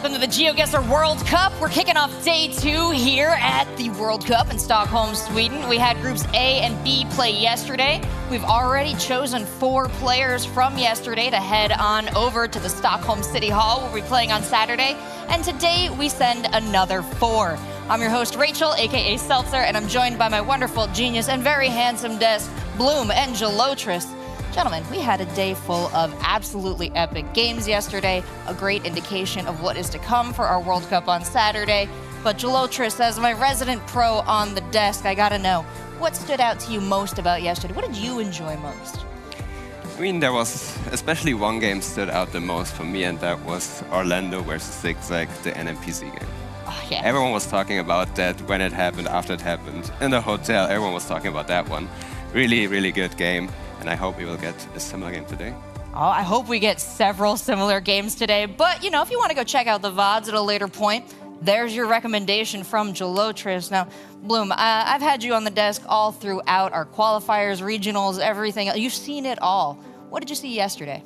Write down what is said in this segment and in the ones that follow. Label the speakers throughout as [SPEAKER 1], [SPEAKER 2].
[SPEAKER 1] welcome to the Geoguessr World Cup. We're kicking off day 2 here at the World Cup in Stockholm, Sweden. We had groups A and B play yesterday. We've already chosen 4 players from yesterday to head on over to the Stockholm City Hall. We'll be playing on Saturday. And today we send another 4. I'm your host, Rachel, aka Seltzer, and I'm joined by my wonderful, genius, and very handsome desk, Bloom and Gelotris. Gentlemen, we had a day full of absolutely epic games yesterday, a great indication of what is to come for our World Cup on Saturday. But Gelotris, as my resident pro on the desk, I gotta know, what stood out to you most about yesterday? What did you enjoy most?
[SPEAKER 2] I mean, there was especially one game stood out the most for me, and that was Orlando versus Zigzag, the NMPC game.
[SPEAKER 1] Oh, yeah.
[SPEAKER 2] Everyone was talking about that when it happened, after it happened. In the hotel, everyone was talking about that one. Really, really good game. And I hope we will get a similar game today.
[SPEAKER 1] Oh, I hope we get several similar games today. But, you know, if you want to go check out the VODs at a later point, there's your recommendation from Gelotris. Now, Bloom, I've had you on the desk all throughout our qualifiers, regionals, everything. You've seen it all. What did you see yesterday?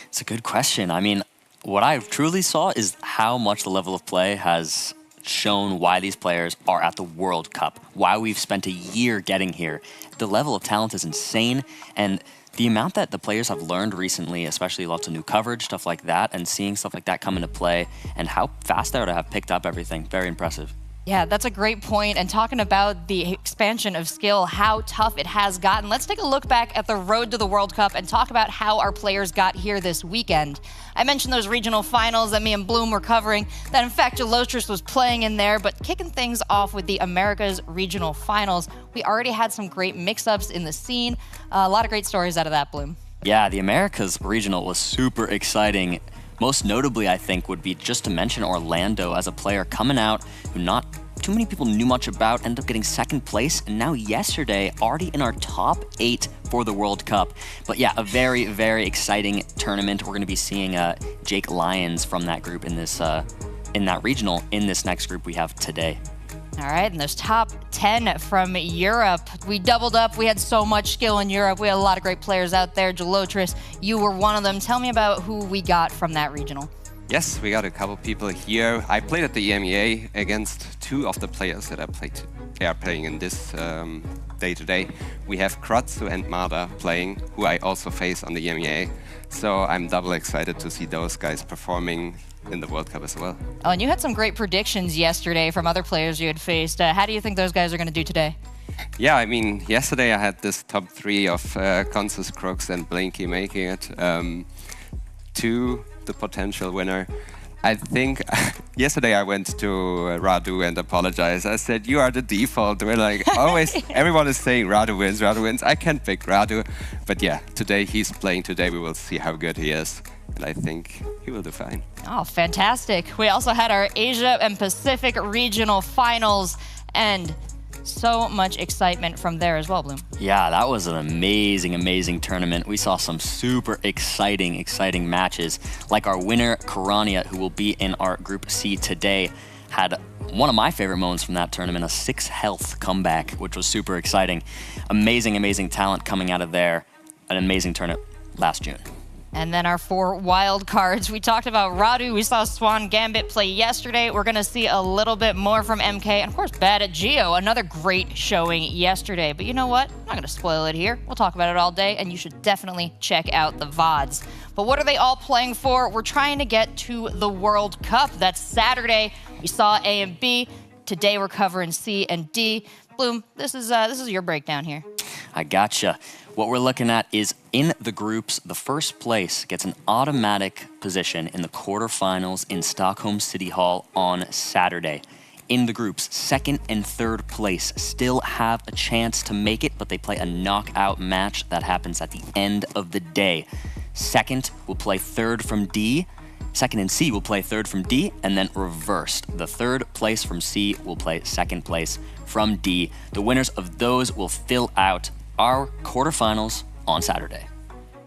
[SPEAKER 3] It's a good question. I mean, what I truly saw is how much the level of play has shown why these players are at the World Cup, why we've spent a year getting here. The level of talent is insane, and the amount that the players have learned recently, especially lots of new coverage, stuff like that, and seeing stuff like that come into play, and how fast they are to have picked up everything, very impressive.
[SPEAKER 1] Yeah, that's a great point. And talking about the expansion of skill, how tough it has gotten, let's take a look back at the road to the World Cup and talk about how our players got here this weekend. I mentioned those regional finals that me and Bloom were covering, that in fact Gelotris was playing in there, but kicking things off with the Americas regional finals, we already had some great mix-ups in the scene. A lot of great stories out of that, Bloom.
[SPEAKER 3] Yeah, the Americas regional was super exciting. Most notably, I think, would be just to mention Orlando as a player coming out who not too many people knew much about, ended up getting 2nd place, and now yesterday, already in our top 8 for the World Cup. But yeah, a very, very exciting tournament. We're going to be seeing Jake Lyons from that group in this in that regional in this next group we have today.
[SPEAKER 1] All right, and those top 10 from Europe. We doubled up. We had so much skill in Europe. We had a lot of great players out there. Gelotris, you were one of them. Tell me about who we got from that regional.
[SPEAKER 2] Yes, we got a couple people here. I played at the EMEA against 2 of the players that are playing in this day today. We have Kratzu and Mada playing, who I also face on the EMEA. So I'm double excited to see those guys performing in the World Cup as well. Oh,
[SPEAKER 1] and you had some great predictions yesterday from other players you had faced. How do you think those guys are going to do today?
[SPEAKER 2] Yeah, I mean, yesterday I had this top 3 of Consus, Crooks, and Blinky making it to the potential winner. I think yesterday I went to Radu and apologized. I said, you are the default. We're like, always, everyone is saying Radu wins, Radu wins. I can't pick Radu. But yeah, today he's playing. Today we will see how good he is. And I think he will do fine.
[SPEAKER 1] Oh, fantastic. We also had our Asia and Pacific regional finals, and so much excitement from there as well, Bloom.
[SPEAKER 3] Yeah, that was an amazing, amazing tournament. We saw some super exciting matches, like our winner, Karania, who will be in our Group C today, had one of my favorite moments from that tournament, a 6 health comeback, which was super exciting. Amazing talent coming out of there. An amazing tournament last June.
[SPEAKER 1] And then our 4 wild cards. We talked about Radu. We saw Swan Gambit play yesterday. We're going to see a little bit more from MK. And of course, Bad at Geo. Another great showing yesterday. But you know what? I'm not going to spoil it here. We'll talk about it all day. And you should definitely check out the VODs. But what are they all playing for? We're trying to get to the World Cup. That's Saturday. We saw A and B. Today we're covering C and D. Bloom, this is your breakdown here.
[SPEAKER 3] I gotcha. What we're looking at is in the groups, the first place gets an automatic position in the quarterfinals in Stockholm City Hall on Saturday. In the groups, 2nd and 3rd place still have a chance to make it, but they play a knockout match that happens at the end of the day. 2nd will play 3rd from D. 2nd and C will play 3rd from D, and then reversed. The 3rd place from C will play 2nd place from D. The winners of those will fill out our quarterfinals on Saturday.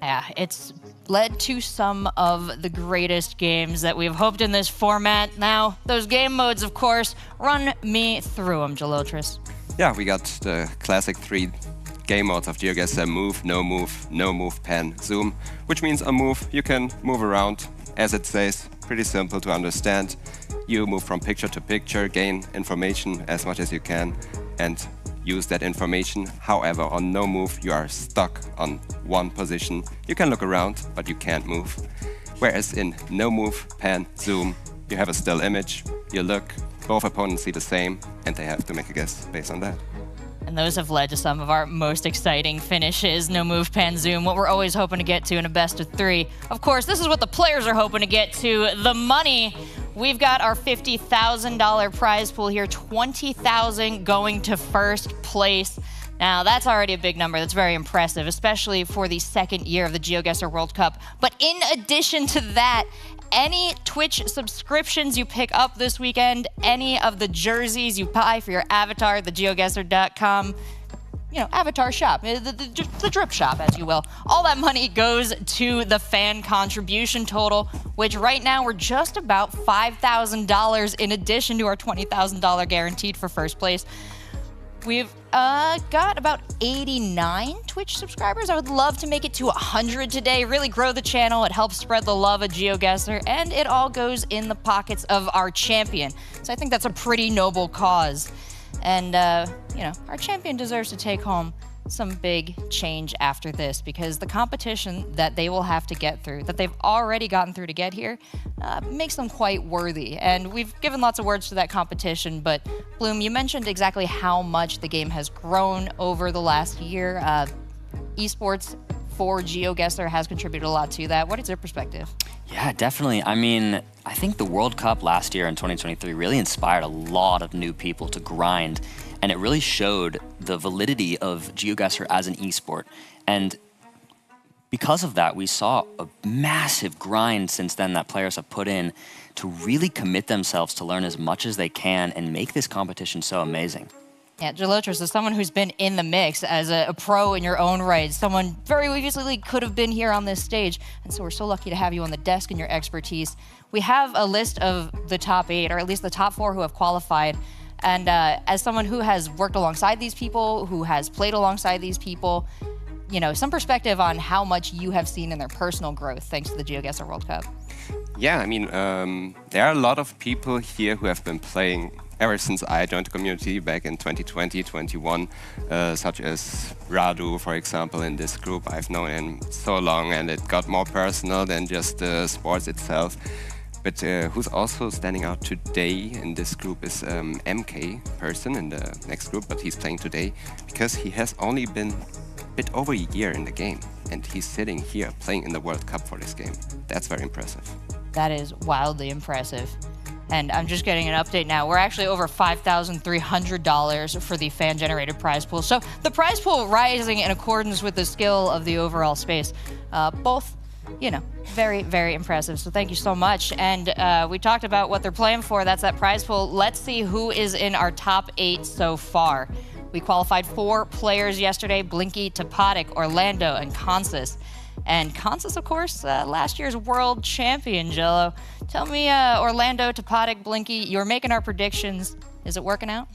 [SPEAKER 1] Yeah, it's led to some of the greatest games that we've hoped in this format. Now, those game modes, of course, run me through them, Gelotris.
[SPEAKER 2] Yeah, we got the classic 3 game modes of Geoguessr: move, no move, pan, zoom, which means a move you can move around as it says, pretty simple to understand. You move from picture to picture, gain information as much as you can, and use that information. However, on no move, you are stuck on one position. You can look around, but you can't move. Whereas in no move, pan, zoom, you have a still image, you look, both opponents see the same, and they have to make a guess based on that.
[SPEAKER 1] And those have led to some of our most exciting finishes. No move, pan, zoom, what we're always hoping to get to in a best of 3. Of course, this is what the players are hoping to get to, the money. We've got our $50,000 prize pool here, $20,000 going to first place. Now, that's already a big number. That's very impressive, especially for the second year of the Geoguessr World Cup. But in addition to that, any Twitch subscriptions you pick up this weekend, any of the jerseys you buy for your avatar at the geoguessr.com, avatar shop, the drip shop, as you will. All that money goes to the fan contribution total, which right now we're just about $5,000 in addition to our $20,000 guaranteed for first place. We've got about 89 Twitch subscribers. I would love to make it to 100 today, really grow the channel. It helps spread the love of Geoguessr, and it all goes in the pockets of our champion. So I think that's a pretty noble cause. And, our champion deserves to take home some big change after this, because the competition that they will have to get through, that they've already gotten through to get here, makes them quite worthy. And we've given lots of words to that competition, but Bloom, you mentioned exactly how much the game has grown over the last year. Esports for Geoguessr has contributed a lot to that. What is your perspective?
[SPEAKER 3] Yeah, definitely. I mean, I think the World Cup last year in 2023 really inspired a lot of new people to grind, and it really showed the validity of Geoguessr as an esport. And because of that, we saw a massive grind since then that players have put in to really commit themselves to learn as much as they can and make this competition so amazing.
[SPEAKER 1] Yeah, Geoguessr is someone who's been in the mix as a pro in your own right, someone very easily could have been here on this stage, and so we're so lucky to have you on the desk and your expertise. We have a list of the top 8, or at least the top 4 who have qualified, and as someone who has worked alongside these people, who has played alongside these people, some perspective on how much you have seen in their personal growth thanks to the Geoguessr World Cup.
[SPEAKER 2] Yeah, I mean, there are a lot of people here who have been playing ever since I joined the community back in 2020, 21, such as Radu, for example, in this group. I've known him so long, and it got more personal than just the sports itself. But who's also standing out today in this group is MK person in the next group, but he's playing today because he has only been a bit over a year in the game, and he's sitting here playing in the World Cup for this game. That's very impressive.
[SPEAKER 1] That is wildly impressive. And I'm just getting an update now. We're actually over $5,300 for the fan-generated prize pool. So the prize pool rising in accordance with the skill of the overall space. Both, very, very impressive. So thank you so much. And we talked about what they're playing for. That's that prize pool. Let's see who is in our top 8 so far. We qualified 4 players yesterday: Blinky, Topatic, Orlando, and Kansas. And Kansas, of course, last year's world champion, Jello. Tell me, Orlando, Topatic, Blinky, you're making our predictions. Is it working out?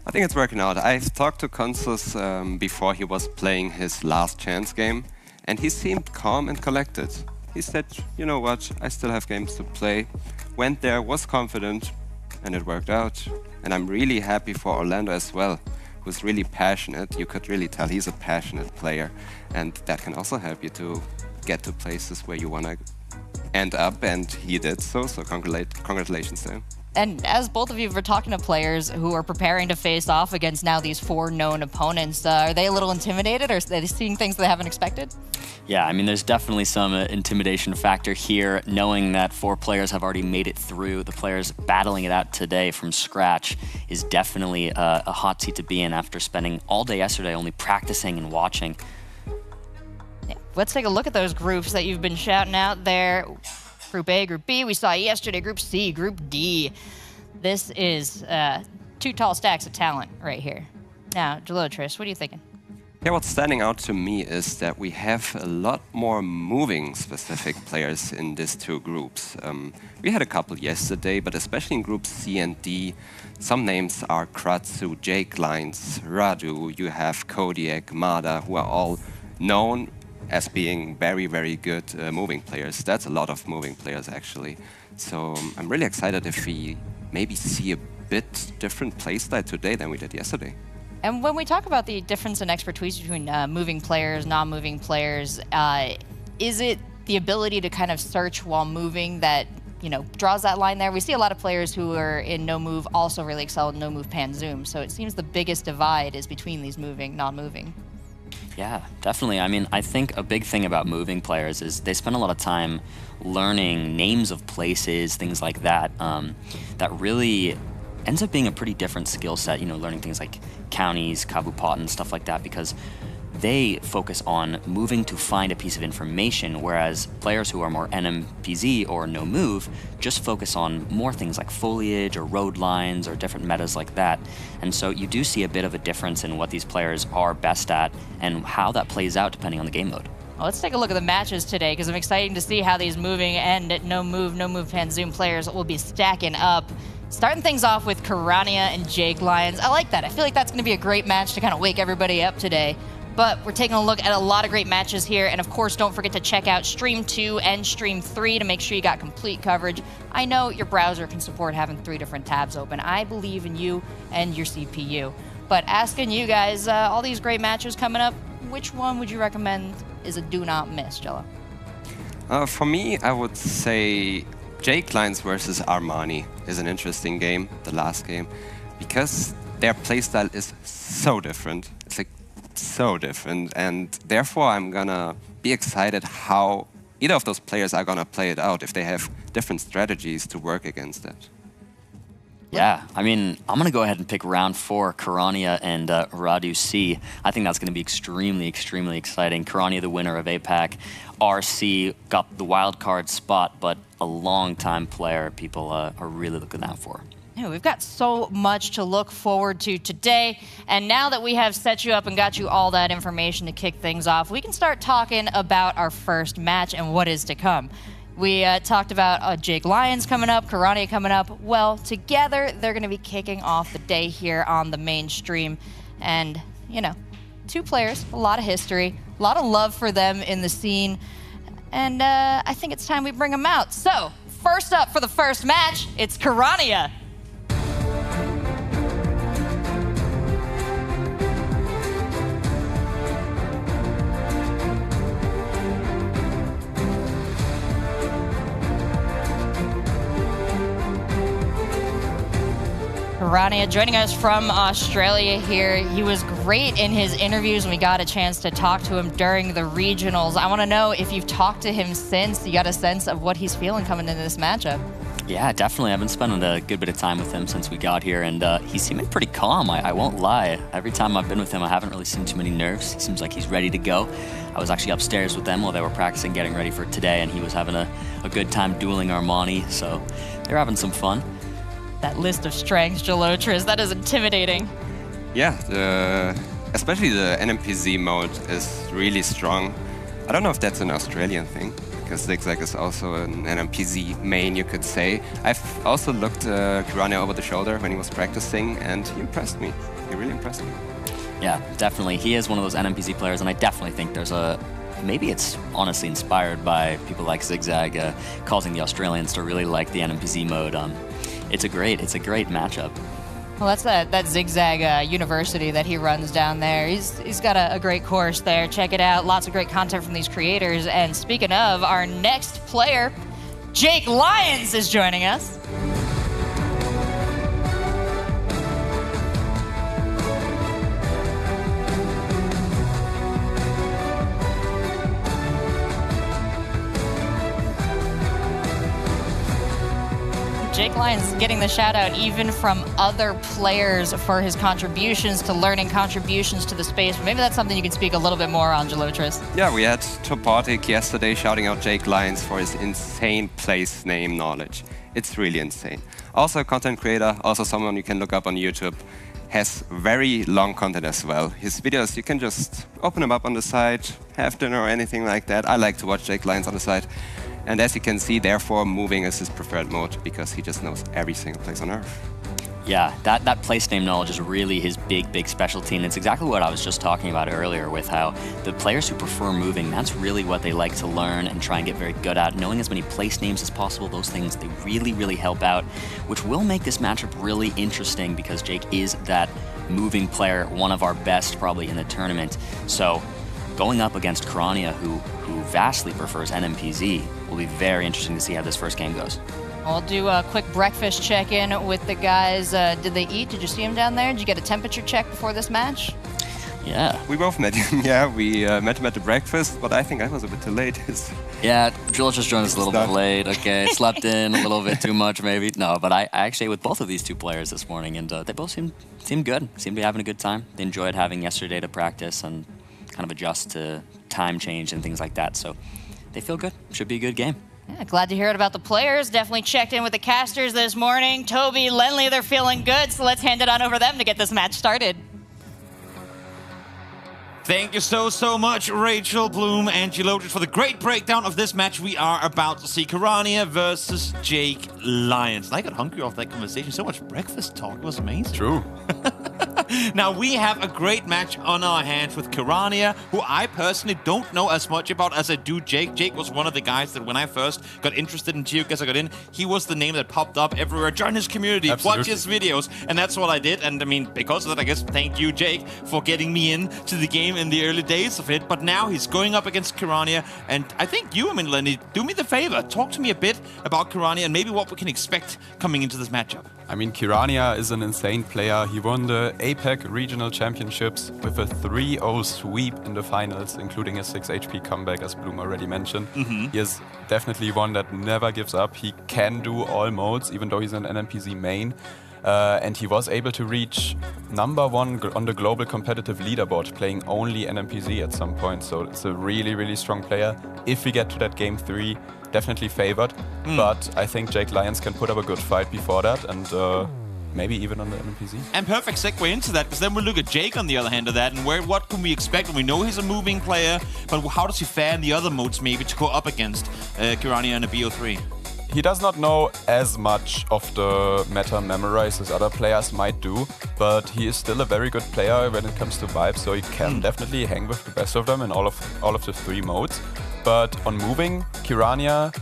[SPEAKER 2] I think it's working out. I've talked to Kansas before he was playing his last chance game, and he seemed calm and collected. He said, you know what, I still have games to play. Went there, was confident, and it worked out. And I'm really happy for Orlando as well, who's really passionate. You could really tell he's a passionate player, and that can also help you to get to places where you want to end up, and he did so congratulations to him.
[SPEAKER 1] And as both of you were talking to players who are preparing to face off against now these 4 known opponents, are they a little intimidated, or are they seeing things they haven't expected?
[SPEAKER 3] Yeah, I mean, there's definitely some intimidation factor here, knowing that 4 players have already made it through. The players battling it out today from scratch is definitely a hot seat to be in after spending all day yesterday only practicing and watching.
[SPEAKER 1] Yeah, let's take a look at those groups that you've been shouting out there. Group A, Group B, we saw yesterday, Group C, Group D. This is 2 tall stacks of talent right here. Now, Geoguessr, what are you thinking?
[SPEAKER 2] Yeah, what's standing out to me is that we have a lot more moving specific players in these 2 groups. We had a couple yesterday, but especially in Group C and D, some names are Kratzu, Jake Lines, Radu, you have Kodiak, Mada, who are all known as being very, very good moving players. That's a lot of moving players, actually. So I'm really excited if we maybe see a bit different playstyle today than we did yesterday.
[SPEAKER 1] And when we talk about the difference in expertise between moving players, non-moving players, is it the ability to kind of search while moving that draws that line there? We see a lot of players who are in no move also really excel in no move pan zoom. So it seems the biggest divide is between these moving, non-moving.
[SPEAKER 3] Yeah, definitely. I mean, I think a big thing about moving players is they spend a lot of time learning names of places, things like that. That really ends up being a pretty different skill set, learning things like counties, Kabupot, and stuff like that, because they focus on moving to find a piece of information, whereas players who are more NMPZ or no move just focus on more things like foliage or road lines or different metas like that. And so you do see a bit of a difference in what these players are best at and how that plays out depending on the game mode.
[SPEAKER 1] Well, let's take a look at the matches today, because I'm excited to see how these moving and no move pan zoom players will be stacking up. Starting things off with Karania and Jake Lyons. I like that. I feel like that's going to be a great match to kind of wake everybody up today. But we're taking a look at a lot of great matches here. And of course, don't forget to check out Stream 2 and Stream 3 to make sure you got complete coverage. I know your browser can support having 3 different tabs open. I believe in you and your CPU. But asking you guys, all these great matches coming up, which one would you recommend is a do not miss, Jello?
[SPEAKER 2] For me, I would say Jake Lyons versus Armani is an interesting game, the last game, because their playstyle is so different. It's like so different, and therefore I'm gonna be excited how either of those players are gonna play it out if they have different strategies to work against it.
[SPEAKER 3] Yeah, I mean, I'm going to go ahead and pick round 4, Karania and Radu C. I think that's going to be extremely, extremely exciting. Karania, the winner of APAC. RC got the wild card spot, but a long-time player people are really looking out for.
[SPEAKER 1] Yeah, we've got so much to look forward to today. And now that we have set you up and got you all that information to kick things off, we can start talking about our first match and what is to come. We talked about Jake Lyons coming up, Karania coming up. Well, together, they're going to be kicking off the day here on the main stream. And, 2 players, a lot of history, a lot of love for them in the scene. And I think it's time we bring them out. So, first up for the first match, it's Karania. Karania joining us from Australia here. He was great in his interviews and we got a chance to talk to him during the regionals. I want to know if you've talked to him since, you got a sense of what he's feeling coming into this matchup.
[SPEAKER 3] Yeah, definitely. I've been spending a good bit of time with him since we got here, and he's seeming pretty calm. I won't lie. Every time I've been with him, I haven't really seen too many nerves. He seems like he's ready to go. I was actually upstairs with them while they were practicing getting ready for today, and he was having a good time dueling Armani, so they're having some fun.
[SPEAKER 1] That list of strengths, Gelotris, that is intimidating.
[SPEAKER 2] Yeah, especially the NMPZ mode is really strong. I don't know if that's an Australian thing, because Zigzag is also an NMPZ main, you could say. I've also looked Karania over the shoulder when he was practicing, and he impressed me. He really impressed me.
[SPEAKER 3] Yeah, definitely. He is one of those NMPZ players, and I definitely think there's maybe it's honestly inspired by people like Zigzag causing the Australians to really like the NMPZ mode. It's a great matchup.
[SPEAKER 1] Well, that's that Zigzag University that he runs down there. He's got a great course there. Check it out. Lots of great content from these creators. And speaking of, our next player, Jake Lyons, is joining us. Jake Lyons getting the shout out even from other players for his contributions to learning, contributions to the space. Maybe that's something you can speak a little bit more on, Gelotris.
[SPEAKER 2] Yeah, we had Toby yesterday shouting out Jake Lyons for his insane place name knowledge. It's really insane. Also a content creator, also someone you can look up on YouTube. Has very long content as well. His videos, you can just open them up on the side, have dinner or anything like that. I like to watch Jake Lyons on the side. And as you can see, therefore, moving is his preferred mode because he just knows every single place on Earth.
[SPEAKER 3] Yeah, that place name knowledge is really his big specialty, and it's exactly what I was just talking about earlier with how the players who prefer moving, that's really what they like to learn and try and get very good at. Knowing as many place names as possible, those things, they really help out, which will make this matchup really interesting because Jake is that moving player, one of our best probably in the tournament. So going up against Kirania, who vastly prefers NMPZ, will be very interesting to see how this first game goes.
[SPEAKER 1] I'll do a quick breakfast check-in with the guys. Did they eat? Did you see them down there? Did you get a temperature check before this match?
[SPEAKER 3] Yeah.
[SPEAKER 2] We both met him, yeah. We met him at the breakfast, but I think I was a bit too late.
[SPEAKER 3] Yeah, Jules just joined us a little bit late. Okay, slept in a little bit too much maybe. No, but I actually ate with both of these two players this morning, and they both seemed good. Seemed to be having a good time. They enjoyed having yesterday to practice and kind of adjust to time change and things like that. So they feel good. Should be a good game.
[SPEAKER 1] Yeah, glad to hear it about the players. Definitely checked in with the casters this morning. Toby, Lenley, they're feeling good, so let's hand it on over to them to get this match started.
[SPEAKER 4] Thank you so much, Rachel, Bloom, and Geoguessr for the great breakdown of this match. We are about to see Kirania versus Jake Lyons. I got hungry off that conversation. So much breakfast talk. It was amazing.
[SPEAKER 5] True.
[SPEAKER 4] Now, we have a great match on our hands with Kirania, who I personally don't know as much about as I do Jake. Jake was one of the guys that when I first got interested in Geoguessr, I got in, he was the name that popped up everywhere. Join his community,
[SPEAKER 5] Absolutely.
[SPEAKER 4] watch his videos, and that's what I did. And I mean, because of that, I guess thank you, Jake, for getting me in to the game in the early days of it. But now he's going up against Kirania, and I think you, Lenny, do me the favor. Talk to me a bit about Kirania and maybe what we can expect coming into this matchup.
[SPEAKER 5] I mean, Kirania is an insane player. He won the APAC Regional Championships with a 3-0 sweep in the finals, including a 6 HP comeback, as Bloom already mentioned. He is definitely one that never gives up. He can do all modes, even though he's an NMPZ main. And he was able to reach #1 on the global competitive leaderboard, playing only NMPZ at some point. So it's a really strong player. If we get to that game 3, definitely favored. But I think Jake Lyons can put up a good fight before that, and maybe even on the NMPZ.
[SPEAKER 4] And perfect segue into that, because then we'll look at Jake on the other hand of that, and what can we expect? We know he's a moving player, but how does he fare in the other modes maybe to go up against Kirania in a BO3?
[SPEAKER 5] He does not know as much of the meta memorized as other players might do, but he is still a very good player when it comes to vibes, so he can definitely hang with the best of them in all of the 3 modes. But on moving, Kirania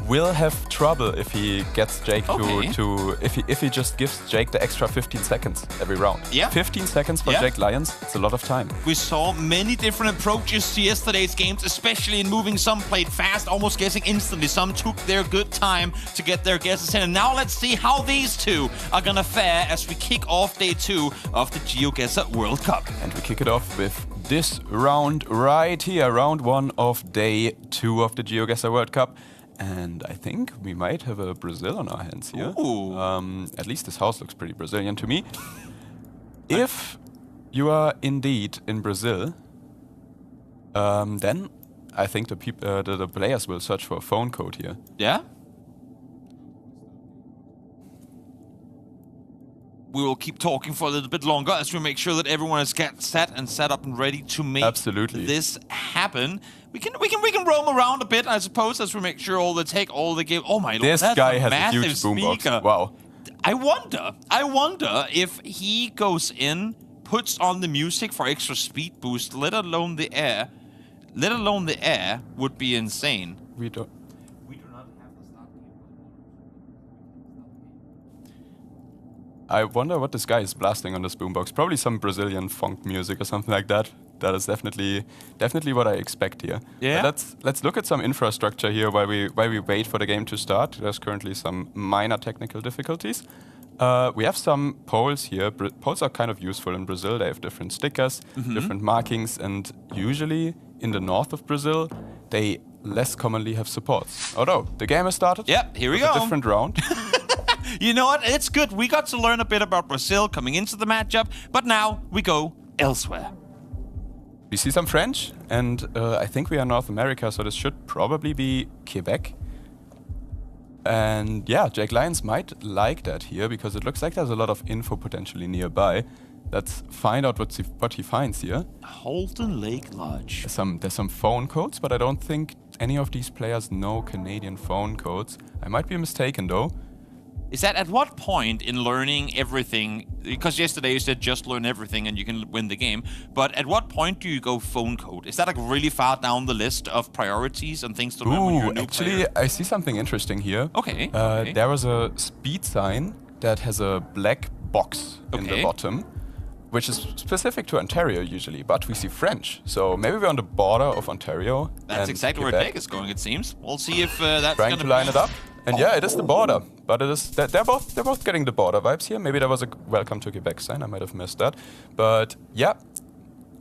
[SPEAKER 5] will have trouble if he gets Jake if he just gives Jake the extra 15 seconds every round.
[SPEAKER 4] Yeah.
[SPEAKER 5] 15 seconds for Jake Lyons, it's a lot of time.
[SPEAKER 4] We saw many different approaches to yesterday's games, especially in moving. Some played fast, almost guessing instantly. Some took their good time to get their guesses in. And now let's see how these two are gonna fare as we kick off day 2 of the Geoguessr World Cup.
[SPEAKER 5] And we kick it off with this round right here, round 1 of day 2 of the Geoguessr World Cup. And I think we might have a Brazil on our hands here. At least this house looks pretty Brazilian to me. If you are indeed in Brazil, then I think the players will search for a phone code here.
[SPEAKER 4] Yeah? We will keep talking for a little bit longer as we make sure that everyone is set up and ready to make this happen. We can roam around a bit, I suppose, as we make sure all the game. Oh my lord,
[SPEAKER 5] this
[SPEAKER 4] that's
[SPEAKER 5] guy
[SPEAKER 4] a
[SPEAKER 5] has a
[SPEAKER 4] massive
[SPEAKER 5] huge boombox.
[SPEAKER 4] speaker.
[SPEAKER 5] Wow.
[SPEAKER 4] I wonder if he goes in, puts on the music for extra speed boost, let alone the air. Let alone the air would be insane.
[SPEAKER 5] We do not
[SPEAKER 4] have the start.
[SPEAKER 5] I wonder what this guy is blasting on this boombox. Probably some Brazilian funk music or something like that. That is definitely what I expect here.
[SPEAKER 4] Yeah.
[SPEAKER 5] But let's look at some infrastructure here while we wait for the game to start. There's currently some minor technical difficulties. We have some poles here. Poles are kind of useful in Brazil. They have different stickers, different markings, and usually in the north of Brazil, they less commonly have supports. Although the game has started.
[SPEAKER 4] Yep, here we go.
[SPEAKER 5] A different round.
[SPEAKER 4] You know what? It's good. We got to learn a bit about Brazil coming into the matchup, but now we go elsewhere.
[SPEAKER 5] We see some French, and I think we are North America, so this should probably be Quebec. And yeah, Jake Lyons might like that here, because it looks like there's a lot of info potentially nearby. Let's find out what he finds here.
[SPEAKER 4] Holden Lake Lodge.
[SPEAKER 5] There's some phone codes, but I don't think any of these players know Canadian phone codes. I might be mistaken though.
[SPEAKER 4] Is that at what point in learning everything, because yesterday you said just learn everything and you can win the game, but at what point do you go phone code? Is that like really far down the list of priorities and things to learn when you're a new
[SPEAKER 5] actually,
[SPEAKER 4] player?
[SPEAKER 5] I see something interesting here.
[SPEAKER 4] Okay.
[SPEAKER 5] There was a speed sign that has a black box in the bottom, which is specific to Ontario usually, but we see French. So maybe we're on the border of Ontario.
[SPEAKER 4] That's exactly where Jake is going, it seems. We'll see if that's
[SPEAKER 5] trying to line it up. And yeah, it is the border, but it is they're both getting the border vibes here. Maybe there was a welcome to Quebec sign. I might have missed that, but yeah,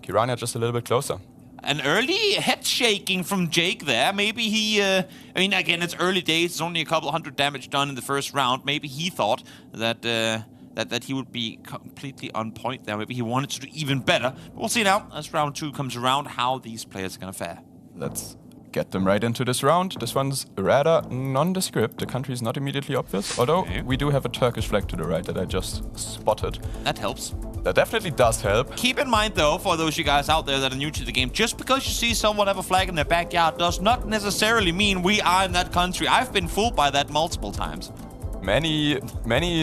[SPEAKER 5] Kirania just a little bit closer.
[SPEAKER 4] An early head shaking from Jake there. Maybe he, I mean, again, it's early days. It's only a couple hundred damage done in the first round. Maybe he thought that that he would be completely on point there. Maybe he wanted to do even better. But we'll see now as round 2 comes around how these players are gonna fare.
[SPEAKER 5] Let's get them right into this round. This one's rather nondescript. The country is not immediately obvious, although we do have a Turkish flag to the right that I just spotted.
[SPEAKER 4] That helps.
[SPEAKER 5] That definitely does help.
[SPEAKER 4] Keep in mind, though, for those of you guys out there that are new to the game, just because you see someone have a flag in their backyard does not necessarily mean we are in that country. I've been fooled by that multiple times.
[SPEAKER 5] Many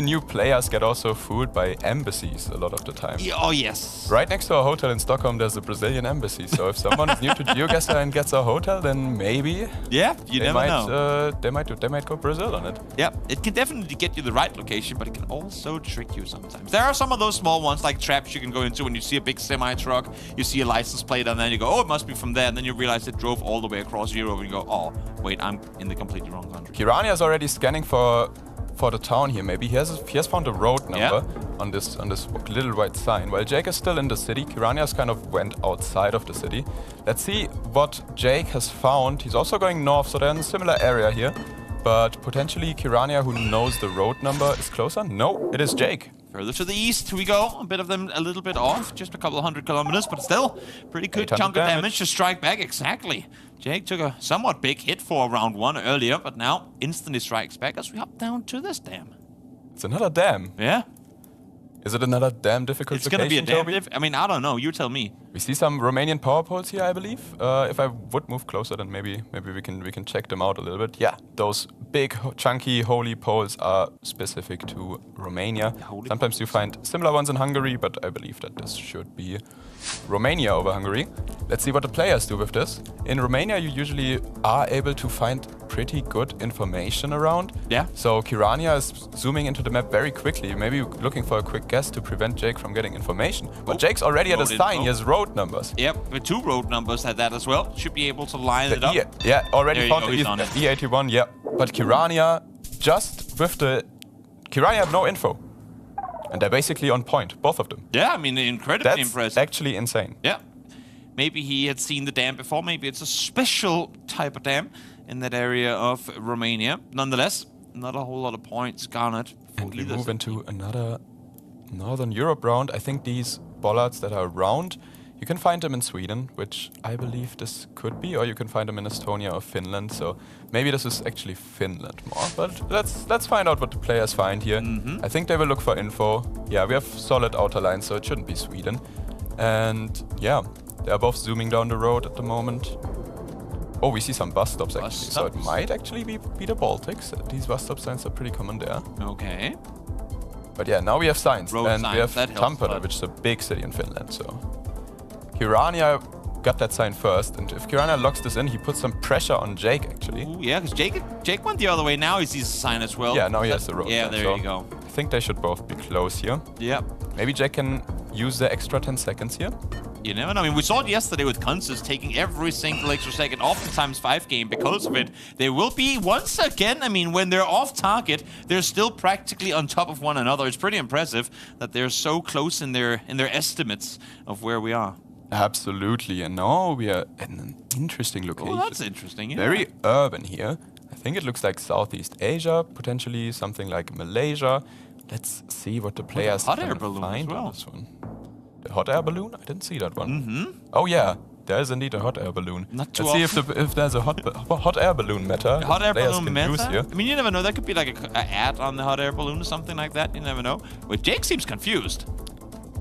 [SPEAKER 5] new players get also fooled by embassies a lot of the time.
[SPEAKER 4] Oh, yes.
[SPEAKER 5] Right next to our hotel in Stockholm, there's a Brazilian embassy. So if someone is new to Geoguessr and gets a hotel, then maybe
[SPEAKER 4] you never know.
[SPEAKER 5] They might go Brazil on it.
[SPEAKER 4] Yeah, it can definitely get you the right location, but it can also trick you sometimes. There are some of those small ones, like traps you can go into when you see a big semi-truck, you see a license plate, and then you go, oh, it must be from there, and then you realize it drove all the way across Europe, and you go, oh, wait, I'm in the completely wrong country.
[SPEAKER 5] Kirania is already scanning for the town here. Maybe he has found a road number on this little white sign. While Jake is still in the city, Kirania's kind of went outside of the city. Let's see what Jake has found. He's also going north, so they're in a similar area here. But potentially Kirania, who knows the road number, is closer. No, it is Jake.
[SPEAKER 4] Further to the east we go. A bit of them a little bit off, just a couple of 100 kilometers, but still pretty good chunk of damage to strike back. Exactly. Jake took a somewhat big hit for round 1 earlier, but now instantly strikes back as we hop down to this dam.
[SPEAKER 5] It's another dam.
[SPEAKER 4] Yeah.
[SPEAKER 5] Is it another dam difficult
[SPEAKER 4] It's going to be a dam.
[SPEAKER 5] Toby?
[SPEAKER 4] I mean, I don't know. You tell me.
[SPEAKER 5] We see some Romanian power poles here, I believe. If I would move closer, then maybe we can check them out a little bit. Yeah, those big, chunky, holy poles are specific to Romania. Sometimes you find similar ones in Hungary, but I believe that this should be Romania over Hungary. Let's see what the players do with this. In Romania, you usually are able to find pretty good information around.
[SPEAKER 4] Yeah.
[SPEAKER 5] So Kirania is zooming into the map very quickly, maybe looking for a quick guess to prevent Jake from getting information. But Jake's already at a sign. He has road numbers.
[SPEAKER 4] Yep, with 2 road numbers at that as well. Should be able to line it up.
[SPEAKER 5] Yeah, already found
[SPEAKER 4] the
[SPEAKER 5] E81, yeah. But Kirania, just with the... Kirania have no info. And they're basically on point, both of them.
[SPEAKER 4] Yeah, I mean, incredibly impressive.
[SPEAKER 5] That's actually insane.
[SPEAKER 4] Yeah. Maybe he had seen the dam before. Maybe it's a special type of dam in that area of Romania. Nonetheless, not a whole lot of points garnered.
[SPEAKER 5] And we move into another Northern Europe round. I think these bollards that are round, you can find them in Sweden, which I believe this could be, or you can find them in Estonia or Finland. So maybe this is actually Finland more. But let's find out what the players find here. I think they will look for info. Yeah, we have solid outer lines, so it shouldn't be Sweden. And yeah, they are both zooming down the road at the moment. Oh, we see some bus stops actually, so it might actually be the Baltics. These bus stop signs are pretty common there.
[SPEAKER 4] Okay.
[SPEAKER 5] But yeah, now we have signs.
[SPEAKER 4] Road
[SPEAKER 5] and
[SPEAKER 4] signs,
[SPEAKER 5] we have Tampere, which is a big city in Finland, so... Kirania got that sign first, and if Kirania locks this in, he puts some pressure on Jake actually.
[SPEAKER 4] Ooh, yeah, because Jake went the other way. Now he sees a sign as well.
[SPEAKER 5] Yeah, now he has the road.
[SPEAKER 4] Yeah,
[SPEAKER 5] sign,
[SPEAKER 4] there you go.
[SPEAKER 5] I think they should both be close here.
[SPEAKER 4] Yep.
[SPEAKER 5] Maybe Jake can use the extra 10 seconds here.
[SPEAKER 4] You never know. I mean, we saw it yesterday with Kunzes taking every single extra second off the times 5 game because of it. They will be, once again, I mean, when they're off target, they're still practically on top of one another. It's pretty impressive that they're so close in their estimates of where we are.
[SPEAKER 5] Absolutely, and now we are in an interesting location.
[SPEAKER 4] Oh, that's interesting, yeah.
[SPEAKER 5] Very urban here. I think it looks like Southeast Asia, potentially something like Malaysia. Let's see what the players
[SPEAKER 4] hot air balloon
[SPEAKER 5] find
[SPEAKER 4] as well.
[SPEAKER 5] on this one. The hot air balloon? I didn't see that one. Oh yeah, there is indeed a hot air balloon.
[SPEAKER 4] Not too
[SPEAKER 5] Let's see if there's a hot air balloon meta.
[SPEAKER 4] Hot air
[SPEAKER 5] players
[SPEAKER 4] balloon
[SPEAKER 5] can
[SPEAKER 4] meta?
[SPEAKER 5] use here.
[SPEAKER 4] I mean, you never know. That could be like an ad on the hot air balloon or something like that. You never know. But Jake seems confused.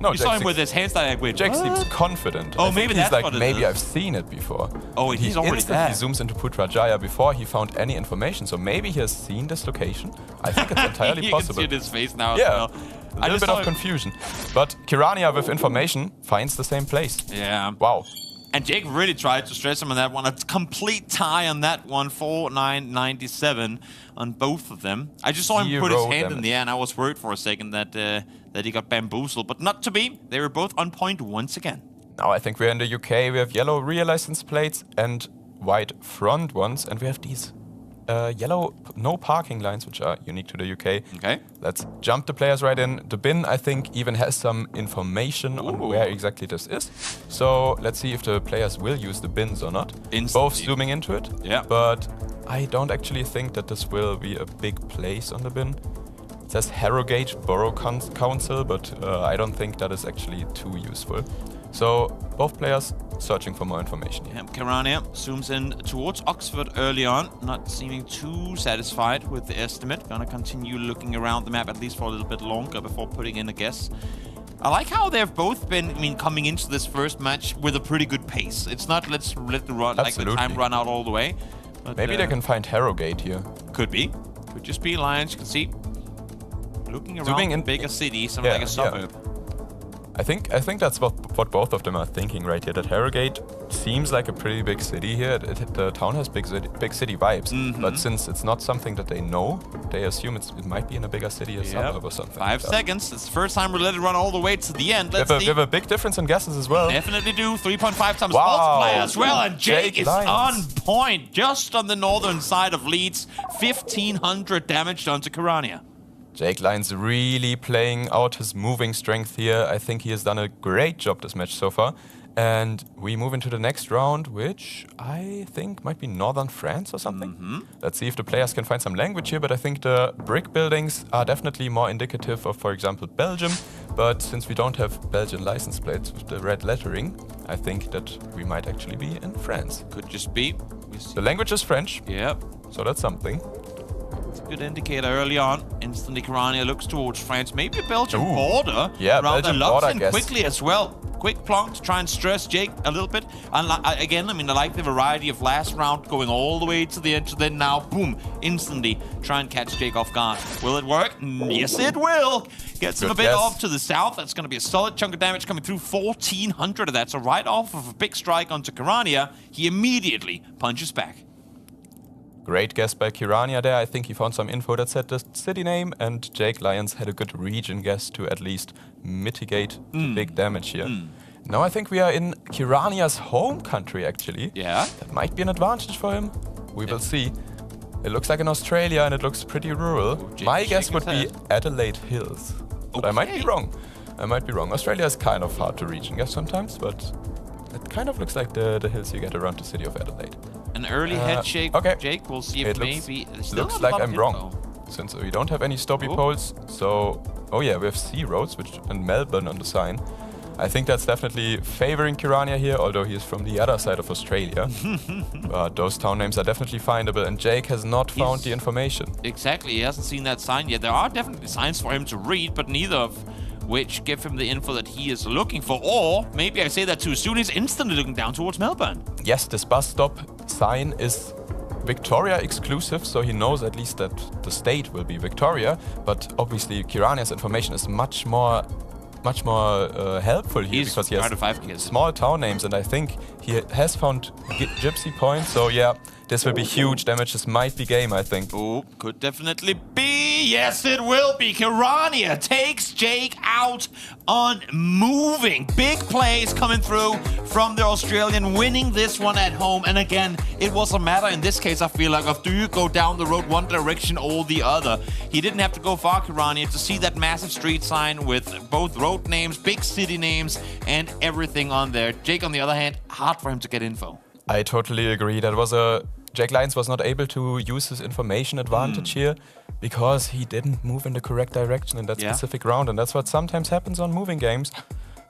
[SPEAKER 5] No,
[SPEAKER 4] You saw him with his hands like, wait,
[SPEAKER 5] Jake
[SPEAKER 4] what?
[SPEAKER 5] seems confident.
[SPEAKER 4] Oh,
[SPEAKER 5] I think
[SPEAKER 4] maybe
[SPEAKER 5] he's
[SPEAKER 4] that's
[SPEAKER 5] like,
[SPEAKER 4] what it
[SPEAKER 5] maybe
[SPEAKER 4] is.
[SPEAKER 5] I've seen it before.
[SPEAKER 4] Oh, he's already
[SPEAKER 5] instantly
[SPEAKER 4] there.
[SPEAKER 5] zooms into Putrajaya before he found any information. So maybe he has seen this location. I think it's entirely
[SPEAKER 4] you
[SPEAKER 5] possible.
[SPEAKER 4] can see it in his face now
[SPEAKER 5] Yeah,
[SPEAKER 4] as well.
[SPEAKER 5] a little bit of confusion. But Kirania with information finds the same place.
[SPEAKER 4] Yeah.
[SPEAKER 5] Wow.
[SPEAKER 4] And Jake really tried to stress him on that one. A complete tie on that one, 4-9-97 on both of them. I just saw him put his hand in the air, and I was worried for a second that that he got bamboozled, but not to be. They were both on point once again.
[SPEAKER 5] Now I think we're in the UK. We have yellow rear license plates and white front ones, and we have these yellow no parking lines, which are unique to the UK.
[SPEAKER 4] Okay.
[SPEAKER 5] Let's jump the players right in. The bin, I think, even has some information on where exactly this is. So let's see if the players will use the bins or not. Both zooming into it.
[SPEAKER 4] Yeah.
[SPEAKER 5] But I don't actually think that this will be a big place on the bin. It says Harrogate Borough Council, but I don't think that is actually too useful. So both players searching for more information here.
[SPEAKER 4] Yeah, Kirania zooms in towards Oxford early on, not seeming too satisfied with the estimate. Gonna continue looking around the map at least for a little bit longer before putting in a guess. I like how they've both been, coming into this first match with a pretty good pace. It's not let's let the run like the time run out all the way. But,
[SPEAKER 5] maybe they can find Harrogate here.
[SPEAKER 4] Could be. Could just be Lions. You can see looking around in bigger city, something like a suburb.
[SPEAKER 5] I think that's what both of them are thinking right here. That Harrogate seems like a pretty big city here. The town has big city vibes, but since it's not something that they know, they assume it might be in a bigger city, a suburb or something.
[SPEAKER 4] 5 seconds. It's the first time we let it run all the way to the end. Let's see.
[SPEAKER 5] We have a big difference in guesses as well.
[SPEAKER 4] Definitely do. 3.5 times multiplier as well. And Jake is on point, just on the northern side of Leeds. 1,500 damage done to Kirania.
[SPEAKER 5] Jake Lyons really playing out his moving strength here. I think he has done a great job this match so far. And we move into the next round, which I think might be northern France or something. Let's see if the players can find some language here, but I think the brick buildings are definitely more indicative of, for example, Belgium. But since we don't have Belgian license plates with the red lettering, I think that we might actually be in France.
[SPEAKER 4] Could just be.
[SPEAKER 5] The language is French.
[SPEAKER 4] Yep.
[SPEAKER 5] So that's something.
[SPEAKER 4] Good indicator early on. Instantly, Kirania looks towards France. Maybe a Belgian border.
[SPEAKER 5] Yeah,
[SPEAKER 4] around
[SPEAKER 5] Belgian
[SPEAKER 4] locks
[SPEAKER 5] border,
[SPEAKER 4] in quickly as well. Quick plonk to try and stress Jake a little bit. And again, I like the variety of last round going all the way to the end. So then now, boom, instantly try and catch Jake off guard. Will it work? Yes, it will. Gets him a bit off to the south. That's going to be a solid chunk of damage coming through. 1,400 of that. So right off of a big strike onto Kirania, he immediately punches back.
[SPEAKER 5] Great guess by Kirania there. I think he found some info that said the city name, and Jake Lyons had a good region guess to at least mitigate the big damage here. Now I think we are in Kirania's home country, actually.
[SPEAKER 4] Yeah.
[SPEAKER 5] That might be an advantage for him. We will see. It looks like in Australia, and it looks pretty rural. My guess would be Adelaide Hills. But I might be wrong. I might be wrong. Australia is kind of hard to reach and guess sometimes, but it kind of looks like the hills you get around the city of Adelaide.
[SPEAKER 4] An early head shake.
[SPEAKER 5] Okay.
[SPEAKER 4] Jake, we'll see if maybe...
[SPEAKER 5] Looks like I'm wrong, since we don't have any Toby poles. So, oh yeah, we have C roads and Melbourne on the sign. I think that's definitely favoring Kirania here, although he is from the other side of Australia. But those town names are definitely findable, and Jake has not found the information.
[SPEAKER 4] Exactly, he hasn't seen that sign yet. There are definitely signs for him to read, but neither of which give him the info that he is looking for. Or maybe I say that too soon, he's instantly looking down towards Melbourne.
[SPEAKER 5] Yes, this bus stop sign is Victoria exclusive, so he knows at least that the state will be Victoria. But obviously, Kirania's information is much more helpful here because he has small town names, and I think he has found gypsy points. So yeah, this will be huge damage. This might be game, I think.
[SPEAKER 4] Oh, could definitely be. Yes, it will be. Kirania takes Jake out on moving. Big plays coming through from the Australian, winning this one at home. And again, it was a matter in this case, I feel like, of do you go down the road one direction or the other? He didn't have to go far, Kirania, to see that massive street sign with both road names, big city names, and everything on there. Jake, on the other hand, hard for him to get info.
[SPEAKER 5] I totally agree. Jake Lyons was not able to use his information advantage here because he didn't move in the correct direction in that specific round, and that's what sometimes happens on moving games.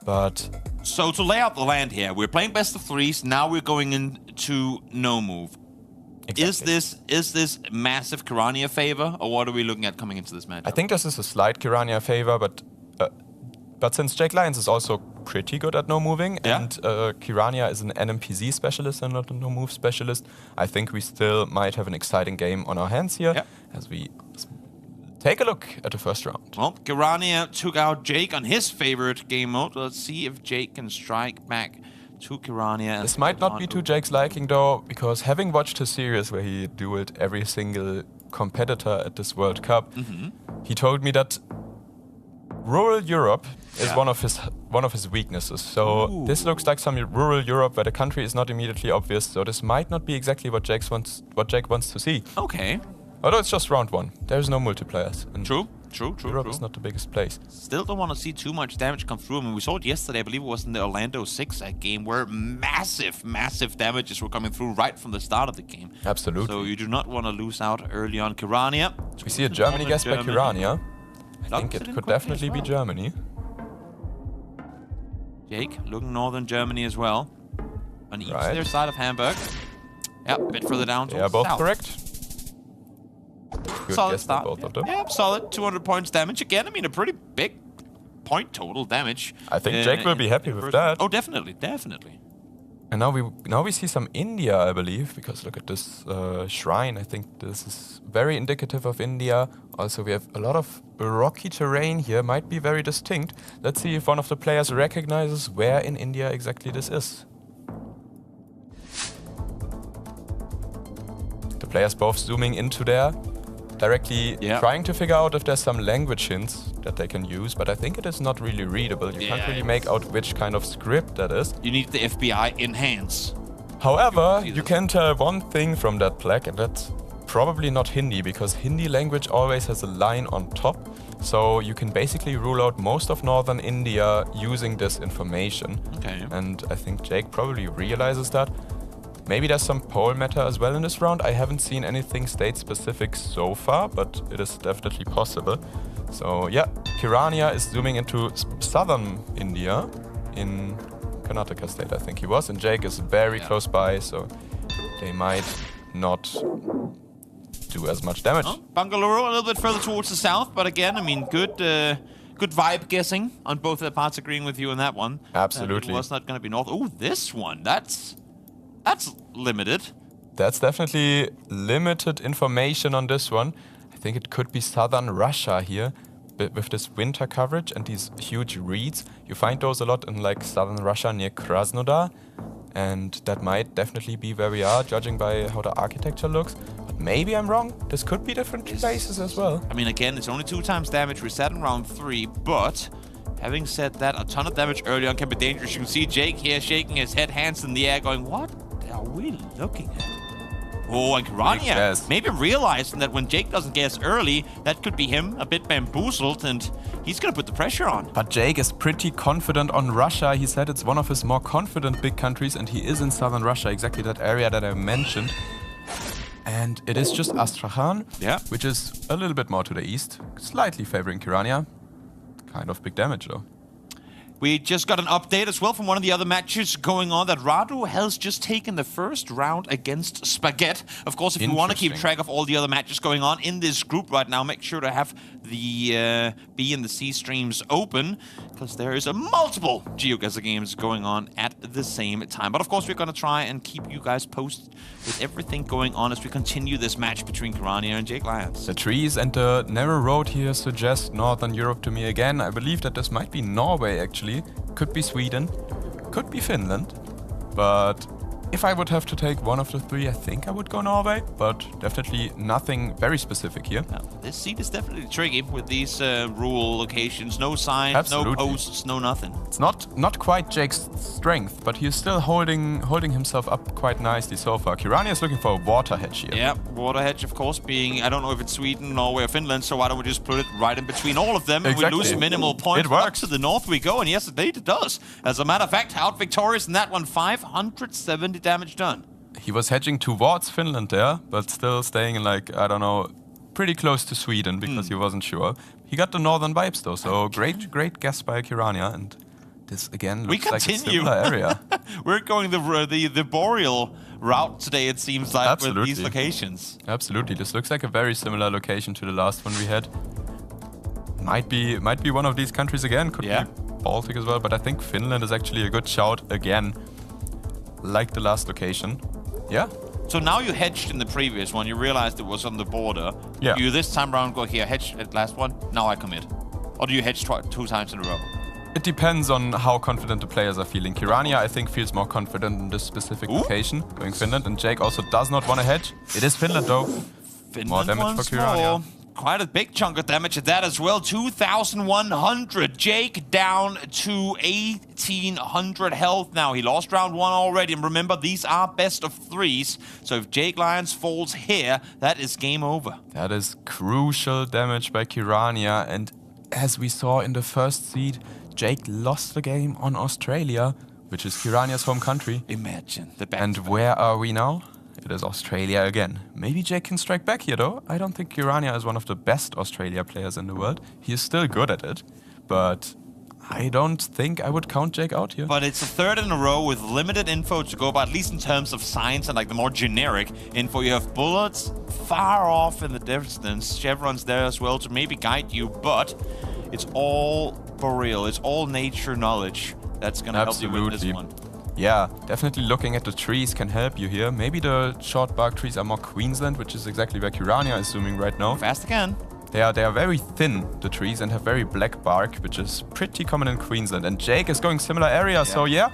[SPEAKER 5] But
[SPEAKER 4] so to lay out the land here, we're playing best of threes. Now we're going into no move. Exactly. Is this massive Kirania favor, or what are we looking at coming into this match?
[SPEAKER 5] I think this is a slight Kirania favor, but But since Jake Lyons is also pretty good at no-moving,
[SPEAKER 4] Yeah.
[SPEAKER 5] and Kirania is an NMPZ specialist and not a no-move specialist, I think we still might have an exciting game on our hands here
[SPEAKER 4] Yeah.
[SPEAKER 5] as we take a look at the first round.
[SPEAKER 4] Well, Kirania took out Jake on his favorite game mode. Let's see if Jake can strike back to Kirania.
[SPEAKER 5] This might not be to Jake's liking though, because having watched his series where he dueled every single competitor at this World Cup, he told me that rural Europe is one of his weaknesses. So this looks like some rural Europe where the country is not immediately obvious. So this might not be exactly what Jake wants to see.
[SPEAKER 4] Okay.
[SPEAKER 5] Although it's just round 1, there's no multipliers. And
[SPEAKER 4] True.
[SPEAKER 5] Europe is not the biggest place.
[SPEAKER 4] Still don't want to see too much damage come through. I mean, we saw it yesterday. I believe it was in the Orlando 6 game where massive damages were coming through right from the start of the game.
[SPEAKER 5] Absolutely.
[SPEAKER 4] So you do not want to lose out early on. Kirania.
[SPEAKER 5] We see a Germany guess by Kirania. I
[SPEAKER 4] Locks
[SPEAKER 5] think
[SPEAKER 4] it
[SPEAKER 5] it
[SPEAKER 4] in
[SPEAKER 5] could
[SPEAKER 4] quickly
[SPEAKER 5] definitely
[SPEAKER 4] as
[SPEAKER 5] be
[SPEAKER 4] well.
[SPEAKER 5] Germany.
[SPEAKER 4] Jake looking northern Germany as well. On each
[SPEAKER 5] Right.
[SPEAKER 4] their side of Hamburg. Yeah, a bit further down.
[SPEAKER 5] They are both
[SPEAKER 4] south.
[SPEAKER 5] correct. Good
[SPEAKER 4] Solid
[SPEAKER 5] guess by
[SPEAKER 4] start.
[SPEAKER 5] both of them.
[SPEAKER 4] Yeah, solid. 200 points damage. Again, I mean, a pretty big point total damage.
[SPEAKER 5] I think Jake will be happy with
[SPEAKER 4] first-
[SPEAKER 5] that.
[SPEAKER 4] Oh, definitely.
[SPEAKER 5] And now we see some India, I believe, because look at this shrine. I think this is very indicative of India. Also, we have a lot of rocky terrain here, might be very distinct. Let's see if one of the players recognizes where in India exactly this is. The players both zooming into there, directly trying to figure out if there's some language hints that they can use, but I think it is not really readable. You can't really make out which kind of script that is.
[SPEAKER 4] You need the FBI enhance.
[SPEAKER 5] However, you can tell one thing from that plaque, and that's probably not Hindi, because Hindi language always has a line on top. So you can basically rule out most of northern India using this information.
[SPEAKER 4] Okay.
[SPEAKER 5] And I think Jake probably realizes that. Maybe there's some pole meta as well in this round. I haven't seen anything state-specific so far, but it is definitely possible. So yeah, Kirania is zooming into southern India in Karnataka state, I think he was. And Jake is very close by, so they might not do as much damage.
[SPEAKER 4] Oh, Bangalore a little bit further towards the south, but again, I mean, good vibe guessing on both their parts. Agreeing with you on that one.
[SPEAKER 5] Absolutely.
[SPEAKER 4] It was not going to be north. Oh, this one. That's limited.
[SPEAKER 5] That's definitely limited information on this one. I think it could be southern Russia here, but with this winter coverage and these huge reeds. You find those a lot in like southern Russia near Krasnodar, and that might definitely be where we are, judging by how the architecture looks. But maybe I'm wrong. This could be different places as well.
[SPEAKER 4] I mean, again, it's only 2 times damage. We're set in round 3, but having said that, a ton of damage early on can be dangerous. You can see Jake here shaking his head, hands in the air, going, what are we looking at? Oh, and Kirania maybe realizing that when Jake doesn't guess early, that could be him a bit bamboozled, and he's going to put the pressure on.
[SPEAKER 5] But Jake is pretty confident on Russia. He said it's one of his more confident big countries, and he is in southern Russia, exactly that area that I mentioned. And it is just Astrakhan, which is a little bit more to the east, slightly favoring Kirania. Kind of big damage, though.
[SPEAKER 4] We just got an update as well from one of the other matches going on that Radu has just taken the first round against Spaghetti. Of course, if you want to keep track of all the other matches going on in this group right now, make sure to have the B and the C streams open, because there is a multiple Geoguessr games going on at the same time. But of course, we're going to try and keep you guys posted with everything going on as we continue this match between Kirania and Jake Lyons.
[SPEAKER 5] The trees and the narrow road here suggest Northern Europe to me again. I believe that this might be Norway, actually. Could be Sweden, could be Finland, but if I would have to take one of the 3, I think I would go Norway, but definitely nothing very specific here.
[SPEAKER 4] This seat is definitely tricky with these rural locations. No signs, no posts, no nothing.
[SPEAKER 5] It's not quite Jake's strength, but he's still holding himself up quite nicely so far. Kirania is looking for a water hedge here.
[SPEAKER 4] Yeah, water hedge, of course, being, I don't know if it's Sweden, Norway, or Finland, so why don't we just put it right in between all of them, and we lose minimal points.
[SPEAKER 5] It works.
[SPEAKER 4] Up to the north we go, and yes, indeed it does. As a matter of fact, out victorious in that one, 570 damage done.
[SPEAKER 5] He was hedging towards Finland there, but still staying in, like, I don't know, pretty close to Sweden because he wasn't sure. He got the northern vibes though, so great guess by Kirania, and this again looks like a similar area.
[SPEAKER 4] We're going the boreal route today, it seems like, with these locations.
[SPEAKER 5] Absolutely, this looks like a very similar location to the last one we had. Might be one of these countries again. Could be Baltic as well, but I think Finland is actually a good shout again, like the last location. Yeah.
[SPEAKER 4] So now you hedged in the previous one. You realized it was on the border.
[SPEAKER 5] Yeah.
[SPEAKER 4] You this time around go here, hedge at last one. Now I commit. Or do you hedge 2 times in a row?
[SPEAKER 5] It depends on how confident the players are feeling. Kirania, I think, feels more confident in this specific location, going Finland, and Jake also does not want to hedge. It is Finland, though.
[SPEAKER 4] Finland
[SPEAKER 5] More damage for Kirania.
[SPEAKER 4] more. Quite a big chunk of damage at that as well. 2,100. Jake down to 1,800 health now. He lost round 1 already. And remember, these are best of 3s. So if Jake Lyons falls here, that is game over.
[SPEAKER 5] That is crucial damage by Kirania, and as we saw in the first seed, Jake lost the game on Australia, which is Kirania's home country.
[SPEAKER 4] Imagine the
[SPEAKER 5] And where are we now? It is Australia again. Maybe Jake can strike back here, though. I don't think Kirania is one of the best Australia players in the world. He is still good at it, but I don't think I would count Jake out here.
[SPEAKER 4] But it's a third in a row with limited info to go by, at least in terms of science and like the more generic info. You have bullets far off in the distance. Chevron's there as well to maybe guide you, but it's all for real. It's all nature knowledge that's going to help you with this one.
[SPEAKER 5] Yeah, definitely looking at the trees can help you here. Maybe the short bark trees are more Queensland, which is exactly where Kirania is zooming right now.
[SPEAKER 4] Fast again.
[SPEAKER 5] They are very thin, the trees, and have very black bark, which is pretty common in Queensland. And Jake is going similar area, so yeah,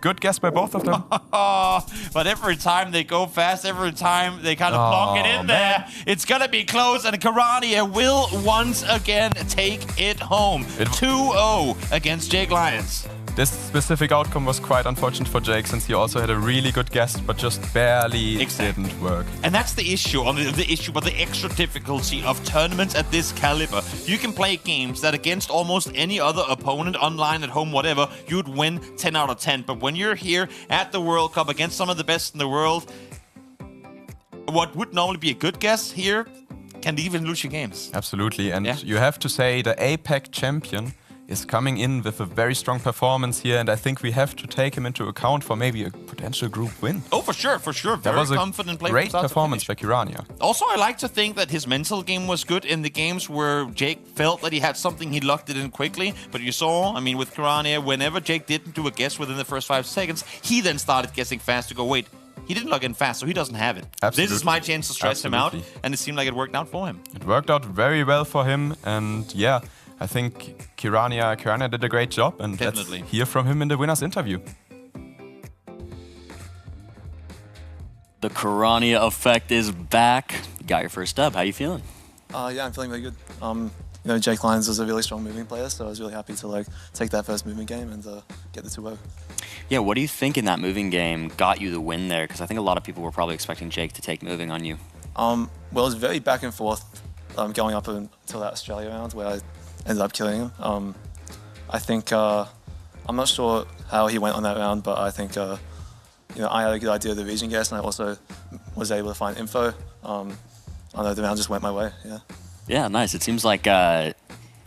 [SPEAKER 5] good guess by both of them.
[SPEAKER 4] But every time they go fast, every time they kind of plonk it in there, it's going to be close, and Kirania will once again take it home. 2-0 against Jake Lyons.
[SPEAKER 5] This specific outcome was quite unfortunate for Jake, since he also had a really good guess, but just barely didn't work.
[SPEAKER 4] And that's the issue, but the extra difficulty of tournaments at this caliber. You can play games that against almost any other opponent, online, at home, whatever, you'd win 10 out of 10. But when you're here at the World Cup against some of the best in the world, what would normally be a good guess here can even lose your games.
[SPEAKER 5] Absolutely, and you have to say the APAC champion is coming in with a very strong performance here, and I think we have to take him into account for maybe a potential group win.
[SPEAKER 4] Oh, for sure.
[SPEAKER 5] That was a
[SPEAKER 4] confident play.
[SPEAKER 5] Great performance by Kirania.
[SPEAKER 4] Also, I like to think that his mental game was good in the games where Jake felt that he had something, he locked it in quickly. But you saw, I mean, with Kirania, whenever Jake didn't do a guess within the first 5 seconds, he then started guessing fast to go, wait, he didn't log in fast, so he doesn't have it.
[SPEAKER 5] Absolutely.
[SPEAKER 4] This is my chance to stress him out, and it seemed like it worked out for him.
[SPEAKER 5] It worked out very well for him, and yeah, I think Kirania did a great job, and let's hear from him in the winner's interview.
[SPEAKER 3] The Kirania effect is back. You got your first dub. How you feeling?
[SPEAKER 6] Yeah, I'm feeling very good. You know, Jake Lyons is a really strong moving player, so I was really happy to take that first moving game and get the 2-0.
[SPEAKER 3] Yeah, what do you think in that moving game got you the win there? Because I think a lot of people were probably expecting Jake to take moving on you.
[SPEAKER 6] Well, it was very back and forth going up until that Australia round where I ended up killing him. I think, I'm not sure how he went on that round, but I think, you know, I had a good idea of the region guess, and I also was able to find info. I know the round just went my way, yeah.
[SPEAKER 3] Yeah, nice. It seems like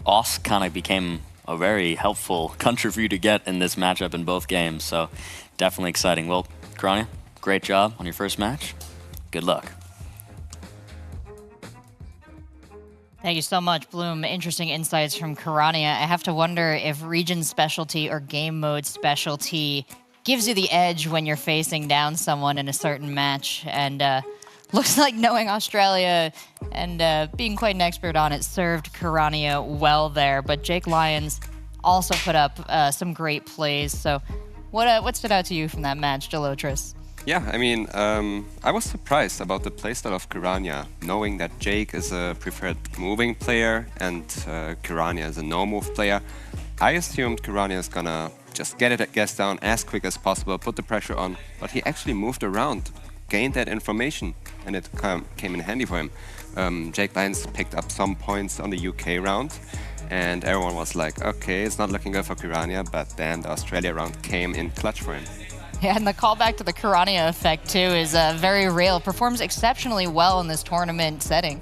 [SPEAKER 3] Aus kind of became a very helpful country for you to get in this matchup in both games, so definitely exciting. Well, Kirania, great job on your first match. Good luck.
[SPEAKER 1] Thank you so much, Bloom. Interesting insights from Kirania. I have to wonder if region specialty or game mode specialty gives you the edge when you're facing down someone in a certain match. And looks like knowing Australia and being quite an expert on it served Kirania well there. But Jake Lyons also put up some great plays. So what stood out to you from that match, Delotris?
[SPEAKER 2] Yeah, I mean, I was surprised about the playstyle of Kirania, knowing that Jake is a preferred moving player and Kirania is a no-move player. I assumed Kirania is gonna just get it guess down as quick as possible, put the pressure on, but he actually moved around, gained that information, and it came in handy for him. Jake Lyons picked up some points on the UK round, and everyone was like, okay, it's not looking good for Kirania, but then the Australia round came in clutch for him.
[SPEAKER 1] Yeah, and the callback to the Kirania effect, too, is very real. Performs exceptionally well in this tournament setting.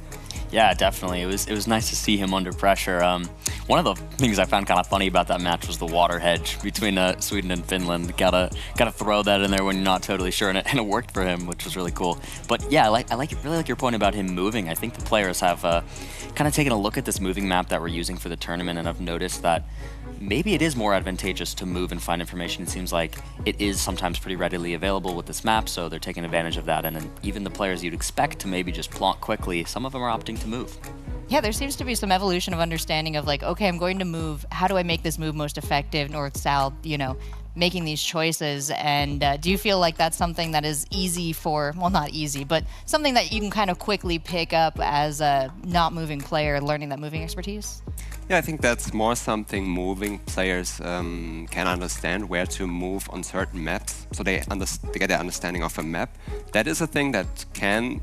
[SPEAKER 3] Yeah, definitely. It was nice to see him under pressure. One of the things I found kind of funny about that match was the water hedge between Sweden and Finland. Gotta throw that in there when you're not totally sure, and it worked for him, which was really cool. But yeah, I really like your point about him moving. I think the players have kind of taken a look at this moving map that we're using for the tournament, and I've noticed that maybe it is more advantageous to move and find information. It seems like it is sometimes pretty readily available with this map, so they're taking advantage of that. And then even the players you'd expect to maybe just plonk quickly, some of them are opting to move.
[SPEAKER 1] Yeah, there seems to be some evolution of understanding of like, okay, I'm going to move. How do I make this move most effective, north, south, you know, making these choices? And do you feel like that's something that is easy for, well, not easy, but something that you can kind of quickly pick up as a not moving player, learning that moving expertise?
[SPEAKER 2] Yeah, I think that's more something moving players can understand where to move on certain maps, so they get an understanding of a map. That is a thing that can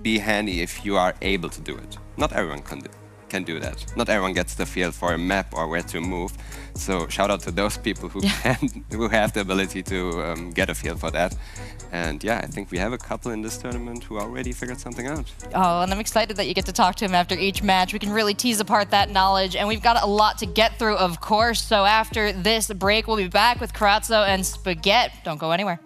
[SPEAKER 2] be handy if you are able to do it. Not everyone can do that. Not everyone gets the feel for a map or where to move. So shout out to those people who who have the ability to get a feel for that. And yeah, I think we have a couple in this tournament who already figured something out.
[SPEAKER 1] Oh, and I'm excited that you get to talk to him after each match. We can really tease apart that knowledge, and we've got a lot to get through, of course. So after this break, we'll be back with Karazzo and Spaghetti. Don't go anywhere.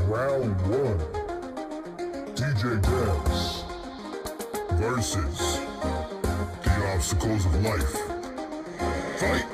[SPEAKER 7] Round one. Geoguessr versus the obstacles of life. Fight!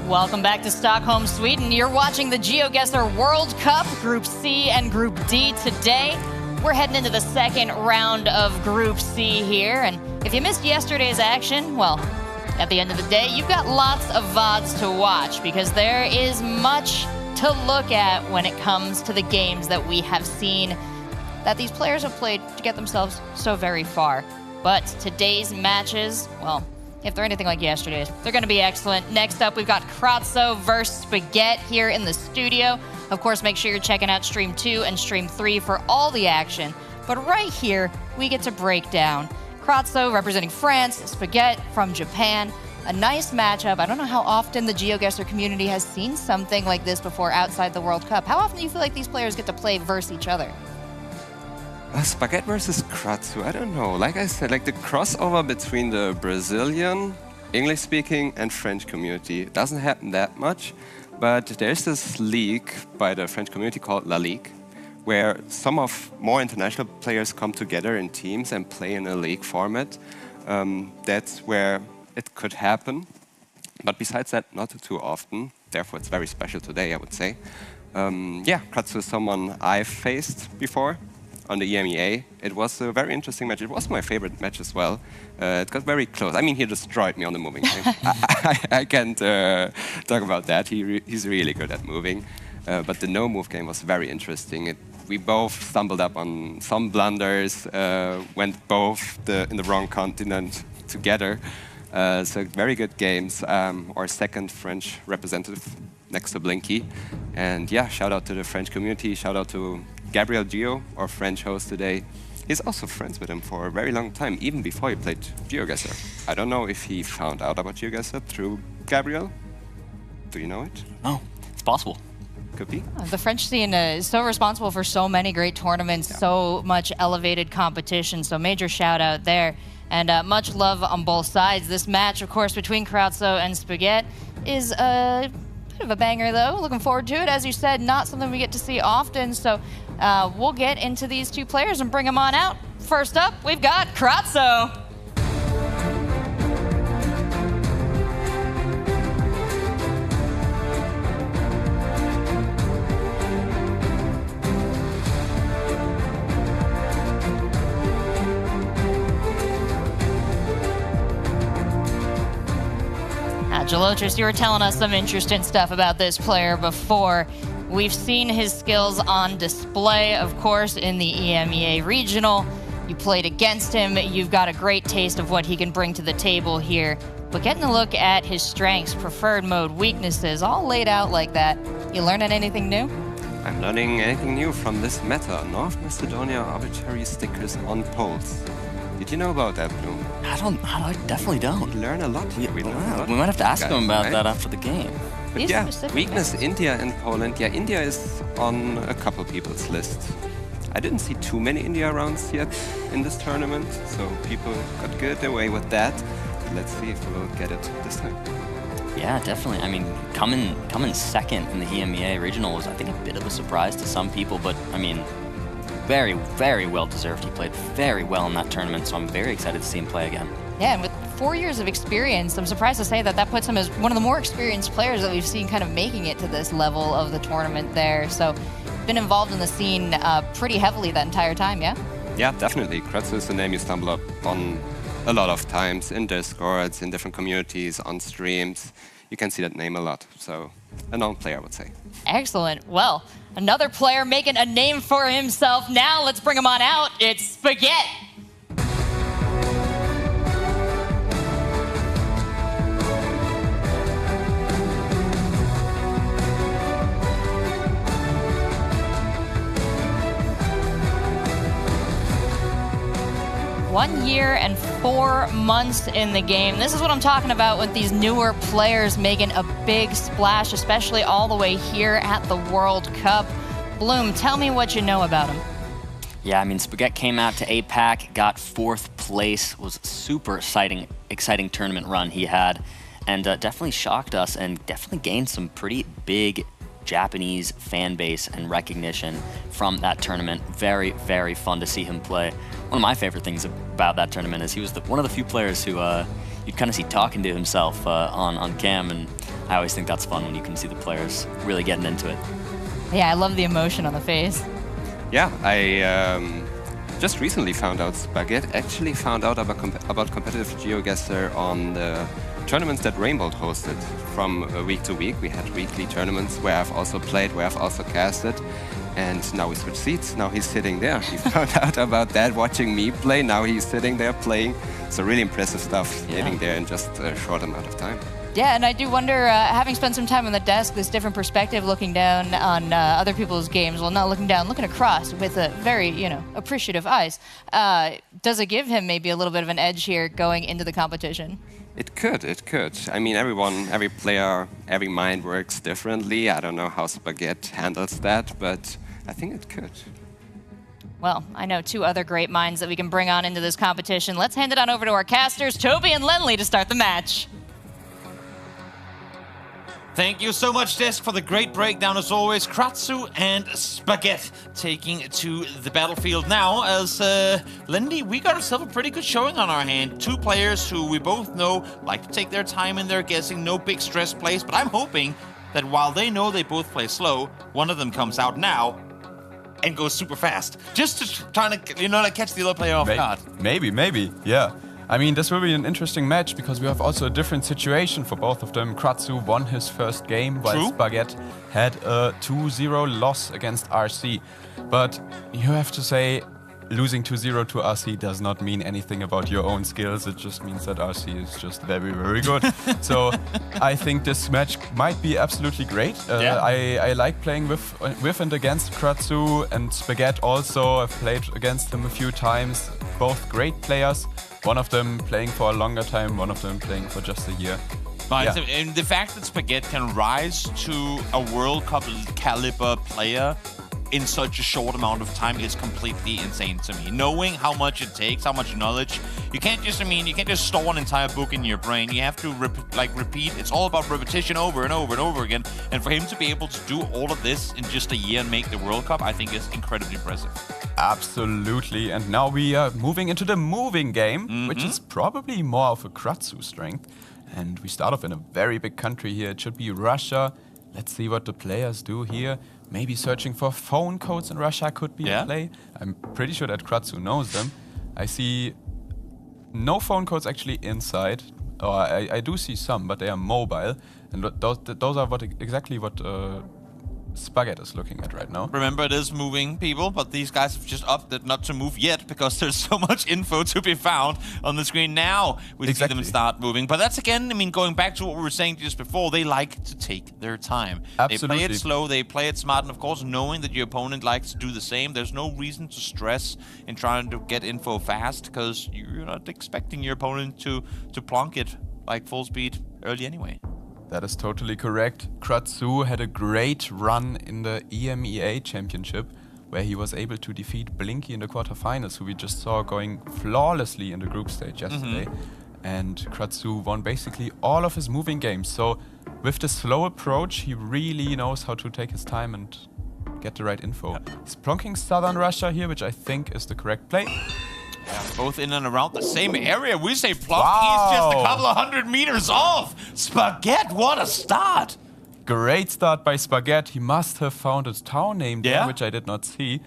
[SPEAKER 1] Welcome back to Stockholm, Sweden. You're watching the Geoguessr World Cup, Group C and Group D today. We're heading into the second round of Group C here, and if you missed yesterday's action, well, at the end of the day, you've got lots of VODs to watch because there is much to look at when it comes to the games that we have seen that these players have played to get themselves so very far. But today's matches, well, if they're anything like yesterday's, they're going to be excellent. Next up, we've got Kratso versus Spaghetti here in the studio. Of course, make sure you're checking out Stream 2 and Stream 3 for all the action. But right here, we get to break down Kratso representing France, Spaghetti from Japan. A nice matchup. I don't know how often the Geoguessr community has seen something like this before outside the World Cup. How often do you feel like these players get to play versus each other?
[SPEAKER 2] Spaghetti versus Kratso, I don't know. Like I said, like the crossover between the Brazilian, English-speaking, and French community doesn't happen that much, but there's this league by the French community called La Ligue, where some of more international players come together in teams and play in a league format. That's where it could happen, but besides that, not too often. Therefore, it's very special today, I would say. Yeah, Kratso is someone I've faced before on the EMEA. It was a very interesting match. It was my favorite match as well. It got very close. I mean, he destroyed me on the moving thing. I can't talk about that. He's really good at moving. But the no-move game was very interesting. We both stumbled up on some blunders, went both in the wrong continent together. So very good games. Our second French representative next to Blinky. And yeah, shout out to the French community. Shout out to Gabriel Gio, our French host today. He's also friends with him for a very long time, even before he played Geoguessr. I don't know if he found out about Geoguessr through Gabriel. Do you know it?
[SPEAKER 3] Oh, it's possible.
[SPEAKER 2] Could be.
[SPEAKER 1] The French scene is so responsible for so many great tournaments, so much elevated competition, so major shout out there. And much love on both sides. This match, of course, between Kratso and Spaghetti is a bit of a banger, though. Looking forward to it. As you said, not something we get to see often, so we'll get into these two players and bring them on out. First up, we've got Kratso. Geoguessr, you were telling us some interesting stuff about this player before. We've seen his skills on display, of course, in the EMEA Regional. You played against him. You've got a great taste of what he can bring to the table here. But getting a look at his strengths, preferred mode, weaknesses, all laid out like that, you learning anything new?
[SPEAKER 2] I'm learning anything new from this meta. North Macedonia arbitrary stickers on poles. Did you know about that, Bloom?
[SPEAKER 3] I definitely don't.
[SPEAKER 2] We learn a lot here. We
[SPEAKER 3] might have to ask him about that after the game.
[SPEAKER 2] But yeah, weakness, India and Poland. Yeah, India is on a couple people's list. I didn't see too many India rounds yet in this tournament, so people got good away with that. Let's see if we'll get it this time.
[SPEAKER 3] Yeah, definitely. I mean, coming second in the EMEA Regional was, I think, a bit of a surprise to some people, but I mean, very, very well deserved. He played very well in that tournament, so I'm very excited to see him play again.
[SPEAKER 1] Yeah, and with 4 years of experience, I'm surprised to say that puts him as one of the more experienced players that we've seen kind of making it to this level of the tournament there. So, been involved in the scene pretty heavily that entire time, yeah?
[SPEAKER 2] Yeah, definitely. Kratso is a name you stumble up on a lot of times in Discords, in different communities, on streams. You can see that name a lot. So, a known player, I would say.
[SPEAKER 1] Excellent. Well, another player making a name for himself. Now let's bring him on out. It's Spaghetti. One year and 4 months in the game. This is what I'm talking about with these newer players making a big splash, especially all the way here at the World Cup. Bloom, tell me what you know about him.
[SPEAKER 3] Yeah, I mean, Spaghetti came out to APAC, got 4th place, was a super exciting tournament run he had, and definitely shocked us and definitely gained some pretty big Japanese fan base and recognition from that tournament. Very, very fun to see him play. One of my favorite things about that tournament is he was one of the few players who you'd kind of see talking to himself on cam, and I always think that's fun when you can see the players really getting into it.
[SPEAKER 1] Yeah, I love the emotion on the face.
[SPEAKER 2] Yeah, I just recently found out Spaghetti actually found out about competitive Geoguessr on the tournaments that Rainbolt hosted from week to week. We had weekly tournaments where I've also played, where I've also casted. And now we switch seats. Now he's sitting there. He found out about that watching me play. Now he's sitting there playing. So really impressive stuff getting there in just a short amount of time.
[SPEAKER 1] Yeah, and I do wonder, having spent some time on the desk, this different perspective looking down on other people's games, well, not looking down, looking across with a very, appreciative eyes. Does it give him maybe a little bit of an edge here going into the competition?
[SPEAKER 2] It could. I mean, every player, every mind works differently. I don't know how Spaghetti handles that, but I think it could.
[SPEAKER 1] Well, I know two other great minds that we can bring on into this competition. Let's hand it on over to our casters, Toby and Lenley, to start the match.
[SPEAKER 4] Thank you so much, Desk, for the great breakdown as always. Kratzu and Spaghetti taking to the battlefield now. As Lendy, we got ourselves a pretty good showing on our hand. Two players who we both know like to take their time in their guessing, no big stress plays. But I'm hoping that while they know they both play slow, one of them comes out now and goes super fast, just to try to catch the other player off guard.
[SPEAKER 5] Maybe, yeah. I mean, this will be an interesting match because we have also a different situation for both of them. Kratzu won his first game while Spaghetti had a 2-0 loss against RC. But you have to say, losing 2-0 to RC does not mean anything about your own skills. It just means that RC is just very, very good. So I think this match might be absolutely great. I like playing with and against Kratzu and Spaghetti also. I've played against them a few times. Both great players. One of them playing for a longer time, one of them playing for just a year.
[SPEAKER 4] But and the fact that Spaghetti can rise to a World Cup caliber player in such a short amount of time is completely insane to me. Knowing how much it takes, how much knowledge, you can't just store an entire book in your brain. You have to repeat. It's all about repetition over and over and over again. And for him to be able to do all of this in just a year and make the World Cup, I think is incredibly impressive.
[SPEAKER 5] Absolutely. And now we are moving into the moving game, which is probably more of a Kratzu strength. And we start off in a very big country here. It should be Russia. Let's see what the players do here. Maybe searching for phone codes in Russia could be a play. I'm pretty sure that Kratzu knows them. I see no phone codes actually inside. Or I do see some, but they are mobile. And those are exactly what Spaghetti is looking at right now.
[SPEAKER 4] Remember, it is moving, people, but these guys have just opted not to move yet because there's so much info to be found on the screen. Now we see them start moving. But that's, again, going back to what we were saying just before, they like to take their time.
[SPEAKER 5] Absolutely.
[SPEAKER 4] They play it slow, they play it smart, and of course, knowing that your opponent likes to do the same, there's no reason to stress in trying to get info fast because you're not expecting your opponent to plonk it like full speed early anyway.
[SPEAKER 5] That is totally correct. Kratzu had a great run in the EMEA Championship, where he was able to defeat Blinky in the quarterfinals, who we just saw going flawlessly in the group stage yesterday. And Kratzu won basically all of his moving games. So with the slow approach, he really knows how to take his time and get the right info. He's plonking Southern Russia here, which I think is the correct play.
[SPEAKER 4] Yeah, both in and around the same area. We say plonk, he's just a couple of 100 meters off. Spaghetti, what a start.
[SPEAKER 5] Great start by Spaghetti. He must have found a town name there, which I did not see.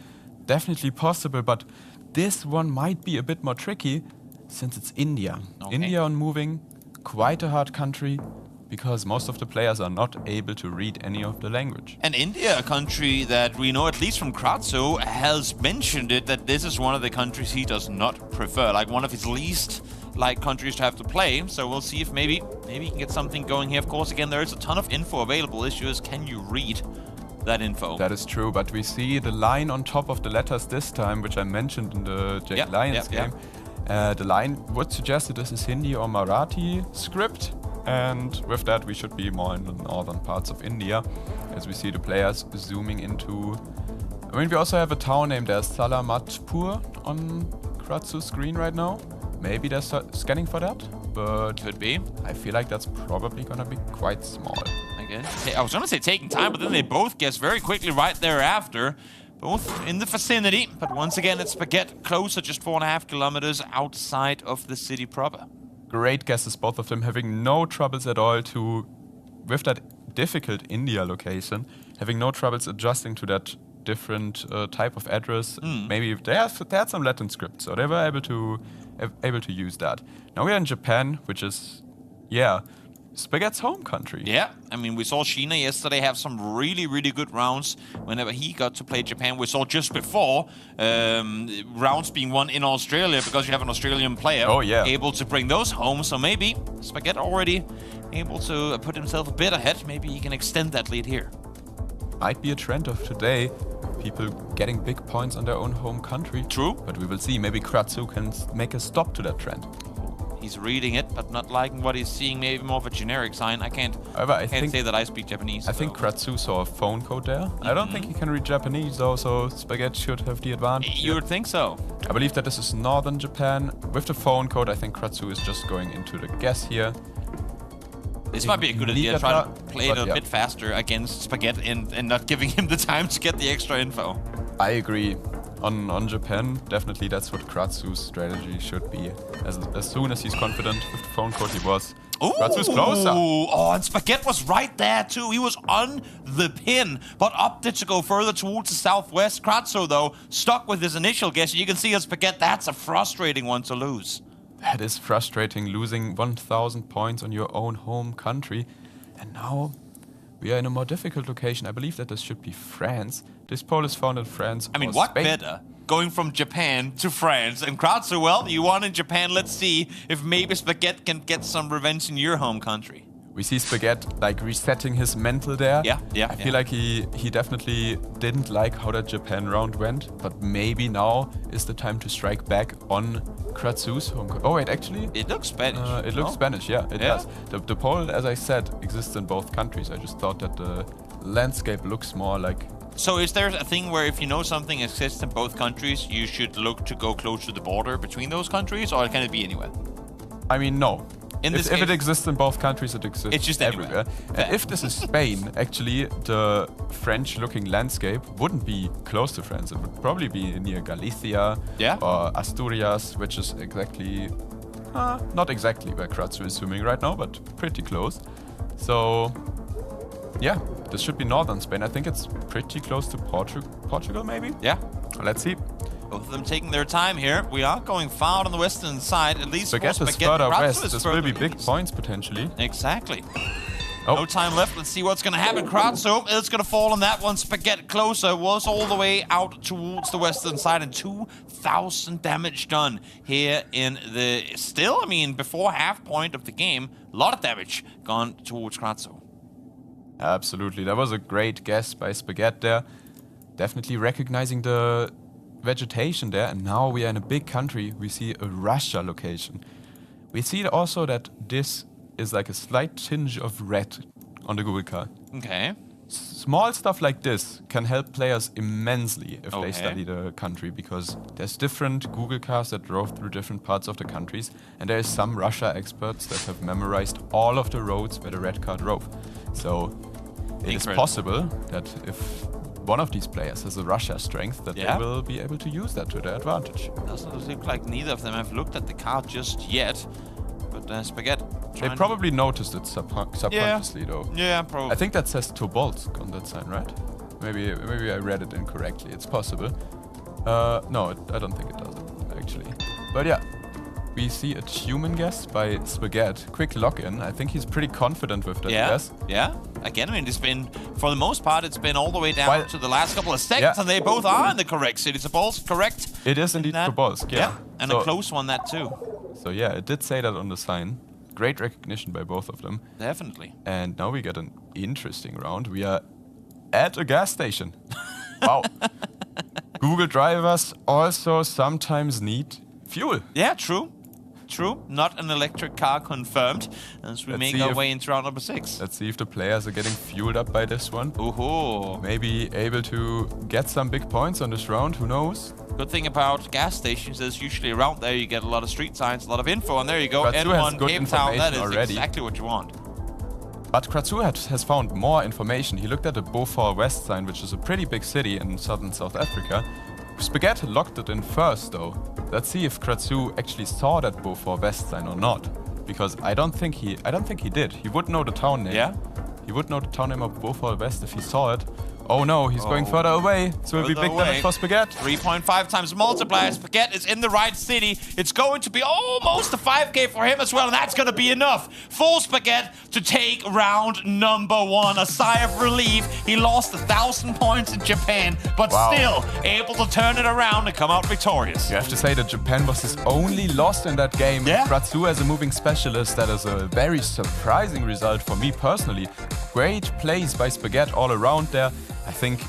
[SPEAKER 5] Definitely possible, but this one might be a bit more tricky since it's India.
[SPEAKER 4] Okay.
[SPEAKER 5] India on moving, quite a hard country, because most of the players are not able to read any of the language.
[SPEAKER 4] And India, a country that we know, at least from Kratzu, has mentioned it that this is one of the countries he does not prefer, like one of his least countries to have to play. So we'll see if maybe he can get something going here. Of course, again, there is a ton of info available. Issue is, can you read that info?
[SPEAKER 5] That is true, but we see the line on top of the letters this time, which I mentioned in the Jake Lions game. The line would suggest that this is Hindi or Marathi script. And with that, we should be more in the northern parts of India, as we see the players zooming into... I mean, we also have a town name. There's Salamatpur on Kratzu's screen right now. Maybe they're scanning for that, but...
[SPEAKER 4] Could be.
[SPEAKER 5] I feel like that's probably gonna be quite small.
[SPEAKER 4] Again, I was gonna say taking time, but then they both guess very quickly right thereafter. Both in the vicinity, but once again, it's Spaghetti closer, just 4.5 kilometers outside of the city proper.
[SPEAKER 5] Great guesses, both of them having no troubles at all to with that difficult India location, having no troubles adjusting to that different type of address. Maybe they had some Latin script, so they were able to use that. Now we are in Japan, which is, Spaghet's home country.
[SPEAKER 4] Yeah, I mean, we saw Sheena yesterday have some really, really good rounds whenever he got to play Japan. We saw just before rounds being won in Australia because you have an Australian player able to bring those home. So maybe Spaghet already able to put himself a bit ahead. Maybe he can extend that lead here.
[SPEAKER 5] Might be a trend of today, people getting big points on their own home country.
[SPEAKER 4] True.
[SPEAKER 5] But we will see. Maybe Kratsu can make a stop to that trend.
[SPEAKER 4] He's reading it, but not liking what he's seeing. Maybe more of a generic sign. I can't say that I speak Japanese.
[SPEAKER 5] I think Kratsu saw a phone code there. I don't think he can read Japanese though, so Spaghet should have the advantage.
[SPEAKER 4] You would think so.
[SPEAKER 5] I believe that this is northern Japan. With the phone code, I think Kratsu is just going into the guess here.
[SPEAKER 4] This might be a good idea. Try to play it a bit faster against Spaghet and not giving him the time to get the extra info.
[SPEAKER 5] I agree. On Japan, definitely that's what Kratsu's strategy should be. As soon as he's confident with the phone code, he was.
[SPEAKER 4] Ooh.
[SPEAKER 5] Kratsu's closer.
[SPEAKER 4] Oh, and Spaghet was right there too. He was on the pin, but opted to go further towards the southwest. Kratsu, though, stuck with his initial guess. You can see as Spaghet, that's a frustrating one to lose.
[SPEAKER 5] That is frustrating, losing 1,000 points on your own home country. And now we are in a more difficult location. I believe that this should be France. This poll is found in France.
[SPEAKER 4] I mean,
[SPEAKER 5] or
[SPEAKER 4] what
[SPEAKER 5] Spain.
[SPEAKER 4] better? Going from Japan to France. And Kratsu, well, you won in Japan. Let's see if maybe Spaghet can get some revenge in your home country.
[SPEAKER 5] We see Spaghet like resetting his mental there. I feel like he definitely didn't like how that Japan round went, but maybe now is the time to strike back on Kratsu's home country. Oh wait, actually?
[SPEAKER 4] It looks Spanish.
[SPEAKER 5] It looks Spanish, yeah, it does. The poll, as I said, exists in both countries. I just thought that the landscape looks more like...
[SPEAKER 4] So is there a thing where if you know something exists in both countries, you should look to go close to the border between those countries, or can it be anywhere?
[SPEAKER 5] I mean, no.
[SPEAKER 4] If
[SPEAKER 5] it exists in both countries, it exists
[SPEAKER 4] it's just
[SPEAKER 5] everywhere. And if this is Spain, actually, the French-looking landscape wouldn't be close to France. It would probably be near Galicia or Asturias, which is exactly... not exactly where Kratsu is swimming right now, but pretty close. So, yeah, this should be northern Spain. I think it's pretty close to Portugal, maybe?
[SPEAKER 4] Yeah.
[SPEAKER 5] Let's see.
[SPEAKER 4] Both of them taking their time here. We are going far on the western side, at least
[SPEAKER 5] Spaghet is further west. This will be big points, potentially.
[SPEAKER 4] Exactly. No time left. Let's see what's going to happen. Kratsu is going to fall on that one. Spaghet closer, was all the way out towards the western side, and 2,000 damage done here in the... Still, I mean, before half point of the game, a lot of damage gone towards Kratsu.
[SPEAKER 5] Absolutely. That was a great guess by Spaghet there. Definitely recognizing the vegetation there, and now we are in a big country. We see a Russia location. We see also that this is like a slight tinge of red on the Google card.
[SPEAKER 4] Okay.
[SPEAKER 5] Small stuff like this can help players immensely if they study the country, because there's different Google cars that drove through different parts of the countries, and there is some Russia experts that have memorized all of the roads where the red car drove. So it is possible that if one of these players has a Russia strength, that they will be able to use that to their advantage.
[SPEAKER 4] Doesn't look like neither of them have looked at the card just yet. But Spaghet...
[SPEAKER 5] They probably noticed it subconsciously, though.
[SPEAKER 4] Yeah, probably.
[SPEAKER 5] I think that says Tobolsk on that sign, right? Maybe I read it incorrectly. It's possible. No, I don't think it does, actually. But yeah, we see a human guess by Spaghet. Quick lock-in. I think he's pretty confident with that guess.
[SPEAKER 4] Yeah. Again, I mean, it's been, for the most part, it's been all the way down to the last couple of seconds, and they both are in the correct city. Tobolsk, correct?
[SPEAKER 5] It is indeed Tobolsk, yeah.
[SPEAKER 4] And a close one, that too.
[SPEAKER 5] So yeah, it did say that on the sign. Great recognition by both of them.
[SPEAKER 4] Definitely.
[SPEAKER 5] And now we get an interesting round. We are at a gas station. Wow. Google drivers also sometimes need fuel.
[SPEAKER 4] Yeah, true. True. Not an electric car confirmed as we make our way into round number 6.
[SPEAKER 5] Let's see if the players are getting fueled up by this one.
[SPEAKER 4] Ooh.
[SPEAKER 5] Maybe able to get some big points on this round. Who knows?
[SPEAKER 4] Good thing about gas stations is usually around there you get a lot of street signs, a lot of info, and there you go. N1 Cape Town, that is exactly what you want.
[SPEAKER 5] But Kratsu has found more information. He looked at the Beaufort West sign, which is a pretty big city in southern South Africa. Spaghet locked it in first, though. Let's see if Kratsu actually saw that Beaufort West sign or not, because I don't think he did. He would know the town name.
[SPEAKER 4] Yeah.
[SPEAKER 5] He would not turn him up Wofall West if he saw it. Oh no, he's going further away. So it'll be big damage for Spaghetti.
[SPEAKER 4] 3.5 times multiplier. Spaghetti is in the right city. It's going to be almost a 5k for him as well, and that's going to be enough for Spaghetti to take round number 1. A sigh of relief. He lost 1,000 points in Japan, but still able to turn it around and come out victorious.
[SPEAKER 5] You have to say that Japan was his only loss in that game.
[SPEAKER 4] Yeah.
[SPEAKER 5] Kratzu as a moving specialist, that is a very surprising result for me personally. Great plays by Spaghetti all around there. I think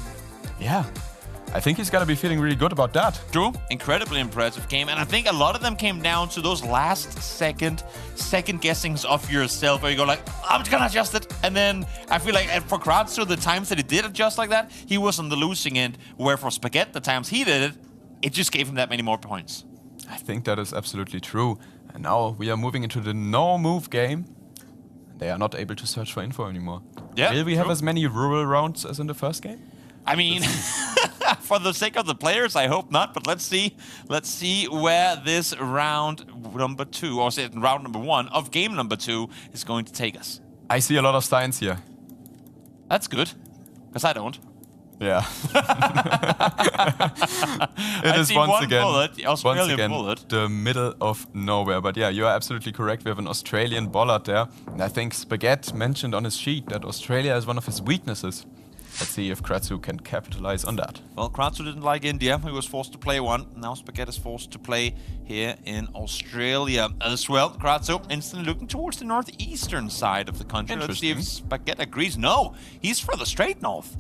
[SPEAKER 5] he's gonna be feeling really good about that.
[SPEAKER 4] True, incredibly impressive game, and I think a lot of them came down to those last second guessings of yourself, where you go like, I'm just gonna adjust it, and then I feel like for Kratzu, the times that he did adjust like that, he was on the losing end, where for Spaghetti, the times he did it, it just gave him that many more points.
[SPEAKER 5] I think that is absolutely true. And now we are moving into the no-move game. They are not able to search for info anymore.
[SPEAKER 4] Yeah,
[SPEAKER 5] Will we have as many rural rounds as in the first game?
[SPEAKER 4] I mean, for the sake of the players, I hope not. But let's see. Let's see where this round number 2, or say round number 1 of game number 2 is going to take us.
[SPEAKER 5] I see a lot of signs here.
[SPEAKER 4] That's good, because I don't.
[SPEAKER 5] Yeah. It is once again
[SPEAKER 4] bullet.
[SPEAKER 5] The middle of nowhere. But yeah, you are absolutely correct. We have an Australian bollard there. And I think Spaghetti mentioned on his sheet that Australia is one of his weaknesses. Let's see if Kratzu can capitalize on that.
[SPEAKER 4] Well, Kratzu didn't like India. He was forced to play one. Now Spaghetti is forced to play here in Australia as well. Kratzu instantly looking towards the northeastern side of the country. Let's see if Spaghetti agrees. No, he's for the straight north.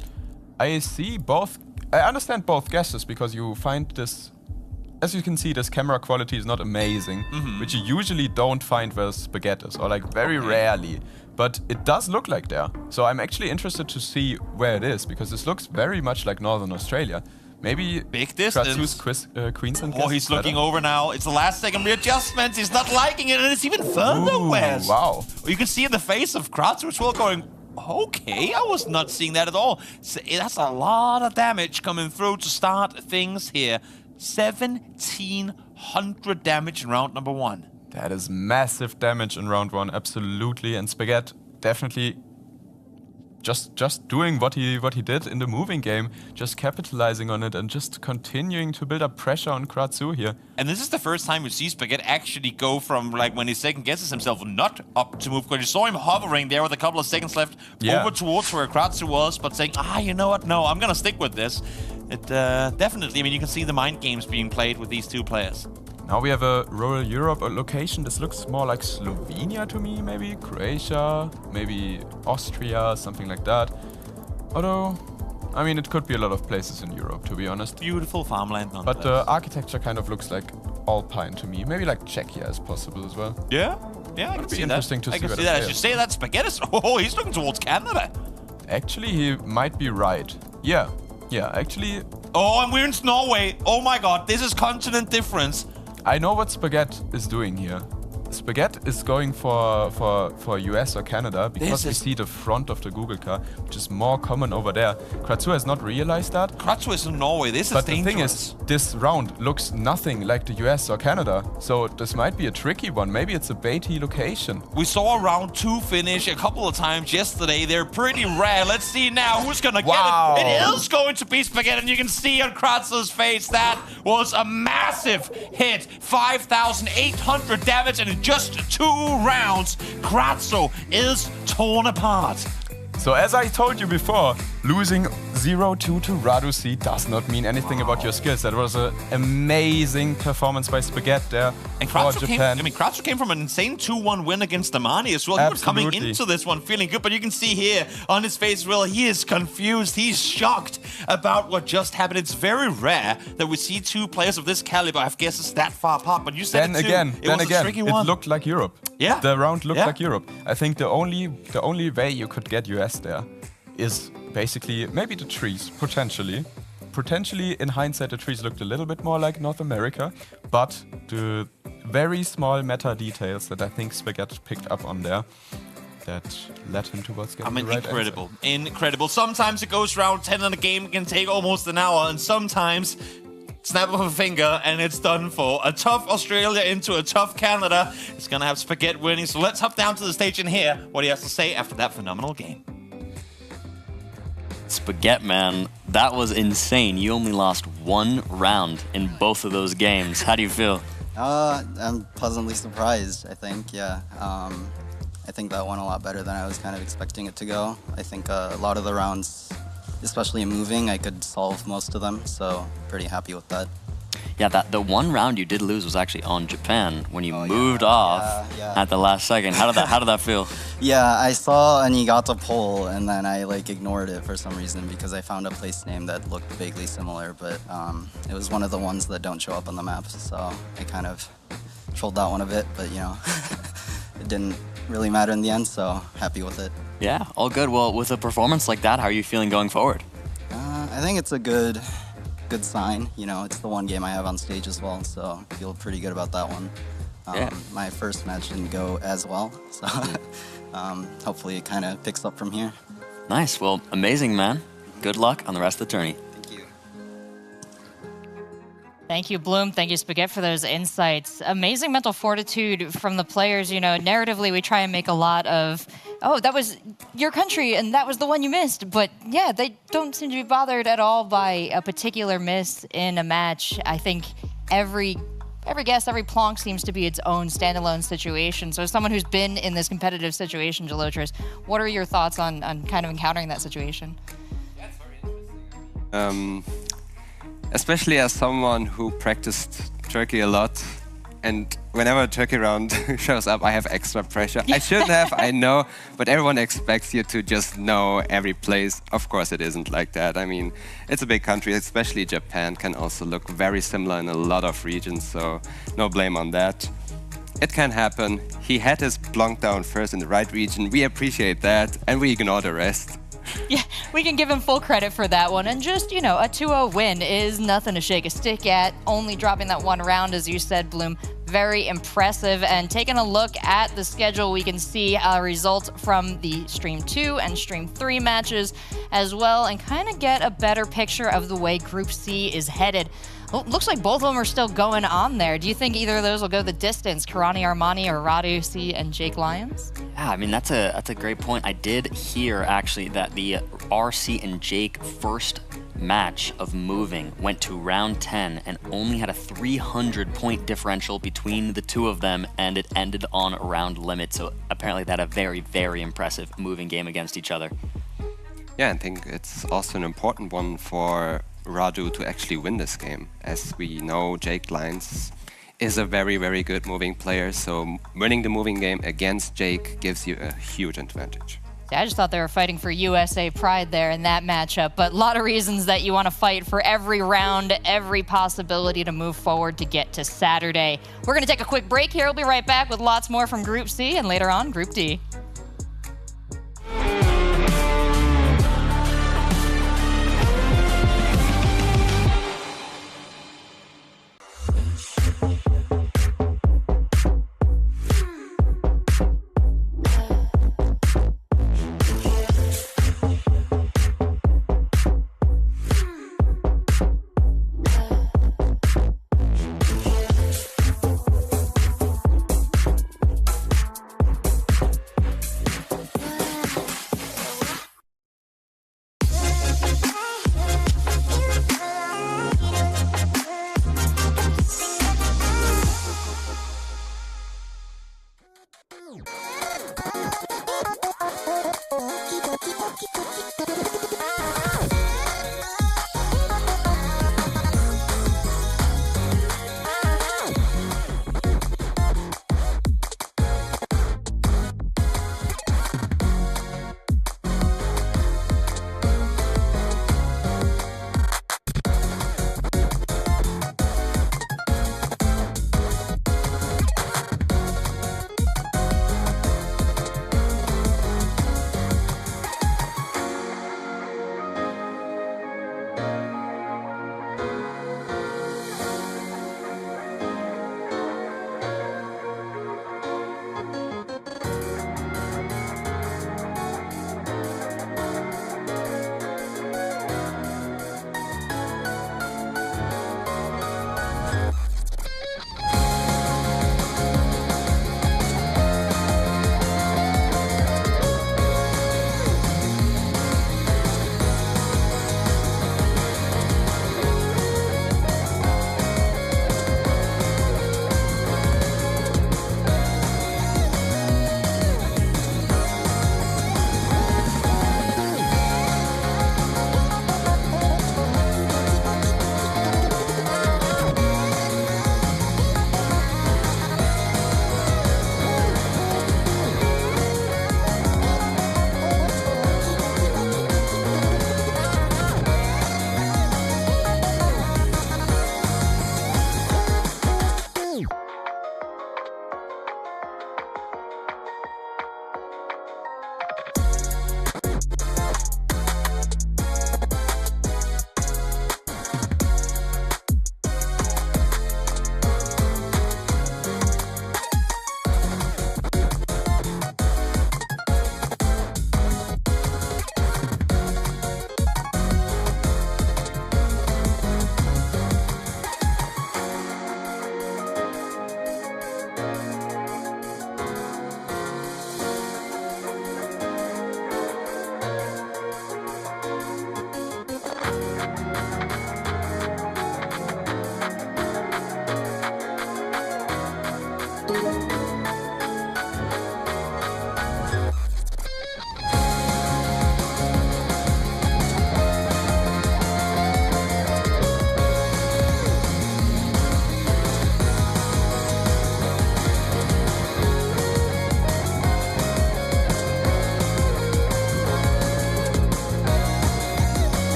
[SPEAKER 5] I see both. I understand both guesses because you find this. As you can see, this camera quality is not amazing, which you usually don't find where Spaghetti is, or like very rarely. But it does look like there. So I'm actually interested to see where it is, because this looks very much like Northern Australia. Maybe
[SPEAKER 4] big distance.
[SPEAKER 5] Kratzu's Queensland.
[SPEAKER 4] Oh, he's looking over now. It's the last second readjustments. He's not liking it, and it's even further west.
[SPEAKER 5] Wow.
[SPEAKER 4] You can see in the face of Kratzu as well going, okay, I was not seeing that at all. So that's a lot of damage coming through to start things here. 1,700 damage in round number 1.
[SPEAKER 5] That is massive damage in round 1, absolutely. And Spaghetti definitely just doing what he did in the moving game, just capitalizing on it and just continuing to build up pressure on Kratzu here.
[SPEAKER 4] And this is the first time we see Spaghetti actually go from, like, when he second guesses himself, not up to move, because you saw him hovering there with a couple of seconds left over towards where Kratzu was, but saying, you know what, no, I'm gonna stick with this. It definitely, I mean, you can see the mind games being played with these two players.
[SPEAKER 5] Now we have a rural Europe location. This looks more like Slovenia to me, maybe Croatia, maybe Austria, something like that. Although, I mean, it could be a lot of places in Europe, to be honest.
[SPEAKER 4] Beautiful farmland nonetheless.
[SPEAKER 5] But the architecture kind of looks like Alpine to me. Maybe like Czechia is possible as well.
[SPEAKER 4] Yeah, I can see that.
[SPEAKER 5] Interesting to see.
[SPEAKER 4] I can see that. As you say that, Spaghetti, he's looking towards Canada.
[SPEAKER 5] Actually, he might be right. Yeah, actually.
[SPEAKER 4] Oh, and we're in Norway. Oh my God, this is continent difference.
[SPEAKER 5] I know what Spaghetti is doing here. Spaghetti is going for US or Canada because we see the front of the Google car, which is more common over there. Kratzu has not realized that.
[SPEAKER 4] Kratzu is in Norway. This is dangerous.
[SPEAKER 5] But the thing is, this round looks nothing like the US or Canada. So this might be a tricky one. Maybe it's a baity location.
[SPEAKER 4] We saw a round 2 finish a couple of times yesterday. They're pretty rare. Let's see now who's going to get it. It is going to be Spaghetti, and you can see on Kratzu's face that was a massive hit. 5,800 damage, and in just 2 rounds, Kratzu is torn apart.
[SPEAKER 5] So as I told you before, losing 0-2 to Radusi does not mean anything about your skills. That was an amazing performance by Spaghetti there for Japan.
[SPEAKER 4] Kratzu came from an insane 2-1 win against Amani as well. He was coming into this one feeling good, but you can see here on his face, well, he is confused. He's shocked about what just happened. It's very rare that we see 2 players of this caliber have guesses that far apart, but you said it was a tricky one.
[SPEAKER 5] It looked like Europe.
[SPEAKER 4] Yeah.
[SPEAKER 5] The round looked like Europe. I think the only way you could get US there is basically maybe the trees, potentially. Potentially, in hindsight, the trees looked a little bit more like North America, but the very small meta details that I think Spaghetti picked up on there that led him towards getting the right answer.
[SPEAKER 4] Incredible. Sometimes it goes round 10 and the game can take almost an hour, and sometimes snap of a finger and it's done for. A tough Australia into a tough Canada. It's going to have Spaghetti winning, so let's hop down to the stage and hear what he has to say after that phenomenal game.
[SPEAKER 3] Spaghetti, man, that was insane. You only lost 1 round in both of those games. How do you feel?
[SPEAKER 8] I'm pleasantly surprised, I think, yeah. I think that went a lot better than I was kind of expecting it to go. I think a lot of the rounds, especially in moving, I could solve most of them, so pretty happy with that.
[SPEAKER 3] Yeah, the 1 round you did lose was actually on Japan when you moved off at the last second. How did that feel?
[SPEAKER 8] Yeah, I saw a Niigata poll and then I ignored it for some reason because I found a place name that looked vaguely similar, but it was one of the ones that don't show up on the map, so I kind of trolled that one a bit, but it didn't really matter in the end, so happy with it.
[SPEAKER 3] Yeah, all good. Well, with a performance like that, how are you feeling going forward?
[SPEAKER 8] I think it's a good sign. It's the one game I have on stage as well, so I feel pretty good about that one. My first match didn't go as well, so hopefully it kind of picks up from here.
[SPEAKER 3] Nice. Well, amazing, man. Good luck on the rest of the tourney.
[SPEAKER 8] Thank you.
[SPEAKER 1] Thank you, Bloom. Thank you, Spaghetti, for those insights. Amazing mental fortitude from the players. Narratively, we try and make a lot of, oh, that was your country and that was the one you missed. But yeah, they don't seem to be bothered at all by a particular miss in a match. I think every guess, every plonk seems to be its own standalone situation. So as someone who's been in this competitive situation, Gelotris, what are your thoughts on kind of encountering that situation?
[SPEAKER 2] That's very interesting. Especially as someone who practiced Turkey a lot, and whenever a Turkey round shows up, I have extra pressure. I shouldn't have, I know, but everyone expects you to just know every place. Of course, it isn't like that. I mean, it's a big country, especially Japan can also look very similar in a lot of regions, so no blame on that. It can happen. He had his blonk down first in the right region. We appreciate that, and we ignore the rest.
[SPEAKER 1] Yeah, we can give him full credit for that one. And just, a 2-0 win is nothing to shake a stick at. Only dropping that 1 round, as you said, Bloom, very impressive. And taking a look at the schedule, we can see results from the Stream 2 and Stream 3 matches as well, and kind of get a better picture of the way Group C is headed. Well, looks like both of them are still going on there. Do you think either of those will go the distance? Kirani Armani or Radu C and Jake Lyons?
[SPEAKER 3] Yeah, I mean, that's a great point. I did hear, actually, that the RC and Jake first match of moving went to round 10 and only had a 300-point differential between the two of them, and it ended on a round limit. So apparently they had a very, very impressive moving game against each other.
[SPEAKER 2] Yeah, I think it's also an important one for Radu to actually win this game. As we know, Jake Lyons is a very, very good moving player, so winning the moving game against Jake gives you a huge advantage.
[SPEAKER 1] I just thought they were fighting for USA pride there in that matchup, but a lot of reasons that you want to fight for every round, every possibility to move forward to get to Saturday. We're going to take a quick break here. We'll be right back with lots more from Group C and later on Group D.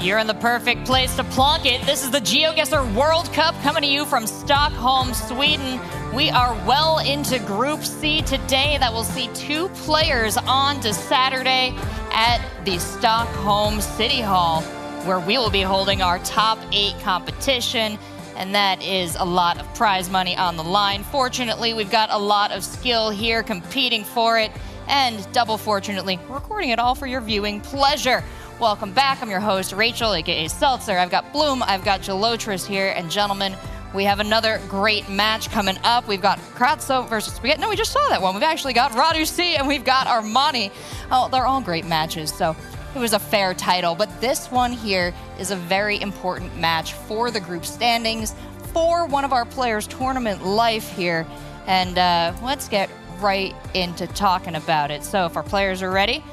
[SPEAKER 1] You're in the perfect place to plonk it. This is the Geoguessr World Cup coming to you from Stockholm, Sweden. We are well into Group C today. That will see 2 players on to Saturday at the Stockholm City Hall, where we will be holding our top 8 competition, and that is a lot of prize money on the line. Fortunately, we've got a lot of skill here competing for it, and double fortunately, we're recording it all for your viewing pleasure. Welcome back. I'm your host, Rachel, aka Seltzer. I've got Bloom, I've got Geoguessr here, and gentlemen, we have another great match coming up. We've got Kratso versus Spaghetti. No, we just saw that one. We've actually got Radu C and we've got Armani. Oh, they're all great matches, so it was a fair title. But this one here is a very important match for the group standings, for one of our players' tournament life here. And let's get right into talking about it. So if our players are ready,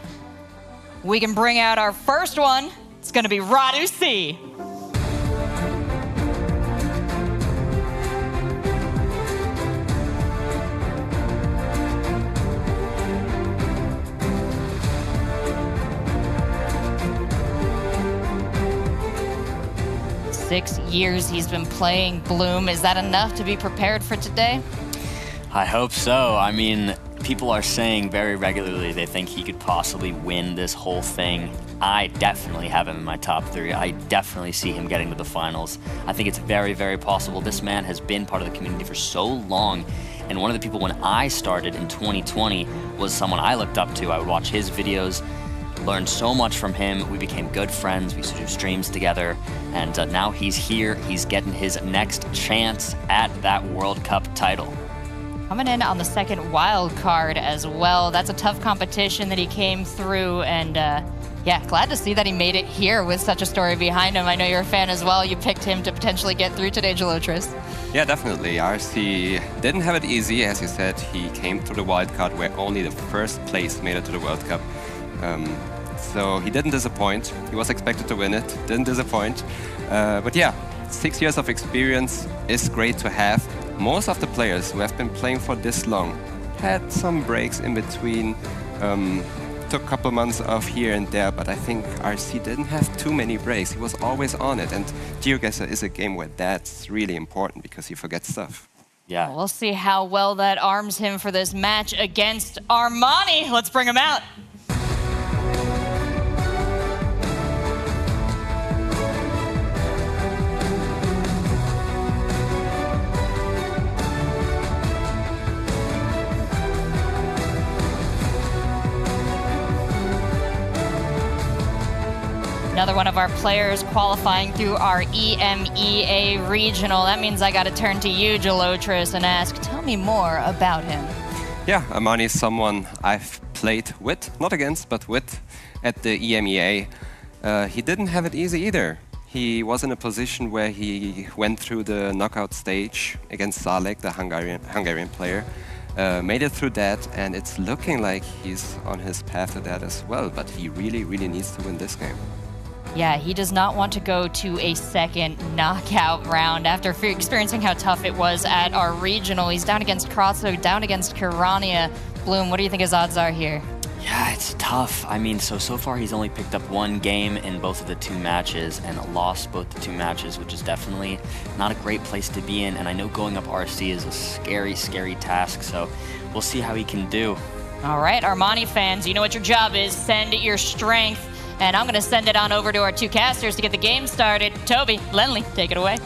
[SPEAKER 1] we can bring out our first one. It's going to be Radu C. Six years he's been playing Bloom. Is that enough to be prepared for today?
[SPEAKER 3] I hope so. I mean, people are saying very regularly they think he could possibly win this whole thing. I definitely have him in my top 3. I definitely see him getting to the finals. I think it's very, very possible. This man has been part of the community for so long. And one of the people when I started in 2020 was someone I looked up to. I would watch his videos, learned so much from him. We became good friends. We used to do streams together. And now he's here. He's getting his next chance at that World Cup title.
[SPEAKER 1] Coming in on the second wild card as well. That's a tough competition that he came through, and yeah, glad to see that he made it here with such a story behind him. I know you're a fan as well. You picked him to potentially get through today, Geoguessr.
[SPEAKER 2] Yeah, definitely. RC didn't have it easy, as you said. He came to the wild card where only the first place made it to the World Cup. So he didn't disappoint. He was expected to win it, didn't disappoint. But yeah, 6 years of experience is great to have. Most of the players who have been playing for this long had some breaks in between, took a couple months off here and there, but I think RC didn't have too many breaks. He was always on it, and Geoguessr is a game where that's really important because you forget stuff.
[SPEAKER 3] Yeah.
[SPEAKER 1] We'll see how well that arms him for this match against Armani. Let's bring him out. Another one of our players qualifying through our EMEA regional. That means I got to turn to you, Gelotris, and ask, tell me more about him.
[SPEAKER 2] Yeah, Armani is someone I've played with, not against, but with at the EMEA. He didn't have it easy either. He was in a position where he went through the knockout stage against Salek, the Hungarian player. Made it through that, and it's looking like he's on his path to that as well, but he really, really needs to win this game.
[SPEAKER 1] Yeah, he does not want to go to a second knockout round after experiencing how tough it was at our regional. He's down against Kratzo, down against Kirania. Bloom, what do you think his odds are here?
[SPEAKER 3] Yeah, it's tough. I mean, so far he's only picked up one game in both of the two matches and lost both the two matches, which is definitely not a great place to be in. And I know going up RC is a scary, scary task, so we'll see how he can do.
[SPEAKER 1] All right, Armani fans, you know what your job is. Send your strength. And I'm going to send it on over to our two casters to get the game started. Toby, Lenley, take it away.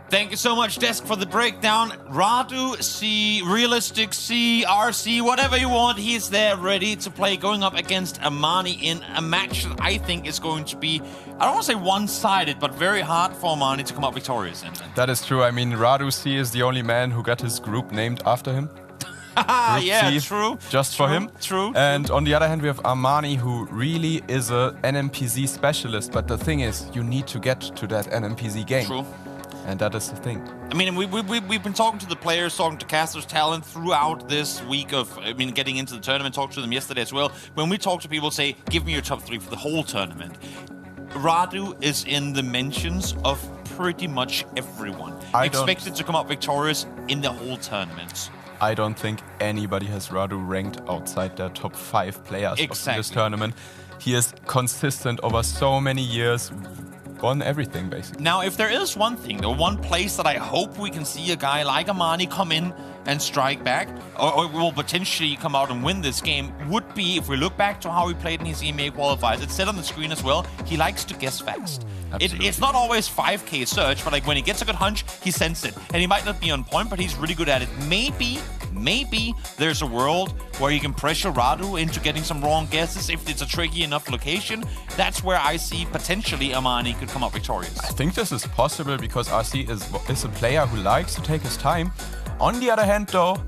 [SPEAKER 4] Thank you so much, Desk, for the breakdown. Radu, C, Realistic, C, RC, whatever you want, he's there ready to play, going up against Armani in a match that I think is going to be, I don't want to say one-sided, but very hard for Armani to come up victorious in.
[SPEAKER 5] That is true. I mean, Radu C is the only man who got his group named after him.
[SPEAKER 4] Yeah,
[SPEAKER 5] C,
[SPEAKER 4] true.
[SPEAKER 5] Just for him.
[SPEAKER 4] True.
[SPEAKER 5] And on the other hand, we have Armani, who really is a NMPZ specialist. But the thing is, you need to get to that NMPZ game.
[SPEAKER 4] True.
[SPEAKER 5] And that is the thing.
[SPEAKER 4] I mean, we've been talking to the players, talking to casters' talent throughout this week of, getting into the tournament, talked to them yesterday as well. When we talk to people, say, give me your top 3 for the whole tournament. Radu is in the mentions of pretty much everyone. Expected to come up victorious in the whole tournament.
[SPEAKER 5] I don't think anybody has Radu ranked outside their top 5 players of this tournament. He is consistent over so many years, won everything basically.
[SPEAKER 4] Now, if there is one thing, though, one place that I hope we can see a guy like Armani come in and strike back, or will potentially come out and win this game, would be, if we look back to how he played in his EMEA qualifiers, it's said on the screen as well, he likes to guess fast. It's not always 5K search, but like when he gets a good hunch, he sends it. And he might not be on point, but he's really good at it. Maybe there's a world where you can pressure Radu into getting some wrong guesses if it's a tricky enough location. That's where I see potentially Armani could come up victorious.
[SPEAKER 5] I think this is possible because RC is a player who likes to take his time. On the other hand, though,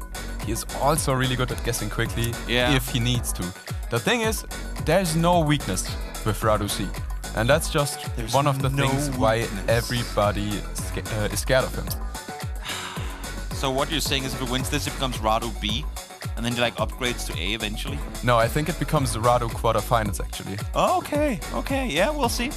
[SPEAKER 5] he is also really good at guessing quickly if he needs to. The thing is, there's no weakness with Radu C. And that's just one of the things why everybody is scared of him.
[SPEAKER 4] So what you're saying is if he wins this, it becomes Radu B, and then he upgrades to A eventually?
[SPEAKER 5] No, I think it becomes the Radu quarterfinals actually.
[SPEAKER 4] Okay, yeah, we'll see.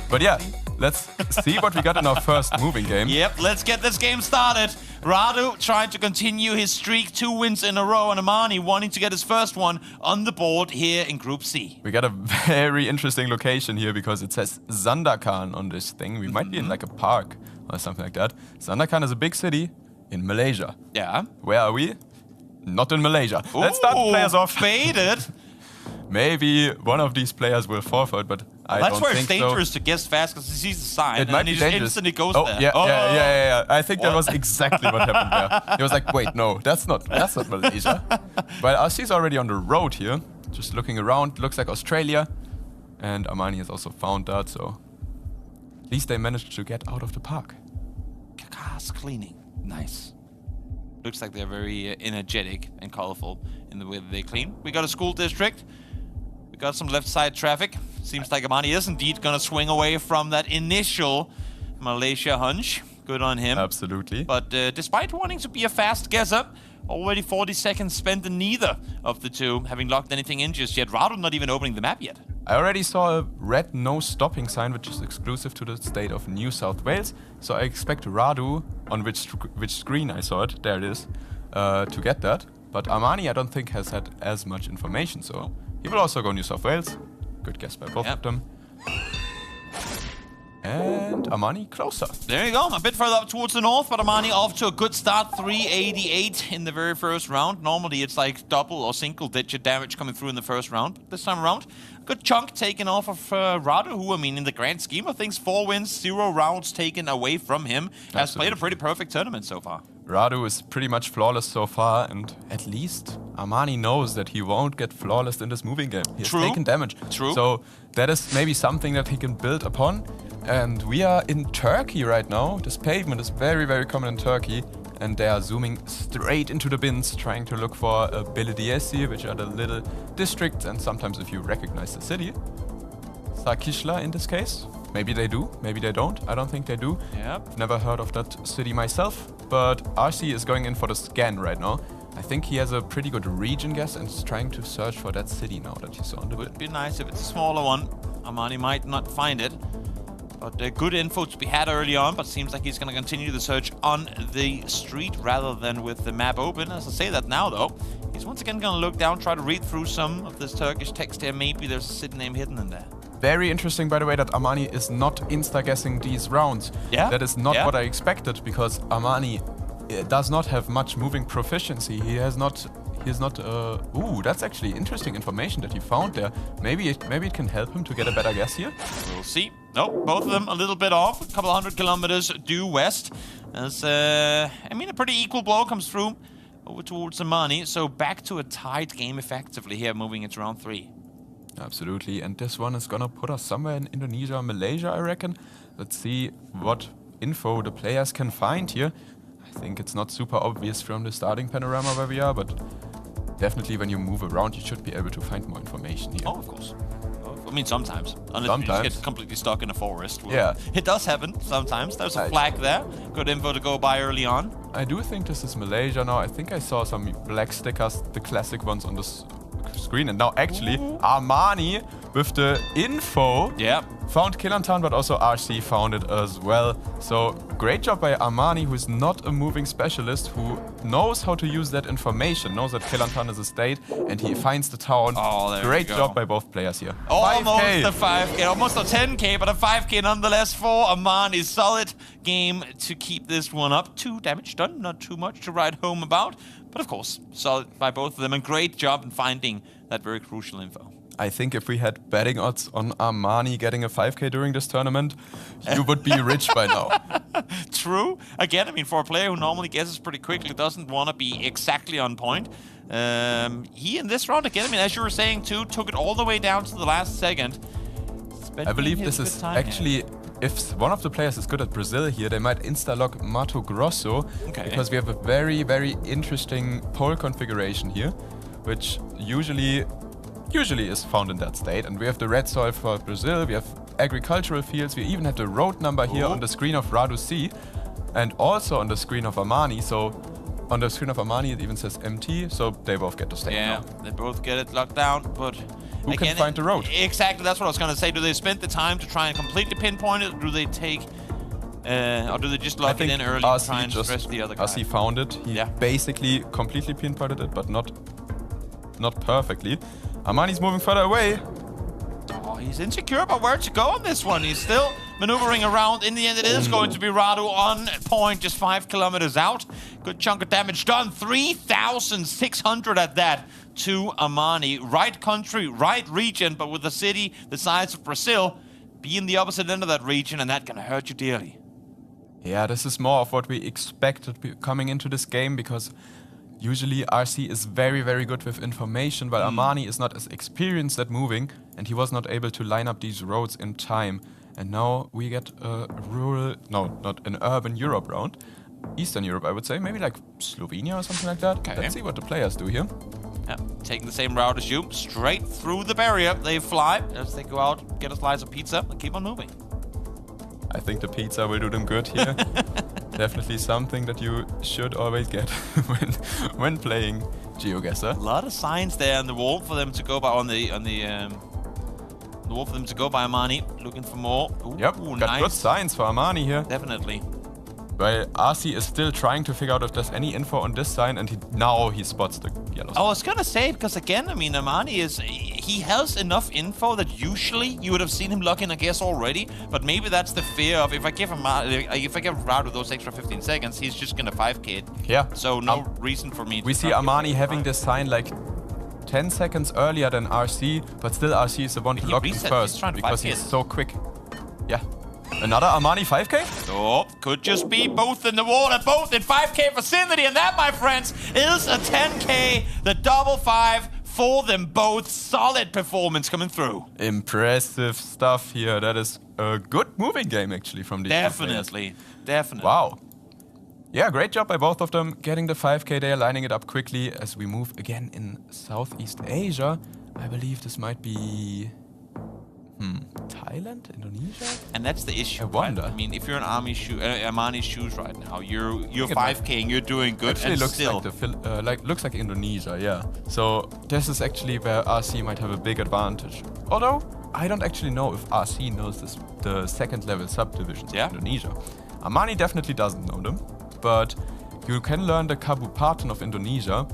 [SPEAKER 5] But yeah, let's see what we got in our first moving game.
[SPEAKER 4] Yep, let's get this game started. Radu trying to continue his streak, 2 wins in a row, and Armani wanting to get his first one on the board here in Group C.
[SPEAKER 5] We got a very interesting location here because it says Sandakan on this thing. We might be in a park or something like that. Sandakan is a big city in Malaysia.
[SPEAKER 4] Yeah.
[SPEAKER 5] Where are we? Not in Malaysia. Let's start the players off.
[SPEAKER 4] Faded.
[SPEAKER 5] Maybe one of these players will forfeit, but I don't think so.
[SPEAKER 4] That's where it's dangerous to guess fast because he sees the sign
[SPEAKER 5] and he
[SPEAKER 4] just instantly goes there.
[SPEAKER 5] Yeah. I think that was exactly what happened there. He was like, wait, no, that's not Malaysia. But RC's already on the road here, just looking around. Looks like Australia. And Armani has also found that, so at least they managed to get out of the park.
[SPEAKER 4] Cars cleaning. Nice. Looks like they're very energetic and colorful in the way that they clean. We got a school district. We got some left side traffic. Seems like Armani is indeed going to swing away from that initial Malaysia hunch. Good on him.
[SPEAKER 5] Absolutely.
[SPEAKER 4] But despite wanting to be a fast guesser, already 40 seconds spent in neither of the two, having locked anything in just yet. Radu not even opening the map yet.
[SPEAKER 5] I already saw a red no stopping sign, which is exclusive to the state of New South Wales. So I expect Radu, on which screen I saw it, there it is, to get that. But Armani, I don't think, has had as much information, so he will also go New South Wales. Good guess by both of them. And Armani closer.
[SPEAKER 4] There you go, a bit further up towards the north, but Armani off to a good start, 388 in the very first round. Normally it's like double or single digit damage coming through in the first round. But this time around, good chunk taken off of Radu, who, I mean, in the grand scheme of things, 4 wins, 0 rounds taken away from him. Has played a pretty perfect tournament so far.
[SPEAKER 5] Radu is pretty much flawless so far, and at least Armani knows that he won't get flawless in this moving game. He's taken damage.
[SPEAKER 4] True.
[SPEAKER 5] So that is maybe something that he can build upon. And we are in Turkey right now. This pavement is very, very common in Turkey. And they are zooming straight into the bins, trying to look for belediyesi, which are the little districts, and sometimes if you recognize the city. Sakishla in this case. Maybe they do, maybe they don't. I don't think they do.
[SPEAKER 4] Yep.
[SPEAKER 5] Never heard of that city myself. But RC is going in for the scan right now. I think he has a pretty good region guess and is trying to search for that city now that he's on the
[SPEAKER 4] Would be nice if it's a smaller one. Armani might not find it. But good info to be had early on, but seems like he's going to continue the search on the street rather than with the map open. As I say that now, though, he's once again going to look down, try to read through some of this Turkish text here. Maybe there's a city name hidden in there.
[SPEAKER 5] Very interesting, by the way, that Armani is not insta-guessing these rounds.
[SPEAKER 4] Yeah.
[SPEAKER 5] That is not what I expected, because Armani does not have much moving proficiency. He is not. Ooh, that's actually interesting information that he found there. Maybe it can help him to get a better guess here.
[SPEAKER 4] We'll see. Nope, both of them a little bit off. A couple 100 kilometers due west. As I mean, a pretty equal blow comes through over towards Armani. So back to a tight game effectively here, moving into round 3.
[SPEAKER 5] Absolutely, and this one is gonna put us somewhere in Indonesia, Malaysia, I reckon. Let's see what info the players can find here. I think it's not super obvious from the starting panorama where we are, but definitely when you move around, you should be able to find more information here.
[SPEAKER 4] Oh, of course. I mean, sometimes. Unless you just get completely stuck in a forest. Well,
[SPEAKER 5] yeah.
[SPEAKER 4] It does happen sometimes. There's a flag there. Good info to go by early on.
[SPEAKER 5] I do think this is Malaysia now. I think I saw some black stickers, the classic ones on the screen. And now actually Armani with the info found Kelantan, but also RC found it as well. So great job by Armani, who is not a moving specialist, who knows how to use that information, knows that Kelantan is a state, and he finds the town.
[SPEAKER 4] Oh,
[SPEAKER 5] great job by both players here.
[SPEAKER 4] Almost a 5K, almost a 10K, but a 5K nonetheless for Armani. Solid game to keep this one up. 2 damage done, not too much to write home about. But of course, solid by both of them, and great job in finding that very crucial info.
[SPEAKER 5] I think if we had betting odds on Armani getting a 5K during this tournament, you would be rich by now.
[SPEAKER 4] True. Again, I mean, for a player who normally guesses pretty quickly, doesn't want to be exactly on point. He, in this round, again, I mean, as you were saying too, took it all the way down to the last second.
[SPEAKER 5] I believe this is actually... If one of the players is good at Brazil here, they might insta-lock Mato Grosso, because we have a very, very interesting pole configuration here, which usually is found in that state. And we have the red soil for Brazil, we have agricultural fields, we even have the road number here on the screen of Radu C, and also on the screen of Armani. So on the screen of Armani, it even says MT, so they both get to stay now.
[SPEAKER 4] They both get it locked down, but...
[SPEAKER 5] Who can find the road?
[SPEAKER 4] Exactly, that's what I was going to say. Do they spend the time to try and completely pinpoint it, or do they take... or do they just lock it in early and try and stress the other guy?
[SPEAKER 5] As he found it, he basically completely pinpointed it, but not perfectly. Armani's moving further away.
[SPEAKER 4] Oh, he's insecure about where to go on this one. He's still maneuvering around. In the end, it is going to be Radu on point, just 5 kilometers out. Good chunk of damage done. 3,600 at that to Armani. Right country, right region, but with a city the size of Brazil, be in the opposite end of that region, and that can hurt you dearly.
[SPEAKER 5] Yeah, this is more of what we expected coming into this game, because usually RC is very, very good with information, while Armani is not as experienced at moving, and he was not able to line up these roads in time. And now we get a rural, no, not an urban Europe round. Eastern Europe, I would say. Maybe like Slovenia or something like that.
[SPEAKER 4] Okay.
[SPEAKER 5] Let's see what the players do here.
[SPEAKER 4] Yeah, taking the same route as you. Straight through the barrier. They fly as they go out, get a slice of pizza, and keep on moving.
[SPEAKER 5] I think the pizza will do them good here. Definitely something that you should always get when playing Geoguessr.
[SPEAKER 4] A lot of signs there on the wall for them to go by on the the wall for them to go by Armani. Looking for more. Ooh,
[SPEAKER 5] Yep, got
[SPEAKER 4] nice.
[SPEAKER 5] good signs for Armani here.
[SPEAKER 4] Definitely.
[SPEAKER 5] While RC is still trying to figure out if there's any info on this sign, and now he spots the yellow sign.
[SPEAKER 4] I was gonna say, because again, I mean, Armani he has enough info that usually you would have seen him lock in, I guess, already. But maybe that's the fear of if I give Rado those extra 15 seconds, he's just gonna 5k it.
[SPEAKER 5] Yeah.
[SPEAKER 4] So no reason for me.
[SPEAKER 5] We see Armani having this sign like 10 seconds earlier than RC, but still RC is the one to lock in first because he's so quick. Yeah. Another Armani 5k?
[SPEAKER 4] Oh, could just be both in the wall and both in 5k vicinity, and that, my friends, is a 10k, the double 5 for them both. Solid performance coming through.
[SPEAKER 5] Impressive stuff here. That is a good moving game, actually, from these
[SPEAKER 4] Definitely.
[SPEAKER 5] Wow. Yeah, great job by both of them. Getting the 5k there, lining it up quickly as we move again in Southeast Asia. I believe this might be... Thailand? Indonesia?
[SPEAKER 4] And that's the issue.
[SPEAKER 5] I wonder.
[SPEAKER 4] Right? I mean, if you're in Armani's shoes right now, you're 5k and you're doing good.
[SPEAKER 5] Actually,
[SPEAKER 4] and
[SPEAKER 5] looks
[SPEAKER 4] still,
[SPEAKER 5] looks like Indonesia, yeah. So this is actually where RC might have a big advantage. Although I don't actually know if RC knows the second level subdivisions of Indonesia. Armani definitely doesn't know them, but you can learn the Kabupaten of Indonesia.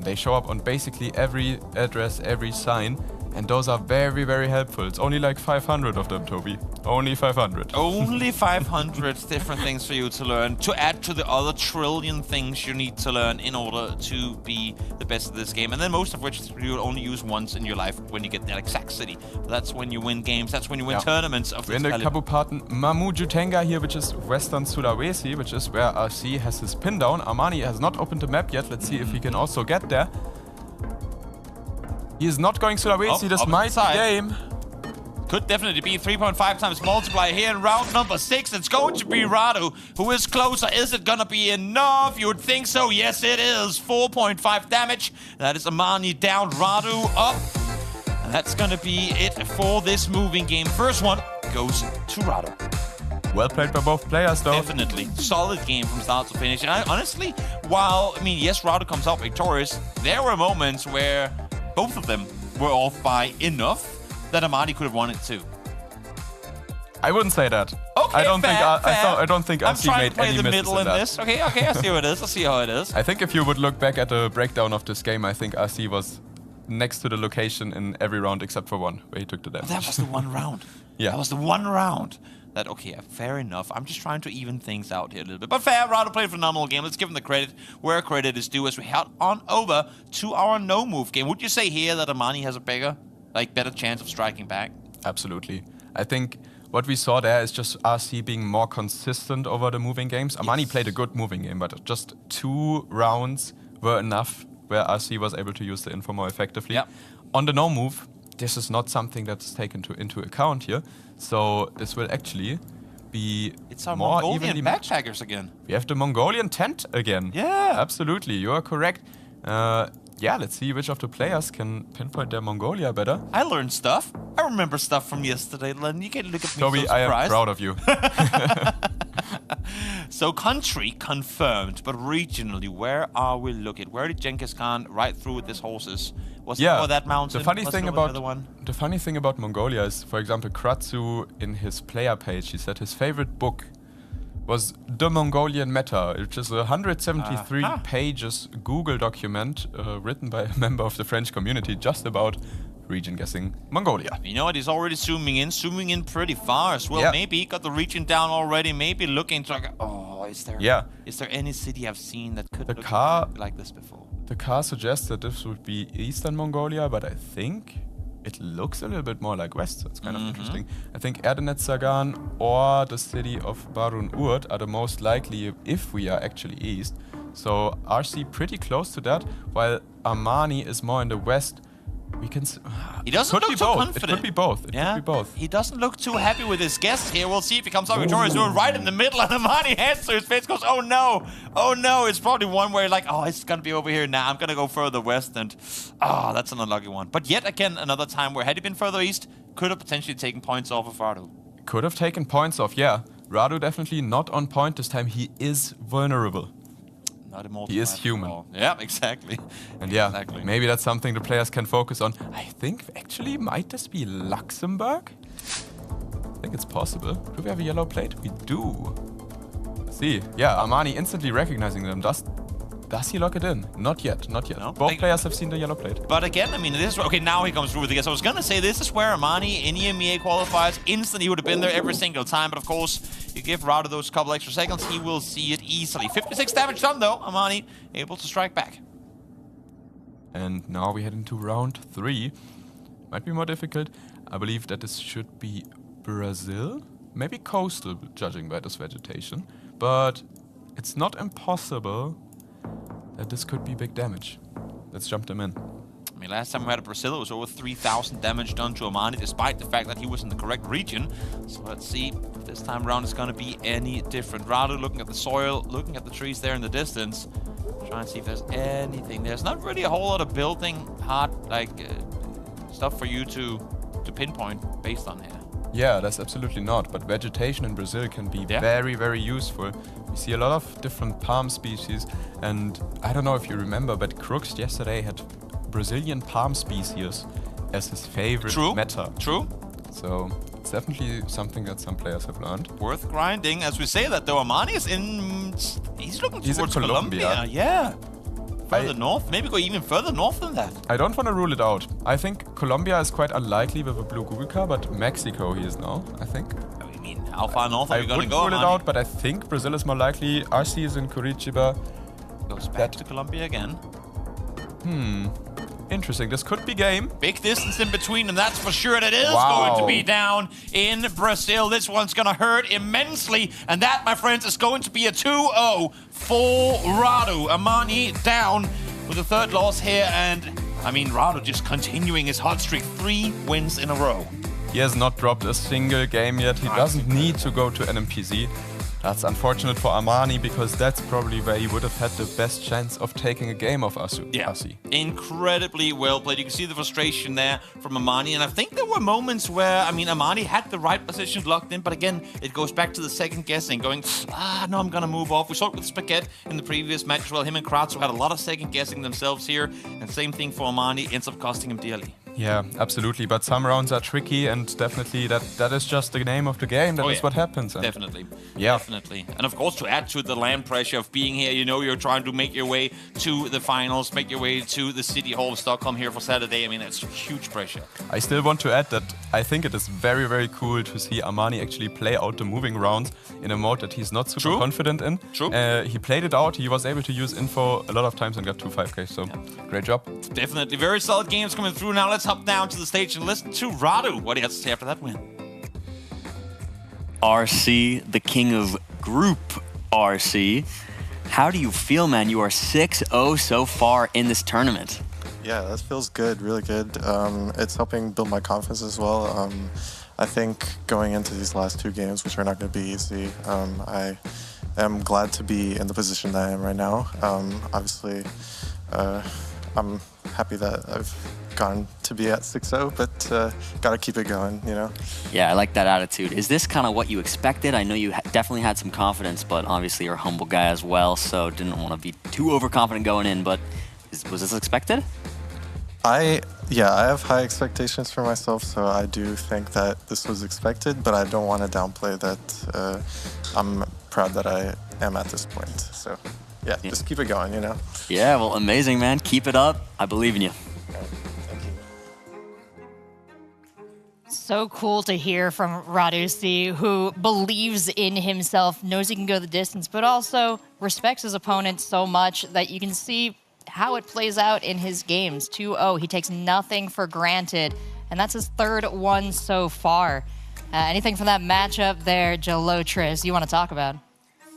[SPEAKER 5] They show up on basically every address, every sign. And those are very, very helpful. It's only like 500 of them, Toby. Only 500.
[SPEAKER 4] Only 500 different things for you to learn, to add to the other trillion things you need to learn in order to be the best at this game. And then most of which you'll only use once in your life when you get that exact city. That's when you win games. That's when you win tournaments of this
[SPEAKER 5] in the
[SPEAKER 4] caliber.
[SPEAKER 5] Kabupaten Mamuju Tengah here, which is Western Sulawesi, which is where RC has his pin down. Armani has not opened the map yet. Let's see if he can also get there. He is not going Sulawesi. This might be game.
[SPEAKER 4] Could definitely be 3.5 times multiplier here in round number 6. It's going to be Radu, who is closer. Is it going to be enough? You would think so. Yes, it is. 4.5 damage. That is Armani down, Radu up. And that's going to be it for this moving game. First one goes to Radu.
[SPEAKER 5] Well played by both players, though.
[SPEAKER 4] Definitely. Solid game from start to finish. And honestly, while, I mean, yes, Radu comes out victorious, there were moments where both of them were off by enough that Armani could have won it too.
[SPEAKER 5] I wouldn't say that.
[SPEAKER 4] Okay,
[SPEAKER 5] I don't
[SPEAKER 4] fair.
[SPEAKER 5] think
[SPEAKER 4] I'm
[SPEAKER 5] RC
[SPEAKER 4] trying
[SPEAKER 5] made
[SPEAKER 4] to play
[SPEAKER 5] any
[SPEAKER 4] the
[SPEAKER 5] misses
[SPEAKER 4] middle in
[SPEAKER 5] that.
[SPEAKER 4] this. Okay, I see what it is. I see how it is.
[SPEAKER 5] I think if you would look back at the breakdown of this game, I think RC was next to the location in every round except for one, where he took the damage.
[SPEAKER 4] That was the one round.
[SPEAKER 5] Yeah.
[SPEAKER 4] That was the one round. That, okay, fair enough. I'm just trying to even things out here a little bit. But fair, Rado played a phenomenal game. Let's give him the credit where credit is due as we head on over to our no-move game. Would you say here that Armani has a better chance of striking back?
[SPEAKER 5] Absolutely. I think what we saw there is just RC being more consistent over the moving games. Armani played a good moving game, but just 2 rounds were enough where RC was able to use the info more effectively.
[SPEAKER 4] Yep.
[SPEAKER 5] On the no-move, this is not something that's taken into account here. So this will actually be
[SPEAKER 4] It's our
[SPEAKER 5] more
[SPEAKER 4] Mongolian
[SPEAKER 5] evenly matched.
[SPEAKER 4] backpackers again.
[SPEAKER 5] We have the Mongolian tent again.
[SPEAKER 4] Yeah.
[SPEAKER 5] Absolutely, you are correct. Yeah, let's see which of the players can pinpoint their Mongolia better.
[SPEAKER 4] I learned stuff. I remember stuff from yesterday, Len. You can look at me
[SPEAKER 5] Toby,
[SPEAKER 4] so surprised.
[SPEAKER 5] I am proud of you.
[SPEAKER 4] So country confirmed, but regionally, where are we looking? Where did Genghis Khan ride through with his horses? Was it over that mountain?
[SPEAKER 5] The funny
[SPEAKER 4] Was
[SPEAKER 5] thing
[SPEAKER 4] it over
[SPEAKER 5] about
[SPEAKER 4] another one?
[SPEAKER 5] the funny thing about Mongolia is, for example, Kratzu in his player page, he said his favorite book was The Mongolian Meta, which is a 173 pages Google document written by a member of the French community just about region guessing Mongolia.
[SPEAKER 4] You know what? He's already zooming in pretty far as well.
[SPEAKER 5] Yeah.
[SPEAKER 4] Maybe he got the region down already. Maybe looking to like, oh, is there any city I've seen that could look like this before?
[SPEAKER 5] The car suggests that this would be Eastern Mongolia, but I think it looks a little bit more like West, so it's kind of interesting. I think Erdenet Sagan or the city of Barun Urt are the most likely if we are actually East. So RC pretty close to that, while Armani is more in the West. We can.
[SPEAKER 4] He doesn't look too confident.
[SPEAKER 5] It could be both. It could be both.
[SPEAKER 4] He doesn't look too happy with his guess here. We'll see if he comes out victorious. We're right in the middle, and Armani hands to his face, goes, oh no. It's probably one where you're like, oh, it's going to be over here now. I'm going to go further west, and that's an unlucky one. But yet again, another time where had he been further east, could have potentially taken points off of Radu.
[SPEAKER 5] Could have taken points off, yeah. Radu definitely not on point this time. He is vulnerable.
[SPEAKER 4] Not immortal.
[SPEAKER 5] He is human.
[SPEAKER 4] Yeah, exactly.
[SPEAKER 5] And yeah,
[SPEAKER 4] Exactly.
[SPEAKER 5] maybe that's something the players can focus on. I think actually, might this be Luxembourg? I think it's possible. Do we have a yellow plate? We do. See, yeah, Armani instantly recognizing them. Does he lock it in? Not yet, not yet.
[SPEAKER 4] No?
[SPEAKER 5] Both players have seen the yellow plate.
[SPEAKER 4] But again, I mean, this is okay. Now he comes through with the guess. I was gonna say this is where Armani in EMEA qualifiers instantly he would have been there every single time. But of course, you give Rado those couple extra seconds, he will see it easily. 56 damage done though. Armani able to strike back.
[SPEAKER 5] And now we head into round 3. Might be more difficult. I believe that this should be Brazil. Maybe coastal, judging by this vegetation. But it's not impossible that this could be big damage. Let's jump them in.
[SPEAKER 4] I mean, last time we had a Brazil, it was over 3,000 damage done to Armani, despite the fact that he was in the correct region. So let's see if this time around it's gonna be any different. Rado looking at the soil, looking at the trees there in the distance, trying to see if there's anything. There's not really a whole lot of building hard, like, stuff for you to pinpoint based on here.
[SPEAKER 5] Yeah, that's absolutely not. But vegetation in Brazil can be very, very useful. We see a lot of different palm species. And I don't know if you remember, but Crooks yesterday had Brazilian palm species as his favorite meta.
[SPEAKER 4] True.
[SPEAKER 5] So it's definitely something that some players have learned.
[SPEAKER 4] Worth grinding. As we say that, though, Armani is in... He's looking
[SPEAKER 5] He's
[SPEAKER 4] towards
[SPEAKER 5] in Colombia.
[SPEAKER 4] Yeah. Further north. Maybe go even further north than that.
[SPEAKER 5] I don't want to rule it out. I think Colombia is quite unlikely with a blue Google car, but Mexico he is now, I think.
[SPEAKER 4] I mean, how far north are we going to go,
[SPEAKER 5] I wouldn't rule it
[SPEAKER 4] Armani?
[SPEAKER 5] out, but I think Brazil is more likely. RC is in Curitiba.
[SPEAKER 4] Goes back to Colombia again.
[SPEAKER 5] Interesting. This could be game.
[SPEAKER 4] Big distance in between, and that's for sure that is going to be down in Brazil. This one's going to hurt immensely, and that, my friends, is going to be a 2-0 for Rado. Armani down with a third loss here, and I mean, Rado just continuing his hot streak. 3 wins in a row.
[SPEAKER 5] He has not dropped a single game yet. He doesn't need to go to NMPZ. That's unfortunate for Armani, because that's probably where he would have had the best chance of taking a game of Asu.
[SPEAKER 4] Yeah, incredibly well played. You can see the frustration there from Armani, and I think there were moments where, I mean, Armani had the right positions locked in, but again, it goes back to the second guessing, going, no, I'm gonna move off. We saw it with Spaghetti in the previous match as well. Him and Kratzo had a lot of second guessing themselves here, and same thing for Armani, ends up costing him dearly.
[SPEAKER 5] Yeah, absolutely. But some rounds are tricky, and definitely that is just the name of the game. That is what happens. And
[SPEAKER 4] Definitely.
[SPEAKER 5] Yeah.
[SPEAKER 4] Definitely. And of course, to add to the land pressure of being here, you know, you're trying to make your way to the finals, make your way to the City Hall of Stockholm here for Saturday. I mean, that's huge pressure.
[SPEAKER 5] I still want to add that I think it is very, very cool to see Armani actually play out the moving rounds in a mode that he's not super confident in.
[SPEAKER 4] True.
[SPEAKER 5] He played it out. He was able to use info a lot of times and got 2 5Ks. So great job.
[SPEAKER 4] Definitely. Very solid games coming through. Now let's hop down to the stage and listen to Rado, what he has to say after that win.
[SPEAKER 3] RC, the king of Group RC. How do you feel, man? You are 6-0 so far in this tournament.
[SPEAKER 9] Yeah, that feels good, really good. It's helping build my confidence as well. I think going into these last 2 games, which are not going to be easy, I am glad to be in the position that I am right now. Obviously, I'm happy that I've gone to be at 6-0, but gotta keep it going, you know?
[SPEAKER 3] Yeah, I like that attitude. Is this kind of what you expected? I know you definitely had some confidence, but obviously you're a humble guy as well, so didn't want to be too overconfident going in, but was this expected?
[SPEAKER 9] I have high expectations for myself, so I do think that this was expected, but I don't want to downplay that I'm proud that I am at this point. So, yeah, just keep it going, you know?
[SPEAKER 3] Yeah, well, amazing, man. Keep it up. I believe in you.
[SPEAKER 9] Thank you.
[SPEAKER 1] So cool to hear from Radusi, who believes in himself, knows he can go the distance, but also respects his opponent so much that you can see how it plays out in his games. 2-0, he takes nothing for granted, and that's his 3rd one so far. Anything from that matchup there, Jalotris, you want to talk about?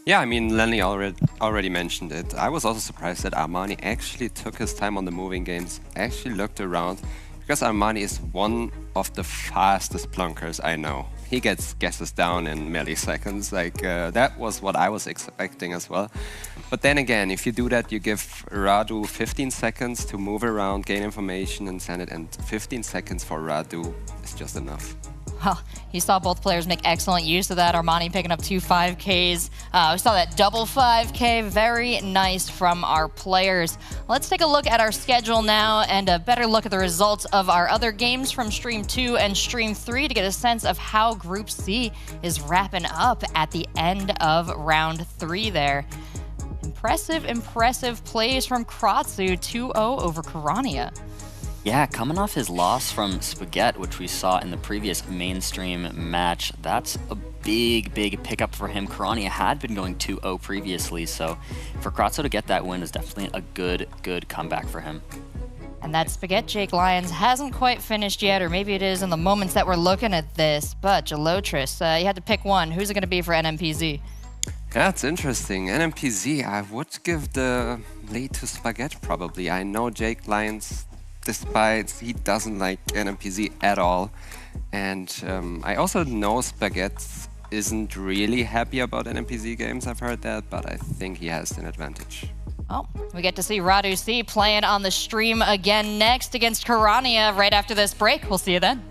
[SPEAKER 2] Yeah, I mean, Lenny already mentioned it. I was also surprised that Armani actually took his time on the moving games, actually looked around, because Armani is one of the fastest plunkers I know. He gets guesses down in milliseconds, like that was what I was expecting as well. But then again, if you do that, you give Radu 15 seconds to move around, gain information and send it, and 15 seconds for Radu is just enough.
[SPEAKER 1] Well, you saw both players make excellent use of that. Armani picking up 2 5Ks We saw that double 5K, very nice from our players. Let's take a look at our schedule now and a better look at the results of our other games from Stream 2 and Stream 3 to get a sense of how Group C is wrapping up at the end of round 3 there. Impressive plays from Kratzu, 2-0 over Kirania.
[SPEAKER 3] Yeah, coming off his loss from Spaghetti, which we saw in the previous mainstream match, that's a big pickup for him. Kirania had been going 2-0 previously, so for Kratzu to get that win is definitely a good comeback for him.
[SPEAKER 1] And that Spaghetti Jake Lyons hasn't quite finished yet, or maybe it is in the moments that we're looking at this, but Jalotris, you had to pick one. Who's it going to be for NMPZ?
[SPEAKER 2] Yeah, it's interesting. NMPZ, I would give the lead to Spaghetti probably. I know Jake Lyons, despite he doesn't like NMPZ at all. And I also know Spaghetti isn't really happy about NMPZ games, I've heard that, but I think he has an advantage.
[SPEAKER 1] Oh, we get to see Radu C playing on the stream again next against Kirania right after this break. We'll see you then.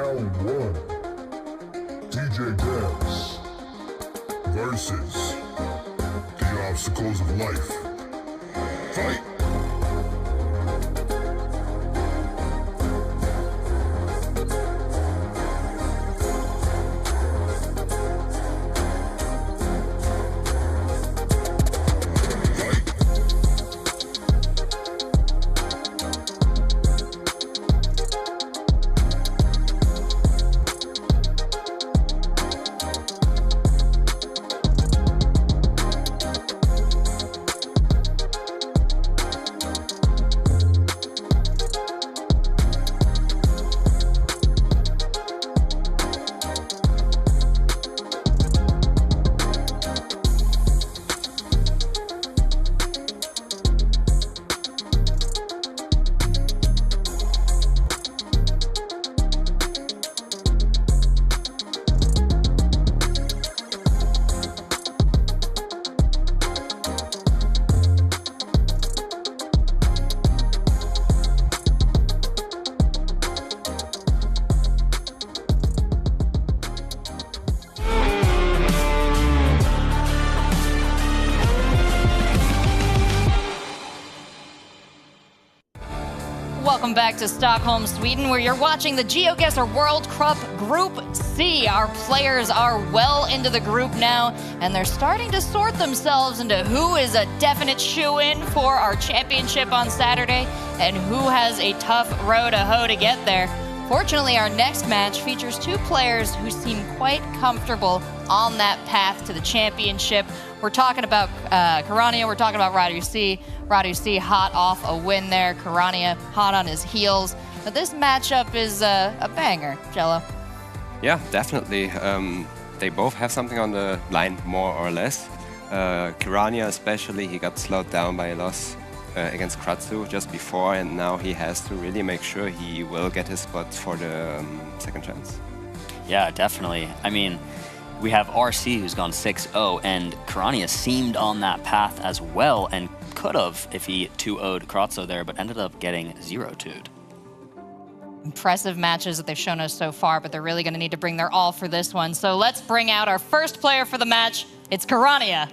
[SPEAKER 7] Round 1. Geoguessr versus the obstacles of life. Fight!
[SPEAKER 1] Welcome back to Stockholm, Sweden, where you're watching the Geoguessr World Cup Group C. Our players are well into the group now, and they're starting to sort themselves into who is a definite shoo-in for our championship on Saturday and who has a tough row to hoe to get there. Fortunately, our next match features two players who seem quite comfortable on that path to the championship. We're talking about Kirania, we're talking about Radu C. Radu C hot off a win there, Kirania hot on his heels. But this matchup is a banger, Jello.
[SPEAKER 2] Yeah, definitely. They both have something on the line, more or less. Kirania especially, he got slowed down by a loss against Kratzu just before, and now he has to really make sure he will get his spot for the second chance.
[SPEAKER 3] Yeah, definitely. I mean, we have RC who's gone 6-0, and Kirania seemed on that path as well, and could have if he 2-0'd Kratzu there, but ended up getting 0-2'd.
[SPEAKER 1] Impressive matches that they've shown us so far, but they're really going to need to bring their all for this one. So let's bring out our first player for the match. It's Kirania.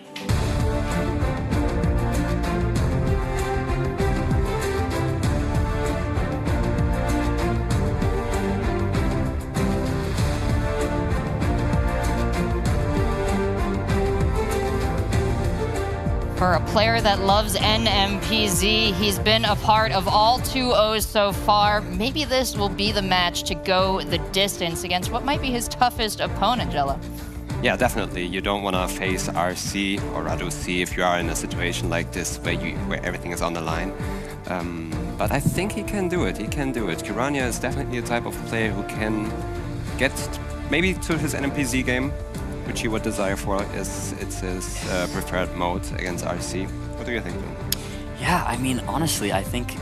[SPEAKER 1] For a player that loves NMPZ, he's been a part of all 2-0s so far. Maybe this will be the match to go the distance against what might be his toughest opponent, Jello.
[SPEAKER 2] Yeah, definitely. You don't want to face RC or Radu C if you are in a situation like this where everything is on the line. But I think he can do it. He can do it. Kirania is definitely the type of player who can get maybe to his NMPZ game, which he would desire for. It's his preferred mode against RC. What do you think, Ben?
[SPEAKER 3] Yeah, I mean, honestly, I think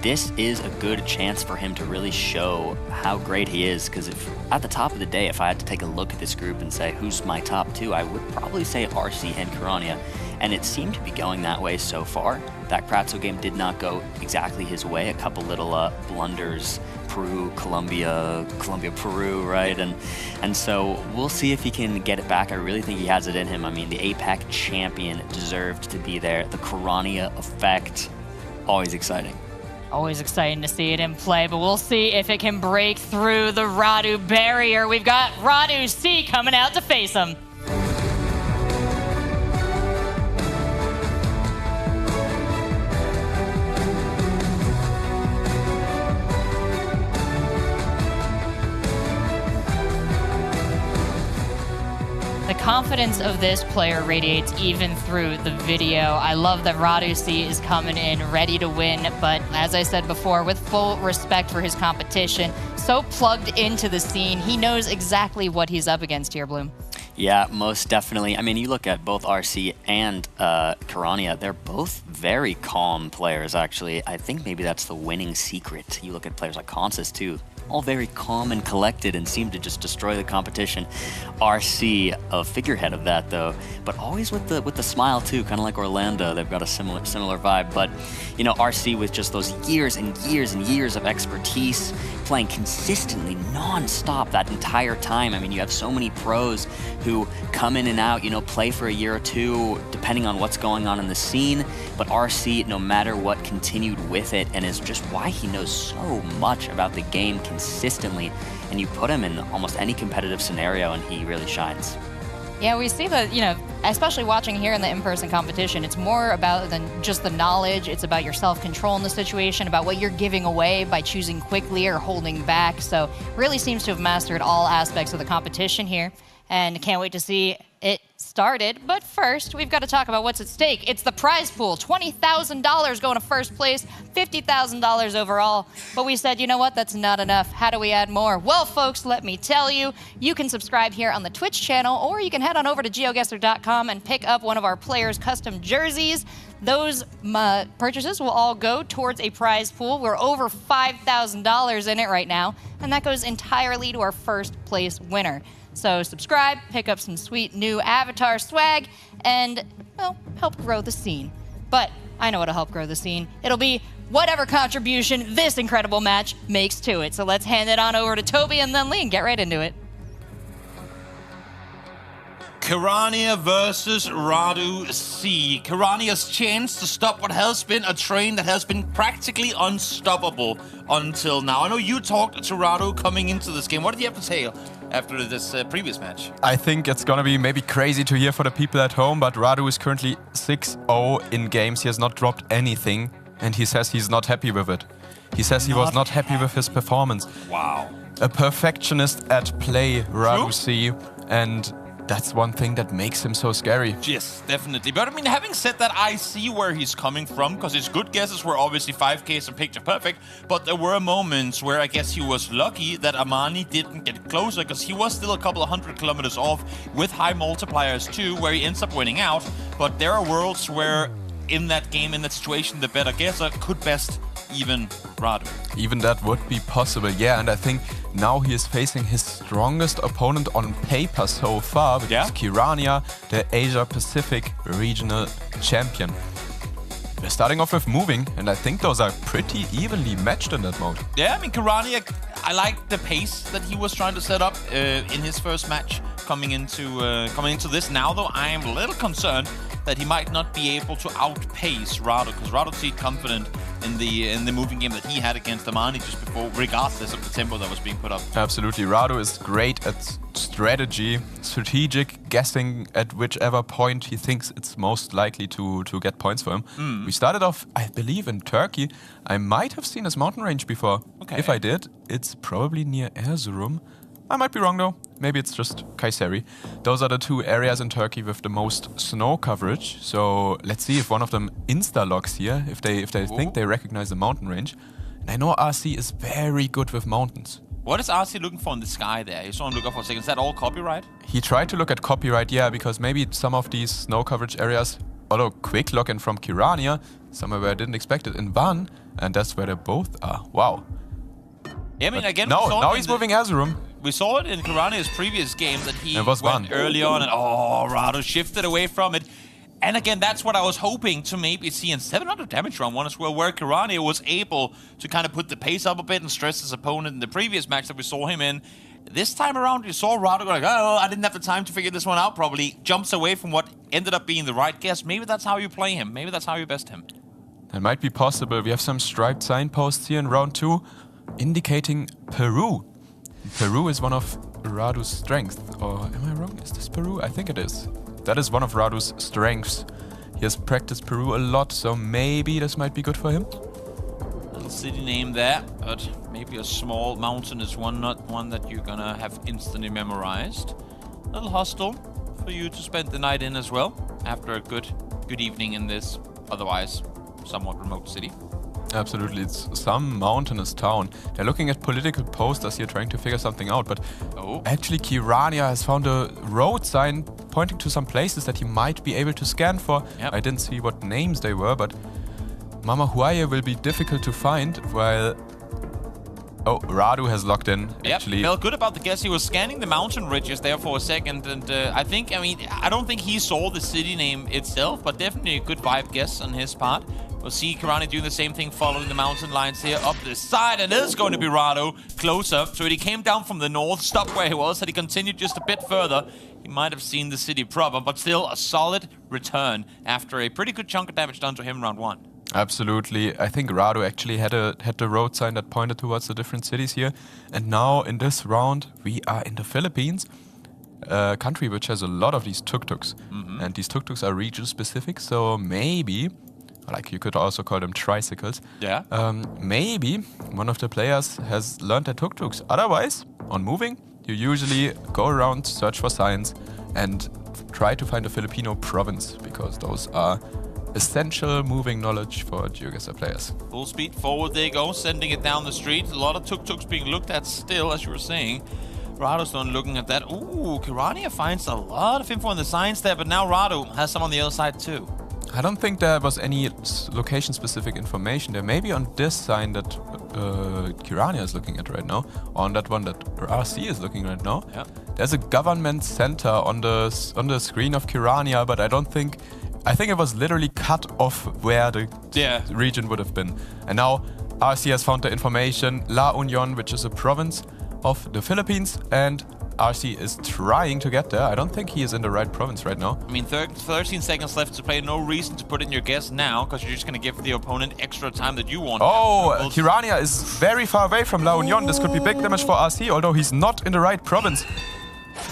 [SPEAKER 3] this is a good chance for him to really show how great he is, because if at the top of the day, if I had to take a look at this group and say, who's my top two, I would probably say RC and Kirania. And it seemed to be going that way so far. That Kratzu game did not go exactly his way. A couple little blunders, Peru, Colombia, Peru, right? And so we'll see if he can get it back. I really think he has it in him. I mean, the APAC champion deserved to be there. The Kirania effect, always exciting.
[SPEAKER 1] Always exciting to see it in play, but we'll see if it can break through the Radu barrier. We've got Radu C coming out to face him. The confidence of this player radiates even through the video. I love that Radu C is coming in ready to win, but as I said before, with full respect for his competition, so plugged into the scene, he knows exactly what he's up against here, Bloom.
[SPEAKER 3] Yeah, most definitely. I mean, you look at both RC and Kirania, they're both very calm players, actually. I think maybe that's the winning secret. You look at players like Consus, too. all very calm and collected and seem to just destroy the competition. RC, a figurehead of that though, but always with the smile too, kind of like Orlando. They've got a similar vibe. But you know, RC with just those years and years and years of expertise, playing consistently, non-stop that entire time. I mean, you have so many pros who come in and out, you know, play for a year or two, depending on what's going on in the scene. But RC, no matter what, continued with it, and is just why he knows so much about the game consistently. And you put him in almost any competitive scenario and he really shines.
[SPEAKER 1] Yeah, we see that, you know, especially watching here in the in-person competition, it's more about than just the knowledge. It's about your self-control in the situation, about what you're giving away by choosing quickly or holding back. So really seems to have mastered all aspects of the competition here. And can't wait to see it started. But first, we've got to talk about what's at stake. It's the prize pool, $20,000 going to first place, $50,000 overall. But we said, you know what, that's not enough. How do we add more? Well, folks, let me tell you, you can subscribe here on the Twitch channel, or you can head on over to geoguessr.com and pick up one of our players' custom jerseys. Those purchases will all go towards a prize pool. We're over $5,000 in it right now, and that goes entirely to our first place winner. So subscribe, pick up some sweet new avatar swag, and, well, help grow the scene. But I know what'll help grow the scene. It'll be whatever contribution this incredible match makes to it. So let's hand it on over to Toby and then Lee and get right into it.
[SPEAKER 4] Kirania versus Radu C. Kirania's chance to stop what has been a train that has been practically unstoppable until now. I know you talked to Radu coming into this game. What did you have to say after this previous match?
[SPEAKER 5] I think it's gonna be maybe crazy to hear for the people at home, but Radu is currently 6-0 in games. He has not dropped anything, and he says he's not happy with it. He says he was not happy with his performance.
[SPEAKER 4] Wow.
[SPEAKER 5] A perfectionist at play, Radu C, and that's one thing that makes him so scary.
[SPEAKER 4] Yes, definitely. But I mean, having said that, I see where he's coming from, because his good guesses were obviously 5Ks and picture perfect, but there were moments where I guess he was lucky that Amani didn't get closer, because he was still a couple of 100 kilometers off with high multipliers too, where he ends up winning out. But there are worlds where in that game, in that situation, the better guesser could best even Radu.
[SPEAKER 5] Even that would be possible, yeah, and I think now he is facing his strongest opponent on paper so far, which is Kirania, the Asia-Pacific regional champion. We're starting off with moving, and I think those are pretty evenly matched in that mode.
[SPEAKER 4] Yeah, I mean, Kirania, I like the pace that he was trying to set up in his first match coming into this. Now, though, I am a little concerned that he might not be able to outpace Radu, because Radu seemed confident in the moving game that he had against Amani just before, regardless of the tempo that was being put up.
[SPEAKER 5] Absolutely. Radu is great at strategic guessing at whichever point he thinks it's most likely to get points for him. We started off, I believe, in Turkey. I might have seen his mountain range before.
[SPEAKER 4] Okay.
[SPEAKER 5] If I did, it's probably near Erzurum. I might be wrong though. Maybe it's just Kayseri. Those are the two areas in Turkey with the most snow coverage. So let's see if one of them insta-locks here, if they think they recognize the mountain range. And I know RC is very good with mountains.
[SPEAKER 4] What is RC looking for in the sky there? You saw him look up for a second. Is that all copyright?
[SPEAKER 5] He tried to look at copyright, yeah, because maybe some of these snow coverage areas, although quick lock-in from Kirania, somewhere where I didn't expect it, in Van, and that's where they both are. Wow.
[SPEAKER 4] Yeah, I mean, again,
[SPEAKER 5] now he's moving Erzurum.
[SPEAKER 4] We saw it in Kirania's previous game that he
[SPEAKER 5] went
[SPEAKER 4] early on and Radu shifted away from it. And again, that's what I was hoping to maybe see in 700 damage round one as well, where Kirania was able to kind of put the pace up a bit and stress his opponent in the previous match that we saw him in. This time around, you saw Radu go like, oh, I didn't have the time to figure this one out probably. Jumps away from what ended up being the right guess. Maybe that's how you play him. Maybe that's how you best him.
[SPEAKER 5] That might be possible. We have some striped signposts here in round 2 indicating Peru. Peru is one of Radu's strengths. Or am I wrong? Is this Peru? I think it is. That is one of Radu's strengths. He has practiced Peru a lot, so maybe this might be good for him.
[SPEAKER 4] Little city name there, but maybe a small mountain is not one that you're gonna have instantly memorized. Little hostel for you to spend the night in as well, after a good evening in this otherwise somewhat remote city.
[SPEAKER 5] Absolutely, it's some mountainous town. They're looking at political posters here, trying to figure something out, but actually Kirania has found a road sign pointing to some places that he might be able to scan for.
[SPEAKER 4] Yep.
[SPEAKER 5] I didn't see what names they were, but Mama Huaye will be difficult to find, while Oh, Radu has locked in, actually.
[SPEAKER 4] Felt good about the guess. He was scanning the mountain ridges there for a second, and I don't think he saw the city name itself, but definitely a good vibe guess on his part. We'll see Kirani doing the same thing, following the mountain lines here up the side, and it's going to be Radu closer. So he came down from the north, stopped where he was, had he continued just a bit further, he might have seen the city proper, but still a solid return after a pretty good chunk of damage done to him round 1.
[SPEAKER 5] Absolutely. I think Radu actually had the road sign that pointed towards the different cities here. And now in this round, we are in the Philippines, a country which has a lot of these tuk-tuks. And these tuk-tuks are region specific, so maybe, like you could also call them tricycles.
[SPEAKER 4] Yeah.
[SPEAKER 5] Maybe one of the players has learned their tuk-tuks. Otherwise, on moving, you usually go around, search for signs, and try to find a Filipino province, because those are essential moving knowledge for Geoguessr players.
[SPEAKER 4] Full speed forward they go, sending it down the street. A lot of tuk-tuks being looked at still, as you were saying. Radu's done looking at that. Ooh, Kirania finds a lot of info on the signs there, but now Radu has some on the other side too.
[SPEAKER 5] I don't think there was any location-specific information there. Maybe on this sign that Kirania is looking at right now, or on that one that RC is looking right now.
[SPEAKER 4] Yeah.
[SPEAKER 5] There's a government center on the screen of Kirania, but I think it was literally cut off where the region would have been. And now RC has found the information, La Union, which is a province of the Philippines, and RC is trying to get there. I don't think he is in the right province right now.
[SPEAKER 4] I mean, 13 seconds left to play. No reason to put in your guess now, because you're just going to give the opponent extra time that you want.
[SPEAKER 5] Oh, Kirania is very far away from La Union. This could be big damage for RC, although he's not in the right province.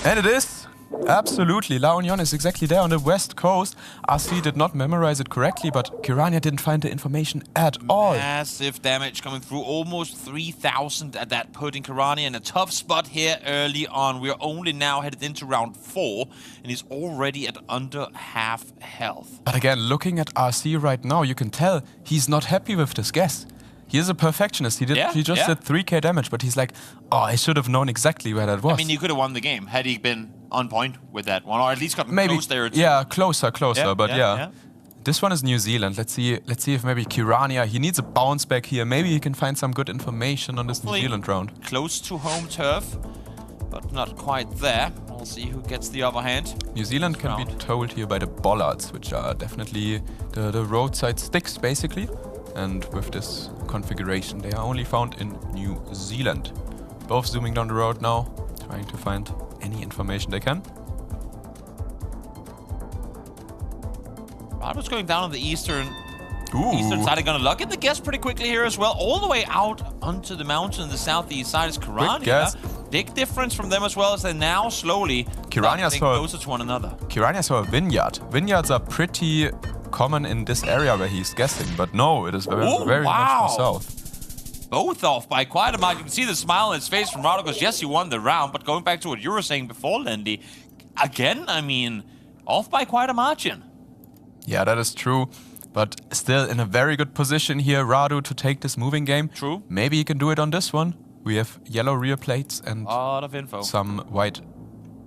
[SPEAKER 5] And it is. Absolutely, La Union is exactly there on the west coast. RC did not memorize it correctly, but Kirania didn't find the information at all.
[SPEAKER 4] Massive damage coming through, almost 3,000 at that, putting Kirania in a tough spot here early on. We're only now headed into round 4, and he's already at under half health.
[SPEAKER 5] But again, looking at RC right now, you can tell he's not happy with this guess. He is a perfectionist. He just did 3k damage, but he's like, oh, I should have known exactly where that was.
[SPEAKER 4] I mean, you could have won the game had he been on point with that one, or at least gotten
[SPEAKER 5] maybe
[SPEAKER 4] close there.
[SPEAKER 5] Yeah, closer. But yeah. This one is New Zealand. Let's see if maybe Kirania, he needs a bounce back here. Maybe he can find some good information on this New Zealand round.
[SPEAKER 4] Close to home turf, but not quite there. We'll see who gets the upper hand.
[SPEAKER 5] New Zealand can be told here by the bollards, which are definitely the roadside sticks, basically. And with this configuration, they are only found in New Zealand. Both zooming down the road now, trying to find any information they can.
[SPEAKER 4] Radu's going down on the eastern side. They're going to lock in the guess pretty quickly here as well. All the way out onto the mountain on the southeast side is Kirania. Big difference from them as well, as they're now slowly getting closer to one another.
[SPEAKER 5] Kirania saw a vineyard. Vineyards are pretty common in this area where he's guessing, but no, it is very much more south.
[SPEAKER 4] Both off by quite a margin. You can see the smile on his face from Radu, because yes, you won the round, but going back to what you were saying before, Lendy, again, I mean, off by quite a margin.
[SPEAKER 5] Yeah, that is true, but still in a very good position here, Radu, to take this moving game.
[SPEAKER 4] True.
[SPEAKER 5] Maybe he can do it on this one. We have yellow rear plates and
[SPEAKER 4] a lot of info.
[SPEAKER 5] Some white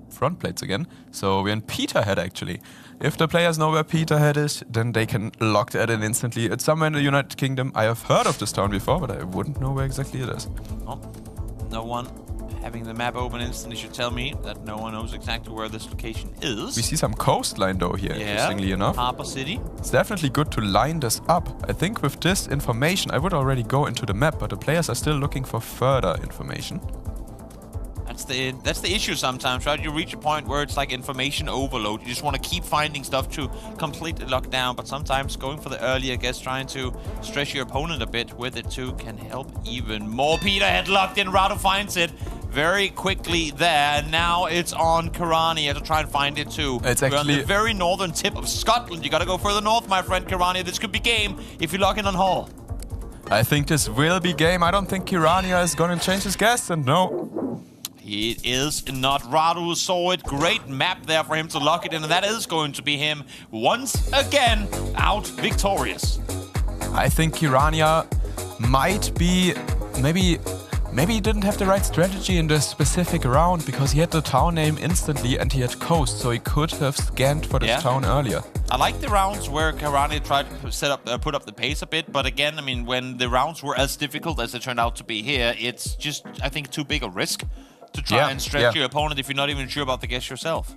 [SPEAKER 5] front plates again. So we're in Peterhead, actually. If the players know where Peterhead is, then they can lock that in instantly. It's somewhere in the United Kingdom. I have heard of this town before, but I wouldn't know where exactly it is.
[SPEAKER 4] Oh, no one having the map open instantly should tell me that no one knows exactly where this location is.
[SPEAKER 5] We see some coastline though here, interestingly enough.
[SPEAKER 4] Harbour City.
[SPEAKER 5] It's definitely good to line this up. I think with this information, I would already go into the map, but the players are still looking for further information.
[SPEAKER 4] That's the issue sometimes, right? You reach a point where it's like information overload. You just want to keep finding stuff to completely lock down, but sometimes going for the early, I guess, trying to stress your opponent a bit with it too can help even more. Peterhead locked in, Radu finds it very quickly there, and now it's on Kirania to try and find it too.
[SPEAKER 5] It's
[SPEAKER 4] We're
[SPEAKER 5] actually
[SPEAKER 4] on the very northern tip of Scotland. You gotta go further north, my friend Kirania. This could be game if you lock in on Hull.
[SPEAKER 5] I think this will be game. I don't think Kirania is gonna change his guess, and no.
[SPEAKER 4] It is not. Radu saw it. Great map there for him to lock it in, and that is going to be him once again out victorious.
[SPEAKER 5] I think Kirania might be maybe he didn't have the right strategy in this specific round, because he had the town name instantly and he had coast, so he could have scanned for this town earlier.
[SPEAKER 4] I like the rounds where Kirania tried to put up the pace a bit, but again, I mean, when the rounds were as difficult as they turned out to be here, it's just, I think, too big a risk to try and stretch your opponent if you're not even sure about the guess yourself.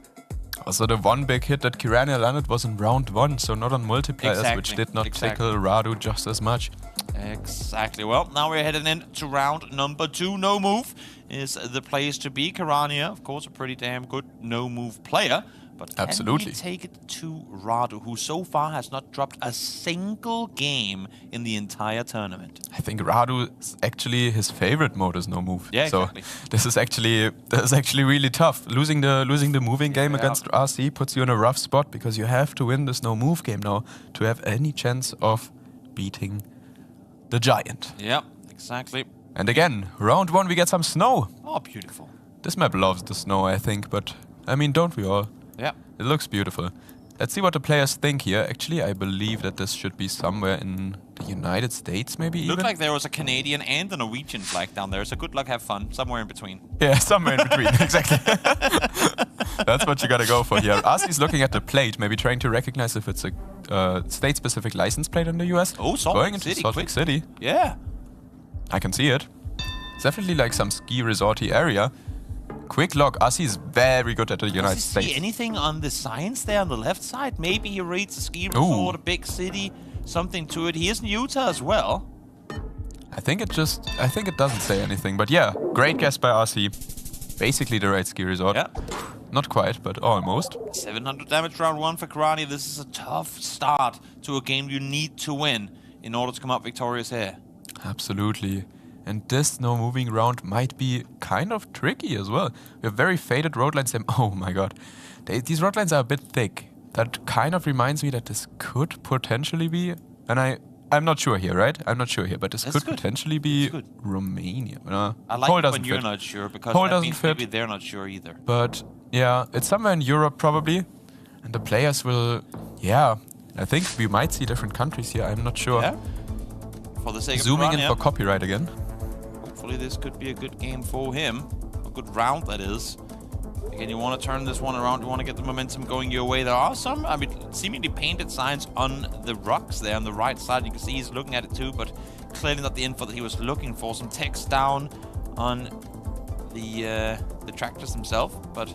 [SPEAKER 5] Also, the one big hit that Kirania landed was in round 1, so not on multipliers, which did not tickle Radu just as much.
[SPEAKER 4] Exactly. Well, now we're heading into round number 2. No move is the place to be. Kirania, of course, a pretty damn good no-move player. But can we take it to Radu, who so far has not dropped a single game in the entire tournament?
[SPEAKER 5] I think Radu is actually his favorite mode is no move.
[SPEAKER 4] Yeah, exactly.
[SPEAKER 5] So this is actually really tough. Losing the moving game against RC puts you in a rough spot because you have to win this no move game now to have any chance of beating the giant.
[SPEAKER 4] Yeah, exactly.
[SPEAKER 5] And again, round 1 we get some snow.
[SPEAKER 4] Oh, beautiful.
[SPEAKER 5] This map loves the snow, I think, but I mean, don't we all?
[SPEAKER 4] Yeah.
[SPEAKER 5] It looks beautiful. Let's see what the players think here. Actually, I believe that this should be somewhere in the United States, maybe even.
[SPEAKER 4] Looked like there was a Canadian and a Norwegian flag down there, so good luck, have fun. Somewhere in between.
[SPEAKER 5] Yeah, somewhere in between, exactly. That's what you gotta go for here. RC's looking at the plate, maybe trying to recognize if it's a state-specific license plate in the US.
[SPEAKER 4] Oh, Salt Lake City.
[SPEAKER 5] Salt Lake City.
[SPEAKER 4] Yeah.
[SPEAKER 5] I can see it. It's definitely like some ski resorty area. Quick look, RC is very good at the United States.
[SPEAKER 4] See anything on the signs there on the left side? Maybe he reads a ski resort, a big city, something to it. He is in Utah as well.
[SPEAKER 5] I think it doesn't say anything, but yeah, great guess by RC. Basically the right ski resort.
[SPEAKER 4] Yeah.
[SPEAKER 5] Not quite, but almost.
[SPEAKER 4] 700 damage round 1 for Kirania. This is a tough start to a game you need to win in order to come out victorious here.
[SPEAKER 5] Absolutely. And this no moving round might be kind of tricky as well. We have very faded road lines. Oh my god. These road lines are a bit thick. That kind of reminds me that this could potentially be, and I'm not sure here, right? I'm not sure here, but this could potentially be Romania.
[SPEAKER 4] I like it when you're not sure, because that means maybe they're not sure either.
[SPEAKER 5] But yeah, it's somewhere in Europe probably. And the players will, I think we might see different countries here. I'm not sure.
[SPEAKER 4] Yeah. For the sake of
[SPEAKER 5] zooming in for copyright again.
[SPEAKER 4] Hopefully this could be a good game for him. A good round, that is. Again, you want to turn this one around. You want to get the momentum going your way. There are some, seemingly painted signs on the rocks there on the right side. You can see he's looking at it too, but clearly not the info that he was looking for. Some text down on the tractors themselves, but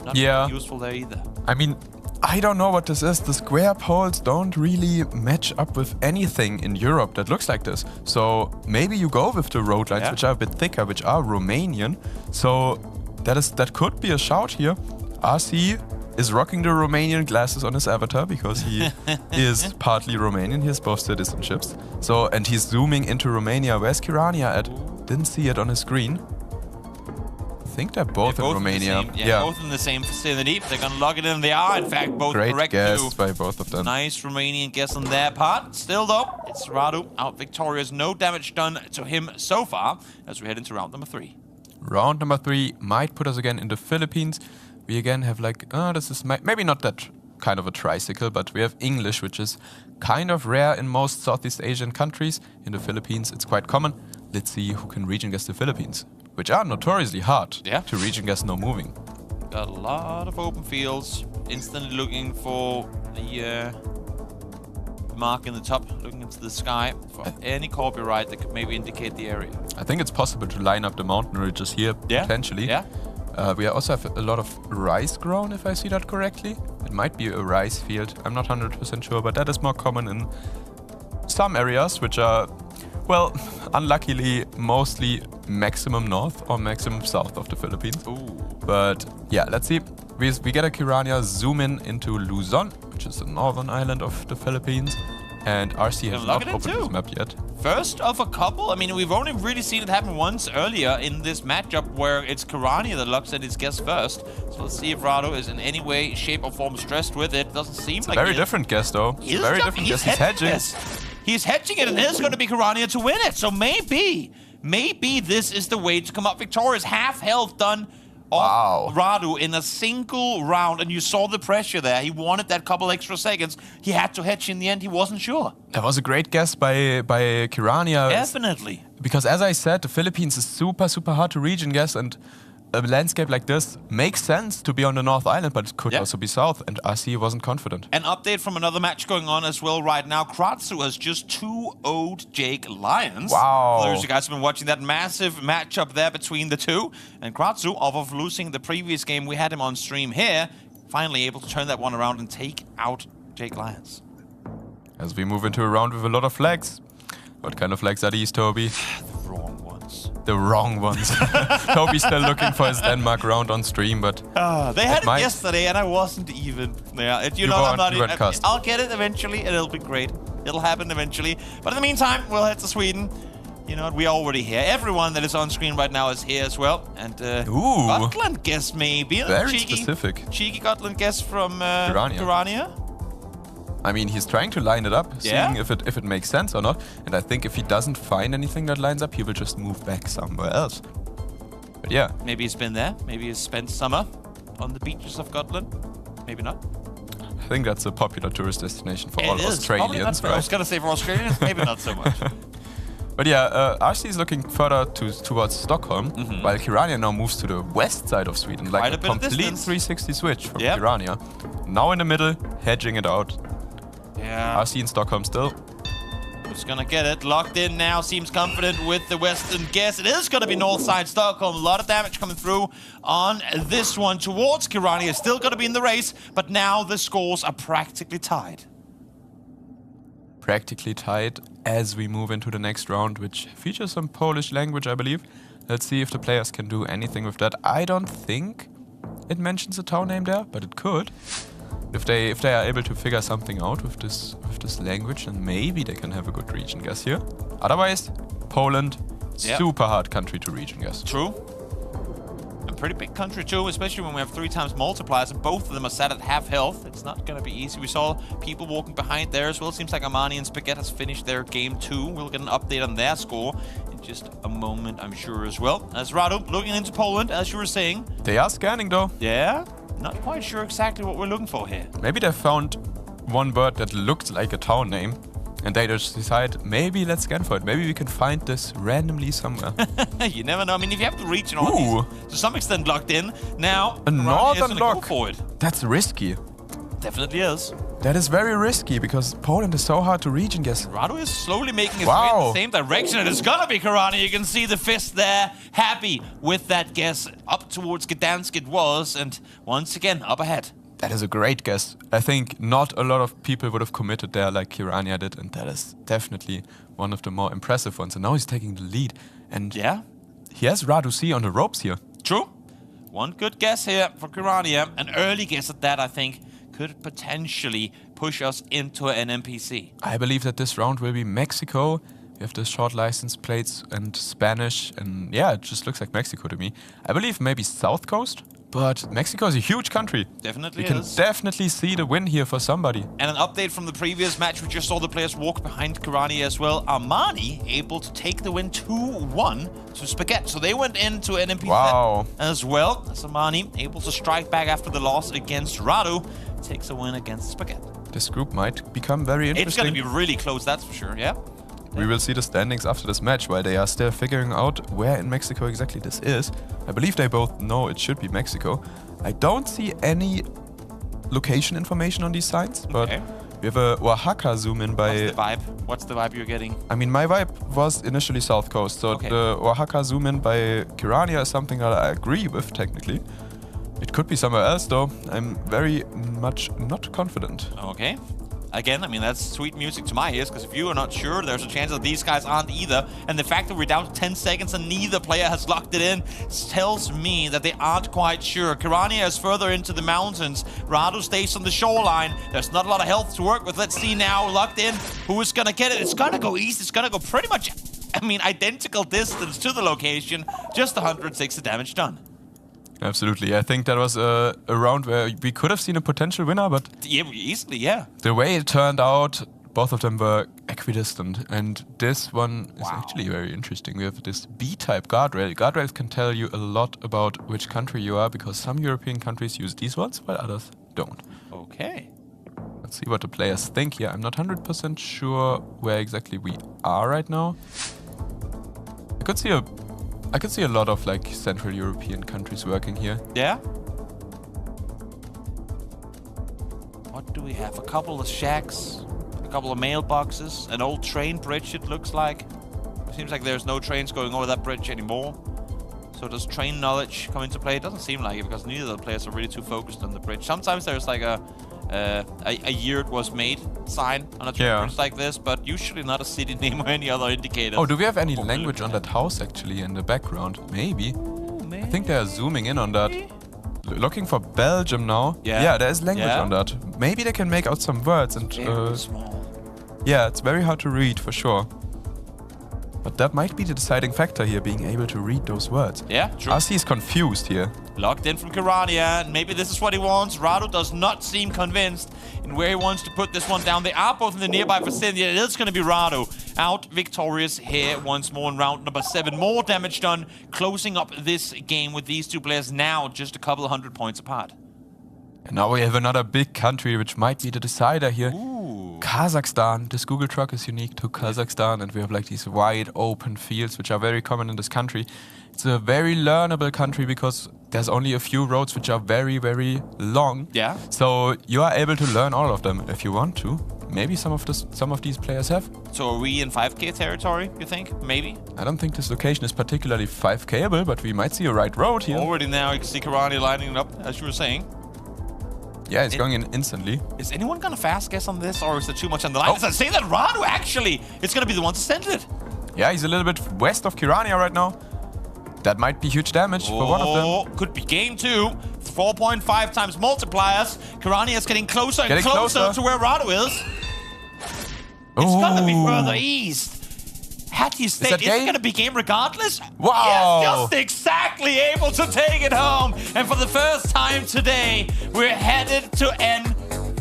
[SPEAKER 4] not really useful there either.
[SPEAKER 5] I mean, I don't know what this is. The square poles don't really match up with anything in Europe that looks like this. So maybe you go with the road lines, which are a bit thicker, which are Romanian. So that could be a shout here. RC is rocking the Romanian glasses on his avatar because he is partly Romanian. He has both citizenships. So, and he's zooming into Romania. Where's Kirania at? Didn't see it on his screen. I think they're both in Romania.
[SPEAKER 4] Both in the same vicinity. They're going to log it in. They are, in fact, both correct.
[SPEAKER 5] Great guess by both of them.
[SPEAKER 4] Nice Romanian guess on their part. Still, though, it's Radu out victorious. No damage done to him so far as we head into round number 3.
[SPEAKER 5] Round number 3 might put us again in the Philippines. We again have like, this is maybe not that kind of a tricycle, but we have English, which is kind of rare in most Southeast Asian countries. In the Philippines, it's quite common. Let's see who can region guess the Philippines, which are notoriously hard to region guess no moving.
[SPEAKER 4] Got a lot of open fields. Instantly looking for the mark in the top, looking into the sky for any copyright that could maybe indicate the area.
[SPEAKER 5] I think it's possible to line up the mountain ridges here, potentially.
[SPEAKER 4] Yeah.
[SPEAKER 5] We also have a lot of rice grown, if I see that correctly. It might be a rice field. I'm not 100% sure, but that is more common in some areas, which are, well, unluckily, mostly maximum north or maximum south of the Philippines.
[SPEAKER 4] Ooh.
[SPEAKER 5] But yeah, let's see. We get a Kirania zoom in into Luzon, which is the northern island of the Philippines. And RC has not opened this map yet.
[SPEAKER 4] First of a couple. I mean, we've only really seen it happen once earlier in this matchup where it's Kirania that locks in his guess first. So let's see if Radu is in any way, shape, or form stressed with it. Doesn't seem like
[SPEAKER 5] it. Very different guess, though. Very different guess. He's hedging.
[SPEAKER 4] He's hedging it, and it's going to be Kirania to win it. So maybe this is the way to come out victorious. Half health done off Radu in a single round, and you saw the pressure there. He wanted that couple extra seconds. He had to hedge in the end. He wasn't sure.
[SPEAKER 5] That was a great guess by Kirania.
[SPEAKER 4] Definitely.
[SPEAKER 5] Because as I said, the Philippines is super, super hard to region guess, and a landscape like this makes sense to be on the North Island, but it could
[SPEAKER 4] Yeah.
[SPEAKER 5] also be South, and RC wasn't confident.
[SPEAKER 4] An update from another match going on as well right now. Kratzu has just 2-0'd Jake Lyons.
[SPEAKER 5] Wow.
[SPEAKER 4] For those of you guys have been watching that massive matchup there between the two. And Kratzu, off of losing the previous game, we had him on stream here, finally able to turn that one around and take out Jake Lyons.
[SPEAKER 5] As we move into a round with a lot of flags. What kind of flags are these, Toby?
[SPEAKER 4] The wrong ones.
[SPEAKER 5] The wrong ones. Toby's still looking for his Denmark round on stream, but
[SPEAKER 4] They had it yesterday, and I wasn't even there. You know, I'm not
[SPEAKER 5] you weren't cast.
[SPEAKER 4] I'll get it eventually, and it'll be great. It'll happen eventually. But in the meantime, we'll head to Sweden. You know what? We're already here. Everyone that is on screen right now is here as well. And Gotland guess maybe.
[SPEAKER 5] Very
[SPEAKER 4] cheeky,
[SPEAKER 5] specific.
[SPEAKER 4] Cheeky Gotland guess from
[SPEAKER 5] Piranha.
[SPEAKER 4] Piranha.
[SPEAKER 5] I mean, he's trying to line it up,
[SPEAKER 4] Yeah.
[SPEAKER 5] seeing if it makes sense or not. And I think if he doesn't find anything that lines up, he will just move back somewhere else. But yeah.
[SPEAKER 4] Maybe he's been there. Maybe he's spent summer on the beaches of Gotland. Maybe not.
[SPEAKER 5] I think that's a popular tourist destination for all
[SPEAKER 4] It is. Probably not
[SPEAKER 5] Australians,
[SPEAKER 4] for- I was
[SPEAKER 5] right?
[SPEAKER 4] going to say for Australians, maybe not so much.
[SPEAKER 5] But yeah, RC is looking further towards Stockholm, while Piranha now moves to the west side of Sweden. Like
[SPEAKER 4] Quite
[SPEAKER 5] a
[SPEAKER 4] a bit of
[SPEAKER 5] complete
[SPEAKER 4] distance.
[SPEAKER 5] 360 switch from
[SPEAKER 4] Yep.
[SPEAKER 5] Piranha. Now in the middle, hedging it out.
[SPEAKER 4] Yeah.
[SPEAKER 5] RC in Stockholm still.
[SPEAKER 4] Who's gonna get it? Locked in now, seems confident with the western guess. It is gonna be north side Stockholm. A lot of damage coming through on this one towards Kirani. Is still gonna be in the race, but now the scores are practically tied.
[SPEAKER 5] Practically tied as we move into the next round, which features some Polish language, I believe. Let's see if the players can do anything with that. I don't think it mentions a town name there, but it could. If they are able to figure something out with this language, then maybe they can have a good region guess here. Otherwise, Poland,
[SPEAKER 4] Yep.
[SPEAKER 5] super hard country to region guess.
[SPEAKER 4] True. A pretty big country too, especially when we have 3 times multipliers and both of them are set at half health. It's not gonna be easy. We saw people walking behind there as well. Seems like Amani and Spaghetti has finished their game 2. We'll get an update on their score in just a moment, I'm sure as well. As Radu looking into Poland, as you were saying.
[SPEAKER 5] They are scanning though.
[SPEAKER 4] Yeah, not quite sure exactly what we're looking for here.
[SPEAKER 5] Maybe they found one word that looked like a town name, and they just decide, maybe let's scan for it. Maybe we can find this randomly somewhere.
[SPEAKER 4] You never know. I mean, if you have the region
[SPEAKER 5] Ooh.
[SPEAKER 4] all these, to some extent locked in, now
[SPEAKER 5] A
[SPEAKER 4] Pirani is
[SPEAKER 5] northern
[SPEAKER 4] gonna go
[SPEAKER 5] lock.
[SPEAKER 4] for it.
[SPEAKER 5] That's risky.
[SPEAKER 4] Definitely is.
[SPEAKER 5] That is very risky because Poland is so hard to region guess.
[SPEAKER 4] Radu is slowly making his way in
[SPEAKER 5] Wow.
[SPEAKER 4] the same direction, and it's gonna be Kirani. You can see the fist there, happy with that guess. Up towards Gdansk it was, and once again, up ahead.
[SPEAKER 5] That is a great guess. I think not a lot of people would have committed there like Kirania did, and that is definitely one of the more impressive ones. And now he's taking the lead. And
[SPEAKER 4] Yeah,
[SPEAKER 5] he has Radu C on the ropes here.
[SPEAKER 4] true. One good guess here for Kirani. An early guess at that, I think, could potentially push us into an NPC.
[SPEAKER 5] I believe that this round will be Mexico. We have the short license plates and Spanish, and yeah, it just looks like Mexico to me. I believe maybe South Coast, but Mexico is a huge country.
[SPEAKER 4] Definitely
[SPEAKER 5] We can
[SPEAKER 4] is.
[SPEAKER 5] definitely see the win here for somebody.
[SPEAKER 4] And an update from the previous match, we just saw the players walk behind Kirani as well. Armani able to take the win 2-1 to Spaghetti. So they went into an NPC
[SPEAKER 5] Wow.
[SPEAKER 4] as well. As Armani able to strike back after the loss against Radu. Takes a win against Spaghetti.
[SPEAKER 5] This group might become very interesting.
[SPEAKER 4] It's going to be really close, that's for sure, yeah?
[SPEAKER 5] We will see the standings after this match while they are still figuring out where in Mexico exactly this is. I believe they both know it should be Mexico. I don't see any location information on these signs, but
[SPEAKER 4] Okay.
[SPEAKER 5] we have a Oaxaca zoom in by...
[SPEAKER 4] What's the vibe? What's the vibe you're getting?
[SPEAKER 5] I mean, my vibe was initially South Coast, so
[SPEAKER 4] Okay.
[SPEAKER 5] the Oaxaca zoom in by Kirania is something that I agree with technically. It could be somewhere else though. I'm very much not confident.
[SPEAKER 4] Okay. Again, I mean, that's sweet music to my ears, because if you are not sure, there's a chance that these guys aren't either. And the fact that we're down to 10 seconds and neither player has locked it in tells me that they aren't quite sure. Kirania is further into the mountains. Radu stays on the shoreline. There's not a lot of health to work with. Let's see now, locked in, who is going to get it. It's going to go east. It's going to go pretty much, I mean, identical distance to the location. Just 160 damage done.
[SPEAKER 5] Absolutely. I think that was a round where we could have seen a potential winner, but
[SPEAKER 4] Yeah, easily, yeah.
[SPEAKER 5] the way it turned out, both of them were equidistant. And this one is actually very interesting. We have this B-type guardrail. Guardrails can tell you a lot about which country you are, because some European countries use these ones, while others don't.
[SPEAKER 4] Okay.
[SPEAKER 5] Let's see what the players think here. I'm not 100% sure where exactly we are right now. I could see a I could see a lot of like Central European countries working here.
[SPEAKER 4] Yeah. What do we have? A couple of shacks, a couple of mailboxes, an old train bridge, it looks like. It seems like there's no trains going over that bridge anymore. So does train knowledge come into play? It doesn't seem like it, because neither of the players are really too focused on the bridge. Sometimes there's like a year it was made sign on a train bridge like this, but usually not a city name or any other indicator.
[SPEAKER 5] Oh, do we have any language on that house actually in the background? Maybe. I think they are zooming in on that. Looking for Belgium now. Yeah, there is language on that. Maybe they can make out some words and.
[SPEAKER 4] Small.
[SPEAKER 5] Yeah, it's very hard to read for sure. But that might be the deciding factor here, being able to read those words.
[SPEAKER 4] Yeah, true.
[SPEAKER 5] RC is confused here.
[SPEAKER 4] Locked in from Kirania, and maybe this is what he wants. Radu does not seem convinced in where he wants to put this one down. They are both in the nearby vicinity. It is going to be Radu out victorious here once more in round number 7. More damage done, closing up this game with these two players now just a couple of 100 points apart.
[SPEAKER 5] And now we have another big country which might be the decider here.
[SPEAKER 4] Ooh.
[SPEAKER 5] Kazakhstan. This Google truck is unique to Kazakhstan, and we have like these wide open fields which are very common in this country. It's a very learnable country because there's only a few roads which are very, very long.
[SPEAKER 4] Yeah.
[SPEAKER 5] So you are able to learn all of them if you want to. Maybe some of these players have.
[SPEAKER 4] So are we in 5k territory, you think? Maybe?
[SPEAKER 5] I don't think this location is particularly 5kable, but we might see a right road here.
[SPEAKER 4] Already now you can see Kirani lining it up, as you were saying.
[SPEAKER 5] Yeah, it's going in instantly.
[SPEAKER 4] Is anyone gonna fast guess on this, or is there too much on the line? I say that Radu actually is gonna be the one to send it.
[SPEAKER 5] Yeah, he's a little bit west of Kirania right now. That might be huge damage for one of them.
[SPEAKER 4] Could be game 2. 4.5 times multipliers. Kirania is getting closer and closer to where Radu is. It's gonna be further east. Had he stayed, it's gonna be game regardless.
[SPEAKER 5] Wow!
[SPEAKER 4] Yes, just exactly able to take it home. And for the first time today, we're headed to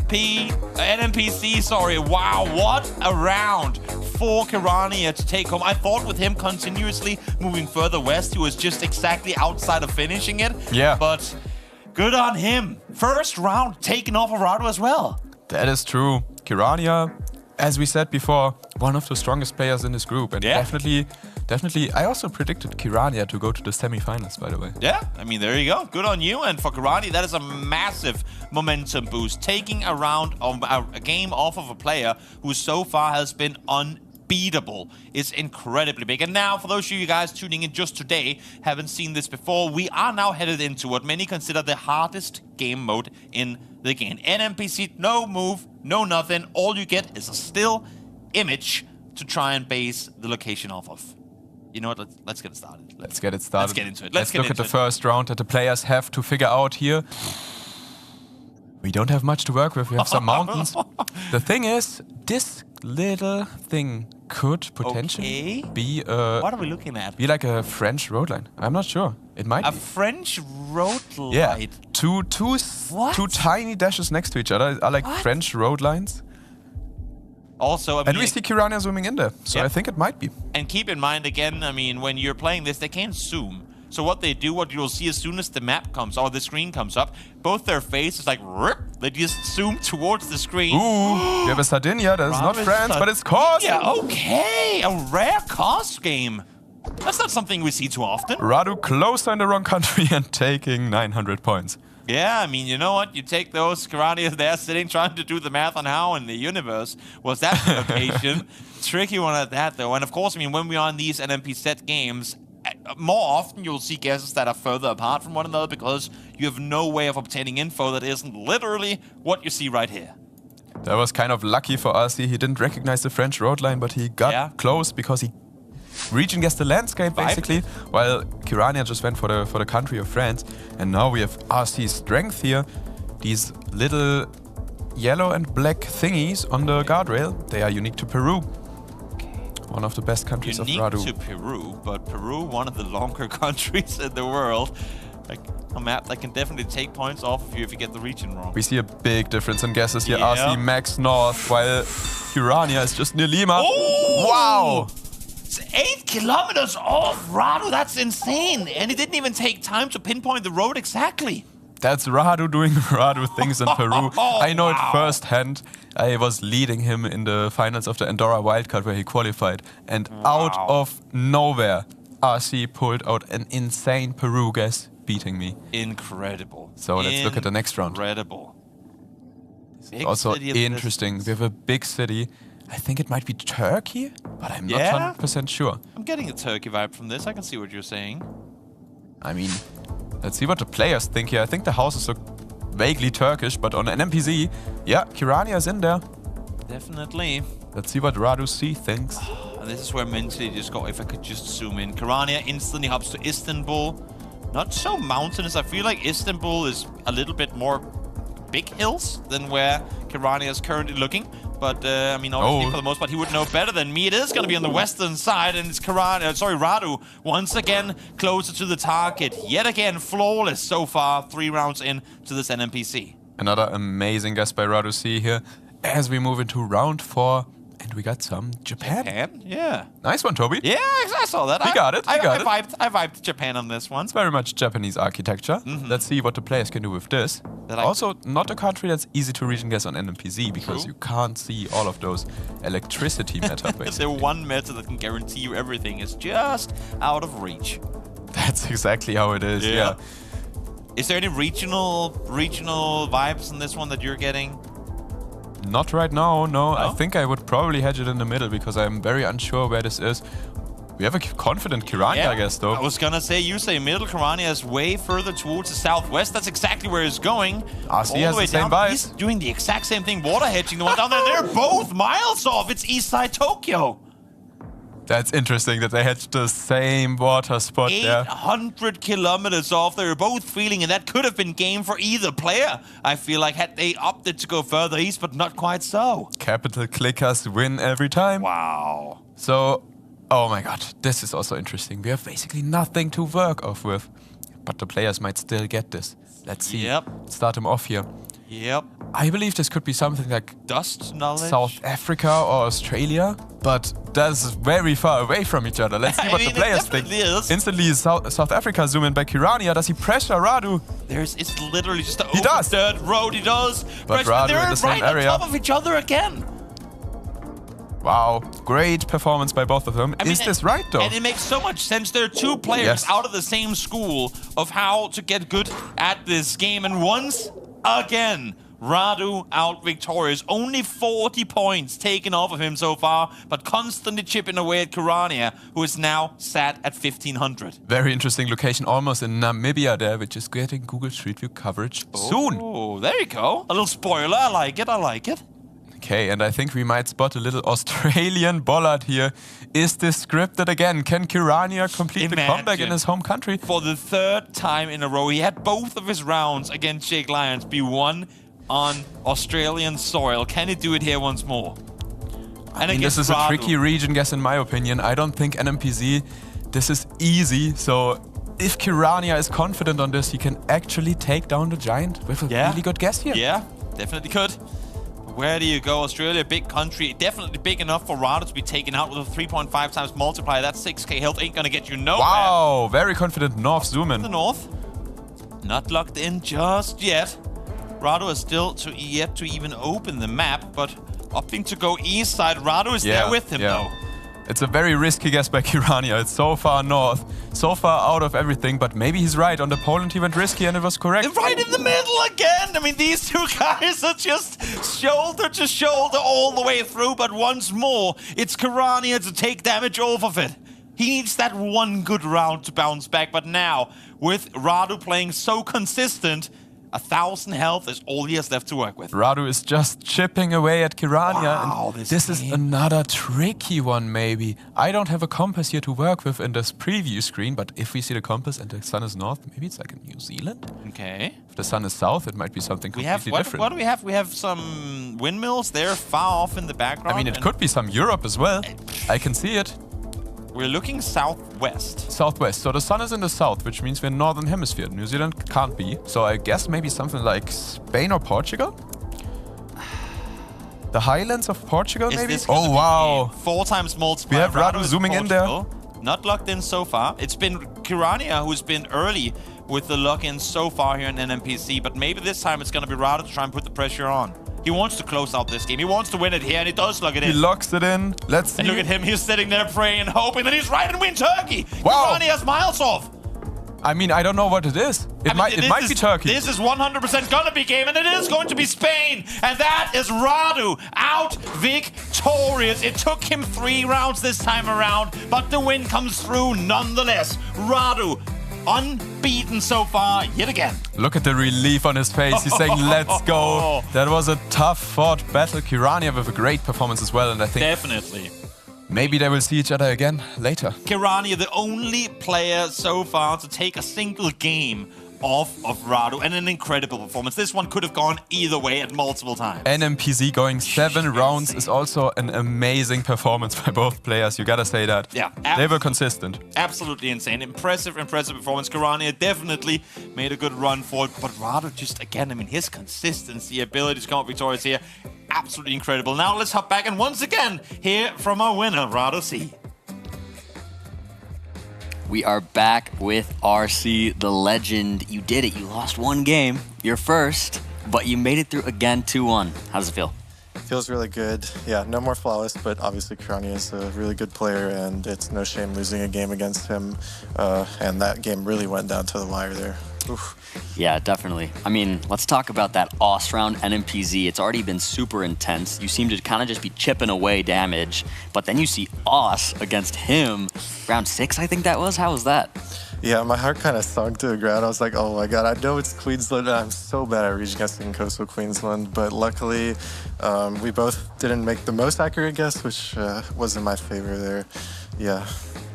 [SPEAKER 4] NMPC, sorry. Wow, what a round for Kirania to take home. I thought with him continuously moving further west, he was just exactly outside of finishing it.
[SPEAKER 5] Yeah.
[SPEAKER 4] But good on him. First round taken off of Radu as well.
[SPEAKER 5] That is true. Kirania, as we said before, one of the strongest players in this group. And definitely, I also predicted Kirania to go to the semi-finals, by the way.
[SPEAKER 4] Yeah, I mean, there you go. Good on you. And for Kirania, that is a massive momentum boost. Taking a round of a game off of a player who so far has been unbeatable is incredibly big. And now, for those of you guys tuning in just today, haven't seen this before, we are now headed into what many consider the hardest game mode in the game. NMPC, no move, no nothing. All you get is a still image to try and base the location off of. You know what? Let's get it started.
[SPEAKER 5] Let's get it started.
[SPEAKER 4] Let's get into it.
[SPEAKER 5] Let's look at the first round that the players have to figure out here. We don't have much to work with. We have some mountains. The thing is, this little thing could potentially be
[SPEAKER 4] what are we looking at?
[SPEAKER 5] Be like a French road line. I'm not sure. It might be.
[SPEAKER 4] A French road line?
[SPEAKER 5] Yeah. Two tiny dashes next to each other are like French road lines.
[SPEAKER 4] Also, I mean,
[SPEAKER 5] and we see Kirania zooming in there, so I think it might be.
[SPEAKER 4] And keep in mind, again, I mean, when you're playing this, they can't zoom. So what they do, what you'll see as soon as the map comes, or the screen comes up, both their faces like, they just zoom towards the screen.
[SPEAKER 5] Ooh, we have a Sardinia, that is not France, but it's Kos.
[SPEAKER 4] Yeah, okay, a rare Kos game. That's not something we see too often.
[SPEAKER 5] Radu closer in the wrong country and taking 900 points.
[SPEAKER 4] Yeah, I mean, you know what? You take those Kiranias there sitting, trying to do the math on how in the universe was that the location. Tricky one at that, though. And of course, I mean, when we are in these NMP set games, more often you'll see guesses that are further apart from one another because you have no way of obtaining info that isn't literally what you see right here.
[SPEAKER 5] That was kind of lucky for RC. He didn't recognize the French road line, but he got close because he region guessed the landscape basically, while Kirania just went for the country of France. And now we have RC's strength here. These little yellow and black thingies on the guardrail, they are unique to Peru. One of the best countries of Radu.
[SPEAKER 4] Unique to Peru, but Peru, one of the longer countries in the world. Like a map that can definitely take points off of you if you get the region wrong.
[SPEAKER 5] We see a big difference in guesses here. RC max north, while Kirania is just near Lima.
[SPEAKER 4] Oh!
[SPEAKER 5] Wow!
[SPEAKER 4] It's 8 kilometers off Radu. That's insane. And it didn't even take time to pinpoint the road exactly.
[SPEAKER 5] That's Radu doing Radu things in Peru. I know it firsthand. I was leading him in the finals of the Andorra wildcard where he qualified. And out of nowhere, RC pulled out an insane Peru guess, beating me.
[SPEAKER 4] Incredible.
[SPEAKER 5] So let's look at the next round.
[SPEAKER 4] Incredible.
[SPEAKER 5] Also interesting. We have a big city. I think it might be Turkey, but I'm not 100% sure.
[SPEAKER 4] I'm getting a Turkey vibe from this. I can see what you're saying.
[SPEAKER 5] I mean, let's see what the players think here. I think the houses look vaguely Turkish, but on NMPZ, yeah, Kirania is in there.
[SPEAKER 4] Definitely.
[SPEAKER 5] Let's see what Radu C thinks.
[SPEAKER 4] And this is where mentally just go, if I could just zoom in. Kirania instantly hops to Istanbul. Not so mountainous. I feel like Istanbul is a little bit more big hills than where Kirania is currently looking. But, I mean, obviously, for the most part, he would know better than me. It is going to be on the western side, and it's Radu once again closer to the target. Yet again, flawless so far, 3 rounds in to this NMPC.
[SPEAKER 5] Another amazing guess by Radu C here as we move into round 4. And we got some Japan.
[SPEAKER 4] Japan? Yeah.
[SPEAKER 5] Nice one, Toby.
[SPEAKER 4] Yeah, I saw that.
[SPEAKER 5] You got it.
[SPEAKER 4] I vibed Japan on this one.
[SPEAKER 5] It's very much Japanese architecture. Let's see what the players can do with this. Also, not a country that's easy to region guess on NMPZ because you can't see all of those electricity meta, basically.
[SPEAKER 4] The one meta that can guarantee you everything is just out of reach.
[SPEAKER 5] That's exactly how it is, yeah.
[SPEAKER 4] Is there any regional vibes in this one that you're getting?
[SPEAKER 5] Not right now, no. I think I would probably hedge it in the middle because I'm very unsure where this is. We have a confident Kirania, I guess, though.
[SPEAKER 4] I was gonna say, you say middle, Kirania is way further towards the southwest. That's exactly where he's going.
[SPEAKER 5] RC has the same vibe.
[SPEAKER 4] He's doing the exact same thing, water hedging the one down there. They're both miles off. It's east side Tokyo.
[SPEAKER 5] That's interesting that they had the same water spot there.
[SPEAKER 4] 800 kilometers off. They were both feeling, and that could have been game for either player. I feel like had they opted to go further east, but not quite so.
[SPEAKER 5] Capital clickers win every time.
[SPEAKER 4] Wow.
[SPEAKER 5] So, oh my god, this is also interesting. We have basically nothing to work off with. But the players might still get this. Let's see. Start them off here. I believe this could be something like
[SPEAKER 4] dust knowledge,
[SPEAKER 5] South Africa or Australia, but that's very far away from each other. Let's see what the players think. Instantly, South Africa zoom in by Kirania. Does he pressure Radu?
[SPEAKER 4] It's literally just an open dirt road. He does.
[SPEAKER 5] But Radu in the same area.
[SPEAKER 4] On top of each other again.
[SPEAKER 5] Wow, great performance by both of them. Is this right, though?
[SPEAKER 4] And it makes so much sense. There are 2 players out of the same school of how to get good at this game. And once again, Radu out victorious. Only 40 points taken off of him so far, but constantly chipping away at Kirania, who is now sat at 1,500.
[SPEAKER 5] Very interesting location, almost in Namibia there, which is getting Google Street View coverage soon.
[SPEAKER 4] Oh, there you go. A little spoiler. I like it.
[SPEAKER 5] Okay, and I think we might spot a little Australian bollard here. Is this scripted again? Can Kirania complete the comeback in his home country?
[SPEAKER 4] For the 3rd time in a row, he had both of his rounds against Jake Lyons be won on Australian soil. Can he do it here once more?
[SPEAKER 5] I mean, this is a tricky region guess in my opinion. I don't think NMPZ, this is easy. So if Kirania is confident on this, he can actually take down the Giant with a really good guess here.
[SPEAKER 4] Yeah, definitely could. Where do you go? Australia, big country, definitely big enough for Radu to be taken out with a 3.5 times multiplier. That 6k health ain't gonna get you nowhere.
[SPEAKER 5] Wow, very confident north zoom in.
[SPEAKER 4] The north, not locked in just yet. Radu is still yet to even open the map, but opting to go east side. Radu is there with him though.
[SPEAKER 5] It's a very risky guess by Kirania. It's so far north, so far out of everything, but maybe he's right. On the Poland, he went risky and it was correct.
[SPEAKER 4] Right in the middle again! I mean, these 2 guys are just shoulder to shoulder all the way through, but once more, it's Kirania to take damage off of it. He needs that one good round to bounce back, but now, with Radu playing so consistent, 1,000 health is all he has left to work with.
[SPEAKER 5] Radu is just chipping away at Kirania. Wow, this is another tricky one, maybe. I don't have a compass here to work with in this preview screen, but if we see the compass and the sun is north, maybe it's like in New Zealand.
[SPEAKER 4] Okay.
[SPEAKER 5] If the sun is south, it might be something completely different.
[SPEAKER 4] What do we have? We have some windmills. They're far off in the background.
[SPEAKER 5] I mean, it could be some Europe as well. I can see it.
[SPEAKER 4] We're looking southwest.
[SPEAKER 5] Southwest. So the sun is in the south, which means we're in northern hemisphere. New Zealand can't be. So I guess maybe something like Spain or Portugal? The highlands of Portugal, maybe?
[SPEAKER 4] Oh, wow. 4 times multiplier.
[SPEAKER 5] We have Radu zooming in there.
[SPEAKER 4] Not locked in so far. It's been Kirania who's been early with the lock-in so far here in NMPC, but maybe this time it's going to be Radu to try and put the pressure on. He wants to close out this game. He wants to win it here, and he does lock it in.
[SPEAKER 5] He locks it in. Let's see.
[SPEAKER 4] And look at him. He's sitting there praying and hoping that he's right and win Turkey.
[SPEAKER 5] Wow.
[SPEAKER 4] Kirani has miles off.
[SPEAKER 5] I mean, I don't know what it is. It might be Turkey.
[SPEAKER 4] This is 100% gonna be game, and it is going to be Spain. And that is Radu out victorious. It took him 3 rounds this time around, but the win comes through nonetheless. Radu unbeaten so far yet again.
[SPEAKER 5] Look at the relief on his face. He's saying, let's go. That was a tough fought battle. Kirania with a great performance as well. And I think
[SPEAKER 4] Definitely.
[SPEAKER 5] maybe they will see each other again later.
[SPEAKER 4] Kirani, the only player so far to take a single game off of Radu, and an incredible performance. This one could have gone either way at multiple times.
[SPEAKER 5] NMPZ going 7 rounds is also an amazing performance by both players. You gotta say that.
[SPEAKER 4] Yeah,
[SPEAKER 5] they were consistent.
[SPEAKER 4] Absolutely insane. Impressive performance. Kirani definitely made a good run for it, but Radu just, again, I mean, his consistency, ability to come up victorious here, absolutely incredible. Now let's hop back and once again hear from our winner, Radu C.
[SPEAKER 3] We are back with RC, the legend. You did it. You lost 1 game, your first, but you made it through again 2-1. How does it feel?
[SPEAKER 9] Feels really good. Yeah, no more flawless, but obviously Kirani is a really good player, and it's no shame losing a game against him. And that game really went down to the wire there. Oof.
[SPEAKER 3] Yeah, definitely. I mean, let's talk about that OS round NMPZ. It's already been super intense. You seem to kind of just be chipping away damage, but then you see OS against him. Round 6, I think that was. How was that?
[SPEAKER 9] Yeah, my heart kind of sunk to the ground. I was like, oh my god, I know it's Queensland, and I'm so bad at region guessing coastal Queensland, but luckily we both didn't make the most accurate guess, which was in my favor there. Yeah.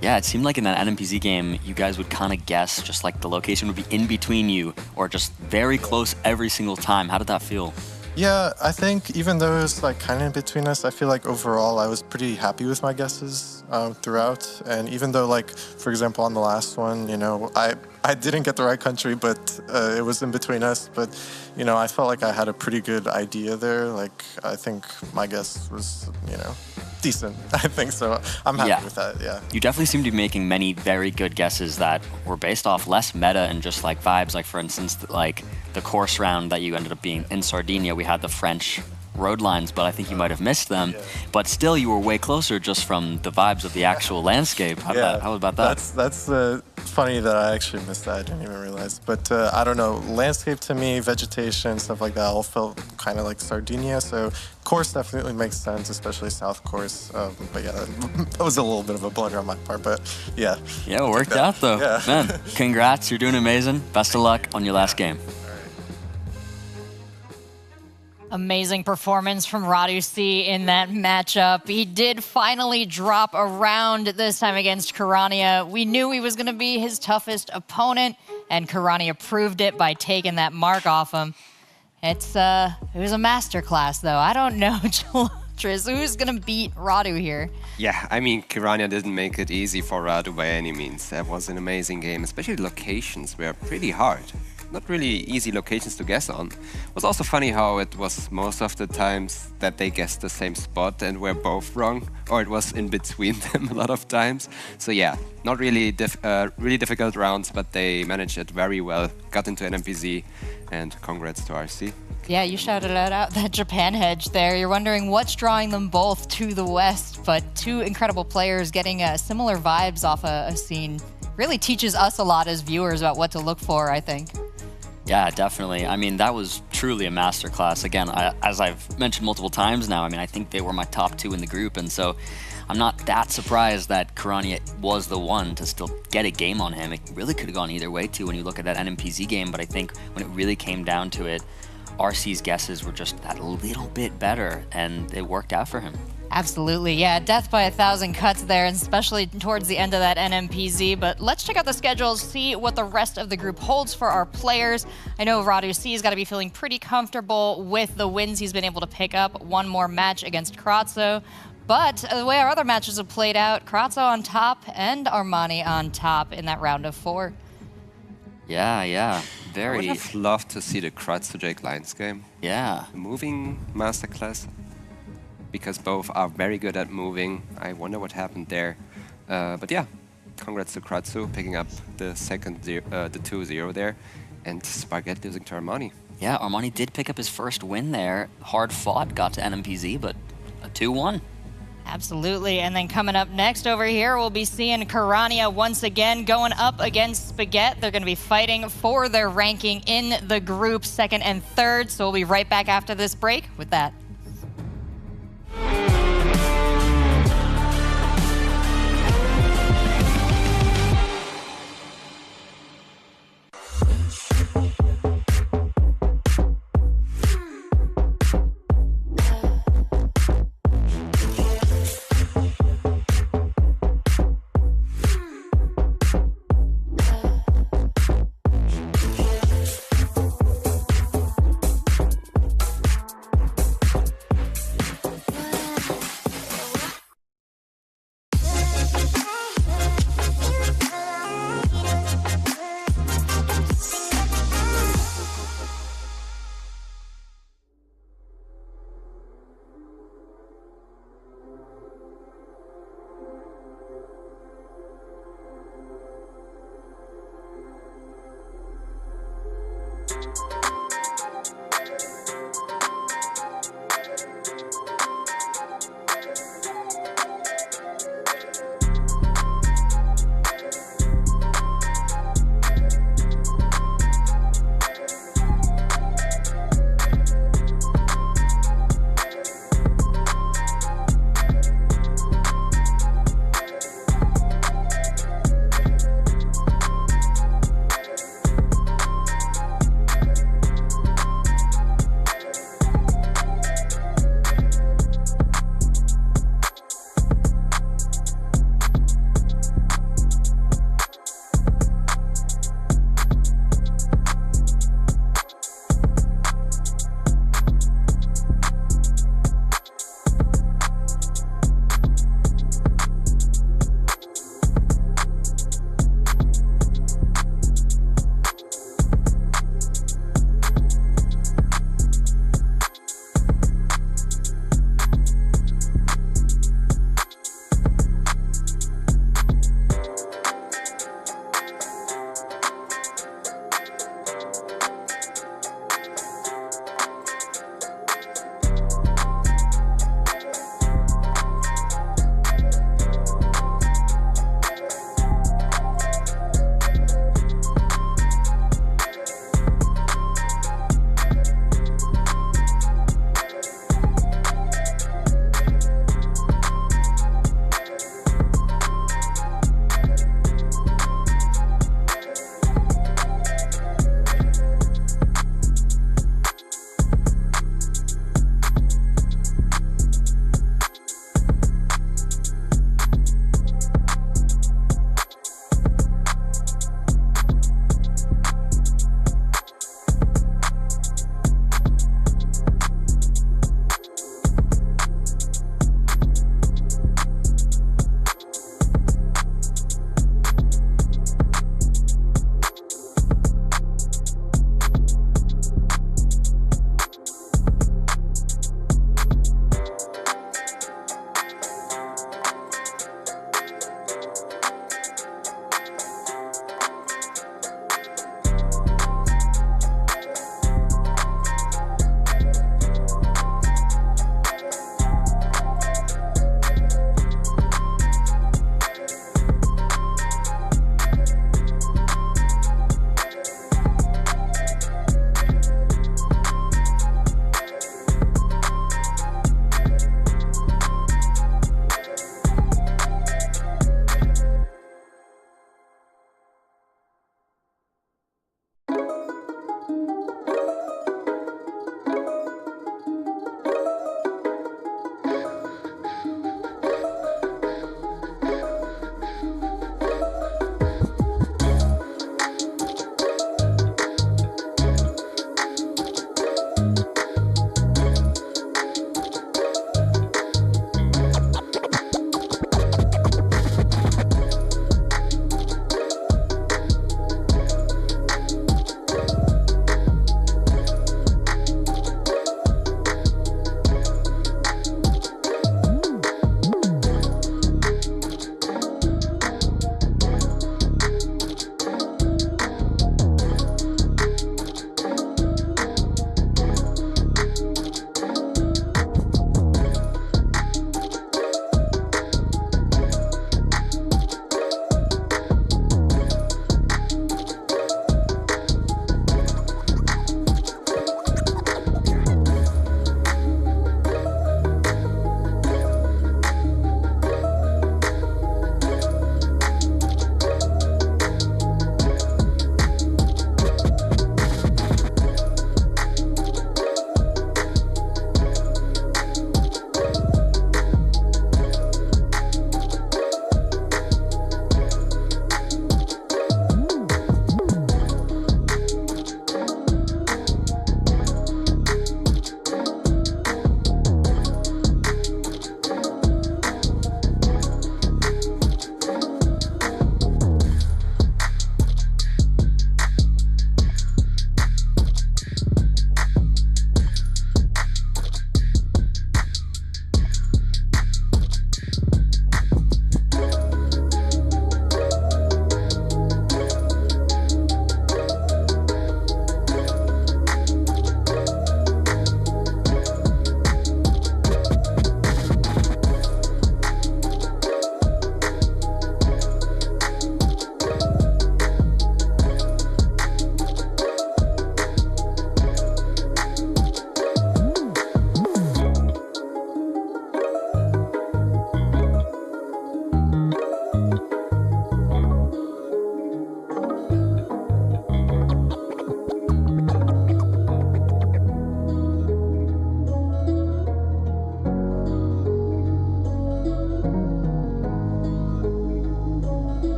[SPEAKER 3] Yeah, it seemed like in that NMPZ game, you guys would kind of guess just like the location would be in between you or just very close every single time. How did that feel?
[SPEAKER 9] Yeah, I think even though it was like kind of in between us, I feel like overall I was pretty happy with my guesses throughout. And even though, like, for example, on the last one, you know, I didn't get the right country, but it was in between us. But, you know, I felt like I had a pretty good idea there. Like, I think my guess was, you know, decent, I think. So I'm happy with that, yeah.
[SPEAKER 3] You definitely seem to be making many very good guesses that were based off less meta and just like vibes. Like, for instance, like the course round that you ended up being in Sardinia, we had the French road lines, but I think you might have missed them. Yeah. But still, you were way closer just from the vibes of the actual landscape. How about that?
[SPEAKER 9] That's funny that I actually missed that. I didn't even realize. But I don't know, landscape to me, vegetation, stuff like that, all felt kind of like Sardinia. So course definitely makes sense, especially South course. But yeah, that was a little bit of a blunder on my part. But yeah.
[SPEAKER 3] Yeah, it worked out though.
[SPEAKER 9] Yeah.
[SPEAKER 3] Man, congrats. You're doing amazing. Best of luck on your last game.
[SPEAKER 1] Amazing performance from Radu C in that matchup. He did finally drop a round this time against Kirania. We knew he was going to be his toughest opponent, and Kirania proved it by taking that mark off him. It was a masterclass, though. I don't know, Tris, who's going to beat Radu here?
[SPEAKER 2] Yeah, I mean, Kirania didn't make it easy for Radu by any means. That was an amazing game, especially the locations were pretty hard. Not really easy locations to guess on. It was also funny how it was most of the times that they guessed the same spot and were both wrong, or it was in between them a lot of times. So yeah, not really really difficult rounds, but they managed it very well, got into NMPZ, and congrats to RC.
[SPEAKER 1] Yeah, you shouted it out, that Japan hedge there. You're wondering what's drawing them both to the West, but 2 incredible players getting similar vibes off a scene really teaches us a lot as viewers about what to look for, I think.
[SPEAKER 3] Yeah, definitely. I mean, that was truly a masterclass. Again, as I've mentioned multiple times now, I mean, I think they were my top 2 in the group, and so I'm not that surprised that Kirania was the one to still get a game on him. It really could have gone either way, too, when you look at that NMPZ game, but I think when it really came down to it, RC's guesses were just that little bit better, and it worked out for him.
[SPEAKER 1] Absolutely, yeah. Death by 1,000 cuts there, and especially towards the end of that NMPZ. But let's check out the schedules, see what the rest of the group holds for our players. I know Radu C's got to be feeling pretty comfortable with the wins he's been able to pick up. 1 more match against Kratzo. But the way our other matches have played out, Kratzo on top and Armani on top in that round of 4.
[SPEAKER 3] Yeah.
[SPEAKER 2] I would have loved to see the Kratzo Jake Lions game.
[SPEAKER 3] Yeah.
[SPEAKER 2] The moving masterclass. Because both are very good at moving. I wonder what happened there. But yeah, congrats to Kratzu picking up the 2-0 there, and Spaghetti losing to Armani.
[SPEAKER 3] Yeah, Armani did pick up his first win there. Hard fought, got to NMPZ, but a 2-1.
[SPEAKER 1] Absolutely, and then coming up next over here, we'll be seeing Kirania once again going up against Spaghetti. They're going to be fighting for their ranking in the group, 2nd and 3rd, so we'll be right back after this break with that.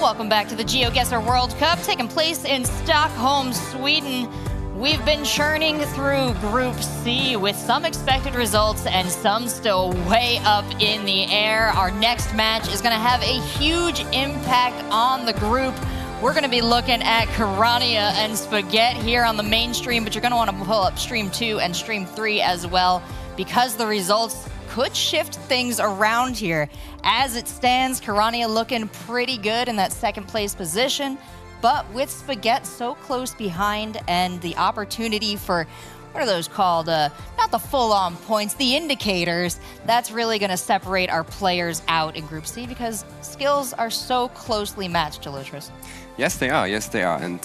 [SPEAKER 1] Welcome back to the Geoguessr World Cup, taking place in Stockholm, Sweden. We've been churning through Group C with some expected results and some still way up in the air. Our next match is going to have a huge impact on the group. We're going to be looking at Kirania and Spaghetti here on the main stream, but you're going to want to pull up Stream 2 and Stream 3 as well, because the results could shift things around here. As it stands, Kirania looking pretty good in that second place position, but with Spaghetti so close behind and the opportunity for, what are those called? Not the full-on points, the indicators. That's really going to separate our players out in Group C because skills are so closely matched, Gelotris.
[SPEAKER 2] Yes, they are. Yes, they are. And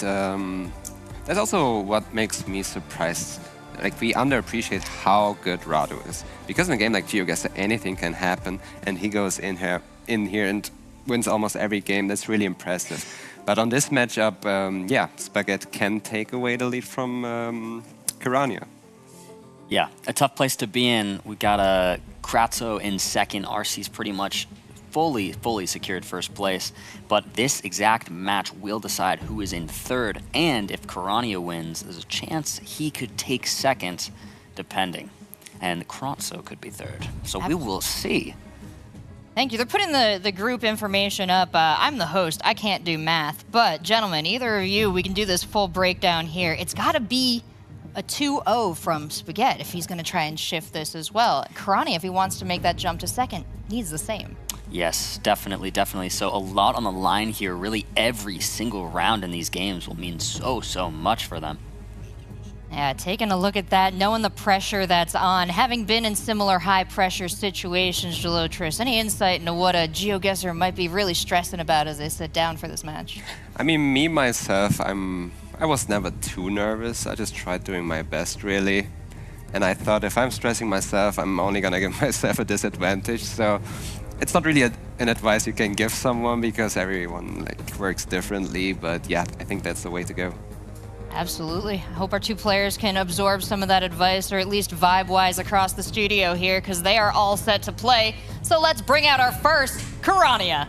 [SPEAKER 2] that's also what makes me surprised. Like, we underappreciate how good Radu is. Because in a game like Geoguessr, anything can happen, and he goes in here and wins almost every game. That's really impressive. But on this matchup, yeah, Spaghetti can take away the lead from Kirania.
[SPEAKER 3] Yeah, a tough place to be in. We got a Kratzo in second. RC's pretty much fully secured first place, but this exact match will decide who is in third, and if Kirania wins, there's a chance he could take second, depending, and Kratzo could be third. So we will see.
[SPEAKER 1] Thank you. They're putting the group information up. I'm the host. I can't do math, but gentlemen, either of you, we can do this full breakdown here. It's got to be a 2-0 from Spaghetti if he's going to try and shift this as well. Kirania, if he wants to make that jump to second, needs the same.
[SPEAKER 3] Yes, definitely. So a lot on the line here. Really, every single round in these games will mean so much for them.
[SPEAKER 1] Yeah, taking a look at that, knowing the pressure that's on, having been in similar high-pressure situations, Gelotris, any insight into what a Geoguessr might be really stressing about as they sit down for this match?
[SPEAKER 2] I mean, me, myself, I was never too nervous. I just tried doing my best, really. And I thought if I'm stressing myself, I'm only going to give myself a disadvantage. So it's not really an advice you can give someone because everyone works differently. But yeah, I think that's the way to go.
[SPEAKER 1] Absolutely. I hope our two players can absorb some of that advice, or at least vibe-wise across the studio here, because they are all set to play. So let's bring out our first Kirania.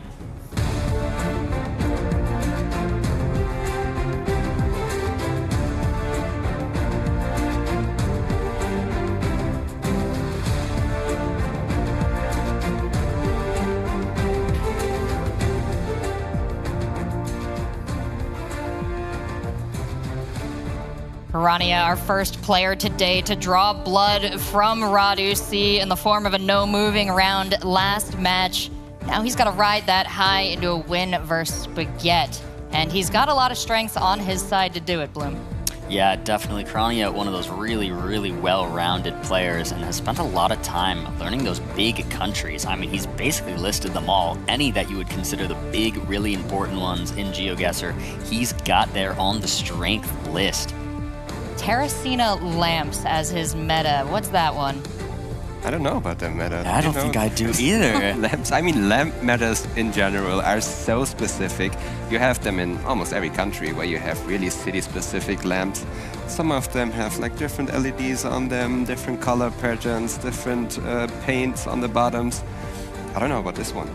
[SPEAKER 1] Kirania, our first player today to draw blood from Radu C in the form of a no moving round last match. Now he's got to ride that high into a win versus Spaghetti. And he's got a lot of strengths on his side to do it, Bloom.
[SPEAKER 3] Yeah, definitely. Kirania, one of those really well-rounded players, and has spent a lot of time learning those big countries. I mean, he's basically listed them all. Any that you would consider the big, really important ones in Geoguessr, he's got there on the strength list.
[SPEAKER 1] Terracina Lamps as his meta. What's that one?
[SPEAKER 2] I don't know about the meta.
[SPEAKER 3] I don't think I do either.
[SPEAKER 2] Lamps. I mean, lamp metas in general are so specific. You have them in almost every country where you have really city-specific lamps. Some of them have like different LEDs on them, different color patterns, different paints on the bottoms. I don't know about this one.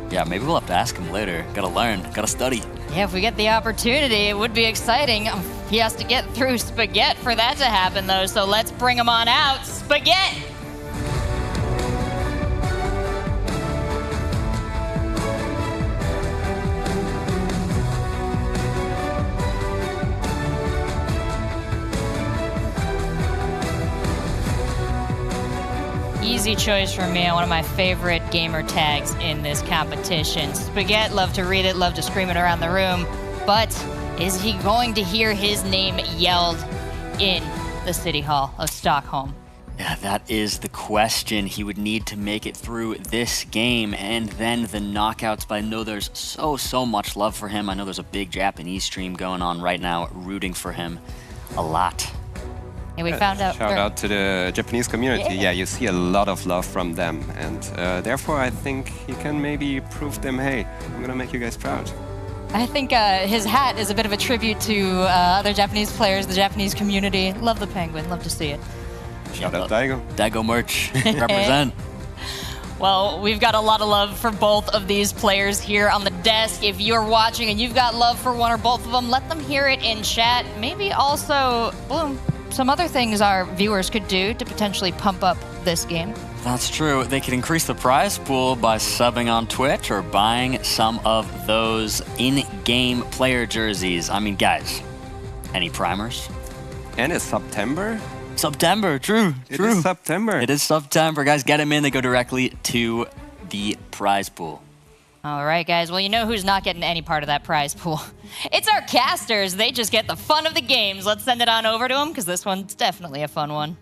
[SPEAKER 3] Yeah, maybe we'll have to ask him later. Gotta learn, gotta study.
[SPEAKER 1] Yeah, if we get the opportunity, it would be exciting. He has to get through Spaghetti for that to happen, though, so let's bring him on out. Spaghetti! Easy choice for me, one of my favorite gamer tags in this competition. Spaghetti, love to read it, love to scream it around the room, but is he going to hear his name yelled in the City Hall of Stockholm?
[SPEAKER 3] Yeah, that is the question. He would need to make it through this game and then the knockouts, but I know there's so much love for him. I know there's a big Japanese stream going on right now, rooting for him a lot.
[SPEAKER 1] And we found out.
[SPEAKER 2] Shout out to the Japanese community. Yeah, you see a lot of love from them, and therefore I think he can maybe prove them, hey, I'm gonna make you guys proud.
[SPEAKER 1] I think his hat is a bit of a tribute to other Japanese players, the Japanese community. Love the penguin, love to see it.
[SPEAKER 2] Shout out Daigo.
[SPEAKER 3] Daigo merch, represent.
[SPEAKER 1] Well, we've got a lot of love for both of these players here on the desk. If you're watching and you've got love for one or both of them, let them hear it in chat. Maybe also, Bloom, some other things our viewers could do to potentially pump up this game.
[SPEAKER 3] That's true. They could increase the prize pool by subbing on Twitch or buying some of those in-game player jerseys. I mean, guys, any primers?
[SPEAKER 2] And it's September?
[SPEAKER 3] September, true.
[SPEAKER 2] It is September.
[SPEAKER 3] It is September. Guys, get them in. They go directly to the prize pool.
[SPEAKER 1] All right, guys. Well, you know who's not getting any part of that prize pool. It's our casters. They just get the fun of the games. Let's send it on over to them, because this one's definitely a fun one.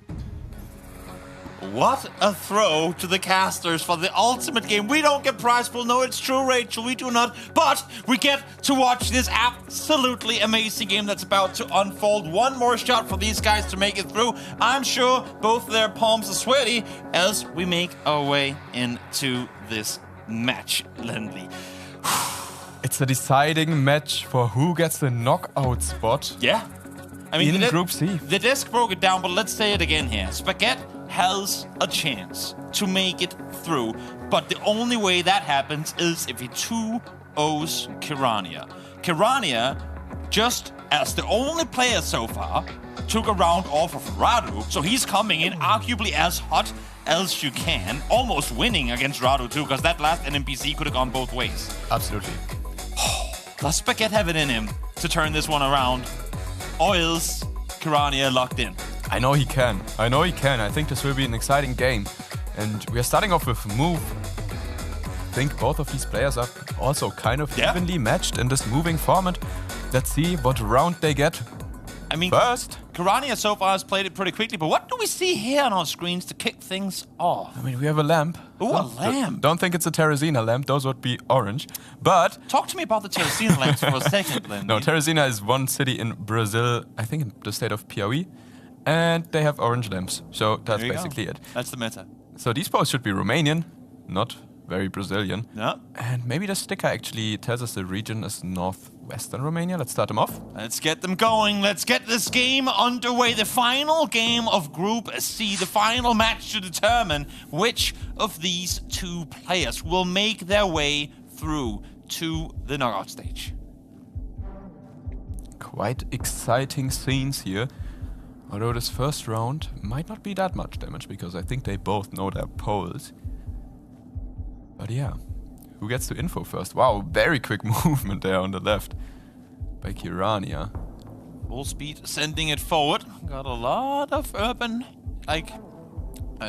[SPEAKER 4] What a throw to the casters for the ultimate game. We don't get prize pool. No, it's true, Rachel. We do not. But we get to watch this absolutely amazing game that's about to unfold. One more shot for these guys to make it through. I'm sure both their palms are sweaty as we make our way into this match, Lindley.
[SPEAKER 5] It's a deciding match for who gets the knockout spot.
[SPEAKER 4] Yeah. I mean,
[SPEAKER 5] in Group C.
[SPEAKER 4] The desk broke it down, but let's say it again here. Spaghetti has a chance to make it through, but the only way that happens is if he 2-0s Kirania. Kirania, just as the only player so far, took a round off of Radu, so he's coming in arguably as hot as you can, almost winning against Radu too, because that last NPC could have gone both ways.
[SPEAKER 5] Absolutely.
[SPEAKER 4] Does Spaghetti have it in him to turn this one around? Or is Kirania locked in?
[SPEAKER 5] I know he can. I think this will be an exciting game. And we are starting off with Move. I think both of these players are also kind of evenly matched in this moving format. Let's see what round they get.
[SPEAKER 4] I mean,
[SPEAKER 5] first,
[SPEAKER 4] Kirania so far has played it pretty quickly, but what do we see here on our screens to kick things off?
[SPEAKER 5] I mean, we have a lamp.
[SPEAKER 4] Ooh, a lamp.
[SPEAKER 5] Don't think it's a Teresina lamp. Those would be orange. But
[SPEAKER 4] talk to me about the Teresina lamps for a second, Lynn.
[SPEAKER 5] No, Teresina is one city in Brazil, I think in the state of Piauí, and they have orange lamps. So that's basically it.
[SPEAKER 4] That's the meta.
[SPEAKER 5] So these posts should be Romanian, not very Brazilian.
[SPEAKER 4] No.
[SPEAKER 5] And maybe the sticker actually tells us the region is northwestern Romania. Let's start them off.
[SPEAKER 4] Let's get them going. Let's get this game underway. The final game of Group C. The final match to determine which of these two players will make their way through to the knockout stage.
[SPEAKER 5] Quite exciting scenes here. Although this first round might not be that much damage because I think they both know their poles. But yeah, who gets to info first? Wow, very quick movement there on the left by Kirania.
[SPEAKER 4] Full speed, sending it forward. Got a lot of urban,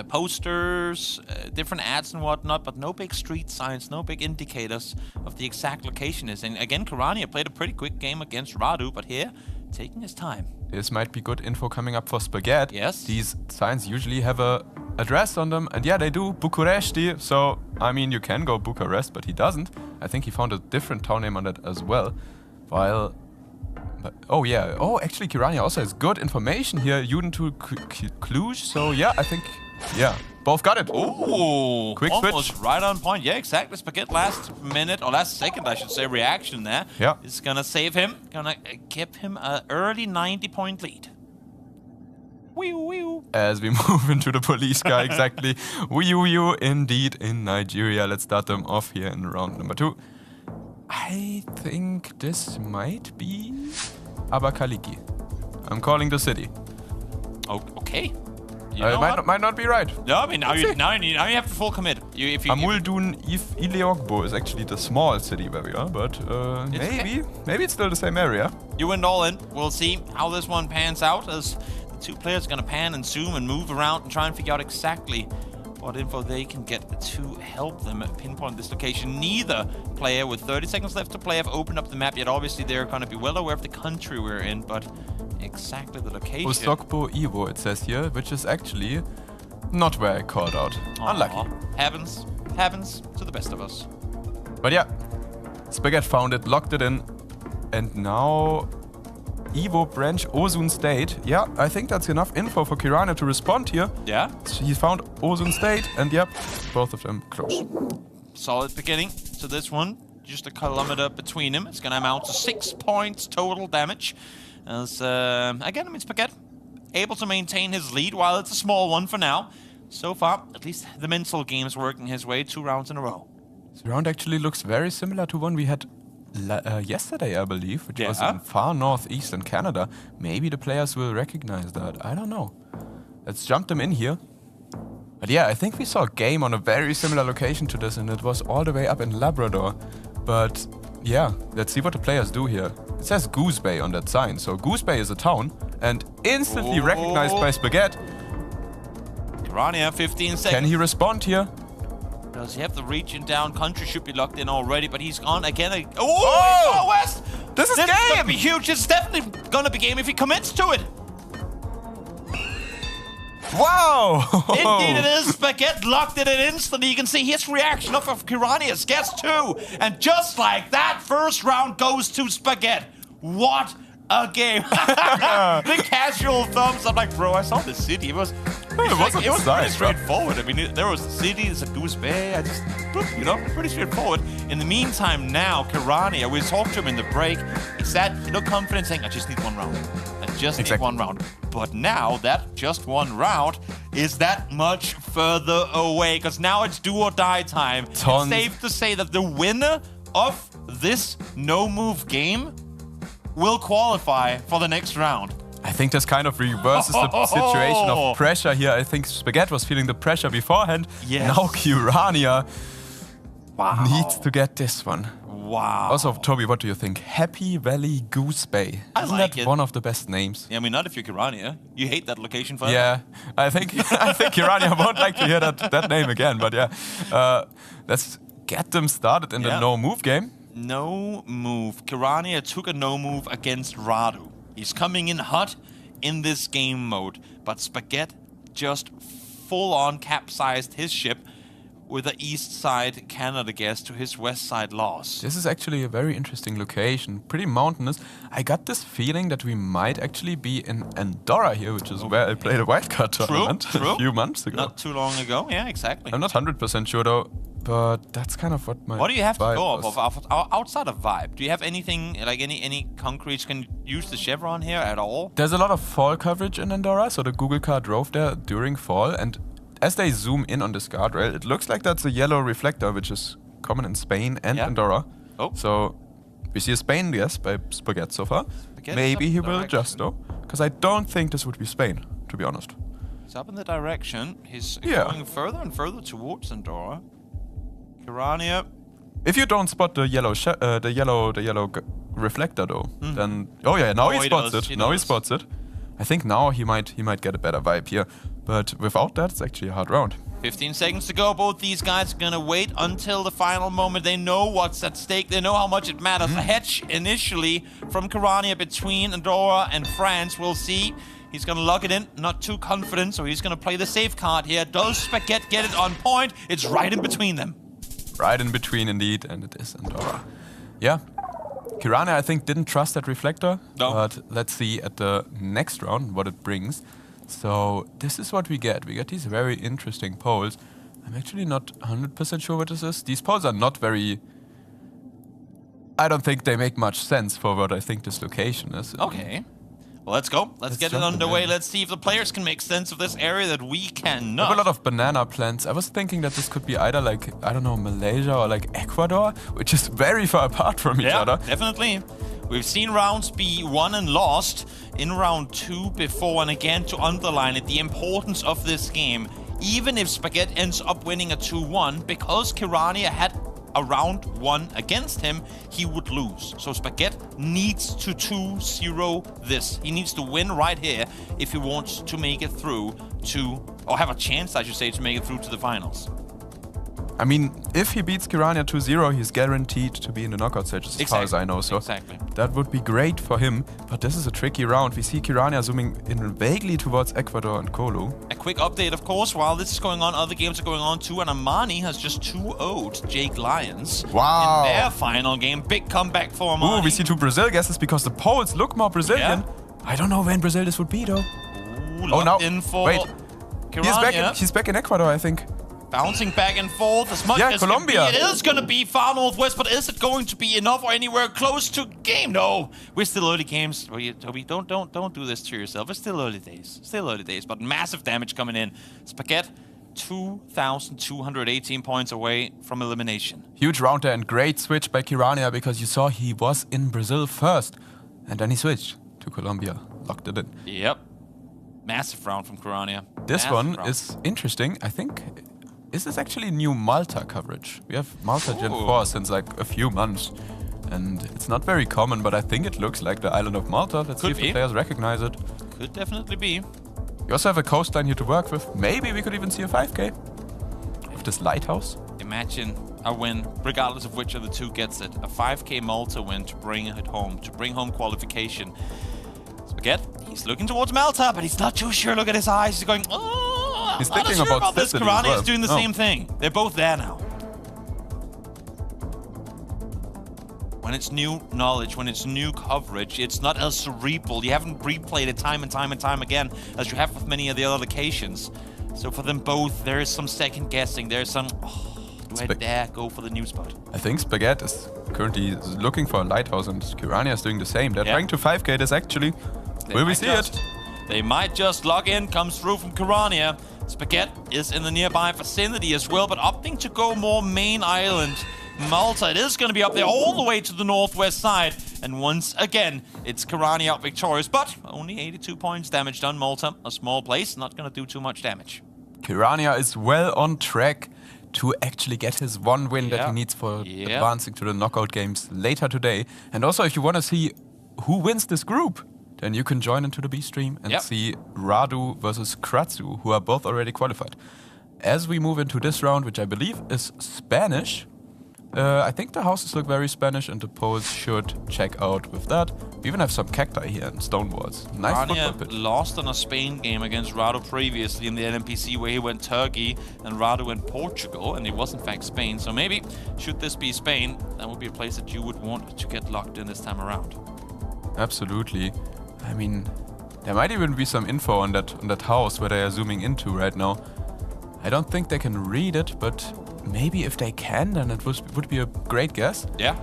[SPEAKER 4] posters, different ads and whatnot, but no big street signs, no big indicators of the exact location is. And again, Kirania played a pretty quick game against Radu, but here, taking his time.
[SPEAKER 5] This might be good info coming up for Spaghetti.
[SPEAKER 4] Yes.
[SPEAKER 5] These signs usually have a address on them, and yeah, they do, Bucuresti. So, I mean, you can go Bucharest, but he doesn't. I think he found a different town name on that as well. While, oh yeah, actually Kirania also has good information here, Juden to Cluj. So yeah, I think, both got it.
[SPEAKER 4] Ooh,
[SPEAKER 5] quick
[SPEAKER 4] almost
[SPEAKER 5] switch.
[SPEAKER 4] right on point. Yeah, exactly. Spaghetti last minute, or last second, I should say, reaction there.
[SPEAKER 5] Yeah.
[SPEAKER 4] Is gonna save him, gonna give him an early 90-point lead.
[SPEAKER 5] As we move into the police car, exactly. Wee indeed in Nigeria. Let's start them off here in round number 2. I think this might be Abakaliki. I'm calling the city.
[SPEAKER 4] Oh, okay. You know
[SPEAKER 5] might not be right.
[SPEAKER 4] No, I mean, now you have to full commit.
[SPEAKER 5] Amuldun Ileogbo is actually the small city where we are, but maybe it's still the same area.
[SPEAKER 4] You went all in. We'll see how this one pans out as the two players are going to pan and zoom and move around and try and figure out exactly what info they can get to help them pinpoint this location. Neither player with 30 seconds left to play have opened up the map yet. Obviously, they're going to be well aware of the country we're in, but exactly the location.
[SPEAKER 5] Osokbo Ivo, it says here, which is actually not where I called out. Unlucky.
[SPEAKER 4] Happens to the best of us.
[SPEAKER 5] But yeah, Spaghetti found it, locked it in, and now Evo branch Osun State. Yeah, I think that's enough info for Kirania to respond here.
[SPEAKER 4] Yeah.
[SPEAKER 5] He found Osun State, and yep, both of them close.
[SPEAKER 4] Solid beginning to this one. Just a kilometer between them. It's going to amount to 6 points total damage. As, again, I mean, Spaghetti able to maintain his lead while it's a small one for now. So far, at least the mental game is working his way 2 rounds in a row.
[SPEAKER 5] This round actually looks very similar to one we had yesterday, I believe, which was in far northeastern Canada. Maybe the players will recognize that. I don't know. Let's jump them in here. But yeah, I think we saw a game on a very similar location to this, and it was all the way up in Labrador. But yeah, let's see what the players do here. It says Goose Bay on that sign, so Goose Bay is a town, and instantly recognized by Spaghetti.
[SPEAKER 4] Kirania, 15 seconds.
[SPEAKER 5] Can he respond here?
[SPEAKER 4] Does he have the region down? Country should be locked in already, but he's on again. Oh, West!
[SPEAKER 5] This is game!
[SPEAKER 4] This is gonna be huge. It's definitely gonna be game if he commits to it.
[SPEAKER 5] Wow!
[SPEAKER 4] Indeed it is. Spaghetti locked it in instantly. You can see his reaction off of Kirania's guess too. And just like that, first round goes to Spaghetti. What a game. The casual thumbs up like, bro, I saw the city. It was pretty straightforward. I mean, there was the city, there's a Goose Bay. I just, you know, pretty straightforward. In the meantime now, Kirania, we talked to him in the break. He said, he looked confident saying, I just need one round. I just need one round. But now that just one round is that much further away, because now it's do or die time. It's safe to say that the winner of this no-move game will qualify for the next round.
[SPEAKER 5] I think this kind of reverses the situation of pressure here. I think Spaghetti was feeling the pressure beforehand.
[SPEAKER 4] Yes.
[SPEAKER 5] Now Kirania needs to get this one.
[SPEAKER 4] Wow.
[SPEAKER 5] Also, Toby, what do you think? Happy Valley Goose Bay. Isn't that one of the best names?
[SPEAKER 4] Yeah, I mean, not if you're Kirania. You hate that location forever.
[SPEAKER 5] Yeah, I think Kirania won't like to hear that name again. But yeah, let's get them started in the no-move game.
[SPEAKER 4] No move. Kirania took a no move against Radu. He's coming in hot in this game mode, but Spaghetti just full-on capsized his ship with the east side Canada guess to his west side loss.
[SPEAKER 5] This is actually a very interesting location, pretty mountainous. I got this feeling that we might actually be in Andorra here, which is where I played a wildcard tournament a few months ago.
[SPEAKER 4] Not too long ago, yeah, exactly.
[SPEAKER 5] I'm not 100% sure though, but that's kind of what my
[SPEAKER 4] What do you have to go
[SPEAKER 5] was.
[SPEAKER 4] off outside of vibe? Do you have anything, like any concretes can use the chevron here at all?
[SPEAKER 5] There's a lot of fall coverage in Andorra, so the Google car drove there during fall, and as they zoom in on this guardrail, it looks like that's a yellow reflector, which is common in Spain and Andorra.
[SPEAKER 4] Oh.
[SPEAKER 5] So we see a Spain guess by Spaghetti so far. Maybe he will adjust though, because I don't think this would be Spain, to be honest.
[SPEAKER 4] He's up in the direction. He's going further and further towards Andorra. Kirania.
[SPEAKER 5] If you don't spot the yellow reflector though, then now he spots it. Now he spots it. I think now he might get a better vibe here. But without that, it's actually a hard round.
[SPEAKER 4] 15 seconds to go. Both these guys are going to wait until the final moment. They know what's at stake. They know how much it matters. A hedge initially from Kirania between Andorra and France. We'll see. He's going to lock it in. Not too confident, so he's going to play the safe card here. Does Spaghetti get it on point? It's right in between them.
[SPEAKER 5] Right in between, indeed, and it is Andorra. Yeah. Kirania, I think, didn't trust that reflector. No. But let's see at the next round what it brings. So this is what we get. We get these very interesting polls. I'm actually not 100% sure what this is. These polls are not very... I don't think they make much sense for what I think this location is.
[SPEAKER 4] Okay. Well, let's go. Let's get it underway. Let's see if the players can make sense of this area that we cannot.
[SPEAKER 5] I have a lot of banana plants. I was thinking that this could be either like, I don't know, Malaysia or like Ecuador, which is very far apart from each other.
[SPEAKER 4] Definitely. We've seen rounds be won and lost in round 2 before, and again, to underline it, the importance of this game, even if Spaghetti ends up winning a 2-1, because Kirania had a round 1 against him, he would lose. So Spaghetti needs to 2-0 this. He needs to win right here if he wants to make it through to, or have a chance, I should say, to make it through to the finals.
[SPEAKER 5] I mean, if he beats Kirania 2-0, he's guaranteed to be in the knockout stages, as far as I know. So that would be great for him. But this is a tricky round. We see Kirania zooming in vaguely towards Ecuador and Kolu.
[SPEAKER 4] A quick update, of course. While this is going on, other games are going on too. And Amani has just 2-0'd Jake Lyons in their final game. Big comeback for Amani.
[SPEAKER 5] Ooh, we see 2 Brazil guesses because the polls look more Brazilian. I don't know when Brazil this would be, though.
[SPEAKER 4] Ooh, locked in for Kirania.
[SPEAKER 5] He's back in Ecuador, I think.
[SPEAKER 4] Bouncing back and forth as much as
[SPEAKER 5] Colombia.
[SPEAKER 4] It is going to be far northwest, but is it going to be enough or anywhere close to game? No, we're still early games. Toby, don't do this to yourself. It's still early days. Still early days, but massive damage coming in. Spaghetti 2,218 points away from elimination.
[SPEAKER 5] Huge round there and great switch by Kirania because you saw he was in Brazil first. And then he switched to Colombia, locked it in.
[SPEAKER 4] Yep. Massive round from Kirania.
[SPEAKER 5] This
[SPEAKER 4] Massive
[SPEAKER 5] one
[SPEAKER 4] round.
[SPEAKER 5] is interesting. I think, is this actually new Malta coverage? We have Malta Gen 4 since like a few months. And it's not very common, but I think it looks like the island of Malta. Let's see if the players recognize it.
[SPEAKER 4] Could definitely be.
[SPEAKER 5] You also have a coastline here to work with. Maybe we could even see a 5K with this lighthouse.
[SPEAKER 4] Imagine a win, regardless of which of the two gets it. A 5K Malta win to bring it home, to bring home qualification. Spaghetti, he's looking towards Malta, but he's not too sure. Look at his eyes. He's going, oh,
[SPEAKER 5] He's
[SPEAKER 4] I'm not
[SPEAKER 5] thinking
[SPEAKER 4] sure
[SPEAKER 5] about
[SPEAKER 4] this.
[SPEAKER 5] Sicily as
[SPEAKER 4] Kirania
[SPEAKER 5] well.
[SPEAKER 4] is doing the same thing. They're both there now. When it's new knowledge, when it's new coverage, it's not as cerebral. You haven't replayed it time and time and time again as you have with many of the other locations. So for them both, there is some second guessing. There's some, do I dare go for the new spot?
[SPEAKER 5] I think Spaghetti is currently looking for a lighthouse and Kirania is doing the same. They're trying to 5K this actually. Will we see it?
[SPEAKER 4] They might just log in, comes through from Kirania. Spaghetti is in the nearby vicinity as well, but opting to go more main island. Malta, it is going to be up there all the way to the northwest side. And once again, it's Kirania out victorious, but only 82 points damage done. Malta, a small place, not going to do too much damage.
[SPEAKER 5] Kirania is well on track to actually get his one win that he needs for advancing to the knockout games later today. And also, if you want to see who wins this group, then you can join into the B stream and see Radu versus Kratzu, who are both already qualified. As we move into this round, which I believe is Spanish, I think the houses look very Spanish and the Poles should check out with that. We even have some cacti here and stone walls. Nice football pitch.
[SPEAKER 4] Lost on a Spain game against Radu previously in the NMPC where he went Turkey and Radu went Portugal, and it was in fact Spain. So maybe, should this be Spain, that would be a place that you would want to get locked in this time around.
[SPEAKER 5] Absolutely. I mean, there might even be some info on that house where they are zooming into right now. I don't think they can read it, but maybe if they can, then it would be a great guess.
[SPEAKER 4] Yeah.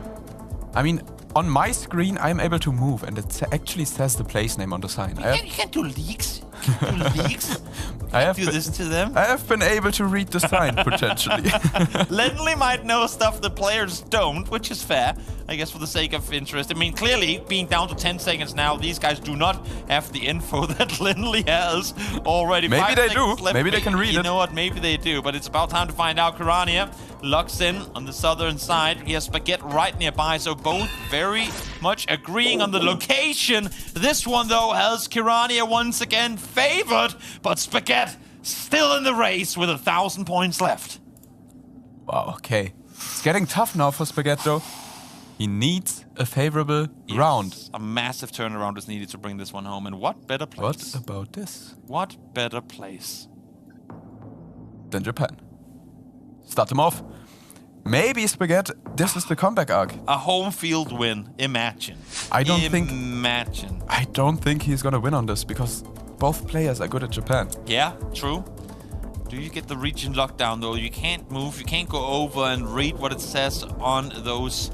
[SPEAKER 5] I mean, on my screen, I'm able to move, and it actually says the place name on the sign.
[SPEAKER 4] You can't do leaks. Leaks.
[SPEAKER 5] I have
[SPEAKER 4] do this to them.
[SPEAKER 5] I have been able to read the sign, potentially.
[SPEAKER 4] Lindley might know stuff that players don't, which is fair, I guess, for the sake of interest. I mean, clearly, being down to 10 seconds now, these guys do not have the info that Lindley has already.
[SPEAKER 5] Maybe they do. Maybe they can read it.
[SPEAKER 4] You know what? Maybe they do, but it's about time to find out. Kirania locks in on the southern side. He has Spaghetti right nearby, so both very much agreeing on the location. This one, though, has Kirania once again favored, but Spaghetti still in the race with 1,000 points left.
[SPEAKER 5] Wow, okay. It's getting tough now for Spaghetti, though. He needs a favorable round.
[SPEAKER 4] A massive turnaround is needed to bring this one home, and what better place?
[SPEAKER 5] What about this?
[SPEAKER 4] What better place
[SPEAKER 5] than Japan? Start him off. Maybe Spaghetti, this is the comeback arc.
[SPEAKER 4] A home field win, imagine.
[SPEAKER 5] I don't think he's gonna win on this because both players are good at Japan.
[SPEAKER 4] Yeah, true. Do you get the region lockdown though? You can't move, you can't go over and read what it says on those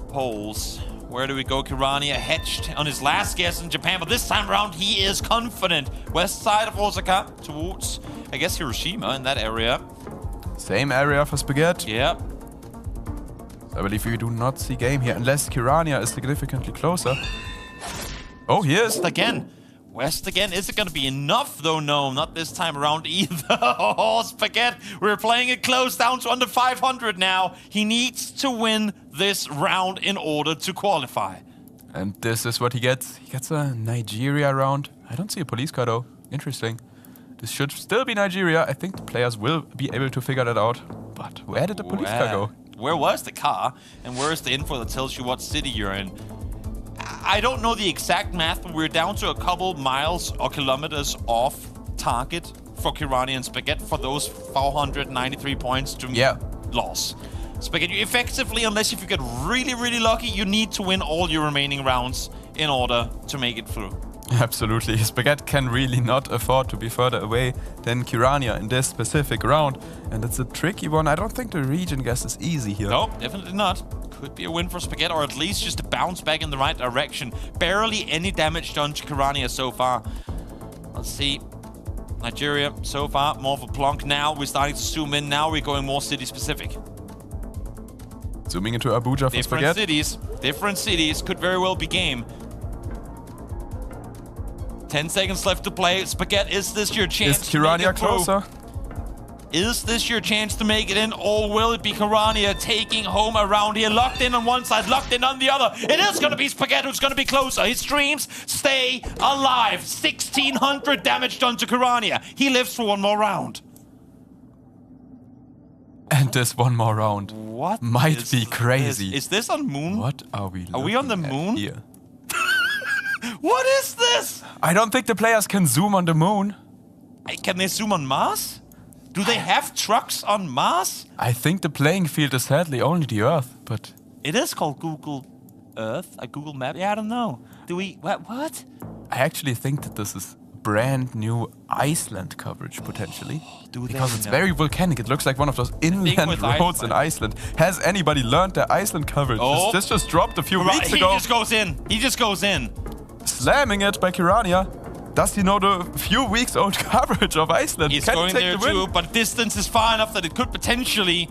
[SPEAKER 4] poles. Where do we go? Kirania hedged on his last guess in Japan, but this time around he is confident. West side of Osaka towards, I guess, Hiroshima in that area.
[SPEAKER 5] Same area for Spaghetti.
[SPEAKER 4] Yep.
[SPEAKER 5] I believe we do not see game here unless Kirania is significantly closer. Oh, he is.
[SPEAKER 4] West again. Is it going to be enough though? No, not this time around either. Oh, Spaghetti. We're playing it close down to under 500 now. He needs to win this round in order to qualify.
[SPEAKER 5] And this is what he gets. He gets a Nigeria round. I don't see a police car though. Interesting. This should still be Nigeria. I think the players will be able to figure that out. But where did the police car go?
[SPEAKER 4] Where was the car? And where is the info that tells you what city you're in? I don't know the exact math, but we're down to a couple miles or kilometers off target for Kirania and Spaghetti for those 493 points to loss. Spaghetti, effectively, unless if you get really, really lucky, you need to win all your remaining rounds in order to make it through.
[SPEAKER 5] Absolutely. Spaghetti can really not afford to be further away than Kirania in this specific round. And it's a tricky one. I don't think the region guess is easy here.
[SPEAKER 4] No, definitely not. Could be a win for Spaghetti, or at least just a bounce back in the right direction. Barely any damage done to Kirania so far. Let's see. Nigeria, so far, more of a plonk. Now we're starting to zoom in. Now we're going more city-specific.
[SPEAKER 5] Zooming into Abuja for
[SPEAKER 4] Different
[SPEAKER 5] Spaghetti.
[SPEAKER 4] different cities. Could very well be game. 10 seconds left to play. Spaghetti, is this your chance
[SPEAKER 5] Is
[SPEAKER 4] to make
[SPEAKER 5] Kirania
[SPEAKER 4] it through?
[SPEAKER 5] closer?
[SPEAKER 4] Is this your chance to make it in, or will it be Kirania taking home around here? Locked in on one side, locked in on the other. It is going to be Spaghetti who's going to be closer. His streams stay alive. 1,600 damage done to Kirania. He lives for one more round.
[SPEAKER 5] And this one more round
[SPEAKER 4] What
[SPEAKER 5] might
[SPEAKER 4] is
[SPEAKER 5] be crazy.
[SPEAKER 4] Is this on Moon?
[SPEAKER 5] What are we
[SPEAKER 4] Are we on the
[SPEAKER 5] looking at
[SPEAKER 4] moon?
[SPEAKER 5] here?
[SPEAKER 4] What is this?
[SPEAKER 5] I don't think the players can zoom on the moon.
[SPEAKER 4] Can they zoom on Mars? Do they have trucks on Mars?
[SPEAKER 5] I think the playing field is sadly only the Earth, but
[SPEAKER 4] It is called Google Earth, a Google map. Yeah, I don't know. Do we... What?
[SPEAKER 5] I actually think that this is brand new Iceland coverage potentially.
[SPEAKER 4] Do they
[SPEAKER 5] Because it's
[SPEAKER 4] know?
[SPEAKER 5] very volcanic. It looks like one of those inland
[SPEAKER 4] with
[SPEAKER 5] roads in Iceland. Has anybody learned their Iceland coverage?
[SPEAKER 4] Oh.
[SPEAKER 5] This just dropped a few weeks
[SPEAKER 4] He
[SPEAKER 5] ago.
[SPEAKER 4] just goes in. He just goes in.
[SPEAKER 5] Slamming it by Kirania. Does he know the few weeks old coverage of Iceland?
[SPEAKER 4] He's
[SPEAKER 5] Can he
[SPEAKER 4] going
[SPEAKER 5] take
[SPEAKER 4] there
[SPEAKER 5] the win?
[SPEAKER 4] too, but distance is far enough that it could potentially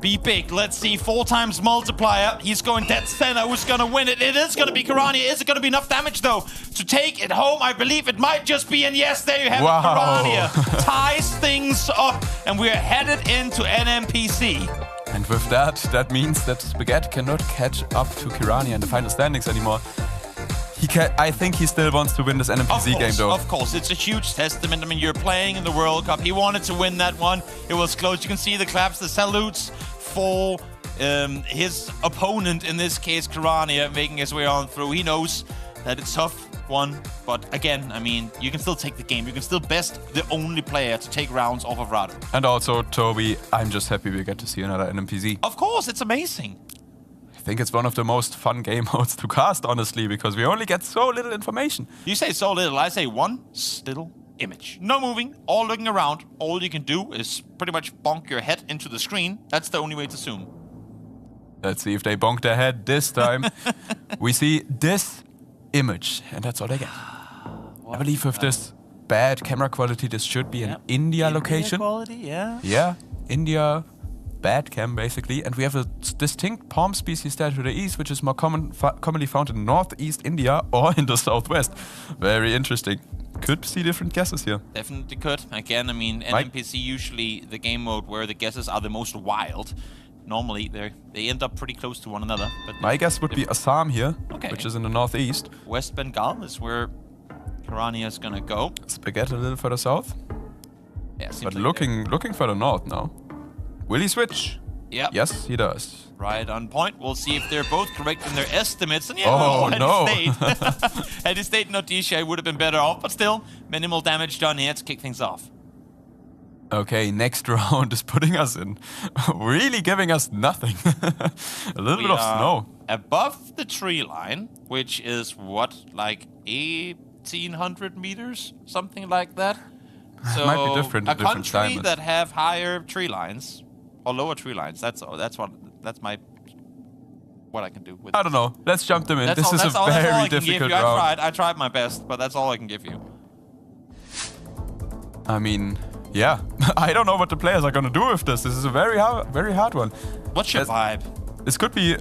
[SPEAKER 4] be big. Let's see, 4 times multiplier. He's going dead center. Who's going to win it? It is going to be Kirania. Is it going to be enough damage, though, to take it home? I believe it might just be, and yes, there you have
[SPEAKER 5] Wow.
[SPEAKER 4] it. Kirania ties things up, and we're headed into NMPC.
[SPEAKER 5] And with that, that means that Spaghetti cannot catch up to Kirania in the final standings anymore. I think he still wants to win this NMPC game, though.
[SPEAKER 4] Of course, it's a huge testament. I mean, you're playing in the World Cup. He wanted to win that one. It was close. You can see the claps, the salutes for his opponent, in this case, Kirania, making his way on through. He knows that it's tough one, but again, I mean, you can still take the game. You can still best the only player to take rounds off of Rado.
[SPEAKER 5] And also, Toby, I'm just happy we get to see another NMPC.
[SPEAKER 4] Of course, it's amazing.
[SPEAKER 5] I think it's one of the most fun game modes to cast, honestly, because we only get so little information.
[SPEAKER 4] You say so little, I say one still image. No moving, all looking around. All you can do is pretty much bonk your head into the screen. That's the only way to zoom.
[SPEAKER 5] Let's see if they bonk their head this time. We see this image, and that's all they get. I believe with this bad camera quality, this should be an India location.
[SPEAKER 4] Quality, yeah.
[SPEAKER 5] Yeah, India, bad cam basically. And we have a distinct palm species there to the east, which is more commonly found in northeast India or in the southwest. Very interesting. Could see different guesses here.
[SPEAKER 4] Definitely could. Again, I mean, NMPC usually the game mode where the guesses are the most wild. Normally, they end up pretty close to one another. But
[SPEAKER 5] My guess would be Assam here,
[SPEAKER 4] Okay.
[SPEAKER 5] which is in the northeast.
[SPEAKER 4] West Bengal is where Kirania is gonna go.
[SPEAKER 5] Spaghetti a little further south.
[SPEAKER 4] Yeah, seems
[SPEAKER 5] But
[SPEAKER 4] like
[SPEAKER 5] looking further north now. Will he switch?
[SPEAKER 4] Yep.
[SPEAKER 5] Yes, he does.
[SPEAKER 4] Right on point. We'll see if they're both correct in their estimates. And yeah,
[SPEAKER 5] Oh,
[SPEAKER 4] had
[SPEAKER 5] no.
[SPEAKER 4] he stayed, had he stayed in Odisha, he would have been better off. But still, minimal damage done here to kick things off.
[SPEAKER 5] Okay, next round is putting us in. Really giving us nothing. A little bit of snow.
[SPEAKER 4] Above the tree line, which is what, like 1,800 meters? Something like that? So
[SPEAKER 5] Might be different in
[SPEAKER 4] a
[SPEAKER 5] different
[SPEAKER 4] country
[SPEAKER 5] climates.
[SPEAKER 4] that have higher tree lines or lower tree lines. That's what I can do with
[SPEAKER 5] I don't know. Let's jump them in.
[SPEAKER 4] That's
[SPEAKER 5] This
[SPEAKER 4] all,
[SPEAKER 5] is
[SPEAKER 4] that's
[SPEAKER 5] a
[SPEAKER 4] all, that's all
[SPEAKER 5] very
[SPEAKER 4] I can give
[SPEAKER 5] difficult
[SPEAKER 4] you.
[SPEAKER 5] round.
[SPEAKER 4] I tried my best, but that's all I can give you.
[SPEAKER 5] I mean, yeah. I don't know what the players are gonna do with this. This is a very hard one.
[SPEAKER 4] What's your vibe?
[SPEAKER 5] This could be,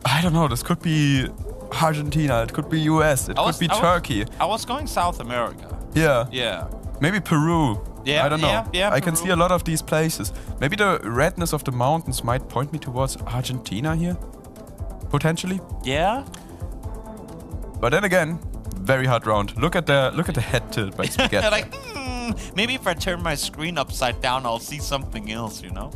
[SPEAKER 5] I don't know. This could be Argentina. It could be US. It could be Turkey.
[SPEAKER 4] I was going South America.
[SPEAKER 5] Yeah.
[SPEAKER 4] Yeah.
[SPEAKER 5] Maybe Peru.
[SPEAKER 4] Yeah,
[SPEAKER 5] I don't know.
[SPEAKER 4] yeah,
[SPEAKER 5] I can
[SPEAKER 4] Peru.
[SPEAKER 5] see a lot of these places. Maybe the redness of the mountains might point me towards Argentina here, potentially.
[SPEAKER 4] Yeah.
[SPEAKER 5] But then again, very hard round. Look at the head tilt by Spaghetti.
[SPEAKER 4] Like, maybe if I turn my screen upside down, I'll see something else, you know?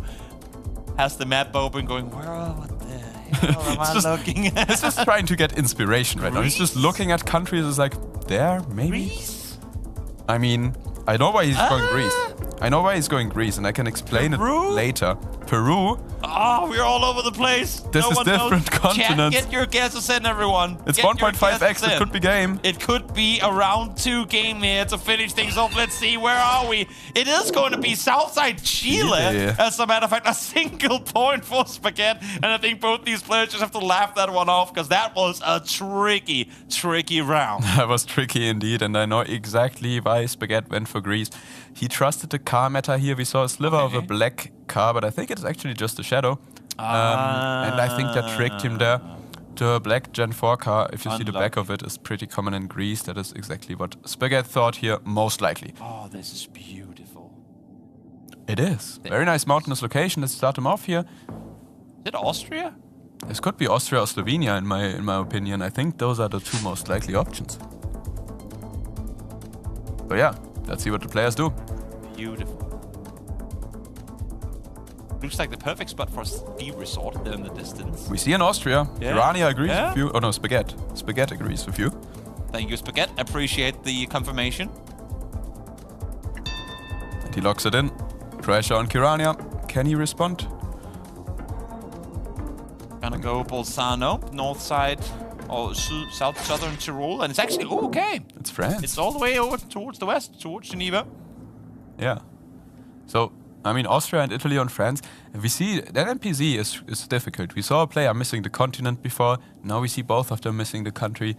[SPEAKER 4] Has the map open going, what the hell am I looking at?
[SPEAKER 5] He's just trying to get inspiration right now. He's just looking at countries as like, there, maybe?
[SPEAKER 4] Greece?
[SPEAKER 5] I mean, I know why he's going Greece. I know why he's going Greece, and I can explain it later. Peru.
[SPEAKER 4] Oh, we're all over the place.
[SPEAKER 5] This is different continents.
[SPEAKER 4] Get your guesses in, everyone.
[SPEAKER 5] It's
[SPEAKER 4] Get your
[SPEAKER 5] 1.5x.
[SPEAKER 4] guesses
[SPEAKER 5] It
[SPEAKER 4] in.
[SPEAKER 5] could be game.
[SPEAKER 4] It could be a round 2 game here to finish things off. Let's see, where are we? It is going to be Southside Chile. As a matter of fact, a single point for Spaghetti. And I think both these players just have to laugh that one off because that was a tricky, tricky round.
[SPEAKER 5] That was tricky indeed, and I know exactly why Spaghetti went for Grease. He trusted the car meta here. We saw a sliver of a black car, but I think it's actually just a shadow. And I think that tricked him there. The black Gen 4 car, if you see the back of it, is pretty common in Greece. That is exactly what Spaghetti thought here, most likely.
[SPEAKER 4] Oh, this is beautiful.
[SPEAKER 5] It is. Very nice mountainous location. Let's start him off here.
[SPEAKER 4] Is it Austria?
[SPEAKER 5] This could be Austria or Slovenia, in my opinion. I think those are the 2 most likely options. So yeah, let's see what the players do.
[SPEAKER 4] Beautiful. Looks like the perfect spot for a ski resort there in the distance.
[SPEAKER 5] We see in Austria.
[SPEAKER 4] Yeah.
[SPEAKER 5] Urania agrees with you. Oh no, Spaghetti. Spaghetti agrees with you.
[SPEAKER 4] Thank you, Spaghetti. Appreciate the confirmation.
[SPEAKER 5] And he locks it in. Pressure on Kirania. Can he respond?
[SPEAKER 4] Gonna go Bolzano, north side, or southern Tyrol, and it's actually okay.
[SPEAKER 5] It's France.
[SPEAKER 4] It's all the way over towards the west, towards Geneva.
[SPEAKER 5] Yeah. So, I mean, Austria and Italy on France. And we see that NPZ is difficult. We saw a player missing the continent before. Now we see both of them missing the country.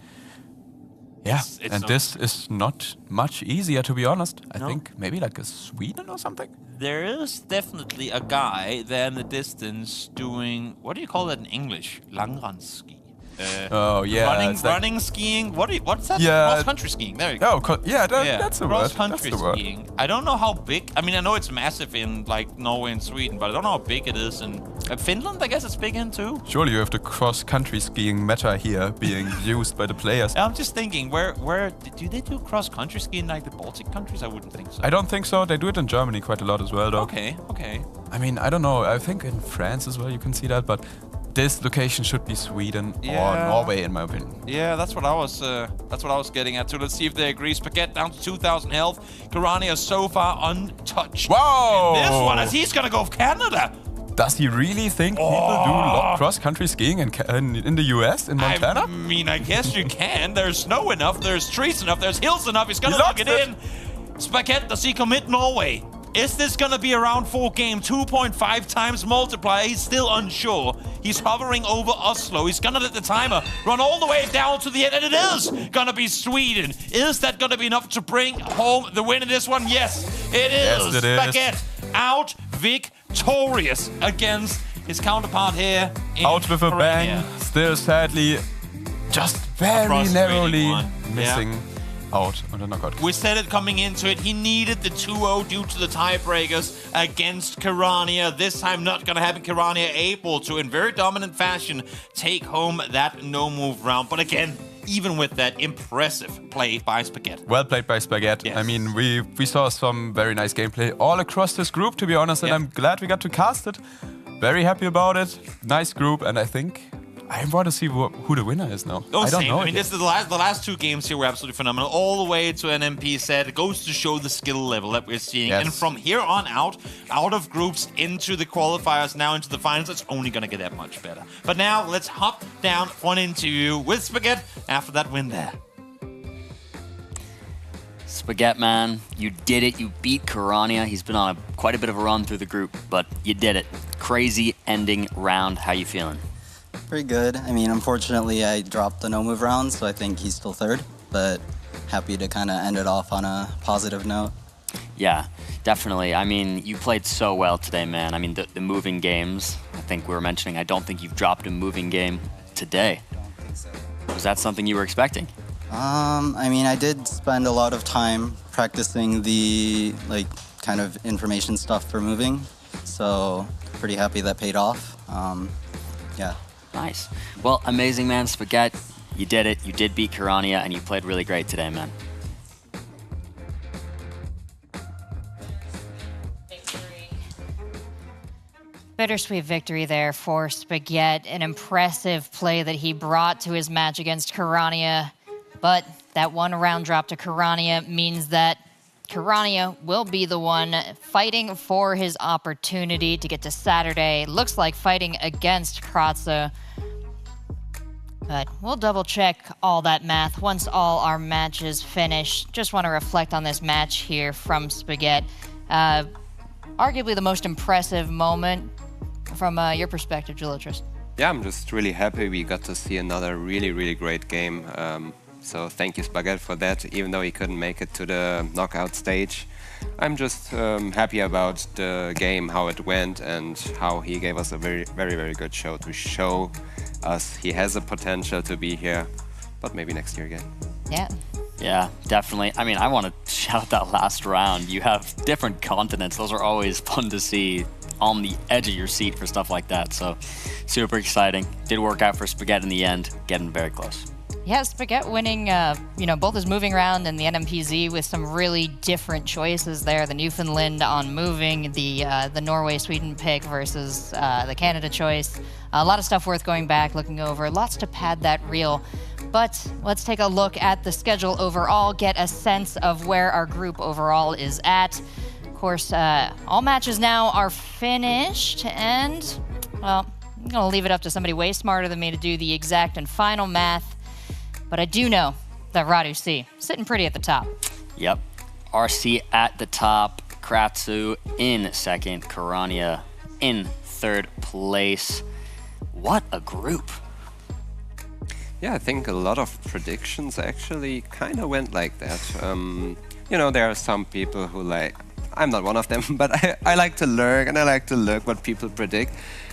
[SPEAKER 5] Yeah, and this is not much easier, to be honest. I think maybe like a Sweden or something.
[SPEAKER 4] There is definitely a guy there in the distance doing, what do you call that in English? Langrenski.
[SPEAKER 5] Oh yeah,
[SPEAKER 4] running skiing. What's that?
[SPEAKER 5] Yeah,
[SPEAKER 4] Cross-country skiing. There you go.
[SPEAKER 5] Oh, that's the word.
[SPEAKER 4] Cross-country skiing. I don't know how big. I mean, I know it's massive in like Norway and Sweden, but I don't know how big it is in Finland. I guess it's big in too.
[SPEAKER 5] Surely you have the cross-country skiing meta here being used by the players.
[SPEAKER 4] I'm just thinking, where do they do cross-country skiing like the Baltic countries? I wouldn't think so.
[SPEAKER 5] I don't think so. They do it in Germany quite a lot as well, though.
[SPEAKER 4] Okay.
[SPEAKER 5] I mean, I don't know. I think in France as well you can see that, but this location should be Sweden or Norway, in my opinion.
[SPEAKER 4] Yeah, that's what I was getting at too. Let's see if they agree. Spaghetti down to 2,000 health. Kirania so far untouched.
[SPEAKER 5] Whoa!
[SPEAKER 4] And this one, as he's gonna go Canada.
[SPEAKER 5] Does he really think people do cross-country skiing in the US, in Montana?
[SPEAKER 4] I mean, I guess you can. There's snow enough, there's trees enough, there's hills enough. He's gonna lock it in. Spaghetti, does he commit Norway? Is this gonna be a round 4 game? 2.5 times multiplier. He's still unsure. He's hovering over Oslo. He's gonna let the timer run all the way down to the end, and it is gonna be Sweden. Is that gonna be enough to bring home the win in this one? Yes, it is.
[SPEAKER 5] Yes, it is.
[SPEAKER 4] Spaghetti out victorious against his counterpart here.
[SPEAKER 5] Out with a bang. Still, sadly, just very narrowly missing. Out on the knockout.
[SPEAKER 4] We said it coming into it. He needed the 2-0 due to the tiebreakers against Kirania. This time not going to happen. Kirania able to, in very dominant fashion, take home that no-move round. But again, even with that, impressive play by Spaghetti.
[SPEAKER 5] Well played by Spaghetti.
[SPEAKER 4] Yes.
[SPEAKER 5] I mean, we saw some very nice gameplay all across this group, to be honest, and I'm glad we got to cast it. Very happy about it. Nice group, and I think I want to see who the winner is now.
[SPEAKER 4] Oh,
[SPEAKER 5] I don't
[SPEAKER 4] same.
[SPEAKER 5] know.
[SPEAKER 4] I mean, this is the last 2 games here were absolutely phenomenal. All the way to an MP set. It goes to show the skill level that we're seeing.
[SPEAKER 5] Yes.
[SPEAKER 4] And from here on out of groups into the qualifiers, now into the finals, it's only going to get that much better. But now let's hop down one interview with Spaghetti after that win there.
[SPEAKER 3] Spaghetti, man, you did it. You beat Kirania. He's been on quite a bit of a run through the group, but you did it. Crazy ending round. How you feeling?
[SPEAKER 8] Pretty good. I mean, unfortunately, I dropped the no-move round, so I think he's still third, but happy to kind of end it off on a positive note.
[SPEAKER 3] Yeah, definitely. I mean, you played so well today, man. I mean, the moving games, I think we were mentioning, I don't think you've dropped a moving game today.
[SPEAKER 8] I don't think so.
[SPEAKER 3] Was that something you were expecting?
[SPEAKER 8] I mean, I did spend a lot of time practicing the, kind of information stuff for moving, so pretty happy that paid off. Yeah.
[SPEAKER 3] Nice. Well, amazing, man. Spaghetti, you did it. You did beat Kirania, and you played really great today, man.
[SPEAKER 1] Bittersweet victory there for Spaghetti. An impressive play that he brought to his match against Kirania. But that 1 round drop to Kirania means that Kirania will be the one fighting for his opportunity to get to Saturday. Looks like fighting against Kratza. But we'll double check all that math once all our matches finish. Just want to reflect on this match here from Spaghetti. Arguably the most impressive moment from your perspective, Geoguessr.
[SPEAKER 2] Yeah, I'm just really happy we got to see another really great game. So thank you, Spaghetti, for that, even though he couldn't make it to the knockout stage. I'm just happy about the game, how it went, and how he gave us a very good show to show us he has a potential to be here, but maybe next year again.
[SPEAKER 1] Yeah.
[SPEAKER 3] Yeah, definitely. I mean, I want to shout out that last round. You have different continents. Those are always fun to see on the edge of your seat for stuff like that. So super exciting. Did work out for Spaghetti in the end, getting very close.
[SPEAKER 1] Yeah, Spaghetti winning, both his moving round and the NMPZ with some really different choices there. The Newfoundland on moving, the Norway-Sweden pick versus the Canada choice. A lot of stuff worth going back, looking over. Lots to pad that reel. But let's take a look at the schedule overall, get a sense of where our group overall is at. Of course, all matches now are finished, and, well, I'm going to leave it up to somebody way smarter than me to do the exact and final math. But I do know that Radu C sitting pretty at the top.
[SPEAKER 3] Yep. RC at the top, Kratzu in second, Kirania in third place. What a group.
[SPEAKER 2] Yeah, I think a lot of predictions actually kind of went like that. There are some people who I'm not one of them, but I like to learn and I like to look what people predict.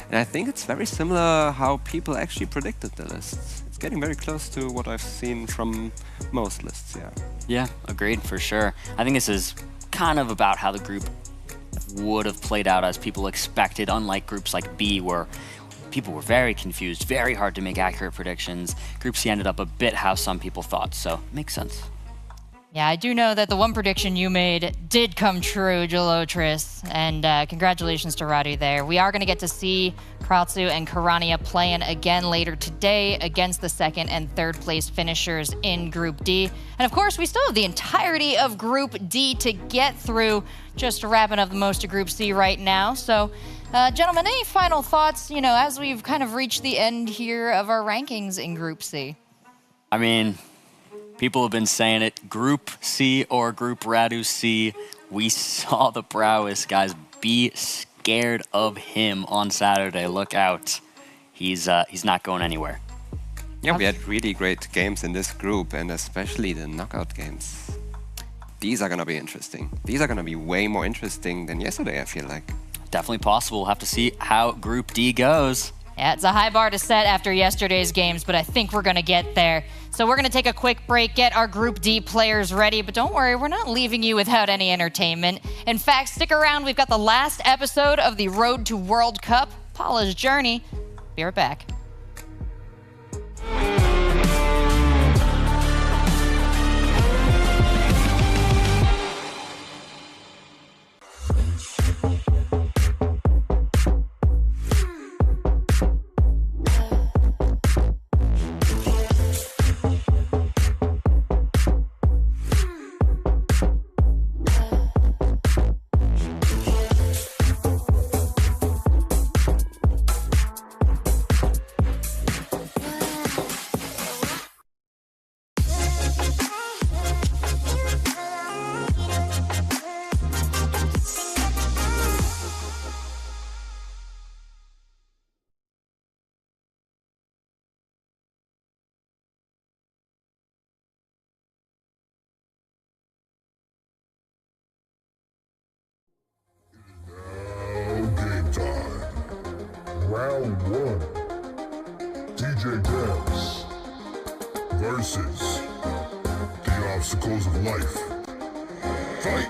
[SPEAKER 2] And I think it's very similar how people actually predicted the lists. It's getting very close to what I've seen from most lists, yeah.
[SPEAKER 3] Yeah, agreed for sure. I think this is kind of about how the group would have played out as people expected, unlike groups like B where people were very confused, very hard to make accurate predictions. Group C ended up a bit how some people thought, so makes sense.
[SPEAKER 1] Yeah, I do know that the one prediction you made did come true, Geoguessr, and congratulations to Radu there. We are going to get to see Kratzu and Kirania playing again later today against the second and third place finishers in Group D. And of course, we still have the entirety of Group D to get through, just wrapping up the most of Group C right now. So, gentlemen, any final thoughts, as we've kind of reached the end here of our rankings in Group C?
[SPEAKER 3] I mean, people have been saying it, Group C or Group Radu C. We saw the prowess, guys. Be scared of him on Saturday. Look out. He's not going anywhere.
[SPEAKER 2] Yeah, we had really great games in this group, and especially the knockout games. These are going to be interesting. These are going to be way more interesting than yesterday, I feel like.
[SPEAKER 3] Definitely possible. We'll have to see how Group D goes.
[SPEAKER 1] Yeah, it's a high bar to set after yesterday's games, but I think we're going to get there. So we're going to take a quick break, get our Group D players ready, but don't worry, we're not leaving you without any entertainment. In fact, stick around. We've got the last episode of the Road to World Cup, Paula's Journey. Be right back.
[SPEAKER 7] Round one. Geoguessr versus the obstacles of life. Fight!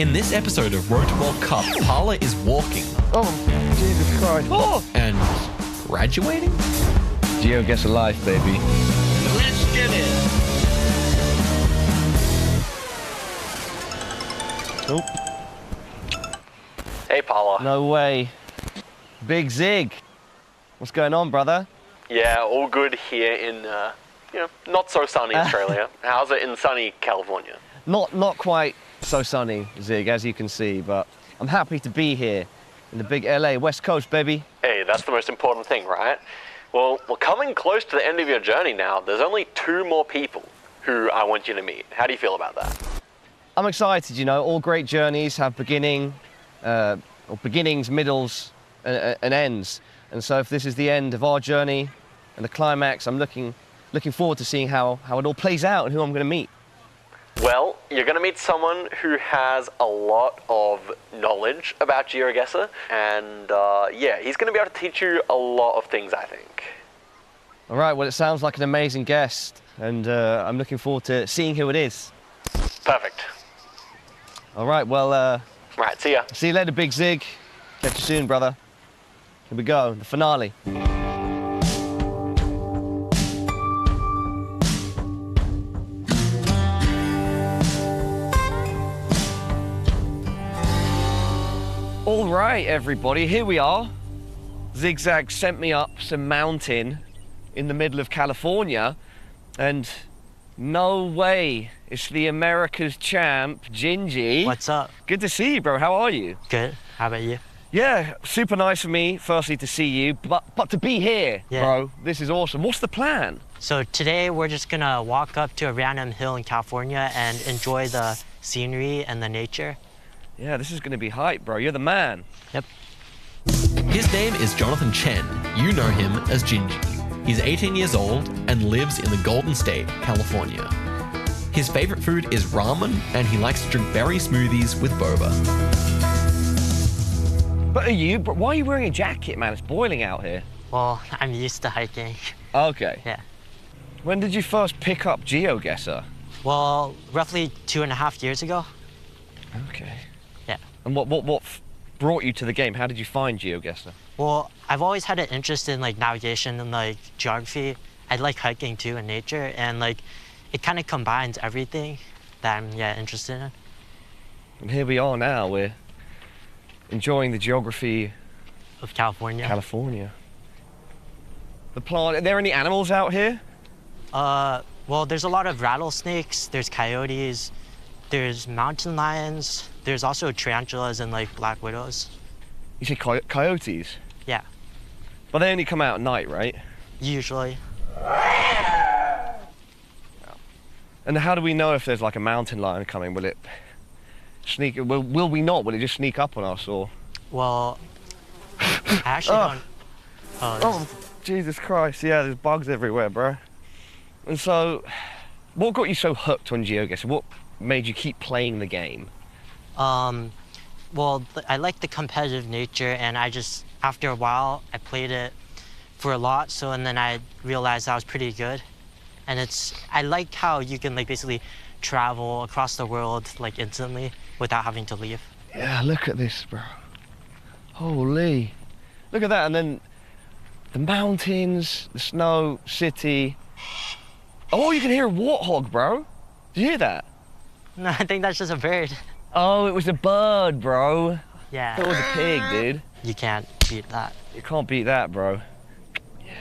[SPEAKER 10] In this episode of Road to World Cup, Parla is walking.
[SPEAKER 11] Oh, Jesus Christ. Oh!
[SPEAKER 10] And graduating?
[SPEAKER 11] Geoguessr life, baby.
[SPEAKER 4] Let's get it.
[SPEAKER 11] Oh.
[SPEAKER 12] Hey, Parla.
[SPEAKER 11] No way. Big Zig. What's going on, brother?
[SPEAKER 12] Yeah, all good here in, not so sunny Australia. How's it in sunny California?
[SPEAKER 11] Not quite so sunny, Zig, as you can see, but I'm happy to be here in the big LA West Coast, baby.
[SPEAKER 12] Hey, that's the most important thing, right? Well, we're coming close to the end of your journey now. There's only 2 more people who I want you to meet. How do you feel about that?
[SPEAKER 11] I'm excited, you know. All great journeys have beginnings, middles, and ends. And so if this is the end of our journey and the climax, I'm looking forward to seeing how it all plays out and who I'm going to meet.
[SPEAKER 12] Well, you're going to meet someone who has a lot of knowledge about Geoguessr, and he's going to be able to teach you a lot of things, I think.
[SPEAKER 11] All right, well, it sounds like an amazing guest, and I'm looking forward to seeing who it is.
[SPEAKER 12] Perfect.
[SPEAKER 11] All right, well...
[SPEAKER 12] Right, see ya.
[SPEAKER 11] See you later, Big Zig. Catch you soon, brother. Here we go, the finale. All right, everybody, here we are. Zigzag sent me up some mountain in the middle of California, and no way, it's the America's champ, Gingy.
[SPEAKER 13] What's up?
[SPEAKER 11] Good to see you, bro. How are you?
[SPEAKER 13] Good. How about you?
[SPEAKER 11] Yeah, super nice of me, firstly, to see you, but to be here, bro. This is awesome. What's the plan?
[SPEAKER 13] So today we're just gonna walk up to a random hill in California and enjoy the scenery and the nature.
[SPEAKER 11] Yeah, this is gonna be hype, bro. You're the man.
[SPEAKER 13] Yep.
[SPEAKER 10] His name is Jonathan Chen. You know him as Gingy. He's 18 years old and lives in the Golden State, California. His favorite food is ramen, and he likes to drink berry smoothies with boba.
[SPEAKER 11] But why are you wearing a jacket, man? It's boiling out here.
[SPEAKER 13] Well, I'm used to hiking.
[SPEAKER 11] Okay.
[SPEAKER 13] Yeah.
[SPEAKER 11] When did you first pick up Geoguessr?
[SPEAKER 13] Well, roughly 2.5 years ago.
[SPEAKER 11] Okay.
[SPEAKER 13] Yeah.
[SPEAKER 11] And what brought you to the game? How did you find Geoguessr?
[SPEAKER 13] Well, I've always had an interest in like navigation and like geography. I like hiking too and nature, and like it kind of combines everything that I'm interested in.
[SPEAKER 11] And here we are now. We're enjoying the geography
[SPEAKER 13] of California.
[SPEAKER 11] The plant. Are there any animals out here?
[SPEAKER 13] Well, there's a lot of rattlesnakes. There's coyotes. There's mountain lions. There's also tarantulas and like black widows.
[SPEAKER 11] You say coyotes?
[SPEAKER 13] Yeah.
[SPEAKER 11] But they only come out at night, right?
[SPEAKER 13] Usually.
[SPEAKER 11] And how do we know if there's like a mountain lion coming? Will it sneak? Will we not? Will it just sneak up on us, or?
[SPEAKER 13] Well, I actually don't.
[SPEAKER 11] Oh, Jesus Christ! Yeah, there's bugs everywhere, bro. And so, what got you so hooked on Geoguessr? What made you keep playing the game?
[SPEAKER 13] Well, I like the competitive nature, and after a while, I played it for a lot, and then I realized I was pretty good. And I like how you can like basically travel across the world like instantly without having to leave.
[SPEAKER 11] Yeah, look at this, bro. Holy. Look at that, and then the mountains, the snow, city. Oh, you can hear a warthog, bro. Did you hear that?
[SPEAKER 13] No, I think that's just a bird.
[SPEAKER 11] Oh, it was a bird, bro.
[SPEAKER 13] Yeah.
[SPEAKER 11] That was a pig, dude.
[SPEAKER 13] You can't beat that.
[SPEAKER 11] You can't beat that, bro. Yeah.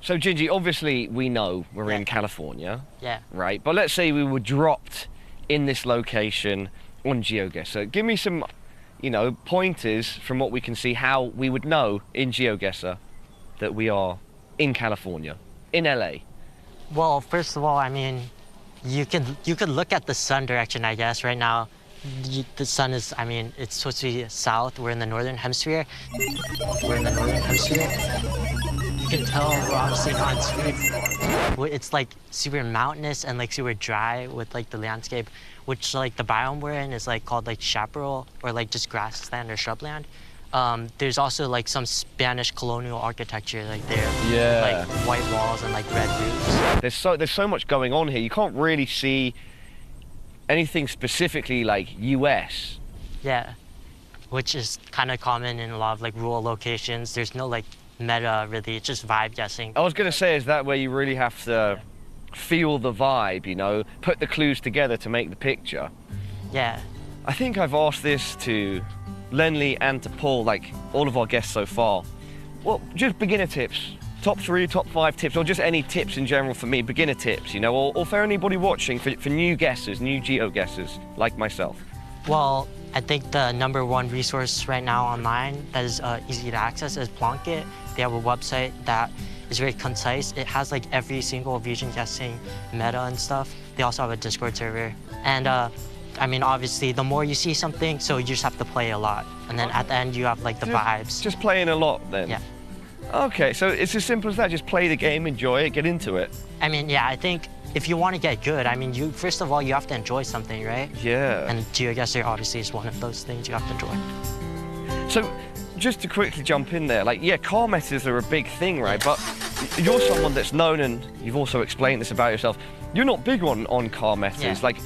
[SPEAKER 11] So, Gingy, obviously we know we're in California.
[SPEAKER 13] Yeah.
[SPEAKER 11] Right, but let's say we were dropped in this location on Geoguessr. Give me some, pointers from what we can see, how we would know in Geoguessr that we are in California, in LA.
[SPEAKER 13] Well, first of all, I mean, you could look at the sun direction, I guess. Right now, the sun is, it's supposed to be south. We're in the northern hemisphere. You can tell we're obviously on screen. It's like super mountainous and like super dry with like the landscape, which like the biome we're in is like called like chaparral, or like just grassland or shrubland. There's also like some Spanish colonial architecture like there.
[SPEAKER 11] Yeah.
[SPEAKER 13] Like white walls and like red roofs.
[SPEAKER 11] There's so much going on here. You can't really see anything specifically like US?
[SPEAKER 13] Yeah, which is kind of common in a lot of like rural locations. There's no like meta really, it's just vibe guessing.
[SPEAKER 11] I was gonna say, is that where you really have to feel the vibe, you know, put the clues together to make the picture?
[SPEAKER 13] Yeah.
[SPEAKER 11] I think I've asked this to Lenley and to Paul, like all of our guests so far. Well, just beginner tips. Top 3, top 5 tips, or just any tips in general for me, beginner tips, you know, or for anybody watching, for new guessers, new geo-guessers, like myself.
[SPEAKER 13] Well, I think the #1 resource right now online that is easy to access is Plunkett. They have a website that is very concise. It has like every single region guessing meta and stuff. They also have a Discord server. And I mean, obviously, the more you see something, so you just have to play a lot. And then at the end, you have like the vibes.
[SPEAKER 11] Just playing a lot then?
[SPEAKER 13] Yeah.
[SPEAKER 11] Okay, so it's as simple as that. Just play the game, enjoy it, get into it.
[SPEAKER 13] I mean, yeah, I think if you want to get good, I mean, first of all, you have to enjoy something, right?
[SPEAKER 11] Yeah.
[SPEAKER 13] And Geoguessr obviously is one of those things you have to enjoy.
[SPEAKER 11] So, just to quickly jump in there, like, yeah, car metas are a big thing, right? But you're someone that's known, and you've also explained this about yourself, you're not big on car metas.
[SPEAKER 13] Yeah.
[SPEAKER 11] Like,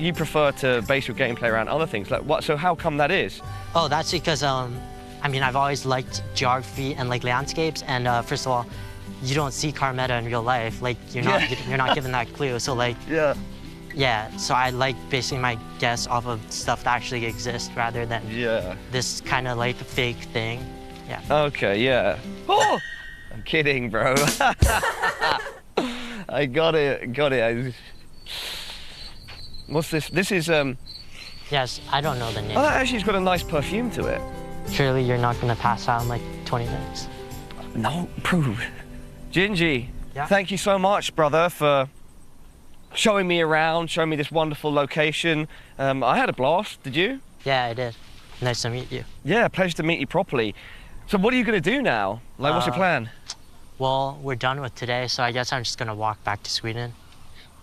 [SPEAKER 11] you prefer to base your gameplay around other things. Like, what? So how come that is?
[SPEAKER 13] Oh, that's because, I mean, I've always liked geography and like landscapes, and first of all, you don't see car meta in real life. Like, you're not given that clue. So like, yeah. So I like basing my guess off of stuff that actually exists rather than this kind of like fake thing. Yeah.
[SPEAKER 11] Okay, yeah. Oh, I'm kidding, bro. I got it. What's this? This is
[SPEAKER 13] Yes, I don't know the name.
[SPEAKER 11] Oh, that actually's got a nice perfume to it.
[SPEAKER 13] Surely you're not gonna pass out in like 20 minutes.
[SPEAKER 11] No, bro. Gingy,
[SPEAKER 13] Yeah?
[SPEAKER 11] thank you so much, brother, for showing me around, showing me this wonderful location. I had a blast, did you?
[SPEAKER 13] Yeah, I did. Nice to meet you.
[SPEAKER 11] Yeah, pleasure to meet you properly. So what are you gonna do now? Like, what's your plan?
[SPEAKER 13] Well, we're done with today, so I guess I'm just gonna walk back to Sweden.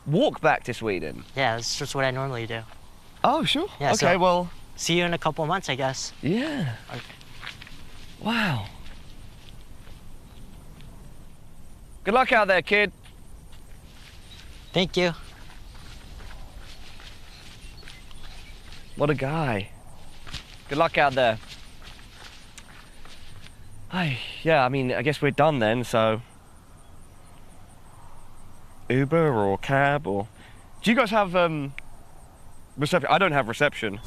[SPEAKER 11] Walk back to Sweden?
[SPEAKER 13] Yeah, that's just what I normally do.
[SPEAKER 11] Oh, sure.
[SPEAKER 13] Yeah,
[SPEAKER 11] okay,
[SPEAKER 13] so
[SPEAKER 11] well.
[SPEAKER 13] See you in a couple of months, I guess.
[SPEAKER 11] Yeah.
[SPEAKER 13] Okay.
[SPEAKER 11] Wow. Good luck out there, kid.
[SPEAKER 13] Thank you.
[SPEAKER 11] What a guy. Good luck out there. Yeah, I mean, I guess we're done then, so. Uber or cab or. Do you guys have reception? I don't have reception.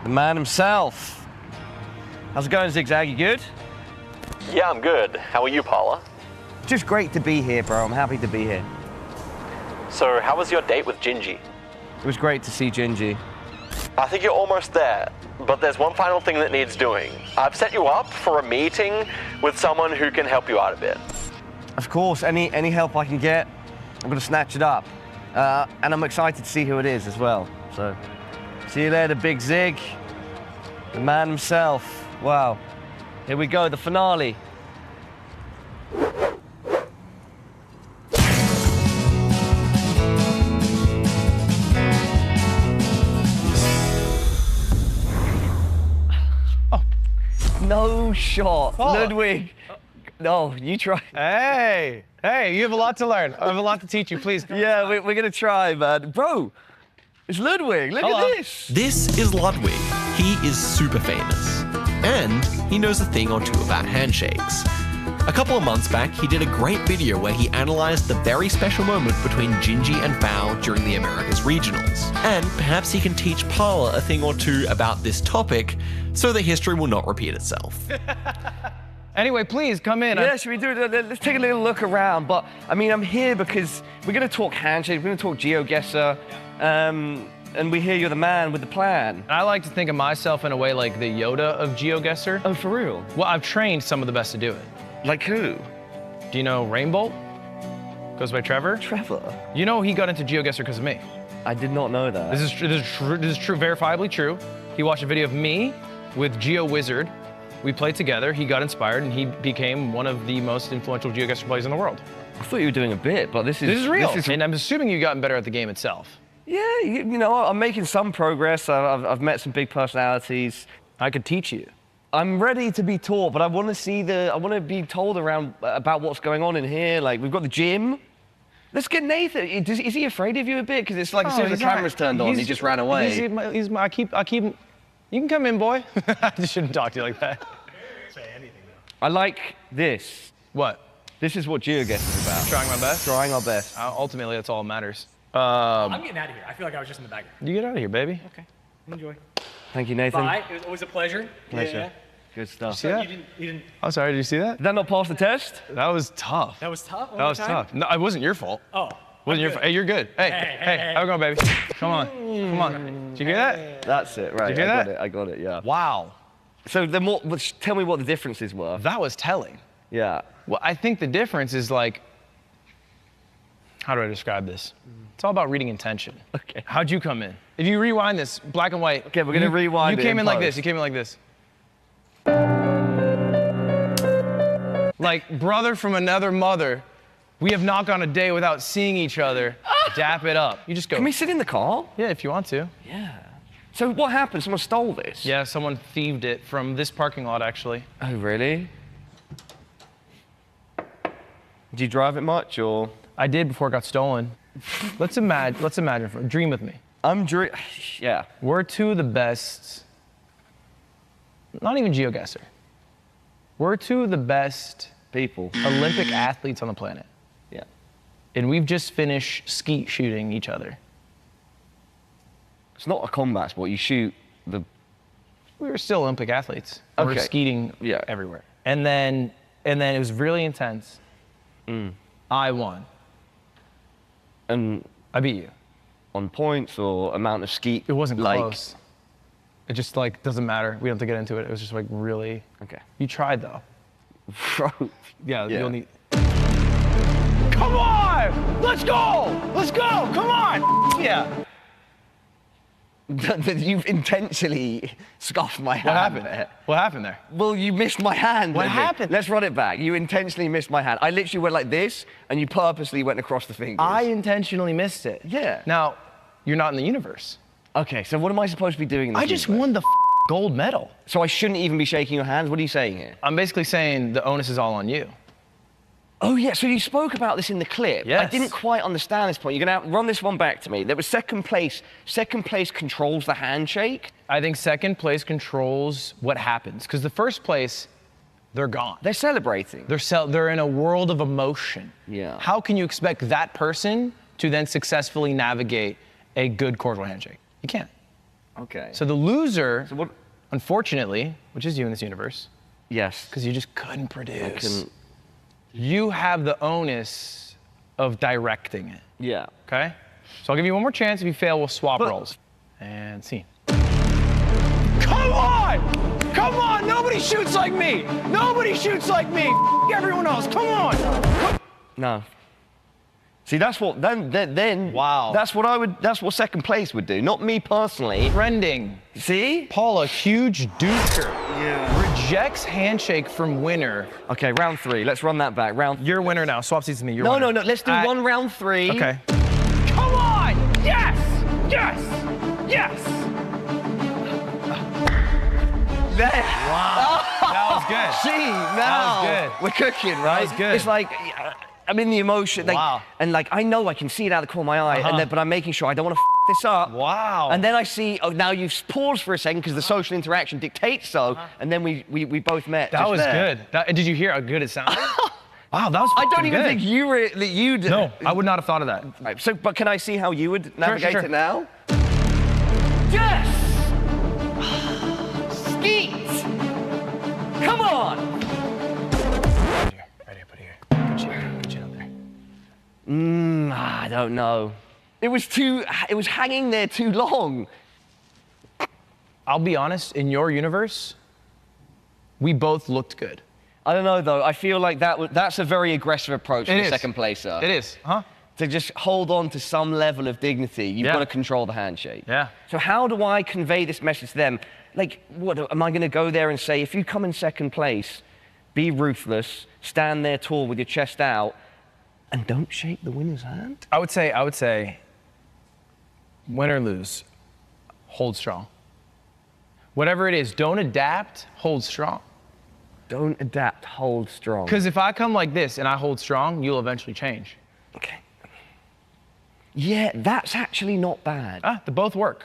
[SPEAKER 11] The man himself. How's it going, Zigzag? You good?
[SPEAKER 12] Yeah, I'm good. How are you, Paula?
[SPEAKER 11] Just great to be here, bro. I'm happy to be here.
[SPEAKER 12] So, how was your date with Gingy?
[SPEAKER 11] It was great to see Gingy.
[SPEAKER 12] I think you're almost there, but there's one final thing that needs doing. I've set you up for a meeting with someone who can help you out a bit.
[SPEAKER 11] Of course, any help I can get, I'm gonna snatch it up. And I'm excited to see who it is as well. So, see you later, Big Zig. The man himself. Wow. Here we go, the finale. No shot.
[SPEAKER 14] Oh.
[SPEAKER 11] Ludwig. No, you try.
[SPEAKER 14] Hey, you have a lot to learn. I have a lot to teach you, please.
[SPEAKER 11] Yeah, we're going to try, man. Bro, it's Ludwig. Look at this.
[SPEAKER 10] This is Ludwig. He is super famous. And he knows a thing or two about handshakes. A couple of months back, he did a great video where he analyzed the very special moment between Gingy and Bao during the Americas Regionals. And perhaps he can teach Paula a thing or two about this topic so that history will not repeat itself.
[SPEAKER 14] Anyway, please come in.
[SPEAKER 11] Yeah, should we do it? Let's take a little look around. But I mean, I'm here because we're going to talk handshakes, we're going to talk Geoguessr, and we hear you're the man with the plan.
[SPEAKER 14] I like to think of myself in a way like the Yoda of Geoguessr.
[SPEAKER 11] Oh, for real?
[SPEAKER 14] Well, I've trained some of the best to do it.
[SPEAKER 11] Like who?
[SPEAKER 14] Do you know Rainbolt? Goes by Trevor.
[SPEAKER 11] Trevor?
[SPEAKER 14] You know he got into Geoguessr because of me.
[SPEAKER 11] I did not know that.
[SPEAKER 14] This is true, verifiably true. He watched a video of me with Geoguessr. We played together, he got inspired, and he became one of the most influential Geoguessr players in the world.
[SPEAKER 11] I thought you were doing a bit, but this is
[SPEAKER 14] real. And I'm assuming you've gotten better at the game itself.
[SPEAKER 11] Yeah, you know, I'm making some progress. I've met some big personalities.
[SPEAKER 14] I could teach you.
[SPEAKER 11] I'm ready to be taught, but I want to be told about what's going on in here. Like, we've got the gym. Let's get Nathan. Is he afraid of you a bit? Because it's like as soon as the camera's turned on, he just ran away.
[SPEAKER 14] I keep. You can come in, boy. I just shouldn't talk to you like that.
[SPEAKER 15] Say anything though.
[SPEAKER 11] I like this.
[SPEAKER 14] What?
[SPEAKER 11] This is what Geoguessr is about.
[SPEAKER 14] Trying my best.
[SPEAKER 11] Trying our best.
[SPEAKER 14] Ultimately, that's all that matters.
[SPEAKER 15] I'm getting out of here. I feel like I was just in the background.
[SPEAKER 14] You get out of here, baby.
[SPEAKER 15] Okay. Enjoy.
[SPEAKER 11] Thank you, Nathan.
[SPEAKER 15] Bye. It was always a pleasure.
[SPEAKER 11] Pleasure.
[SPEAKER 15] Yeah.
[SPEAKER 11] Good stuff.
[SPEAKER 14] See that?
[SPEAKER 15] You didn't.
[SPEAKER 14] I'm sorry, did you see that?
[SPEAKER 11] Did that not pass the test?
[SPEAKER 14] That was tough.
[SPEAKER 15] That was tough.
[SPEAKER 14] That was tough. No, it wasn't your fault.
[SPEAKER 15] Oh.
[SPEAKER 14] Wasn't your fault. Hey, you're good. Hey, how we going, baby? Come on. Come on. Did you hear that?
[SPEAKER 11] That's it, right.
[SPEAKER 14] Did you hear that?
[SPEAKER 11] I got it, yeah.
[SPEAKER 14] Wow.
[SPEAKER 11] So tell me what the differences were.
[SPEAKER 14] That was telling.
[SPEAKER 11] Yeah.
[SPEAKER 14] Well, I think the difference is like, how do I describe this? It's all about reading intention.
[SPEAKER 11] Okay.
[SPEAKER 14] How'd you come in? If you rewind this, black and white.
[SPEAKER 11] Okay, we're gonna rewind it.
[SPEAKER 14] You came in like this. You came in like this. Like brother from another mother. We have not gone a day without seeing each other. Dap it up. You just go.
[SPEAKER 11] Can we sit in the car?
[SPEAKER 14] Yeah, if you want to.
[SPEAKER 11] Yeah. So what happened? Someone stole this?
[SPEAKER 14] Yeah, someone thieved it from this parking lot, actually.
[SPEAKER 11] Oh, really? Did you drive it much, or?
[SPEAKER 14] I did before it got stolen. Let's imagine. Dream with me.
[SPEAKER 11] Yeah.
[SPEAKER 14] We're two of the best. Not even Geoguessr. We're two of the best
[SPEAKER 11] people,
[SPEAKER 14] Olympic athletes on the planet.
[SPEAKER 11] Yeah.
[SPEAKER 14] And we've just finished skeet shooting each other.
[SPEAKER 11] It's not a combat sport. You shoot the.
[SPEAKER 14] We were still Olympic athletes.
[SPEAKER 11] Okay.
[SPEAKER 14] We were skeeting everywhere. And then it was really intense. I won.
[SPEAKER 11] And
[SPEAKER 14] I beat you.
[SPEAKER 11] On points or amount of skeet?
[SPEAKER 14] It wasn't close. It just like doesn't matter. We don't have to get into it. It was just like really.
[SPEAKER 11] Okay.
[SPEAKER 14] You tried though. Yeah. You'll need.
[SPEAKER 11] Come on! Let's go! Let's go! Come on!
[SPEAKER 14] Yeah.
[SPEAKER 11] You've intentionally scuffed my hand.
[SPEAKER 14] What happened?
[SPEAKER 11] There.
[SPEAKER 14] What happened there?
[SPEAKER 11] Well, you missed my hand.
[SPEAKER 14] What happened?
[SPEAKER 11] Let's run it back. You intentionally missed my hand. I literally went like this, and you purposely went across the fingers.
[SPEAKER 14] I intentionally missed it.
[SPEAKER 11] Yeah.
[SPEAKER 14] Now, you're not in the universe.
[SPEAKER 11] Okay, so what am I supposed to be doing in this
[SPEAKER 14] I just
[SPEAKER 11] universe?
[SPEAKER 14] won the gold medal.
[SPEAKER 11] So I shouldn't even be shaking your hands? What are you saying here?
[SPEAKER 14] I'm basically saying the onus is all on you.
[SPEAKER 11] Oh, yeah, so you spoke about this in the clip.
[SPEAKER 14] Yes.
[SPEAKER 11] I didn't quite understand this point. You're going to run this one back to me. There was second place. Second place controls the handshake?
[SPEAKER 14] I think second place controls what happens. Because the first place, they're gone.
[SPEAKER 11] They're celebrating.
[SPEAKER 14] They're in a world of emotion.
[SPEAKER 11] Yeah.
[SPEAKER 14] How can you expect that person to then successfully navigate a good cordial handshake? You can't.
[SPEAKER 11] Okay.
[SPEAKER 14] So the loser, unfortunately, which is you in this universe.
[SPEAKER 11] Yes.
[SPEAKER 14] Because you just couldn't produce.
[SPEAKER 11] I couldn't.
[SPEAKER 14] You have the onus of directing it.
[SPEAKER 11] Yeah.
[SPEAKER 14] Okay? So I'll give you one more chance. If you fail, we'll swap roles. And scene.
[SPEAKER 11] Come on! Come on! Nobody shoots like me! Nobody shoots like me! Everyone else, come on! No. See, that's what, then,
[SPEAKER 14] wow.
[SPEAKER 11] That's what second place would do, not me personally.
[SPEAKER 14] Trending.
[SPEAKER 11] See?
[SPEAKER 14] Paul, a huge duker. Yeah. Rejects handshake from winner.
[SPEAKER 11] Okay, round 3, let's run that back.
[SPEAKER 14] You're winner now, swap seats with me, you're
[SPEAKER 11] no,
[SPEAKER 14] winner.
[SPEAKER 11] No, let's do one round 3.
[SPEAKER 14] Okay.
[SPEAKER 11] Come on! Yes! Yes! Yes! There.
[SPEAKER 14] Wow. That was good.
[SPEAKER 11] See, now
[SPEAKER 14] that was good.
[SPEAKER 11] We're cooking, right?
[SPEAKER 14] That was good.
[SPEAKER 11] It's like, I'm in the emotion. Like,
[SPEAKER 14] wow.
[SPEAKER 11] And like, I know I can see it out of the corner of my eye, but I'm making sure I don't want to this up.
[SPEAKER 14] Wow.
[SPEAKER 11] And then I see, oh, now you've paused for a second because the social interaction dictates so, and then we both met.
[SPEAKER 14] That was
[SPEAKER 11] there.
[SPEAKER 14] good. Did you hear how good it sounded? Wow, that was
[SPEAKER 11] I don't even
[SPEAKER 14] good.
[SPEAKER 11] think you'd.
[SPEAKER 14] No, I would not have thought of that.
[SPEAKER 11] Right, so, but can I see how you would navigate
[SPEAKER 14] sure.
[SPEAKER 11] it now? Yes! Skeet! Come on!
[SPEAKER 14] Right here, put it here. Put your chin up there.
[SPEAKER 11] I don't know. It was hanging there too long.
[SPEAKER 14] I'll be honest, in your universe, we both looked good.
[SPEAKER 11] I don't know though, I feel like that's a very aggressive approach for the second placer.
[SPEAKER 14] It is, huh?
[SPEAKER 11] To just hold on to some level of dignity, you've got to control the handshake.
[SPEAKER 14] Yeah.
[SPEAKER 11] So how do I convey this message to them? like, what, am I going to go there and say, if you come in second place, be ruthless, stand there tall with your chest out, and don't shake the winner's hand?
[SPEAKER 14] I would say, win or lose, hold strong. Whatever it is, don't adapt, hold strong.
[SPEAKER 11] Don't adapt, hold strong.
[SPEAKER 14] Because if I come like this and I hold strong, you'll eventually change.
[SPEAKER 11] Okay. Yeah, that's actually not bad.
[SPEAKER 14] They both work.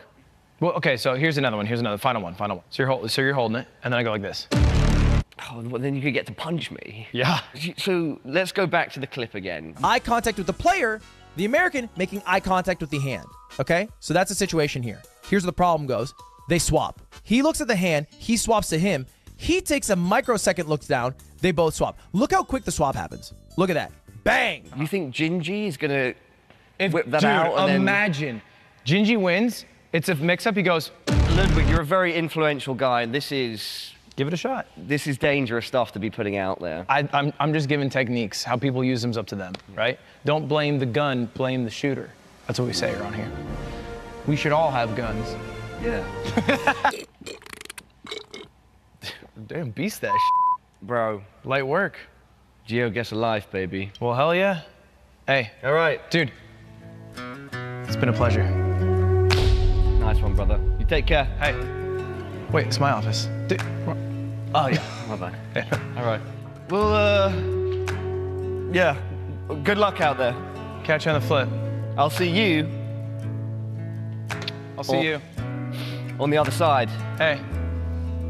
[SPEAKER 14] Well, okay, so here's another one. Here's another, final one. So you're holding it, and then I go like this.
[SPEAKER 11] Oh, well, then you could get to punch me.
[SPEAKER 14] Yeah.
[SPEAKER 11] So let's go back to the clip again.
[SPEAKER 16] Eye contact with the player, the American making eye contact with the hand. Okay, so that's the situation here. Here's where the problem goes. They swap. He looks at the hand, he swaps to him. He takes a microsecond, looks down, they both swap. Look how quick the swap happens. Look at that. Bang!
[SPEAKER 11] You think Gingy is going to whip that out?
[SPEAKER 14] Dude, imagine. Gingy wins. It's a mix-up. He goes,
[SPEAKER 11] Ludwig, you're a very influential guy, and this is...
[SPEAKER 14] Give it a shot.
[SPEAKER 11] This is dangerous stuff to be putting out there.
[SPEAKER 14] I'm just giving techniques. How people use them's up to them, right? Don't blame the gun, blame the shooter. That's what we say around here. We should all have guns.
[SPEAKER 11] Yeah.
[SPEAKER 14] Damn, beast that shit.
[SPEAKER 11] Bro.
[SPEAKER 14] Light work.
[SPEAKER 11] Geoguessr life, baby.
[SPEAKER 14] Well, hell yeah. Hey.
[SPEAKER 11] All right.
[SPEAKER 14] Dude, it's been a pleasure.
[SPEAKER 11] Nice one, brother. You take care.
[SPEAKER 14] Hey. Wait, it's my office. Dude.
[SPEAKER 11] Oh, yeah. My bad. All right. Well, yeah. Good luck out there.
[SPEAKER 14] Catch you on the flip.
[SPEAKER 11] I'll see you.
[SPEAKER 14] I'll see you.
[SPEAKER 11] On the other side.
[SPEAKER 14] Hey.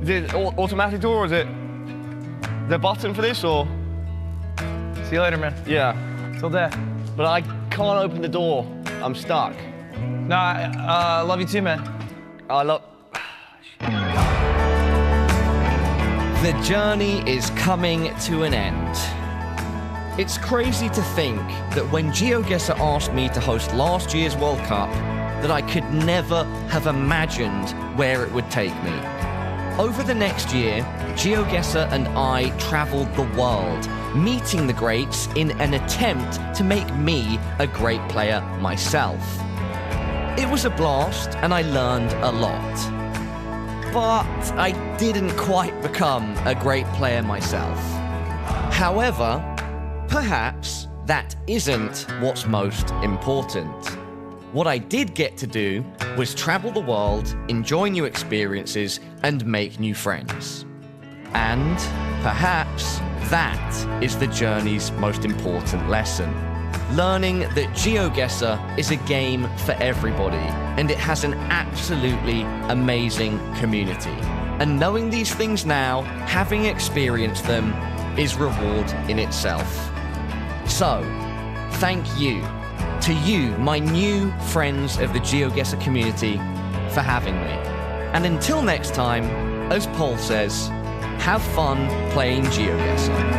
[SPEAKER 11] Is it automatic door, or is it the button for this, or?
[SPEAKER 14] See you later, man.
[SPEAKER 11] Yeah.
[SPEAKER 14] Till death.
[SPEAKER 11] But I can't open the door. I'm stuck.
[SPEAKER 14] No, I love you too, man.
[SPEAKER 11] I love...
[SPEAKER 17] The journey is coming to an end. It's crazy to think that when Geoguessr asked me to host last year's World Cup, that I could never have imagined where it would take me. Over the next year, Geoguessr and I traveled the world, meeting the greats in an attempt to make me a great player myself. It was a blast and I learned a lot. But I didn't quite become a great player myself. However, perhaps that isn't what's most important. What I did get to do was travel the world, enjoy new experiences, and make new friends. And perhaps that is the journey's most important lesson. Learning that Geoguessr is a game for everybody, and it has an absolutely amazing community. And knowing these things now, having experienced them, is reward in itself. So, thank you to you, my new friends of the Geoguessr community, for having me. And until next time, as Paul says, have fun playing Geoguessr.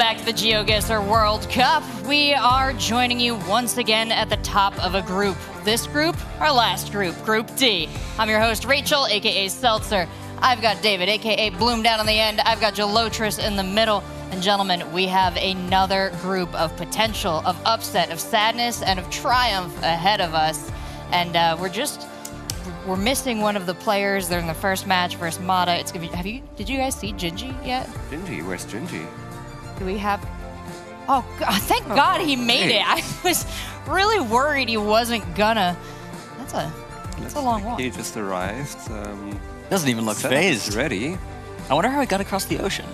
[SPEAKER 1] back to the Geoguessr World Cup. We are joining you once again at the top of a group. This group, our last group, Group D. I'm your host, Rachel, aka Seltzer. I've got David, aka Bloom, down on the end. I've got Gelotris in the middle. And gentlemen, we have another group of potential, of upset, of sadness, and of triumph ahead of us. And we're missing one of the players. They're in the first match versus Mata. It's gonna be. Did you guys see Gingy yet?
[SPEAKER 2] Gingy, where's Gingy?
[SPEAKER 1] Do we have? Oh, God, thank God he made it. I was really worried he wasn't gonna. That's a long walk.
[SPEAKER 2] He just arrived.
[SPEAKER 3] Doesn't even look
[SPEAKER 2] setup
[SPEAKER 3] phased.
[SPEAKER 2] is ready.
[SPEAKER 3] I wonder how he got across the ocean.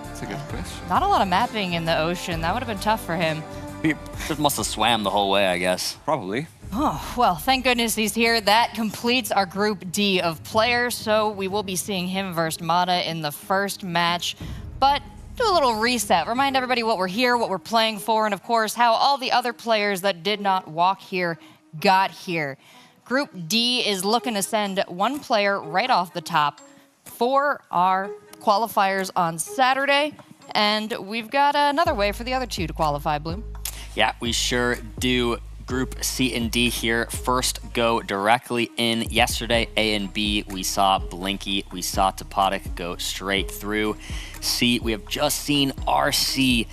[SPEAKER 2] That's a good question.
[SPEAKER 1] Not a lot of mapping in the ocean. That would have been tough for him.
[SPEAKER 3] He just must have swam the whole way, I guess.
[SPEAKER 2] Probably.
[SPEAKER 1] Oh, well, thank goodness he's here. That completes our Group D of players, so we will be seeing him versus Mata in the first match. But do a little reset. Remind everybody what we're here, what we're playing for, and of course, how all the other players that did not walk here got here. Group D is looking to send one player right off the top for our qualifiers on Saturday, and we've got another way for the other two to qualify, Bloom.
[SPEAKER 3] Yeah, we sure do. Group C and D here. First go directly in. Yesterday, A and B, we saw Blinky, we saw Topotic go straight through. C, we have just seen RC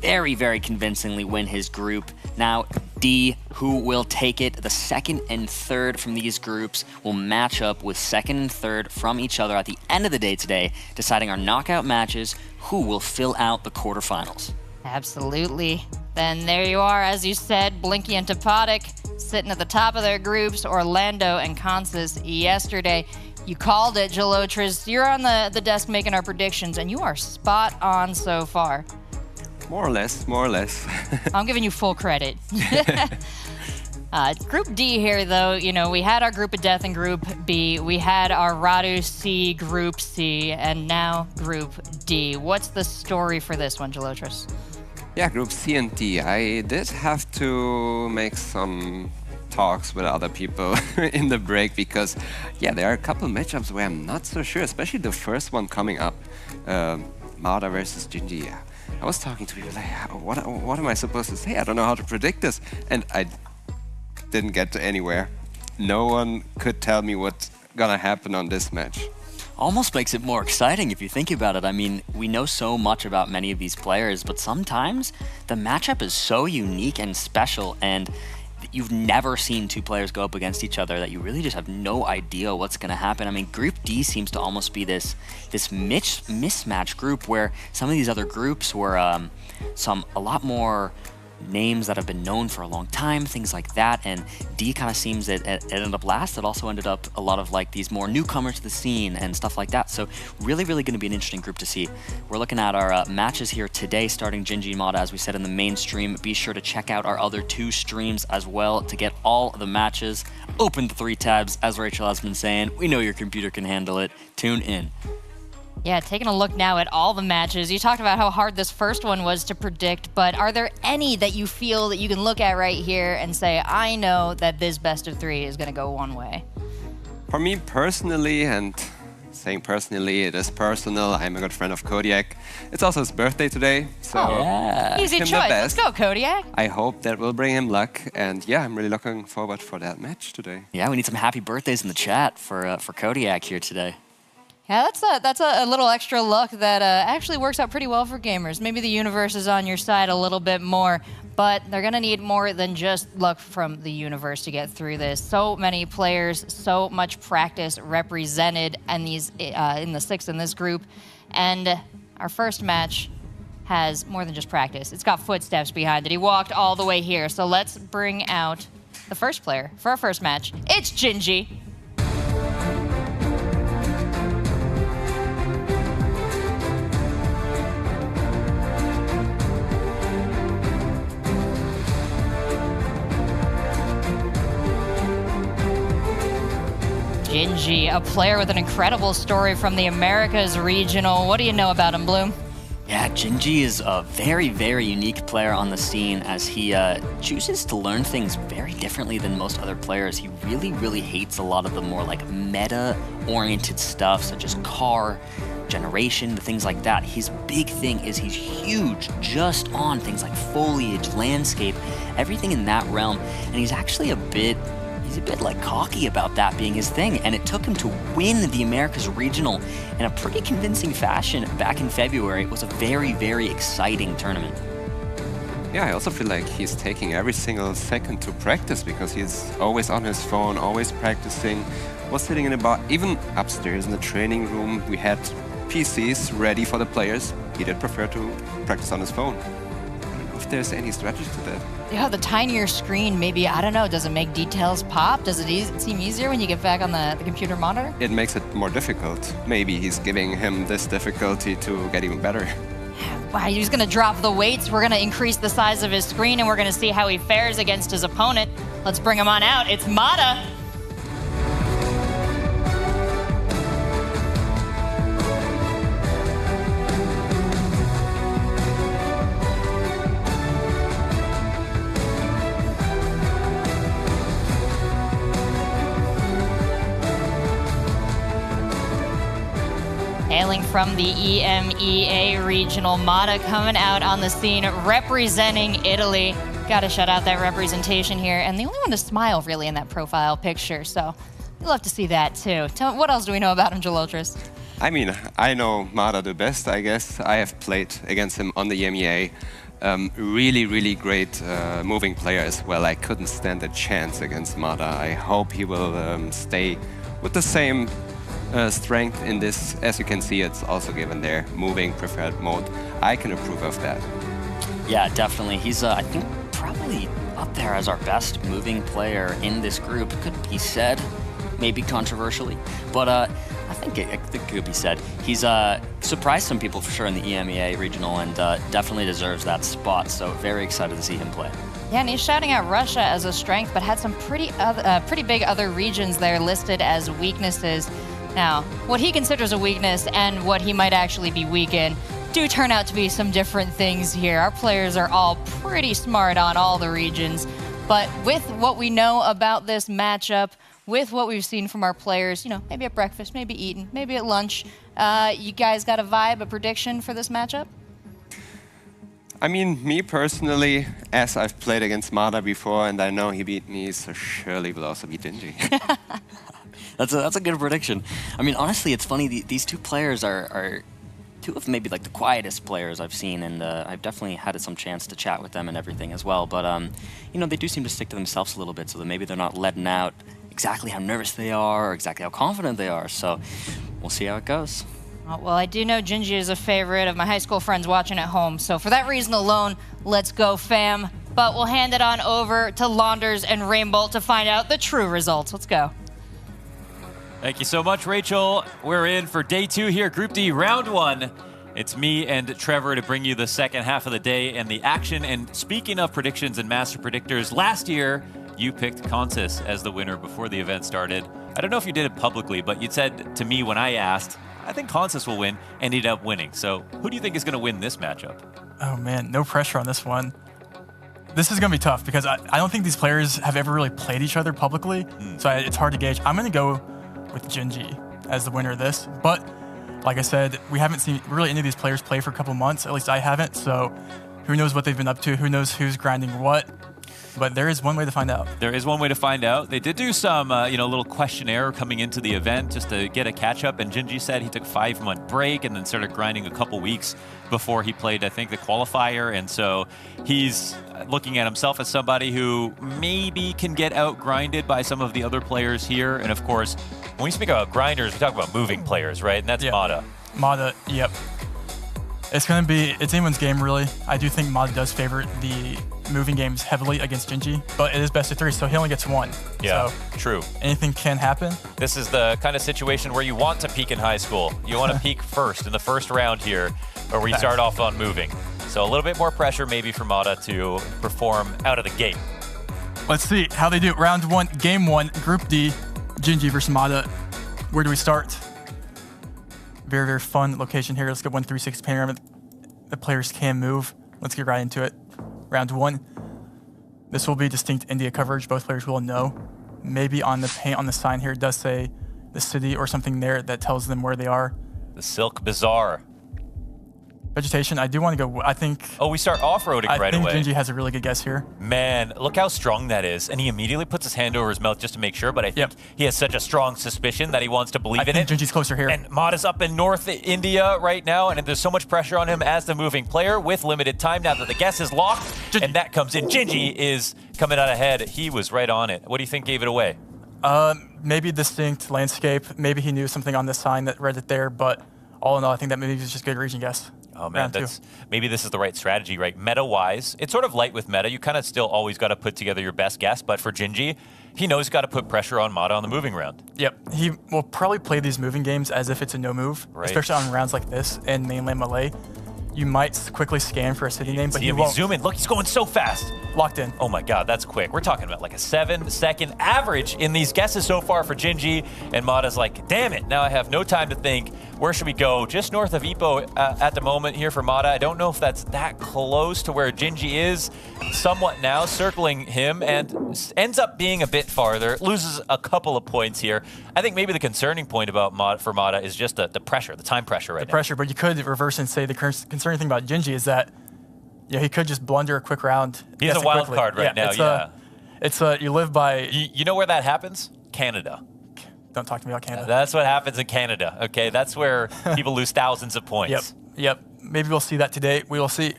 [SPEAKER 3] very, very convincingly win his group. Now, D, who will take it? The second and third from these groups will match up with second and third from each other at the end of the day today, deciding our knockout matches, who will fill out the quarterfinals.
[SPEAKER 1] Absolutely. Then there you are, as you said, Blinky and Topotic sitting at the top of their groups, Orlando and Kansas yesterday. You called it, Gelotris. You're on the desk making our predictions, and you are spot on so far.
[SPEAKER 2] More or less, more or less.
[SPEAKER 1] I'm giving you full credit. Group D here, though, you know, we had our Group of Death in Group B, we had our Radu C, Group C, and now Group D. What's the story for this one, Gelotris?
[SPEAKER 2] Yeah, Group C and D. I did have to make some talks with other people in the break because, yeah, there are a couple matchups where I'm not so sure, especially the first one coming up, Mata versus Gingy. Yeah. I was talking to people like, what am I supposed to say? I don't know how to predict this. And I didn't get to anywhere. No one could tell me what's gonna happen on this match.
[SPEAKER 3] Almost makes it more exciting if you think about it. I mean, we know so much about many of these players, but sometimes the matchup is so unique and special, and you've never seen two players go up against each other that you really just have no idea what's going to happen. I mean, Group D seems to almost be this mismatch group where some of these other groups were a lot more names that have been known for a long time, things like that, and D kind of seems it ended up last. It also ended up a lot of like these more newcomers to the scene and stuff like that. So really going to be an interesting group to see. We're looking at our matches here today, starting Gingy and Mata, as we said in the main stream. Be sure to check out our other two streams as well to get all the matches. Open the 3 tabs, as Rachel has been saying. We know your computer can handle it. Tune in.
[SPEAKER 1] Yeah, taking a look now at all the matches. You talked about how hard this first one was to predict, but are there any that you feel that you can look at right here and say, I know that this best of 3 is going to go one way?
[SPEAKER 2] For me personally, and saying personally, it is personal. I'm a good friend of Kodiak. It's also his birthday today, so
[SPEAKER 1] Easy choice. Let's go, Kodiak.
[SPEAKER 2] I hope that will bring him luck, and yeah, I'm really looking forward for that match today.
[SPEAKER 3] Yeah, we need some happy birthdays in the chat for Kodiak here today.
[SPEAKER 1] Yeah, that's a little extra luck that actually works out pretty well for gamers. Maybe the universe is on your side a little bit more, but they're going to need more than just luck from the universe to get through this. So many players, so much practice represented in the 6 in this group, and our first match has more than just practice. It's got footsteps behind it. He walked all the way here, so let's bring out the first player for our first match. It's Gingy. Gingy, a player with an incredible story from the Americas regional. What do you know about him, Bloom?
[SPEAKER 3] Yeah, Gingy is a very, very unique player on the scene as he chooses to learn things very differently than most other players. He really, really hates a lot of the more like meta-oriented stuff, such as car, generation, the things like that. His big thing is he's huge just on things like foliage, landscape, everything in that realm. And he's actually a bit like cocky about that being his thing. And it took him to win the Americas Regional in a pretty convincing fashion back in February. It was a very, very exciting tournament.
[SPEAKER 2] Yeah, I also feel like he's taking every single second to practice because he's always on his phone, always practicing. Was sitting in a bar, even upstairs in the training room, we had PCs ready for the players. He did prefer to practice on his phone. I don't know if there's any strategy to that.
[SPEAKER 1] Yeah, the tinier screen, maybe, I don't know, does it make details pop? Does it seem easier when you get back on the computer monitor?
[SPEAKER 2] It makes it more difficult. Maybe he's giving him this difficulty to get even better.
[SPEAKER 1] Wow, he's going to drop the weights. We're going to increase the size of his screen, and we're going to see how he fares against his opponent. Let's bring him on out. It's Mata. Hailing from the EMEA Regional, Mata coming out on the scene representing Italy. Got to shout out that representation here. And the only one to smile really in that profile picture. So you'll have to see that too. What else do we know about him, Gelotris?
[SPEAKER 2] I mean, I know Mata the best, I guess. I have played against him on the EMEA. Really, really great moving player as well. I couldn't stand a chance against Mata. I hope he will stay with the same strength in this. As you can see, it's also given their moving preferred mode. I can approve of that.
[SPEAKER 3] Yeah, definitely. He's, I think, probably up there as our best moving player in this group. Could be said, maybe controversially, but I think it could be said. He's surprised some people for sure in the EMEA Regional and definitely deserves that spot, so very excited to see him play.
[SPEAKER 1] Yeah, and he's shouting out Russia as a strength, but had some pretty big other regions there listed as weaknesses. Now, what he considers a weakness and what he might actually be weak in do turn out to be some different things here. Our players are all pretty smart on all the regions, but with what we know about this matchup, with what we've seen from our players, you know, maybe at breakfast, maybe eating, maybe at lunch, you guys got a vibe, a prediction for this matchup?
[SPEAKER 2] I mean, me personally, as I've played against Mata before and I know he beat me, so surely will also beat Dingy.
[SPEAKER 3] That's a good prediction. I mean, honestly, it's funny. These two players are two of maybe like the quietest players I've seen, and I've definitely had some chance to chat with them and everything as well. But you know, they do seem to stick to themselves a little bit, so that maybe they're not letting out exactly how nervous they are or exactly how confident they are. So we'll see how it goes.
[SPEAKER 1] Well, I do know Gingy is a favorite of my high school friends watching at home, so for that reason alone, let's go, fam. But we'll hand it on over to Launders and Rainbolt to find out the true results. Let's go.
[SPEAKER 18] Thank you so much, Rachel. We're in for day 2 here, Group D, round 1. It's me and Trevor to bring you the second half of the day and the action. And speaking of predictions and master predictors, last year you picked Consus as the winner before the event started. I don't know if you did it publicly, but you said to me when I asked, I think Consus will win, ended up winning. So who do you think is going to win this matchup?
[SPEAKER 19] Oh man, no pressure on this one. This is going to be tough because I don't think these players have ever really played each other publicly, so it's hard to gauge. I'm going to go with Gingy as the winner of this, but like I said, we haven't seen really any of these players play for a couple months, at least I haven't, so who knows what they've been up to, who knows who's grinding what, but there is one way to find out.
[SPEAKER 18] There is one way to find out. They did do some, little questionnaire coming into the event just to get a catch-up, and Gingy said he took a 5-month break and then started grinding a couple weeks before he played, I think, the qualifier, and so he's looking at himself as somebody who maybe can get out-grinded by some of the other players here, and of course, when we speak about grinders, we talk about moving players, right? And that's Mata.
[SPEAKER 19] Mata, yep. It's anyone's game, really. I do think Mata does favor the moving games heavily against Gingy, but it is best of 3, so he only gets 1.
[SPEAKER 18] Yeah,
[SPEAKER 19] so
[SPEAKER 18] true.
[SPEAKER 19] Anything can happen.
[SPEAKER 18] This is the kind of situation where you want to peak in high school. You want to peak first in the first round here, or we start off on moving. So a little bit more pressure maybe for Mata to perform out of the gate.
[SPEAKER 19] Let's see how they do. Round 1, game 1, Group D, Gingy versus Mata. Where do we start? Very, very fun location here. Let's get 1 360 panorama. The players can move. Let's get right into it. Round 1. This will be distinct India coverage. Both players will know. Maybe on the paint on the sign here it does say the city or something there that tells them where they are.
[SPEAKER 18] The Silk Bazaar.
[SPEAKER 19] Vegetation, I do want to go, I think...
[SPEAKER 18] Oh, we start off-roading right away.
[SPEAKER 19] I think Gingy has a really good guess here.
[SPEAKER 18] Man, look how strong that is. And he immediately puts his hand over his mouth just to make sure, but I think he has such a strong suspicion that he wants to believe in it.
[SPEAKER 19] I think Gingy's closer here.
[SPEAKER 18] And Mod is up in North India right now, and there's so much pressure on him as the moving player with limited time now that the guess is locked, and that comes in. Gingy is coming out ahead. He was right on it. What do you think gave it away?
[SPEAKER 19] Maybe distinct landscape. Maybe he knew something on this sign that read it there, but all in all, I think that maybe was just good region guess.
[SPEAKER 18] Oh man, maybe this is the right strategy, right? Meta-wise, it's sort of light with meta. You kind of still always got to put together your best guess, but for Gingy, he knows he's got to put pressure on Mata on the moving round.
[SPEAKER 19] Yep, he will probably play these moving games as if it's a no move, especially on rounds like this in mainland Malay. You might quickly scan for a city name, but
[SPEAKER 18] he won't. Zoom in. Look, he's going so fast.
[SPEAKER 19] Locked in.
[SPEAKER 18] Oh my God, that's quick. We're talking about like a 7-second average in these guesses so far for Gingy, and Mata's like, damn it, now I have no time to think. Where should we go? Just north of Ipoh at the moment here for Mata. I don't know if that's that close to where Gingy is. Somewhat now, circling him, and ends up being a bit farther. Loses a couple of points here. I think maybe the concerning point about Mata is just the pressure, the time pressure right now.
[SPEAKER 19] The pressure, but you could reverse and say the concerning thing about Gingy is that he could just blunder a quick round.
[SPEAKER 18] He's a wild card right now,
[SPEAKER 19] It's you live by...
[SPEAKER 18] You know where that happens? Canada.
[SPEAKER 19] Don't talk to me about Canada.
[SPEAKER 18] That's what happens in Canada, okay? That's where people lose thousands of points.
[SPEAKER 19] Yep. Maybe we'll see that today. We will see.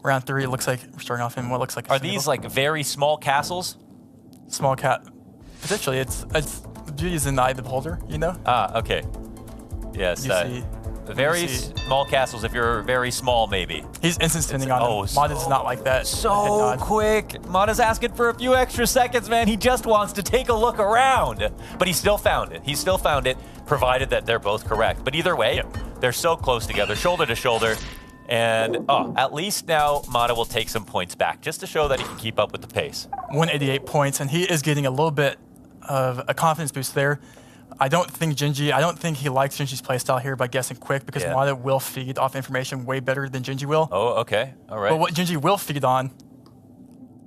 [SPEAKER 19] Round 3, it looks like we're starting off in what looks like...
[SPEAKER 18] Are these like very small castles?
[SPEAKER 19] Small potentially. It's the beauty is in the eye of the beholder, you know?
[SPEAKER 18] Ah, okay. Yes. Very small castles if you're very small, maybe.
[SPEAKER 19] He's instant spinning on him. Mata's not like that.
[SPEAKER 18] So quick. Mata's asking for a few extra seconds, man. He just wants to take a look around. But he still found it. He still found it, provided that they're both correct. But either way, they're so close together, shoulder to shoulder. And at least now Mata will take some points back, just to show that he can keep up with the pace.
[SPEAKER 19] 188 points, and he is getting a little bit of a confidence boost there. I don't think he likes Gingy's playstyle here by guessing quick, because Mata will feed off information way better than Gingy will.
[SPEAKER 18] Oh, okay. All right.
[SPEAKER 19] But what Gingy will feed on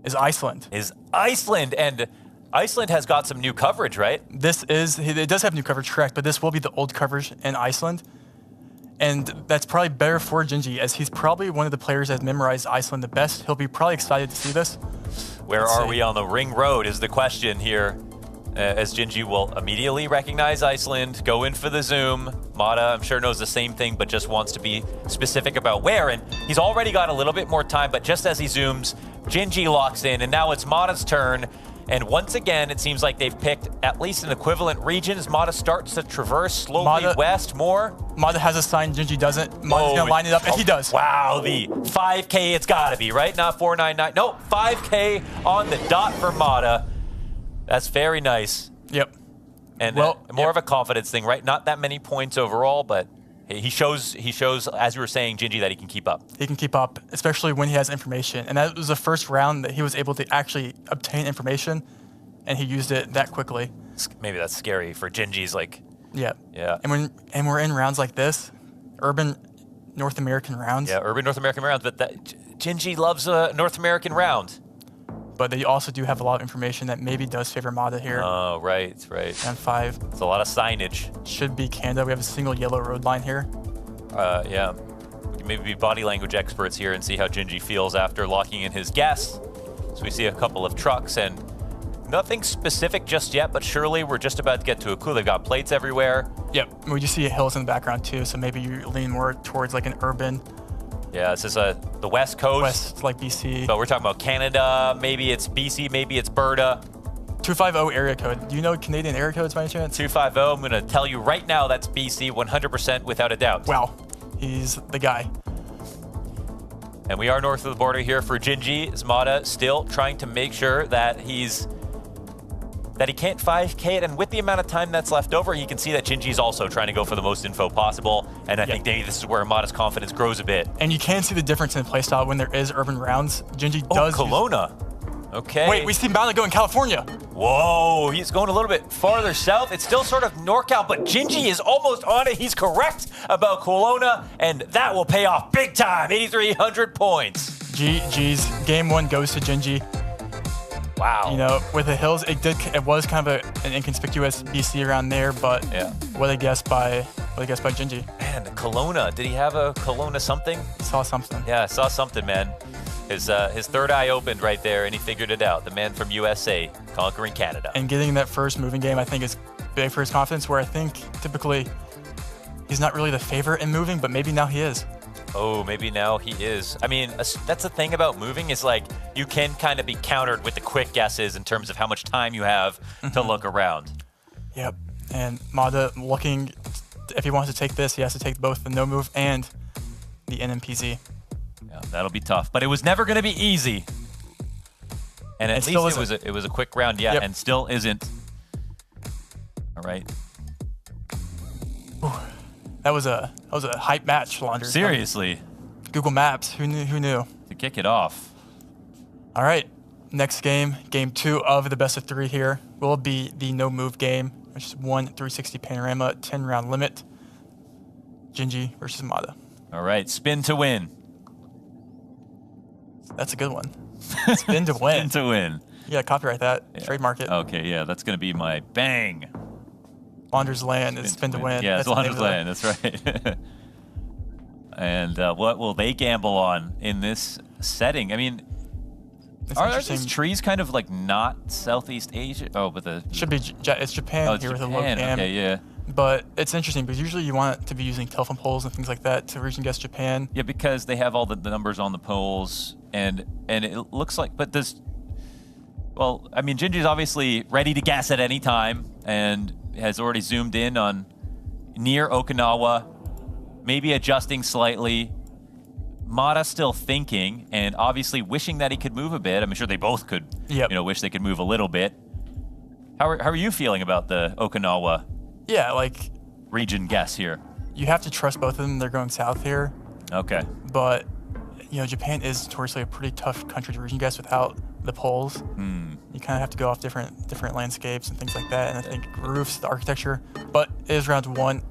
[SPEAKER 19] is Iceland.
[SPEAKER 18] And Iceland has got some new coverage, right?
[SPEAKER 19] It does have new coverage, correct, but this will be the old coverage in Iceland. And that's probably better for Gingy, as he's probably one of the players that has memorized Iceland the best. He'll be probably excited to see this.
[SPEAKER 18] Where are we on the ring road is the question here. As Gingy will immediately recognize Iceland, go in for the zoom. Mata, I'm sure, knows the same thing, but just wants to be specific about where. And he's already got a little bit more time, but just as he zooms, Gingy locks in, and now it's Mata's turn. And once again, it seems like they've picked at least an equivalent region as Mata starts to traverse slowly west more.
[SPEAKER 19] Mata has a sign, Gingy doesn't. Mata's going to line it up, and he does.
[SPEAKER 18] Wow, the 5K it's got to be, right? Not 499. No, 5K on the dot for Mata. That's very nice.
[SPEAKER 19] Yep.
[SPEAKER 18] And more of a confidence thing, right? Not that many points overall, but he shows, as you were saying, Gingy, that he can keep up.
[SPEAKER 19] He can keep up, especially when he has information. And that was the first round that he was able to actually obtain information, and he used it that quickly.
[SPEAKER 18] Maybe that's scary for Gingy's, like...
[SPEAKER 19] Yeah.
[SPEAKER 18] Yeah.
[SPEAKER 19] And we're in rounds like this, urban North American rounds.
[SPEAKER 18] Yeah, urban North American rounds, but Gingy loves a North American round.
[SPEAKER 19] But they also do have a lot of information that maybe does favor Mata here.
[SPEAKER 18] Oh, right.
[SPEAKER 19] And 5.
[SPEAKER 18] It's a lot of signage.
[SPEAKER 19] Should be Canada. We have a single yellow road line here.
[SPEAKER 18] Yeah. We can maybe be body language experts here and see how Gingy feels after locking in his guess. So we see a couple of trucks and nothing specific just yet, but surely we're just about to get to a clue. They've got plates everywhere.
[SPEAKER 19] Yep. We just see hills in the background too, so maybe you lean more towards like an urban.
[SPEAKER 18] Yeah, this is the West Coast.
[SPEAKER 19] West, like BC.
[SPEAKER 18] But we're talking about Canada. Maybe it's BC, maybe it's Berta.
[SPEAKER 19] 250 area code. Do you know Canadian area codes by any chance?
[SPEAKER 18] 250. I'm going to tell you right now that's BC 100% without a doubt.
[SPEAKER 19] Wow. He's the guy.
[SPEAKER 18] And we are north of the border here for Gingy. Mata still trying to make sure that he can't 5K it, and with the amount of time that's left over, he can see that Gingy's also trying to go for the most info possible, and I think maybe this is where Mata's confidence grows a bit.
[SPEAKER 19] And you can see the difference in playstyle when there is urban rounds. Gingy does
[SPEAKER 18] Kelowna. Okay.
[SPEAKER 19] Wait, we see Mata go in California.
[SPEAKER 18] Whoa, he's going a little bit farther south. It's still sort of NorCal, but Gingy is almost on it. He's correct about Kelowna, and that will pay off big time. 8,300 points.
[SPEAKER 19] GG's. Game 1 goes to Gingy.
[SPEAKER 18] Wow.
[SPEAKER 19] You know, with the hills, it was kind of an inconspicuous BC around there, but what a guess by Gingy.
[SPEAKER 18] Man, man, Kelowna. Did he have a Kelowna something?
[SPEAKER 19] Saw something.
[SPEAKER 18] Yeah, I saw something, man. His third eye opened right there, and he figured it out. The man from USA conquering Canada.
[SPEAKER 19] And getting that first moving game, I think, is big for his confidence, where I think typically he's not really the favorite in moving, but maybe now he is.
[SPEAKER 18] Oh, maybe now he is. I mean, that's the thing about moving is like you can kind of be countered with the quick guesses in terms of how much time you have to look around.
[SPEAKER 19] Yep. And Mada looking, if he wants to take this, he has to take both the no move and the NMPZ.
[SPEAKER 18] Yeah, that'll be tough. But it was never going to be easy. And at least it was a quick round, yeah, and still isn't. All right.
[SPEAKER 19] Ooh, that was a hype match, Launders.
[SPEAKER 18] Seriously.
[SPEAKER 19] Google Maps. Who knew?
[SPEAKER 18] To kick it off.
[SPEAKER 19] All right. Next game, game 2 of the best of 3 here, will be the no move game, which is 1 360 panorama, 10 round limit. Gingy versus Mada.
[SPEAKER 18] All right. Spin to win.
[SPEAKER 19] That's a good one. Spin to win.
[SPEAKER 18] Spin to win.
[SPEAKER 19] Yeah, copyright that.
[SPEAKER 18] Yeah.
[SPEAKER 19] Trademark it.
[SPEAKER 18] Okay, yeah, that's going to be my bang.
[SPEAKER 19] Launders Land is spin to win.
[SPEAKER 18] Yeah, it's
[SPEAKER 19] That's the name
[SPEAKER 18] Launders
[SPEAKER 19] of
[SPEAKER 18] Land, that's right. And what will they gamble on in this setting? I mean, are these trees kind of like not Southeast Asia? Oh, but the...
[SPEAKER 19] Should be, it's Japan
[SPEAKER 18] it's
[SPEAKER 19] here with a
[SPEAKER 18] Japan.
[SPEAKER 19] low cam.
[SPEAKER 18] Okay, yeah.
[SPEAKER 19] But it's interesting because usually you want to be using telephone poles and things like that to region guess Japan.
[SPEAKER 18] Yeah, because they have all the numbers on the poles, and it looks like, but does... Well, I mean, Gingy's obviously ready to guess at any time and has already zoomed in on near Okinawa, maybe adjusting slightly. Mada still thinking and obviously wishing that he could move a bit. I'm sure they both could, wish they could move a little bit. How are you feeling about the Okinawa region guess here?
[SPEAKER 19] You have to trust both of them. They're going south here.
[SPEAKER 18] Okay.
[SPEAKER 19] But, Japan is notoriously a pretty tough country to region guess without the poles. You kind of have to go off different landscapes and things like that. And I think roofs, the architecture. But it is round 1.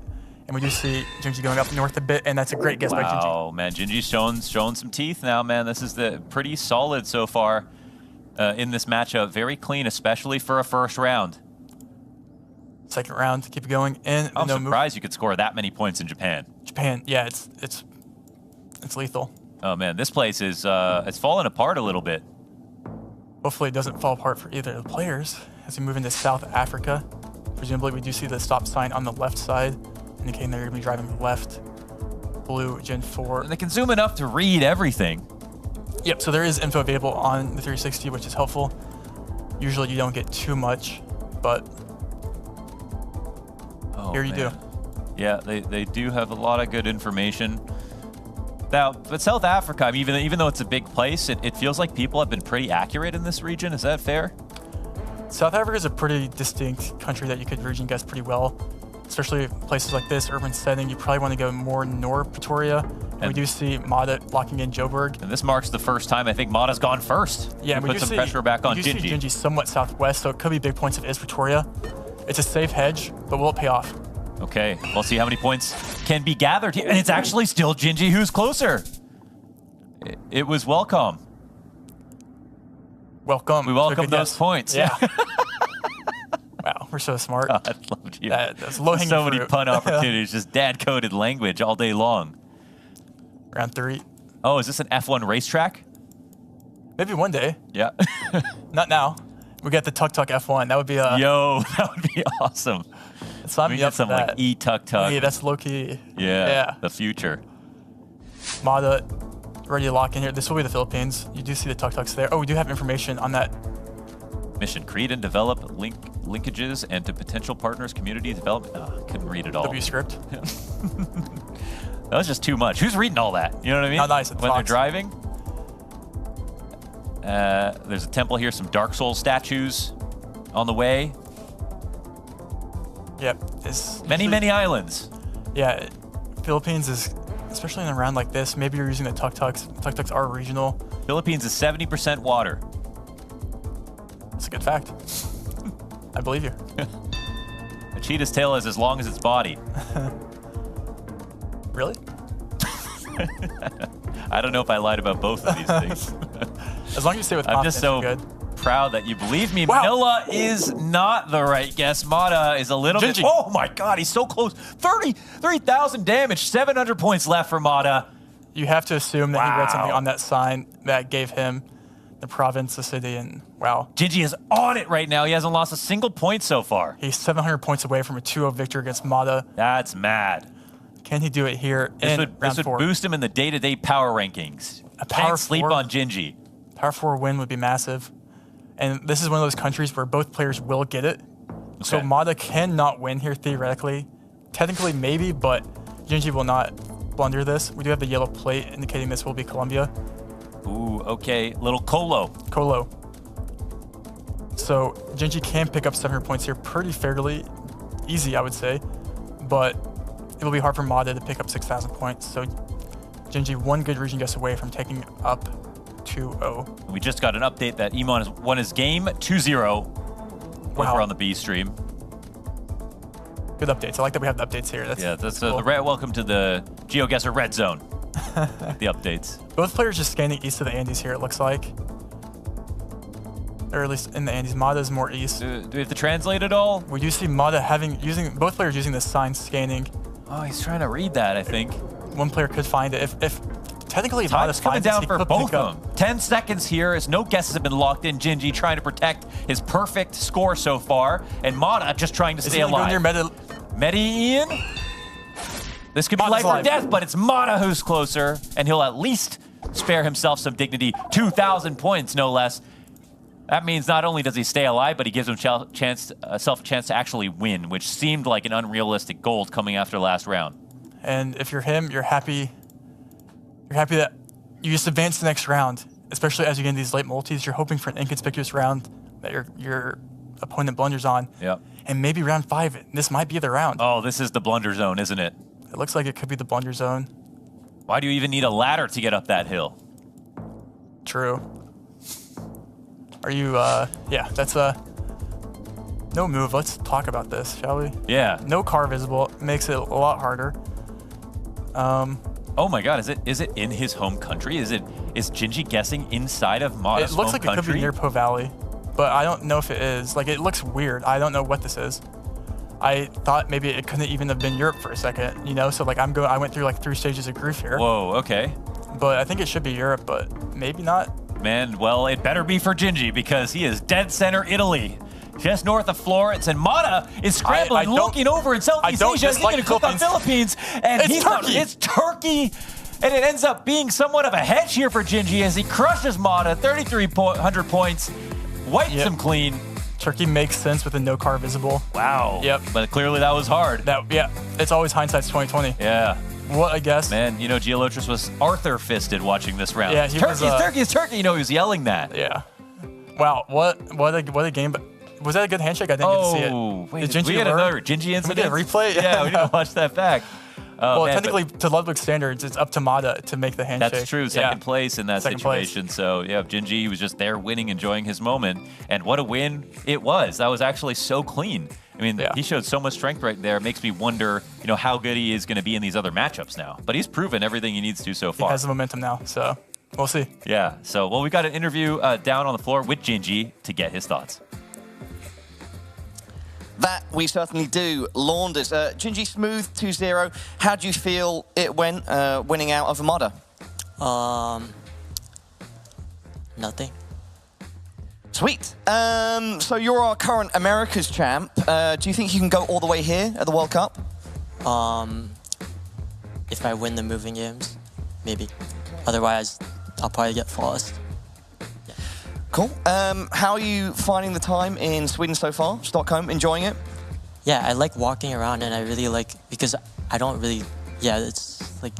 [SPEAKER 19] And we do see Gingy going up north a bit, and that's a great guess by Gingy.
[SPEAKER 18] Wow, man, Gingy's showing some teeth now, man. This is pretty solid so far in this matchup. Very clean, especially for a first round.
[SPEAKER 19] Second round, keep it going. And
[SPEAKER 18] I'm surprised you could score that many points in Japan.
[SPEAKER 19] Japan, yeah, it's lethal.
[SPEAKER 18] Oh man, this place is it's falling apart a little bit.
[SPEAKER 19] Hopefully it doesn't fall apart for either of the players as we move into South Africa. Presumably we do see the stop sign on the left side, indicating they're going to be driving left. Blue, Gen 4.
[SPEAKER 18] And they can zoom enough to read everything.
[SPEAKER 19] Yep, so there is info available on the 360, which is helpful. Usually you don't get too much, but here you do.
[SPEAKER 18] Yeah, they do have a lot of good information. Now, but South Africa, I mean, even though it's a big place, it feels like people have been pretty accurate in this region. Is that fair?
[SPEAKER 19] South Africa is a pretty distinct country that you could region guess pretty well, especially places like this, urban setting. You probably want to go more north Pretoria. And we do see Mada locking in Joburg.
[SPEAKER 18] And this marks the first time I think Mada's gone first.
[SPEAKER 19] Yeah,
[SPEAKER 18] we put some pressure back on Gingy.
[SPEAKER 19] We do see Gingy somewhat southwest, so it could be big points if it is Pretoria. It's a safe hedge, but will it pay off?
[SPEAKER 18] Okay, we'll see how many points can be gathered here. And it's actually still Gingy who's closer. It was welcome.
[SPEAKER 19] Welcome.
[SPEAKER 18] We welcome those points.
[SPEAKER 19] Yeah. Wow, we're so smart.
[SPEAKER 18] God, I loved you.
[SPEAKER 19] That's low-hanging
[SPEAKER 18] so many
[SPEAKER 19] fruit.
[SPEAKER 18] pun opportunities, just dad-coded language all day long.
[SPEAKER 19] Round 3.
[SPEAKER 18] Oh, is this an F1 racetrack?
[SPEAKER 19] Maybe one day.
[SPEAKER 18] Yeah.
[SPEAKER 19] Not now. We got the Tuk Tuk F1. That would be
[SPEAKER 18] Yo, that would be awesome.
[SPEAKER 19] Sign me up for
[SPEAKER 18] some
[SPEAKER 19] that.
[SPEAKER 18] like E-Tuk Tuk.
[SPEAKER 19] Yeah, that's low-key.
[SPEAKER 18] Yeah, the future.
[SPEAKER 19] Mada ready to lock in here. This will be the Philippines. You do see the Tuk Tuks there. Oh, we do have information on that.
[SPEAKER 18] Mission: create and develop linkages and to potential partners, community development. Oh, couldn't read it all.
[SPEAKER 19] W script.
[SPEAKER 18] That was just too much. Who's reading all that? You know what I mean?
[SPEAKER 19] Not nice.
[SPEAKER 18] When they're driving. There's a temple here, some Dark Souls statues on the way.
[SPEAKER 19] Yep.
[SPEAKER 18] Many islands.
[SPEAKER 19] Yeah, Philippines is, especially in a round like this, maybe you're using the Tuk Tuks. Tuk Tuks are regional.
[SPEAKER 18] Philippines is 70% water.
[SPEAKER 19] That's a good fact. I believe you.
[SPEAKER 18] A cheetah's tail is as long as its body.
[SPEAKER 19] Really?
[SPEAKER 18] I don't know if I lied about both of these things.
[SPEAKER 19] As long as you stay with
[SPEAKER 18] I'm
[SPEAKER 19] confidence,
[SPEAKER 18] just so
[SPEAKER 19] you're good.
[SPEAKER 18] proud that you believe me.
[SPEAKER 19] Wow.
[SPEAKER 18] Manila is not the right guess. Mata is a little bit...
[SPEAKER 19] Gingy.
[SPEAKER 18] Oh my god, he's so close. 33,000 damage, 700 points left for Mata.
[SPEAKER 19] You have to assume that he read something on that sign that gave him the province, the city, and wow.
[SPEAKER 18] Gingy is on it right now. He hasn't lost a single point so far.
[SPEAKER 19] He's 700 points away from a 2-0 victory against Mata.
[SPEAKER 18] That's mad.
[SPEAKER 19] Can he do it here
[SPEAKER 18] This
[SPEAKER 19] in
[SPEAKER 18] would boost him in the day-to-day power rankings.
[SPEAKER 19] Power
[SPEAKER 18] Sleep
[SPEAKER 19] 4
[SPEAKER 18] on Gingy.
[SPEAKER 19] Power 4 win would be massive. And this is one of those countries where both players will get it. Okay. So Mata cannot win here theoretically. Technically maybe, but Gingy will not blunder this. We do have the yellow plate indicating this will be Colombia.
[SPEAKER 18] Ooh, okay. Little Colo.
[SPEAKER 19] Colo. So Gingy can pick up 700 points here pretty fairly. Easy, I would say. But it will be hard for Mata to pick up 6,000 points. So Gingy one good region guess away from taking up 2-0.
[SPEAKER 18] We just got an update that Emon has won his game 2-0 over on the B stream.
[SPEAKER 19] Good updates. I like that we have the updates here. That's
[SPEAKER 18] cool. Welcome to the Geoguessr Red Zone. The updates.
[SPEAKER 19] Both players just scanning east of the Andes here, it looks like. Or at least in the Andes. Mata is more east.
[SPEAKER 18] Do we have to translate it all?
[SPEAKER 19] We do see Mata both players using the sign scanning.
[SPEAKER 18] Oh, he's trying to read that, I think.
[SPEAKER 19] One player could find it. If technically
[SPEAKER 18] Time's coming down for both of them. 10 seconds here as no guesses have been locked in. Gingy trying to protect his perfect score so far. And Mata just trying to stay alive. Medi Ian? This could be life or death, but it's Mata who's closer. And he'll at least spare himself some dignity. 2,000 points, no less. That means not only does he stay alive, but he gives himself a chance to actually win, which seemed like an unrealistic goal coming after last round.
[SPEAKER 19] And if you're him, you're happy that you just advance to the next round, especially as you get into these late multis. You're hoping for an inconspicuous round that your opponent blunders on.
[SPEAKER 18] Yep.
[SPEAKER 19] And maybe round 5, this might be the round.
[SPEAKER 18] Oh, this is the blunder zone, isn't it?
[SPEAKER 19] It looks like it could be the blunder zone.
[SPEAKER 18] Why do you even need a ladder to get up that hill?
[SPEAKER 19] True. Are you, yeah, that's no move. Let's talk about this, shall we?
[SPEAKER 18] Yeah.
[SPEAKER 19] No car visible. Makes it a lot harder.
[SPEAKER 18] Oh my god, is it in his home country? Is Gingy guessing inside of Mata's home country?
[SPEAKER 19] It looks like it could be near Po Valley, but I don't know if it is. Like, it looks weird. I don't know what this is. I thought maybe it couldn't even have been Europe for a second, you know? So like I went through like 3 stages of grief here.
[SPEAKER 18] Whoa, okay.
[SPEAKER 19] But I think it should be Europe, but maybe not.
[SPEAKER 18] Man, well, it better be for Gingy because he is dead center Italy. Just north of Florence, and Mata is scrambling, looking over in Southeast Asia. He's going to click on Philippines, and it's Turkey. And it ends up being somewhat of a hedge here for Gingy as he crushes Mata, 3,300 points, wipes him clean.
[SPEAKER 19] Turkey makes sense with the no car visible.
[SPEAKER 18] Wow.
[SPEAKER 19] Yep.
[SPEAKER 18] But clearly that was hard.
[SPEAKER 19] Yeah, it's always hindsight's 2020.
[SPEAKER 18] Yeah.
[SPEAKER 19] What a guess.
[SPEAKER 18] Man, you know, Geolotris was Arthur-fisted watching this round.
[SPEAKER 19] Yeah,
[SPEAKER 18] it's Turkey. You know, he was yelling that.
[SPEAKER 19] Yeah. Wow, what a game. But was that a good handshake? I didn't get to see it.
[SPEAKER 18] Wait, did we get another Gingy incident?
[SPEAKER 19] Can we get a replay?
[SPEAKER 18] Yeah, we didn't watch that back.
[SPEAKER 19] Well, man, technically, to Ludwig's standards, it's up to Mata to make the handshake.
[SPEAKER 18] That's true. Second place in that situation. So, yeah, Gingy was just there winning, enjoying his moment. And what a win it was. That was actually so clean. I mean, he showed so much strength right there. It makes me wonder, you know, how good he is going to be in these other matchups now. But he's proven everything he needs to so far.
[SPEAKER 19] He has the momentum now, so we'll see.
[SPEAKER 18] Yeah. So, well, we got an interview down on the floor with Gingy to get his thoughts.
[SPEAKER 20] That we certainly do. Launders. Gingy smooth 2-0. How do you feel it went winning out of Mata?
[SPEAKER 21] Nothing.
[SPEAKER 20] Sweet. So you're our current America's champ. Do you think you can go all the way here at the World Cup?
[SPEAKER 21] If I win the moving games, maybe. Otherwise, I'll probably get flawless.
[SPEAKER 20] Cool. How are you finding the time in Sweden so far? Stockholm, enjoying it?
[SPEAKER 21] Yeah, I like walking around, and I really like, because I don't really, it's like,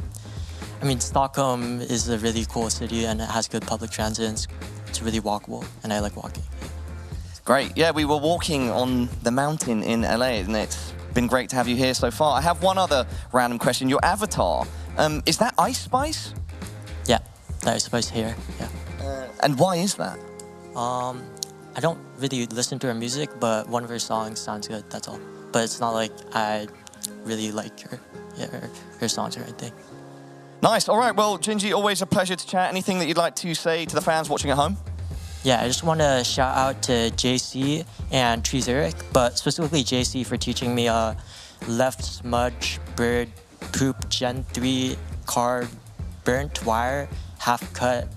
[SPEAKER 21] I mean, Stockholm is a really cool city, and it has good public transit, and it's really walkable, and I like walking.
[SPEAKER 20] Great. Yeah, we were walking on the mountain in LA, and it's been great to have you here so far. I have one other random question. Your avatar, is that Ice Spice?
[SPEAKER 21] Yeah, that Ice Spice here, yeah.
[SPEAKER 20] And why is that?
[SPEAKER 21] I don't really listen to her music, but one of her songs sounds good, that's all. But it's not like I really like her songs or anything.
[SPEAKER 20] Nice. All right, well, Gingy, always a pleasure to chat. Anything that you'd like to say to the fans watching at home?
[SPEAKER 21] Yeah, I just want to shout out to JC and Trezeric, but specifically JC for teaching me left smudge, bird, poop, Gen 3, card, burnt wire, half cut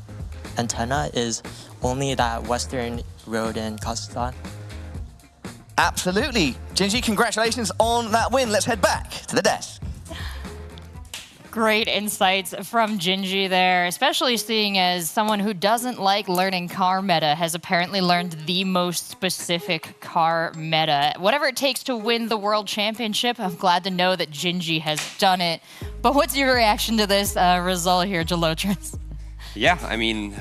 [SPEAKER 21] antenna is only that western road in Kazakhstan.
[SPEAKER 20] Absolutely. Gingy, congratulations on that win. Let's head back to the desk.
[SPEAKER 1] Great insights from Gingy there, especially seeing as someone who doesn't like learning car meta has apparently learned the most specific car meta. Whatever it takes to win the World Championship, I'm glad to know that Gingy has done it. But what's your reaction to this result here, Gelotris?
[SPEAKER 2] Yeah, I mean,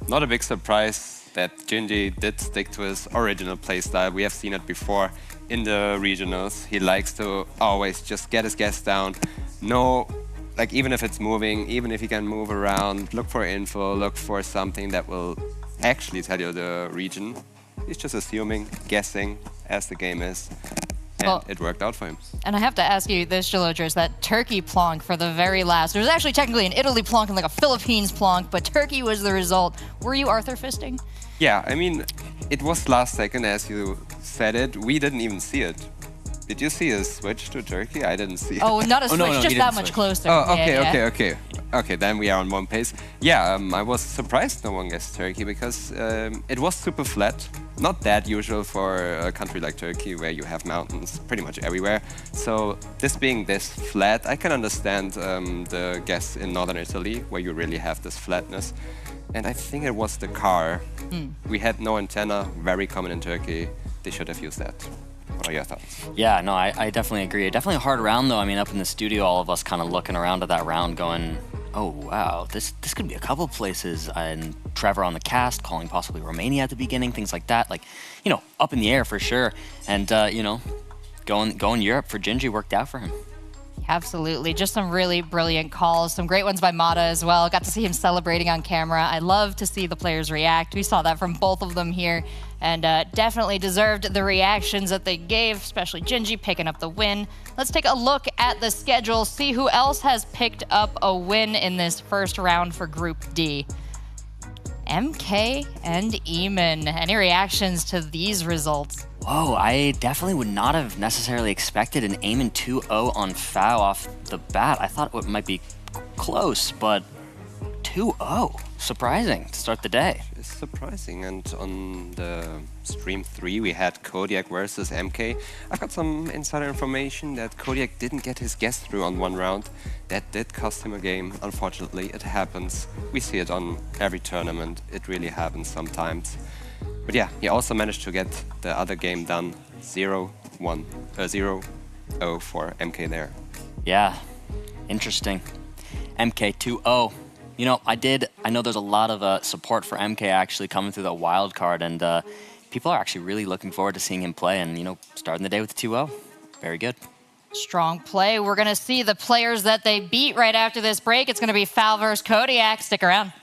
[SPEAKER 2] not a big surprise that Gingy did stick to his original playstyle. We have seen it before in the regionals. He likes to always just get his guess down. No, like even if it's moving, even if he can move around, look for info, look for something that will actually tell you the region. He's just assuming, guessing as the game is. And
[SPEAKER 1] Well,
[SPEAKER 2] it worked out for him.
[SPEAKER 1] And I have to ask you this, Gelotris, that Turkey plonk for the very last. There was actually technically an Italy plonk and like a Philippines plonk, but Turkey was the result. Were you Arthur fisting?
[SPEAKER 2] Yeah, I mean, it was last second as you said it. We didn't even see it. Did you see a switch to Turkey? I didn't see it.
[SPEAKER 1] Oh, not a switch, just that much closer.
[SPEAKER 2] Oh, okay,
[SPEAKER 1] Yeah,
[SPEAKER 2] okay. Okay, then we are on one pace. Yeah, I was surprised no one guessed Turkey because it was super flat. Not that usual for a country like Turkey where you have mountains pretty much everywhere. So this being this flat, I can understand the guess in northern Italy where you really have this flatness. And I think it was the car. We had no antenna, very common in Turkey. They should have used that. What are your thoughts?
[SPEAKER 3] Yeah, no, I definitely agree. Definitely a hard round, though. I mean, up in the studio, all of us kind of looking around at that round going, oh, wow, this could be a couple places. And Trevor on the cast calling possibly Romania at the beginning, things like that. Like, you know, up in the air for sure. And, you know, going Europe for Gingy worked out for him.
[SPEAKER 1] Absolutely. Just some really brilliant calls. Some great ones by Mata as well. Got to see him celebrating on camera. I love to see the players react. We saw that from both of them here. And definitely deserved the reactions that they gave, especially Gingy picking up the win. Let's take a look at the schedule, see who else has picked up a win in this first round for Group D. MK and Eamon. Any reactions to these results?
[SPEAKER 3] Whoa, I definitely would not have necessarily expected an Eamon 2-0 on FAO off the bat. I thought it might be close, but 2-0. Surprising to start the day.
[SPEAKER 2] It's surprising. And on the stream 3, we had Kodiak versus MK. I've got some insider information that Kodiak didn't get his guess through on one round. That did cost him a game. Unfortunately, it happens. We see it on every tournament. It really happens sometimes. But yeah, he also managed to get the other game done 0-0 for MK there.
[SPEAKER 3] Yeah, interesting. MK 2-0. You know, I know there's a lot of support for MK actually coming through the wild card, and people are actually really looking forward to seeing him play and, you know, starting the day with a 2-0. Very good.
[SPEAKER 1] Strong play. We're going to see the players that they beat right after this break. It's going to be FAO versus Kodiak. Stick around.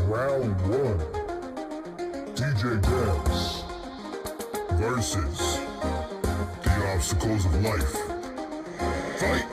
[SPEAKER 7] Round 1. Geoguessr versus the obstacles of life. Fight!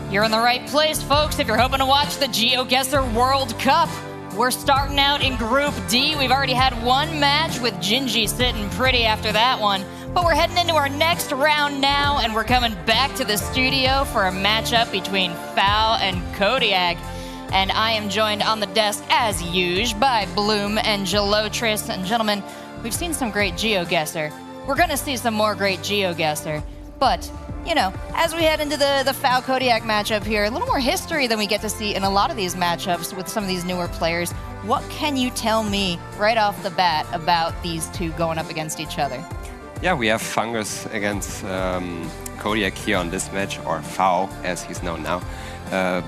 [SPEAKER 1] You're in the right place, folks, if you're hoping to watch the Geoguessr World Cup. We're starting out in Group D. We've already had one match with Gingy sitting pretty after that one. But we're heading into our next round now, and we're coming back to the studio for a matchup between Fao and Kodiak. And I am joined on the desk, as usual, by Bloom and Gelotris. And gentlemen, we've seen some great Geoguessr. We're going to see some more great Geoguessr. But, you know, as we head into the Fao Kodiak matchup here, a little more history than we get to see in a lot of these matchups with some of these newer players. What can you tell me right off the bat about these two going up against each other?
[SPEAKER 2] Yeah, we have Fungus against Kodiak here on this match, or Fao, as he's known now.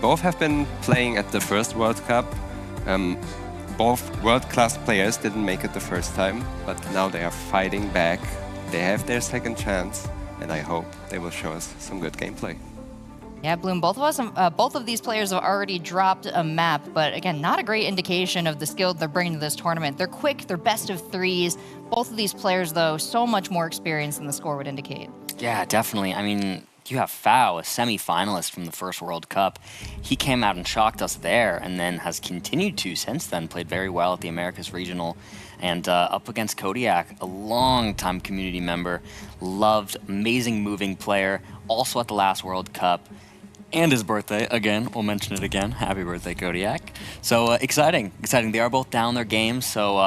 [SPEAKER 2] Both have been playing at the first World Cup. Both world-class players didn't make it the first time, but now they are fighting back. They have their second chance, and I hope they will show us some good gameplay.
[SPEAKER 1] Yeah, Bloom, both of these players have already dropped a map, but again, not a great indication of the skill they're bringing to this tournament. They're quick, they're best of threes. Both of these players, though, so much more experience than the score would indicate.
[SPEAKER 3] Yeah, definitely. I mean, you have Fao, a semi-finalist from the first World Cup. He came out and shocked us there, and then has continued to since then, played very well at the Americas Regional. And up against Kodiak, a long-time community member, loved, amazing moving player, also at the last World Cup. And his birthday, again, we'll mention it again. Happy birthday, Kodiak. So exciting. They are both down their games, so,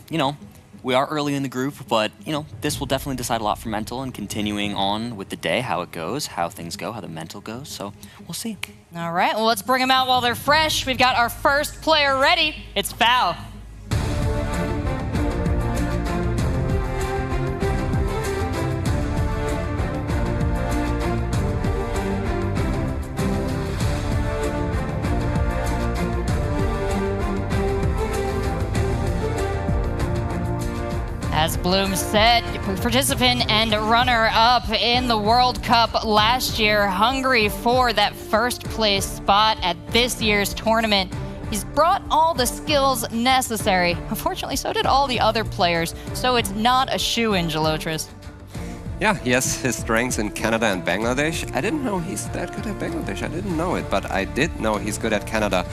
[SPEAKER 3] you know, we are early in the group, but, you know, this will definitely decide a lot for mental and continuing on with the day, how it goes, how things go, how the mental goes, so we'll see.
[SPEAKER 1] All right, well, let's bring them out while they're fresh. We've got our first player ready. It's Fao. As Bloom said, participant and runner-up in the World Cup last year, hungry for that first place spot at this year's tournament. He's brought all the skills necessary. Unfortunately, so did all the other players, so it's not a shoe-in, Gelotris.
[SPEAKER 2] Yeah, he has his strengths in Canada and Bangladesh. I didn't know he's that good at Bangladesh. I didn't know it, but I did know he's good at Canada.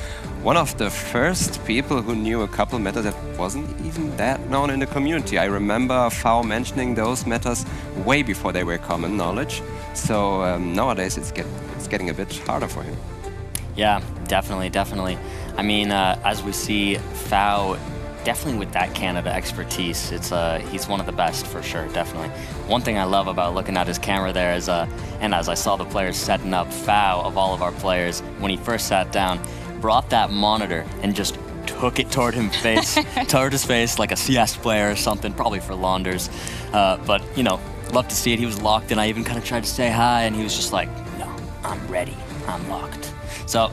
[SPEAKER 2] One of the first people who knew a couple metas that wasn't even that known in the community. I remember Fao mentioning those metas way before they were common knowledge. So nowadays it's getting a bit harder for him.
[SPEAKER 3] Yeah, definitely. I mean, as we see, Fao definitely with that Canada expertise, he's one of the best for sure, definitely. One thing I love about looking at his camera there is, and as I saw the players setting up, Fao, of all of our players, when he first sat down, brought that monitor and just took it toward his face like a CS player or something, probably for Launders. But, you know, love to see it. He was locked in. I even kind of tried to say hi, and he was just like, no, I'm ready. I'm locked. So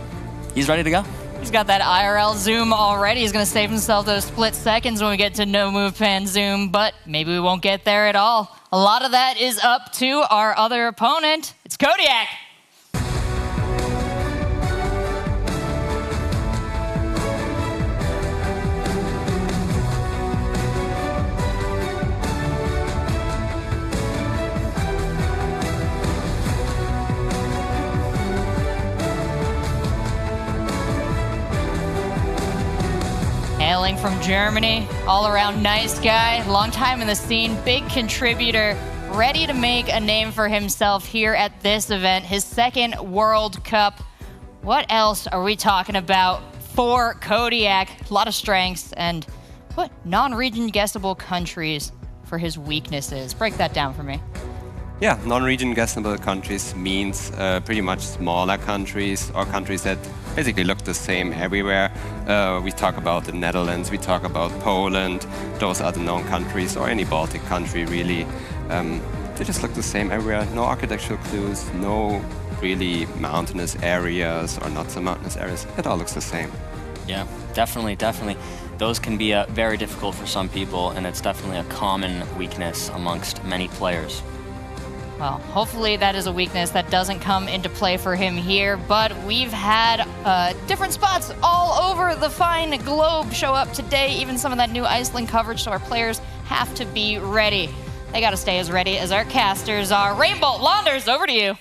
[SPEAKER 3] he's ready to go.
[SPEAKER 1] He's got that IRL zoom already. He's going to save himself those split seconds when we get to no move pan zoom, but maybe we won't get there at all. A lot of that is up to our other opponent. It's Kodiak. hailing from Germany, all around nice guy, long time in the scene, big contributor, ready to make a name for himself here at this event, his second World Cup. What else are we talking about for Kodiak? A lot of strengths and what non-region guessable countries for his weaknesses. Break that down for me.
[SPEAKER 2] Yeah, non-region guessable countries means pretty much smaller countries or countries that basically look the same everywhere. We talk about the Netherlands, we talk about Poland, those are the known countries, or any Baltic country really. They just look the same everywhere, no architectural clues, no really mountainous areas or not so mountainous areas. It all looks the same.
[SPEAKER 3] Yeah, definitely. Those can be very difficult for some people, and it's definitely a common weakness amongst many players.
[SPEAKER 1] Well, hopefully that is a weakness that doesn't come into play for him here, but we've had different spots all over the fine globe show up today, even some of that new Iceland coverage, so our players have to be ready. They got to stay as ready as our casters are. Rainbolt, Launders, over to you.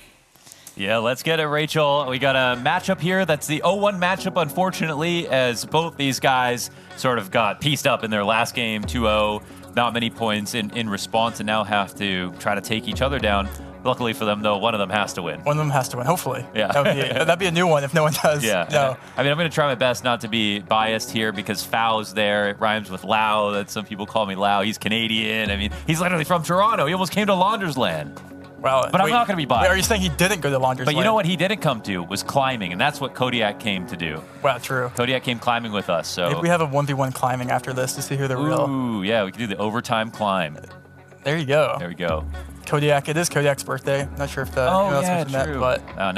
[SPEAKER 18] Yeah, let's get it, Rachel. We got a matchup here. That's the 0-1 matchup, unfortunately, as both these guys sort of got pieced up in their last game, 2-0. Not many points in response, and now have to try to take each other down. Luckily for them, though, one of them has to win.
[SPEAKER 19] One of them has to win, hopefully.
[SPEAKER 18] Yeah.
[SPEAKER 19] That'd be a new one if no one does.
[SPEAKER 18] Yeah.
[SPEAKER 19] No.
[SPEAKER 18] I mean, I'm going to try my best not to be biased here because Fao's there. It rhymes with Lau. That some people call me Lau. He's Canadian. I mean, he's literally from Toronto. He almost came to Launders land.
[SPEAKER 19] Well,
[SPEAKER 18] but I'm not going to be biased.
[SPEAKER 19] Are you saying he didn't go to Launders
[SPEAKER 18] But you
[SPEAKER 19] land?
[SPEAKER 18] know what he didn't come to was climbing, and that's what Kodiak came to do.
[SPEAKER 19] Well, true.
[SPEAKER 18] Kodiak came climbing with us, so...
[SPEAKER 19] Maybe we have a 1v1 climbing after this to see who the real...
[SPEAKER 18] Ooh, yeah, we could do the overtime climb.
[SPEAKER 19] There you go.
[SPEAKER 18] There we go.
[SPEAKER 19] Kodiak, it is Kodiak's birthday. Not sure if
[SPEAKER 18] Oh,
[SPEAKER 19] else
[SPEAKER 18] yeah,
[SPEAKER 19] mentioned
[SPEAKER 18] true.
[SPEAKER 19] that, but...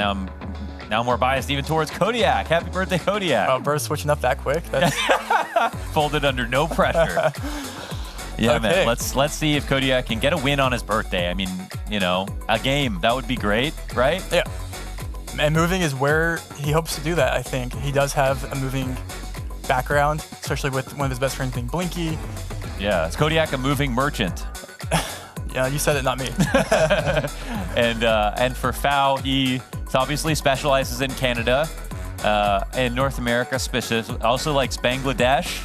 [SPEAKER 18] Now I'm more biased even towards Kodiak. Happy birthday, Kodiak.
[SPEAKER 19] Oh, Burr's switching up that quick. That's...
[SPEAKER 18] Folded under no pressure. Yeah,
[SPEAKER 19] Okay.
[SPEAKER 18] man. Let's see if Kodiak can get a win on his birthday. I mean, you know, a game. That would be great, right?
[SPEAKER 19] Yeah. And moving is where he hopes to do that, I think. He does have a moving background, especially with one of his best friends being Blinky.
[SPEAKER 18] Yeah, it's Kodiak a moving merchant.
[SPEAKER 19] Yeah, you said it, not me.
[SPEAKER 18] And for Fao, he obviously specializes in Canada. And North America, also likes Bangladesh.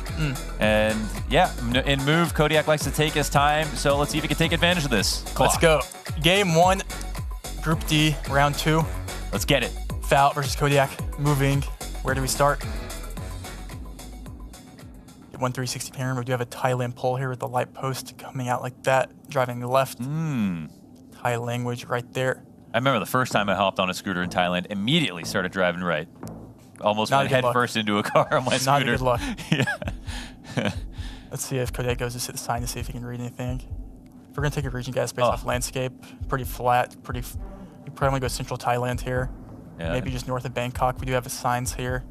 [SPEAKER 18] And yeah, in move, Kodiak likes to take his time, so let's see if he can take advantage of this clock.
[SPEAKER 19] Let's go. Game 1, Group D, round 2.
[SPEAKER 18] Let's get it.
[SPEAKER 19] Fao versus Kodiak, moving. Where do we start? 1360 pyramid. We do have a Thailand pole here with the light post coming out like that, driving left. Thai language right there.
[SPEAKER 18] I remember the first time I hopped on a scooter in Thailand, immediately started driving right. Almost
[SPEAKER 19] Not
[SPEAKER 18] went
[SPEAKER 19] a good
[SPEAKER 18] head
[SPEAKER 19] luck.
[SPEAKER 18] first into a car on my
[SPEAKER 19] Not a
[SPEAKER 18] scooter.
[SPEAKER 19] good luck.
[SPEAKER 18] Yeah.
[SPEAKER 19] Let's see if Kodiak goes to sit the sign to see if he can read anything. If we're gonna take a region guess based off landscape, pretty flat, you probably go central Thailand here.
[SPEAKER 18] Yeah.
[SPEAKER 19] Maybe just north of Bangkok. We do have the signs here.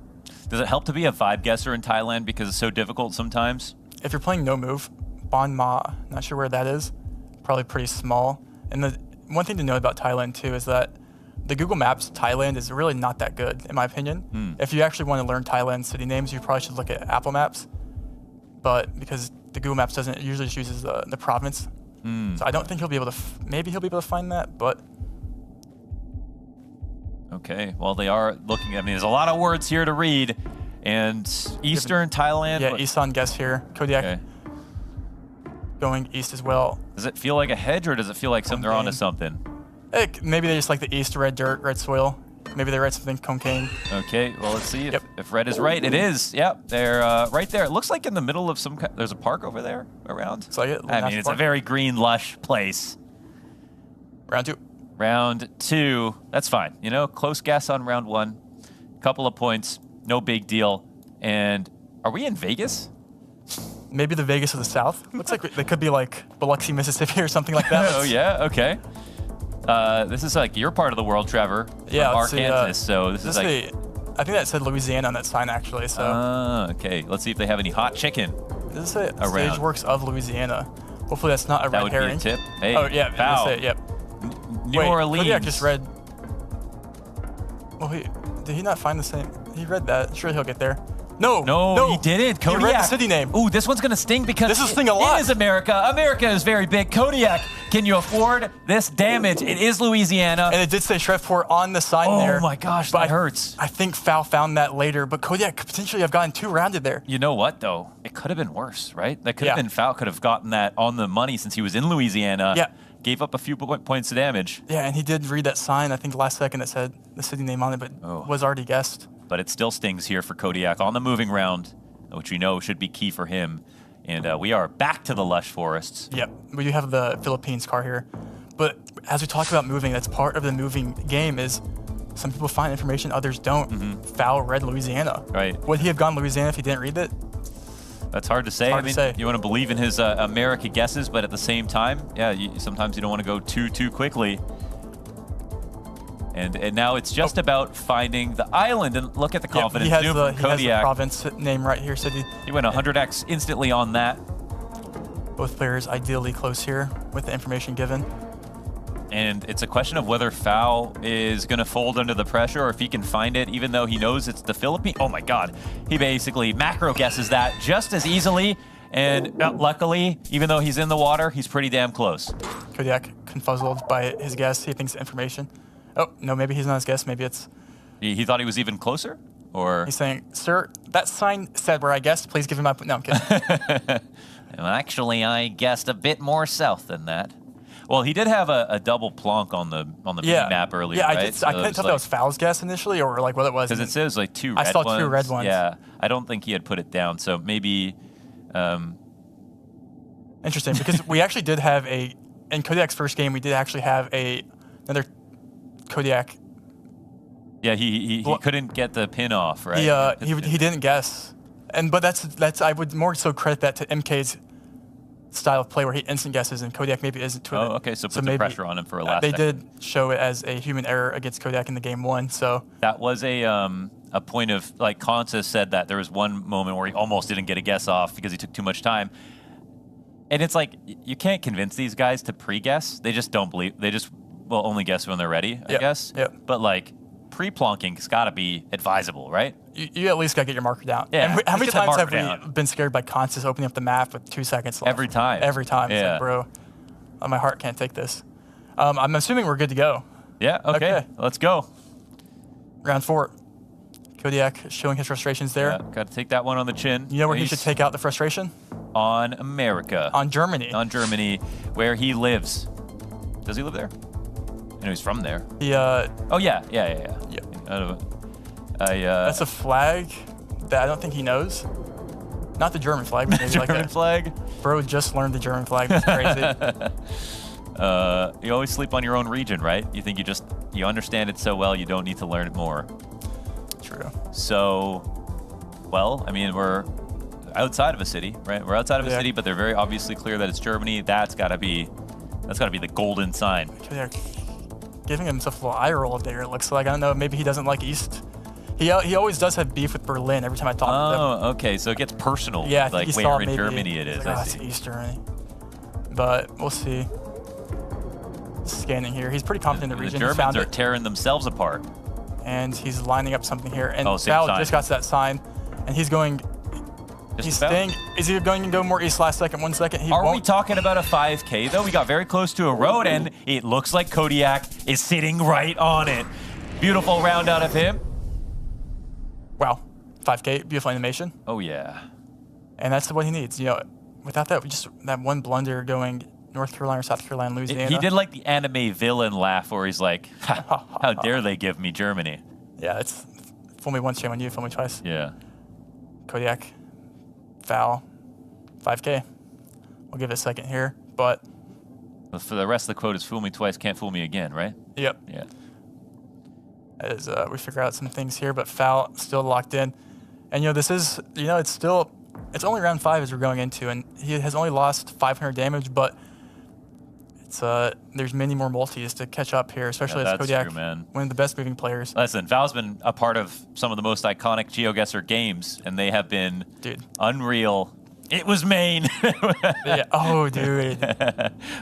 [SPEAKER 18] Does it help to be a vibe guesser in Thailand because it's so difficult sometimes?
[SPEAKER 19] If you're playing no move, Bon Ma, not sure where that is. Probably pretty small. And the one thing to know about Thailand too is that the Google Maps Thailand is really not that good, in my opinion. If you actually want to learn Thailand city names, you probably should look at Apple Maps. But because the Google Maps doesn't, it usually just uses the province. So I don't think he'll be able to, maybe he'll be able to find that, but.
[SPEAKER 18] Okay, well, they are looking, I mean, there's a lot of words here to read. And Eastern Thailand.
[SPEAKER 19] Yeah, Isan guess here. Kodiak going east as well.
[SPEAKER 18] Does it feel like a hedge or does it feel like something they're onto something?
[SPEAKER 19] Maybe they just like the east, red dirt, red soil. Maybe they write something cocaine.
[SPEAKER 18] Okay, well, let's see if red is right. It is. Yep, they're right there. It looks like in the middle of some kind, there's a park over there around.
[SPEAKER 19] It's like it.
[SPEAKER 18] I mean, it's a very green, lush place.
[SPEAKER 19] Round 2.
[SPEAKER 18] Round 2. That's fine. You know, close guess on round 1. Couple of points. No big deal. And are we in Vegas?
[SPEAKER 19] Maybe the Vegas of the South. Looks like they could be like Biloxi, Mississippi or something like that.
[SPEAKER 18] Oh, yeah? Okay. This is like your part of the world, Trevor.
[SPEAKER 19] Yeah,
[SPEAKER 18] from Arkansas. So this is like...
[SPEAKER 19] I think that said Louisiana on that sign, actually. So.
[SPEAKER 18] Okay. Let's see if they have any hot chicken.
[SPEAKER 19] Does it say
[SPEAKER 18] around.
[SPEAKER 19] Stageworks of Louisiana? Hopefully that's not a red herring.
[SPEAKER 18] That would be a tip. Hey,
[SPEAKER 19] oh, yeah.
[SPEAKER 18] Foul.
[SPEAKER 19] That's it, yep.
[SPEAKER 18] New Orleans.
[SPEAKER 19] Kodiak just read... Well, did he not find the same... He read that. Sure, he'll get there.
[SPEAKER 18] No, he didn't. Kodiak.
[SPEAKER 19] He read the city name.
[SPEAKER 18] Ooh, this one's going to sting because
[SPEAKER 19] this is sting a lot.
[SPEAKER 18] It is America. America is very big. Kodiak, can you afford this damage? It is Louisiana.
[SPEAKER 19] And it did say Shreveport on the sign there.
[SPEAKER 18] Oh my gosh,
[SPEAKER 19] but
[SPEAKER 18] that hurts.
[SPEAKER 19] I think Foul found that later, but Kodiak could potentially have gotten 2 rounded there.
[SPEAKER 18] You know what, though? It could have been worse, right? That could have been Foul could have gotten that on the money since he was in Louisiana.
[SPEAKER 19] Yeah.
[SPEAKER 18] Gave up a few points of damage.
[SPEAKER 19] Yeah, and he did read that sign, I think last second that said the city name on it, but was already guessed.
[SPEAKER 18] But it still stings here for Kodiak on the moving round, which we know should be key for him. And we are back to the lush forests.
[SPEAKER 19] Yep, we do have the Philippines car here. But as we talked about moving, that's part of the moving game is some people find information, others don't. Foul read Louisiana.
[SPEAKER 18] Right.
[SPEAKER 19] Would he have gone Louisiana if he didn't read it?
[SPEAKER 18] That's hard to say.
[SPEAKER 19] Hard to say.
[SPEAKER 18] You want to believe in his America guesses, but at the same time, yeah, sometimes you don't want to go too quickly. And now it's just about finding the island. And look at the confidence.
[SPEAKER 19] He has the province name right here. City.
[SPEAKER 18] He went 100x instantly on that.
[SPEAKER 19] Both players ideally close here with the information given.
[SPEAKER 18] And it's a question of whether Foul is going to fold under the pressure or if he can find it, even though he knows it's the Philippines. Oh my God. He basically macro guesses that just as easily. And luckily, even though he's in the water, he's pretty damn close.
[SPEAKER 19] Kodiak confuzzled by his guess. He thinks information. Oh, no, maybe he's not his guess. Maybe it's...
[SPEAKER 18] He thought he was even closer? Or
[SPEAKER 19] he's saying, sir, that sign said where I guessed. Please give him my... No, I'm kidding.
[SPEAKER 18] Well, actually, I guessed a bit more south than that. Well, he did have a double plonk on the map earlier,
[SPEAKER 19] yeah,
[SPEAKER 18] right?
[SPEAKER 19] I couldn't tell if that was Foul's guess initially or like what it was.
[SPEAKER 18] Because it says like 2 red ones.
[SPEAKER 19] I saw 2 red ones.
[SPEAKER 18] Yeah, I don't think he had put it down. So maybe...
[SPEAKER 19] Interesting, because we actually did have in Kodiak's first game, we did actually have another Kodiak.
[SPEAKER 18] Yeah, he couldn't get the pin off, right?
[SPEAKER 19] He didn't guess, but that's I would more so credit that to MK's style of play where he instant guesses and Kodiak maybe isn't to it.
[SPEAKER 18] Oh, okay, so put the pressure on him for a last
[SPEAKER 19] They
[SPEAKER 18] second.
[SPEAKER 19] did show it as a human error against Kodiak in the game 1, so.
[SPEAKER 18] That was a point of, like Consa said that there was one moment where he almost didn't get a guess off because he took too much time. And it's like, you can't convince these guys to pre-guess. They just don't believe, they just will only guess when they're ready, I guess.
[SPEAKER 19] Yep.
[SPEAKER 18] But like, pre-plonking's gotta be advisable, right?
[SPEAKER 19] You at least gotta get your marker down.
[SPEAKER 18] Yeah.
[SPEAKER 19] And how many times have we been scared by Constance opening up the map with 2 seconds left?
[SPEAKER 18] Every time.
[SPEAKER 19] Every time.
[SPEAKER 18] Yeah.
[SPEAKER 19] It's like, bro, my heart can't take this. I'm assuming we're good to go.
[SPEAKER 18] Yeah, okay. Let's go.
[SPEAKER 19] Round 4. Kodiak showing his frustrations there.
[SPEAKER 18] Yeah, gotta take that one on the chin.
[SPEAKER 19] You know where he should take out the frustration?
[SPEAKER 18] On America.
[SPEAKER 19] On Germany.
[SPEAKER 18] On Germany, where he lives. Does he live there? I know he's from there.
[SPEAKER 19] Oh,
[SPEAKER 18] yeah.
[SPEAKER 19] That's a flag that I don't think he knows. Not the German flag, but maybe
[SPEAKER 18] German flag?
[SPEAKER 19] Bro just learned the German flag. That's crazy.
[SPEAKER 18] You always sleep on your own region, right? You think you understand it so well, you don't need to learn it more.
[SPEAKER 19] True.
[SPEAKER 18] So, well, I mean, we're outside of a city, right? We're outside of a city, but they're very obviously clear that it's Germany. That's gotta be the golden sign.
[SPEAKER 19] Kodiak giving himself a little eye roll there, it looks like. I don't know, maybe he doesn't like East. He always does have beef with Berlin every time I talk to him.
[SPEAKER 18] Oh, okay, so it gets personal.
[SPEAKER 19] Yeah, I
[SPEAKER 18] like
[SPEAKER 19] think he
[SPEAKER 18] where
[SPEAKER 19] saw
[SPEAKER 18] in
[SPEAKER 19] maybe,
[SPEAKER 18] Germany it is.
[SPEAKER 19] Like, oh, it's East Germany. But we'll see. Scanning here. He's pretty confident in the region.
[SPEAKER 18] The Germans are tearing themselves apart.
[SPEAKER 19] And he's lining up something here. And
[SPEAKER 18] same
[SPEAKER 19] Foul
[SPEAKER 18] sign.
[SPEAKER 19] just got to that sign. And he's going... He's staying. Is he going to go more east last second? 1 second? He
[SPEAKER 18] Are
[SPEAKER 19] won't.
[SPEAKER 18] we talking about a 5K, though? We got very close to a road, and it looks like Kodiak is sitting right on it. Beautiful round out of him.
[SPEAKER 19] Wow. 5K, beautiful animation.
[SPEAKER 18] Oh, yeah.
[SPEAKER 19] And that's what he needs. You know, without that, just that one blunder going North Carolina or South Carolina, Louisiana.
[SPEAKER 18] He did like the anime villain laugh where he's like, how dare they give me Germany?
[SPEAKER 19] Yeah, it's fool me once, shame on you, fool me twice.
[SPEAKER 18] Yeah.
[SPEAKER 19] Kodiak, Foul, 5K. We'll give it a second here, but...
[SPEAKER 18] For the rest of the quote is fool me twice, can't fool me again, right?
[SPEAKER 19] Yep.
[SPEAKER 18] Yeah.
[SPEAKER 19] As we figure out some things here, but Foul still locked in. And, you know, this is, you know, it's only round 5 as we're going into, and he has only lost 500 damage, but it's there's many more multis to catch up here, especially as Kodiak,
[SPEAKER 18] true, man.
[SPEAKER 19] one of the best moving players.
[SPEAKER 18] Listen, Val's been a part of some of the most iconic Geoguessr games, and they have been unreal. It was Maine.
[SPEAKER 19] Yeah. Oh, dude.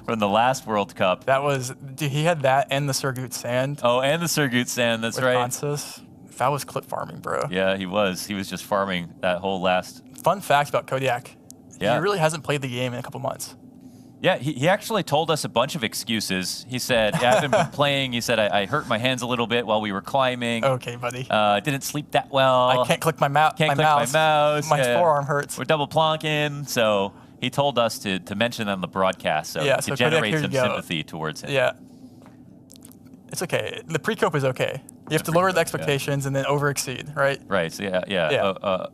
[SPEAKER 18] From the last World Cup.
[SPEAKER 19] That was, dude, he had that and the Surgut Sand.
[SPEAKER 18] Oh, and the Surgut Sand, that's
[SPEAKER 19] with
[SPEAKER 18] right.
[SPEAKER 19] Kansas. That was clip farming, bro.
[SPEAKER 18] Yeah, he was. He was just farming that whole last.
[SPEAKER 19] Fun fact about Kodiak.
[SPEAKER 18] Yeah.
[SPEAKER 19] He really hasn't played the game in a couple months.
[SPEAKER 18] Yeah, he actually told us a bunch of excuses. He said, yeah, I haven't been playing. He said, I hurt my hands a little bit while we were climbing.
[SPEAKER 19] Okay, buddy.
[SPEAKER 18] Didn't sleep that well.
[SPEAKER 19] I can't click my mouse.
[SPEAKER 18] Can't click my mouse.
[SPEAKER 19] My forearm hurts.
[SPEAKER 18] We're double plonking. So he told us to mention that on the broadcast. So
[SPEAKER 19] Yeah,
[SPEAKER 18] to
[SPEAKER 19] so
[SPEAKER 18] generate
[SPEAKER 19] Kodiak,
[SPEAKER 18] some
[SPEAKER 19] here you go.
[SPEAKER 18] sympathy towards him.
[SPEAKER 19] Yeah. It's okay. The pre-cope is okay. You have to lower the expectations and then over-exceed, right?
[SPEAKER 18] Right. So yeah.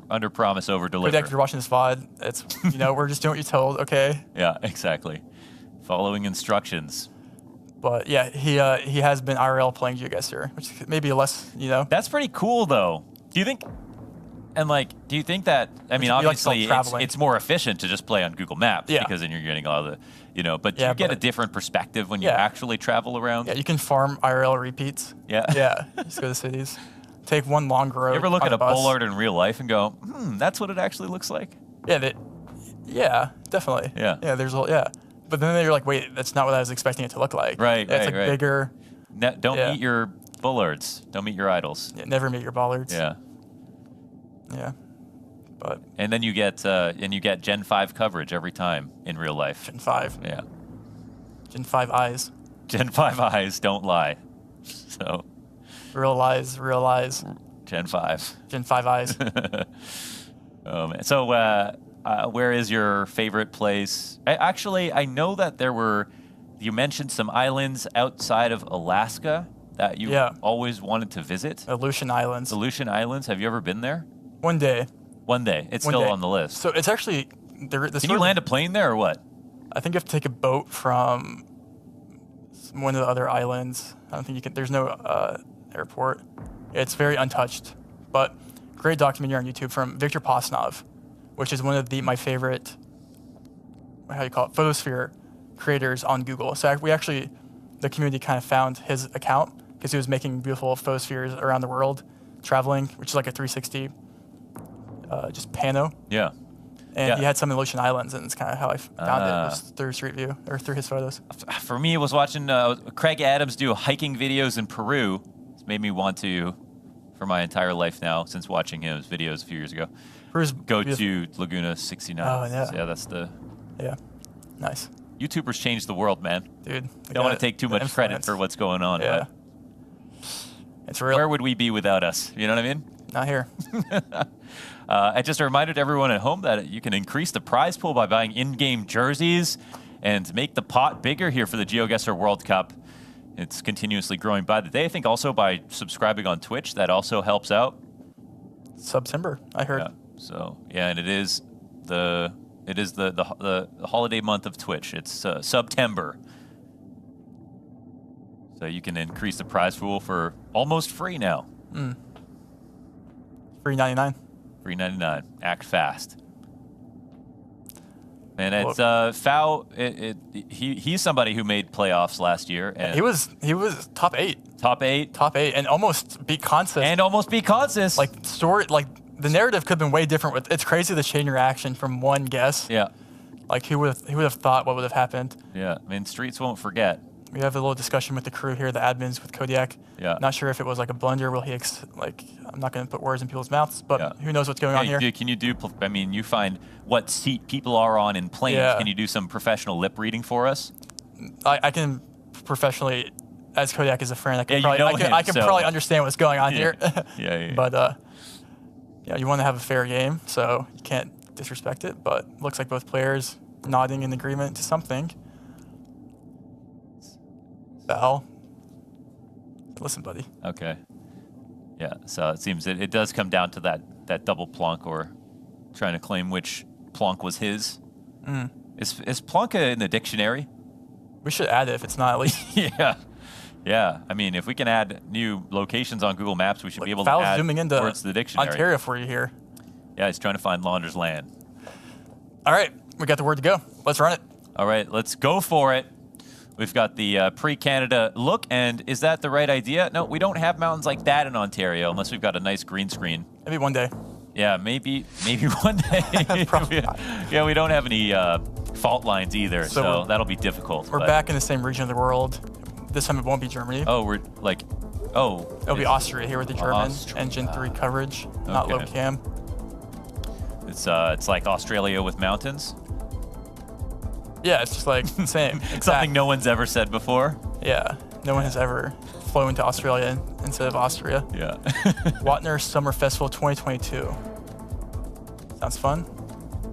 [SPEAKER 18] Under promise, over deliver.
[SPEAKER 19] Kodiak, if you're watching this VOD, it's, you know, we're just doing what you're told, okay?
[SPEAKER 18] Yeah, exactly. Following instructions.
[SPEAKER 19] But yeah, he has been IRL playing Geoguessr, which may be less, you know.
[SPEAKER 18] That's pretty cool, though. Do you think? And like, do you think that? I mean, obviously, it's more efficient to just play on Google Maps because then you're getting all the, you know. But you get a different perspective when you actually travel around.
[SPEAKER 19] Yeah, you can farm IRL repeats.
[SPEAKER 18] Yeah.
[SPEAKER 19] Yeah. Just go to cities. Take one long road.
[SPEAKER 18] You ever look
[SPEAKER 19] on
[SPEAKER 18] at a
[SPEAKER 19] bus.
[SPEAKER 18] bollard in real life and go, that's what it actually looks like?
[SPEAKER 19] Yeah, definitely.
[SPEAKER 18] Yeah.
[SPEAKER 19] Yeah, But then you're like, wait, that's not what I was expecting it to look like.
[SPEAKER 18] Right,
[SPEAKER 19] It's like bigger.
[SPEAKER 18] Don't meet your bullards. Don't meet your idols.
[SPEAKER 19] Yeah, never meet your bollards.
[SPEAKER 18] Yeah.
[SPEAKER 19] Yeah. But.
[SPEAKER 18] And then you get Gen 5 coverage every time in real life.
[SPEAKER 19] Gen 5.
[SPEAKER 18] Yeah.
[SPEAKER 19] Gen 5 eyes.
[SPEAKER 18] Gen 5 eyes don't lie. So.
[SPEAKER 19] Real lies.
[SPEAKER 18] Gen 5.
[SPEAKER 19] Gen 5 eyes.
[SPEAKER 18] Oh man. So where is your favorite place? I know that you mentioned some islands outside of Alaska that you always wanted to visit.
[SPEAKER 19] Aleutian Islands.
[SPEAKER 18] Aleutian Islands. Have you ever been there?
[SPEAKER 19] One day.
[SPEAKER 18] It's still on the list.
[SPEAKER 19] So it's actually
[SPEAKER 18] Can you land a plane there or what?
[SPEAKER 19] I think you have to take a boat from one of the other islands. I don't think you can. There's no airport. It's very untouched, but great documentary on YouTube from Victor Posnov, which is one of my favorite, photosphere creators on Google. So the community kind of found his account because he was making beautiful photospheres around the world, traveling, which is like a 360, just pano.
[SPEAKER 18] Yeah.
[SPEAKER 19] And he had some in Aleutian Islands, and it's kind of how I found it, was through Street View, or through his photos.
[SPEAKER 18] For me, it was watching Craig Adams do hiking videos in Peru. It's made me want to, for my entire life now, since watching his videos a few years ago, go to Laguna 69.
[SPEAKER 19] Oh, yeah.
[SPEAKER 18] So, yeah, that's the...
[SPEAKER 19] Yeah, nice.
[SPEAKER 18] YouTubers changed the world, man.
[SPEAKER 19] Dude.
[SPEAKER 18] Don't want to take too much credit for what's going on.
[SPEAKER 19] Yeah. It's real.
[SPEAKER 18] Where would we be without us? You know what I mean?
[SPEAKER 19] Not here.
[SPEAKER 18] I just reminded everyone at home that you can increase the prize pool by buying in-game jerseys and make the pot bigger here for the Geoguessr World Cup. It's continuously growing by the day. I think also by subscribing on Twitch, that also helps out.
[SPEAKER 19] September, I heard.
[SPEAKER 18] Yeah. So yeah, and it is the holiday month of Twitch. It's September. So you can increase the prize pool for almost free now.
[SPEAKER 19] Free 99.
[SPEAKER 18] Free 99. Act fast. And it's Fao. He's somebody who made playoffs last year, and
[SPEAKER 19] he was top 8.
[SPEAKER 18] Top 8,
[SPEAKER 19] and almost beat Consist.
[SPEAKER 18] Like
[SPEAKER 19] the narrative could have been way different. It's crazy the chain reaction from one guess.
[SPEAKER 18] Yeah.
[SPEAKER 19] Like who would have thought what would have happened?
[SPEAKER 18] Yeah. I mean, streets won't forget.
[SPEAKER 19] We have a little discussion with the crew here, the admins with Kodiak.
[SPEAKER 18] Yeah.
[SPEAKER 19] Not sure if it was like a blunder. Will he I'm not going to put words in people's mouths, but who knows what's going on here?
[SPEAKER 18] Can you do? I mean, you find what seat people are on in planes.
[SPEAKER 19] Yeah.
[SPEAKER 18] Can you do some professional lip reading for us?
[SPEAKER 19] I can professionally, as Kodiak is a friend, I can
[SPEAKER 18] him,
[SPEAKER 19] probably understand what's going on here.
[SPEAKER 18] Yeah.
[SPEAKER 19] But you want to have a fair game, so you can't disrespect it. But looks like both players nodding in agreement to something. Val, listen, buddy.
[SPEAKER 18] Okay. Yeah. So it seems it does come down to that double plonk, or trying to claim which plonk was his. Is plonka in the dictionary?
[SPEAKER 19] We should add it if it's not, at least.
[SPEAKER 18] Yeah. I mean, if we can add new locations on Google Maps, we should be able to
[SPEAKER 19] Val's
[SPEAKER 18] add
[SPEAKER 19] zooming into
[SPEAKER 18] words to the dictionary.
[SPEAKER 19] Ontario for you here.
[SPEAKER 18] Yeah, he's trying to find Launders land.
[SPEAKER 19] All right, we got the word to go. Let's run it.
[SPEAKER 18] All right, let's go for it. We've got the pre-Canada look, and is that the right idea? No, we don't have mountains like that in Ontario unless we've got a nice green screen.
[SPEAKER 19] Maybe one day.
[SPEAKER 18] Yeah, maybe one day. Yeah, we don't have any fault lines either, so that'll be difficult.
[SPEAKER 19] We're back in the same region of the world. This time it won't be Germany.
[SPEAKER 18] Oh, we're like Oh.
[SPEAKER 19] It'll be Austria here with the German
[SPEAKER 18] Austria.
[SPEAKER 19] engine 3 coverage, not low
[SPEAKER 18] Okay.
[SPEAKER 19] cam.
[SPEAKER 18] It's like Australia with mountains.
[SPEAKER 19] Yeah, it's just like same.
[SPEAKER 18] Something no one's ever said before.
[SPEAKER 19] Yeah, no one has ever flown to Australia instead of Austria.
[SPEAKER 18] Yeah.
[SPEAKER 19] Watner Summer Festival 2022. Sounds fun.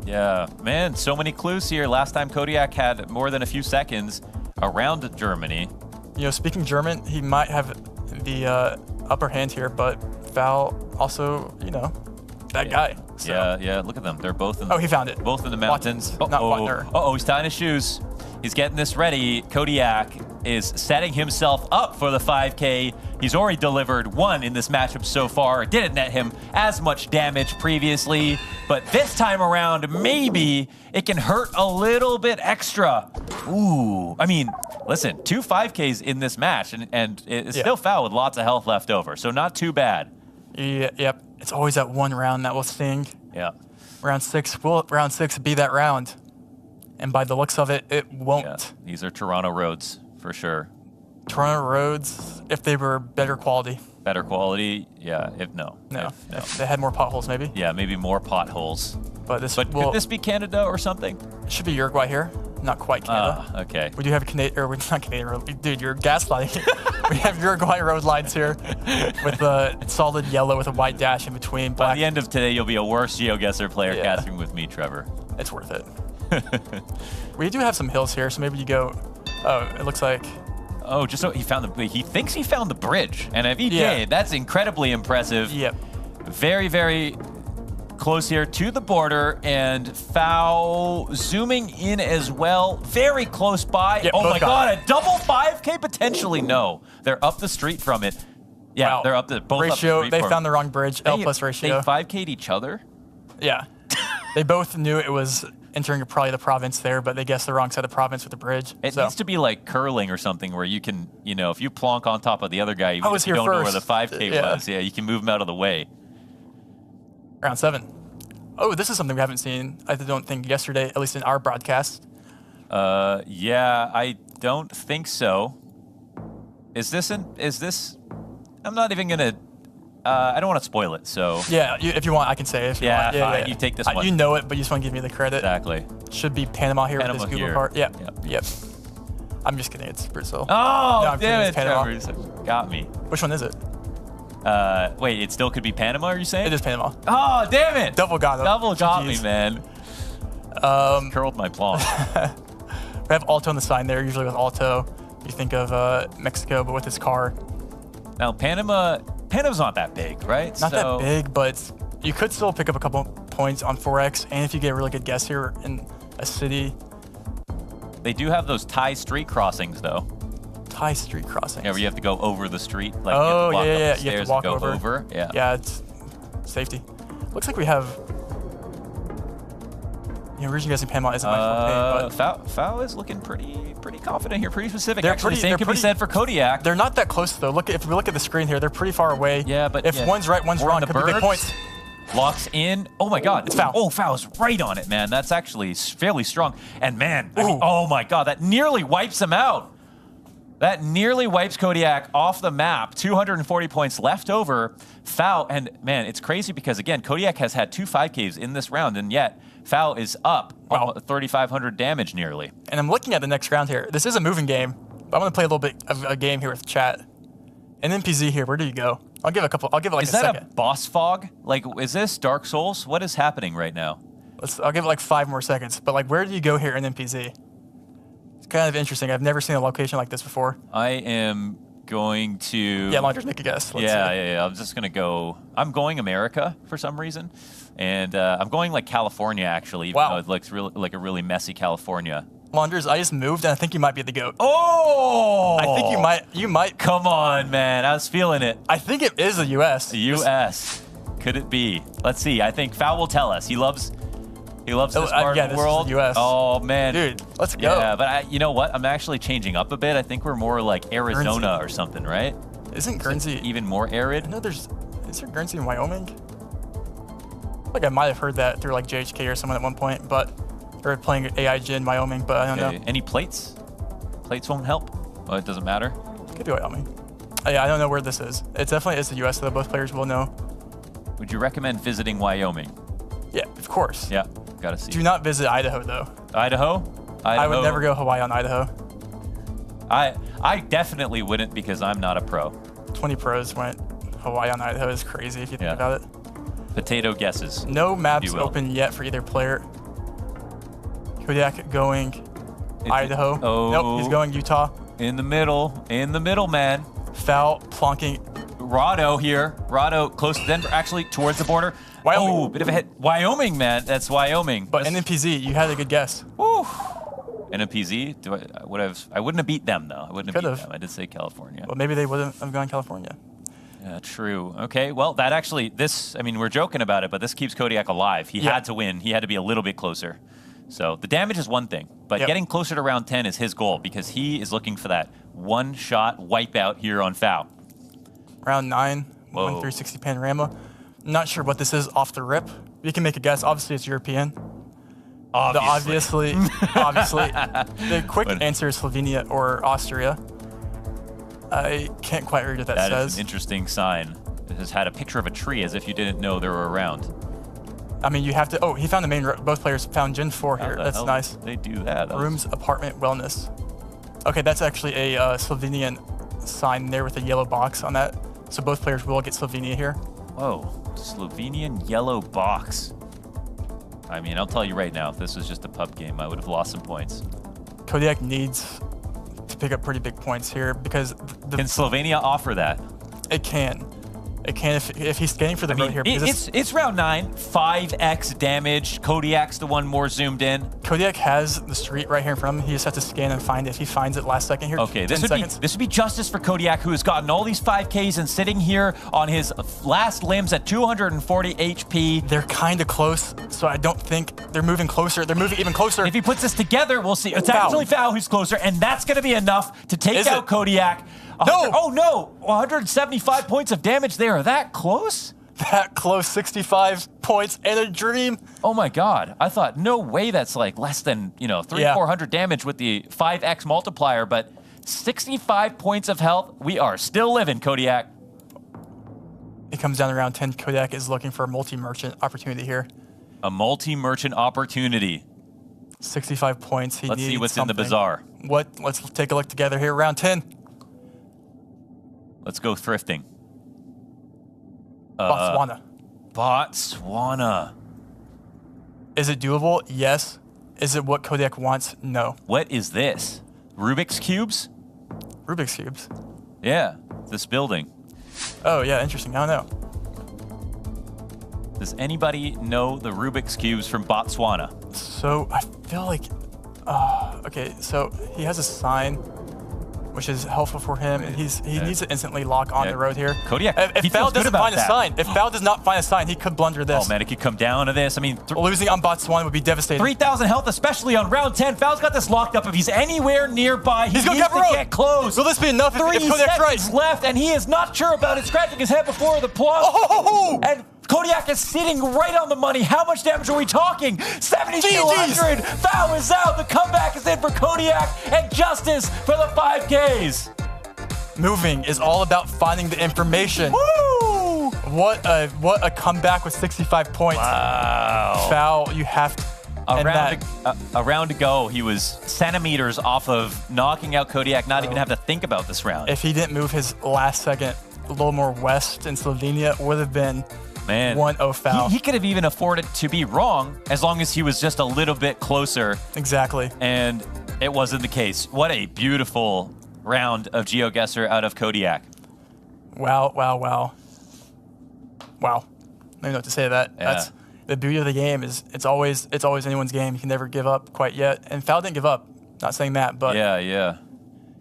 [SPEAKER 18] Yeah, man, so many clues here. Last time Kodiak had more than a few seconds around Germany.
[SPEAKER 19] You know, speaking German, he might have the upper hand here, but Val also, you know, that guy. So.
[SPEAKER 18] Yeah, look at them. They're both in
[SPEAKER 19] Oh, he found it.
[SPEAKER 18] Both in the mountains.
[SPEAKER 19] Not Watner.
[SPEAKER 18] Uh-oh, he's tying his shoes. He's getting this ready. Kodiak is setting himself up for the 5K. He's already delivered one in this matchup so far. It didn't net him as much damage previously, but this time around, maybe it can hurt a little bit extra. Ooh, I mean, listen, 2 5Ks in this match, and it's still Foul with lots of health left over, so not too bad.
[SPEAKER 19] Yeah, yep. It's always that one round that will sting.
[SPEAKER 18] Yeah.
[SPEAKER 19] Round 6, will round 6 be that round? And by the looks of it, it won't.
[SPEAKER 18] Yeah, these are Toronto roads for sure.
[SPEAKER 19] Toronto roads, if they were better quality.
[SPEAKER 18] Better quality, yeah. If
[SPEAKER 19] If they had more potholes, maybe.
[SPEAKER 18] Yeah, maybe more potholes.
[SPEAKER 19] But
[SPEAKER 18] could this be Canada or something?
[SPEAKER 19] It should be Uruguay here. Not quite Canada.
[SPEAKER 18] Okay.
[SPEAKER 19] We do have a Canadian, or not Canadian road. Dude, you're gaslighting. We have Uruguay road lines here with a solid yellow with a white dash in between.
[SPEAKER 18] By the end of today, you'll be a worse Geoguessr player casting with me, Trevor.
[SPEAKER 19] It's worth it. We do have some hills here, so maybe you go. Oh, it looks like.
[SPEAKER 18] Oh, just so he thinks he found the bridge, and if he did, that's incredibly impressive.
[SPEAKER 19] Yep.
[SPEAKER 18] Very, very close here to the border, and Foul zooming in as well. Very close by.
[SPEAKER 19] Yep,
[SPEAKER 18] oh my
[SPEAKER 19] got
[SPEAKER 18] God, a double 5K potentially? No, they're up the street from it. Yeah,
[SPEAKER 19] Wow.
[SPEAKER 18] they're up the both
[SPEAKER 19] ratio.
[SPEAKER 18] Up the street
[SPEAKER 19] They
[SPEAKER 18] from
[SPEAKER 19] found the wrong bridge. L plus ratio.
[SPEAKER 18] They 5K'd each other.
[SPEAKER 19] Yeah. They both knew it was entering probably the province there, but they guessed the wrong side of the province with the bridge.
[SPEAKER 18] It needs to be like curling or something where you can, you know, if you plonk on top of the other guy, you don't know where the 5K was. Yeah, you can move him out of the way.
[SPEAKER 19] Round 7. Oh, this is something we haven't seen, I don't think, yesterday, at least in our broadcast.
[SPEAKER 18] Yeah, I don't think so. Is this, I'm not even gonna, I don't want to spoil it, so.
[SPEAKER 19] Yeah, if you want, I can say it. If you want.
[SPEAKER 18] Fine, you take this one.
[SPEAKER 19] You know it, but you just want to give me the credit.
[SPEAKER 18] Exactly.
[SPEAKER 19] Should be Panama here with this Google
[SPEAKER 18] here.
[SPEAKER 19] card. Yep. I'm just kidding, it's Brazil.
[SPEAKER 18] Oh,
[SPEAKER 19] no, I'm kidding,
[SPEAKER 18] damn
[SPEAKER 19] it's
[SPEAKER 18] it,
[SPEAKER 19] Panama.
[SPEAKER 18] Trevor. Got me.
[SPEAKER 19] Which one is it?
[SPEAKER 18] Wait, it still could be Panama, are you saying?
[SPEAKER 19] It is Panama.
[SPEAKER 18] Oh, damn it!
[SPEAKER 19] Double got
[SPEAKER 18] me, man. Curled my palm.
[SPEAKER 19] We have Alto on the sign there. Usually with Alto, you think of Mexico, but with his car.
[SPEAKER 18] Now, Panama's not that big, right?
[SPEAKER 19] Not that big, but you could still pick up a couple points on 4X, and if you get a really good guess here in a city.
[SPEAKER 18] They do have those Thai street crossings, though.
[SPEAKER 19] Thai street crossings?
[SPEAKER 18] Yeah, where you have to go over the street. Like,
[SPEAKER 19] oh,
[SPEAKER 18] you have to walk up the
[SPEAKER 19] you have
[SPEAKER 18] stairs
[SPEAKER 19] to walk
[SPEAKER 18] and go over. Yeah.
[SPEAKER 19] Yeah, it's safety. Looks like we have... You know, region guessing Panama isn't my forte, but...
[SPEAKER 18] Foul is looking pretty confident here, pretty specific. Actually, same can be said for Kodiak.
[SPEAKER 19] They're not that close, though. If we look at the screen here, they're pretty far away.
[SPEAKER 18] Yeah, but...
[SPEAKER 19] If one's right, one's wrong, it could be big points.
[SPEAKER 18] Locks in. Oh my God.
[SPEAKER 19] It's Foul.
[SPEAKER 18] Oh, Foul's right on it, man. That's actually fairly strong. And man, I mean, oh my God, that nearly wipes him out. That nearly wipes Kodiak off the map. 240 points left over. Foul, and man, it's crazy because again, Kodiak has had 2 5Ks in this round, and yet Foul is up 3,500 damage nearly.
[SPEAKER 19] And I'm looking at the next round here. This is a moving game, but I'm gonna play a little bit of a game here with chat. An NPZ here, where do you go? I'll give it like a second.
[SPEAKER 18] Is that a boss fog? Like, is this Dark Souls? What is happening right now?
[SPEAKER 19] I'll give it like 5 more seconds. But like, where do you go here in NPZ? It's kind of interesting. I've never seen a location like this before.
[SPEAKER 18] I am going to...
[SPEAKER 19] Yeah, Launders, make a guess. Let's see.
[SPEAKER 18] Yeah. I'm just going to go... I'm going America for some reason. And I'm going like California, actually, even though it looks really, like a really messy California.
[SPEAKER 19] Launders, I just moved, and I think you might be the GOAT.
[SPEAKER 18] Oh!
[SPEAKER 19] I think you might.
[SPEAKER 18] Come on, man. I was feeling it.
[SPEAKER 19] I think it is the U.S.
[SPEAKER 18] The U.S. Could it be? Let's see. I think Foul will tell us. He loves this part of the world.
[SPEAKER 19] This is the US.
[SPEAKER 18] Oh, man.
[SPEAKER 19] Dude, let's go.
[SPEAKER 18] Yeah, but you know what? I'm actually changing up a bit. I think we're more like Arizona or something, right?
[SPEAKER 19] Isn't Guernsey
[SPEAKER 18] even more arid?
[SPEAKER 19] I know is there Guernsey in Wyoming? Like I might have heard that through like JHK or someone at one point, but or playing AIG in Wyoming, but I don't know.
[SPEAKER 18] Any plates? Plates won't help? Well, it doesn't matter.
[SPEAKER 19] Could be Wyoming. I don't know where this is. It definitely is the U.S., so both players will know.
[SPEAKER 18] Would you recommend visiting Wyoming?
[SPEAKER 19] Yeah, of course.
[SPEAKER 18] Yeah, gotta see.
[SPEAKER 19] Do not visit Idaho, though.
[SPEAKER 18] Idaho?
[SPEAKER 19] I would never go Hawaii on Idaho.
[SPEAKER 18] I definitely wouldn't because I'm not a pro.
[SPEAKER 19] 20 pros went Hawaii on Idaho is crazy if you think about it.
[SPEAKER 18] Potato guesses.
[SPEAKER 19] No maps open yet for either player. Kodiak going Idaho. Nope, he's going Utah.
[SPEAKER 18] In the middle, man.
[SPEAKER 19] Foul, plonking.
[SPEAKER 18] Rado here. Rado close to Denver, actually towards the border.
[SPEAKER 19] Wyoming.
[SPEAKER 18] Oh, bit of a hit. Wyoming, man. That's Wyoming.
[SPEAKER 19] But NMPZ, you had a good guess.
[SPEAKER 18] Woo. NMPZ? I wouldn't have beat them, though. I wouldn't have beat them. I did say California.
[SPEAKER 19] Well, maybe they wouldn't have gone California.
[SPEAKER 18] Yeah, true. Okay, well, that actually, I mean, we're joking about it, but this keeps Kodiak alive. He had to win. He had to be a little bit closer. So the damage is one thing, but getting closer to round 10 is his goal because he is looking for that one-shot wipeout here on Foul.
[SPEAKER 19] Round 9, 1-360 panorama. Not sure what this is off the rip. We can make a guess. Obviously, it's European. Obviously. The quick answer is Slovenia or Austria. I can't quite read what that says.
[SPEAKER 18] That is an interesting sign. It has had a picture of a tree as if you didn't know they were around.
[SPEAKER 19] I mean, you have to... Oh, he found the main road. Both players found Gen 4 here. That's nice.
[SPEAKER 18] They do that.
[SPEAKER 19] Rooms, apartment, wellness. Okay, that's actually a Slovenian sign there with a yellow box on that. So both players will get Slovenia here.
[SPEAKER 18] Whoa, Slovenian yellow box. I mean, I'll tell you right now, if this was just a pub game, I would have lost some points.
[SPEAKER 19] Kodiak needs to pick up pretty big points here because...
[SPEAKER 18] Can Slovenia offer that?
[SPEAKER 19] It can. It can if he's scanning for the road here.
[SPEAKER 18] It's round 9, 5x damage. Kodiak's the one more zoomed in.
[SPEAKER 19] Kodiak has the street right here in front of him. He just has to scan and find it. If he finds it last second here,
[SPEAKER 18] okay, this would be justice for Kodiak, who has gotten all these 5Ks and sitting here on his last limbs at 240 HP.
[SPEAKER 19] They're kind of close, so I don't think they're moving closer. They're moving even closer.
[SPEAKER 18] If he puts this together, we'll see. It's actually Foul who's closer, and that's going to be enough to take out Kodiak.
[SPEAKER 19] No!
[SPEAKER 18] Oh, no! 175 points of damage there. That close?
[SPEAKER 19] That close. 65 points and a dream.
[SPEAKER 18] Oh, my God. I thought, no way that's like less than, 400 damage with the 5x multiplier, but 65 points of health. We are still living, Kodiak.
[SPEAKER 19] It comes down to round 10. Kodiak is looking for a multi-merchant opportunity here.
[SPEAKER 18] A multi-merchant opportunity.
[SPEAKER 19] 65 points.
[SPEAKER 18] Let's see what's in the bazaar.
[SPEAKER 19] Let's take a look together here. Round 10.
[SPEAKER 18] Let's go thrifting.
[SPEAKER 19] Botswana.
[SPEAKER 18] Botswana.
[SPEAKER 19] Is it doable? Yes. Is it what Kodiak wants? No.
[SPEAKER 18] What is this? Rubik's Cubes?
[SPEAKER 19] Rubik's Cubes?
[SPEAKER 18] Yeah, this building.
[SPEAKER 19] Oh, yeah, interesting. I don't know.
[SPEAKER 18] Does anybody know the Rubik's Cubes from Botswana?
[SPEAKER 19] So, I feel like... okay, so he has a sign, which is helpful for him, and he needs to instantly lock on the road here.
[SPEAKER 18] Kodiak,
[SPEAKER 19] if Foul doesn't find a sign, if Foul does not find a sign, he could blunder this.
[SPEAKER 18] Oh man, it could come down to this. I mean,
[SPEAKER 19] losing on Botswana would be devastating.
[SPEAKER 18] 3,000 health, especially on round 10. Foul's got this locked up. If he's anywhere nearby, he needs to get close.
[SPEAKER 19] Will this be enough if Kodiak's right?
[SPEAKER 18] 3 seconds left, and he is not sure about it. Scratching his head before the plug. And Kodiak is sitting right on the money. How much damage are we talking? 7,200. Foul is out. The comeback is in for Kodiak, and justice for the 5Ks.
[SPEAKER 19] Moving is all about finding the information.
[SPEAKER 18] Woo!
[SPEAKER 19] What a comeback with 65 points.
[SPEAKER 18] Wow.
[SPEAKER 19] Foul, you have to.
[SPEAKER 18] A round to go, he was centimeters off of knocking out Kodiak, not even have to think about this round.
[SPEAKER 19] If he didn't move his last second a little more west in Slovenia, would have been 1-0 Foul.
[SPEAKER 18] He could have even afforded to be wrong as long as he was just a little bit closer.
[SPEAKER 19] Exactly.
[SPEAKER 18] And it wasn't the case. What a beautiful round of Geoguessr out of Kodiak.
[SPEAKER 19] Wow, wow, wow. Wow. I don't know what to say to that.
[SPEAKER 18] Yeah.
[SPEAKER 19] That's the beauty of the game is it's always anyone's game. You can never give up quite yet. And Foul didn't give up. Not saying that, but
[SPEAKER 18] yeah.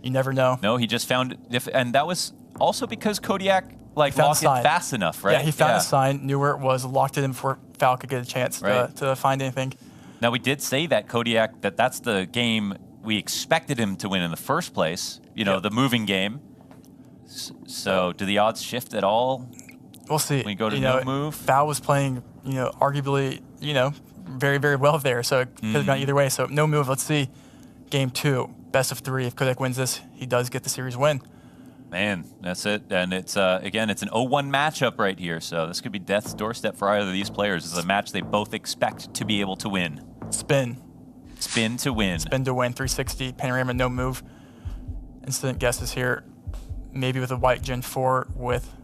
[SPEAKER 19] You never know.
[SPEAKER 18] No, he just found and that was also because Kodiak locked it fast enough, right?
[SPEAKER 19] Yeah, he found a sign, knew where it was, locked it in before Foul could get a chance to find anything.
[SPEAKER 18] Now we did say that Kodiak that's the game we expected him to win in the first place. The moving game. So do the odds shift at all?
[SPEAKER 19] We'll see.
[SPEAKER 18] We go to no move.
[SPEAKER 19] Foul was playing, arguably, very, very well there. So it could have gone either way. So no move. Let's see. Game 2, best of 3. If Kodiak wins this, he does get the series win.
[SPEAKER 18] man, that's it. And it's, again, it's an 0-1 matchup right here. So this could be death's doorstep for either of these players. This is a match they both expect to be able to win.
[SPEAKER 19] Spin.
[SPEAKER 18] Spin to win.
[SPEAKER 19] Spin to win, 360, panorama, no move. Instant guesses here. Maybe with a white Gen 4 with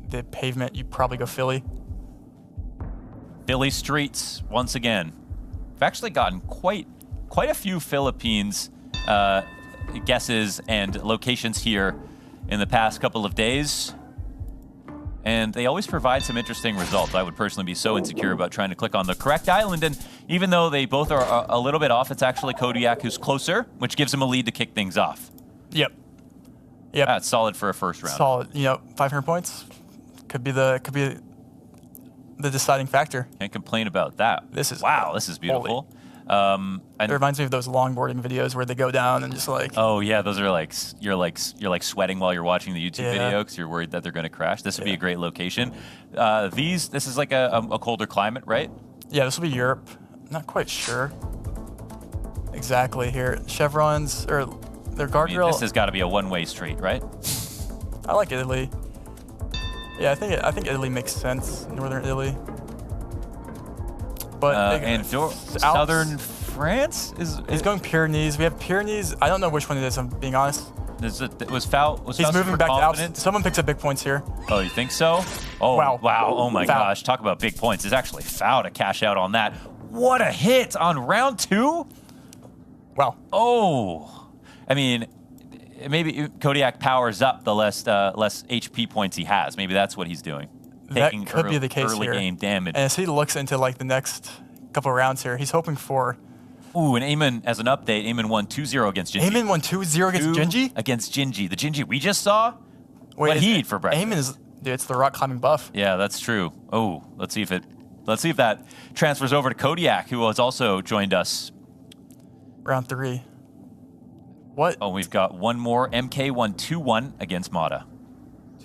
[SPEAKER 19] the pavement, you probably go Philly.
[SPEAKER 18] Philly streets, once again. I've actually gotten quite a few Philippines guesses and locations here in the past couple of days. And they always provide some interesting results. I would personally be so insecure about trying to click on the correct island. And even though they both are a little bit off, it's actually Kodiak who's closer, which gives him a lead to kick things off.
[SPEAKER 19] Yep. Yep.
[SPEAKER 18] That's solid for a first round.
[SPEAKER 19] Solid. 500 points could be the deciding factor.
[SPEAKER 18] Can't complain about that.
[SPEAKER 19] This is
[SPEAKER 18] beautiful.
[SPEAKER 19] It reminds me of those longboarding videos where they go down and just like.
[SPEAKER 18] Oh yeah, those are like you're like sweating while you're watching the YouTube video because you're worried that they're going to crash. This would be a great location. This is like a colder climate, right?
[SPEAKER 19] Yeah, this will be Europe. Not quite sure exactly here. Chevrons or their guardrail.
[SPEAKER 18] This has got to be a one-way street, right?
[SPEAKER 19] I like Italy. Yeah, I think Italy makes sense. Northern Italy. But
[SPEAKER 18] southern France
[SPEAKER 19] is going Pyrenees. We have Pyrenees. I don't know which one it is. I'm being honest.
[SPEAKER 18] Was
[SPEAKER 19] He's moving back to Alps. Someone picks up big points here.
[SPEAKER 18] Oh, you think so? Oh, wow. Oh my
[SPEAKER 19] Foul.
[SPEAKER 18] gosh. Talk about big points. It's actually foul to cash out on that. What a hit on round 2.
[SPEAKER 19] Wow.
[SPEAKER 18] Oh. I mean, maybe Kodiak powers up the less HP points he has. Maybe that's what he's doing.
[SPEAKER 19] That could be the case
[SPEAKER 18] early
[SPEAKER 19] here.
[SPEAKER 18] game damage.
[SPEAKER 19] And as he looks into like the next couple rounds here, he's hoping for.
[SPEAKER 18] Ooh, and Eamon, as an update, Eamon won 2-0 against Gingy.
[SPEAKER 19] Eamon won 2-0 against Gingy?
[SPEAKER 18] Against Gingy. The Gingy we just saw?
[SPEAKER 19] Wait,
[SPEAKER 18] what he eat for breakfast?
[SPEAKER 19] Eamon is, dude, it's the rock climbing buff.
[SPEAKER 18] Yeah, that's true. Oh, let's see if that transfers over to Kodiak, who has also joined us.
[SPEAKER 19] Round 3. What?
[SPEAKER 18] Oh, we've got one more. MK won 2-1 against Mata.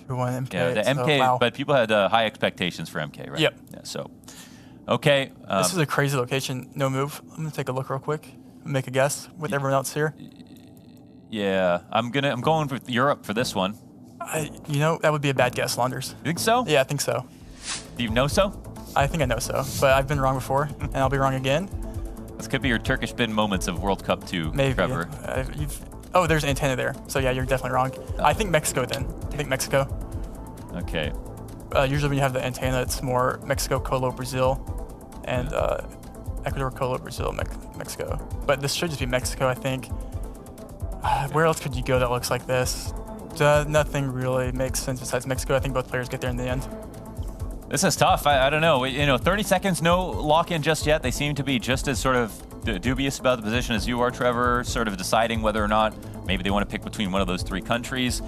[SPEAKER 19] 2-1 MK.
[SPEAKER 18] Yeah, the MK,
[SPEAKER 19] wow.
[SPEAKER 18] but people had high expectations for MK, right?
[SPEAKER 19] Yep.
[SPEAKER 18] Yeah, so, okay.
[SPEAKER 19] This is a crazy location. No move. I'm gonna take a look real quick. Make a guess with everyone else here.
[SPEAKER 18] Yeah, I'm going with Europe for this one.
[SPEAKER 19] That would be a bad guess, Launders.
[SPEAKER 18] You think so?
[SPEAKER 19] Yeah, I think so.
[SPEAKER 18] Do you know so?
[SPEAKER 19] I think I know so, but I've been wrong before, and I'll be wrong again.
[SPEAKER 18] This could be your Turkish bin moments of World Cup 2,
[SPEAKER 19] Maybe.
[SPEAKER 18] Trevor.
[SPEAKER 19] Oh, there's an antenna there. So yeah, you're definitely wrong. I think Mexico then. I think Mexico.
[SPEAKER 18] Okay.
[SPEAKER 19] Usually when you have the antenna, it's more Mexico, Colo, Brazil, and Ecuador, Colo, Brazil, Mexico. But this should just be Mexico, I think. Where else could you go that looks like this? Nothing really makes sense besides Mexico. I think both players get there in the end.
[SPEAKER 18] This is tough. I don't know. 30 seconds, no lock-in just yet. They seem to be just as sort of dubious about the position as you are, Trevor, sort of deciding whether or not maybe they want to pick between one of those 3 countries.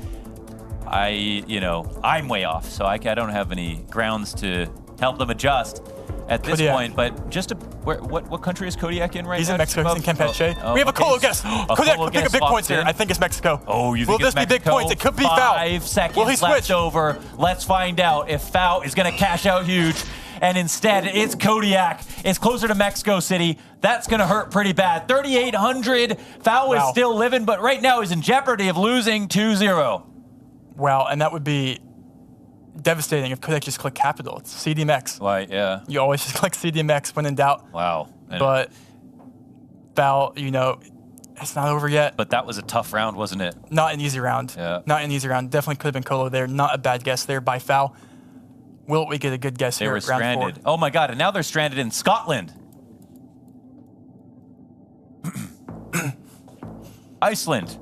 [SPEAKER 18] I'm way off, so I don't have any grounds to help them adjust at this point. But just what country is Kodiak in right now?
[SPEAKER 19] He's in Mexico. He's in Campeche. We have a Colo guess. Kodiak could pick up big points here. I think it's Mexico.
[SPEAKER 18] Oh, you think
[SPEAKER 19] it's Mexico? Will this be big points? It could be foul.
[SPEAKER 18] 5 seconds
[SPEAKER 19] Will he
[SPEAKER 18] left
[SPEAKER 19] switch?
[SPEAKER 18] over. Let's find out if foul is going to cash out huge. And instead, it's Kodiak. It's closer to Mexico City. That's going to hurt pretty bad. 3,800. Foul is still living, but right now he's in jeopardy of losing 2-0.
[SPEAKER 19] Wow, and that would be devastating if Kodak just clicked capital. It's CDMX.
[SPEAKER 18] Right, yeah.
[SPEAKER 19] You always just click CDMX when in doubt.
[SPEAKER 18] Wow.
[SPEAKER 19] But foul, it's not over yet.
[SPEAKER 18] But that was a tough round, wasn't it?
[SPEAKER 19] Not an easy round.
[SPEAKER 18] Yeah.
[SPEAKER 19] Not an easy round. Definitely could have been Colo there. Not a bad guess there by foul. Will we get a good guess here
[SPEAKER 18] They were
[SPEAKER 19] at round
[SPEAKER 18] stranded.
[SPEAKER 19] 4?
[SPEAKER 18] Oh my God, and now they're stranded in Scotland. Iceland.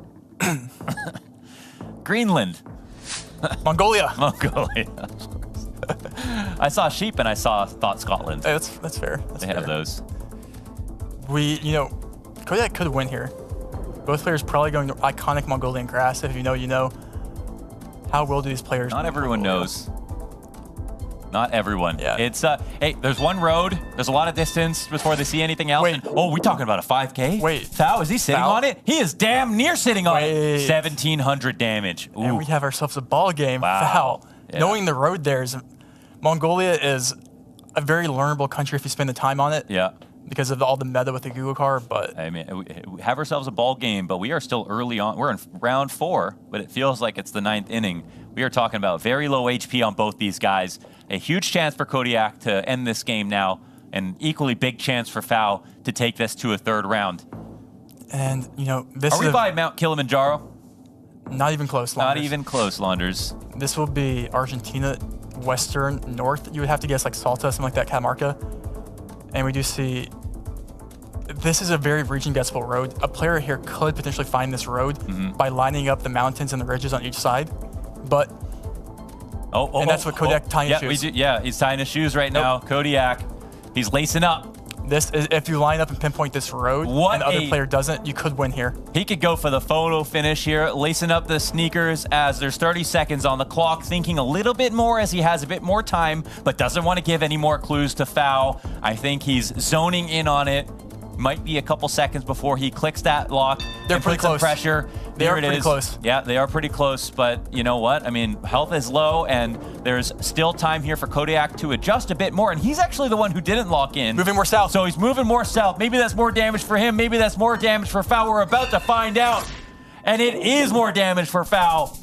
[SPEAKER 18] Greenland.
[SPEAKER 19] Mongolia.
[SPEAKER 18] Mongolia. I saw sheep and I thought Scotland.
[SPEAKER 19] Hey, that's fair.
[SPEAKER 18] They have those.
[SPEAKER 19] Kodiak could win here. Both players probably going to iconic Mongolian grass. If you know, you know. How well do these players
[SPEAKER 18] Not everyone knows. Not everyone.
[SPEAKER 19] Yeah.
[SPEAKER 18] It's hey, there's one road. There's a lot of distance before they see anything else.
[SPEAKER 19] Wait.
[SPEAKER 18] And, we talking about a 5K?
[SPEAKER 19] Wait.
[SPEAKER 18] Foul, is he sitting
[SPEAKER 19] Foul?
[SPEAKER 18] on it? He is damn near sitting on it.
[SPEAKER 19] Wait.
[SPEAKER 18] 1,700 damage. Ooh.
[SPEAKER 19] And we have ourselves a ball game.
[SPEAKER 18] Wow.
[SPEAKER 19] Foul.
[SPEAKER 18] Yeah.
[SPEAKER 19] Knowing the road there is, Mongolia is a very learnable country if you spend the time on it.
[SPEAKER 18] Yeah.
[SPEAKER 19] because of all the meta with the Geoguessr, but
[SPEAKER 18] I mean, we have ourselves a ball game, but we are still early on. We're in round 4, but it feels like it's the 9th inning. We are talking about very low HP on both these guys. A huge chance for Kodiak to end this game now, and equally big chance for Fao to take this to a 3rd round.
[SPEAKER 19] And, you know, this
[SPEAKER 18] Are we by Mount Kilimanjaro?
[SPEAKER 19] Not even close, Launders.
[SPEAKER 18] Not even close, Launders.
[SPEAKER 19] This will be Argentina, western, north. You would have to guess like Salta, something like that, Catamarca. And we do see, this is a very region guessable road. A player here could potentially find this road by lining up the mountains and the ridges on each side. But, and that's what Kodiak tying his shoes.
[SPEAKER 18] Yeah, he's tying his shoes right now. Kodiak, he's lacing up.
[SPEAKER 19] This is, if you line up and pinpoint this road and the other player doesn't, you could win here.
[SPEAKER 18] He could go for the photo finish here, lacing up the sneakers as there's 30 seconds on the clock, thinking a little bit more as he has a bit more time, but doesn't want to give any more clues to Fao. I think he's zoning in on it. Might be a couple seconds before he clicks that lock.
[SPEAKER 19] They're pretty close.
[SPEAKER 18] Pressure.
[SPEAKER 19] They are pretty close.
[SPEAKER 18] Yeah, they are pretty close, but you know what? I mean, health is low, and there's still time here for Kodiak to adjust a bit more, and he's actually the one who didn't lock in.
[SPEAKER 19] Moving more south.
[SPEAKER 18] So he's moving more south. Maybe that's more damage for him. Maybe that's more damage for Fao. We're about to find out, and it is more damage for Fao.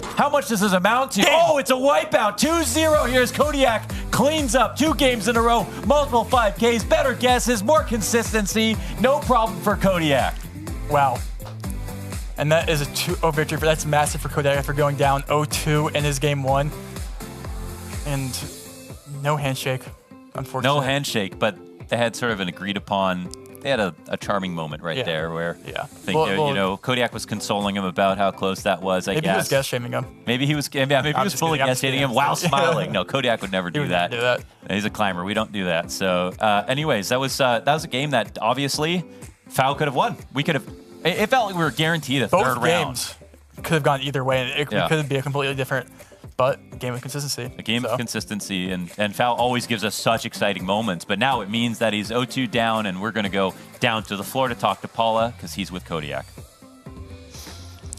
[SPEAKER 18] How much does this amount to? Oh, it's a wipeout. 2-0. Here's Kodiak. Cleans up 2 games in a row. Multiple 5Ks. Better guesses. More consistency. No problem for Kodiak.
[SPEAKER 19] Wow. And that is a 2-0 victory. That's massive for Kodiak after going down 0-2 in his game 1. And no handshake, unfortunately.
[SPEAKER 18] No handshake, but they had sort of an agreed upon. They had a charming moment right there where I think you know, Kodiak was consoling him about how close that was.
[SPEAKER 19] Maybe he was guest shaming him.
[SPEAKER 18] Maybe he was fully guest shaming him while smiling. No, Kodiak would never do that.
[SPEAKER 19] Do that.
[SPEAKER 18] He's a climber. We don't do that. So, anyways, that was a game that obviously Fao could have won. We could have. It felt like we were guaranteed a third round.
[SPEAKER 19] Both games could have gone either way. It could be a completely different. But a game of consistency.
[SPEAKER 18] A game of consistency, and Fao always gives us such exciting moments. But now it means that he's 0-2 down, and we're going to go down to the floor to talk to Paula because he's with Kodiak.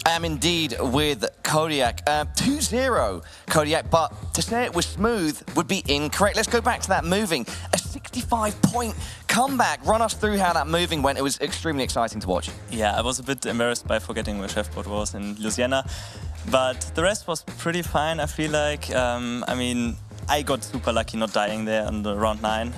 [SPEAKER 20] I am indeed with Kodiak. 2-0 Kodiak, but to say it was smooth would be incorrect. Let's go back to that moving. A 65-point comeback. Run us through how that moving went. It was extremely exciting to watch.
[SPEAKER 6] Yeah, I was a bit embarrassed by forgetting where Chefboat was in Louisiana. But the rest was pretty fine, I feel like. I mean, I got super lucky not dying there on the round 9.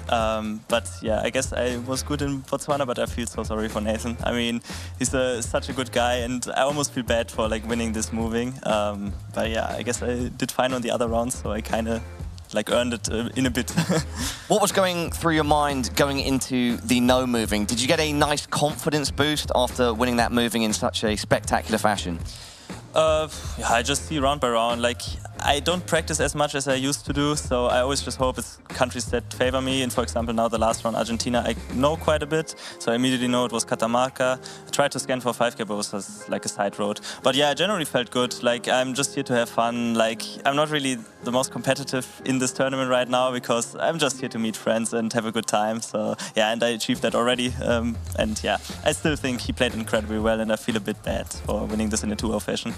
[SPEAKER 6] But yeah, I guess I was good in Botswana, but I feel so sorry for Nathan. I mean, he's such a good guy, and I almost feel bad for like winning this moving. But yeah, I guess I did fine on the other rounds, so I kind of like earned it in a bit.
[SPEAKER 20] What was going through your mind going into the no moving? Did you get a nice confidence boost after winning that moving in such a spectacular fashion?
[SPEAKER 6] Yeah, I just see round by round. Like, I don't practice as much as I used to do, so I always just hope it's countries that favor me. And for example, now the last round, Argentina, I know quite a bit, so I immediately know it was Catamarca. I tried to scan for 5K, but it was like a side road. But yeah, I generally felt good. Like, I'm just here to have fun. Like, I'm not really the most competitive in this tournament right now because I'm just here to meet friends and have a good time. So yeah, and I achieved that already. And yeah, I still think he played incredibly well, and I feel a bit bad for winning this in a 2-0 fashion.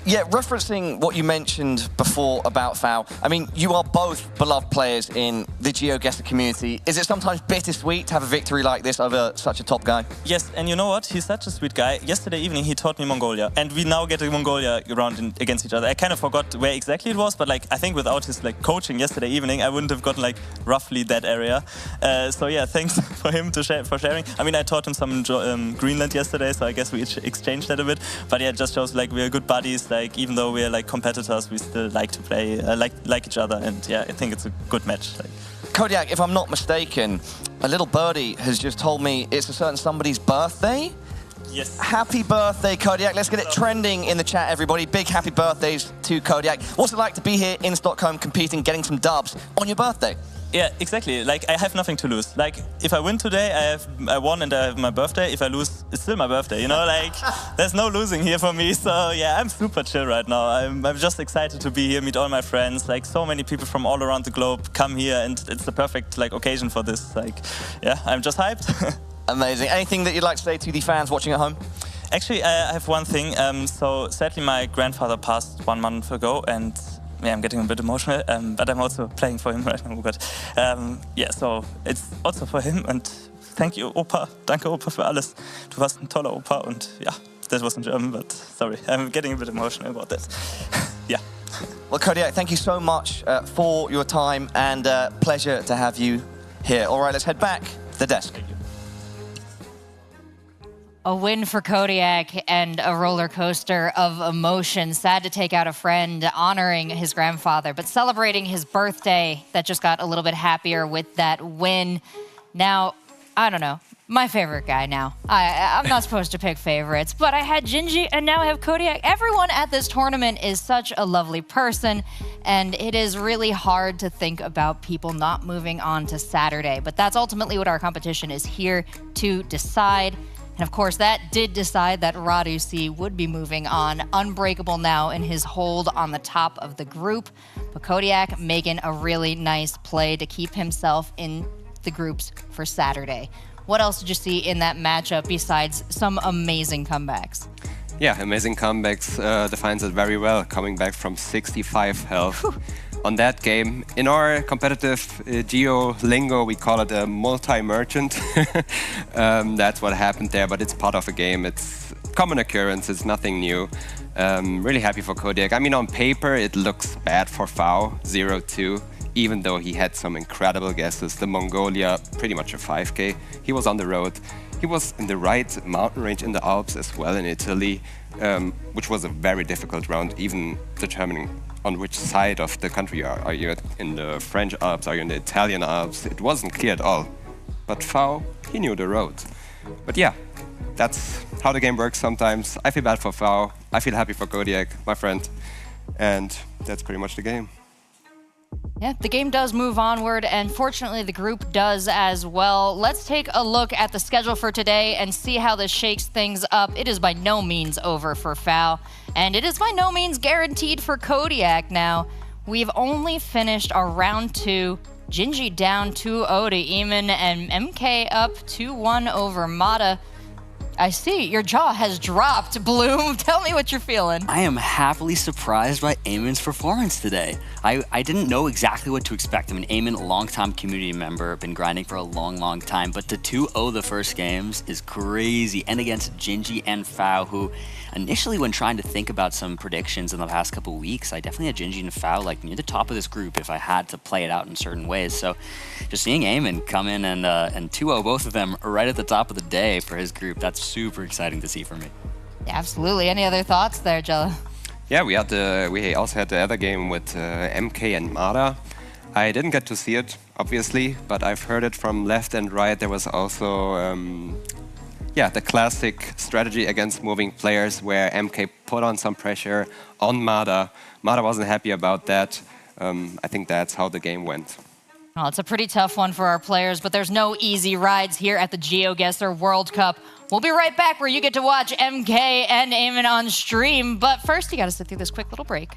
[SPEAKER 20] Yeah, referencing what you mentioned before about Fao, I mean, you are both beloved players in the Geoguessr community. Is it sometimes bittersweet to have a victory like this over such a top guy?
[SPEAKER 6] Yes, and you know what? He's such a sweet guy. Yesterday evening, he taught me Mongolia, and we now get a Mongolia round against each other. I kind of forgot where exactly it was, but like I think without his like coaching yesterday evening, I wouldn't have gotten like roughly that area. So yeah, thanks for him for sharing. I mean, I taught him some Greenland yesterday, so I guess we exchanged that a bit. But yeah, it just shows like we're good buddies. Like even though we're like competitors, we still like to play like each other, and yeah, I think it's a good match. Like.
[SPEAKER 20] Kodiak, if I'm not mistaken, a little birdie has just told me it's a certain somebody's birthday.
[SPEAKER 6] Yes.
[SPEAKER 20] Happy birthday, Kodiak. Let's get it trending in the chat, everybody. Big happy birthdays to Kodiak. What's it like to be here in Stockholm competing, getting some dubs on your birthday?
[SPEAKER 6] Yeah, exactly. Like, I have nothing to lose. Like, if I win today, I won and I have my birthday. If I lose, it's still my birthday, you know? Like, there's no losing here for me. So, yeah, I'm super chill right now. I'm just excited to be here, meet all my friends. Like, so many people from all around the globe come here, and it's the perfect, like, occasion for this. Like, yeah, I'm just hyped.
[SPEAKER 20] Amazing. Anything that you'd like to say to the fans watching at home?
[SPEAKER 6] Actually, I have one thing. So, sadly, my grandfather passed 1 month ago, and yeah, I'm getting a bit emotional, but I'm also playing for him right now. But yeah, so it's also for him. And thank you, Opa. Danke, Opa, für alles. Du warst ein toller Opa. Und ja, that was in German, but sorry, I'm getting a bit emotional about that. Yeah.
[SPEAKER 20] Well, Kodiak, thank you so much for your time and pleasure to have you here. All right, let's head back to the desk.
[SPEAKER 1] A win for Kodiak and a roller coaster of emotion. Sad to take out a friend, honoring his grandfather, but celebrating his birthday. That just got a little bit happier with that win. Now, I don't know. My favorite guy now. I'm not supposed to pick favorites, but I had Gingy and now I have Kodiak. Everyone at this tournament is such a lovely person, and it is really hard to think about people not moving on to Saturday. But that's ultimately what our competition is here to decide. And of course, that did decide that Radusi would be moving on, unbreakable now in his hold on the top of the group. But Kodiak making a really nice play to keep himself in the groups for Saturday. What else did you see in that matchup besides some amazing comebacks?
[SPEAKER 2] Yeah, amazing comebacks defines it very well, coming back from 65 health. On that game, in our competitive Geo lingo, we call it a multi-merchant. That's what happened there, but it's part of a game. It's common occurrence, it's nothing new. Really happy for Kodiak. I mean, on paper, it looks bad for Fao, 0-2. Even though he had some incredible guesses. The Mongolia, pretty much a 5K. He was on the road. He was in the right mountain range in the Alps as well in Italy, which was a very difficult round, even determining on which side of the country are you in the French Alps, are you in the Italian Alps? It wasn't clear at all. But Fao, he knew the road. But yeah, that's how the game works sometimes. I feel bad for Fao. I feel happy for Kodiak, my friend. And that's pretty much the game.
[SPEAKER 1] Yeah, the game does move onward, and fortunately the group does as well. Let's take a look at the schedule for today and see how this shakes things up. It is by no means over for Fao, and it is by no means guaranteed for Kodiak now. We've only finished our round 2. Gingy down 2-0 to Eamon, and MK up 2-1 over Mata. I see, your jaw has dropped. Bloom, tell me what you're feeling.
[SPEAKER 3] I am happily surprised by Eamon's performance today. I didn't know exactly what to expect. I mean, Eamon, a longtime community member, been grinding for a long time, but to 2-0 the first games is crazy. And against Gingy and Fao, who initially when trying to think about some predictions in the past couple weeks, I definitely had Gingy and Fao like near the top of this group if I had to play it out in certain ways. So just seeing Eamon come in and 2-0 both of them right at the top of the day for his group, that's super exciting to see for me.
[SPEAKER 1] Yeah, absolutely. Any other thoughts there, Jello?
[SPEAKER 2] Yeah, we also had the other game with MK and Mada. I didn't get to see it, obviously, but I've heard it from left and right. There was also the classic strategy against moving players where MK put on some pressure on Mada. Mada wasn't happy about that. I think that's how the game went.
[SPEAKER 1] Well, it's a pretty tough one for our players, but there's no easy rides here at the Geoguessr World Cup. We'll be right back where you get to watch MK and Eamon on stream. But first, you got to sit through this quick little break.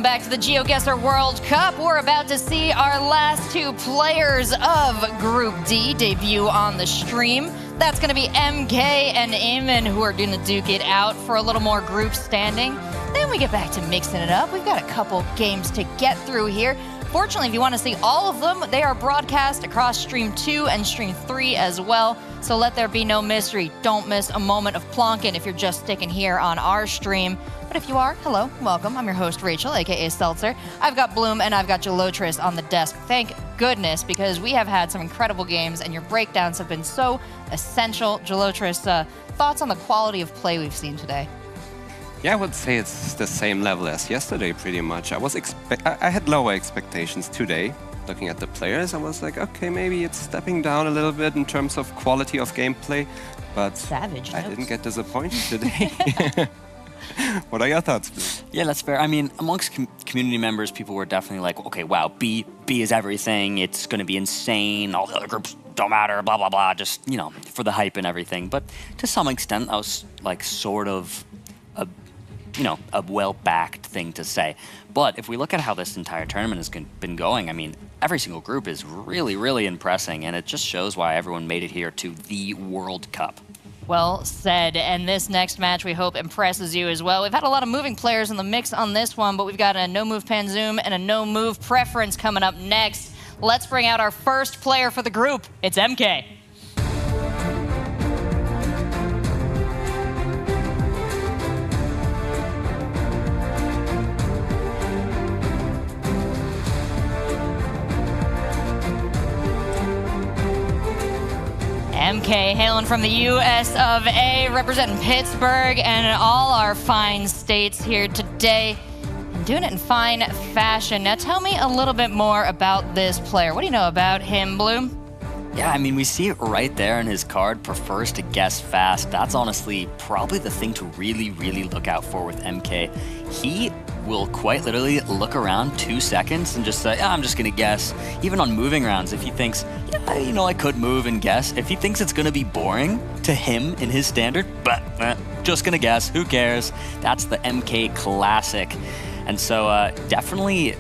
[SPEAKER 1] Welcome back to the Geoguessr World Cup. We're about to see our last two players of Group D debut on the stream. That's going to be MK and Eamon, who are going to duke it out for a little more group standing. Then we get back to mixing it up. We've got a couple games to get through here. Fortunately, if you want to see all of them, they are broadcast across Stream 2 and Stream 3 as well. So let there be no mystery. Don't miss a moment of plonking if you're just sticking here on our stream. But if you are, hello, welcome. I'm your host, Rachel, aka Seltzer. I've got Bloom and I've got Gelotris on the desk. Thank goodness, because we have had some incredible games and your breakdowns have been so essential. Gelotris, thoughts on the quality of play we've seen today?
[SPEAKER 2] Yeah, I would say it's the same level as yesterday, pretty much. I had lower expectations today. Looking at the players, I was like, okay, maybe it's stepping down a little bit in terms of quality of gameplay, but
[SPEAKER 1] Savage
[SPEAKER 2] I didn't get disappointed today. What are your thoughts?
[SPEAKER 3] Yeah, that's fair. I mean, amongst community members, people were definitely like, okay, wow, B is everything. It's going to be insane. All the other groups don't matter, blah, blah, blah. Just, you know, for the hype and everything. But to some extent, that was like sort of a well-backed thing to say. But if we look at how this entire tournament has been going, I mean, every single group is really, really impressing, and it just shows why everyone made it here to the World Cup.
[SPEAKER 1] Well said, and this next match we hope impresses you as well. We've had a lot of moving players in the mix on this one, but we've got a no-move Panzoom and a no-move preference coming up next. Let's bring out our first player for the group. It's MK. MK hailing from the US of A, representing Pittsburgh and all our fine states here today, and doing it in fine fashion. Now tell me a little bit more about this player. What do you know about him, Bloom?
[SPEAKER 3] Yeah, I mean, we see it right there in his card, prefers to guess fast. That's honestly probably the thing to really, really look out for with MK. He will quite literally look around 2 seconds and just say, I'm just going to guess. Even on moving rounds, if he thinks, yeah, you know, I could move and guess. If he thinks it's going to be boring to him in his standard, but just going to guess, who cares? That's the MK classic. And so definitely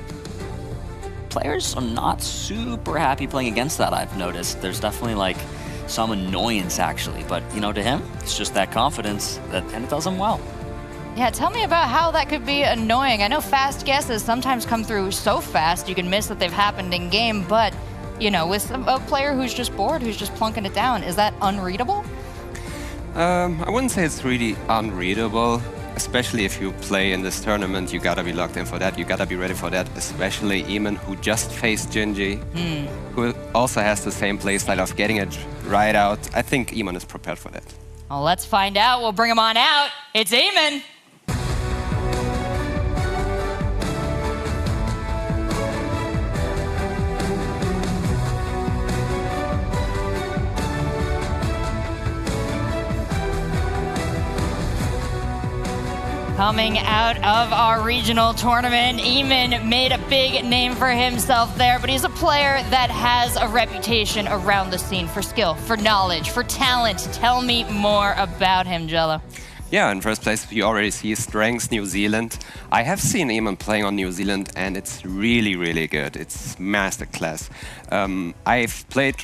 [SPEAKER 3] players are not super happy playing against that, I've noticed. There's definitely like some annoyance actually, but you know, to him, it's just that confidence and it does him well.
[SPEAKER 1] Yeah, tell me about how that could be annoying. I know fast guesses sometimes come through so fast you can miss that they've happened in game, but you know, with a player who's just bored, who's just plunking it down, is that unreadable?
[SPEAKER 2] I wouldn't say it's really unreadable, especially if you play in this tournament. You gotta be locked in for that. You gotta be ready for that, especially Eamon, who just faced Gingy, who also has the same playstyle of getting it right out. I think Eamon is prepared for that.
[SPEAKER 1] Well, let's find out. We'll bring him on out. It's Eamon. Coming out of our regional tournament, Eamon made a big name for himself there, but he's a player that has a reputation around the scene for skill, for knowledge, for talent. Tell me more about him, Jello.
[SPEAKER 2] Yeah, in first place, you already see strengths, New Zealand. I have seen Eamon playing on New Zealand, and it's really, really good. It's masterclass. I've played,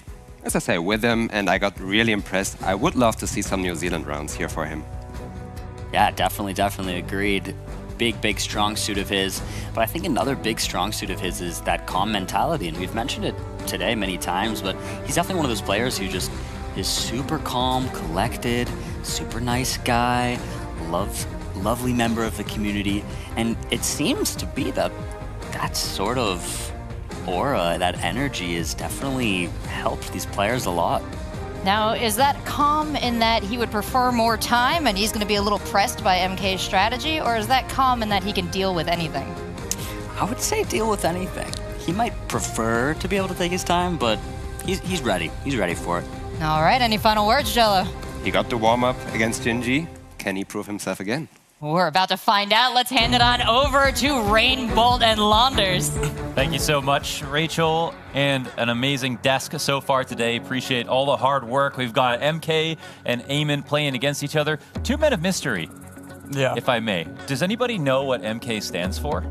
[SPEAKER 2] as I say, with him, and I got really impressed. I would love to see some New Zealand rounds here for him.
[SPEAKER 3] Yeah, definitely agreed. Big strong suit of his. But I think another big strong suit of his is that calm mentality. And we've mentioned it today many times, but he's definitely one of those players who just is super calm, collected, super nice guy, lovely member of the community. And it seems to be that sort of aura, that energy has definitely helped these players a lot.
[SPEAKER 1] Now, is that calm in that he would prefer more time and he's going to be a little pressed by MK's strategy, or is that calm in that he can deal with anything?
[SPEAKER 3] I would say deal with anything. He might prefer to be able to take his time, but he's ready. He's ready for it.
[SPEAKER 1] All right, any final words, Jello?
[SPEAKER 2] He got the warm-up against Gingy. Can he prove himself again?
[SPEAKER 1] We're about to find out. Let's hand it on over to Rainbolt and Launders.
[SPEAKER 18] Thank you so much, Rachel, and an amazing desk so far today. Appreciate all the hard work. We've got MK and Eamon playing against each other. Two men of mystery, if I may. Does anybody know what MK stands for?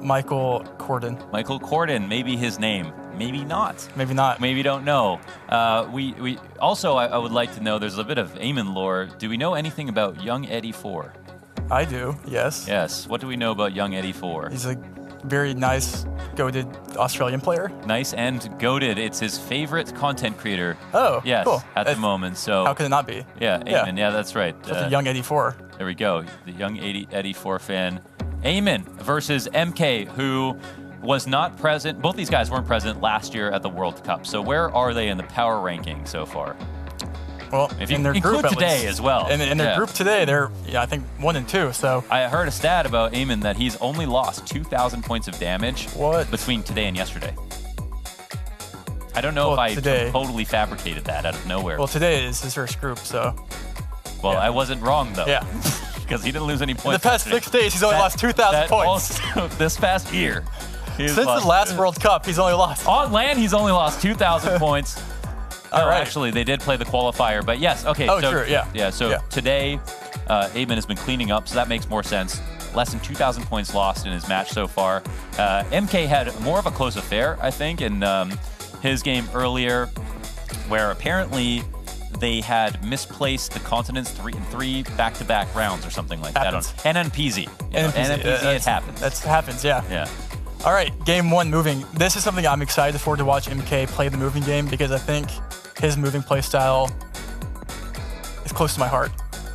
[SPEAKER 19] Michael Corden.
[SPEAKER 18] Michael Corden, maybe his name. Maybe not.
[SPEAKER 19] Maybe not.
[SPEAKER 18] Maybe don't know. We also, I would like to know, there's a bit of Eamon lore. Do we know anything about young Eddie 4?
[SPEAKER 19] I do, yes.
[SPEAKER 18] Yes. What do we know about young Eddie 4?
[SPEAKER 19] He's a very nice, goated Australian player.
[SPEAKER 18] Nice and goated. It's his favorite content creator.
[SPEAKER 19] Oh,
[SPEAKER 18] yes,
[SPEAKER 19] cool.
[SPEAKER 18] At the moment. So
[SPEAKER 19] how could it not be?
[SPEAKER 18] Yeah, Eamon. Yeah, that's right.
[SPEAKER 19] That's a young Eddie 4.
[SPEAKER 18] There we go. The young Eddie 4 fan. Eamon versus MK, who was not present. Both these guys weren't present last year at the World Cup. So where are they in the power ranking so far?
[SPEAKER 19] Well,
[SPEAKER 18] if you
[SPEAKER 19] in their
[SPEAKER 18] include
[SPEAKER 19] group
[SPEAKER 18] today as well.
[SPEAKER 19] In their group today, they're, I think, 1 and 2. So
[SPEAKER 18] I heard a stat about Eamon that he's only lost 2,000 points of damage between today and yesterday. I don't know if I totally fabricated that out of nowhere.
[SPEAKER 19] Well, today is his first group, so.
[SPEAKER 18] Well, I wasn't wrong, though.
[SPEAKER 19] Yeah.
[SPEAKER 18] Because he didn't lose any points.
[SPEAKER 19] In the past 6 days, he's only lost 2,000 points.
[SPEAKER 18] Also, this past year.
[SPEAKER 19] Since the last World Cup, he's only lost.
[SPEAKER 18] On land, he's only lost 2,000 points.
[SPEAKER 19] All right.
[SPEAKER 18] Actually, they did play the qualifier, but yes, okay.
[SPEAKER 19] Oh,
[SPEAKER 18] so,
[SPEAKER 19] true, yeah.
[SPEAKER 18] Yeah, so today, Eamon has been cleaning up, so that makes more sense. Less than 2,000 points lost in his match so far. MK had more of a close affair, I think, in his game earlier, where apparently they had misplaced the continents 3-3 back-to-back rounds or something like that. NNPZ. NNPZ, it happens.
[SPEAKER 19] That happens, yeah.
[SPEAKER 18] Yeah.
[SPEAKER 19] All right, game 1, moving. This is something I'm excited for, to watch MK play the moving game, because I think his moving play style is close to my heart.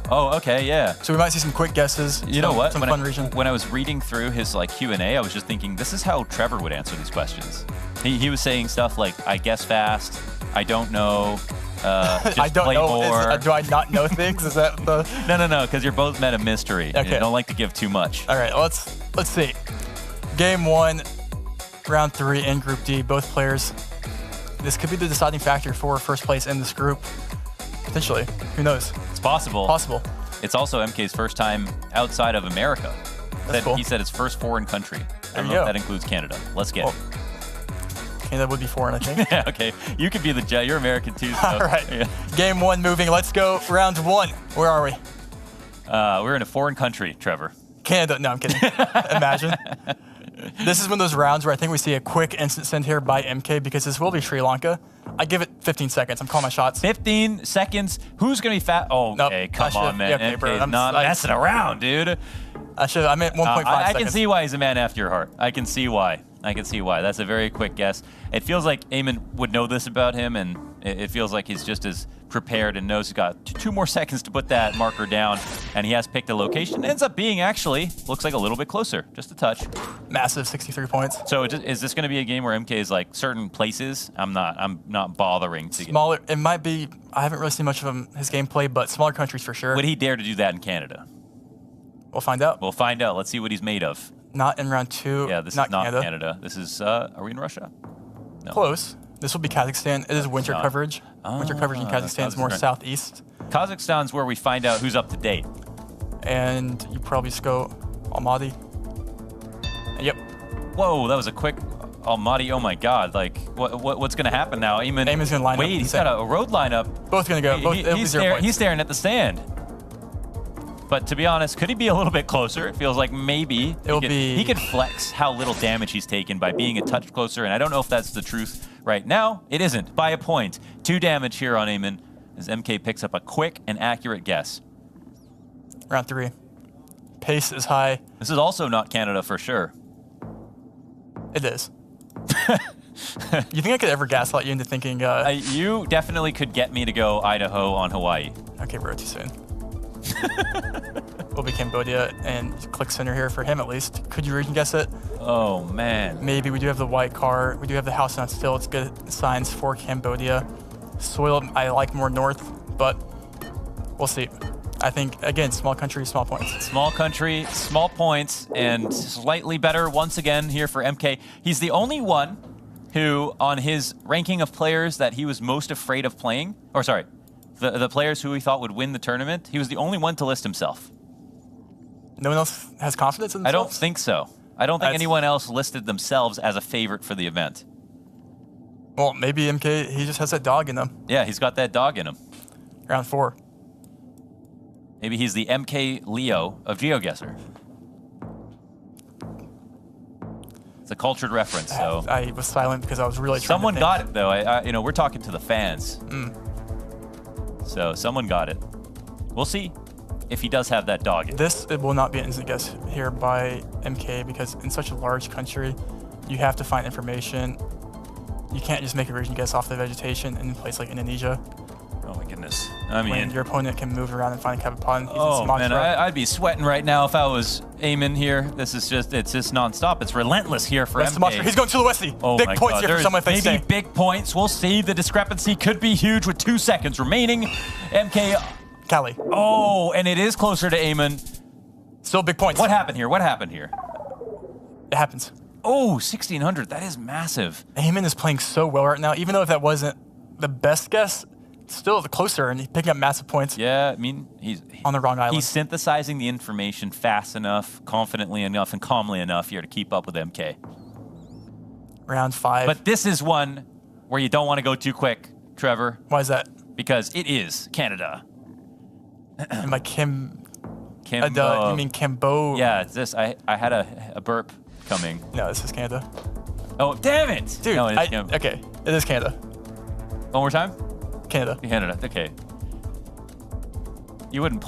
[SPEAKER 18] Oh, okay, yeah.
[SPEAKER 19] So we might see some quick guesses.
[SPEAKER 18] You know what?
[SPEAKER 19] Some fun region.
[SPEAKER 18] When I was reading through his Q&A, I was just thinking, this is how Trevor would answer these questions. He was saying stuff like, I guess fast, I don't know, just
[SPEAKER 19] I don't
[SPEAKER 18] play
[SPEAKER 19] know.
[SPEAKER 18] more.
[SPEAKER 19] Do I not know things? Is that the?
[SPEAKER 18] No, because you're both men of mystery.
[SPEAKER 19] Okay.
[SPEAKER 18] You don't like to give too much.
[SPEAKER 19] All right, let's see. Game 1, round 3 in Group D. Both players. This could be the deciding factor for first place in this group. Potentially. Who knows?
[SPEAKER 18] It's possible.
[SPEAKER 19] Possible.
[SPEAKER 18] It's also MK's first time outside of America.
[SPEAKER 19] That's cool.
[SPEAKER 18] He said his first foreign country. I don't
[SPEAKER 19] you
[SPEAKER 18] know
[SPEAKER 19] go.
[SPEAKER 18] if that includes Canada. Let's get it.
[SPEAKER 19] Canada would be foreign, I think.
[SPEAKER 18] Yeah, okay. You could be the judge. You're American too. So.
[SPEAKER 19] All right.
[SPEAKER 18] Yeah.
[SPEAKER 19] Game 1 moving. Let's go round 1. Where are we?
[SPEAKER 18] We're in a foreign country, Trevor.
[SPEAKER 19] Canada. No, I'm kidding. Imagine. This is one of those rounds where I think we see a quick instant send here by MK, because this will be Sri Lanka. I give it 15 seconds. I'm calling my shots.
[SPEAKER 18] 15 seconds. Who's going to be fat? Oh, okay, come on, man.
[SPEAKER 19] Yeah, okay, bro.
[SPEAKER 18] MK's not messing around, dude.
[SPEAKER 19] I meant 1.5 seconds.
[SPEAKER 18] I can see why he's a man after your heart. I can see why. That's a very quick guess. It feels like Eamon would know this about him, and it feels like he's just as prepared and knows he's got 2 more seconds to put that marker down, and he has picked a location. It ends up being actually, looks like a little bit closer, just a touch.
[SPEAKER 19] Massive 63 points.
[SPEAKER 18] So is this going to be a game where MK is like certain places? I'm not bothering to
[SPEAKER 19] smaller. It might be. I haven't really seen much of his gameplay, but smaller countries for sure.
[SPEAKER 18] Would he dare to do that in Canada?
[SPEAKER 19] We'll find out.
[SPEAKER 18] We'll find out. Let's see what he's made of.
[SPEAKER 19] Not in round 2.
[SPEAKER 18] Yeah, this is not Canada. This is, are we in Russia? No.
[SPEAKER 19] Close. This will be Kazakhstan. It is winter coverage. Winter coverage in Kazakhstan is more southeast.
[SPEAKER 18] Kazakhstan's where we find out who's up to date.
[SPEAKER 19] And you probably just go Almaty. Yep.
[SPEAKER 18] Whoa, that was a quick Almaty. Oh my God! Like, what's going to happen now?
[SPEAKER 19] Eamon's going to line up.
[SPEAKER 18] Wait, he's got a road lineup.
[SPEAKER 19] Both going to go.
[SPEAKER 18] He's staring at the sand. But to be honest, could he be a little bit closer? It feels like maybe he could flex how little damage he's taken by being a touch closer, and I don't know if that's the truth right now. It isn't, by a point. 2 damage here on Eamon as MK picks up a quick and accurate guess.
[SPEAKER 19] Round 3. Pace is high.
[SPEAKER 18] This is also not Canada for sure.
[SPEAKER 19] It is. You think I could ever gaslight you into thinking...
[SPEAKER 18] you definitely could get me to go Idaho on Hawaii.
[SPEAKER 19] Okay, bro, too soon. Will be Cambodia, and click center here for him at least. Could you region guess it?
[SPEAKER 18] Oh, man.
[SPEAKER 19] Maybe. We do have the white car. We do have the house on still. It's good signs for Cambodia. Soil, I like more north, but we'll see. I think, again, small country, small points.
[SPEAKER 18] Small country, small points, and slightly better once again here for MK. He's the only one who, on his ranking of players that he was most afraid of playing, or sorry, the players who he thought would win the tournament, he was the only one to list himself.
[SPEAKER 19] No one else has confidence in themselves?
[SPEAKER 18] I don't think so. I don't think anyone else listed themselves as a favorite for the event.
[SPEAKER 19] Well, maybe MK, he just has that dog in him.
[SPEAKER 18] Yeah, he's got that dog in him.
[SPEAKER 19] Round 4.
[SPEAKER 18] Maybe he's the MK Leo of Geoguessr. a cultured reference. So
[SPEAKER 19] I was silent because I was really trying
[SPEAKER 18] someone
[SPEAKER 19] to
[SPEAKER 18] got it though. You know, we're talking to the fans. So someone got it. We'll see if he does have that dog.
[SPEAKER 19] It will not be an instant guess here by MK because in such a large country, you have to find information. You can't just make a region guess off the vegetation in a place like Indonesia.
[SPEAKER 18] Oh my goodness. I mean,
[SPEAKER 19] when your opponent can move around and find a Capitan.
[SPEAKER 18] Oh man, I'd be sweating right now if I was aiming here. This is it's just nonstop. It's relentless here for MK.
[SPEAKER 19] He's going to the Westie.
[SPEAKER 18] Oh
[SPEAKER 19] big
[SPEAKER 18] my
[SPEAKER 19] points
[SPEAKER 18] God.
[SPEAKER 19] here for someone if they
[SPEAKER 18] Maybe
[SPEAKER 19] stay.
[SPEAKER 18] big points. We'll see. The discrepancy could be huge with 2 seconds remaining. MK.
[SPEAKER 19] Cali.
[SPEAKER 18] Oh, and it is closer to Eamon.
[SPEAKER 19] Still big points.
[SPEAKER 18] What happened here? What happened here?
[SPEAKER 19] It happens.
[SPEAKER 18] Oh, 1,600. That is massive.
[SPEAKER 19] Eamon is playing so well right now. Even though if that wasn't the best guess, still the closer, and he's picking up massive points.
[SPEAKER 18] Yeah, I mean, he's
[SPEAKER 19] on the wrong island.
[SPEAKER 18] He's synthesizing the information fast enough, confidently enough, and calmly enough here to keep up with MK.
[SPEAKER 19] Round 5.
[SPEAKER 18] But this is one where you don't want to go too quick, Trevor.
[SPEAKER 19] Why is that?
[SPEAKER 18] Because it is Canada.
[SPEAKER 19] And by Kim...
[SPEAKER 18] you
[SPEAKER 19] mean Kimbo?
[SPEAKER 18] Yeah, it's this. I had a burp coming.
[SPEAKER 19] No, this is Canada.
[SPEAKER 18] Oh, damn it!
[SPEAKER 19] Dude,
[SPEAKER 18] no,
[SPEAKER 19] okay, it is Canada.
[SPEAKER 18] One more time?
[SPEAKER 19] Canada.
[SPEAKER 18] Canada, okay. You wouldn't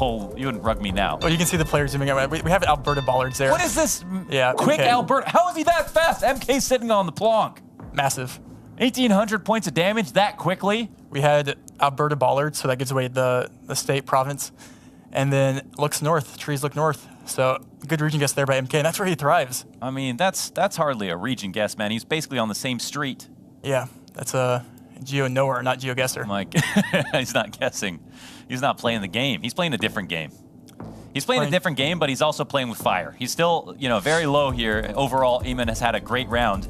[SPEAKER 18] rug me now.
[SPEAKER 19] Well, you can see the players zooming out. We have Alberta Bollards there.
[SPEAKER 18] What is this?
[SPEAKER 19] Yeah,
[SPEAKER 18] Quick
[SPEAKER 19] okay.
[SPEAKER 18] Alberta. How is he that fast? MK's sitting on the plonk.
[SPEAKER 19] Massive.
[SPEAKER 18] 1,800 points of damage that quickly?
[SPEAKER 19] We had Alberta Bollards, so that gives away the state province. And then looks north. Trees look north. So good region guess there by MK, and that's where he thrives.
[SPEAKER 18] I mean, that's hardly a region guess, man. He's basically on the same street.
[SPEAKER 19] Yeah, that's a Geo Knower, not Geoguessr.
[SPEAKER 18] He's not guessing. He's not playing the game. He's playing a different game. He's playing a different game, but he's also playing with fire. He's still, very low here. Overall, Eamon has had a great round,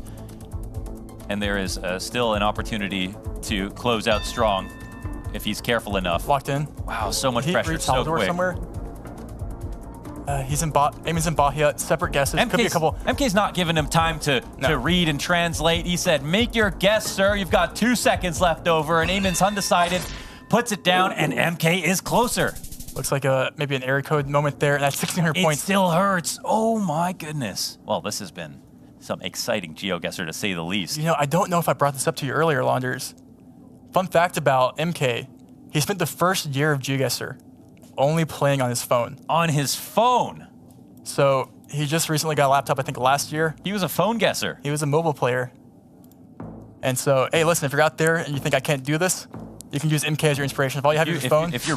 [SPEAKER 18] and there is still an opportunity to close out strong if he's careful enough.
[SPEAKER 19] Locked in.
[SPEAKER 18] Wow, so much
[SPEAKER 19] He
[SPEAKER 18] pressure,
[SPEAKER 19] reached
[SPEAKER 18] so
[SPEAKER 19] Salvador
[SPEAKER 18] quick.
[SPEAKER 19] somewhere. He's in Eamon's in Bahia. Separate guesses. Could be a couple.
[SPEAKER 18] MK's not giving him time to read and translate. He said, make your guess, sir. You've got 2 seconds left over, and Eamon's undecided. Puts it down, and MK is closer.
[SPEAKER 19] Looks like maybe an error code moment there. That's 1,600 points.
[SPEAKER 18] It still hurts. Oh, my goodness. Well, this has been some exciting Geoguessr, to say the least.
[SPEAKER 19] I don't know if I brought this up to you earlier, Launders. Fun fact about MK, he spent the first year of Geoguessr only playing on his phone.
[SPEAKER 18] On his phone?
[SPEAKER 19] So he just recently got a laptop, I think last year.
[SPEAKER 18] He was a phone guesser.
[SPEAKER 19] He was a mobile player. And so, hey, listen, if you're out there and you think I can't do this, you can use MK as your inspiration. If all you have is your phone.
[SPEAKER 18] If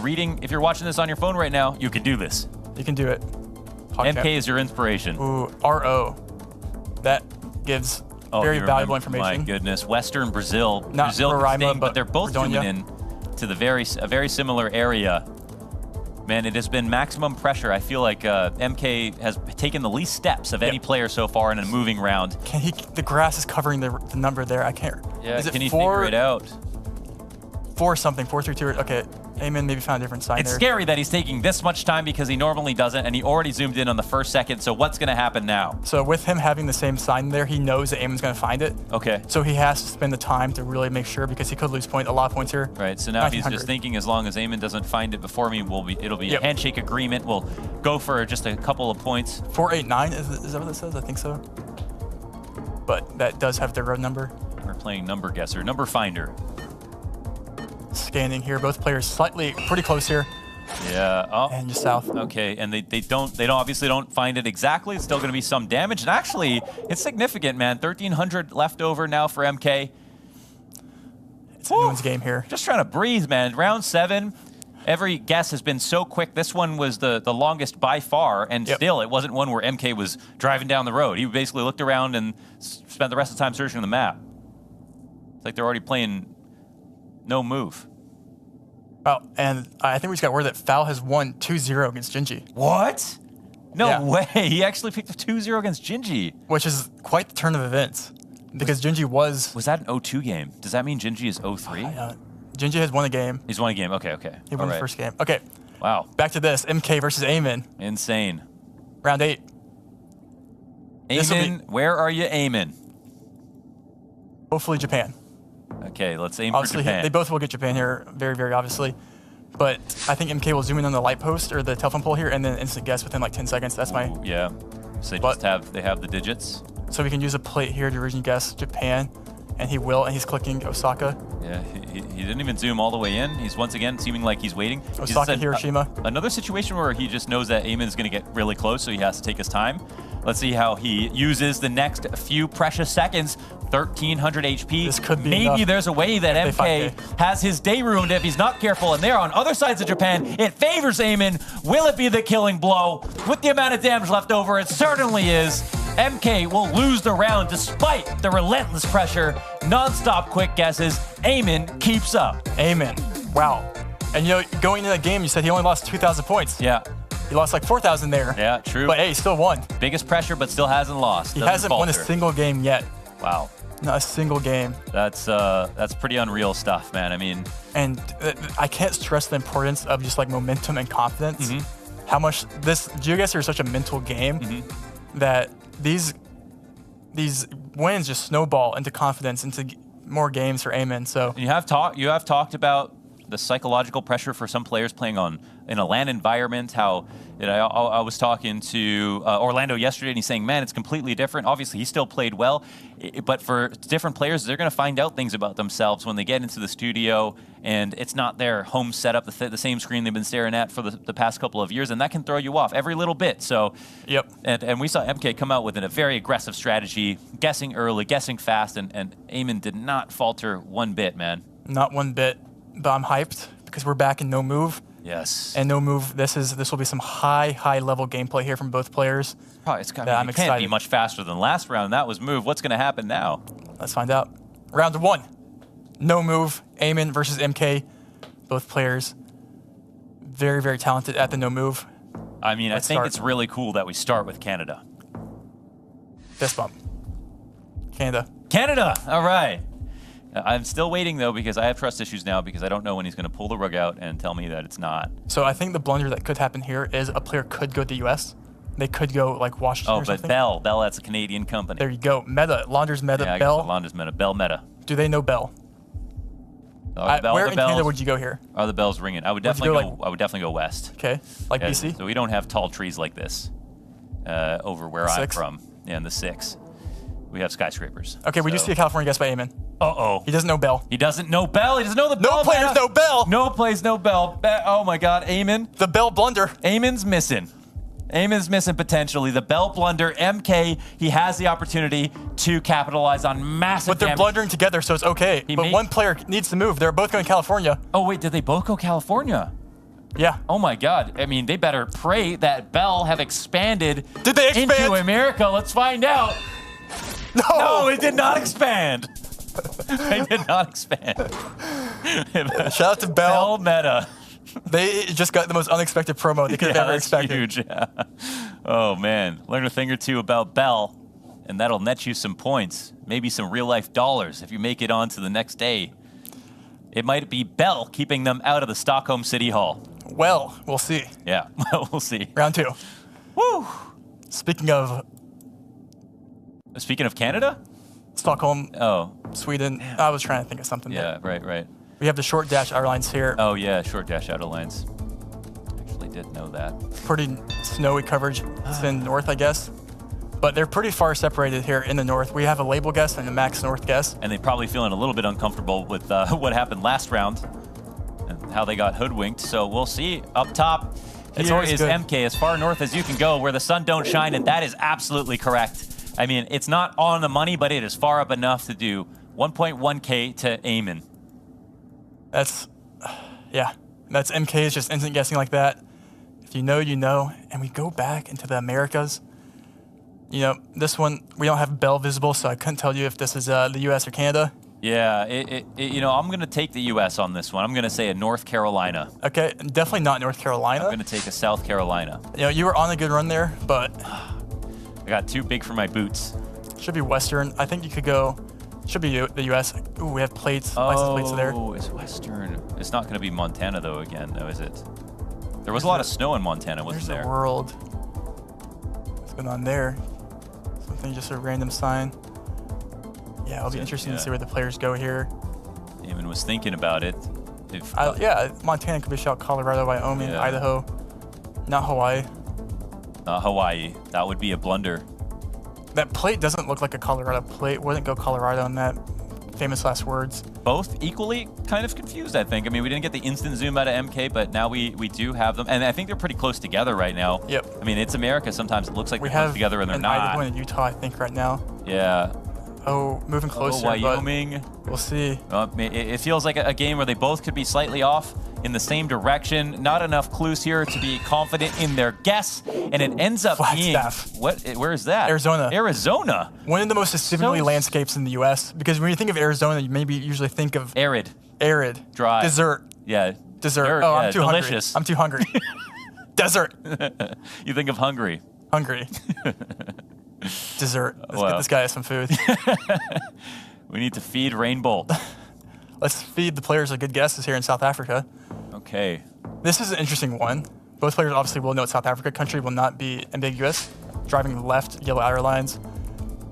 [SPEAKER 18] you're watching this on your phone right now, you can do this.
[SPEAKER 19] You can do it.
[SPEAKER 18] MK is your inspiration.
[SPEAKER 19] Ooh, RO. That gives very valuable information.
[SPEAKER 18] My goodness, Western Brazil.
[SPEAKER 19] Not
[SPEAKER 18] Brazil,
[SPEAKER 19] Roraima,
[SPEAKER 18] but they're both
[SPEAKER 19] Rondônia.
[SPEAKER 18] zooming in to a very similar area. Man, it has been maximum pressure. I feel like MK has taken the least steps of any player so far in a moving round.
[SPEAKER 19] The grass is covering the number there. I can't.
[SPEAKER 18] Yeah,
[SPEAKER 19] is it
[SPEAKER 18] can he
[SPEAKER 19] 4,
[SPEAKER 18] figure it out?
[SPEAKER 19] 4 something, 432. Okay, Eamon maybe found a different sign
[SPEAKER 18] It's
[SPEAKER 19] there.
[SPEAKER 18] scary that he's taking this much time because he normally doesn't, and he already zoomed in on the first second. So what's going to happen now?
[SPEAKER 19] So with him having the same sign there, he knows that Eamon's going to find it.
[SPEAKER 18] Okay.
[SPEAKER 19] So he has to spend the time to really make sure because he could lose a lot of points here.
[SPEAKER 18] Right. So now he's just thinking, as long as Eamon doesn't find it before me, it'll be a handshake agreement. We'll go for just a couple of points.
[SPEAKER 19] 489 is that what it says? I think so. But that does have the road number.
[SPEAKER 18] We're playing number guesser, number finder.
[SPEAKER 19] Scanning here, both players pretty close here.
[SPEAKER 18] Yeah. Oh.
[SPEAKER 19] And just south.
[SPEAKER 18] Okay, and they obviously don't find it exactly. It's still going to be some damage, and actually, it's significant, man. 1,300 left over now for MK.
[SPEAKER 19] It's anyone's game here.
[SPEAKER 18] Just trying to breathe, man. Round 7. Every guess has been so quick. This one was the longest by far, and still, it wasn't one where MK was driving down the road. He basically looked around and spent the rest of the time searching the map. It's like they're already playing no move.
[SPEAKER 19] Oh, and I think we just got word that Foul has won 2-0 against Gingy.
[SPEAKER 18] What? No way. He actually picked a 2-0 against Gingy.
[SPEAKER 19] Which is quite the turn of events. Because Gingy was...
[SPEAKER 18] Was that an 0-2 game? Does that mean Gingy is 0-3?
[SPEAKER 19] Gingy has won a game.
[SPEAKER 18] He's won a game. Okay.
[SPEAKER 19] He won the first game. Okay.
[SPEAKER 18] Wow.
[SPEAKER 19] Back to this. MK versus Eamon.
[SPEAKER 18] Insane.
[SPEAKER 19] Round 8.
[SPEAKER 18] Eamon, where are you aiming?
[SPEAKER 19] Hopefully Japan.
[SPEAKER 18] Okay, let's aim
[SPEAKER 19] Obviously,
[SPEAKER 18] for Japan.
[SPEAKER 19] they both will get Japan here, very, very obviously. But I think MK will zoom in on the light post or the telephone pole here and then instant guess within like 10 seconds. That's my...
[SPEAKER 18] Yeah. So they have the digits.
[SPEAKER 19] so we can use a plate here to region guess Japan, and he will, and he's clicking Osaka.
[SPEAKER 18] Yeah, he didn't even zoom all the way in. He's once again seeming like he's waiting.
[SPEAKER 19] Osaka, Hiroshima.
[SPEAKER 18] Another situation where he just knows that Eamon is going to get really close, so he has to take his time. Let's see how he uses the next few precious seconds. 1,300 HP.
[SPEAKER 19] This could be
[SPEAKER 18] Maybe
[SPEAKER 19] enough.
[SPEAKER 18] there's a way that MK has his day ruined if he's not careful, and they're on other sides of Japan. It favors Eamon. Will it be the killing blow? With the amount of damage left over, it certainly is. MK will lose the round despite the relentless pressure. Non-stop quick guesses. Eamon keeps up.
[SPEAKER 19] Eamon. Wow. And you know, going into that game, you said he only lost 2,000 points.
[SPEAKER 18] Yeah.
[SPEAKER 19] He lost like 4,000 there.
[SPEAKER 18] Yeah, true.
[SPEAKER 19] But hey, he still won.
[SPEAKER 18] Biggest pressure, but still hasn't lost.
[SPEAKER 19] He
[SPEAKER 18] Doesn't
[SPEAKER 19] hasn't won a
[SPEAKER 18] falter.
[SPEAKER 19] single game yet.
[SPEAKER 18] Wow.
[SPEAKER 19] Not a single game.
[SPEAKER 18] That's pretty unreal stuff, man. I mean,
[SPEAKER 19] and I can't stress the importance of just like momentum and confidence. How much this Geoguessr is such a mental game that these wins just snowball into confidence, into more games for Eamon. So
[SPEAKER 18] you have talked about the psychological pressure for some players playing in a LAN environment. How I was talking to Orlando yesterday, and he's saying, man, it's completely different. Obviously, he still played well, but for different players, they're going to find out things about themselves when they get into the studio, and it's not their home setup, the same screen they've been staring at for the past couple of years, and that can throw you off every little bit. So,
[SPEAKER 19] yep.
[SPEAKER 18] And we saw MK come out with a very aggressive strategy, guessing early, guessing fast, and Eamon did not falter one bit, man.
[SPEAKER 19] Not one bit. But I'm hyped because we're back in no move.
[SPEAKER 18] Yes.
[SPEAKER 19] And no move. This will be some high level gameplay here from both players.
[SPEAKER 18] I'm excited. Can't be much faster than last round. That was move. What's going to happen now?
[SPEAKER 19] Let's find out. Round 1. No move. Eamon versus MK. Both players very, very talented at the no move.
[SPEAKER 18] I mean, I think it's really cool that we start with Canada.
[SPEAKER 19] Fist bump. Canada.
[SPEAKER 18] Canada. All right. I'm still waiting, though, because I have trust issues now because I don't know when he's going to pull the rug out and tell me that it's not.
[SPEAKER 19] So I think the blunder that could happen here is a player could go to the U.S. They could go like Washington or something.
[SPEAKER 18] Bell, that's a Canadian company.
[SPEAKER 19] There you go. Meta. Launders Meta.
[SPEAKER 18] Yeah,
[SPEAKER 19] Bell.
[SPEAKER 18] Launders Meta. Bell Meta.
[SPEAKER 19] Do they know Bell? Where in Canada would you go here?
[SPEAKER 18] Are the bells ringing? I would definitely go west.
[SPEAKER 19] Okay, like BC.
[SPEAKER 18] So we don't have tall trees like this over where I'm from. Yeah, in the 6. We have skyscrapers.
[SPEAKER 19] Okay, we do see a California guess by Eamon.
[SPEAKER 18] Uh-oh.
[SPEAKER 19] He doesn't know Bell.
[SPEAKER 18] He doesn't know Bell. He doesn't know the Bell.
[SPEAKER 19] No players know Bell.
[SPEAKER 18] No plays know Bell. Oh my God, Eamon.
[SPEAKER 19] The Bell blunder.
[SPEAKER 18] Eamon's missing. Eamon's missing potentially. The Bell blunder. MK, he has the opportunity to capitalize on massive
[SPEAKER 19] But they're
[SPEAKER 18] damage.
[SPEAKER 19] blundering together, so it's okay. But one player needs to move. They're both going to California.
[SPEAKER 18] Oh wait, did they both go California?
[SPEAKER 19] Yeah.
[SPEAKER 18] Oh my God. I mean, they better pray that Bell have expanded
[SPEAKER 19] into
[SPEAKER 18] America. Let's find out. No, it did not expand. It did not expand.
[SPEAKER 19] Shout out to Bell.
[SPEAKER 18] Bell Meta.
[SPEAKER 19] They just got the most unexpected promo they could have ever expected.
[SPEAKER 18] Huge. Yeah. Oh man, learn a thing or two about Bell, and that'll net you some points, maybe some real-life dollars if you make it on to the next day. It might be Bell keeping them out of the Stockholm City Hall.
[SPEAKER 19] Well, we'll see.
[SPEAKER 18] Yeah, we'll see.
[SPEAKER 19] Round 2.
[SPEAKER 18] Woo!
[SPEAKER 19] Speaking of
[SPEAKER 18] Canada?
[SPEAKER 19] Stockholm.
[SPEAKER 18] Oh.
[SPEAKER 19] Sweden. I was trying to think of something.
[SPEAKER 18] Yeah, right.
[SPEAKER 19] We have the short dash outlines here.
[SPEAKER 18] Oh yeah, short dash out of lines. Actually did know that.
[SPEAKER 19] Pretty snowy coverage. It's in north, I guess. But they're pretty far separated here in the north. We have a label guess and a max north guess.
[SPEAKER 18] And they're probably feeling a little bit uncomfortable with what happened last round and how they got hoodwinked. So we'll see. Up top, here is MK, as far north as you can go, where the sun don't shine, and that is absolutely correct. I mean, it's not on the money, but it is far up enough to do 1.1K to Eamon.
[SPEAKER 19] That's MK is just instant guessing like that. If you know, you know. And we go back into the Americas. You know, this one, we don't have Bell visible, so I couldn't tell you if this is the U.S. or Canada.
[SPEAKER 18] Yeah, I'm going to take the U.S. on this one. I'm going to say a North Carolina.
[SPEAKER 19] Okay, definitely not North Carolina.
[SPEAKER 18] I'm going to take a South Carolina.
[SPEAKER 19] You know, you were on a good run there, but
[SPEAKER 18] I got too big for my boots.
[SPEAKER 19] Should be Western. I think you could go. Should be the U.S. Ooh, we have plates. License plates there.
[SPEAKER 18] Oh, it's Western. It's not going to be Montana, though, again, though, is it? There was a lot of snow in Montana, wasn't there?
[SPEAKER 19] There's the world. What's going on there? Something, just a random sign. Yeah, it'll be interesting to see where the players go here.
[SPEAKER 18] Eamon was thinking about it.
[SPEAKER 19] Yeah, Montana could be shot. Colorado, Wyoming, Idaho. Not Hawaii.
[SPEAKER 18] Not Hawaii. That would be a blunder.
[SPEAKER 19] That plate doesn't look like a Colorado plate. Wouldn't go Colorado in that famous last words.
[SPEAKER 18] Both equally kind of confused, I think. I mean, we didn't get the instant zoom out of MK, but now we do have them. And I think they're pretty close together right now.
[SPEAKER 19] Yep.
[SPEAKER 18] I mean, it's America. Sometimes it looks like
[SPEAKER 19] We
[SPEAKER 18] they're close
[SPEAKER 19] have
[SPEAKER 18] together and they're
[SPEAKER 19] an
[SPEAKER 18] not.
[SPEAKER 19] Idaho and Utah, I think, right now.
[SPEAKER 18] Yeah.
[SPEAKER 19] Oh, moving closer.
[SPEAKER 18] Wyoming.
[SPEAKER 19] We'll see.
[SPEAKER 18] It feels like a game where they both could be slightly off in the same direction. Not enough clues here to be confident in their guess, and it ends up being what? Where is that?
[SPEAKER 19] Arizona.
[SPEAKER 18] Arizona.
[SPEAKER 19] One of the most significantly landscapes in the U.S. Because when you think of Arizona, you maybe usually think of
[SPEAKER 18] arid,
[SPEAKER 19] dry, desert.
[SPEAKER 18] Yeah,
[SPEAKER 19] dessert.
[SPEAKER 18] Dirt,
[SPEAKER 19] Oh,
[SPEAKER 18] yeah,
[SPEAKER 19] I'm too
[SPEAKER 18] delicious.
[SPEAKER 19] hungry. I'm too hungry. Desert.
[SPEAKER 18] You think of hungry.
[SPEAKER 19] Hungry. Dessert. Let's
[SPEAKER 18] Wow.
[SPEAKER 19] get this guy some food.
[SPEAKER 18] We need to feed Rainbolt.
[SPEAKER 19] Let's feed the players a good guesses here in South Africa.
[SPEAKER 18] Okay.
[SPEAKER 19] This is an interesting one. Both players obviously will know South Africa. Country will not be ambiguous. Driving left, yellow outer lines.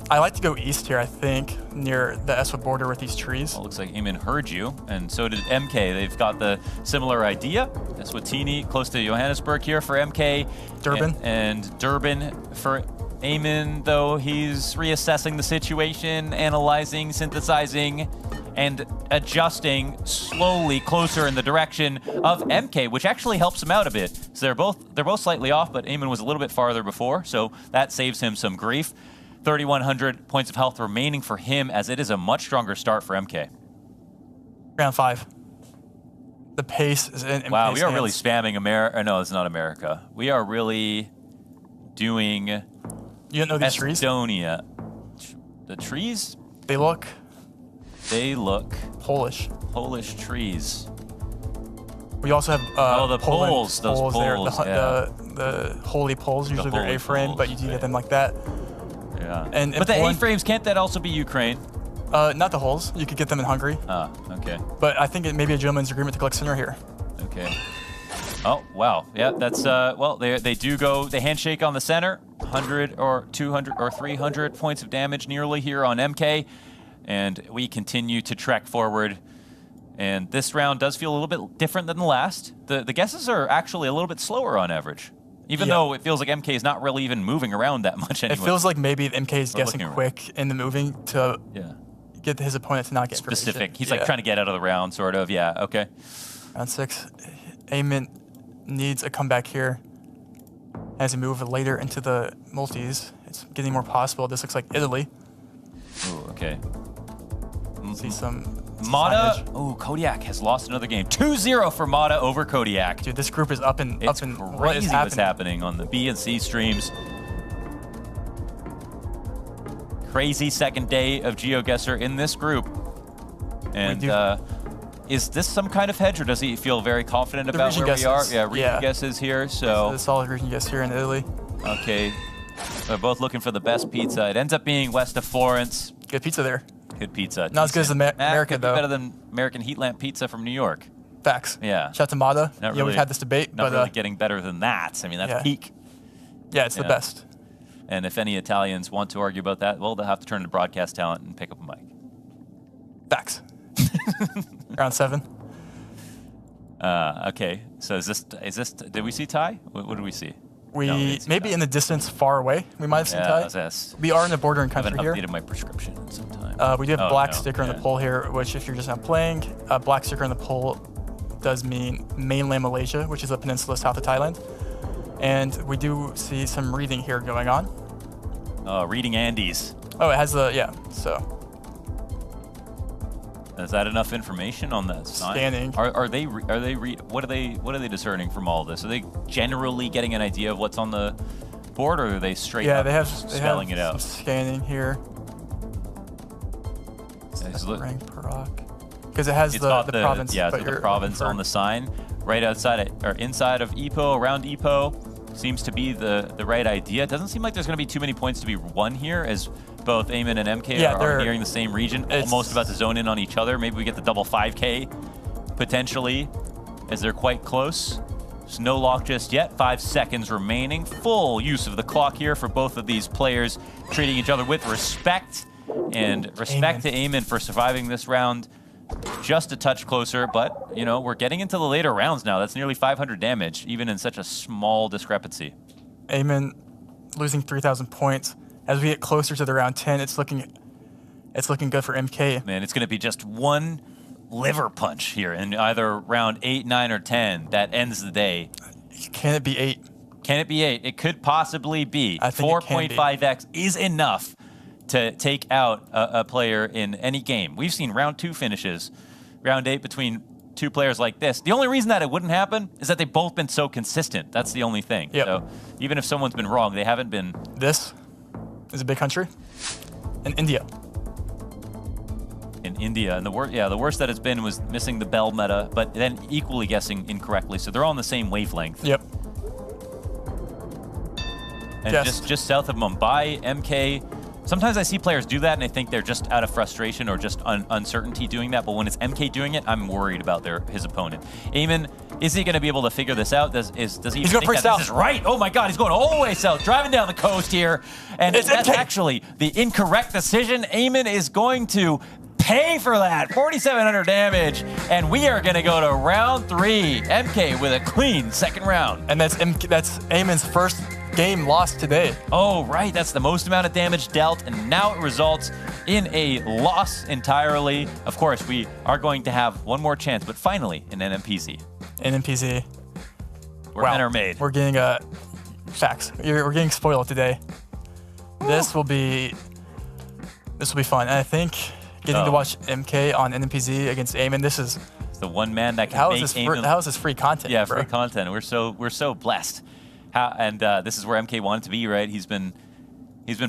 [SPEAKER 19] I like to go east here, I think, near the Eswa border with these trees.
[SPEAKER 18] Well, looks like Eamon heard you, and so did MK. They've got the similar idea. Eswatini, close to Johannesburg here for MK.
[SPEAKER 19] Durban.
[SPEAKER 18] And Durban for Eamon, though he's reassessing the situation, analyzing, synthesizing, and adjusting slowly closer in the direction of MK, which actually helps him out a bit. So they're both slightly off, but Eamon was a little bit farther before, so that saves him some grief. 3,100 points of health remaining for him, as it is a much stronger start for MK.
[SPEAKER 19] Round 5. The pace is in
[SPEAKER 18] Wow,
[SPEAKER 19] MK's
[SPEAKER 18] we are really
[SPEAKER 19] hands.
[SPEAKER 18] spamming America. No, it's not America. We are really doing
[SPEAKER 19] You don't know these trees?
[SPEAKER 18] Estonia. The trees?
[SPEAKER 19] They look
[SPEAKER 18] Polish. Polish trees.
[SPEAKER 19] We also have
[SPEAKER 18] the
[SPEAKER 19] Poland
[SPEAKER 18] poles, those
[SPEAKER 19] there.
[SPEAKER 18] poles,
[SPEAKER 19] The holy poles, usually they're
[SPEAKER 18] holy
[SPEAKER 19] A-frame,
[SPEAKER 18] poles,
[SPEAKER 19] but you do get them like that.
[SPEAKER 18] Yeah.
[SPEAKER 19] And
[SPEAKER 18] but the
[SPEAKER 19] Poland-
[SPEAKER 18] A-frames, can't that also be Ukraine?
[SPEAKER 19] Not the holes. You could get them in Hungary.
[SPEAKER 18] Ah, okay.
[SPEAKER 19] But I think it may be a gentleman's agreement to collect center here.
[SPEAKER 18] Okay. Oh, wow. Yeah, that's, well, they do go, they handshake on the center. 100 or 200 or 300 points of damage nearly here on MK. And we continue to trek forward. And this round does feel a little bit different than the last. The guesses are actually a little bit slower on average. Even though it feels like MK is not really even moving around that much anyway.
[SPEAKER 19] It feels like maybe MK is
[SPEAKER 18] We're
[SPEAKER 19] guessing
[SPEAKER 18] looking
[SPEAKER 19] quick in the moving to get his opponent to not get
[SPEAKER 18] specific.
[SPEAKER 19] information.
[SPEAKER 18] He's like trying to get out of the round, sort of. Yeah, okay.
[SPEAKER 19] Round 6. Eamon needs a comeback here. As he move later into the multis, it's getting more possible. This looks like Italy.
[SPEAKER 18] Ooh, okay.
[SPEAKER 19] See some
[SPEAKER 18] Mata.
[SPEAKER 19] signage.
[SPEAKER 18] Oh, Kodiak has lost another game. 2-0 for Mata over Kodiak.
[SPEAKER 19] Dude, this group is up and
[SPEAKER 18] It's
[SPEAKER 19] what is
[SPEAKER 18] crazy
[SPEAKER 19] happening?
[SPEAKER 18] what's happening on the B and C streams. Crazy second day of Geoguessr in this group. And is this some kind of hedge, or does he feel very confident
[SPEAKER 19] The
[SPEAKER 18] about
[SPEAKER 19] region
[SPEAKER 18] where we are?
[SPEAKER 19] guesses.
[SPEAKER 18] Yeah, region guesses here. So
[SPEAKER 19] The solid region guess here in Italy.
[SPEAKER 18] okay, they're both looking for the best pizza. It ends up being west of Florence.
[SPEAKER 19] Good pizza there.
[SPEAKER 18] Good pizza.
[SPEAKER 19] Not as good as America,
[SPEAKER 18] could be
[SPEAKER 19] though.
[SPEAKER 18] better than American heat lamp pizza from New York.
[SPEAKER 19] Facts.
[SPEAKER 18] Yeah.
[SPEAKER 19] Shout out to Mata.
[SPEAKER 18] Not
[SPEAKER 19] We've
[SPEAKER 18] really-
[SPEAKER 19] had this debate,
[SPEAKER 18] Not
[SPEAKER 19] but
[SPEAKER 18] really getting better than that. I mean, that's
[SPEAKER 19] yeah.
[SPEAKER 18] peak.
[SPEAKER 19] Yeah, it's the best.
[SPEAKER 18] And if any Italians want to argue about that, well, they'll have to turn to broadcast talent and pick up a mic.
[SPEAKER 19] Facts. Round 7.
[SPEAKER 18] Okay, so is this? Did we see Ty? What did we see?
[SPEAKER 19] We maybe in the distance far away. We might have seen
[SPEAKER 18] Yeah,
[SPEAKER 19] Ty.
[SPEAKER 18] yes.
[SPEAKER 19] We are in the bordering
[SPEAKER 18] I
[SPEAKER 19] country
[SPEAKER 18] haven't
[SPEAKER 19] here.
[SPEAKER 18] updated my prescription in some time.
[SPEAKER 19] We do have a
[SPEAKER 18] Oh,
[SPEAKER 19] black
[SPEAKER 18] no,
[SPEAKER 19] sticker on the
[SPEAKER 18] yeah.
[SPEAKER 19] pole here, which if you're just not playing, a black sticker on the pole does mean mainland Malaysia, which is a peninsula south of Thailand. And we do see some reading here going on.
[SPEAKER 18] Reading Andes.
[SPEAKER 19] Oh, it has the, yeah, so.
[SPEAKER 18] Is that enough information on that sign?
[SPEAKER 19] Scanning.
[SPEAKER 18] What are they discerning from all this? Are they generally getting an idea of what's on the board, or are they straight
[SPEAKER 19] Yeah,
[SPEAKER 18] up
[SPEAKER 19] they have
[SPEAKER 18] spelling it out?
[SPEAKER 19] some scanning here. Rank Perak. Because it has
[SPEAKER 18] It's
[SPEAKER 19] the
[SPEAKER 18] got
[SPEAKER 19] province.
[SPEAKER 18] Yeah,
[SPEAKER 19] but
[SPEAKER 18] it's got
[SPEAKER 19] you're
[SPEAKER 18] the province on the sign, right outside or inside of Ipoh, around Ipoh. Seems to be the right idea. It doesn't seem like there's going to be too many points to be won here, as both Eamon and MK are nearing the same region, almost about to zone in on each other. Maybe we get the double 5K potentially, as they're quite close. There's no lock just yet. 5 seconds remaining. Full use of the clock here for both of these players, treating each other with respect, and respect to Eamon for surviving this round. Just a touch closer, but, you know, we're getting into the later rounds now. That's nearly 500 damage, even in such a small discrepancy.
[SPEAKER 19] Eamon losing 3,000 points. as we get closer to the round 10, it's looking good for MK.
[SPEAKER 18] Man, it's going to be just one liver punch here in either round 8, 9, or 10 that ends the day.
[SPEAKER 19] Can it be 8?
[SPEAKER 18] Can it be 8? It could possibly be.
[SPEAKER 19] I think
[SPEAKER 18] 4.5x is enough to take out a player in any game. We've seen round 2 finishes, round 8 between 2 players like this. The only reason that it wouldn't happen is that they've both been so consistent. That's the only thing.
[SPEAKER 19] Yep.
[SPEAKER 18] So even if someone's been wrong, they haven't been.
[SPEAKER 19] This is a big country. In India.
[SPEAKER 18] In India, and the worst that it's been was missing the bell meta, but then equally guessing incorrectly. So they're all on the same wavelength.
[SPEAKER 19] Yep.
[SPEAKER 18] And just south of Mumbai, MK. Sometimes I see players do that, and I think they're just out of frustration or just uncertainty doing that. But when it's MK doing it, I'm worried about his opponent. Eamon, is he going to be able to figure this out? Does he even think that this is right? Oh my God, he's going all the way south, driving down the coast here, and that's actually the incorrect decision. Eamon is going to pay for that. 4,700 damage, and we are going to go to round 3. MK with a clean second round.
[SPEAKER 19] And that's Eamon's first game lost today.
[SPEAKER 18] Oh, right. That's the most amount of damage dealt, and now it results in a loss entirely. Of course, we are going to have one more chance, but finally an NMPZ.
[SPEAKER 19] NMPZ.
[SPEAKER 18] Where men are made.
[SPEAKER 19] We're getting facts. We're getting spoiled today. This will be fun. And I think getting to watch MK on NMPZ against Eamon, this is
[SPEAKER 18] the one man that can make Eamon.
[SPEAKER 19] How is this free content?
[SPEAKER 18] Yeah,
[SPEAKER 19] bro?
[SPEAKER 18] free content. We're so blessed. This is where MK wanted to be, right? He's been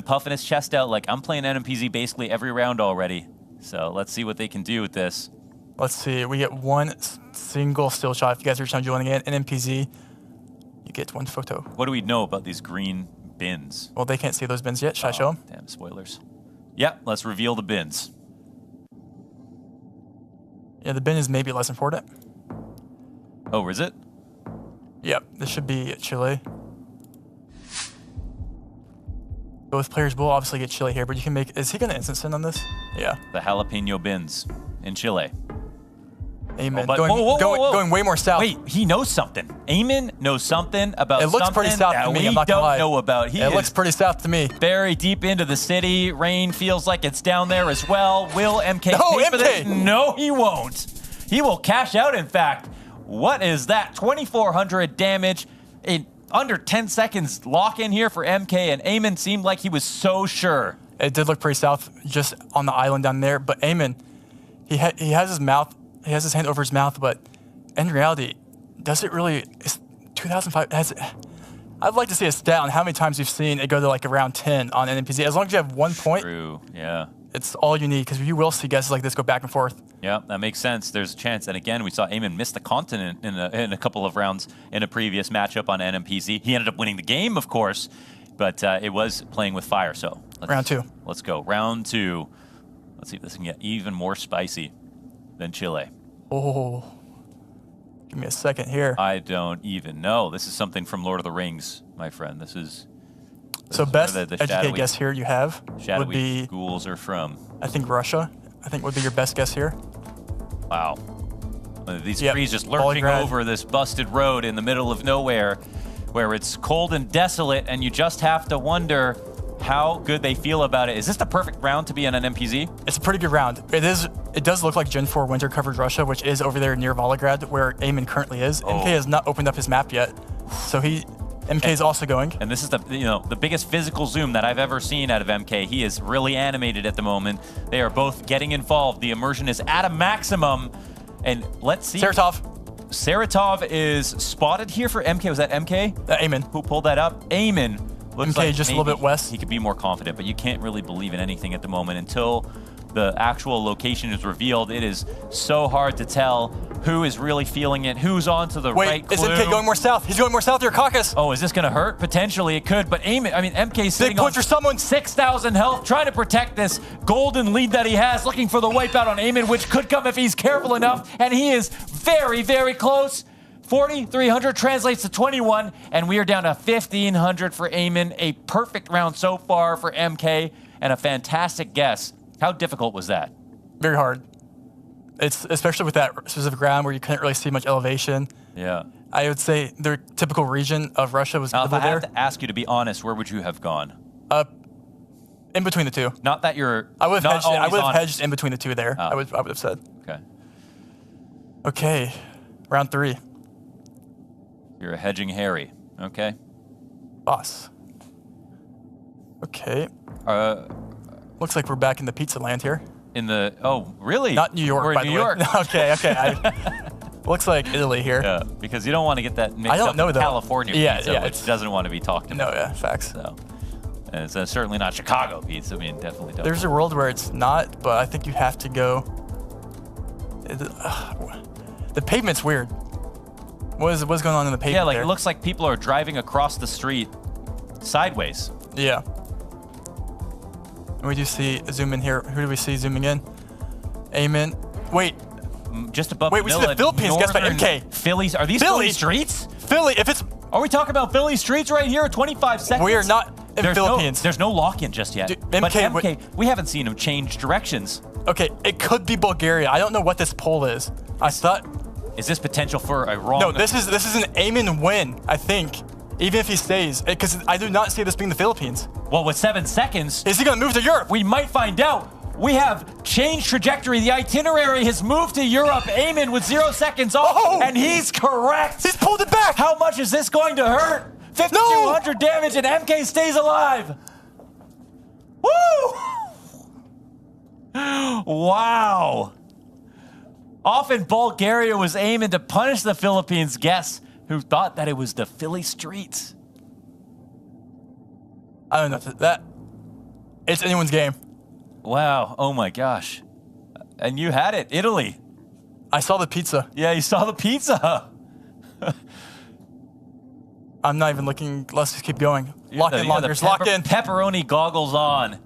[SPEAKER 18] puffing his chest out like, I'm playing NMPZ basically every round already. So let's see what they can do with this.
[SPEAKER 19] Let's see. We get one single still shot. If you guys are trying to join again, NMPZ, you get one photo.
[SPEAKER 18] What do we know about these green bins?
[SPEAKER 19] Well, they can't see those bins yet. Should I show them?
[SPEAKER 18] Damn, spoilers. Yep, let's reveal the bins.
[SPEAKER 19] Yeah, the bin is maybe less important.
[SPEAKER 18] Oh, is it?
[SPEAKER 19] Yep, this should be Chile. Both players will obviously get Chile here, but you can make... Is he going to instant send on this? Yeah.
[SPEAKER 18] The jalapeno bins in Chile.
[SPEAKER 19] Eamon.
[SPEAKER 18] Oh,
[SPEAKER 19] going way more south.
[SPEAKER 18] Wait, he knows something. Eamon knows something about something.
[SPEAKER 19] It looks pretty south to me, I'm not gonna lie.
[SPEAKER 18] We don't know about.
[SPEAKER 19] It looks pretty south to me.
[SPEAKER 18] Very deep into the city. Rain feels like it's down there as well. Will MK pay for this? No, he won't. He will cash out, in fact. What is that? 2,400 damage in under 10 seconds lock in here for MK, and Eamon seemed like he was so sure.
[SPEAKER 19] It did look pretty south just on the island down there, but Eamon, he has his hand over his mouth, but in reality, does it really, is 2005, I'd like to see a stat on how many times you've seen it go to like around 10 on NMPZ. As long as you have 1 point,
[SPEAKER 18] True, yeah.
[SPEAKER 19] It's all you need, because you will see guesses like this go back and forth.
[SPEAKER 18] Yeah, that makes sense. There's a chance. And again, we saw Eamon miss the continent in a couple of rounds in a previous matchup on NMPZ. He ended up winning the game, of course, but it was playing with fire. So
[SPEAKER 19] round 2.
[SPEAKER 18] Let's go. Round 2. Let's see if this can get even more spicy than Chile.
[SPEAKER 19] Oh, give me a second here.
[SPEAKER 18] I don't even know. This is something from Lord of the Rings, my friend. This is
[SPEAKER 19] so best educated guess here you have would be
[SPEAKER 18] schools are from.
[SPEAKER 19] I think Russia. I think would be your best guess here.
[SPEAKER 18] Wow. These trees just lurching over this busted road in the middle of nowhere where it's cold and desolate, and you just have to wonder how good they feel about it. Is this the perfect round to be on an MPZ?
[SPEAKER 19] It's a pretty good round. It does look like Gen 4 winter covered Russia, which is over there near Volgograd, where Eamon currently is. MK has not opened up his map yet, so MK is also going.
[SPEAKER 18] And this is the biggest physical zoom that I've ever seen out of MK. He is really animated at the moment. They are both getting involved. The immersion is at a maximum. And let's see. Saratov is spotted here for MK. Was that MK?
[SPEAKER 19] Eamon.
[SPEAKER 18] Who pulled that up? Eamon. Looks
[SPEAKER 19] MK
[SPEAKER 18] like
[SPEAKER 19] just a little bit west.
[SPEAKER 18] He could be more confident, but you can't really believe in anything at the moment until the actual location is revealed. It is so hard to tell who is really feeling it, who's onto the right clue.
[SPEAKER 19] Wait, is MK going more south? He's going more south here, Caucus.
[SPEAKER 18] Oh, is this going to hurt? Potentially it could, but MK's sitting on 6,000 health, trying to protect this golden lead that he has, looking for the wipeout on Eamon, which could come if he's careful enough, and he is very, very close. 4,300 translates to 21, and we are down to 1,500 for Eamon. A perfect round so far for MK, and a fantastic guess. How difficult was that?
[SPEAKER 19] Very hard. It's especially with that specific ground where you couldn't really see much elevation.
[SPEAKER 18] Yeah.
[SPEAKER 19] I would say their typical region of Russia was
[SPEAKER 18] now, if I had to ask you to be honest, where would you have gone?
[SPEAKER 19] In between the two.
[SPEAKER 18] Not that you're.
[SPEAKER 19] I would have
[SPEAKER 18] not
[SPEAKER 19] hedged in between the two there.
[SPEAKER 18] Oh.
[SPEAKER 19] I would have said.
[SPEAKER 18] Okay.
[SPEAKER 19] Okay, round 3.
[SPEAKER 18] You're a hedging Harry. Okay.
[SPEAKER 19] Boss. Okay. Looks like we're back in the pizza land here.
[SPEAKER 18] Oh, really?
[SPEAKER 19] Not New York,
[SPEAKER 18] We're
[SPEAKER 19] by
[SPEAKER 18] in
[SPEAKER 19] the
[SPEAKER 18] New
[SPEAKER 19] way.
[SPEAKER 18] York.
[SPEAKER 19] Okay. Looks like Italy here.
[SPEAKER 18] Yeah, because you don't want to get that mixed
[SPEAKER 19] I don't
[SPEAKER 18] up
[SPEAKER 19] know,
[SPEAKER 18] with
[SPEAKER 19] though.
[SPEAKER 18] California pizza, which doesn't want to be talked about.
[SPEAKER 19] No, yeah, facts.
[SPEAKER 18] So, and it's certainly not Chicago pizza. I mean, definitely don't.
[SPEAKER 19] There's a world where it's not, but I think you have to go. The pavement's weird. What's going on in the pavement?
[SPEAKER 18] Yeah, like
[SPEAKER 19] there?
[SPEAKER 18] it looks like people are driving across the street sideways.
[SPEAKER 19] Yeah. And we do see zoom in here. Who do we see zooming in? Amen. Wait.
[SPEAKER 18] Just above.
[SPEAKER 19] Wait, we see the Philippines guessed by MK.
[SPEAKER 18] Phillies. Are these Philly streets?
[SPEAKER 19] Philly. If it's.
[SPEAKER 18] Are we talking about Philly streets right here? 25 seconds.
[SPEAKER 19] We are not in Philippines.
[SPEAKER 18] There's no lock-in just yet.
[SPEAKER 19] Dude,
[SPEAKER 18] but MK, we haven't seen him change directions.
[SPEAKER 19] Okay, it could be Bulgaria. I don't know what this poll is. I thought.
[SPEAKER 18] Is this potential for a wrong?
[SPEAKER 19] No, this is an Amen win. I think, even if he stays, because I do not see this being the Philippines.
[SPEAKER 18] Well, with 7 seconds,
[SPEAKER 19] is he gonna move to Europe?
[SPEAKER 18] We might find out. We have changed trajectory. The itinerary has moved to Europe. Amen with 0 seconds off, and he's correct.
[SPEAKER 19] He's pulled it back.
[SPEAKER 18] How much is this going to hurt? 5,200 damage, and MK stays alive. Woo! Wow. Often Bulgaria was aiming to punish the Philippines guests who thought that it was the Philly streets.
[SPEAKER 19] I don't know that. It's anyone's game.
[SPEAKER 18] Wow. Oh my gosh. And you had it. Italy.
[SPEAKER 19] I saw the pizza.
[SPEAKER 18] Yeah, you saw the pizza.
[SPEAKER 19] I'm not even looking. Let's just keep going. Lock in, Launders. Lock in.
[SPEAKER 18] Pepperoni goggles on.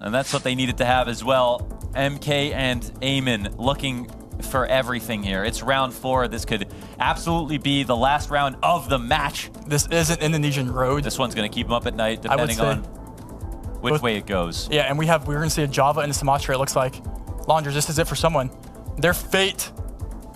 [SPEAKER 18] And that's what they needed to have as well. MK and Eamon looking for everything here. It's round 4. This could absolutely be the last round of the match.
[SPEAKER 19] This is an Indonesian road.
[SPEAKER 18] This one's going to keep them up at night, depending on which way it goes.
[SPEAKER 19] Yeah, and we're going to see a Java and a Sumatra, it looks like. Launders, this is it for someone. Their fate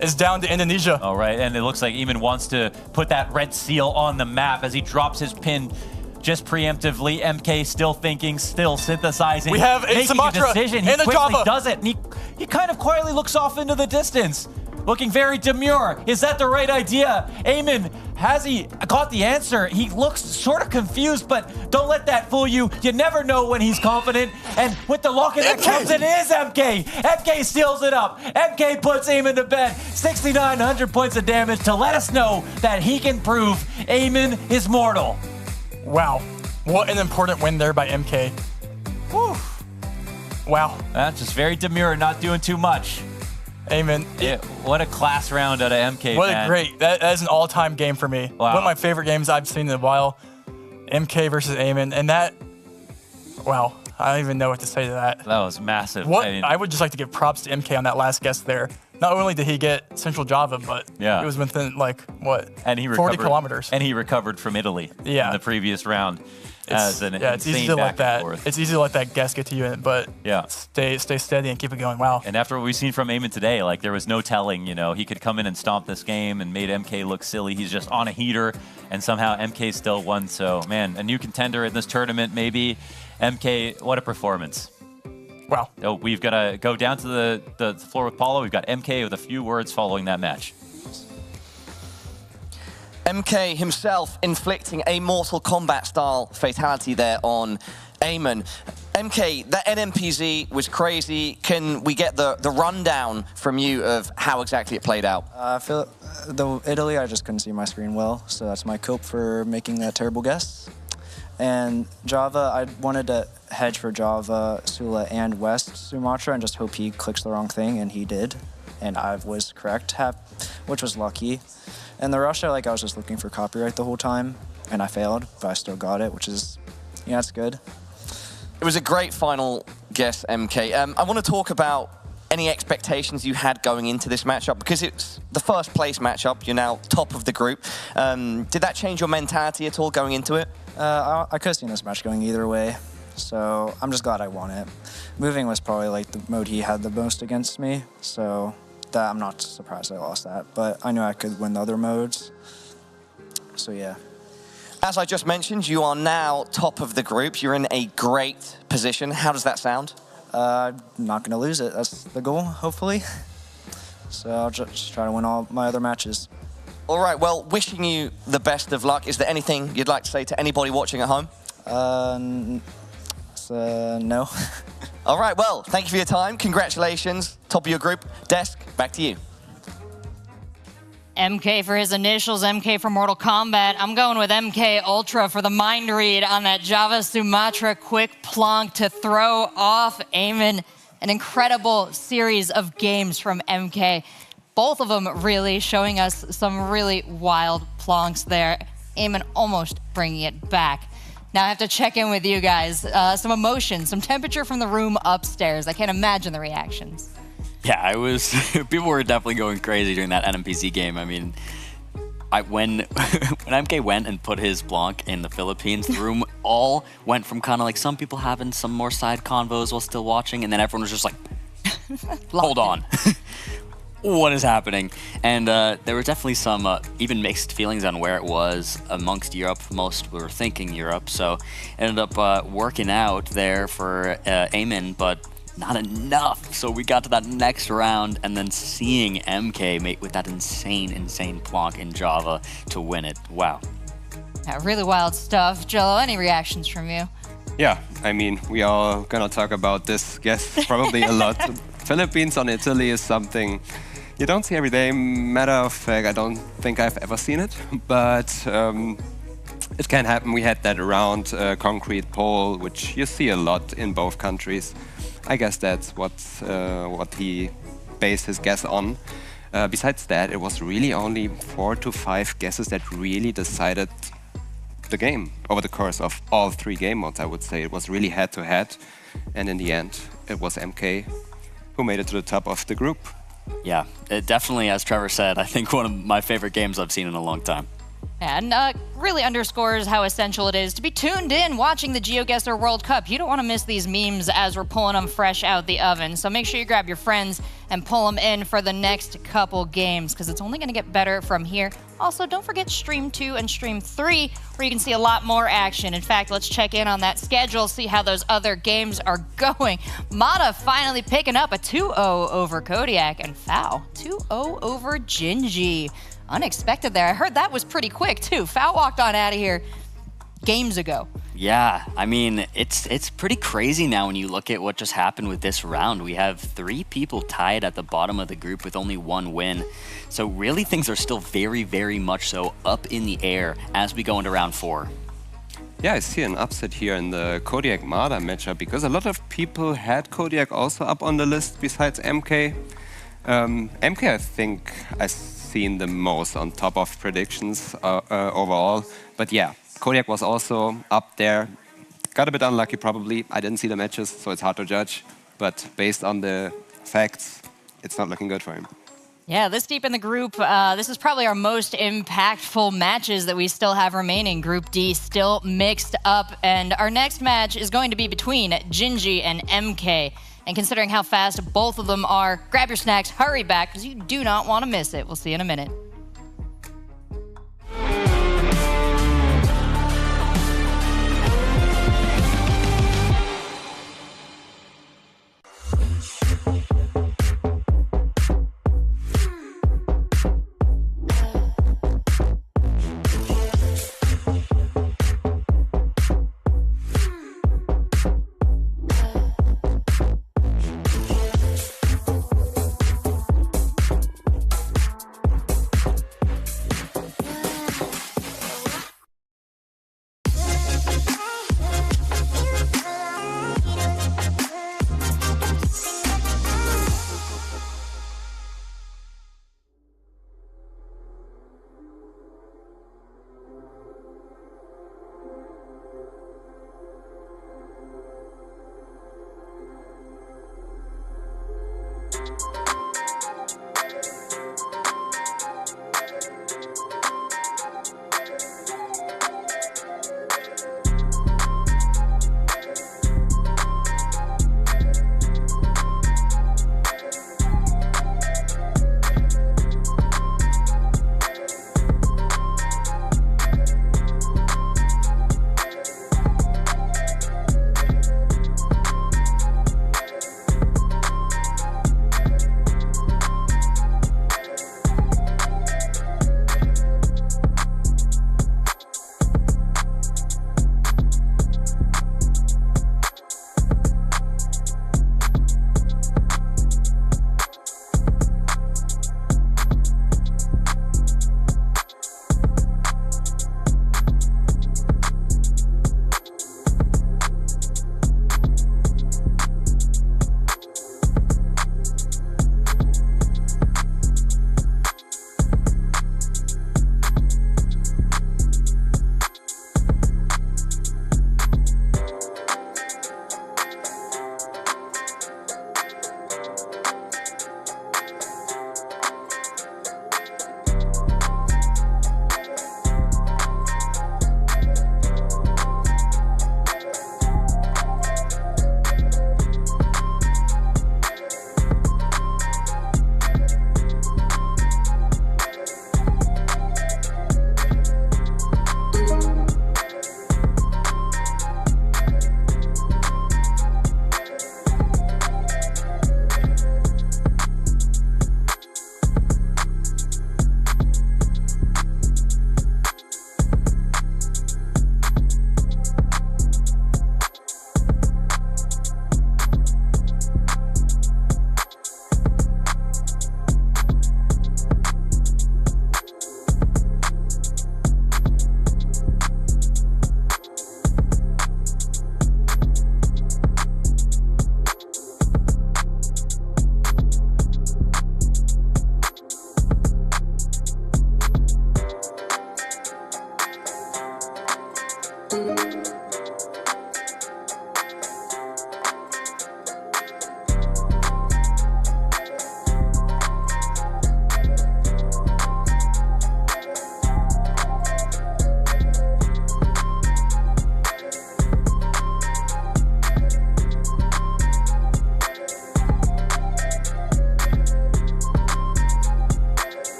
[SPEAKER 19] is down to Indonesia.
[SPEAKER 18] All right, and it looks like Eamon wants to put that red seal on the map as he drops his pin just preemptively. MK still thinking, still synthesizing.
[SPEAKER 19] We have a Sumatra
[SPEAKER 18] a decision. He
[SPEAKER 19] and a
[SPEAKER 18] quickly
[SPEAKER 19] Java.
[SPEAKER 18] does it, and he kind of quietly looks off into the distance, looking very demure. Is that the right idea? Eamon, has he got the answer? He looks sort of confused, but don't let that fool you. You never know when he's confident. And with the lock-in that comes, it is MK. MK seals it up. MK puts Eamon to bed. 6,900 points of damage to let us know that he can prove Eamon is mortal.
[SPEAKER 19] Wow. What an important win there by MK. Whew. Wow.
[SPEAKER 18] That's just very demure, not doing too much.
[SPEAKER 19] Amen.
[SPEAKER 18] Yeah, what a class round out of MK,
[SPEAKER 19] What
[SPEAKER 18] man.
[SPEAKER 19] a great, that is an all-time game for me.
[SPEAKER 18] Wow.
[SPEAKER 19] One of my favorite games I've seen in a while. MK versus Amen, and that, wow, I don't even know what to say to that.
[SPEAKER 18] That was massive.
[SPEAKER 19] What,
[SPEAKER 18] I mean,
[SPEAKER 19] I would just like to give props to MK on that last guest there. Not only did he get Central Java, but
[SPEAKER 18] Yeah.
[SPEAKER 19] it was within like, what,
[SPEAKER 18] and he
[SPEAKER 19] 40 kilometers.
[SPEAKER 18] And he recovered from Italy in the previous round.
[SPEAKER 19] It's easy to let that. It's easy to let that guess get to you, but
[SPEAKER 18] yeah,
[SPEAKER 19] stay steady and keep it going. Wow.
[SPEAKER 18] And after what we've seen from Eamon today, like there was no telling, you know, he could come in and stomp this game and made MK look silly. He's just on a heater, and somehow MK still won. So man, a new contender in this tournament, maybe. MK, what a performance.
[SPEAKER 19] Wow.
[SPEAKER 18] So we've got to go down to the floor with Paulo. We've got MK with a few words following that match.
[SPEAKER 20] MK himself inflicting a Mortal Kombat style fatality there on Eamon. MK, that NMPZ was crazy. Can we get the rundown from you of how exactly it played out?
[SPEAKER 9] I feel Italy, I just couldn't see my screen well, so that's my cope for making that terrible guess. And Java, I wanted to hedge for Java, Sula, and West Sumatra and just hope he clicks the wrong thing, and he did. And I was correct, which was lucky. And the Russia, like I was just looking for copyright the whole time, and I failed, but I still got it, which is, yeah, it's good.
[SPEAKER 20] It was a great final guess, MK. I want to talk about any expectations you had going into this matchup, because it's the first place matchup. You're now top of the group. Did that change your mentality at all going into it?
[SPEAKER 9] I could have seen this match going either way, so I'm just glad I won it. Moving was probably like the mode he had the most against me, so that I'm not surprised I lost that, but I knew I could win the other modes, so yeah.
[SPEAKER 20] As I just mentioned, you are now top of the group. You're in a great position. How does that sound?
[SPEAKER 9] I'm not going to lose it. That's the goal, hopefully. So I'll just try to win all my other matches.
[SPEAKER 20] All right, well, wishing you the best of luck. Is there anything you'd like to say to anybody watching at home?
[SPEAKER 9] No.
[SPEAKER 20] All right, well, thank you for your time. Congratulations. Top of your group. Desk, back to you.
[SPEAKER 1] MK for his initials, MK for Mortal Kombat. I'm going with MK Ultra for the mind read on that Java Sumatra quick plonk to throw off Eamon. An incredible series of games from MK. Both of them really showing us some really wild plonks there. Eamon almost bringing it back. Now I have to check in with you guys. Some emotion, some temperature from the room upstairs. I can't imagine the reactions.
[SPEAKER 3] Yeah, people were definitely going crazy during that NMPC game. I mean, when MK went and put his Blanc in the Philippines, the room all went from kind of like some people having some more side convos while still watching, and then everyone was just like, hold on. What is happening? And there were definitely some even mixed feelings on where it was amongst Europe. Most were thinking Europe, so it ended up working out there for Eamon, but not enough. So we got to that next round, and then seeing MK make with that insane plonk in Java to win it. Wow.
[SPEAKER 1] Yeah, really wild stuff. Jello, any reactions from you?
[SPEAKER 2] Yeah, I mean, we are gonna talk about this, yes, probably a lot. Philippines on Italy is something you don't see every day. Matter of fact, I don't think I've ever seen it, but it can happen. We had that round concrete pole, which you see a lot in both countries. I guess that's what he based his guess on. Besides that, it was really only 4 to 5 guesses that really decided the game over the course of all 3 game modes, I would say. It was really head-to-head, and in the end, it was MK who made it to the top of the group.
[SPEAKER 3] Yeah, it definitely, as Trevor said, I think one of my favorite games I've seen in a long time.
[SPEAKER 1] And really underscores how essential it is to be tuned in watching the Geoguessr World Cup. You don't want to miss these memes as we're pulling them fresh out the oven. So make sure you grab your friends and pull them in for the next couple games, because it's only going to get better from here. Also, don't forget Stream 2 and Stream 3, where you can see a lot more action. In fact, let's check in on that schedule, see how those other games are going. Mata finally picking up a 2-0 over Kodiak, and Fao 2-0 over Gingy. Unexpected there. I heard that was pretty quick too. Fao walked on out of here games ago.
[SPEAKER 3] Yeah, I mean, it's pretty crazy now when you look at what just happened with this round. We have 3 people tied at the bottom of the group with only 1 win. So really things are still very much so up in the air as we go into round 4.
[SPEAKER 2] Yeah, I see an upset here in the Kodiak-Mada matchup, because a lot of people had Kodiak also up on the list besides MK. MK, I think I've seen the most on top of predictions overall. But yeah, Kodiak was also up there. Got a bit unlucky probably. I didn't see the matches, so it's hard to judge. But based on the facts, it's not looking good for him.
[SPEAKER 1] Yeah, this deep in the group, this is probably our most impactful matches that we still have remaining. Group D still mixed up, and our next match is going to be between Gingy and MK. And considering how fast both of them are, grab your snacks, hurry back, because you do not want to miss it. We'll see you in a minute.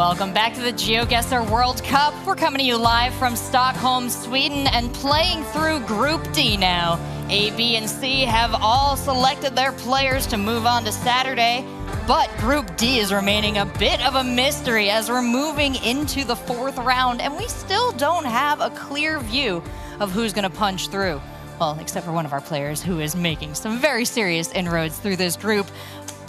[SPEAKER 1] Welcome back to the Geoguessr World Cup. We're coming to you live from Stockholm, Sweden, and playing through Group D now. A, B, and C have all selected their players to move on to Saturday, but Group D is remaining a bit of a mystery as we're moving into the 4th round, and we still don't have a clear view of who's going to punch through. Well, except for one of our players who is making some very serious inroads through this group.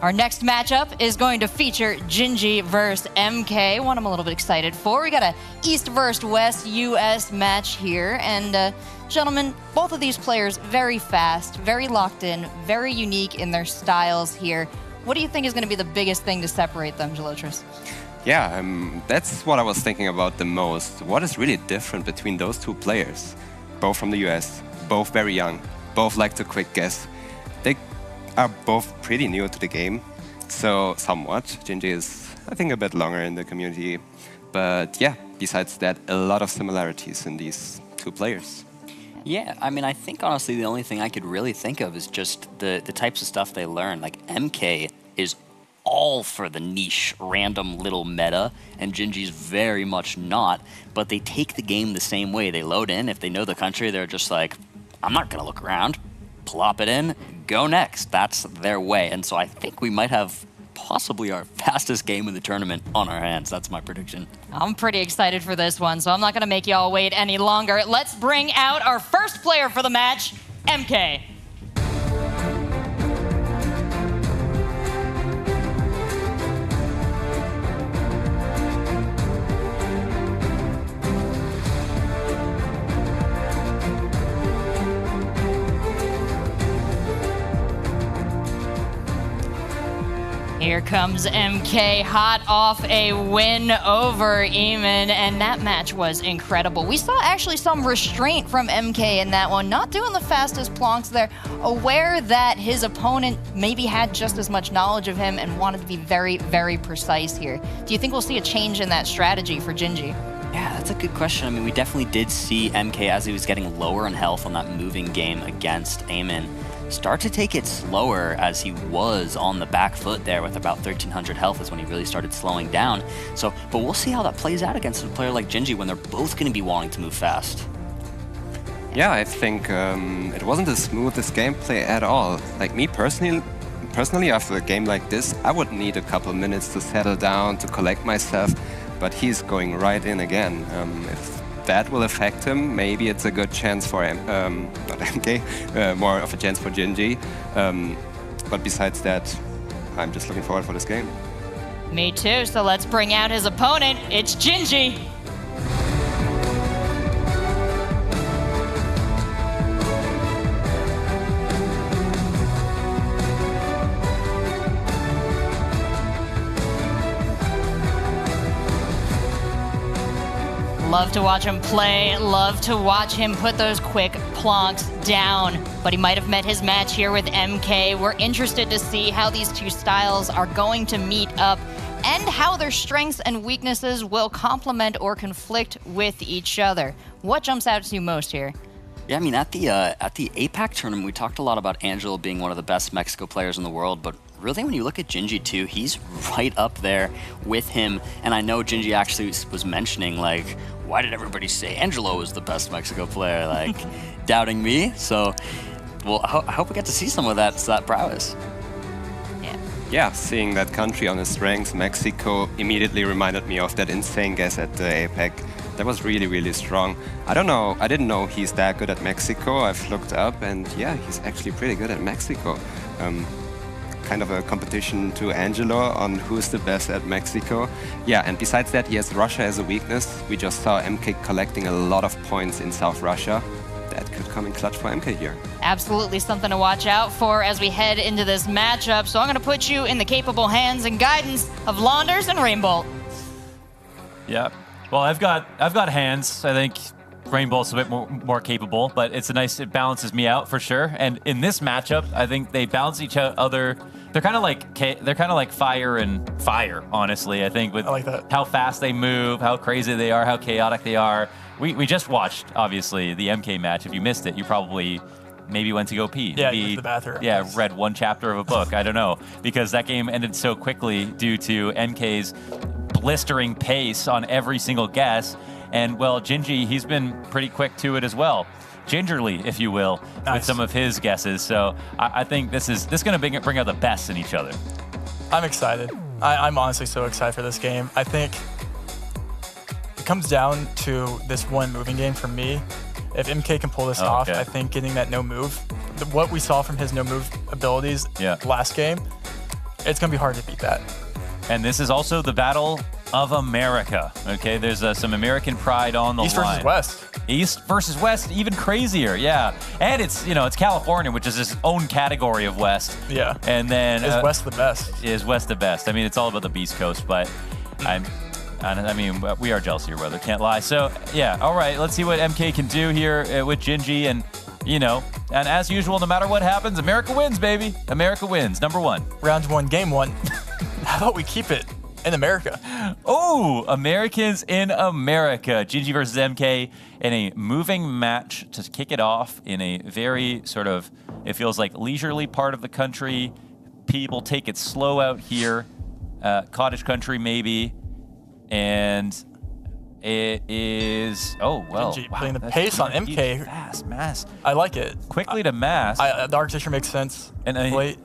[SPEAKER 1] Our next matchup is going to feature Gingy versus MK, one I'm a little bit excited for. We got a East versus West US match here, and gentlemen, both of these players very fast, very locked in, very unique in their styles here. What do you think is going to be the biggest thing to separate them, Gelotris?
[SPEAKER 2] Yeah, that's what I was thinking about the most. What is really different between those two players? Both from the US, both very young, both like to quick guess. They are both pretty new to the game, so somewhat. Gingy is, I think, a bit longer in the community. But yeah, besides that, a lot of similarities in these two players.
[SPEAKER 3] Yeah, I mean, I think honestly the only thing I could really think of is just the types of stuff they learn. Like MK is all for the niche, random little meta, and Gingy's very much not, but they take the game the same way. They load in. If they know the country, they're just like, I'm not going to look around. Plop it in, go next. That's their way. And so I think we might have possibly our fastest game of the tournament on our hands. That's my prediction.
[SPEAKER 1] I'm pretty excited for this one, so I'm not going to make y'all wait any longer. Let's bring out our first player for the match, MK. Here comes MK, hot off a win over Eamon, and that match was incredible. We saw actually some restraint from MK in that one, not doing the fastest plonks there, aware that his opponent maybe had just as much knowledge of him and wanted to be very, very precise here. Do you think we'll see a change in that strategy for Gingy?
[SPEAKER 3] Yeah, that's a good question. I mean, we definitely did see MK as he was getting lower in health on that moving game against Eamon start to take it slower, as he was on the back foot there with about 1,300 health is when he really started slowing down. So, but we'll see how that plays out against a player like Gingy when they're both going to be wanting to move fast.
[SPEAKER 2] Yeah, I think it wasn't the smoothest gameplay at all. Like me personally, after a game like this, I would need a couple minutes to settle down, to collect myself, but he's going right in again. If that will affect him, maybe it's a good chance for him, not MK, more of a chance for Gingy. But besides that, I'm just looking forward for this game.
[SPEAKER 1] Me too, so let's bring out his opponent. It's Gingy. Love to watch him play, love to watch him put those quick plonks down. But he might have met his match here with MK. We're interested to see how these two styles are going to meet up and how their strengths and weaknesses will complement or conflict with each other. What jumps out to you most here?
[SPEAKER 3] Yeah, I mean, at the APAC tournament, we talked a lot about Angelo being one of the best Mexico players in the world, but really when you look at Gingy too, he's right up there with him. And I know Gingy actually was mentioning, like, why did everybody say Angelo was the best Mexico player, like, doubting me? So, well, I hope we get to see some of that prowess.
[SPEAKER 2] Yeah, seeing that country on his ranks, Mexico, immediately reminded me of that insane guess at the APEC. That was really, really strong. I don't know, I didn't know he's that good at Mexico. I've looked up and yeah, he's actually pretty good at Mexico. Kind of a competition to Angelo on who's the best at Mexico. Yeah, and besides that, he has Russia as a weakness. We just saw MK collecting a lot of points in South Russia. That could come in clutch for MK here.
[SPEAKER 1] Absolutely something to watch out for as we head into this matchup. So I'm going to put you in the capable hands and guidance of Launders and Rainbolt.
[SPEAKER 18] Yeah. Well, I've got hands. I think Rainbolt's a bit more capable, but it balances me out for sure. And in this matchup, I think they balance each other. They're kind of like fire and fire, honestly. I think with how fast they move, how crazy they are, how chaotic they are. We just watched, obviously, the MK match. If you missed it, you probably maybe went to go pee.
[SPEAKER 19] Yeah,
[SPEAKER 18] maybe,
[SPEAKER 19] to the bathroom.
[SPEAKER 18] Yeah, read one chapter of a book. I don't know, because that game ended so quickly due to MK's blistering pace on every single guess. And, well, Gingy, he's been pretty quick to it as well. Gingerly, if you will, with some of his guesses. So I think this is going to bring out the best in each other.
[SPEAKER 19] I'm excited. I'm honestly so excited for this game. I think it comes down to this one moving game for me. If MK can pull this off, I think getting that no move, what we saw from his no move abilities last game, it's going to be hard to beat that.
[SPEAKER 18] And this is also the Battle of America. Okay, there's some American pride on the line.
[SPEAKER 19] East versus West.
[SPEAKER 18] East versus West, even crazier, yeah. And it's California, which is its own category of West.
[SPEAKER 19] Yeah.
[SPEAKER 18] And then
[SPEAKER 19] is West the best?
[SPEAKER 18] Is West the best? I mean, it's all about the Beast Coast, but I mean, we are jealous of your brother, can't lie. So yeah, all right, let's see what MK can do here with Gingy, and and as usual, no matter what happens, America wins, baby. America wins, #1.
[SPEAKER 19] Round 1, game 1. How about we keep it in America?
[SPEAKER 18] Oh, Americans in America. Gingy versus MK in a moving match to kick it off in a very sort of, it feels like leisurely part of the country. People take it slow out here. Cottage country maybe. And it is,
[SPEAKER 19] Gingy putting the pace on MK.
[SPEAKER 18] Fast, mass.
[SPEAKER 19] I like it.
[SPEAKER 18] Quickly to mass.
[SPEAKER 19] The architecture makes sense.
[SPEAKER 18] And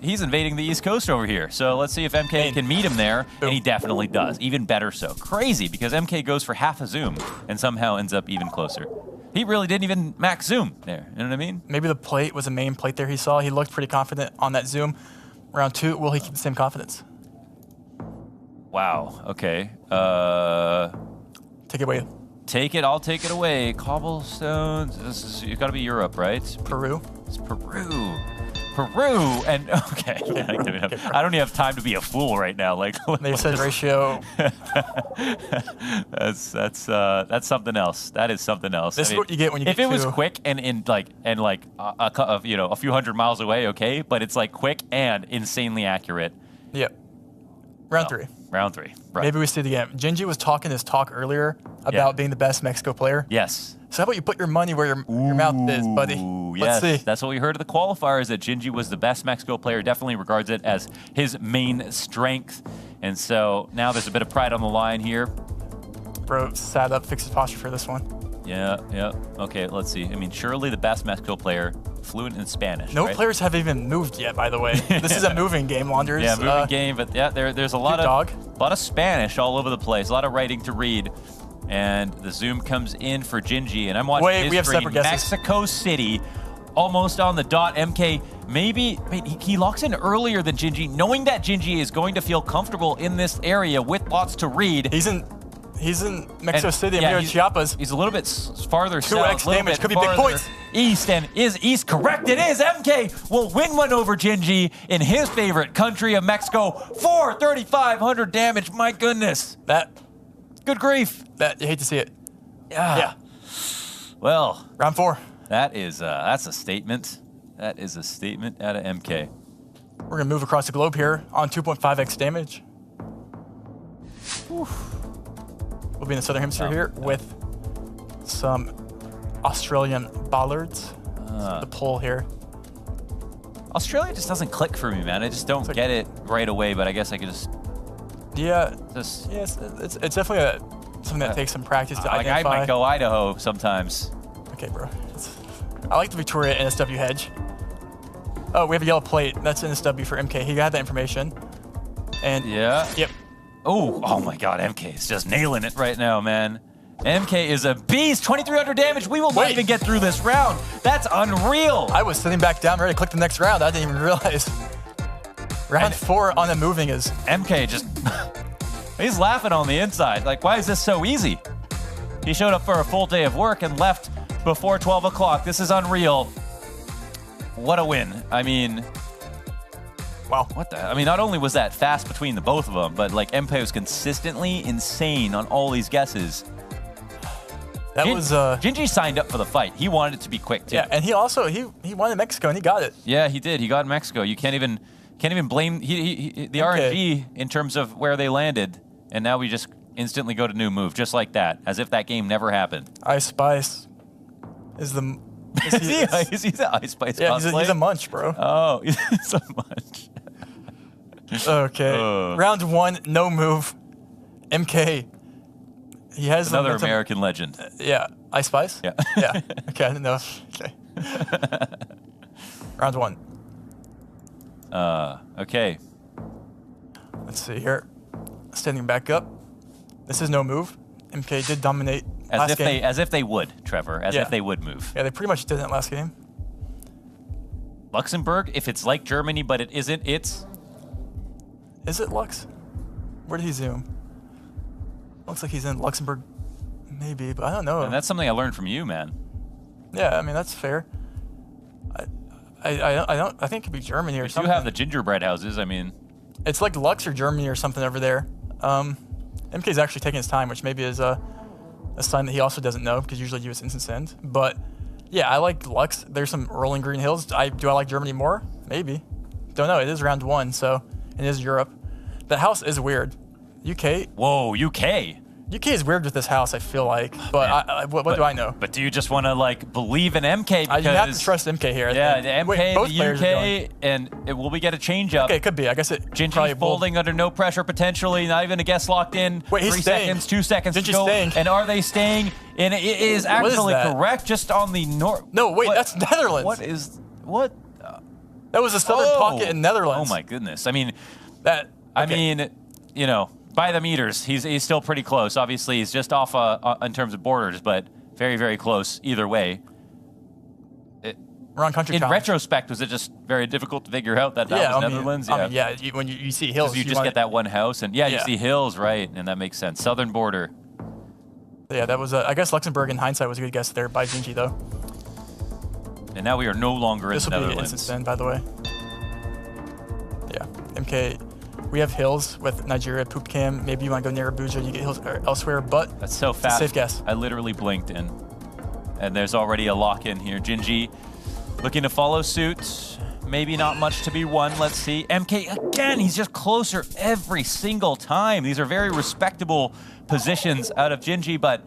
[SPEAKER 18] he's invading the East Coast over here. So let's see if MK can meet him there. And he definitely does. Even better so. Crazy, because MK goes for half a zoom and somehow ends up even closer. He really didn't even max zoom there. You know what I mean?
[SPEAKER 19] Maybe the plate was a main plate there he saw. He looked pretty confident on that zoom. Round 2, will he keep the same confidence?
[SPEAKER 18] Wow. Okay.
[SPEAKER 19] Take it away.
[SPEAKER 18] I'll take it away. Cobblestones. It's got to be Europe, right?
[SPEAKER 19] Peru.
[SPEAKER 18] It's Peru. And okay. I don't even have time to be a fool right now. Like
[SPEAKER 19] they said ratio.
[SPEAKER 18] That's something else. That is something else.
[SPEAKER 19] This is what you get when you
[SPEAKER 18] if
[SPEAKER 19] get
[SPEAKER 18] it was quick and a few hundred miles away, okay. But it's like quick and insanely accurate.
[SPEAKER 19] Yep. Round 3.
[SPEAKER 18] Round 3. Right.
[SPEAKER 19] Maybe we see it again. Gingy was talking his talk earlier about being the best Mexico player.
[SPEAKER 18] Yes.
[SPEAKER 19] So how about you put your money where your mouth is, buddy?
[SPEAKER 18] Yes,
[SPEAKER 19] Let's see.
[SPEAKER 18] that's what we heard at the qualifiers, that Gingy was the best Mexico player, definitely regards it as his main strength. And so now there's a bit of pride on the line here.
[SPEAKER 19] Bro, sat up, fix his posture for this one.
[SPEAKER 18] Yeah. Okay, let's see. I mean, surely the best Mexico player, fluent in Spanish.
[SPEAKER 19] No
[SPEAKER 18] right?
[SPEAKER 19] players have even moved yet, by the way. This is a moving game, Launders.
[SPEAKER 18] Yeah, moving game, but yeah, there's a lot of Spanish all over the place, a lot of writing to read. And the zoom comes in for Gingy, and I'm watching his
[SPEAKER 19] we have
[SPEAKER 18] screen.
[SPEAKER 19] separate guesses.
[SPEAKER 18] Mexico City, almost on the dot. MK, maybe he locks in earlier than Gingy, knowing that Gingy is going to feel comfortable in this area with lots to read.
[SPEAKER 19] He's in Mexico City, near Chiapas.
[SPEAKER 18] He's a little bit farther south.
[SPEAKER 19] 2x damage, could be big points.
[SPEAKER 18] East, and is East correct? It is. MK will win one over Gingy in his favorite country of Mexico for 3,500 damage. My goodness. Good grief.
[SPEAKER 19] You hate to see it.
[SPEAKER 18] Yeah. Well.
[SPEAKER 19] Round 4.
[SPEAKER 18] That's a statement. That is a statement out of MK.
[SPEAKER 19] We're going to move across the globe here on 2.5x damage. We'll be in the Southern Hemisphere here with some Australian bollards. The pull here.
[SPEAKER 18] Australia just doesn't click for me, man. I just don't get it right away, but I guess I could just...
[SPEAKER 19] Yeah, it's definitely something that takes some practice to identify.
[SPEAKER 18] I might go Idaho sometimes.
[SPEAKER 19] Okay, bro. I like the Victoria NSW hedge. Oh, we have a yellow plate. That's NSW for MK. He got that information. And yep.
[SPEAKER 18] Oh my God, MK is just nailing it right now, man. MK is a beast. 2,300 damage. We will not even get through this round. That's unreal.
[SPEAKER 19] I was sitting back down ready to click the next round. I didn't even realize. Round 4 on the moving is...
[SPEAKER 18] MK just... he's laughing on the inside. Like, why is this so easy? He showed up for a full day of work and left before 12 o'clock. This is unreal. What a win. I mean...
[SPEAKER 19] Wow.
[SPEAKER 18] What the... I mean, not only was that fast between the both of them, but, like, MK was consistently insane on all these guesses.
[SPEAKER 19] That was...
[SPEAKER 18] Gingy signed up for the fight. He wanted it to be quick, too.
[SPEAKER 19] Yeah, and he also... He wanted Mexico, and he got it.
[SPEAKER 18] Yeah, he did. He got Mexico. You can't even blame the RNG in terms of where they landed, and now we just instantly go to new move, just like that, as if that game never happened.
[SPEAKER 19] Ice Spice is the...
[SPEAKER 18] Is he the Ice Spice cosplay?
[SPEAKER 19] He's a munch, bro.
[SPEAKER 18] Oh, he's a munch.
[SPEAKER 19] Okay. Round 1, no move. MK. He has
[SPEAKER 18] another American legend.
[SPEAKER 19] Yeah. Ice Spice?
[SPEAKER 18] Yeah.
[SPEAKER 19] Yeah. Okay, I didn't know. Okay. Round 1.
[SPEAKER 18] Okay.
[SPEAKER 19] Let's see here. Standing back up. This is no move. MK did dominate last game.
[SPEAKER 18] As if they would, Trevor. As if they would move.
[SPEAKER 19] Yeah, they pretty much did that last game.
[SPEAKER 18] Luxembourg, if it's like Germany, but it isn't, it's...
[SPEAKER 19] Is it Lux? Where did he zoom? Looks like he's in Luxembourg, maybe, but I don't know.
[SPEAKER 18] And that's something I learned from you, man.
[SPEAKER 19] Yeah, I mean, that's fair. I think it could be Germany or something.
[SPEAKER 18] You have the gingerbread houses, I mean...
[SPEAKER 19] It's like Lux or Germany or something over there. MK's actually taking his time, which maybe is a sign that he also doesn't know, because usually US instant send. But yeah, I like Lux. There's some rolling green hills. Do I like Germany more? Maybe. Don't know. It is round 1, so it is Europe. The house is weird. UK.
[SPEAKER 18] Whoa, UK.
[SPEAKER 19] UK is weird with this house, I feel like. But what do I know?
[SPEAKER 18] But do you just want to like believe in MK? Because
[SPEAKER 19] you have to trust MK here.
[SPEAKER 18] Yeah, the MK, the UK, and will we get a change up?
[SPEAKER 19] Okay, it could be. I guess it.
[SPEAKER 18] Gingy's folding under no pressure potentially. Not even a guess locked in.
[SPEAKER 19] Wait, he's
[SPEAKER 18] 3
[SPEAKER 19] staying.
[SPEAKER 18] seconds, 2 seconds
[SPEAKER 19] Gingy's
[SPEAKER 18] to go.
[SPEAKER 19] staying.
[SPEAKER 18] And are they staying? And it is actually correct, just on the north.
[SPEAKER 19] No, wait, that's Netherlands.
[SPEAKER 18] What?
[SPEAKER 19] That was a southern pocket in Netherlands.
[SPEAKER 18] Oh my goodness. I mean,
[SPEAKER 19] that. Okay.
[SPEAKER 18] I mean, you know. By the meters, he's still pretty close. Obviously, he's just off in terms of borders, but very, very close either way.
[SPEAKER 19] We're on country.
[SPEAKER 18] In retrospect, was it just very difficult to figure out that was Netherlands?
[SPEAKER 19] I mean, when you see hills,
[SPEAKER 18] you just get that one house, and you see hills, right? And that makes sense. Southern border.
[SPEAKER 19] Yeah, that was. I guess Luxembourg, in hindsight, was a good guess there by Gingy, though.
[SPEAKER 18] And now we are no longer in the Netherlands.
[SPEAKER 19] This will be instant send, by the way. Yeah, MK. We have hills with Nigeria, Poop Cam. Maybe you want to go near Abuja, you get hills elsewhere, but
[SPEAKER 18] that's so fast.
[SPEAKER 19] Safe guess.
[SPEAKER 18] I literally blinked in. And there's already a lock in here. Gingy looking to follow suit. maybe not much to be won. Let's see. MK, again, he's just closer every single time. These are very respectable positions out of Gingy, but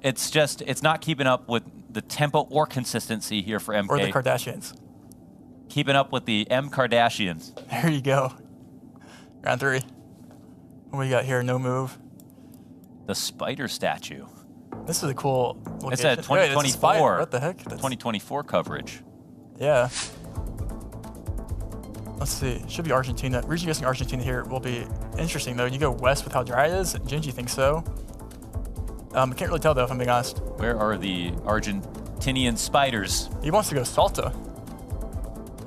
[SPEAKER 18] it's not keeping up with the tempo or consistency here for MK.
[SPEAKER 19] Or the Kardashians.
[SPEAKER 18] Keeping up with the M Kardashians.
[SPEAKER 19] There you go. Round 3. What we got here? No move.
[SPEAKER 18] The spider statue.
[SPEAKER 19] This is a cool location.
[SPEAKER 18] It's at 2024.
[SPEAKER 19] Wait, what the heck?
[SPEAKER 18] 2024 coverage.
[SPEAKER 19] Yeah. Let's see. Should be Argentina. We're guessing Argentina here will be interesting, though. You go west with how dry it is. Gingy thinks so. I can't really tell, though, if I'm being honest.
[SPEAKER 18] Where are the Argentinian spiders?
[SPEAKER 19] He wants to go Salta.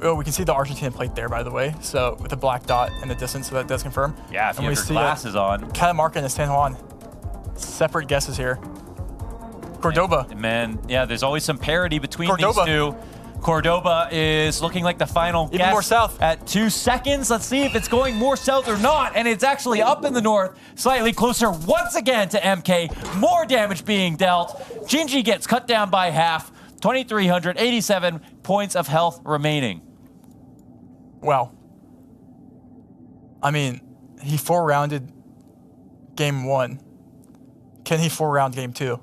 [SPEAKER 19] Oh, we can see the Argentina plate there, by the way. So with a black dot in the distance, so that does confirm.
[SPEAKER 18] Yeah, if you have your glasses on.
[SPEAKER 19] Catamarca and San Juan. Separate guesses here. Cordoba.
[SPEAKER 18] Man, yeah, there's always some parity between
[SPEAKER 19] Cordoba.
[SPEAKER 18] these two. Cordoba is looking like the final
[SPEAKER 19] Even
[SPEAKER 18] guess
[SPEAKER 19] more south.
[SPEAKER 18] at 2 seconds. Let's see if it's going more south or not. And it's actually up in the north, slightly closer once again to MK. More damage being dealt. Gingy gets cut down by half. 2,387 points of health remaining.
[SPEAKER 19] Wow. I mean, he 4-rounded game 1. Can he 4-round game 2?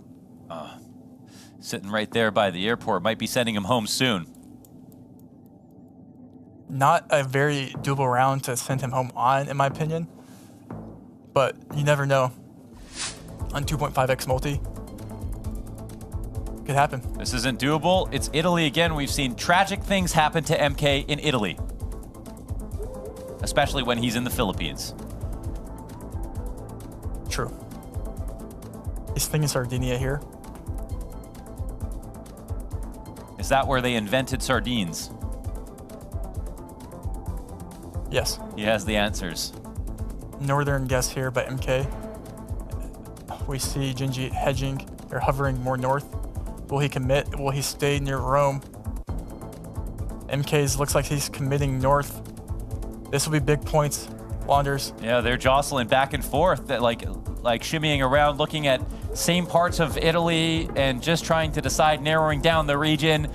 [SPEAKER 18] Sitting right there by the airport. Might be sending him home soon.
[SPEAKER 19] Not a very doable round to send him home on, in my opinion. But you never know. On 2.5x multi. Could happen.
[SPEAKER 18] This isn't doable. It's Italy again. We've seen tragic things happen to MK in Italy. Especially when he's in the Philippines.
[SPEAKER 19] True. He's thinking Sardinia here.
[SPEAKER 18] Is that where they invented sardines?
[SPEAKER 19] Yes.
[SPEAKER 18] He has the answers.
[SPEAKER 19] Northern guess here by MK. We see Gingy hedging or hovering more north. Will he commit? Will he stay near Rome? MK's looks like he's committing north. This will be big points. Launders.
[SPEAKER 18] Yeah, they're jostling back and forth, that like shimmying around, looking at same parts of Italy and just trying to decide, narrowing down the region.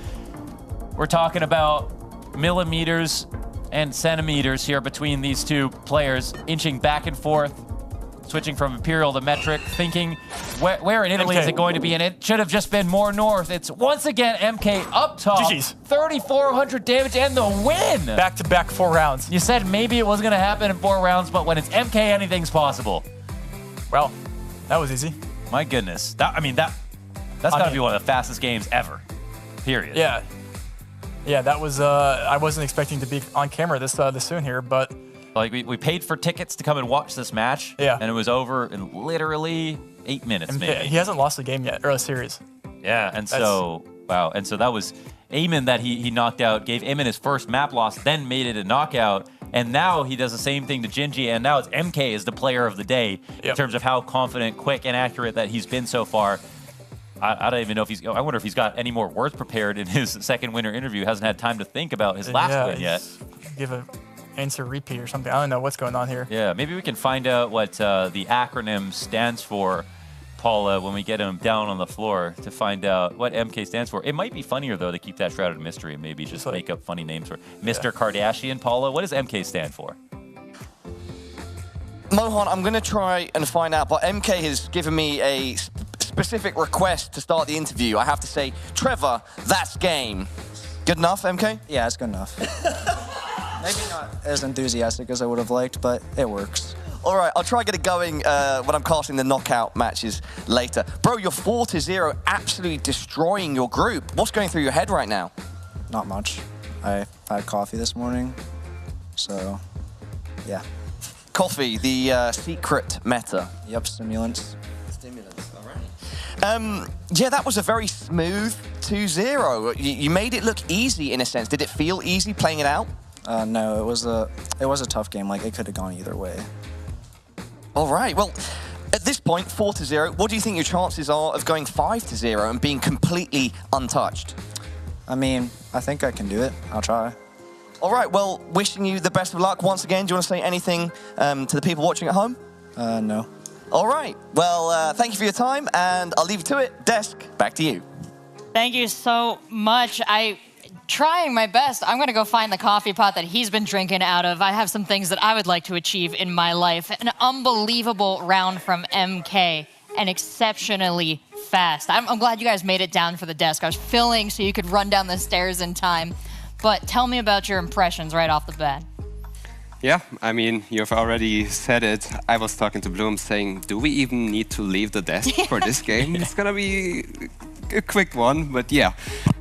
[SPEAKER 18] We're talking about millimeters and centimeters here between these two players, inching back and forth, switching from imperial to metric, thinking where in Italy is it going to be, and it should have just been more north. It's once again MK up top,
[SPEAKER 19] GG's.
[SPEAKER 18] 3,400 damage and the win.
[SPEAKER 19] Back-to-back 4 rounds.
[SPEAKER 18] You said maybe it wasn't going to happen in 4 rounds, but when it's MK, anything's possible.
[SPEAKER 19] Well, that was easy.
[SPEAKER 18] My goodness. That's got to be one of the fastest games ever. Period.
[SPEAKER 19] Yeah. Yeah, that was, I wasn't expecting to be on camera this soon here, but.
[SPEAKER 18] Like, we paid for tickets to come and watch this match.
[SPEAKER 19] Yeah.
[SPEAKER 18] And it was over in literally 8 minutes, maybe.
[SPEAKER 19] He hasn't lost a game yet, or a series.
[SPEAKER 18] Yeah, and so, wow. And so that was Eamon that he knocked out, gave Eamon his first map loss, then made it a knockout. And now he does the same thing to Gingy, and now it's MK is the player of the day in terms of how confident, quick, and accurate that he's been so far. I don't even know if I wonder if he's got any more words prepared in his second winner interview. Hasn't had time to think about his last win yet.
[SPEAKER 19] Give an answer repeat or something. I don't know what's going on here.
[SPEAKER 18] Yeah, maybe we can find out what the acronym stands for, Paula, when we get him down on the floor to find out what MK stands for. It might be funnier, though, to keep that shrouded mystery and maybe just make up funny names for Mr. Kardashian. Paula, what does MK stand for?
[SPEAKER 20] Mohan, I'm going to try and find out, but MK has given me a specific request to start the interview. I have to say, Trevor, that's game. Good enough, MK?
[SPEAKER 9] Yeah, it's good enough. Maybe not as enthusiastic as I would have liked, but it works.
[SPEAKER 20] All right, I'll try and get it going when I'm casting the knockout matches later. Bro, you're 4-0, absolutely destroying your group. What's going through your head right now?
[SPEAKER 9] Not much. I had coffee this morning, so yeah.
[SPEAKER 20] Coffee, the secret meta.
[SPEAKER 9] Yep, stimulants.
[SPEAKER 20] Stimulants, all right. Yeah, that was a very smooth 2-0. You made it look easy in a sense. Did it feel easy playing it out?
[SPEAKER 9] No, it was a tough game. Like, it could have gone either way.
[SPEAKER 20] All right, well, at this point, 4-0, what do you think your chances are of going 5-0 and being completely untouched?
[SPEAKER 9] I mean, I think I can do it. I'll try.
[SPEAKER 20] All right, well, wishing you the best of luck once again. Do you want to say anything to the people watching at home?
[SPEAKER 9] No.
[SPEAKER 20] All right, well, thank you for your time, and I'll leave you to it. Desk, back to you.
[SPEAKER 1] Thank you so much. trying my best. I'm going to go find the coffee pot that he's been drinking out of. I have some things that I would like to achieve in my life. An unbelievable round from MK and exceptionally fast. I'm glad you guys made it down for the desk. I was filling so you could run down the stairs in time. But tell me about your impressions right off the bat.
[SPEAKER 2] Yeah, I mean, you've already said it. I was talking to Bloom saying, do we even need to leave the desk for this game? It's gonna be a quick one, but yeah.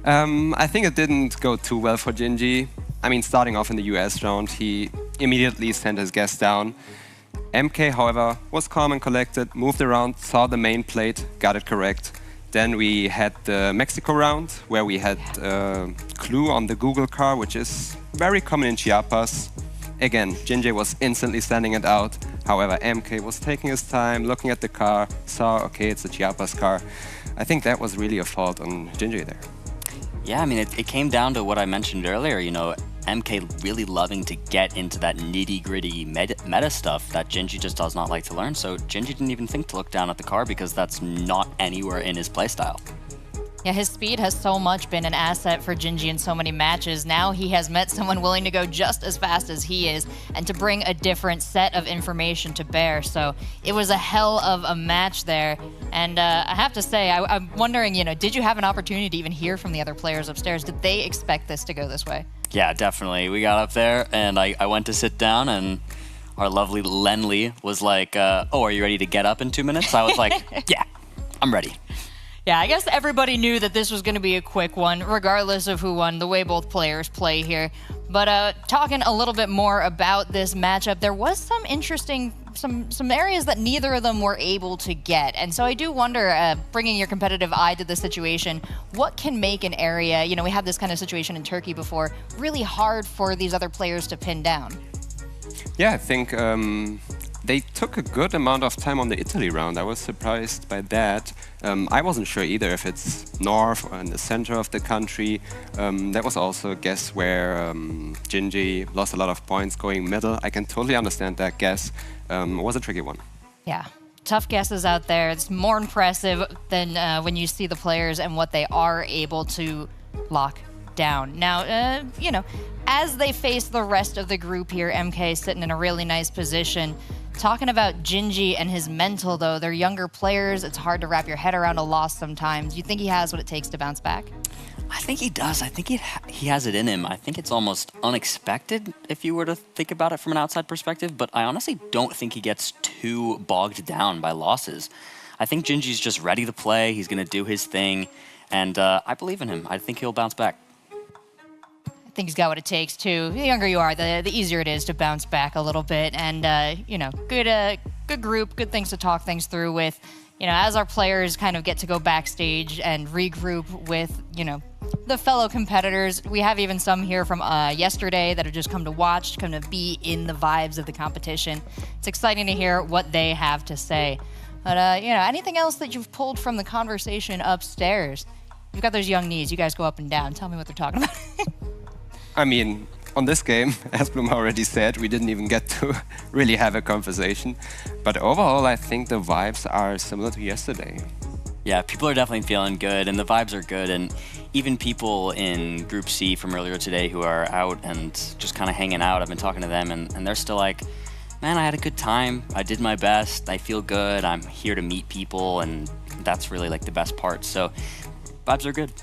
[SPEAKER 2] I think it didn't go too well for Gingy. I mean, starting off in the US round, he immediately sent his guest down. MK, however, was calm and collected, moved around, saw the main plate, got it correct. Then we had the Mexico round, where we had Clue on the Google car, which is very common in Chiapas. Again, Gingy was instantly standing it out. However, MK was taking his time, looking at the car, saw, okay, it's a Chiapas car. I think that was really a fault on Gingy there.
[SPEAKER 3] Yeah, I mean, it came down to what I mentioned earlier, you know, MK really loving to get into that nitty-gritty meta stuff that Gingy just does not like to learn. So Gingy didn't even think to look down at the car because that's not anywhere in his playstyle.
[SPEAKER 1] Yeah, his speed has so much been an asset for Gingy in so many matches. Now he has met someone willing to go just as fast as he is and to bring a different set of information to bear. So it was a hell of a match there. And I have to say, I'm wondering, you know, did you have an opportunity to even hear from the other players upstairs? Did they expect this to go this way?
[SPEAKER 3] Yeah, definitely. We got up there and I went to sit down and our lovely Lenley was like, oh, are you ready to get up in 2 minutes? I was like, yeah, I'm ready.
[SPEAKER 1] Yeah, I guess everybody knew that this was going to be a quick one, regardless of who won, the way both players play here. But talking a little bit more about this matchup, there was some interesting, some areas that neither of them were able to get. And so I do wonder, bringing your competitive eye to the situation, what can make an area, you know, we had this kind of situation in Turkey before, really hard for these other players to pin down?
[SPEAKER 2] Yeah, I think they took a good amount of time on the Italy round. I was surprised by that. I wasn't sure either if it's north or in the center of the country. That was also a guess where Gingy lost a lot of points going middle. I can totally understand that guess. It was a tricky one.
[SPEAKER 1] Yeah, tough guesses out there. It's more impressive than when you see the players and what they are able to lock down. Now, you know, as they face the rest of the group here, MK sitting in a really nice position. Talking about Gingy and his mental, though, they're younger players. It's hard to wrap your head around a loss sometimes. You think he has what it takes to bounce back?
[SPEAKER 3] I think he does. I think he has it in him. I think it's almost unexpected if you were to think about it from an outside perspective, but I honestly don't think he gets too bogged down by losses. I think Gingy's just ready to play. He's going to do his thing, and I believe in him. I think he'll bounce back.
[SPEAKER 1] I think he's got what it takes, too. The younger you are, the easier it is to bounce back a little bit. And, you know, good group, good things to talk things through with. You know, as our players kind of get to go backstage and regroup with, you know, the fellow competitors. We have even some here from yesterday that have just come to watch, come to be in the vibes of the competition. It's exciting to hear what they have to say. But, you know, anything else that you've pulled from the conversation upstairs? You've got those young knees. You guys go up and down. Tell me what they're talking about.
[SPEAKER 2] I mean, on this game, as Bloom already said, we didn't even get to really have a conversation. But overall, I think the vibes are similar to yesterday.
[SPEAKER 3] Yeah, people are definitely feeling good, and the vibes are good. And even people in Group C from earlier today who are out and just kind of hanging out, I've been talking to them, and they're still like, man, I had a good time. I did my best. I feel good. I'm here to meet people, and that's really like the best part. So vibes are good.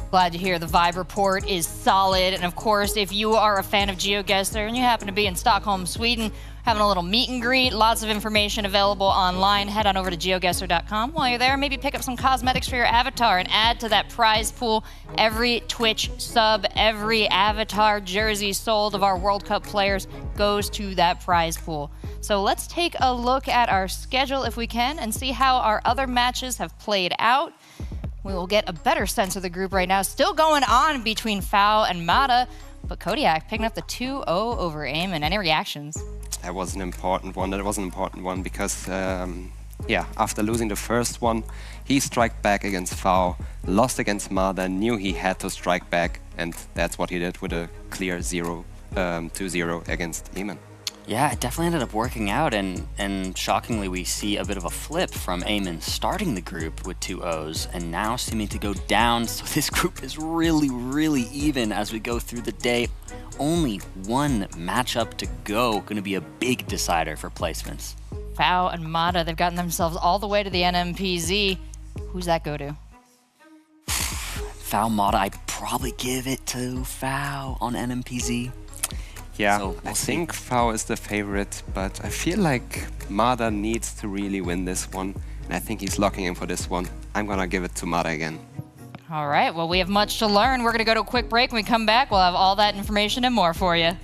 [SPEAKER 1] Glad to hear the vibe report is solid. And of course, if you are a fan of Geoguessr and you happen to be in Stockholm, Sweden, having a little meet and greet, lots of information available online, head on over to geoguessr.com. While you're there, maybe pick up some cosmetics for your avatar and add to that prize pool. Every Twitch sub, every avatar jersey sold of our World Cup players goes to that prize pool. So let's take a look at our schedule if we can and see how our other matches have played out. We will get a better sense of the group right now. Still going on between Fao and Mata, but Kodiak picking up the 2-0 over Eamon. Any reactions?
[SPEAKER 2] That was an important one. That was an important one because, yeah, after losing the first one, he struck back against Fao, lost against Mata, knew he had to strike back, and that's what he did with a clear 2-0 against Eamon.
[SPEAKER 3] Yeah, it definitely ended up working out, and shockingly, we see a bit of a flip from Eamon starting the group with 2 O's and now seeming to go down. So this group is really, really even as we go through the day. Only one matchup to go, going to be a big decider for placements.
[SPEAKER 1] Fao and Mata, they've gotten themselves all the way to the NMPZ. Who's that go to?
[SPEAKER 3] Fao, Mata, I'd probably give it to Fao on NMPZ.
[SPEAKER 2] Yeah,
[SPEAKER 3] So
[SPEAKER 2] I think Fao is the favorite, but I feel like Mada needs to really win this one, and I think he's locking in for this one. I'm gonna give it to Mada again.
[SPEAKER 1] All right, well, we have much to learn. We're going to go to a quick break. When we come back, we'll have all that information and more for you.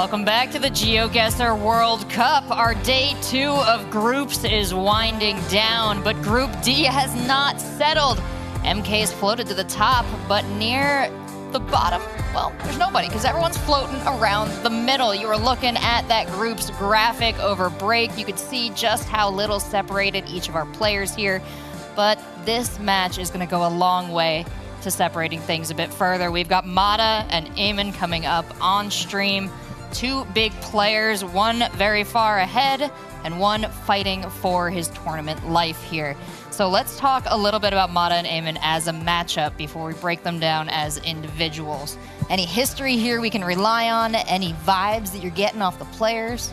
[SPEAKER 1] Welcome back to the Geoguessr World Cup. Our day 2 of groups is winding down, but Group D has not settled. MK's floated to the top, but near the bottom, well, there's nobody because everyone's floating around the middle. You were looking at that group's graphic over break. You could see just how little separated each of our players here, but this match is going to go a long way to separating things a bit further. We've got Mata and Eamon coming up on stream. 2 big players, one very far ahead and one fighting for his tournament life here. So let's talk a little bit about Mata and Eamon as a matchup before we break them down as individuals. Any history here we can rely on? Any vibes that you're getting off the players?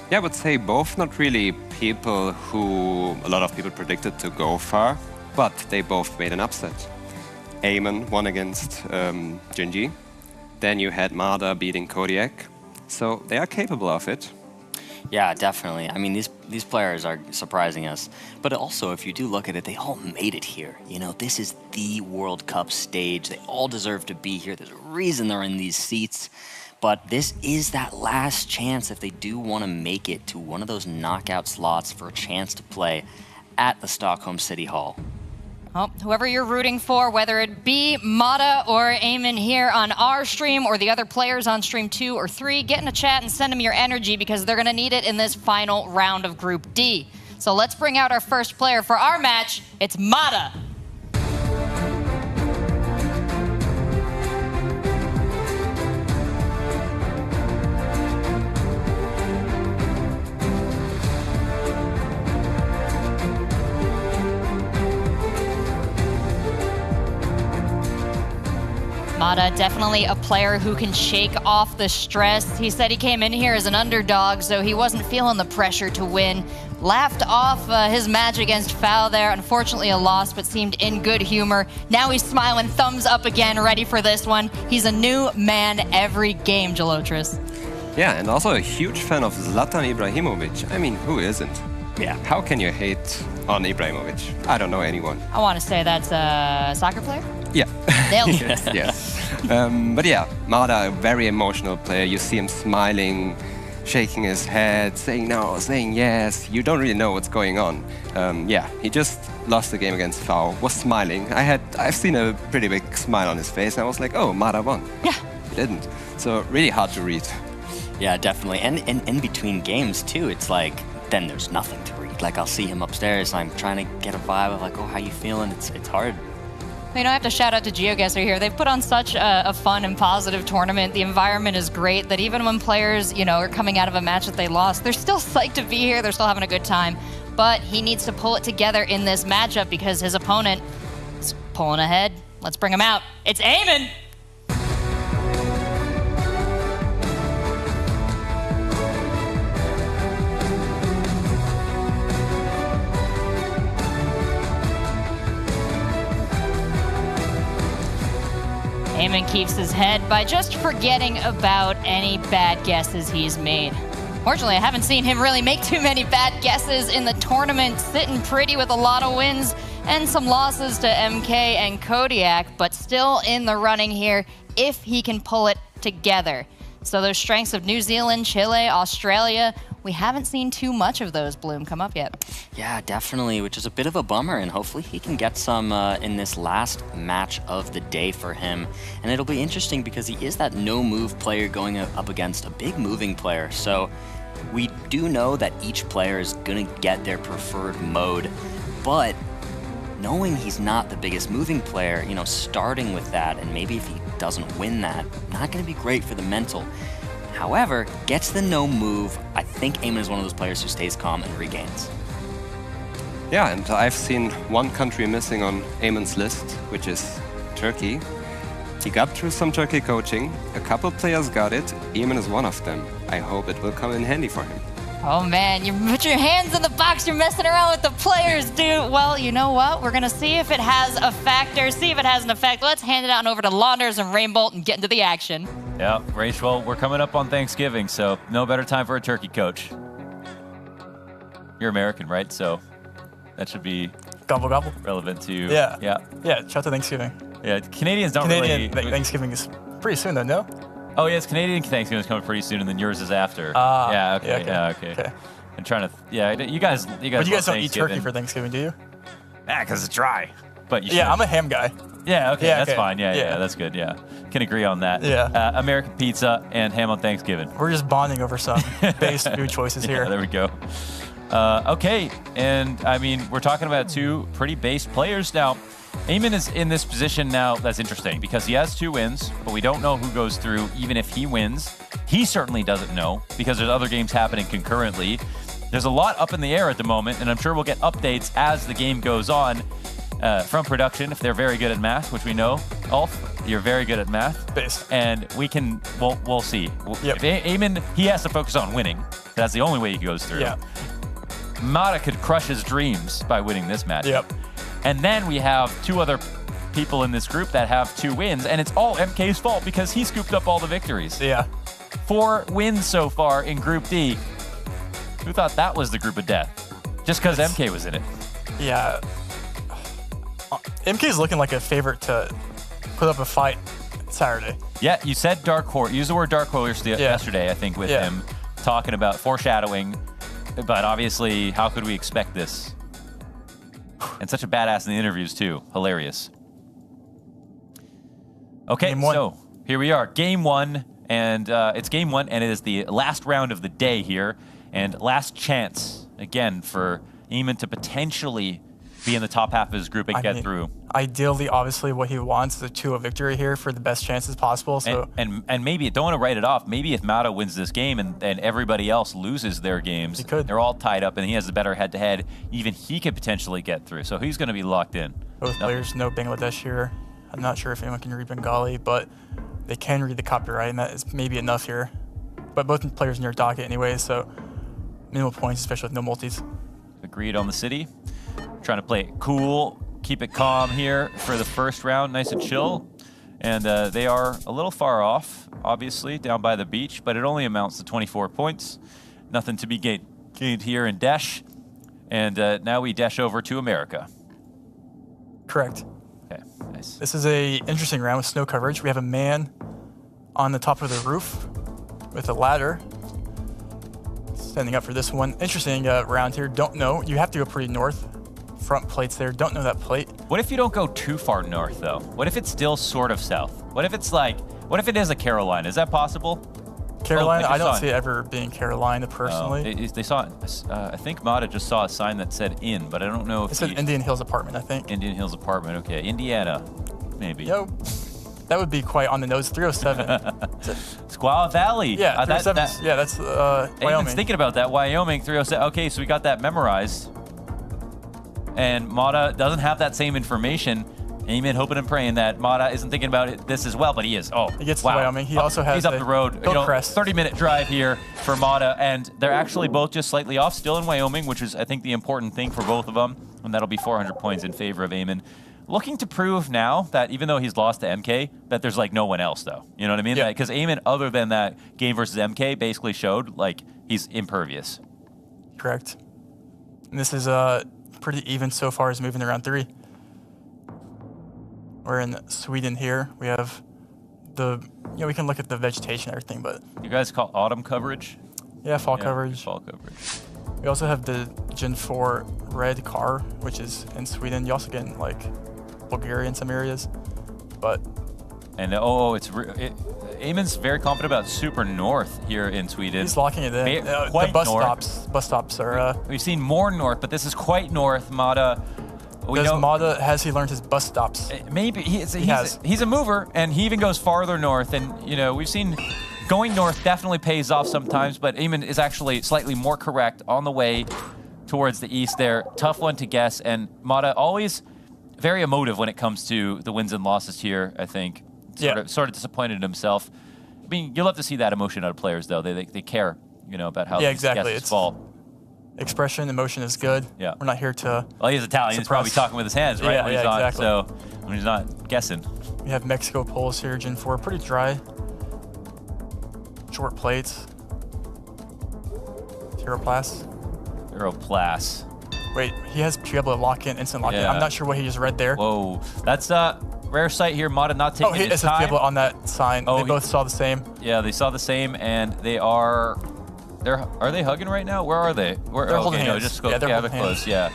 [SPEAKER 2] Yeah, I would say both not really people who a lot of people predicted to go far, but they both made an upset. Eamon won against Gingy. Then you had Mada beating Kodiak. So they are capable of it.
[SPEAKER 3] Yeah, definitely. I mean, these players are surprising us. But also, if you do look at it, they all made it here. You know, this is the World Cup stage. They all deserve to be here. There's a reason they're in these seats. But this is that last chance if they do want to make it to one of those knockout slots for a chance to play at the Stockholm City Hall.
[SPEAKER 1] Well, whoever you're rooting for, whether it be Mata or Eamon here on our stream or the other players on stream 2 or 3, get in a chat and send them your energy because they're going to need it in this final round of Group D. So let's bring out our first player for our match. It's Mata. Mata, definitely a player who can shake off the stress. He said he came in here as an underdog, so he wasn't feeling the pressure to win. Laughed off his match against Foul there. Unfortunately a loss, but seemed in good humor. Now he's smiling, thumbs up again, ready for this one. He's a new man every game, Jalotris.
[SPEAKER 2] Yeah, and also a huge fan of Zlatan Ibrahimovic. I mean, who isn't? Yeah. How can you hate on Ibrahimovic? I don't know anyone.
[SPEAKER 1] I want to say that's a soccer player?
[SPEAKER 2] Yeah.
[SPEAKER 1] Nailed it.
[SPEAKER 2] Yes, yes. But yeah, Mada, a very emotional player. You see him smiling, shaking his head, saying no, saying yes. You don't really know what's going on. Yeah, he just lost the game against Foul, was smiling. I've seen a pretty big smile on his face, and I was like, oh, Mada won.
[SPEAKER 1] Yeah.
[SPEAKER 2] He didn't. So really hard to read.
[SPEAKER 3] Yeah, definitely. And in between games, too, it's like, then there's nothing to read. Like, I'll see him upstairs, I'm trying to get a vibe of like, oh, how you feeling? It's hard.
[SPEAKER 1] You know, I have to shout out to Geoguessr here. They've put on such a fun and positive tournament. The environment is great that even when players, you know, are coming out of a match that they lost, they're still psyched to be here. They're still having a good time. But he needs to pull it together in this matchup because his opponent is pulling ahead. Let's bring him out. It's Eamon. Eamon keeps his head by just forgetting about any bad guesses he's made. Fortunately, I haven't seen him really make too many bad guesses in the tournament, sitting pretty with a lot of wins and some losses to MK and Kodiak, but still in the running here if he can pull it together. So those strengths of New Zealand, Chile, Australia, we haven't seen too much of those bloom come up yet.
[SPEAKER 3] Yeah, definitely, which is a bit of a bummer, and hopefully he can get some in this last match of the day for him. And it'll be interesting because he is that no-move player going up against a big moving player. So we do know that each player is going to get their preferred mode, but knowing he's not the biggest moving player, you know, starting with that, and maybe if he doesn't win that, not going to be great for the mental. However, gets the no move, I think Eamon is one of those players who stays calm and regains.
[SPEAKER 2] Yeah, and I've seen one country missing on Eamon's list, which is Turkey. He got through some Turkey coaching. A couple players got it. Eamon is one of them. I hope it will come in handy for him.
[SPEAKER 1] Oh man, you put your hands in the box, you're messing around with the players, dude. Well, you know what? We're gonna see if it has a factor, see if it has an effect. Let's hand it on over to Launders and Rainbolt and get into the action.
[SPEAKER 18] Yeah, Rachel, we're coming up on Thanksgiving, so no better time for a turkey coach. You're American, right? So that should be
[SPEAKER 19] gobble gobble
[SPEAKER 18] relevant to
[SPEAKER 19] yeah. Shout out to Thanksgiving.
[SPEAKER 18] Yeah, Canadians don't
[SPEAKER 19] Canadian Thanksgiving is pretty soon though, no?
[SPEAKER 18] Oh, yes, Canadian Thanksgiving is coming pretty soon, and then yours is after. Yeah, okay, yeah, okay. I'm trying to, you guys
[SPEAKER 19] But you guys
[SPEAKER 18] love
[SPEAKER 19] don't eat turkey
[SPEAKER 18] Thanksgiving.
[SPEAKER 19] for Thanksgiving, do you?
[SPEAKER 18] Yeah, because it's dry. But you should.
[SPEAKER 19] Yeah, I'm a ham guy.
[SPEAKER 18] Yeah, okay,
[SPEAKER 19] Yeah,
[SPEAKER 18] that's
[SPEAKER 19] okay.
[SPEAKER 18] fine. Yeah,
[SPEAKER 19] Yeah.
[SPEAKER 18] that's good. Yeah, can agree on that.
[SPEAKER 19] Yeah.
[SPEAKER 18] American pizza and ham on Thanksgiving.
[SPEAKER 19] We're just bonding over some base food choices here.
[SPEAKER 18] Yeah, there we go. Okay, and I mean, we're talking about two pretty base players now. Eamon is in this position now that's interesting because he has 2 wins, but we don't know who goes through even if he wins. He certainly doesn't know because there's other games happening concurrently. There's a lot up in the air at the moment, and I'm sure we'll get updates as the game goes on from production if they're very good at math, which we know. Ulf, you're very good at math.
[SPEAKER 19] Base.
[SPEAKER 18] And we'll see. If Eamon, he has to focus on winning. That's the only way he goes through.
[SPEAKER 19] Yeah.
[SPEAKER 18] Mata could crush his dreams by winning this match.
[SPEAKER 19] Yep.
[SPEAKER 18] And then we have 2 other people in this group that have 2 wins, and it's all MK's fault because he scooped up all the victories.
[SPEAKER 19] Yeah.
[SPEAKER 18] 4 wins so far in Group D. Who thought that was the group of death? Just because MK was in it.
[SPEAKER 19] Yeah. MK is looking like a favorite to put up a fight Saturday.
[SPEAKER 18] Yeah, you said dark horse. Use the word dark horse yesterday, I think, with him talking about foreshadowing. But obviously, how could we expect this? And such a badass in the interviews, too. Hilarious. Okay, so here we are. Game 1. And it's Game 1, and it is the last round of the day here. And last chance, again, for Eamon to potentially be in the top half of his group and get through.
[SPEAKER 19] Ideally, obviously, what he wants is a 2-0 victory here for the best chances possible. So
[SPEAKER 18] and maybe, don't want to write it off, maybe if Mata wins this game and everybody else loses their games, they're all tied up and he has the better head-to-head, even he could potentially get through. So he's going to be locked in.
[SPEAKER 19] Both players know Bangladesh here. I'm not sure if anyone can read Bengali, but they can read the copyright, and that is maybe enough here. But both players near docket anyway, so minimal points, especially with no multis.
[SPEAKER 18] Agreed on the city. Trying to play it cool, keep it calm here for the first round, nice and chill. And they are a little far off, obviously, down by the beach, but it only amounts to 24 points. Nothing to be gained here in Dash. And now we dash over to America.
[SPEAKER 19] Correct.
[SPEAKER 18] Okay, nice.
[SPEAKER 19] This is a interesting round with snow coverage. We have a man on the top of the roof with a ladder standing up for this one. Interesting round here. Don't know. You have to go pretty north. Front plates there. Don't know that plate.
[SPEAKER 18] What if you don't go too far north, though? What if it's still sort of south? What if it's like, what if it is a Carolina? Is that possible?
[SPEAKER 19] Carolina? I don't see it ever being Carolina, personally.
[SPEAKER 18] They saw, I think Mata just saw a sign that said in, but I don't know if
[SPEAKER 19] it said Indian Hills apartment, I think.
[SPEAKER 18] Indian Hills apartment, okay. Indiana, maybe.
[SPEAKER 19] Yo, that would be quite on the nose. 307.
[SPEAKER 18] Squaw Valley.
[SPEAKER 19] Yeah, 307. Yeah, that's Wyoming.
[SPEAKER 18] Eamon's thinking about that. Wyoming, 307. Okay, so we got that memorized. And Mata doesn't have that same information. Eamon hoping and praying that Mata isn't thinking about this as well, but he is. Oh,
[SPEAKER 19] he gets
[SPEAKER 18] wow.
[SPEAKER 19] to Wyoming. He also has
[SPEAKER 18] he's up the road.
[SPEAKER 19] 30-minute
[SPEAKER 18] drive here for Mata, and they're actually both just slightly off, still in Wyoming, which is, I think, the important thing for both of them, and that'll be 400 points in favor of Eamon. Looking to prove now that even though he's lost to MK, that there's like no one else, though. You know what I mean? Because Eamon, other than that game versus MK, basically showed like he's impervious.
[SPEAKER 19] Correct. And this is pretty even so far as moving around 3. We're in Sweden here. We have we can look at the vegetation and everything, but...
[SPEAKER 18] You guys call autumn coverage?
[SPEAKER 19] Yeah, fall coverage.
[SPEAKER 18] Fall coverage.
[SPEAKER 19] We also have the Gen 4 red car, which is in Sweden. You also get in, like, Bulgaria in some areas, but...
[SPEAKER 18] And Eamon's very confident about super north here in Sweden.
[SPEAKER 19] He's locking it in.
[SPEAKER 18] Quite
[SPEAKER 19] the bus
[SPEAKER 18] north.
[SPEAKER 19] Bus stops are...
[SPEAKER 18] We've seen more north, but this is quite north. Mata...
[SPEAKER 19] Has he learned his bus stops?
[SPEAKER 18] Maybe. He's a mover, and he even goes farther north. And, we've seen going north definitely pays off sometimes, but Eamon is actually slightly more correct on the way towards the east there. Tough one to guess, and Mata always very emotive when it comes to the wins and losses here, I think. Sort of disappointed in himself. I mean, you'll love to see that emotion out of players, though. They care, about how these guesses fall.
[SPEAKER 19] Expression, emotion is good.
[SPEAKER 18] Yeah.
[SPEAKER 19] We're not here to...
[SPEAKER 18] Well, he's Italian. He's probably talking with his hands, right?
[SPEAKER 19] Yeah, exactly.
[SPEAKER 18] So when he's not guessing.
[SPEAKER 19] We have Mexico Poles here, Gen 4. Pretty dry. Short plates.
[SPEAKER 18] Aeroplas.
[SPEAKER 19] Wait, he has to be able to lock in, instant lock in. I'm not sure what he just read there.
[SPEAKER 18] Whoa. That's rare sight here. Mata not taking his
[SPEAKER 19] it's
[SPEAKER 18] time.
[SPEAKER 19] on that sign. They both saw the same.
[SPEAKER 18] Yeah, they saw the same, and they are. Are they hugging right now? Where are they?
[SPEAKER 19] They're holding hands.
[SPEAKER 18] No, just go.
[SPEAKER 19] Yeah, they're
[SPEAKER 18] they're
[SPEAKER 19] holding
[SPEAKER 18] close.
[SPEAKER 19] hands.
[SPEAKER 18] Yeah.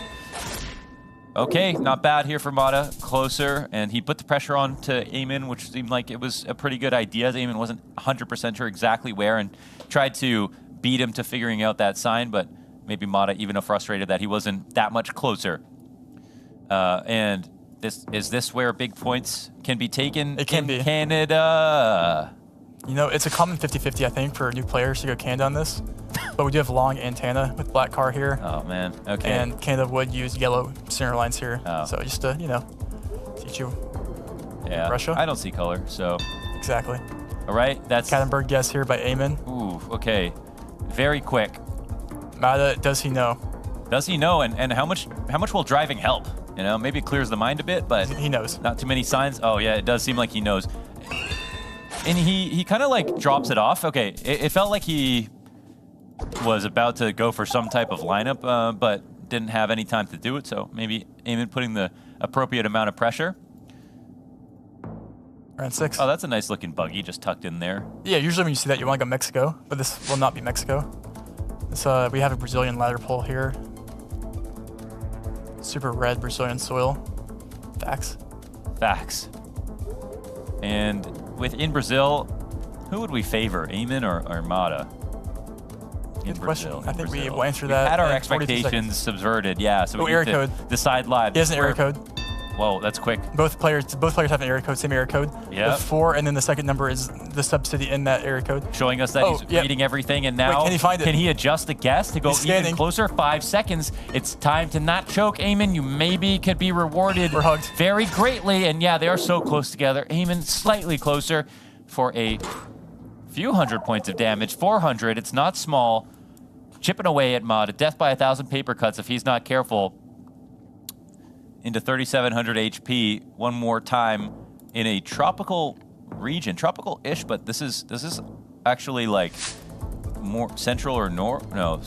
[SPEAKER 18] Okay, not bad here for Mata. Closer, and he put the pressure on to Eamon, which seemed like it was a pretty good idea. Eamon wasn't 100% sure exactly where, and tried to beat him to figuring out that sign, but maybe Mata even frustrated that he wasn't that much closer. And is this where big points can be taken?
[SPEAKER 19] It can be.
[SPEAKER 18] Canada.
[SPEAKER 19] You know, it's a common 50-50, I think, for new players to go Canada on this. But we do have long antenna with black car here.
[SPEAKER 18] Oh, man. Okay.
[SPEAKER 19] And Canada would use yellow center lines here.
[SPEAKER 18] Oh.
[SPEAKER 19] So just to, you know, teach you Russia.
[SPEAKER 18] I don't see color, so.
[SPEAKER 19] Exactly.
[SPEAKER 18] All right, that's.
[SPEAKER 19] Kattenberg guess here by Eamon.
[SPEAKER 18] Ooh, okay. Very quick.
[SPEAKER 19] Mata, does he know?
[SPEAKER 18] Does he know? And how much will driving help? You know, maybe it clears the mind a bit, but
[SPEAKER 19] he knows.
[SPEAKER 18] Not too many signs. Oh yeah, it does seem like he knows. And he kind of like drops it off. Okay, it felt like he was about to go for some type of lineup, but didn't have any time to do it. So maybe Eamon putting the appropriate amount of pressure.
[SPEAKER 19] Round 6.
[SPEAKER 18] Oh, that's a nice looking buggy just tucked in there.
[SPEAKER 19] Yeah, usually when you see that, you want to go Mexico, but this will not be Mexico. This, we have a Brazilian ladder pole here. Super red Brazilian soil. Facts.
[SPEAKER 18] Facts. And within Brazil, who would we favor, Eamon or Mata?
[SPEAKER 19] Good question. I think we will answer that.
[SPEAKER 18] We had our expectations subverted, yeah. So we
[SPEAKER 19] area
[SPEAKER 18] need to
[SPEAKER 19] code.
[SPEAKER 18] decide live.
[SPEAKER 19] He has an area code.
[SPEAKER 18] Whoa, that's quick.
[SPEAKER 19] Both players have an area code, same area code.
[SPEAKER 18] Yeah.
[SPEAKER 19] The 4, and then the second number is the sub-city in that area code.
[SPEAKER 18] Showing us that he's reading everything, and now
[SPEAKER 19] Wait, can he find it?
[SPEAKER 18] Can he adjust the guess to go
[SPEAKER 19] He's
[SPEAKER 18] even
[SPEAKER 19] scanning.
[SPEAKER 18] closer? 5 seconds. It's time to not choke, Eamon. You maybe could be rewarded very greatly, and yeah, they are so close together. Eamon slightly closer for a few hundred points of damage. 400. It's not small. Chipping away at Mata. Death by 1,000 paper cuts if he's not careful. Into 3,700 HP one more time in a tropical region. Tropical-ish, but this is actually like more central or north? No.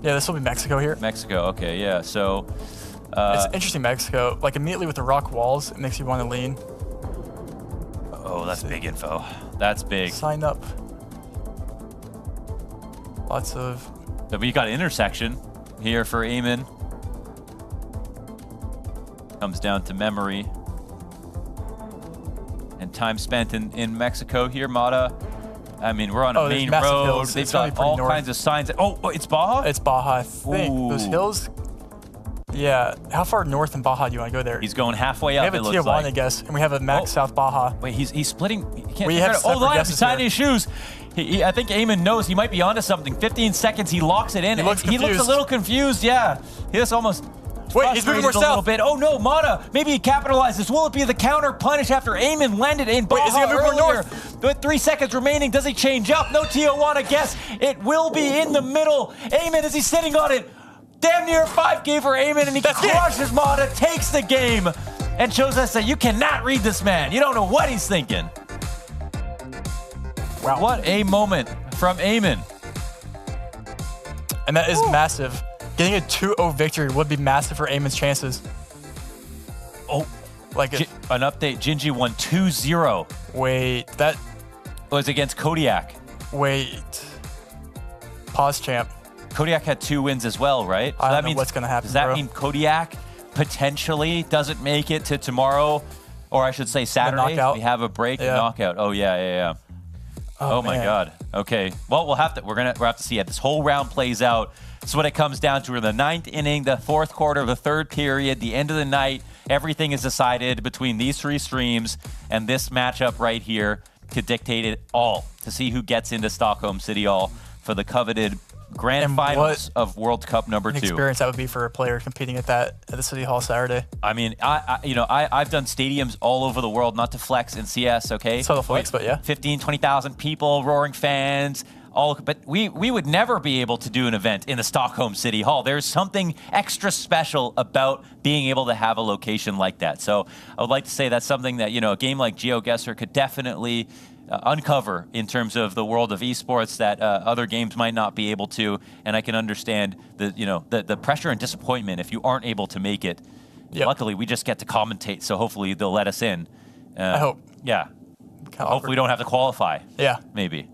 [SPEAKER 19] Yeah, this will be Mexico here.
[SPEAKER 18] Mexico, okay, yeah. So
[SPEAKER 19] it's interesting, Mexico. Like immediately with the rock walls, it makes you want to lean.
[SPEAKER 18] Oh, that's big info. That's big.
[SPEAKER 19] Sign up. Lots of.
[SPEAKER 18] But we got intersection here for Eamon. Comes down to memory. And time spent in Mexico here, Mata. I mean, we're on a main road.
[SPEAKER 19] Hills.
[SPEAKER 18] They've got all kinds of signs. Oh, it's Baja?
[SPEAKER 19] It's Baja, I think.
[SPEAKER 18] Ooh.
[SPEAKER 19] Those hills. Yeah. How far north in Baja do you want to go there?
[SPEAKER 18] He's going halfway up,
[SPEAKER 19] We have a Tijuana, I guess, and we have a max South Baja.
[SPEAKER 18] Wait, he's splitting. He can't
[SPEAKER 19] We have separate
[SPEAKER 18] line up.
[SPEAKER 19] guesses
[SPEAKER 18] He's tying
[SPEAKER 19] here.
[SPEAKER 18] his shoes. I think Eamon knows he might be onto something. 15 seconds, he locks it in.
[SPEAKER 19] He looks
[SPEAKER 18] He looks a
[SPEAKER 19] confused.
[SPEAKER 18] little confused, yeah. He just almost
[SPEAKER 19] Wait, he's moving more
[SPEAKER 18] frustrated a little
[SPEAKER 19] south.
[SPEAKER 18] bit. Oh no, Mata, maybe he capitalizes. Will it be the counter punish after Eamon landed in Baja
[SPEAKER 19] Wait, is he gonna move more
[SPEAKER 18] earlier?
[SPEAKER 19] north?
[SPEAKER 18] With 3 seconds remaining, does he change up? No Tijuana guess. It will be in the middle. Eamon, is he sitting on it? Damn near 5K for Eamon, and he crushes Mata, takes the game, and shows us that you cannot read this man. You don't know what he's thinking.
[SPEAKER 19] Wow.
[SPEAKER 18] What a moment from Eamon.
[SPEAKER 19] And that is massive. Getting a 2-0 victory would be massive for Eamon's chances.
[SPEAKER 18] Oh,
[SPEAKER 19] like
[SPEAKER 18] an update. Gingy won 2-0.
[SPEAKER 19] Wait, that
[SPEAKER 18] was against Kodiak.
[SPEAKER 19] Wait. Pause, champ.
[SPEAKER 18] Kodiak had 2 wins as well, right? So
[SPEAKER 19] I don't
[SPEAKER 18] that
[SPEAKER 19] know
[SPEAKER 18] means,
[SPEAKER 19] what's gonna happen,
[SPEAKER 18] does that
[SPEAKER 19] bro.
[SPEAKER 18] mean Kodiak potentially doesn't make it to tomorrow, or I should say Saturday?
[SPEAKER 19] knockout?
[SPEAKER 18] We have a break,
[SPEAKER 19] Yeah.
[SPEAKER 18] knockout. Oh yeah. Oh my
[SPEAKER 19] man.
[SPEAKER 18] God. Okay. Well, we'll have to see how this whole round plays out. So what it comes down to are the 9th inning, the 4th quarter of the 3rd period, the end of the night. Everything is decided between these 3 streams, and this matchup right here could dictate it all to see who gets into Stockholm City Hall for the coveted grand finals of World Cup number
[SPEAKER 19] An
[SPEAKER 18] 2.
[SPEAKER 19] experience that would be for a player competing at the City Hall Saturday.
[SPEAKER 18] I mean, I've done stadiums all over the world, not to flex in CS, okay?
[SPEAKER 19] Saw the flex, but yeah.
[SPEAKER 18] 15, 20,000 people, roaring fans, but we would never be able to do an event in the Stockholm City Hall. There's something extra special about being able to have a location like that. So I would like to say that's something that, a game like Geoguessr could definitely uncover in terms of the world of esports that other games might not be able to. And I can understand the pressure and disappointment if you aren't able to make it. Luckily, we just get to commentate, so hopefully they'll let us in.
[SPEAKER 19] I hope.
[SPEAKER 18] Yeah. Hopefully we don't have to qualify.
[SPEAKER 19] Yeah.
[SPEAKER 18] Maybe.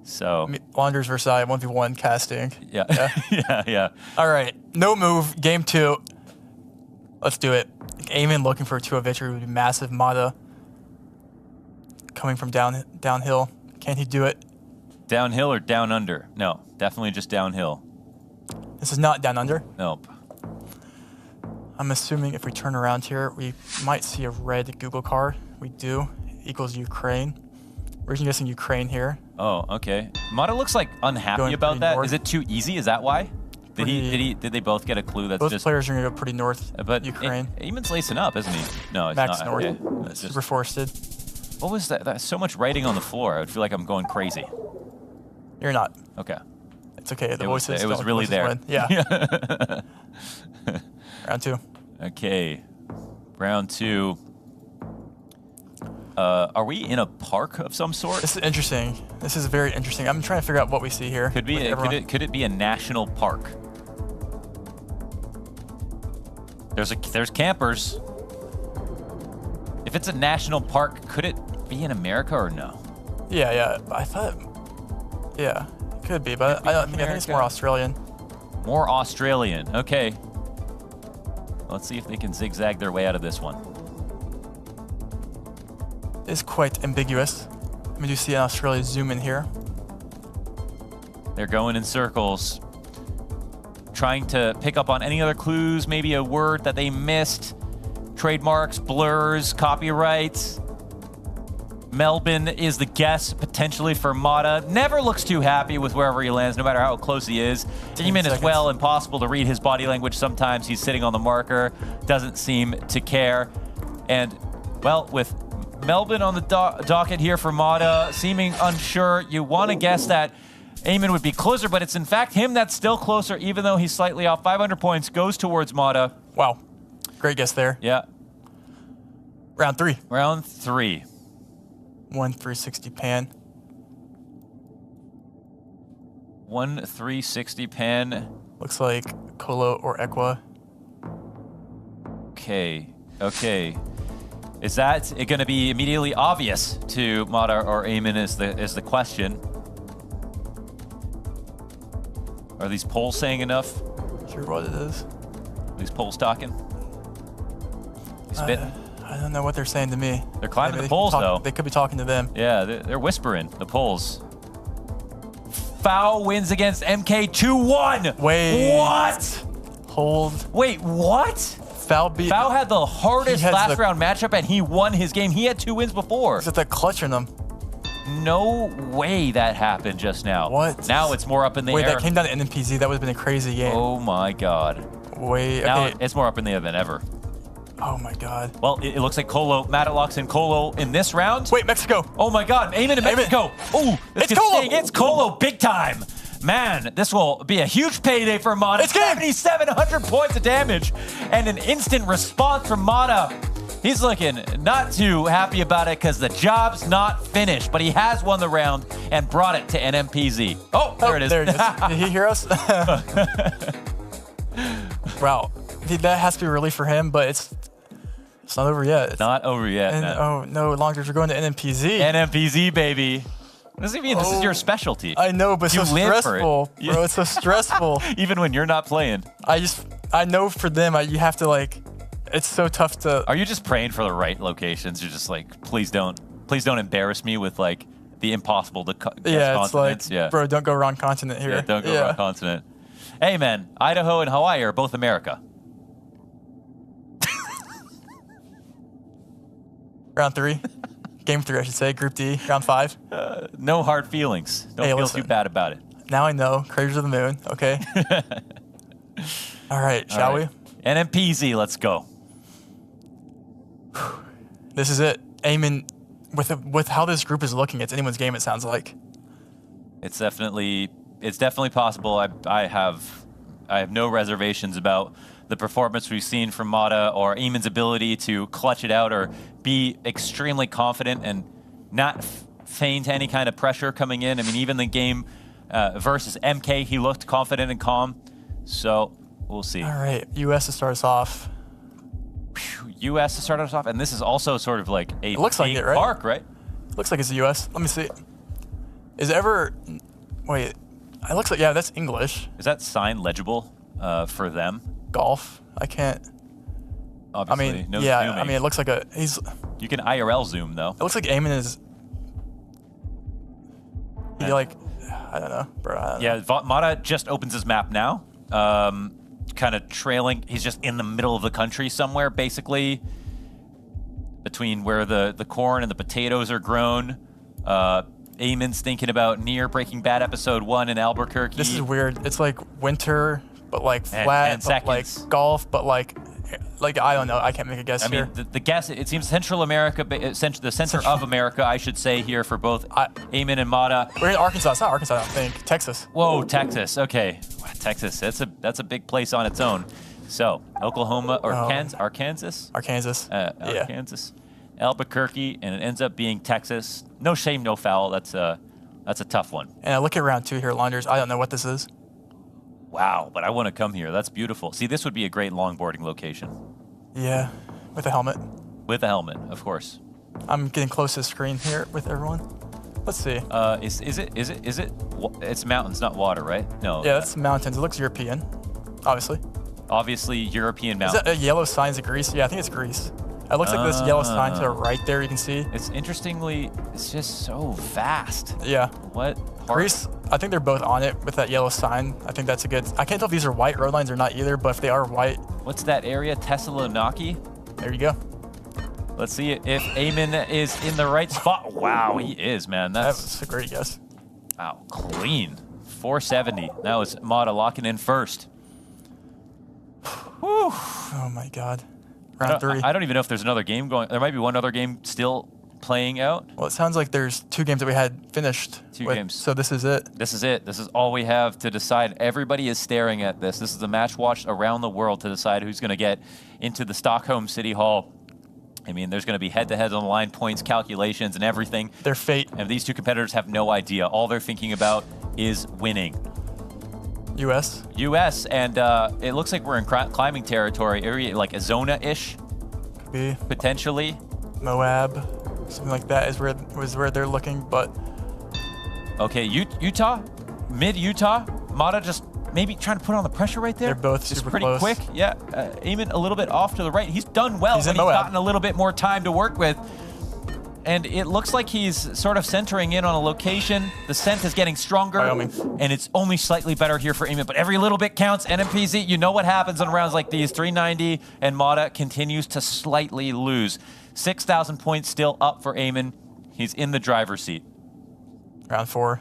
[SPEAKER 18] So.
[SPEAKER 19] Launders versus 1v1 casting.
[SPEAKER 18] Yeah. Yeah.
[SPEAKER 19] All right. No move. Game 2. Let's do it. Eamon looking for a 2-0 victory would be massive. Mata coming from downhill. Can he do it?
[SPEAKER 18] Downhill or down under? No, definitely just downhill.
[SPEAKER 19] This is not down under?
[SPEAKER 18] Nope.
[SPEAKER 19] I'm assuming if we turn around here, we might see a red Google card. We do. Equals Ukraine. We're guessing Ukraine here.
[SPEAKER 18] Oh, okay. Mata looks like unhappy about that. North. Is it too easy? Is that why? Did they both get a clue? That's
[SPEAKER 19] both
[SPEAKER 18] just
[SPEAKER 19] players are gonna go pretty north.
[SPEAKER 18] But
[SPEAKER 19] Ukraine.
[SPEAKER 18] Eamon's lacing up, isn't he? No, it's
[SPEAKER 19] Max
[SPEAKER 18] not.
[SPEAKER 19] north.
[SPEAKER 18] Okay. It's
[SPEAKER 19] Super forested.
[SPEAKER 18] What was that? That's so much writing on the floor. I would feel like I'm going crazy.
[SPEAKER 19] You're not.
[SPEAKER 18] Okay.
[SPEAKER 19] It's okay. The voices.
[SPEAKER 18] It was really there.
[SPEAKER 19] Win. Yeah. Round 2.
[SPEAKER 18] Okay. Round 2. Are we in a park of some sort?
[SPEAKER 19] This is interesting. This is very interesting. I'm trying to figure out what we see here.
[SPEAKER 18] Could it be a national park? There's campers. If it's a national park, could it be in America or no?
[SPEAKER 19] Yeah. I thought. Yeah, it could be, but I think it's more Australian.
[SPEAKER 18] More Australian. Okay. Let's see if they can zigzag their way out of this one.
[SPEAKER 19] It's quite ambiguous. Let me do see an Australia zoom in here.
[SPEAKER 18] They're going in circles, trying to pick up on any other clues, maybe a word that they missed. Trademarks, blurs, copyrights. Melbourne is the guess, potentially for Mata. Never looks too happy with wherever he lands, no matter how close he is. Eamon as well, impossible to read his body language. Sometimes he's sitting on the marker, doesn't seem to care. And, well, with Melbourne on the docket here for Mata, seeming unsure, you want to guess that Eamon would be closer, but it's in fact him that's still closer, even though he's slightly off. 500 points goes towards Mata.
[SPEAKER 19] Wow. Great guess there.
[SPEAKER 18] Yeah.
[SPEAKER 19] Round 3.
[SPEAKER 18] Round 3.
[SPEAKER 19] 1 360 pan.
[SPEAKER 18] 1 360 pan.
[SPEAKER 19] Looks like Colo or Equa.
[SPEAKER 18] Okay. Is that going to be immediately obvious to Mata or Eamon is the question? Are these polls saying enough?
[SPEAKER 19] Sure what it is.
[SPEAKER 18] Are these polls talking? Spitting?
[SPEAKER 19] I don't know what they're saying to me.
[SPEAKER 18] They're climbing the polls, though.
[SPEAKER 19] They could be talking to them.
[SPEAKER 18] Yeah, they're whispering, the polls. Foul wins against MK 2-1.
[SPEAKER 19] Wait.
[SPEAKER 18] What?
[SPEAKER 19] Hold.
[SPEAKER 18] Wait, what?
[SPEAKER 19] Foul
[SPEAKER 18] had the hardest last round matchup, and he won his game. He had 2 wins before.
[SPEAKER 19] Is it that clutching them?
[SPEAKER 18] No way that happened just now.
[SPEAKER 19] What?
[SPEAKER 18] Now it's more up in the air.
[SPEAKER 19] Wait, that came down to NMPZ. That would have been a crazy game.
[SPEAKER 18] Oh my god.
[SPEAKER 19] Wait,
[SPEAKER 18] now
[SPEAKER 19] okay.
[SPEAKER 18] It's more up in the air than ever.
[SPEAKER 19] Oh my god.
[SPEAKER 18] Well, it looks like Colo, Matalocks and Colo in this round.
[SPEAKER 19] Wait, Mexico.
[SPEAKER 18] Oh my god, Eamon to Mexico. Oh,
[SPEAKER 19] it's Colo.
[SPEAKER 18] It's Colo big time. Man, this will be a huge payday for Mata.
[SPEAKER 19] It's
[SPEAKER 18] 7,700 points of damage and an instant response from Mata. He's looking not too happy about it because the job's not finished, but he has won the round and brought it to NMPZ. Oh, there it is.
[SPEAKER 19] There it is. Did he hear us? Wow. That has to be a relief for him, but it's not over yet.
[SPEAKER 18] Not over yet.
[SPEAKER 19] And, oh, no, Launders, we're going to NMPZ.
[SPEAKER 18] NMPZ, baby. This is your specialty.
[SPEAKER 19] I know, but it's so stressful, bro. It's so stressful.
[SPEAKER 18] Even when you're not playing.
[SPEAKER 19] I know for them, you have to, like, it's so tough to...
[SPEAKER 18] Are you just praying for the right locations? You're just like, please don't embarrass me with, like, the impossible to guess continents.
[SPEAKER 19] It's like, bro, don't go wrong continent here.
[SPEAKER 18] Yeah, don't go wrong continent. Hey, man, Idaho and Hawaii are both America.
[SPEAKER 19] Round 3. Game 3, I should say. Group D. Round 5.
[SPEAKER 18] No hard feelings. Don't feel too bad about it.
[SPEAKER 19] Now I know. Craters of the Moon. Okay. All right. Shall we?
[SPEAKER 18] NMPZ, let's go.
[SPEAKER 19] This is it. Eamon, with how this group is looking, it's anyone's game, it sounds like.
[SPEAKER 18] It's definitely possible. I have no reservations about the performance we've seen from Mata or Eamon's ability to clutch it out or be extremely confident and not feign any kind of pressure coming in. I mean, even the game versus MK, he looked confident and calm. So we'll see.
[SPEAKER 19] All right, US to start us off.
[SPEAKER 18] U.S. to start us off, and this is also sort of like a
[SPEAKER 19] looks like
[SPEAKER 18] big
[SPEAKER 19] it, right?
[SPEAKER 18] park, right?
[SPEAKER 19] Looks like it's the U.S. Let me see. Is it ever? Wait, it looks like, yeah, that's English.
[SPEAKER 18] Is that sign legible for them?
[SPEAKER 19] Golf. I can't.
[SPEAKER 18] Obviously,
[SPEAKER 19] I mean,
[SPEAKER 18] no
[SPEAKER 19] yeah.
[SPEAKER 18] zooming.
[SPEAKER 19] I mean, it looks like
[SPEAKER 18] You can IRL zoom though.
[SPEAKER 19] It looks like Eamon is. He like, I don't know, bro. I don't know.
[SPEAKER 18] Yeah, Mata just opens his map now. Kind of trailing. He's just in the middle of the country somewhere, basically, between where the corn and the potatoes are grown. Eamon's thinking about near Breaking Bad episode 1 in Albuquerque.
[SPEAKER 19] This is weird. It's like winter, but like flat,
[SPEAKER 18] and
[SPEAKER 19] but like golf, but like I don't know. I can't make a guess here.
[SPEAKER 18] I mean, the guess, it seems Central America, the center of America, I should say here for both Eamon and Mata.
[SPEAKER 19] We're in Arkansas. It's not Arkansas, I don't think. Texas.
[SPEAKER 18] Whoa, Texas. Okay, Texas. That's a big place on its own. So Oklahoma or Arkansas. Arkansas. Albuquerque, and it ends up being Texas. No shame, no foul. That's a tough one.
[SPEAKER 19] And I look at round 2 here, Launders. I don't know what this is.
[SPEAKER 18] Wow, but I want to come here. That's beautiful. See, this would be a great longboarding location.
[SPEAKER 19] Yeah, with a helmet.
[SPEAKER 18] With a helmet, of course.
[SPEAKER 19] I'm getting close to the screen here with everyone. Let's see.
[SPEAKER 18] Is it? It's mountains, not water, right? No.
[SPEAKER 19] Yeah, that's mountains. It looks European, obviously.
[SPEAKER 18] Obviously, European
[SPEAKER 19] Is
[SPEAKER 18] mountains.
[SPEAKER 19] that a yellow sign? Is it Greece? Yeah, I think it's Greece. It looks like this yellow sign to the right there. You can see.
[SPEAKER 18] It's interestingly, it's just so vast.
[SPEAKER 19] Yeah.
[SPEAKER 18] What?
[SPEAKER 19] Greece, I think they're both on it with that yellow sign. I think that's a good. I can't tell if these are white road lines or not either, but if they are white.
[SPEAKER 18] What's that area? Thessaloniki?
[SPEAKER 19] There you go.
[SPEAKER 18] Let's see if Eamon is in the right spot. Wow, he is, man.
[SPEAKER 19] That's a great guess.
[SPEAKER 18] Wow, clean. 470. That was Mata locking in first. Whew.
[SPEAKER 19] Oh my God. Round 3.
[SPEAKER 18] I don't even know if there's another game going. There might be one other game still playing out.
[SPEAKER 19] Well, it sounds like there's 2 games that we had finished.
[SPEAKER 18] Two games.
[SPEAKER 19] So this is it.
[SPEAKER 18] This is it. This is all we have to decide. Everybody is staring at this. This is the match watched around the world to decide who's going to get into the Stockholm City Hall. I mean, there's going to be head-to-head on the line, points, calculations, and everything.
[SPEAKER 19] Their fate.
[SPEAKER 18] And these two competitors have no idea. All they're thinking about is winning.
[SPEAKER 19] U.S.
[SPEAKER 18] U.S. And it looks like we're in climbing territory, area like Azona-ish.
[SPEAKER 19] Could be.
[SPEAKER 18] Potentially.
[SPEAKER 19] Moab, something like that is where they're looking, but.
[SPEAKER 18] Okay, Utah, mid-Utah. Mata just maybe trying to put on the pressure right there.
[SPEAKER 19] They're both
[SPEAKER 18] just
[SPEAKER 19] super
[SPEAKER 18] pretty
[SPEAKER 19] close.
[SPEAKER 18] quick. Yeah, Eamon a little bit off to the right. He's done well,
[SPEAKER 19] He's
[SPEAKER 18] but
[SPEAKER 19] in
[SPEAKER 18] he's
[SPEAKER 19] Moab.
[SPEAKER 18] gotten a little bit more time to work with. And it looks like he's sort of centering in on a location. The scent is getting stronger,
[SPEAKER 19] Wyoming.
[SPEAKER 18] and it's only slightly better here for Eamon. But every little bit counts. NMPZ, you know what happens on rounds like these. 390, and Mata continues to slightly lose. 6,000 points still up for Eamon. He's in the driver's seat.
[SPEAKER 19] Round 4.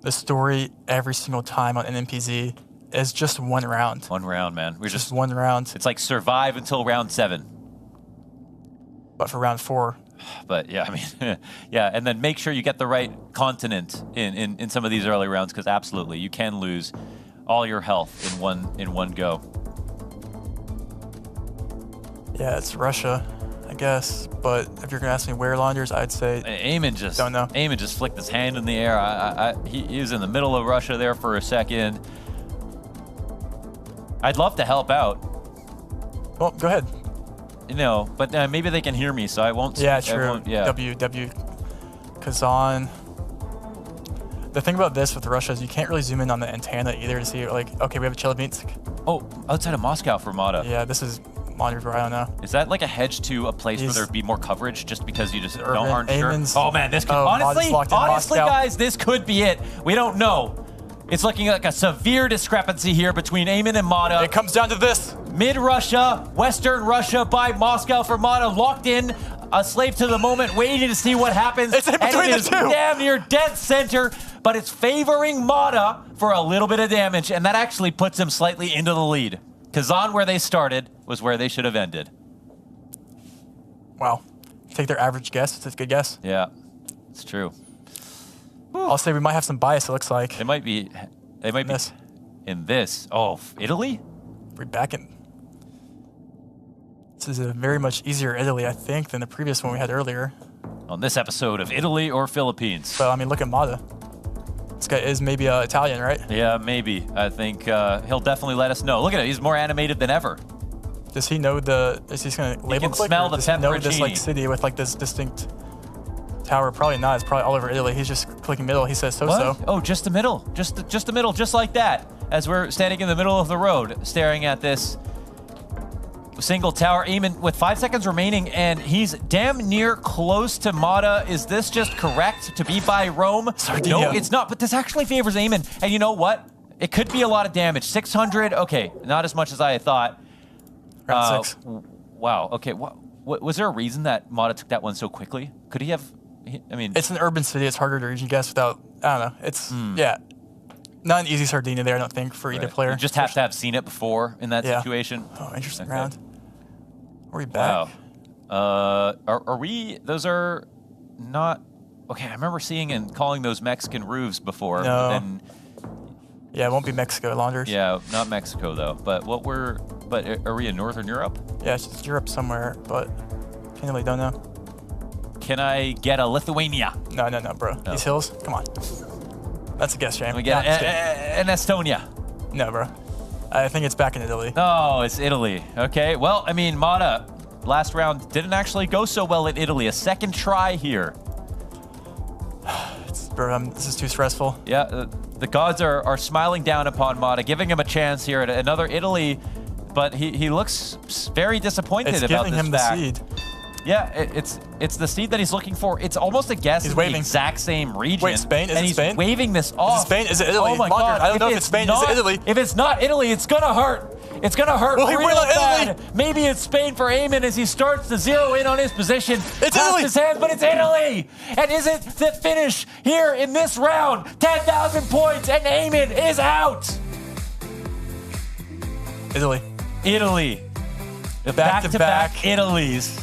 [SPEAKER 19] The story every single time on NMPZ is just one round.
[SPEAKER 18] One round, man. We're
[SPEAKER 19] just one round.
[SPEAKER 18] It's like survive until round 7.
[SPEAKER 19] But for round 4.
[SPEAKER 18] But yeah, I mean, yeah, and then make sure you get the right continent in some of these early rounds, because absolutely you can lose all your health in one go.
[SPEAKER 19] Yeah, it's Russia, I guess. But if you're gonna ask me where, Launders, I'd say
[SPEAKER 18] Eamon just
[SPEAKER 19] don't know.
[SPEAKER 18] Eamon just flicked his hand in the air. He was in the middle of Russia there for a second. I'd love to help out.
[SPEAKER 19] Well, go ahead.
[SPEAKER 18] You know, but maybe they can hear me, so I won't.
[SPEAKER 19] Yeah,
[SPEAKER 18] I
[SPEAKER 19] true.
[SPEAKER 18] won't, yeah.
[SPEAKER 19] W Kazan. The thing about this with Russia is you can't really zoom in on the antenna either to see, like, okay, we have a Chelyabinsk.
[SPEAKER 18] Oh, outside of Moscow for Mata.
[SPEAKER 19] Yeah, this is Launders where I don't know.
[SPEAKER 18] Is that like a hedge to a place where there'd be more coverage just because you just aren't
[SPEAKER 19] Eamon's,
[SPEAKER 18] sure? Oh man, this could,
[SPEAKER 19] Mata's
[SPEAKER 18] honestly, guys, this could be it. We don't know. It's looking like a severe discrepancy here between Eamon and Mata.
[SPEAKER 19] It comes down to this.
[SPEAKER 18] Mid-Russia, Western Russia by Moscow for Mata, locked in, a slave to the moment, waiting to see what happens.
[SPEAKER 19] It's in between
[SPEAKER 18] the
[SPEAKER 19] two.
[SPEAKER 18] Damn near dead center, but it's favoring Mata for a little bit of damage, and that actually puts him slightly into the lead. Kazan, where they started, was where they should have ended.
[SPEAKER 19] Wow. Take their average guess. It's a good guess.
[SPEAKER 18] Yeah, it's true.
[SPEAKER 19] I'll say we might have some bias, it looks like.
[SPEAKER 18] They might be in this. Oh, Italy?
[SPEAKER 19] We're back in. This is a very much easier Italy, I think, than the previous one we had earlier.
[SPEAKER 18] On this episode of Italy or Philippines.
[SPEAKER 19] But, I mean, look at Mata. This guy is maybe Italian, right?
[SPEAKER 18] Yeah, maybe. I think he'll definitely let us know. Look at it. He's more animated than ever.
[SPEAKER 19] Does he know the? Is he gonna label click?
[SPEAKER 18] Smell
[SPEAKER 19] or
[SPEAKER 18] the
[SPEAKER 19] does he know this like
[SPEAKER 18] pepperoncini.
[SPEAKER 19] city with like this distinct tower? Probably not. It's probably all over Italy. He's just clicking middle. He says so.
[SPEAKER 18] What? Oh, just the middle. Just the middle, just like that. As we're standing in the middle of the road, staring at this single tower. Eamon with 5 seconds remaining, and he's damn near close to Mata. Is this just correct to be by Rome?
[SPEAKER 19] Sardinia.
[SPEAKER 18] No, it's not, but this actually favors Eamon. And you know what? It could be a lot of damage. 600, okay, not as much as I thought.
[SPEAKER 19] Round 6.
[SPEAKER 18] Wow, okay. Was there a reason that Mata took that one so quickly? Could he have, I mean...
[SPEAKER 19] It's an urban city. It's harder to region guess without, I don't know. It's, yeah. Not an easy Sardinia there, I don't think, for either player.
[SPEAKER 18] You just have to have seen it before in that situation.
[SPEAKER 19] Oh, interesting round. Are we back?
[SPEAKER 18] Wow. Are we... Those are not... Okay, I remember seeing and calling those Mexican roofs before.
[SPEAKER 19] No.
[SPEAKER 18] But then,
[SPEAKER 19] yeah, it won't be Mexico, Launders.
[SPEAKER 18] yeah, not Mexico, though. But what we're... But are we in Northern Europe?
[SPEAKER 19] Yeah, it's just Europe somewhere, but really don't know.
[SPEAKER 18] Can I get a Lithuania?
[SPEAKER 19] No, bro.
[SPEAKER 18] No.
[SPEAKER 19] These hills? Come on. That's a guess, Shane.
[SPEAKER 18] We get an Estonia.
[SPEAKER 19] No, bro. I think it's back in Italy.
[SPEAKER 18] Oh, it's Italy. Okay, well, I mean, Mata, last round didn't actually go so well in Italy. A second try here.
[SPEAKER 19] Bro, this is too stressful.
[SPEAKER 18] Yeah, the gods are smiling down upon Mata, giving him a chance here at another Italy, but he looks very disappointed about this
[SPEAKER 19] giving him
[SPEAKER 18] fact.
[SPEAKER 19] the seed.
[SPEAKER 18] Yeah, it's the seed that he's looking for. It's almost a guess in the exact same region.
[SPEAKER 19] Wait, Spain? Is
[SPEAKER 18] and
[SPEAKER 19] it
[SPEAKER 18] he's
[SPEAKER 19] Spain?
[SPEAKER 18] waving this off.
[SPEAKER 19] Is it Spain? Is it Italy?
[SPEAKER 18] Oh my
[SPEAKER 19] Launders,
[SPEAKER 18] God.
[SPEAKER 19] I don't know if it's Spain. Is it Italy?
[SPEAKER 18] If it's not Italy, it's gonna hurt. It's gonna hurt
[SPEAKER 19] Well,
[SPEAKER 18] real
[SPEAKER 19] we're not
[SPEAKER 18] bad.
[SPEAKER 19] Italy.
[SPEAKER 18] Maybe it's Spain for Eamon as he starts to zero in on his position.
[SPEAKER 19] It's Italy.
[SPEAKER 18] His hands, but it's Italy. And is it the finish here in this round? 10,000 points, and Eamon is out.
[SPEAKER 19] Italy.
[SPEAKER 18] Italy. The
[SPEAKER 19] Back-to-back.
[SPEAKER 18] back-to-back Italys.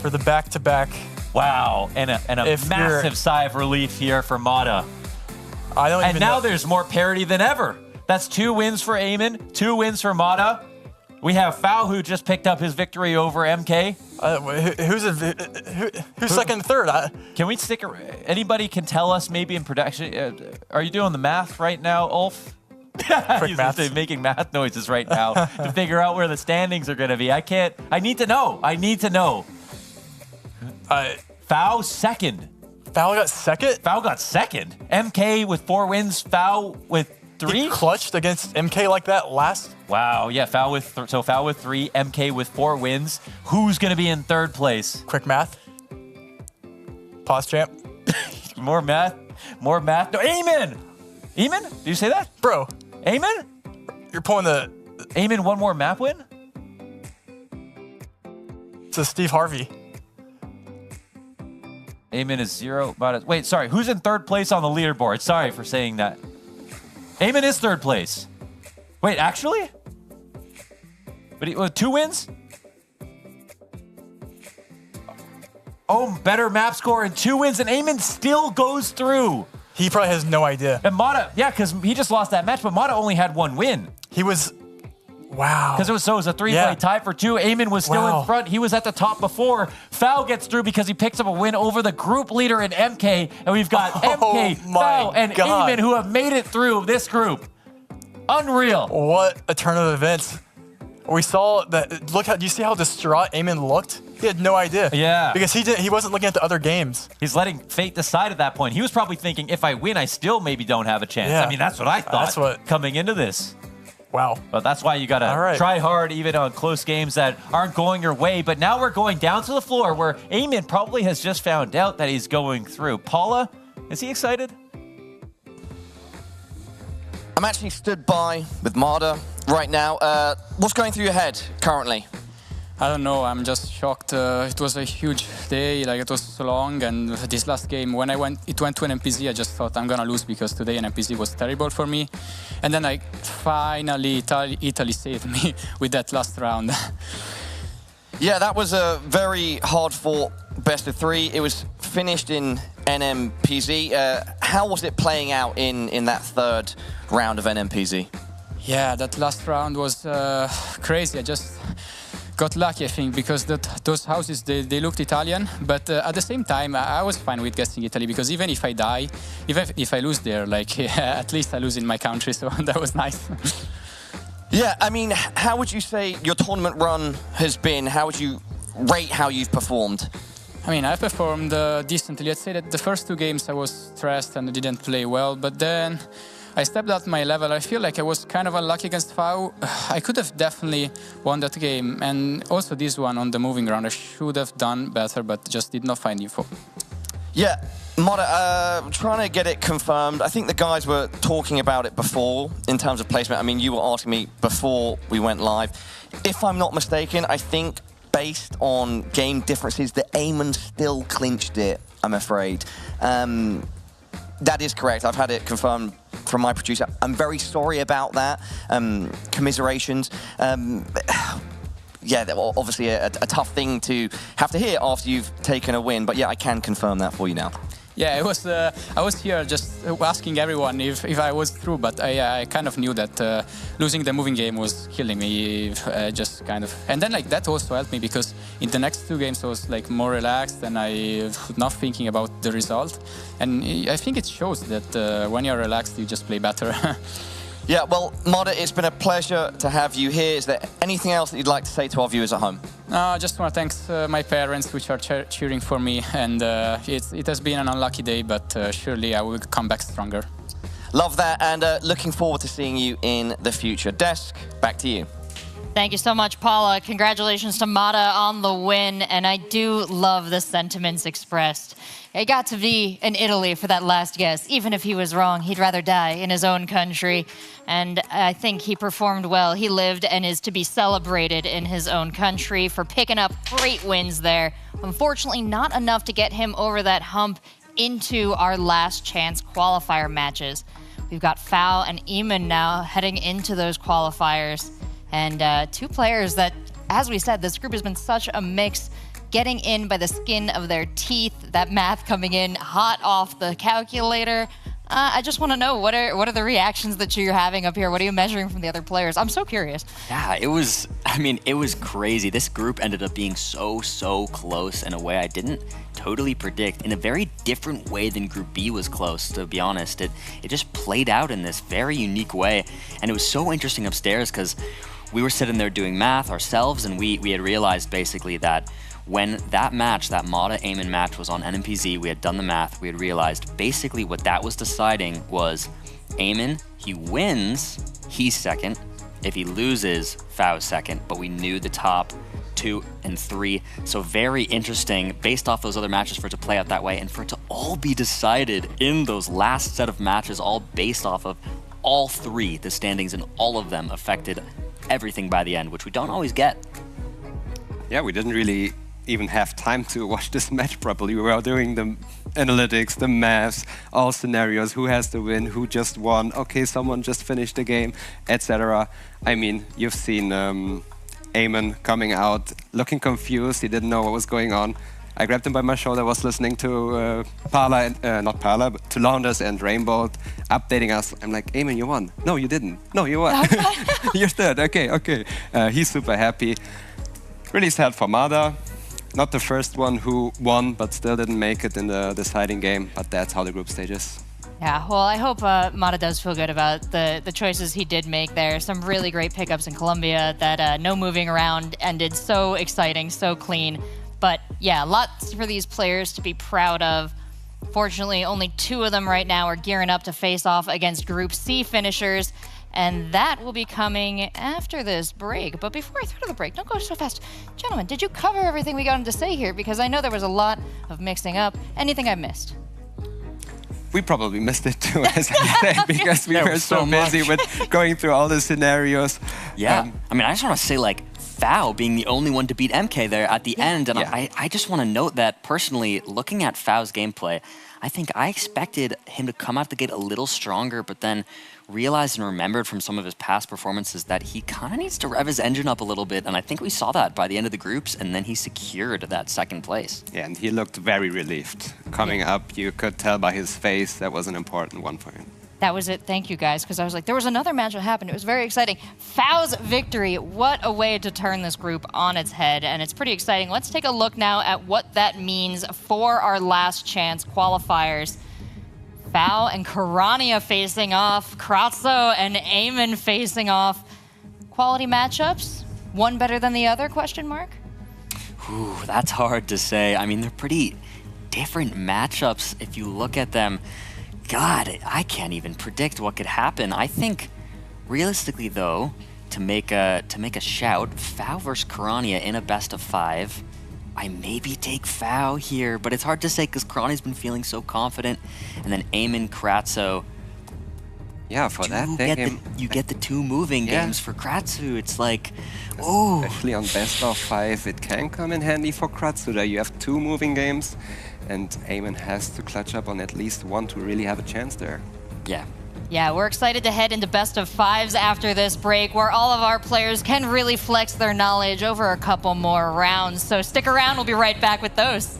[SPEAKER 19] For the back-to-back.
[SPEAKER 18] Wow, and a massive sigh of relief here for Mata. And now there's more parity than ever. That's 2 wins for Eamon, 2 wins for Mata. We have Fao, who just picked up his victory over MK.
[SPEAKER 19] Who's second and third?
[SPEAKER 18] Can we stick? Anybody can tell us maybe in production? Are you doing the math right now, Ulf? He's just making math noises right now to figure out where the standings are going to be. I can't. I need to know. I need to know. Fao second.
[SPEAKER 19] Fao got second?
[SPEAKER 18] Fao got second. MK with 4 wins. Fao with 3.
[SPEAKER 19] He clutched against MK like that last.
[SPEAKER 18] Wow. Yeah. Fao with Fao with 3. MK with 4 wins. Who's gonna be in 3rd place?
[SPEAKER 19] Quick math. Pause champ.
[SPEAKER 18] More math. More math. No, Eamon. Eamon? Did you say that,
[SPEAKER 19] bro?
[SPEAKER 18] Eamon?
[SPEAKER 19] You're pulling the.
[SPEAKER 18] Eamon 1 more map win.
[SPEAKER 19] To Steve Harvey.
[SPEAKER 18] Eamon is 0. Wait, sorry. Who's in 3rd place on the leaderboard? Sorry for saying that. Eamon is 3rd place. Wait, actually? But 2 wins? Oh, better map score and 2 wins, and Eamon still goes through.
[SPEAKER 19] He probably has no idea.
[SPEAKER 18] And Mata, yeah, because he just lost that match, but Mata only had 1 win.
[SPEAKER 19] He was. Wow.
[SPEAKER 18] Because it was a 3-play tie for 2. Eamon was still in front. He was at the top before. Fao gets through because he picks up a win over the group leader in MK. And we've got MK, Fao, and Eamon who have made it through this group. Unreal.
[SPEAKER 19] What a turn of events. We saw that. Look how. Do you see how distraught Eamon looked? He had no idea.
[SPEAKER 18] Yeah.
[SPEAKER 19] Because he wasn't looking at the other games.
[SPEAKER 18] He's letting fate decide at that point. He was probably thinking, if I win, I still maybe don't have a chance.
[SPEAKER 19] Yeah.
[SPEAKER 18] I mean, that's what I thought coming into this.
[SPEAKER 19] Wow.
[SPEAKER 18] But that's why you got to try hard even on close games that aren't going your way. But now we're going down to the floor where Eamon probably has just found out that he's going through. Paula, is he excited?
[SPEAKER 20] I'm actually stood by with Mata right now. What's going through your head currently?
[SPEAKER 5] I don't know, I'm just shocked. It was a huge day, like it was so long, and this last game, when it went to an NPC, I just thought I'm gonna lose because today an NPC was terrible for me. And then finally Italy saved me with that last round.
[SPEAKER 20] Yeah, that was a very hard-fought best of 3. It was finished in NMPZ. How was it playing out in that 3rd round of NMPZ?
[SPEAKER 5] Yeah, that last round was crazy. I just got lucky, I think, because those houses, they looked Italian, but at the same time, I was fine with guessing Italy, because even if I die, even if I lose there, like, at least I lose in my country, so that was nice.
[SPEAKER 20] Yeah, I mean, how would you say your tournament run has been? How would you rate how you've performed?
[SPEAKER 5] I mean, I performed decently. I'd say that the first 2 games I was stressed and didn't play well, but then I stepped up my level. I feel like I was kind of unlucky against Fau. I could have definitely won that game, and also this one on the moving round. I should have done better, but just did not find info.
[SPEAKER 20] Yeah, Moda, trying to get it confirmed. I think the guys were talking about it before in terms of placement. I mean, you were asking me before we went live. If I'm not mistaken, I think based on game differences, the Eamon still clinched it, I'm afraid. That is correct. I've had it confirmed from my producer. I'm very sorry about that. Commiserations. Yeah, obviously a tough thing to have to hear after you've taken a win, but yeah, I can confirm that for you now.
[SPEAKER 5] Yeah, it was. I was here just asking everyone if I was through, but I kind of knew that losing the moving game was killing me. Just kind of, and then like that also helped me because in the next 2 games I was like more relaxed and I was not thinking about the result. And I think it shows that when you're relaxed, you just play better.
[SPEAKER 20] Yeah, well, Moda, it's been a pleasure to have you here. Is there anything else that you'd like to say to our viewers at home?
[SPEAKER 5] No, I just want to thank my parents, which are cheering for me. And it has been an unlucky day, but surely I will come back stronger.
[SPEAKER 20] Love that, and looking forward to seeing you in the future. Desk, back to you.
[SPEAKER 1] Thank you so much, Paula. Congratulations to Mata on the win, and I do love the sentiments expressed. It got to be in Italy for that last guess. Even if he was wrong, he'd rather die in his own country. And I think he performed well. He lived and is to be celebrated in his own country for picking up great wins there. Unfortunately, not enough to get him over that hump into our last chance qualifier matches. We've got Fau and Eamon now heading into those qualifiers. And 2 players that, as we said, this group has been such a mix, getting in by the skin of their teeth, that math coming in hot off the calculator. I just want to know, what are the reactions that you're having up here? What are you measuring from the other players? I'm so curious.
[SPEAKER 3] Yeah, it was crazy. This group ended up being so close in a way I didn't totally predict, in a very different way than Group B was close, to be honest. It just played out in this very unique way. And it was so interesting upstairs because we were sitting there doing math ourselves, and we had realized basically that when that match, that Mata-Eamon match was on NMPZ, we had done the math, we had realized basically what that was deciding was Eamon, he wins, he's second. If he loses, Fau's second, but we knew the top 2 and 3. So very interesting, based off those other matches, for it to play out that way and for it to all be decided in those last set of matches, all based off of all 3, the standings in all of them affected everything by the end, which we don't always get.
[SPEAKER 2] Yeah, we didn't really even have time to watch this match properly. We were doing the analytics, the maths, all scenarios, who has to win, who just won, okay, someone just finished the game, etc. I mean, you've seen Eamon coming out looking confused, he didn't know what was going on. I grabbed him by my shoulder, was listening to not Parla, but to Launders and Rainbolt updating us. I'm like, Eamon, you won. No, you didn't. No, you won. You're third. Okay. He's super happy. Really sad for Mada. Not the first one who won, but still didn't make it in the deciding game. But that's how the group stage is.
[SPEAKER 1] Yeah, well, I hope Mata does feel good about the choices he did make there. Some really great pickups in Colombia. That no moving around ended so exciting, so clean. But yeah, lots for these players to be proud of. Fortunately, only 2 of them right now are gearing up to face off against Group C finishers. And that will be coming after this break. But before I throw to the break, don't go so fast. Gentlemen, did you cover everything we got him to say here? Because I know there was a lot of mixing up. Anything I missed?
[SPEAKER 2] We probably missed it too, as I said, because we were so busy with going through all the scenarios.
[SPEAKER 3] Yeah, I mean, I just want to say, like, Fau being the only one to beat MK there at the end. And I just want to note that, personally, looking at Fau's gameplay, I think I expected him to come out the gate a little stronger, but then realized and remembered from some of his past performances that he kind of needs to rev his engine up a little bit, and I think we saw that by the end of the groups, and then he secured that 2nd place.
[SPEAKER 2] Yeah, and he looked very relieved. Coming up, you could tell by his face that was an important one for him.
[SPEAKER 1] That was it. Thank you, guys, because I was like, there was another match that happened. It was very exciting. Fau's victory. What a way to turn this group on its head, and it's pretty exciting. Let's take a look now at what that means for our last chance qualifiers. Fau and Kirania facing off, Kratzo and Eamon facing off. quality matchups? One better than the other, question mark?
[SPEAKER 3] Ooh, that's hard to say. I mean, they're pretty different matchups if you look at them. God, I can't even predict what could happen. I think, realistically though, to make a shout, Fao versus Kirania in a best of 5, I maybe take Fao here, but it's hard to say because Kirania's been feeling so confident. And then Eamon, Kratso.
[SPEAKER 2] Yeah, for that
[SPEAKER 3] you get the 2 moving games for Kratsu. It's like, oh.
[SPEAKER 2] Especially on best of 5, it can come in handy for Kratsu that you have 2 moving games, and Eamon has to clutch up on at least 1 to really have a chance there.
[SPEAKER 3] Yeah.
[SPEAKER 1] Yeah, we're excited to head into best of 5s after this break, where all of our players can really flex their knowledge over a couple more rounds. So stick around, we'll be right back with those.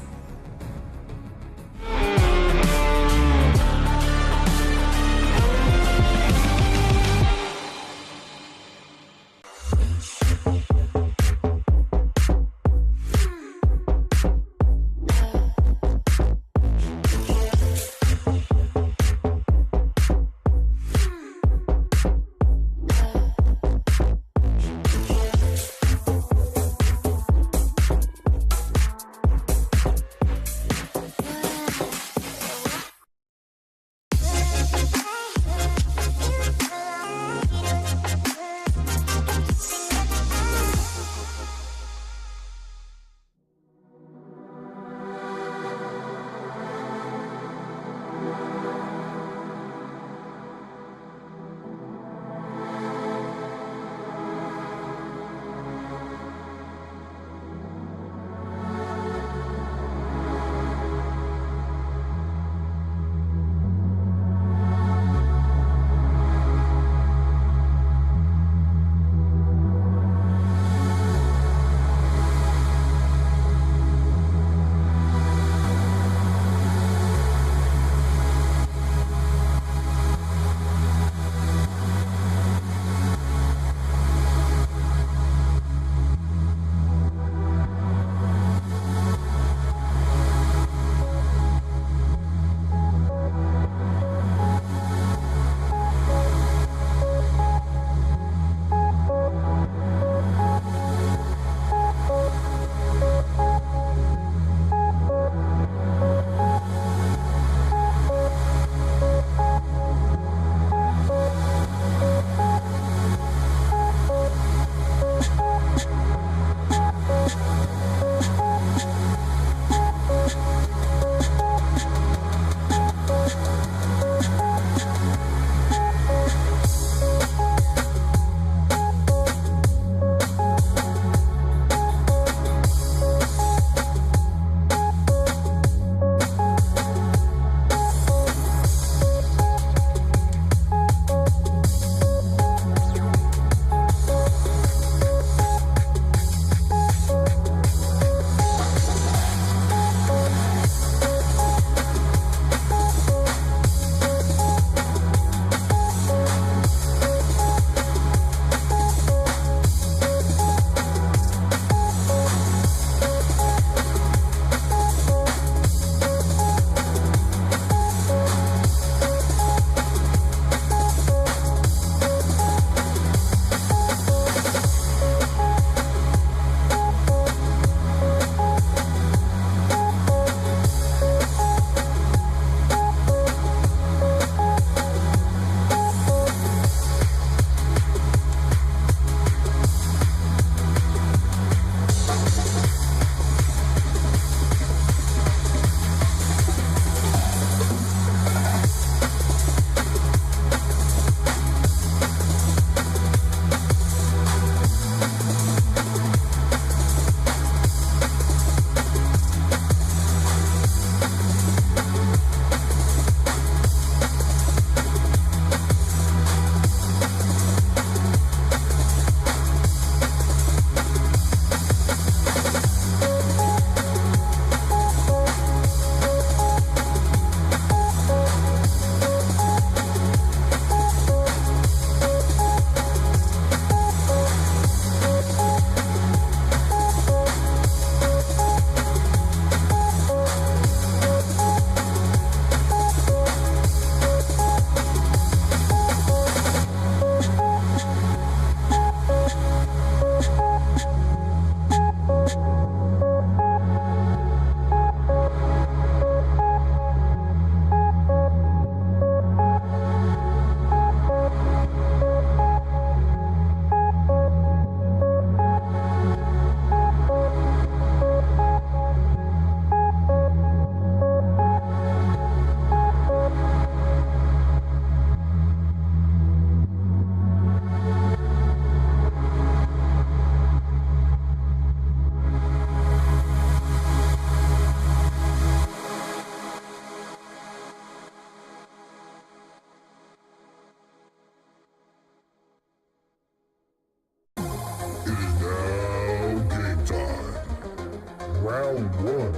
[SPEAKER 7] Round 1.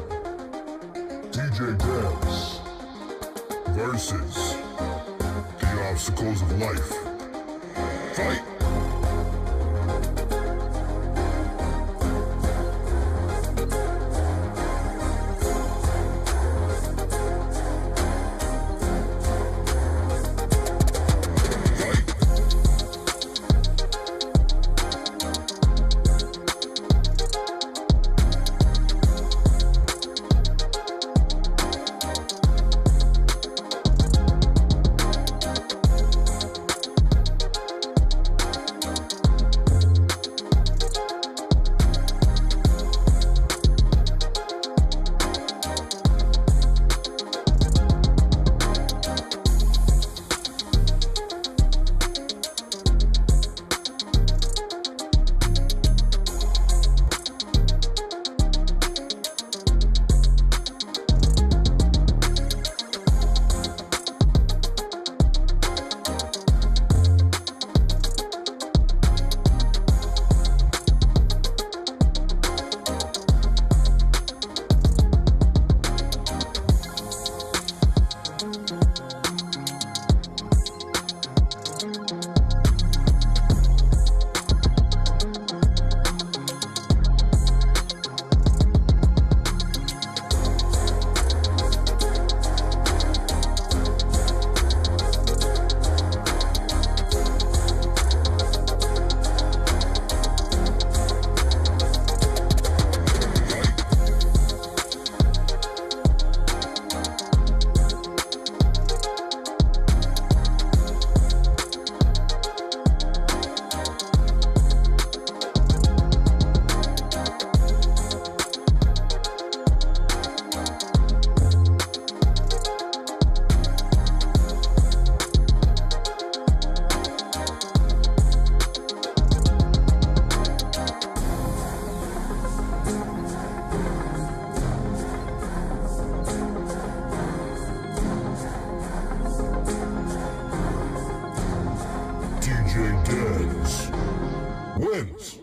[SPEAKER 7] DJ Debs versus the obstacles of life. Fight! Wins.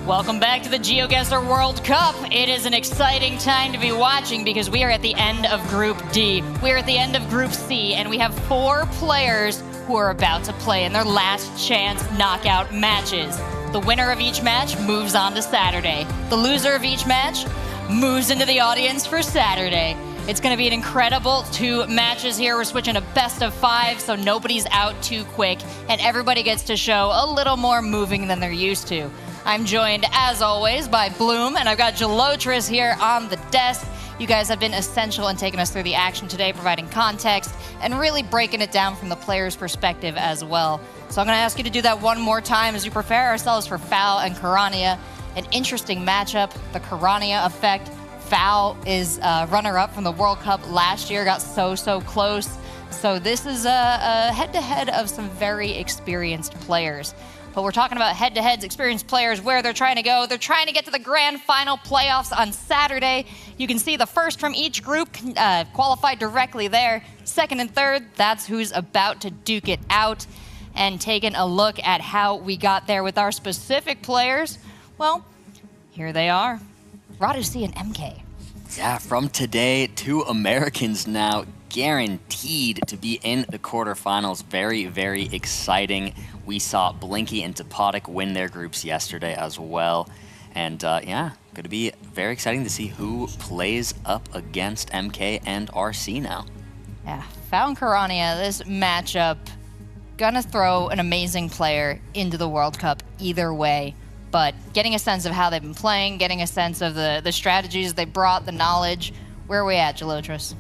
[SPEAKER 1] Welcome back to the Geoguessr World Cup. It is an exciting time to be watching because we are at the end of Group D. We are at the end of Group C, and we have 4 players who are about to play in their last chance knockout matches. The winner of each match moves on to Saturday. The loser of each match moves into the audience for Saturday. It's going to be an incredible 2 matches here. We're switching to best of 5, so nobody's out too quick, and everybody gets to show a little more moving than they're used to. I'm joined, as always, by Bloom, and I've got Geoguessr here on the desk. You guys have been essential in taking us through the action today, providing context, and really breaking it down from the player's perspective as well. So I'm going to ask you to do that one more time as we prepare ourselves for Foul and Kirania. An interesting matchup, the Kirania effect. Foul is runner-up from the World Cup last year, got so close. So this is a head-to-head of some very experienced players. But we're talking about head-to-heads, experienced players, where they're trying to go. They're trying to get to the grand final playoffs on Saturday. You can see the first from each group qualified directly there. Second and third, that's who's about to duke it out. And taking a look at how we got there with our specific players, well, here they are. Raduc and MK.
[SPEAKER 3] Yeah, from today, 2 Americans now guaranteed to be in the quarterfinals. Very exciting. We saw Blinky and Topotic win their groups yesterday as well. And yeah, going to be very exciting to see who plays up against MK and RC now.
[SPEAKER 1] Yeah, Foul and Kirania, this matchup, gonna throw an amazing player into the World Cup either way. But getting a sense of how they've been playing, getting a sense of the strategies they brought, the knowledge, where are we at, Geoguessr?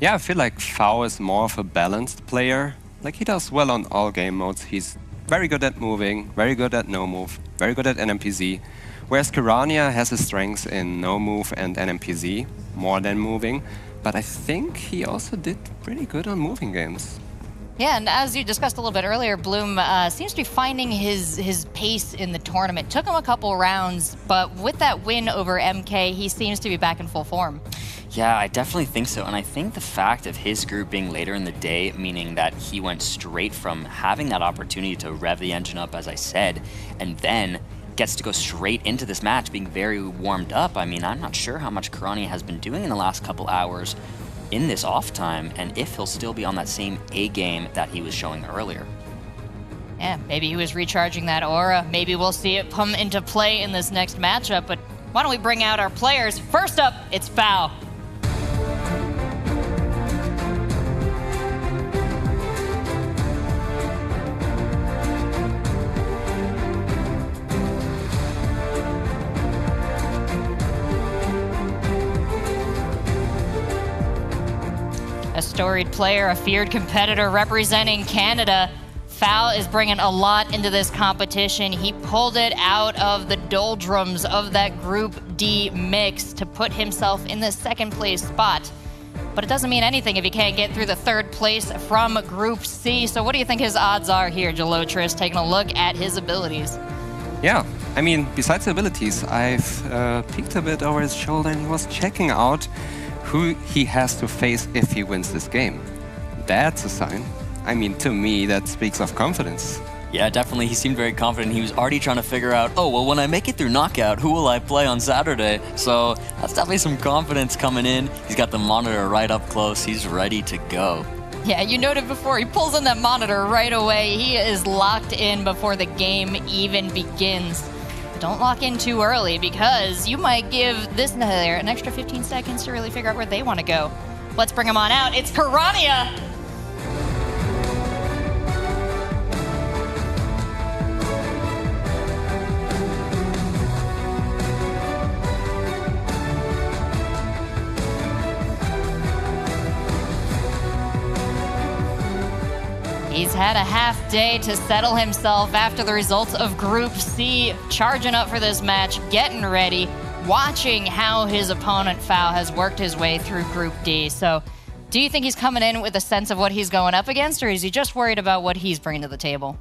[SPEAKER 2] Yeah, I feel like Foul is more of a balanced player. Like, he does well on all game modes. He's very good at moving, very good at no move, very good at NMPZ. Whereas Kirania has his strengths in no move and NMPZ, more than moving. But I think he also did pretty good on moving games.
[SPEAKER 1] Yeah, and as you discussed a little bit earlier, Bloom seems to be finding his pace in the tournament. Took him a couple rounds, but with that win over MK, he seems to be back in full form.
[SPEAKER 3] Yeah, I definitely think so. And I think the fact of his group being later in the day, meaning that he went straight from having that opportunity to rev the engine up, as I said, and then gets to go straight into this match being very warmed up. I mean, I'm not sure how much Kirania has been doing in the last couple hours in this off time, and if he'll still be on that same A game that he was showing earlier.
[SPEAKER 1] Yeah, maybe he was recharging that aura. Maybe we'll see it come into play in this next matchup, but why don't we bring out our players? First up, it's Foul. A storied player, a feared competitor representing Canada. Foul is bringing a lot into this competition. He pulled it out of the doldrums of that Group D mix to put himself in the second place spot. But it doesn't mean anything if he can't get through the third place from Group C. So what do you think his odds are here, Geoguessr, taking a look at his abilities?
[SPEAKER 2] Yeah, I mean, besides the abilities, I've peeked a bit over his shoulder and was checking out who he has to face if he wins this game. That's a sign. I mean, to me, that speaks of confidence.
[SPEAKER 3] Yeah, definitely. He seemed very confident. He was already trying to figure out, oh, well, when I make it through knockout, who will I play on Saturday? So that's definitely some confidence coming in. He's got the monitor right up close. He's ready to go.
[SPEAKER 1] Yeah, you noted before, he pulls in that monitor right away. He is locked in before the game even begins. Don't lock in too early because you might give this player an extra 15 seconds to really figure out where they want to go. Let's bring him on out. It's Kirania. He's had a half day to settle himself after the results of Group C, charging up for this match, getting ready, watching how his opponent Foul has worked his way through Group D. So do you think he's coming in with a sense of what he's going up against, or is he just worried about what he's bringing to the table?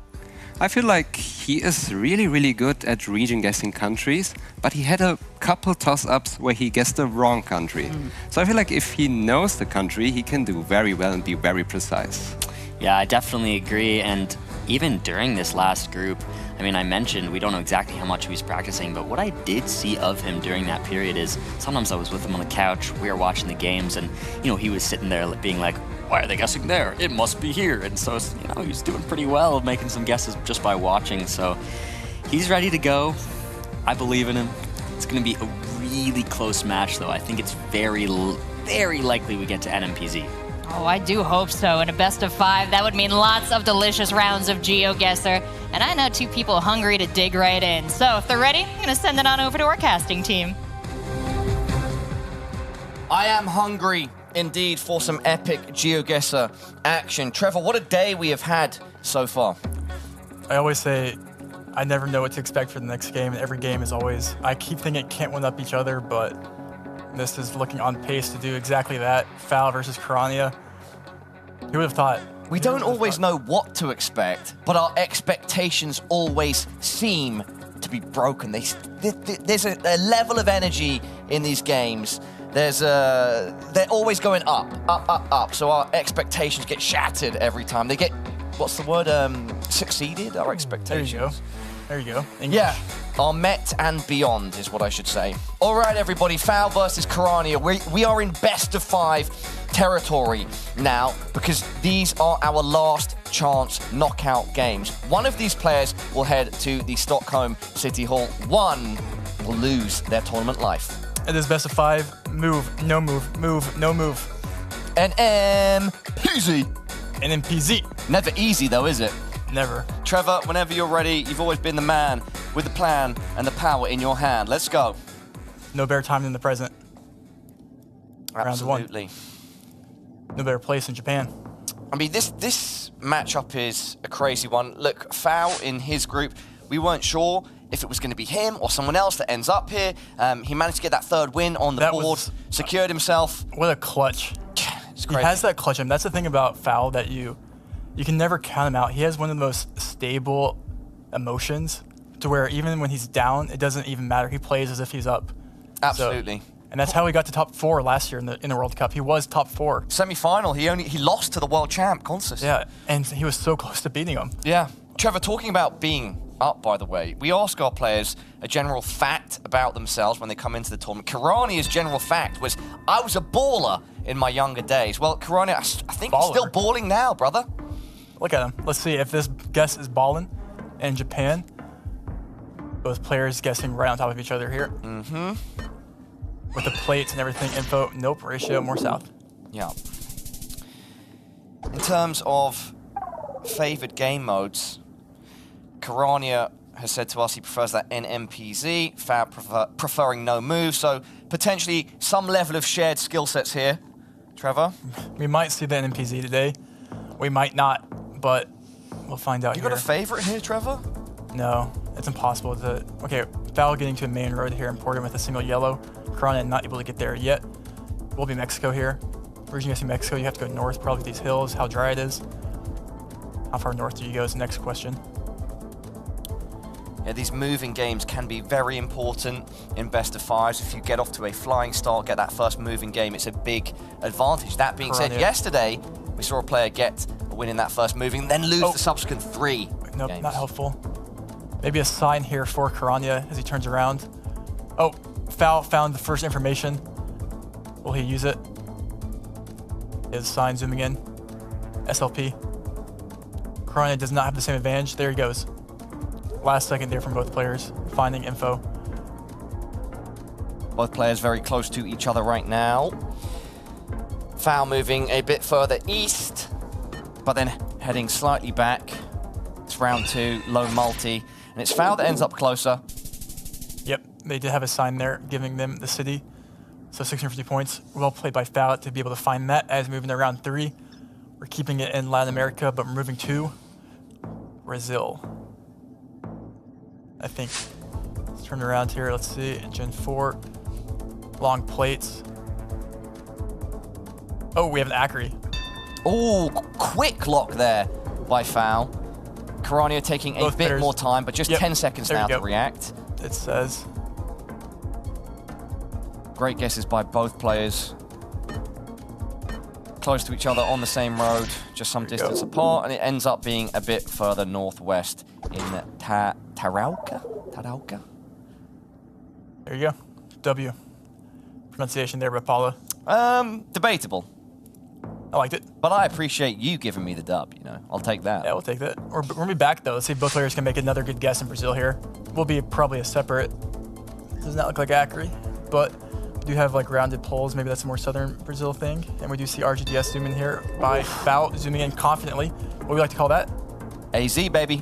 [SPEAKER 2] I feel like he is really, really good at region guessing countries, but he had a couple toss-ups where he guessed the wrong country. So I feel like if he knows the country, he can do very well and be very precise.
[SPEAKER 3] Yeah, I definitely agree. And even during this last group, I mean, I mentioned we don't know exactly how much he was practicing, but what I did see of him during that period is sometimes I was with him on the couch, we were watching the games, and, you know, he was sitting there being like, why are they guessing there? It must be here. And so, you know, he was doing pretty well, making some guesses just by watching. So he's ready to go. I believe in him. It's going to be a really close match, though. I think it's very, very likely we get to NMPZ.
[SPEAKER 1] Oh, I do hope so. In a best of 5, that would mean lots of delicious rounds of Geoguessr. And I know 2 people hungry to dig right in. So if they're ready, I'm going to send it on over to our casting team.
[SPEAKER 20] I am hungry indeed for some epic Geoguessr action. Trevor, what a day we have had so far.
[SPEAKER 19] I always say I never know what to expect for the next game, and every game is always, I keep thinking it can't one-up each other, but this is looking on pace to do exactly that. Foul versus Kirania. Who would have thought?
[SPEAKER 20] We don't always know what to expect, but our expectations always seem to be broken. There's a level of energy in these games. They're always going up, up, up, up. So our expectations get shattered every time. They get, what's the word? Succeeded, our expectations.
[SPEAKER 19] There you go. English.
[SPEAKER 20] Yeah, are met and beyond is what I should say. All right, everybody, Foul versus Kirania. We are in best of 5 territory now because these are our last chance knockout games. One of these players will head to the Stockholm City Hall. One will lose their tournament life.
[SPEAKER 19] It is best of 5. Move, no move, move, no move.
[SPEAKER 20] NMPZ.
[SPEAKER 19] NMPZ.
[SPEAKER 20] Never easy though, is it?
[SPEAKER 19] Never.
[SPEAKER 20] Trevor, whenever you're ready, you've always been the man with the plan and the power in your hand. Let's go.
[SPEAKER 19] No better time than the present.
[SPEAKER 20] Absolutely.
[SPEAKER 19] Round 1. No better place in Japan.
[SPEAKER 20] I mean, this matchup is a crazy one. Look, Foul in his group, we weren't sure if it was going to be him or someone else that ends up here. He managed to get that 3rd win on the board, secured himself.
[SPEAKER 19] What a clutch.
[SPEAKER 20] It's crazy.
[SPEAKER 19] He has that clutch in him. That's the thing about Foul, that you can never count him out. He has one of the most stable emotions to where even when he's down, it doesn't even matter. He plays as if he's up.
[SPEAKER 20] Absolutely.
[SPEAKER 19] And that's how he got to top 4 last year in the World Cup. He was top 4.
[SPEAKER 20] Semi-final, he lost to the world champ, Consus.
[SPEAKER 19] Yeah, and he was so close to beating him.
[SPEAKER 20] Yeah. Trevor, talking about being up, by the way, we ask our players a general fact about themselves when they come into the tournament. Kirania's general fact was, I was a baller in my younger days. Well, Kirania, I think he's still balling now, brother.
[SPEAKER 19] Look at him. Let's see if this guess is balling in Japan. Both players guessing right on top of each other here.
[SPEAKER 20] Mm-hmm.
[SPEAKER 19] With the plates and everything, info, nope, ratio, more south.
[SPEAKER 20] Yeah. In terms of favored game modes, Kirania has said to us he prefers that NMPZ, Foul preferring no move, so potentially some level of shared skill sets here. Trevor?
[SPEAKER 19] We might see the NMPZ today. We might not, but we'll find out
[SPEAKER 20] You
[SPEAKER 19] here.
[SPEAKER 20] got a favorite here, Trevor?
[SPEAKER 19] No, it's impossible to... Okay, Foul getting to a main road here in Portland with a single yellow. Kirania not able to get there yet. We'll be Mexico here. Region guessing Mexico, you have to go north, probably these hills, how dry it is. How far north do you go is the next question.
[SPEAKER 20] Yeah, these moving games can be very important in best of 5s. If you get off to a flying start, get that first moving game, it's a big advantage. That being said, yesterday we saw a player get a win in that first moving, then lose the subsequent 3
[SPEAKER 19] Nope,
[SPEAKER 20] games.
[SPEAKER 19] not helpful. Maybe a sign here for Kirania as he turns around. Oh, Foul found the first information. Will he use it? His sign zooming in. SLP. Kirania does not have the same advantage. There he goes. Last second there from both players, finding info.
[SPEAKER 20] Both players very close to each other right now. Foul moving a bit further east, but then heading slightly back. It's round 2, lone multi, and it's Foul that ends up closer.
[SPEAKER 19] Yep, they did have a sign there giving them the city. So 650 points. Well played by Foul to be able to find that as moving to round 3. We're keeping it in Latin America, but we're moving to Brazil. I think. Let's turn around here. Let's see. Gen 4. Long plates. Oh, we have an Acri.
[SPEAKER 17] Oh, quick lock there by Foul. Karania taking a bit more time, but just 10 seconds now to react.
[SPEAKER 19] It says.
[SPEAKER 17] Great guesses by both players. Close to each other on the same road, just some distance apart, and it ends up being a bit further northwest in Tarauca?
[SPEAKER 19] There you go. W. Pronunciation there by Paula.
[SPEAKER 17] Debatable.
[SPEAKER 19] I liked it.
[SPEAKER 17] But I appreciate you giving me the dub, you know. I'll take that.
[SPEAKER 19] Yeah, we'll take that. We're going to be back, though. Let's see if both players can make another good guess in Brazil here. We'll be probably a separate. Does not look like Acri, but we do have like rounded poles. Maybe that's a more southern Brazil thing. And we do see RGDS zoom in here by Foul, zooming in confidently. What do we like to call that?
[SPEAKER 17] AZ, baby.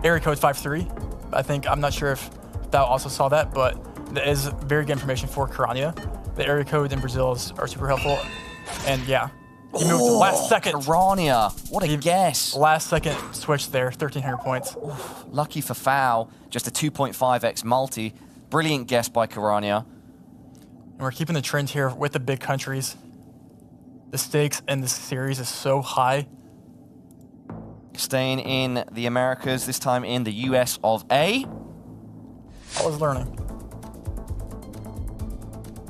[SPEAKER 19] Area code 53. I'm not sure if Foul also saw that, but that is very good information for Karania. The area code in Brazil are super helpful. And yeah, he moved last second.
[SPEAKER 17] Karania, what a guess.
[SPEAKER 19] Last second switch there, 1,300 points.
[SPEAKER 17] Oof, lucky for Foul, just a 2.5x multi. Brilliant guess by Karania.
[SPEAKER 19] And we're keeping the trend here with the big countries. The stakes in this series is so high.
[SPEAKER 17] Staying in the Americas, this time in the US of A.
[SPEAKER 19] I was learning.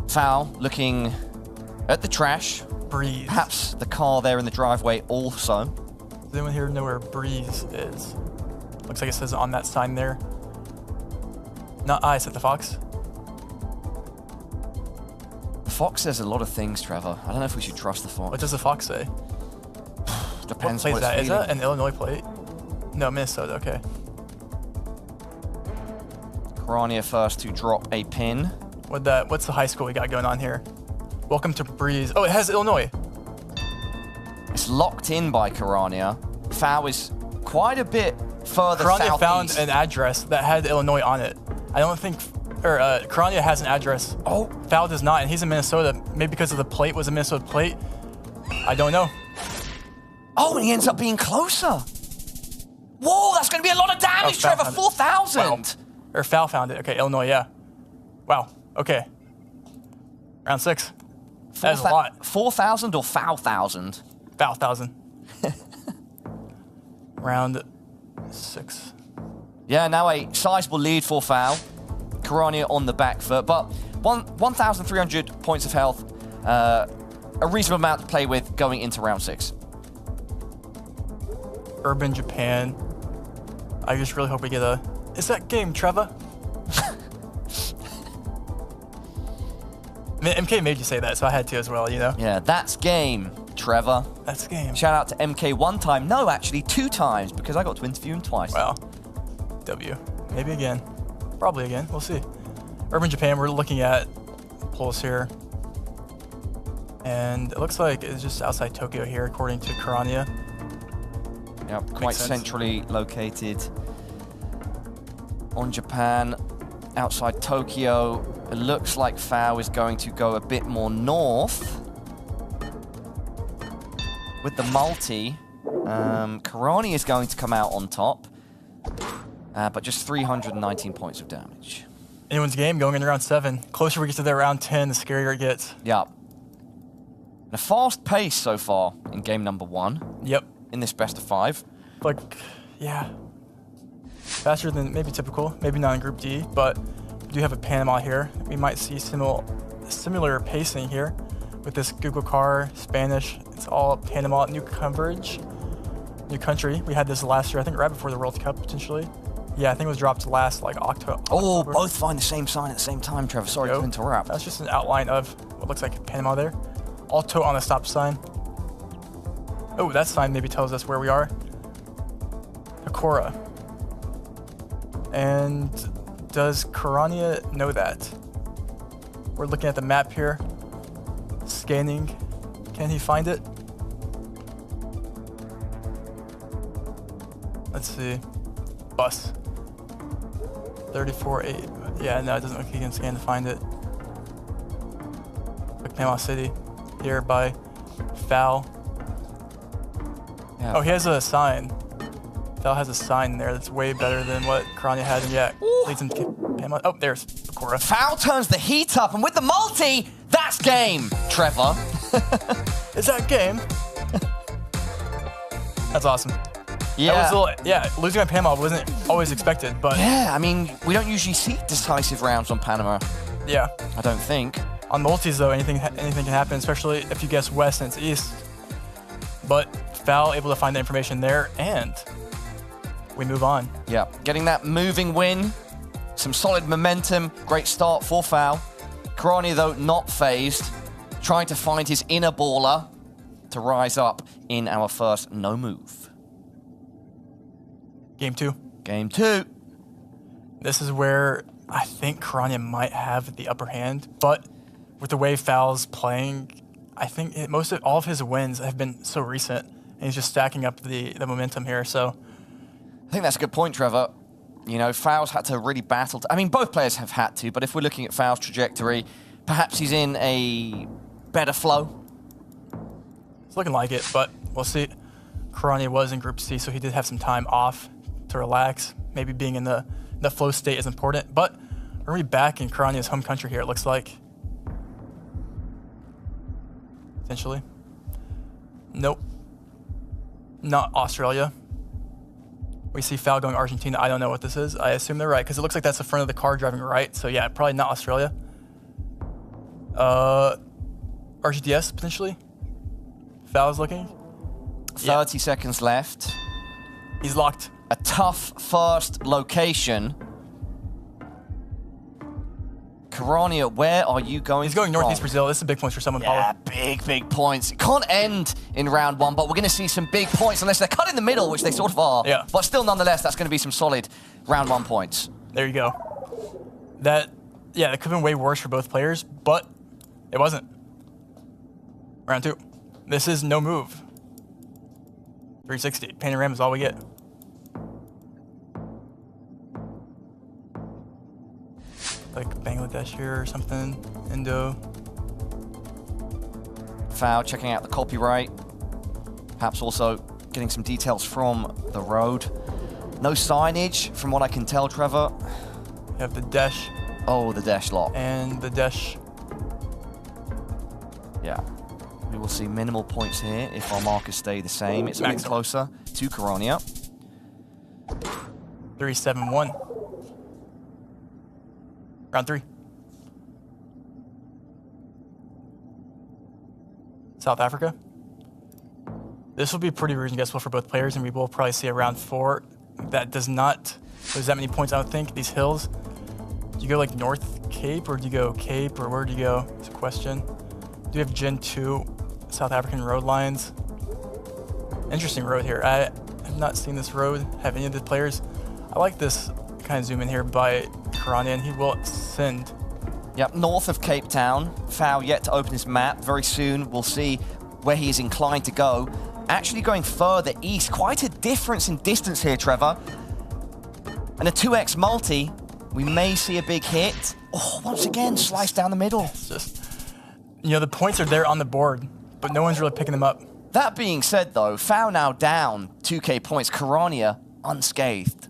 [SPEAKER 17] Foul looking at the trash.
[SPEAKER 19] Breeze.
[SPEAKER 17] Perhaps the car there in the driveway also.
[SPEAKER 19] Does anyone here know where Breeze is? Looks like it says on that sign there. Not I, said the Fox.
[SPEAKER 17] The Fox says a lot of things, Trevor. I don't know if we should trust the Fox.
[SPEAKER 19] What does the Fox say?
[SPEAKER 17] Depends
[SPEAKER 19] what plate
[SPEAKER 17] what
[SPEAKER 19] is that?
[SPEAKER 17] it's
[SPEAKER 19] Is that an Illinois plate? No, Minnesota, okay.
[SPEAKER 17] Karania first to drop a pin.
[SPEAKER 19] What's the high school we got going on here? Welcome to Breeze. Oh, it has Illinois.
[SPEAKER 17] It's locked in by Karania. Foul is quite a bit further
[SPEAKER 19] Karania
[SPEAKER 17] southeast.
[SPEAKER 19] found an address that had Illinois on it. I don't think, Karania has an address.
[SPEAKER 17] Oh.
[SPEAKER 19] Foul does not, and he's in Minnesota. Maybe because of the plate was a Minnesota plate. I don't know.
[SPEAKER 17] Oh, and he ends up being closer. Whoa, that's going to be a lot of damage, Trevor. 4,000.
[SPEAKER 19] Wow. Or Foul found it. Okay, Illinois, yeah. Wow, okay. Round 6. That's a lot.
[SPEAKER 17] 4,000 or Foul 1,000?
[SPEAKER 19] Foul 1,000. Round 6.
[SPEAKER 17] Yeah, now a sizable lead for Foul. Karania on the back foot, but 1,300 points of health. A reasonable amount to play with going into round 6.
[SPEAKER 19] Urban Japan. I just really hope we get a... Is that game, Trevor? MK made you say that, so I had to as well, you know?
[SPEAKER 17] Yeah, that's game, Trevor.
[SPEAKER 19] That's game.
[SPEAKER 17] Shout out to MK one time. No, actually 2 times, because I got to interview him twice.
[SPEAKER 19] Wow. W. Maybe again. Probably again. We'll see. Urban Japan, we're looking at polls here. And it looks like it's just outside Tokyo here, according to Karania.
[SPEAKER 17] Yep, quite centrally located on Japan, outside Tokyo. It looks like Foul is going to go a bit more north with the multi. Karani is going to come out on top, but just 319 points of damage.
[SPEAKER 19] Anyone's game going into round 7. Closer we get to that round 10, the scarier it gets.
[SPEAKER 17] Yep. And a fast pace so far in game number 1.
[SPEAKER 19] Yep.
[SPEAKER 17] In this best of 5.
[SPEAKER 19] Like, yeah. Faster than maybe typical, maybe not in Group D, but we do have a Panama here. We might see similar pacing here with this Google car, Spanish. It's all Panama, new coverage, new country. We had this last year, I think right before the World Cup, potentially. Yeah, I think it was dropped last, like, October.
[SPEAKER 17] Oh, both find the same sign at the same time, Trevor. Sorry to interrupt.
[SPEAKER 19] That's just an outline of what looks like Panama there. Alto on the stop sign. Oh, that sign maybe tells us where we are. Hikora. And does Karania know that? We're looking at the map here. Scanning. Can he find it? Let's see. Bus. 34.8. Yeah, no, it doesn't look like he can scan to find it. Like Panama City here by Foul.
[SPEAKER 11] Yeah.
[SPEAKER 19] Oh, he has a sign. Foul has a sign there that's way better than what Karania had. And yeah, leads him to oh, there's Bakura.
[SPEAKER 20] Foul turns the heat up, and with the multi, that's game, Trevor.
[SPEAKER 19] Is that game? That's awesome.
[SPEAKER 20] Yeah.
[SPEAKER 19] That was losing on Panama wasn't always expected, but...
[SPEAKER 20] Yeah, I mean, we don't usually see decisive rounds on Panama.
[SPEAKER 19] Yeah.
[SPEAKER 20] I don't think.
[SPEAKER 19] On multis, though, anything can happen, especially if you guess west and it's east. But Foul able to find the information there, and we move on.
[SPEAKER 20] Yeah, getting that moving win. Some solid momentum. Great start for Foul. Karania, though, not phased. Trying to find his inner baller to rise up in our first no move.
[SPEAKER 19] Game 2.
[SPEAKER 20] Game 2.
[SPEAKER 19] This is where I think Karania might have the upper hand, but with the way Foul's playing, I think all of his wins have been so recent, and he's just stacking up the momentum here, so...
[SPEAKER 20] I think that's a good point, Trevor. You know, Foul's had to really battle... I mean, both players have had to, but if we're looking at Foul's trajectory, perhaps he's in a better flow.
[SPEAKER 19] It's looking like it, but we'll see. Karania was in Group C, so he did have some time off to relax. Maybe being in the flow state is important, but we're going to be back in Karania's home country here, it looks like. Potentially. Nope. Not Australia. We see Foul going Argentina. I don't know what this is. I assume they're right, because it looks like that's the front of the car driving right, so yeah, probably not Australia. RGDS, potentially? Foul's looking.
[SPEAKER 20] 30 seconds left.
[SPEAKER 19] He's locked.
[SPEAKER 20] A tough first location. Karania, where are you going?
[SPEAKER 19] He's going Northeast Brazil. This is big points for someone,
[SPEAKER 20] Yeah,
[SPEAKER 19] Paulo.
[SPEAKER 20] big points. It can't end in round 1, but we're going to see some big points unless they're cut in the middle, which they sort of are.
[SPEAKER 19] Yeah.
[SPEAKER 20] But still, nonetheless, that's going to be some solid round 1 points.
[SPEAKER 19] There you go. That could have been way worse for both players, but it wasn't. Round 2. This is no move. 360. Panorama is all we get. Like Bangladesh here or something. Indo.
[SPEAKER 20] Foul checking out the copyright. Perhaps also getting some details from the road. No signage from what I can tell, Trevor.
[SPEAKER 19] You have the dash.
[SPEAKER 20] Oh, the dash lock.
[SPEAKER 19] And the dash.
[SPEAKER 20] Yeah. We will see minimal points here if our markers stay the same. It's a bit closer to Karania.
[SPEAKER 19] 3-7-1. Round 3. South Africa. This will be pretty reasonably guessable for both players, and we will probably see a round 4 that does not lose that many points, I don't think. These hills. Do you go like North Cape, or do you go Cape, or where do you go? It's a question. Do you have Gen 2 South African road lines? Interesting road here. I have not seen this road. Have any of the players? I like this kind of zoom in here by Karania, and he will send.
[SPEAKER 20] Yep, north of Cape Town. Foul yet to open his map. Very soon we'll see where he is inclined to go. Actually going further east. Quite a difference in distance here, Trevor. And a 2x multi. We may see a big hit. Oh, once again, slice down the middle.
[SPEAKER 19] It's just, you know, the points are there on the board, but no one's really picking them up.
[SPEAKER 20] That being said, though, Foul now down 2k points. Karania unscathed.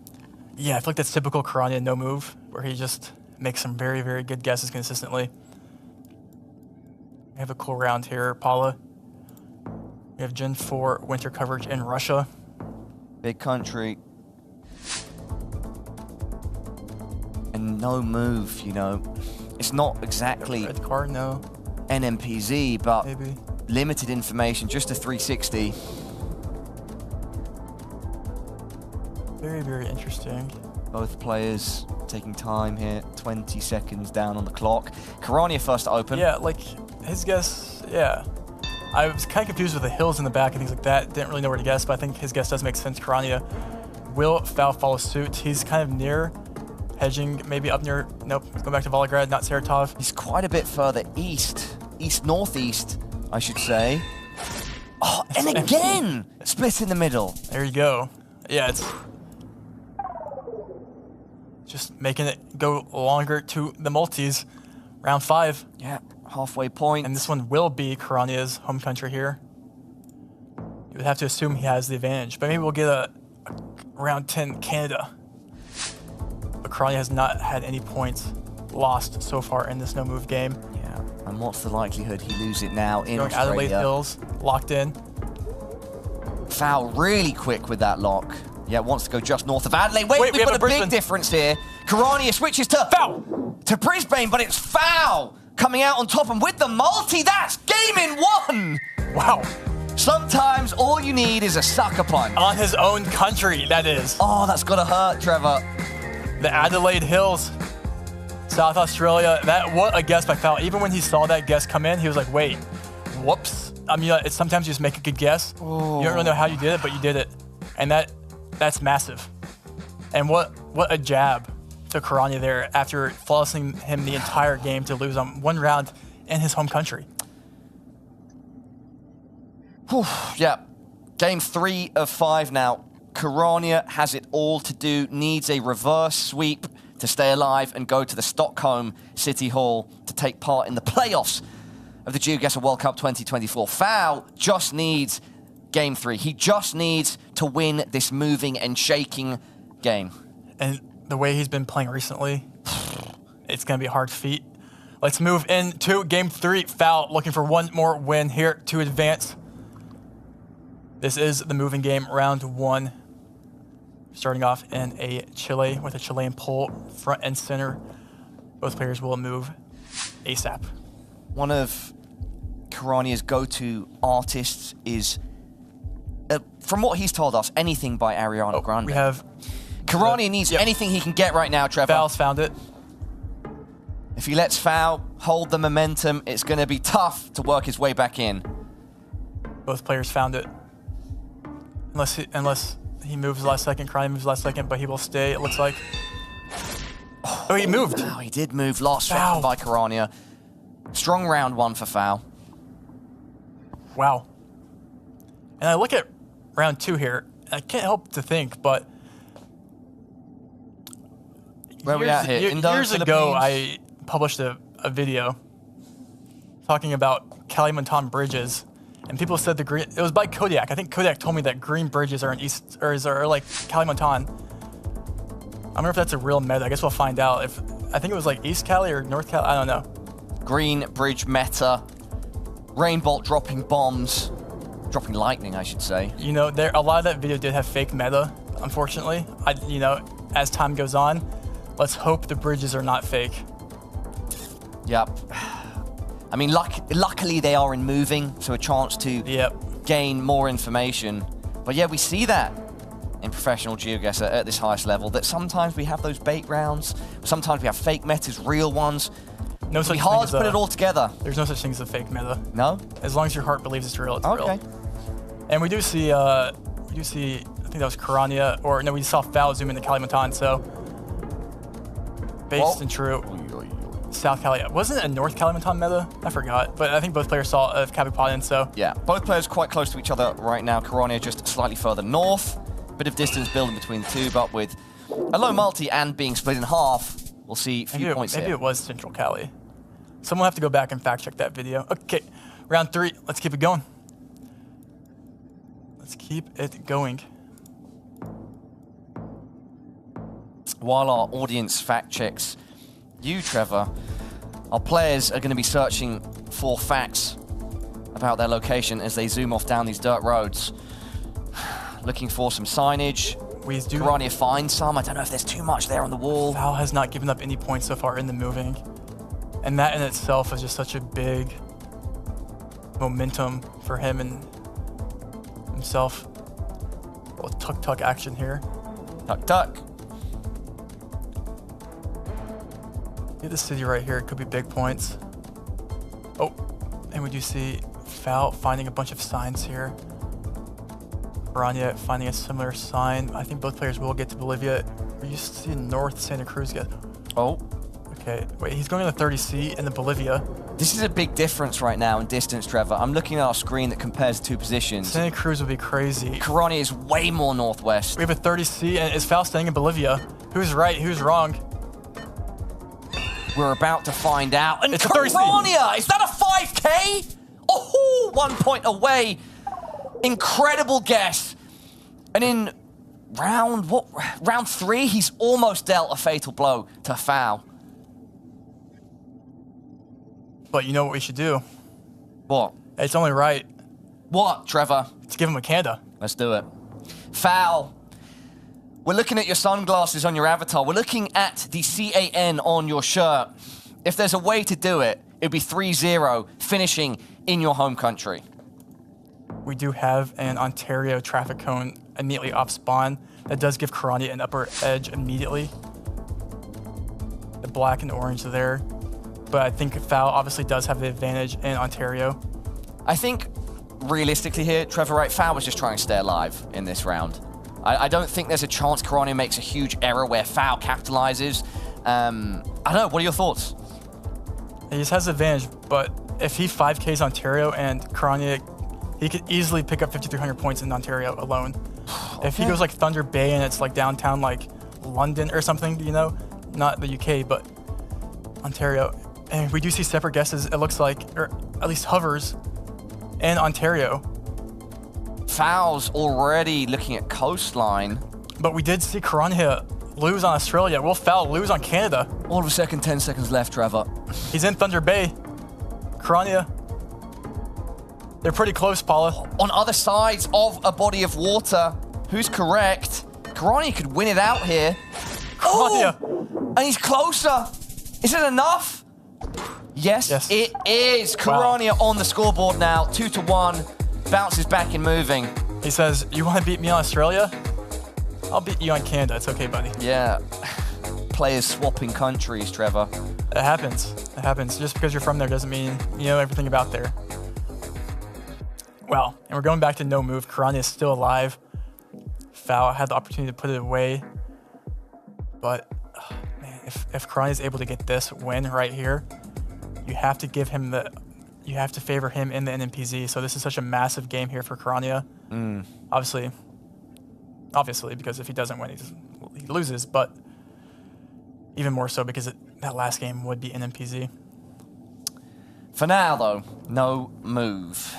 [SPEAKER 19] Yeah, I feel like that's typical Karania no move, where he just makes some very, very good guesses consistently. We have a cool round here, Paula. We have Gen 4 winter coverage in Russia.
[SPEAKER 20] Big country. And no move, you know. It's not exactly
[SPEAKER 19] Red card, no.
[SPEAKER 20] NMPZ, but
[SPEAKER 19] maybe
[SPEAKER 20] limited information, just a 360.
[SPEAKER 19] Very, very interesting.
[SPEAKER 20] Both players taking time here. 20 seconds down on the clock. Karania first to open.
[SPEAKER 19] Yeah, like his guess, yeah. I was kind of confused with the hills in the back and things like that. Didn't really know where to guess, but I think his guess does make sense. Karania will Foul follow suit. He's kind of near, hedging maybe up near, nope, going back to Volgograd, not Saratov.
[SPEAKER 20] He's quite a bit further east. East-northeast, I should say. Oh, and again! Split in the middle.
[SPEAKER 19] There you go. Yeah, it's just making it go longer to the multis. Round 5.
[SPEAKER 20] Yeah, halfway point.
[SPEAKER 19] And this one will be Karania's home country here. You would have to assume he has the advantage, but maybe we'll get a round 10 Canada. But Karania has not had any points lost so far in this no-move game.
[SPEAKER 20] Yeah, and what's the likelihood he loses it now in
[SPEAKER 19] Going
[SPEAKER 20] Australia?
[SPEAKER 19] Adelaide Hills, locked in.
[SPEAKER 20] Foul really quick with that lock. Yeah, wants to go just north of Adelaide. Wait,
[SPEAKER 19] we
[SPEAKER 20] we've
[SPEAKER 19] have
[SPEAKER 20] got
[SPEAKER 19] a
[SPEAKER 20] a big
[SPEAKER 19] Brisbane.
[SPEAKER 20] difference here. Karania switches to
[SPEAKER 19] foul
[SPEAKER 20] to Brisbane, but it's foul coming out on top, and with the multi, that's game in one.
[SPEAKER 19] Wow.
[SPEAKER 20] Sometimes all you need is a sucker punch.
[SPEAKER 19] On his own country, that is.
[SPEAKER 20] Oh, that's gotta hurt, Trevor.
[SPEAKER 19] The Adelaide Hills, South Australia. What a guess by foul. Even when he saw that guess come in, he was like, wait, whoops. I mean, it's sometimes you just make a good guess.
[SPEAKER 20] Oh.
[SPEAKER 19] You don't really know how you did it, but you did it. And that's massive. And what a jab to Karania there after flossing him the entire game to lose on one round in his home country.
[SPEAKER 20] Whew, yeah, game 3 of 5 now. Karania has it all to do, needs a reverse sweep to stay alive and go to the Stockholm City Hall to take part in the playoffs of the Geoguessr World Cup 2024. Foul just needs game 3. He just needs to win this moving and shaking game.
[SPEAKER 19] And the way he's been playing recently, it's going to be a hard feat. Let's move into game 3. Foul looking for one more win here to advance. This is the moving game, round 1. Starting off in a Chile with a Chilean pole, front and center. Both players will move ASAP.
[SPEAKER 20] One of Karania's go-to artists is, from what he's told us, anything by Ariana Grande.
[SPEAKER 19] We have...
[SPEAKER 20] Karania needs anything he can get right now, Trevor.
[SPEAKER 19] Foul's found it.
[SPEAKER 20] If he lets Foul hold the momentum, it's going to be tough to work his way back in.
[SPEAKER 19] Both players found it. Unless he moves last second, Karania moves last second, but he will stay, it looks like. Oh, he moved.
[SPEAKER 20] Oh, he did move last second by Karania. Strong round 1 for Foul.
[SPEAKER 19] Wow. And I look at round 2 here, and I can't help to think, but
[SPEAKER 20] where are we at here?
[SPEAKER 19] Years ago, I published a video talking about Kalimantan bridges, and people said it was by Kodiak. I think Kodiak told me that green bridges are in East, or like Kalimantan. I wonder if that's a real meta. I guess we'll find out. I think it was like East Cali or North Cali. I don't know.
[SPEAKER 20] Green bridge meta. Rainbolt dropping bombs. Dropping lightning, I should say.
[SPEAKER 19] You know, a lot of that video did have fake meta, unfortunately. As time goes on, let's hope the bridges are not fake.
[SPEAKER 20] Yep. I mean, luckily they are in moving, so a chance to gain more information. But yeah, we see that in professional Geoguessr at this highest level, that sometimes we have those bait rounds, sometimes we have fake metas, real ones.
[SPEAKER 19] No such
[SPEAKER 20] It's hard
[SPEAKER 19] thing
[SPEAKER 20] to put it all together.
[SPEAKER 19] There's no such thing as a fake meta.
[SPEAKER 20] No?
[SPEAKER 19] As long as your heart believes it's real, it's real. And we do see, I think that was Karania, or no, we saw Foul zoom into Kalimantan, so based and true. South Cali. Wasn't it a North Kalimantan meta? I forgot, but I think both players saw of Kabupaten, so.
[SPEAKER 20] Yeah, both players quite close to each other right now. Karania just slightly further north. Bit of distance building between the two, but with a low multi and being split in half, we'll see a few points
[SPEAKER 19] maybe
[SPEAKER 20] here.
[SPEAKER 19] it was Central Cali. Someone will have to go back and fact check that video. Okay, round 3, let's keep it going. Let's keep it going.
[SPEAKER 20] While our audience fact checks you, Trevor, our players are going to be searching for facts about their location as they zoom off down these dirt roads. Looking for some signage. Karania finds some. I don't know if there's too much there on the wall.
[SPEAKER 19] Foul has not given up any points so far in the moving. And that in itself is just such a big momentum for him and himself. A little tuck-tuck action here.
[SPEAKER 20] Tuck-tuck.
[SPEAKER 19] Get the city right here. It could be big points. Oh, and we do see Foul finding a bunch of signs here. Karania finding a similar sign. I think both players will get to Bolivia. We used to see North Santa Cruz get.
[SPEAKER 20] Oh.
[SPEAKER 19] Okay, wait, he's going to the 30C in the Bolivia.
[SPEAKER 20] This is a big difference right now in distance, Trevor. I'm looking at our screen that compares the two positions.
[SPEAKER 19] Santa Cruz would be crazy.
[SPEAKER 20] Karania is way more northwest.
[SPEAKER 19] We have a 30C, and is Foul staying in Bolivia? Who's right? Who's wrong?
[SPEAKER 20] We're about to find out. And
[SPEAKER 19] It's a 30 speed.
[SPEAKER 20] Kirania, is that a 5K? Oh, 1 point away. Incredible guess. And in round 3, he's almost dealt a fatal blow to Foul.
[SPEAKER 19] But you know what we should do?
[SPEAKER 20] What?
[SPEAKER 19] It's only right.
[SPEAKER 20] What, Trevor?
[SPEAKER 19] Let's give him a Canada.
[SPEAKER 20] Let's do it. Foul. We're looking at your sunglasses on your avatar. We're looking at the CAN on your shirt. If there's a way to do it, it'd be 3-0, finishing in your home country.
[SPEAKER 19] We do have an Ontario traffic cone immediately off spawn that does give Kirania an upper edge immediately. The black and orange there. But I think Foul obviously does have the advantage in Ontario.
[SPEAKER 20] I think, realistically here, Trevor, right, Foul was just trying to stay alive in this round. I don't think there's a chance Kirania makes a huge error where Foul capitalizes. I don't know, what are your thoughts?
[SPEAKER 19] He just has the advantage, but if he 5Ks Ontario and Kirania, he could easily pick up 5,300 points in Ontario alone. Okay. If he goes like Thunder Bay and it's like downtown like London or something, you know, not the UK, but Ontario. And we do see separate guesses, it looks like, or at least hovers, in Ontario.
[SPEAKER 20] Foul's already looking at coastline.
[SPEAKER 19] But we did see Kirania lose on Australia. Will Foul lose on Canada?
[SPEAKER 20] All of a second, 10 seconds left, Trevor.
[SPEAKER 19] He's in Thunder Bay. Kirania. They're pretty close, Paula.
[SPEAKER 20] On other sides of a body of water. Who's correct? Kirania could win it out here.
[SPEAKER 19] Kirania.
[SPEAKER 20] Oh, and he's closer. Is it enough? Yes, it is. Kirania on the scoreboard now, 2-1. Bounces back and moving.
[SPEAKER 19] He says, you want to beat me on Australia? I'll beat you on Canada. It's okay, buddy.
[SPEAKER 20] Yeah. Players swapping countries, Trevor.
[SPEAKER 19] It happens. It happens. Just because you're from there doesn't mean you know everything about there. Well, and we're going back to no move. Kirania is still alive. Foul had the opportunity to put it away. But, man, if Kirania is able to get this win right here, you have to give him the... You have to favor him in the NMPZ. So this is such a massive game here for Kirania. Obviously, because if he doesn't win, he loses. But even more so because that last game would be NMPZ.
[SPEAKER 20] For now, though, no move.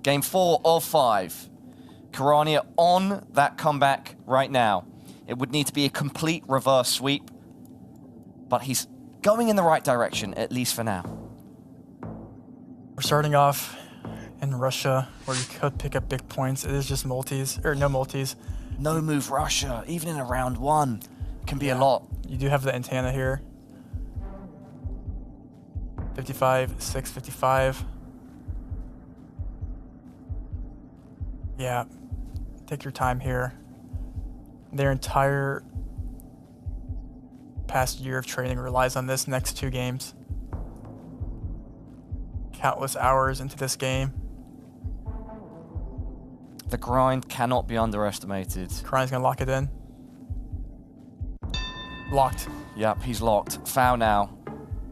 [SPEAKER 20] Game 4 of 5. Kirania on that comeback right now. It would need to be a complete reverse sweep. But he's going in the right direction, at least for now.
[SPEAKER 19] We're starting off in Russia, where you could pick up big points. It is just multis, or no multis.
[SPEAKER 20] No move Russia, even in a round 1, can be a lot.
[SPEAKER 19] You do have the antenna here. 55, 6, 55. Yeah, take your time here. Their entire past year of training relies on this next 2 games. Countless hours into this game.
[SPEAKER 20] The grind cannot be underestimated.
[SPEAKER 19] Grind's gonna lock it in. Locked.
[SPEAKER 20] Yep, he's locked. Foul now,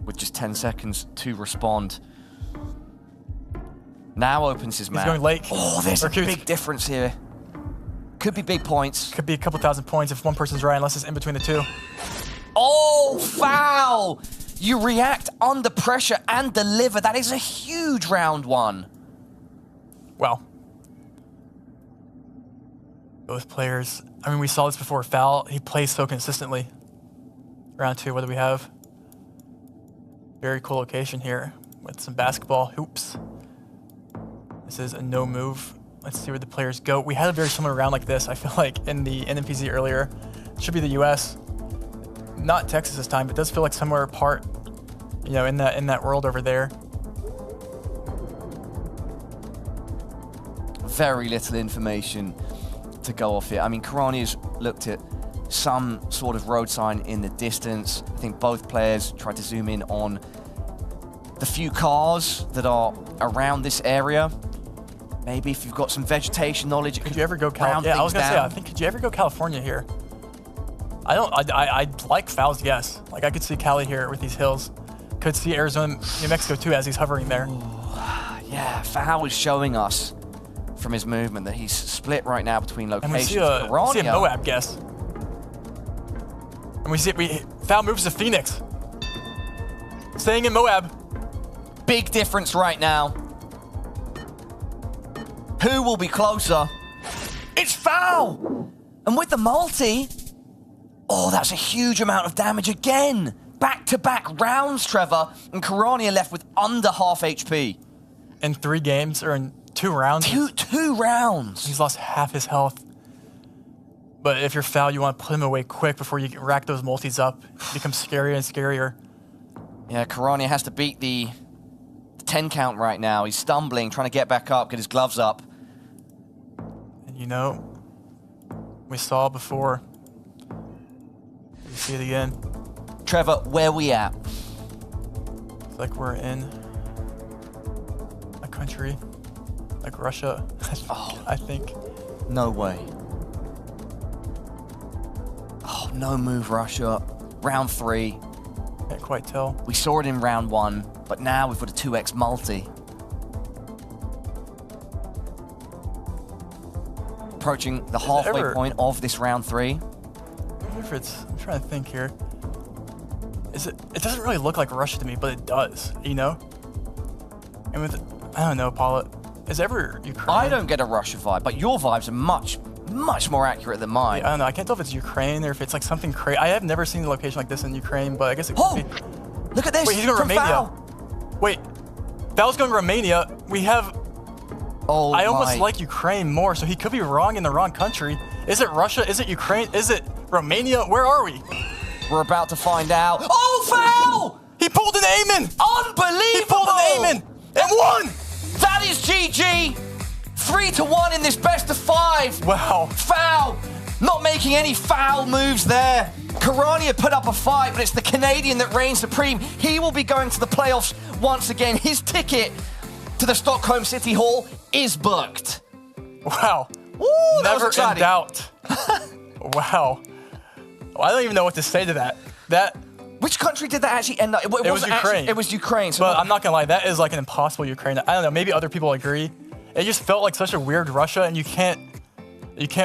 [SPEAKER 20] with just 10 seconds to respond. Now opens his mouth.
[SPEAKER 19] He's going lake.
[SPEAKER 20] Oh, there's a big difference here. Could be big points.
[SPEAKER 19] Could be a couple thousand points if one person's right, unless it's in between the 2.
[SPEAKER 20] Oh, Foul! You react under pressure and deliver. That is a huge round 1.
[SPEAKER 19] Well, both players, I mean, we saw this before. Foul, he plays so consistently. Round 2, what do we have? Very cool location here with some basketball hoops. This is a no move. Let's see where the players go. We had a very similar round like this, I feel like, in the NMPZ earlier. It should be the US. Not Texas this time, but it does feel like somewhere apart, you know, in that world over there.
[SPEAKER 20] Very little information to go off here. I mean, Kirania's looked at some sort of road sign in the distance. I think both players tried to zoom in on the few cars that are around this area. Maybe if you've got some vegetation knowledge,
[SPEAKER 19] could you ever go California? Yeah, I was gonna say, I think, could you ever go California here? I like Foul's guess. Like, I could see Cali here with these hills. Could see Arizona, New Mexico too, as he's hovering there.
[SPEAKER 20] Ooh, yeah, Foul is showing us from his movement that he's split right now between locations.
[SPEAKER 19] And we see a Moab guess. And we see Foul moves to Phoenix. Staying in Moab.
[SPEAKER 20] Big difference right now. Who will be closer? It's Foul! And with the multi, oh, that's a huge amount of damage again. Back-to-back rounds, Trevor, and Kirania left with under half HP.
[SPEAKER 19] In 3 games, or in 2 rounds?
[SPEAKER 20] Two rounds.
[SPEAKER 19] He's lost half his health. But if you're Foul, you want to put him away quick before you rack those multis up. It becomes scarier and scarier.
[SPEAKER 20] Yeah, Kirania has to beat the 10 count right now. He's stumbling, trying to get back up, get his gloves up.
[SPEAKER 19] And you know, we saw before. You see it again.
[SPEAKER 20] Trevor, where we at?
[SPEAKER 19] It's like we're in a country like Russia, I think.
[SPEAKER 20] No way. Oh, no move, Russia. Round 3.
[SPEAKER 19] Can't quite tell.
[SPEAKER 20] We saw it in round 1, but now we've got a 2x multi. Approaching the halfway point of this round 3.
[SPEAKER 19] I wonder if it's, I'm trying to think here. It doesn't really look like Russia to me, but it does, you know? And with, I don't know, Paula, is ever Ukraine?
[SPEAKER 20] I don't get a Russia vibe, but your vibes are much more accurate than mine.
[SPEAKER 19] I don't know, I can't tell if it's Ukraine or if it's like something crazy. I have never seen a location like this in Ukraine, but I guess it could be.
[SPEAKER 20] Look at this!
[SPEAKER 19] Wait, he's going to Romania.
[SPEAKER 20] Foul.
[SPEAKER 19] Wait, Foul's going to Romania. We have...
[SPEAKER 20] Oh,
[SPEAKER 19] I almost like Ukraine more, so he could be wrong in the wrong country. Is it Russia? Is it Ukraine? Is it Romania? Where are we?
[SPEAKER 20] We're about to find out. Oh, Foul!
[SPEAKER 19] He pulled an aiming!
[SPEAKER 20] Unbelievable!
[SPEAKER 19] He pulled an aiming and won!
[SPEAKER 20] That is GG! 3-1 in this best of 5.
[SPEAKER 19] Wow.
[SPEAKER 20] Foul! Not making any foul moves there. Kirania put up a fight, but it's the Canadian that reigns supreme. He will be going to the playoffs once again. His ticket to the Stockholm City Hall is booked.
[SPEAKER 19] Wow.
[SPEAKER 20] Woo, that was
[SPEAKER 19] Never
[SPEAKER 20] exciting.
[SPEAKER 19] in doubt. Wow. I don't even know what to say to that.
[SPEAKER 20] Which country did that actually end up? It
[SPEAKER 19] was Ukraine.
[SPEAKER 20] It was Ukraine. So
[SPEAKER 19] but I'm not gonna lie, that is like an impossible Ukraine. I don't know, maybe other people agree. It just felt like such a weird Russia, and you can't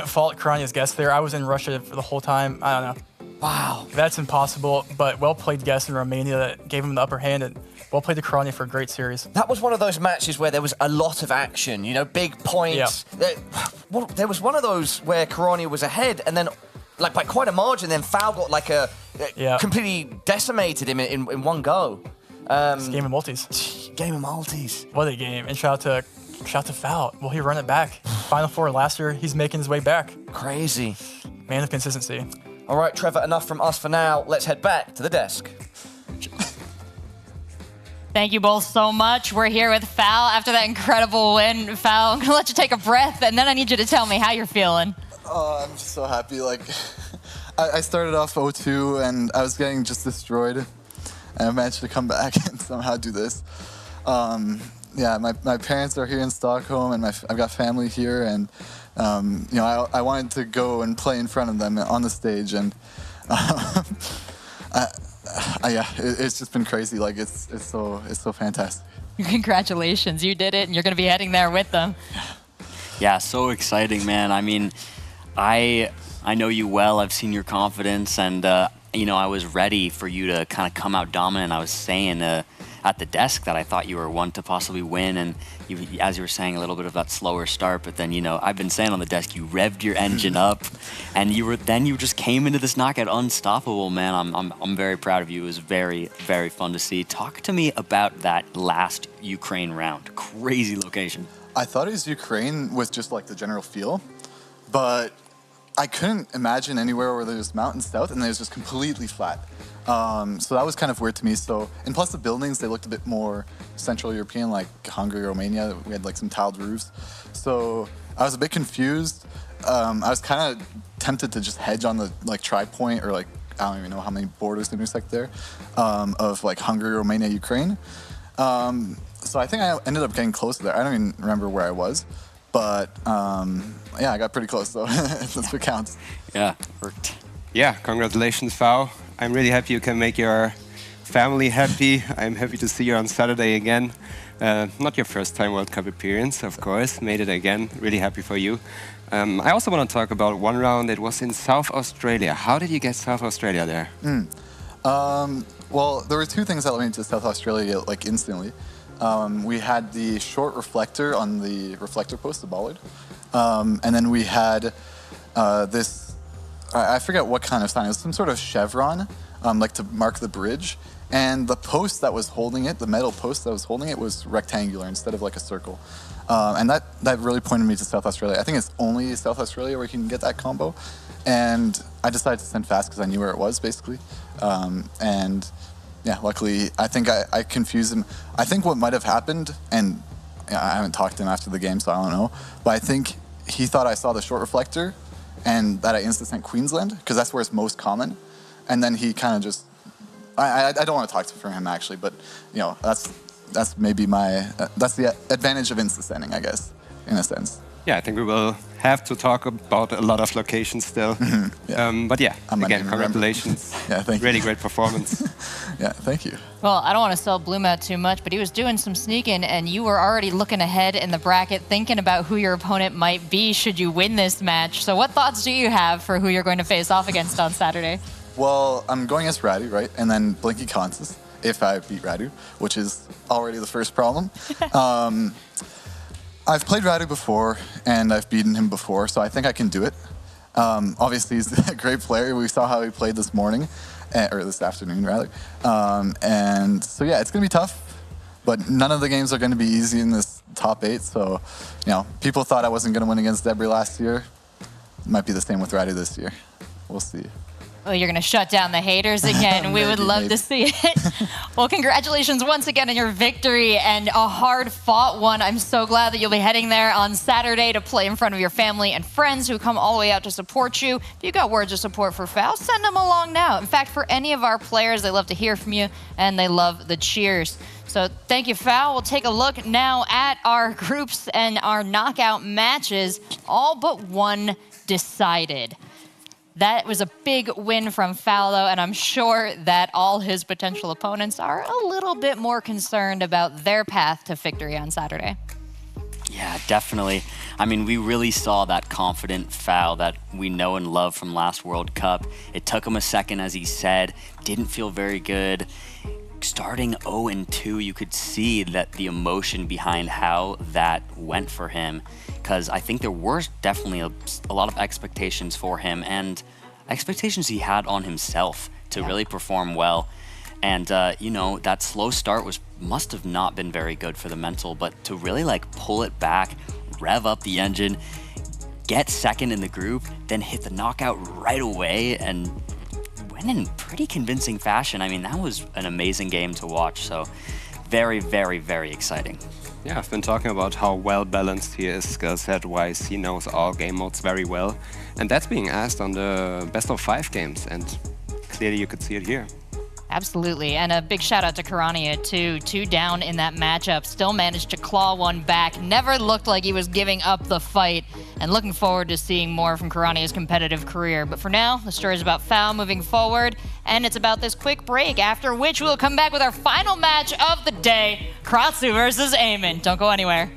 [SPEAKER 19] fault Kirania's guess there. I was in Russia for the whole time. I don't know.
[SPEAKER 20] Wow.
[SPEAKER 19] That's impossible, but well played guess in Romania that gave him the upper hand, and well played to Kirania for a great series.
[SPEAKER 20] That was one of those matches where there was a lot of action, you know, big points.
[SPEAKER 19] Yeah.
[SPEAKER 20] There was one of those where Kirania was ahead, and then like by quite a margin, then Foul got like completely decimated him in one go.
[SPEAKER 19] Game of multis.
[SPEAKER 20] Game of multis.
[SPEAKER 19] What a game! And shout out to Foul. Will he run it back? Final 4 last year. He's making his way back.
[SPEAKER 20] Crazy.
[SPEAKER 19] Man of consistency.
[SPEAKER 20] All right, Trevor. Enough from us for now. Let's head back to the desk.
[SPEAKER 1] Thank you both so much. We're here with Foul after that incredible win. Foul, I'm gonna let you take a breath, and then I need you to tell me how you're feeling.
[SPEAKER 8] Oh, I'm just so happy. Like, I started off 0-2 and I was getting just destroyed, and I managed to come back and somehow do this. Yeah, my parents are here in Stockholm, and I've got family here, and you know, I wanted to go and play in front of them on the stage, and yeah, it's just been crazy. Like, it's so fantastic.
[SPEAKER 1] Congratulations, you did it, and you're gonna be heading there with them.
[SPEAKER 3] Yeah, so exciting, man. I mean, I know you well. I've seen your confidence, and you know, I was ready for you to kind of come out dominant. I was saying at the desk that I thought you were one to possibly win, and as you were saying, a little bit of that slower start. But then, you know, I've been saying on the desk, you revved your engine up, and you just came into this knockout unstoppable, man. I'm very proud of you. It was very, very fun to see. Talk to me about that last Ukraine round. Crazy location.
[SPEAKER 8] I thought it was Ukraine with just like the general feel, but I couldn't imagine anywhere where there was mountains south and it was just completely flat. So that was kind of weird to me. So, and plus the buildings, they looked a bit more Central European, like Hungary, Romania. We had like some tiled roofs. So I was a bit confused. I was kind of tempted to just hedge on the like tri-point, or like, I don't even know how many borders they intersect there, of like Hungary, Romania, Ukraine. So I think I ended up getting close to there. I don't even remember where I was, but yeah, I got pretty close, so that's what counts.
[SPEAKER 3] Yeah, worked.
[SPEAKER 2] Yeah, congratulations, Foul. I'm really happy you can make your family happy. I'm happy to see you on Saturday again. Not your first time World Cup appearance, of course. Made it again. Really happy for you. I also want to talk about one round. It was in South Australia. How did you get South Australia there?
[SPEAKER 8] Well, there were two things that led me to South Australia like instantly. We had the short reflector on the reflector post, the bollard. And then we had this, I forget what kind of sign, it was some sort of chevron, like to mark the bridge. And the post that was holding it, the metal post that was holding it, was rectangular instead of like a circle. And that really pointed me to South Australia. I think it's only South Australia where you can get that combo. And I decided to send fast because I knew where it was, basically. And yeah, luckily, I think I confused him. I think what might have happened, and I haven't talked to him after the game, so I don't know, but I think he thought I saw the short reflector and that I insta-sent Queensland, because that's where it's most common. And then he kind of just, I don't want to talk to him actually, but you know, that's maybe that's the advantage of insta-sending, I guess, in a sense.
[SPEAKER 2] Yeah, I think we will have to talk about a lot of locations still. But yeah, again, congratulations.
[SPEAKER 8] Yeah, thank you.
[SPEAKER 2] Really great performance.
[SPEAKER 8] Yeah, thank you.
[SPEAKER 1] Well, I don't want to sell Bloom out too much, but he was doing some sneaking, and you were already looking ahead in the bracket, thinking about who your opponent might be should you win this match. So what thoughts do you have for who you're going to face off against on Saturday?
[SPEAKER 8] Well, I'm going against Radu, right? And then Blinky Consus, if I beat Radu, which is already the first problem. I've played Radu before, and I've beaten him before, so I think I can do it. Obviously, he's a great player. We saw how he played this morning, or this afternoon, rather. And so, yeah, it's going to be tough, but none of the games are going to be easy in this top 8. So, you know, people thought I wasn't going to win against Debris last year. It might be the same with Radu this year. We'll see.
[SPEAKER 1] Oh, you're going to shut down the haters again. We would love to see it. Well, congratulations once again on your victory and a hard-fought one. I'm so glad that you'll be heading there on Saturday to play in front of your family and friends who come all the way out to support you. If you got words of support for Foul, send them along now. In fact, for any of our players, they love to hear from you, and they love the cheers. So thank you, Foul. We'll take a look now at our groups and our knockout matches. All but one decided. That was a big win from Foul, though, and I'm sure that all his potential opponents are a little bit more concerned about their path to victory on Saturday.
[SPEAKER 3] Yeah, definitely. I mean, we really saw that confident Foul that we know and love from last World Cup. It took him a second, as he said, didn't feel very good. Starting 0-2, you could see that the emotion behind how that went for him, because I think there were definitely a lot of expectations for him and expectations he had on himself to really perform well. And, you know, that slow start must have not been very good for the mental, but to really, like, pull it back, rev up the engine, get second in the group, then hit the knockout right away and win in pretty convincing fashion. I mean, that was an amazing game to watch, so very, very, very exciting.
[SPEAKER 2] Yeah, I've been talking about how well balanced he is skill set wise. He knows all game modes very well. And that's being asked on the best of 5 games. And clearly you could see it here.
[SPEAKER 1] Absolutely, and a big shout out to Karania too. 2 down in that matchup, still managed to claw one back. Never looked like he was giving up the fight, and looking forward to seeing more from Karania's competitive career. But for now, the story is about Foul moving forward, and it's about this quick break, after which we'll come back with our final match of the day, Kratsu versus Eamon. Don't go anywhere.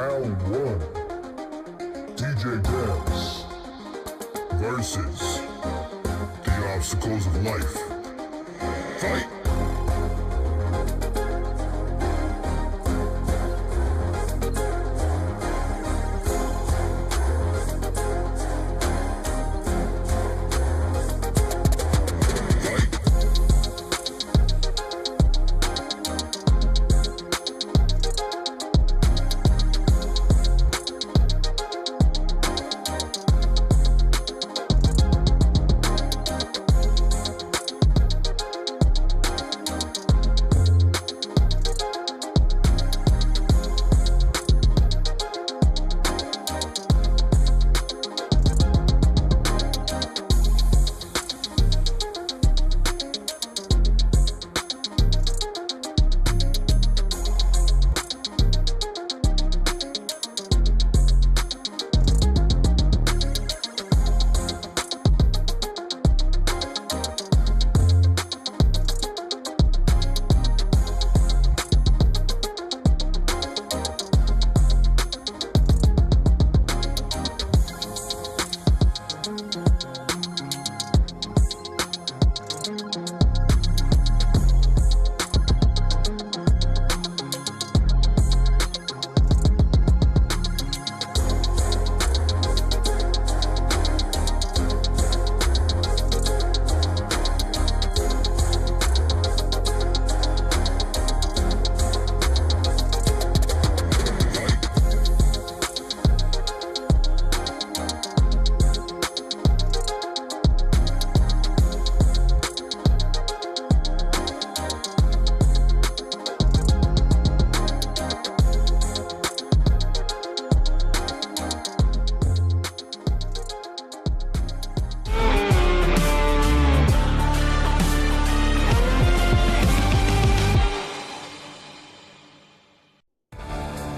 [SPEAKER 7] Round 1. DJ Devs versus the obstacles of life. Fight!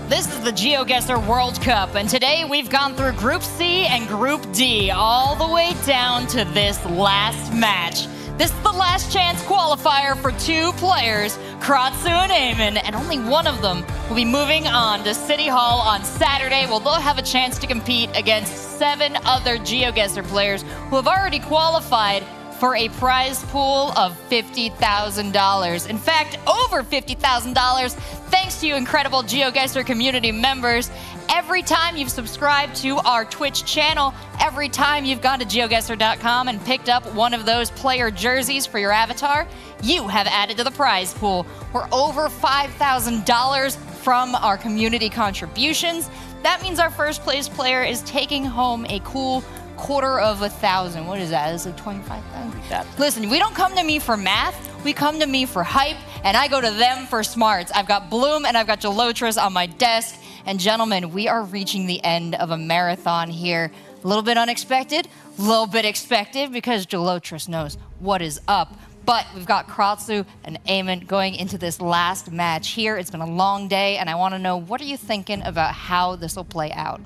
[SPEAKER 1] This is the Geoguessr World Cup, and today we've gone through Group C and Group D, all the way down to this last match. This is the last chance qualifier for two players, Kratzu and Eamon, and only one of them will be moving on to City Hall on Saturday, where they'll have a chance to compete against 7 other Geoguessr players who have already qualified for a prize pool of $50,000. In fact, over $50,000 thanks to you incredible Geoguessr community members. Every time you've subscribed to our Twitch channel, every time you've gone to geoguessr.com and picked up one of those player jerseys for your avatar, you have added to the prize pool. We're over $5,000 from our community contributions. That means our first place player is taking home a cool $250,000. What is that? Is it 25,000? Listen, we don't come to me for math. We come to me for hype, and I go to them for smarts. I've got Bloom and I've got Geoguessr on my desk. And gentlemen, we are reaching the end of a marathon here. A little bit unexpected, a little bit expected, because Geoguessr knows what is up. But we've got Kratzu and Eamon going into this last match here. It's been a long day, and I want to know, what are you thinking about how this will play out?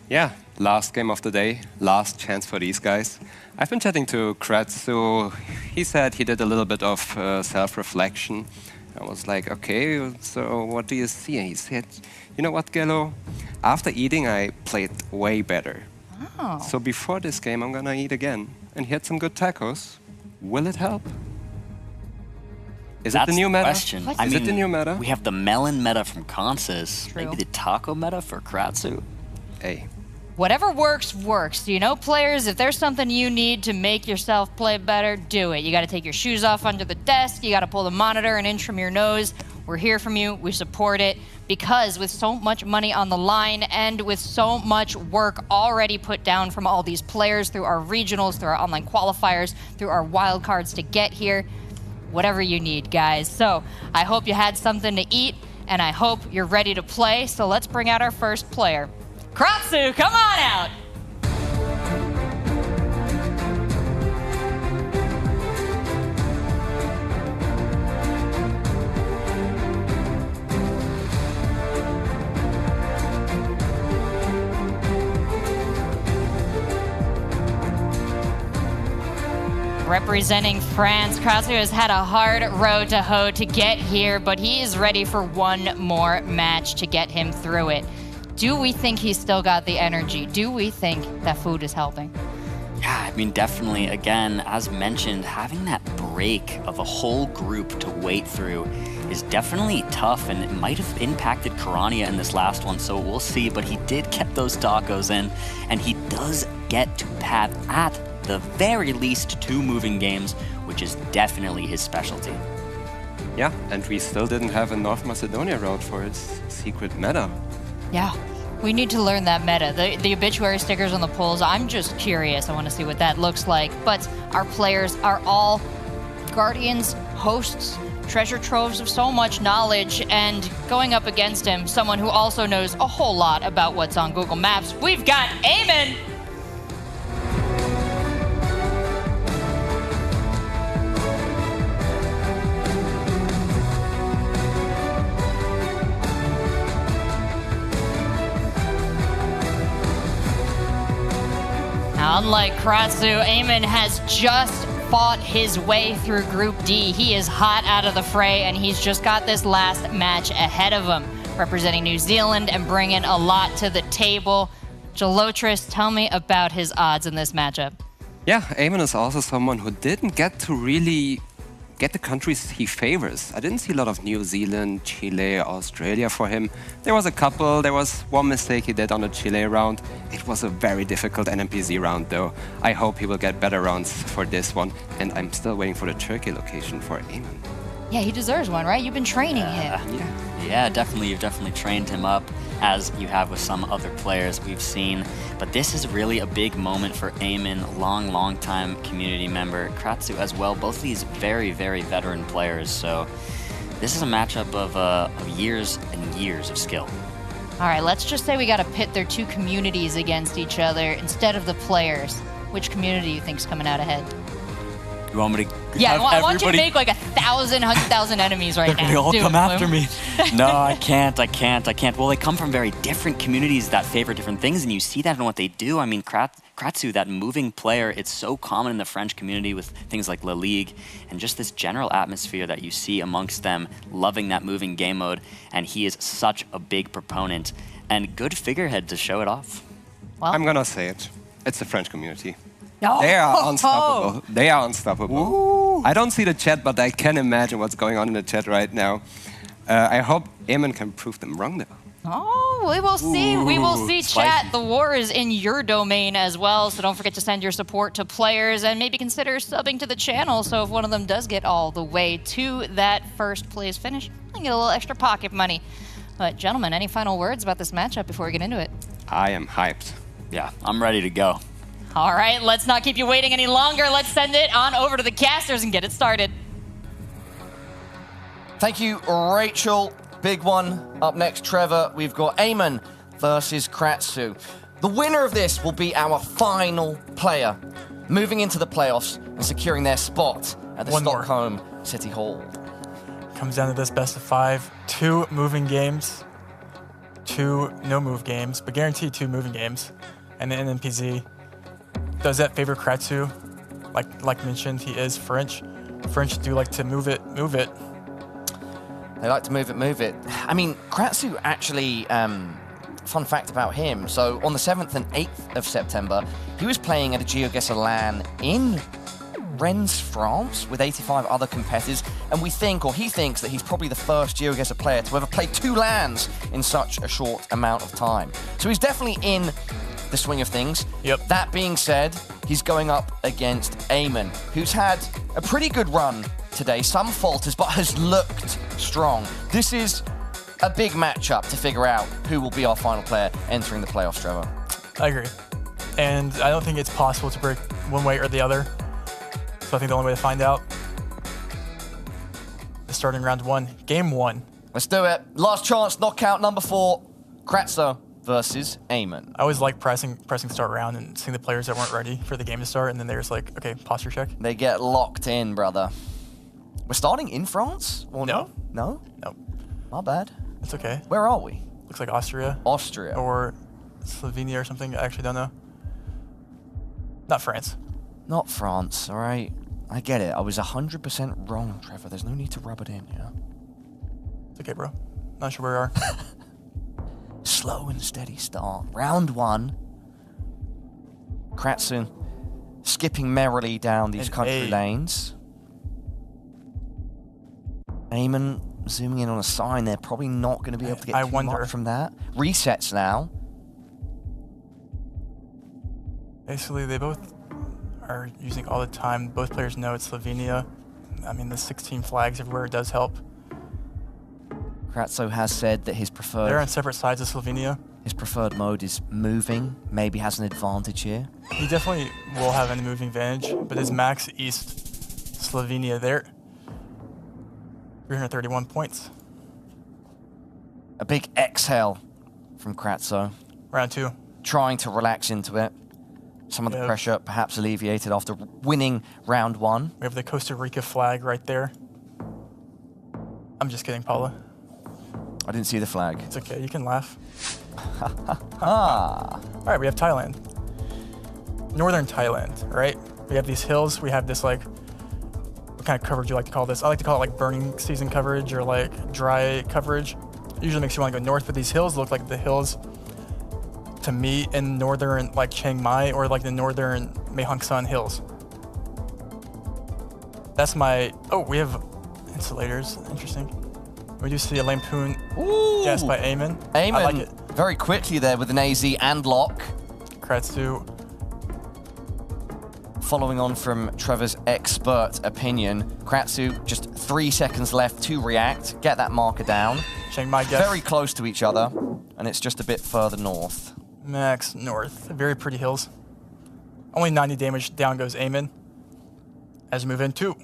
[SPEAKER 2] Yeah, last game of the day, last chance for these guys. I've been chatting to Kratzu. He said he did a little bit of self-reflection. I was like, okay, so what do you see? And he said, you know what, Gelo? After eating, I played way better.
[SPEAKER 1] Oh.
[SPEAKER 2] So before this game, I'm gonna eat again. And he had some good tacos. Will it help? Is it the new meta?
[SPEAKER 3] Question.
[SPEAKER 2] Is it the new meta?
[SPEAKER 3] We have the melon meta from Consus. Maybe the taco meta for Kratzu.
[SPEAKER 2] Hey.
[SPEAKER 1] Whatever works, works. You know, players, if there's something you need to make yourself play better, do it. You got to take your shoes off under the desk. You got to pull the monitor an inch from your nose. We're here from you. We support it. Because with so much money on the line and with so much work already put down from all these players through our regionals, through our online qualifiers, through our wildcards to get here, whatever you need, guys. So I hope you had something to eat, and I hope you're ready to play. So let's bring out our first player. Kratzu, come on out! Representing France, Kratzu has had a hard road to hoe to get here, but he is ready for one more match to get him through it. Do we think he's still got the energy? Do we think that food is helping?
[SPEAKER 3] Yeah, I mean, definitely. Again, as mentioned, having that break of a whole group to wait through is definitely tough, and it might have impacted Karania in this last one, so we'll see. But he did get those tacos in, and he does get to have, at the very least, 2 moving games, which is definitely his specialty.
[SPEAKER 2] Yeah, and we still didn't have a North Macedonia route for its secret meta.
[SPEAKER 1] Yeah, we need to learn that meta. The obituary stickers on the polls, I'm just curious. I want to see what that looks like. But our players are all guardians, hosts, treasure troves of so much knowledge, and going up against him, someone who also knows a whole lot about what's on Google Maps, we've got Eamon! Now, unlike Kratsu, Eamon has just fought his way through Group D. He is hot out of the fray, and he's just got this last match ahead of him, representing New Zealand and bringing a lot to the table. Gelotris, tell me about his odds in this matchup.
[SPEAKER 2] Yeah, Eamon is also someone who didn't get to really get the countries he favors. I didn't see a lot of New Zealand, Chile, Australia for him. There was a couple, there was one mistake he did on the Chile round. It was a very difficult NMPZ round though. I hope he will get better rounds for this one. And I'm still waiting for the Turkey location for Eamon.
[SPEAKER 1] Yeah, he deserves one, right? You've been training him.
[SPEAKER 3] Yeah, definitely. You've definitely trained him up, as you have with some other players we've seen. But this is really a big moment for Eamon, long time community member. Kratsu as well, both of these very, very veteran players. So this is a matchup of years and years of skill.
[SPEAKER 1] All right, let's just say we got to pit their 2 communities against each other instead of the players. Which community do you think's coming out ahead?
[SPEAKER 3] You want me to
[SPEAKER 1] Yeah,
[SPEAKER 3] have
[SPEAKER 1] I want you to
[SPEAKER 3] everybody-
[SPEAKER 1] make like 100,000 enemies right now.
[SPEAKER 3] They all
[SPEAKER 1] Do
[SPEAKER 3] come
[SPEAKER 1] it,
[SPEAKER 3] after
[SPEAKER 1] Bloom.
[SPEAKER 3] me. No, I can't. Well, they come from very different communities that favor different things, and you see that in what they do. I mean, Kratsu, that moving player, it's so common in the French community with things like La Ligue, and just this general atmosphere that you see amongst them, loving that moving game mode, and he is such a big proponent, and good figurehead to show it off.
[SPEAKER 1] Well,
[SPEAKER 2] I'm gonna say it. It's the French community.
[SPEAKER 1] No.
[SPEAKER 2] They are unstoppable. They are unstoppable. I don't see the chat, but I can imagine what's going on in the chat right now. I hope Eamon can prove them wrong, though.
[SPEAKER 1] Oh, we will see. We will see,
[SPEAKER 2] spicy.
[SPEAKER 1] chat. The war is in your domain as well, so don't forget to send your support to players and maybe consider subbing to the channel, so if one of them does get all the way to that first place finish, I get a little extra pocket money. But gentlemen, any final words about this matchup before we get into it?
[SPEAKER 2] I am hyped.
[SPEAKER 3] Yeah, I'm ready to go.
[SPEAKER 1] All right, let's not keep you waiting any longer. Let's send it on over to the casters and get it started.
[SPEAKER 20] Thank you, Rachel. Big one. Up next, Trevor, we've got Eamon versus Kratsu. The winner of this will be our final player, moving into the playoffs and securing their spot at the
[SPEAKER 19] One more.
[SPEAKER 20] Stockholm City Hall.
[SPEAKER 19] Comes down to this best of 5. 2 moving games, 2 no-move games, but guaranteed 2 moving games. And the NMPZ. Does that favor Kratsu? Like mentioned, he is French. French do like to move it.
[SPEAKER 20] They like to move it. I mean, Kratsu actually, fun fact about him. So on the 7th and 8th of September, he was playing at a Geoguessr LAN in Rennes, France, with 85 other competitors. And he thinks that he's probably the first Geoguessr player to ever play 2 LANs in such a short amount of time. So he's definitely in the swing of things.
[SPEAKER 19] Yep.
[SPEAKER 20] That being said, he's going up against Eamon, who's had a pretty good run today. Some falters, but has looked strong. This is a big matchup to figure out who will be our final player entering the playoffs, Trevor.
[SPEAKER 19] I agree. And I don't think it's possible to break one way or the other. So I think the only way to find out is starting round 1, game 1.
[SPEAKER 20] Let's do it. Last chance, knockout number 4, Kratsu versus Eamon.
[SPEAKER 19] I always like pressing start round and seeing the players that weren't ready for the game to start, and then they're just like, okay, posture check.
[SPEAKER 20] They get locked in, brother. We're starting in France? Or
[SPEAKER 19] No.
[SPEAKER 20] No?
[SPEAKER 19] No.
[SPEAKER 20] My bad.
[SPEAKER 19] It's okay.
[SPEAKER 20] Where are we?
[SPEAKER 19] Looks like Austria.
[SPEAKER 20] Austria.
[SPEAKER 19] Or Slovenia or something. I actually don't know. Not France.
[SPEAKER 20] Not France, all right? I get it. I was 100% wrong, Trevor. There's no need to rub it in, yeah?
[SPEAKER 19] It's okay, bro. Not sure where we are.
[SPEAKER 20] slow and steady start. Round 1. Kratzu skipping merrily down these country lanes. Eamon zooming in on a sign. They're probably not going to be able to get too much from that. Resets now.
[SPEAKER 19] Basically, they both are using all the time. Both players know it's Slovenia. I mean, the 16 flags everywhere does help.
[SPEAKER 20] Kratzu has said that his preferred...
[SPEAKER 19] They're on separate sides of Slovenia.
[SPEAKER 20] His preferred mode is moving. Maybe has an advantage here.
[SPEAKER 19] He definitely will have a moving advantage, but his max East Slovenia there, 331 points.
[SPEAKER 20] A big exhale from Kratzu.
[SPEAKER 19] Round 2.
[SPEAKER 20] Trying to relax into it. Some of the pressure perhaps alleviated after winning round 1.
[SPEAKER 19] We have the Costa Rica flag right there. I'm just kidding, Paula.
[SPEAKER 20] I didn't see the flag.
[SPEAKER 19] It's okay, you can laugh.
[SPEAKER 20] Ah.
[SPEAKER 19] All right, we have Thailand. Northern Thailand, right? We have these hills. We have this, like, what kind of coverage do you like to call this? I like to call it like burning season coverage or like dry coverage. It usually makes you want to go north, but these hills look like the hills to me in northern like Chiang Mai or like the northern Mae Hong Son hills. That's my, oh, we have insulators, interesting. We do see a lampoon guess by Eamon.
[SPEAKER 20] Eamon,
[SPEAKER 19] I like it.
[SPEAKER 20] very quickly there with an AZ and lock.
[SPEAKER 19] Kratzu.
[SPEAKER 20] Following on from Trevor's expert opinion, Kratzu just 3 seconds left to react, get that marker down.
[SPEAKER 19] Chiang Mai guess.
[SPEAKER 20] Very close to each other, and it's just a bit further north.
[SPEAKER 19] Max north, very pretty hills. Only 90 damage, down goes Eamon. As we move into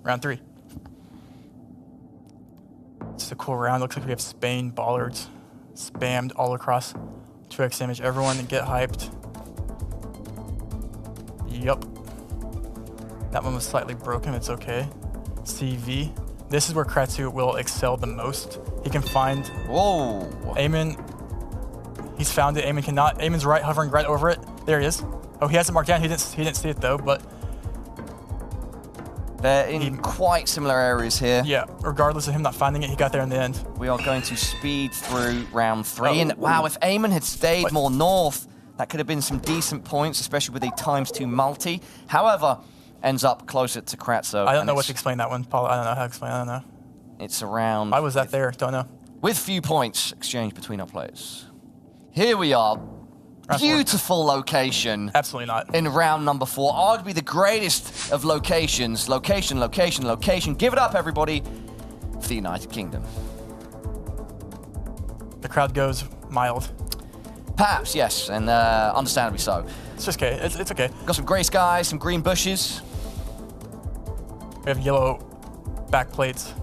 [SPEAKER 19] round 3. It's a cool round, looks like we have Spain bollards spammed all across. 2x damage, everyone get hyped. Yup. That one was slightly broken, it's okay. CV. This is where Kratzu will excel the most. He can find...
[SPEAKER 20] Whoa!
[SPEAKER 19] Eamon. He's found it. Eamon cannot. Eamon's right, hovering right over it. There he is. Oh, he has it marked down. He didn't see it though, but...
[SPEAKER 20] They're in quite similar areas here.
[SPEAKER 19] Yeah, regardless of him not finding it, he got there in the end.
[SPEAKER 20] We are going to speed through round 3. And wow, if Eamon had stayed more north, that could have been some decent points, especially with a ×2 multi. However, ends up closer to Kratzu.
[SPEAKER 19] I don't know what to explain that one, Paul. I don't know how to explain it. I don't know.
[SPEAKER 20] It's around...
[SPEAKER 19] Why was that there? Don't know.
[SPEAKER 20] With few points exchanged between our players. Here we are. Beautiful location.
[SPEAKER 19] Absolutely not.
[SPEAKER 20] In round number 4. Arguably the greatest of locations. Location, location, location. Give it up, everybody, for the United Kingdom.
[SPEAKER 19] The crowd goes mild.
[SPEAKER 20] Perhaps, yes, and understandably so.
[SPEAKER 19] It's just okay. It's okay.
[SPEAKER 20] Got some grey skies, some green bushes.
[SPEAKER 19] We have yellow backplates,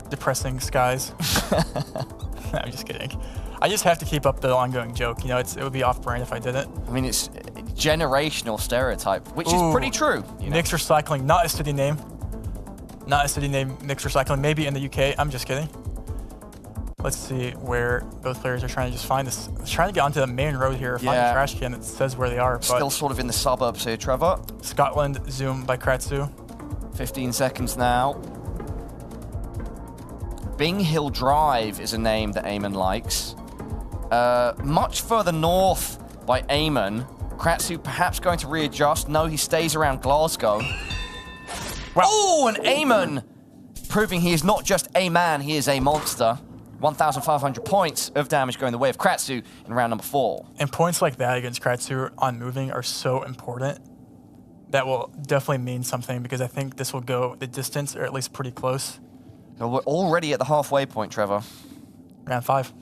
[SPEAKER 19] depressing skies. I'm just kidding. I just have to keep up the ongoing joke. You know, it would be off-brand if I didn't.
[SPEAKER 20] I mean, it's generational stereotype, which is pretty true. You know?
[SPEAKER 19] Mixed Recycling, not a city name. Not a city name, Mixed Recycling. Maybe in the UK. I'm just kidding. Let's see where both players are trying to just find this. Trying to get onto the main road here, find a trash can that says where they are. But
[SPEAKER 20] still sort of in the suburbs here, Trevor.
[SPEAKER 19] Scotland, zoom by Kratzu.
[SPEAKER 20] 15 seconds now. Bing Hill Drive is a name that Eamon likes. Much further north by Eamon. Kratzu perhaps going to readjust. No, he stays around Glasgow. Wow. Oh, and Eamon proving he is not just a man, he is a monster. 1,500 points of damage going the way of Kratzu in round number 4.
[SPEAKER 19] And points like that against Kratzu on moving are so important. That will definitely mean something because I think this will go the distance, or at least pretty close.
[SPEAKER 20] So we're already at the halfway point, Trevor.
[SPEAKER 19] Round 5.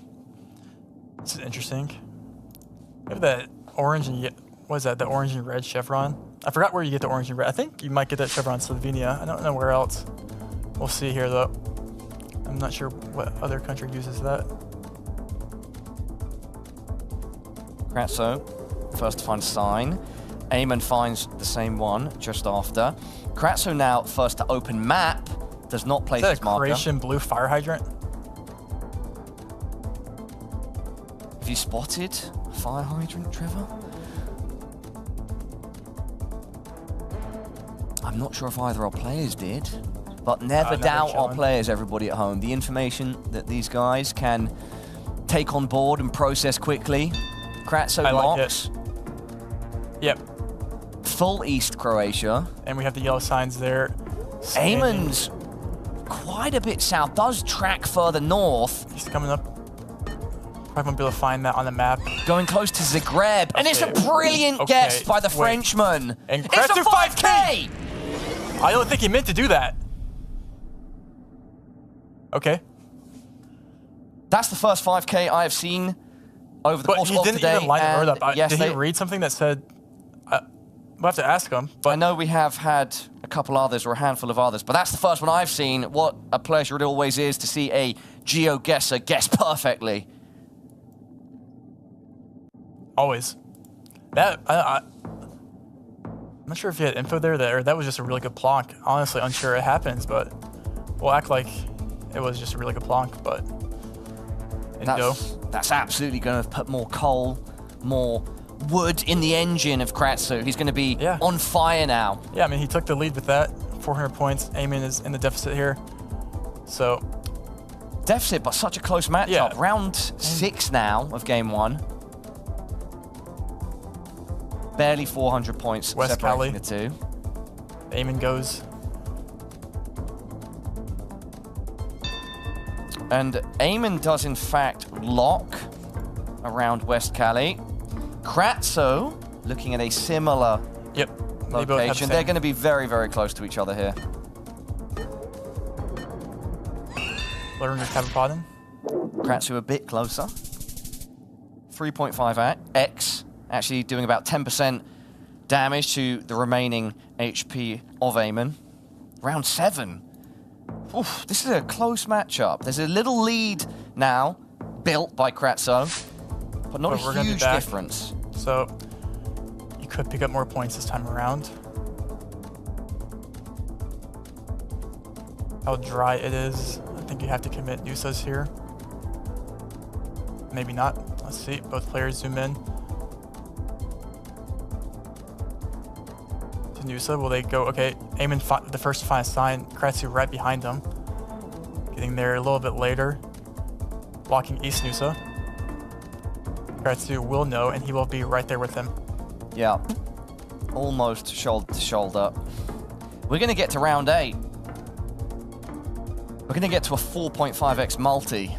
[SPEAKER 19] This is interesting. We have that orange and what is that? The orange and red chevron. I forgot where you get the orange and red. I think you might get that chevron in Slovenia. I don't know where else. We'll see here though. I'm not sure what other country uses that.
[SPEAKER 20] Kratzu, first to find sign. Eamon finds the same one just after. Kratzu now first to open map. Does not place his marker.
[SPEAKER 19] Is that a Croatian blue fire hydrant?
[SPEAKER 20] Have you spotted a fire hydrant, Trevor? I'm not sure if either our players did, but never doubt our players, everybody at home. The information that these guys can take on board and process quickly. Kratso blocks.
[SPEAKER 19] Yep.
[SPEAKER 20] Full East Croatia.
[SPEAKER 19] And we have the yellow signs there.
[SPEAKER 20] Eamon's quite a bit south, does track further north.
[SPEAKER 19] He's coming up. Probably won't be able to find that on the map.
[SPEAKER 20] Going close to Zagreb. And it's a brilliant guess by the Frenchman.
[SPEAKER 19] And
[SPEAKER 20] it's a 5K!
[SPEAKER 19] I don't think he meant to do that. Okay.
[SPEAKER 20] That's the first 5K I have seen over the course of today.
[SPEAKER 19] But he didn't even line the road up.
[SPEAKER 20] Yes,
[SPEAKER 19] Did he read something that said... we'll have to ask him. But
[SPEAKER 20] I know we have had a couple others or a handful of others, but that's the first one I've seen. What a pleasure it always is to see a Geoguessr guess perfectly.
[SPEAKER 19] Always. That I'm not sure if you had info there, or that was just a really good plonk. Honestly, unsure it happens, but we'll act like it was just a really good plonk. But
[SPEAKER 20] that's absolutely going to put more coal, more wood in the engine of Kratso. He's going to be on fire now.
[SPEAKER 19] Yeah, I mean, he took the lead with that. 400 points. Eamon is in the deficit here. So
[SPEAKER 20] deficit, but such a close matchup.
[SPEAKER 19] Yeah.
[SPEAKER 20] Round 6 now of game 1. Barely 400 points
[SPEAKER 19] West
[SPEAKER 20] separating
[SPEAKER 19] Cali.
[SPEAKER 20] the two.
[SPEAKER 19] Eamon goes.
[SPEAKER 20] And Eamon does, in fact, lock around West Cali. Kratso looking at a similar location. They're going to be very, very close to each other here.
[SPEAKER 19] Learning Capapadden.
[SPEAKER 20] Kratso a bit closer. 3.5x, actually doing about 10% damage to the remaining HP of Eamon. Round 7. Oof, this is a close matchup. There's a little lead now built by Kratso, but not a huge difference.
[SPEAKER 19] So you could pick up more points this time around. How dry it is. I think you have to commit Nusas here. Maybe not. Let's see. Both players zoom in. To Nusa, will they go? Okay, Eamon the first to find a sign. Kratsu right behind him. Getting there a little bit later. Blocking East Nusa. Kratsu will know, and he will be right there with him.
[SPEAKER 20] Yeah. Almost shoulder to shoulder. We're going to get to round 8. We're going to get to a 4.5x multi.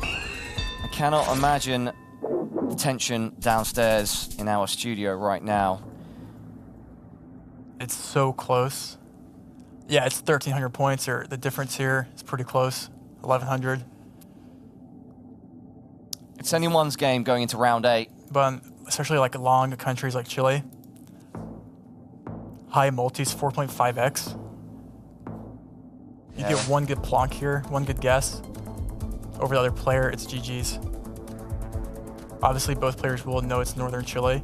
[SPEAKER 20] I cannot imagine the tension downstairs in our studio right now.
[SPEAKER 19] It's so close. Yeah, it's 1,300 points, or the difference here is pretty close. 1,100.
[SPEAKER 20] It's anyone's game going into round 8.
[SPEAKER 19] But especially like long countries like Chile. High multis, 4.5x. You get one good plonk here, one good guess. Over the other player, it's GG's. Obviously, both players will know it's Northern Chile.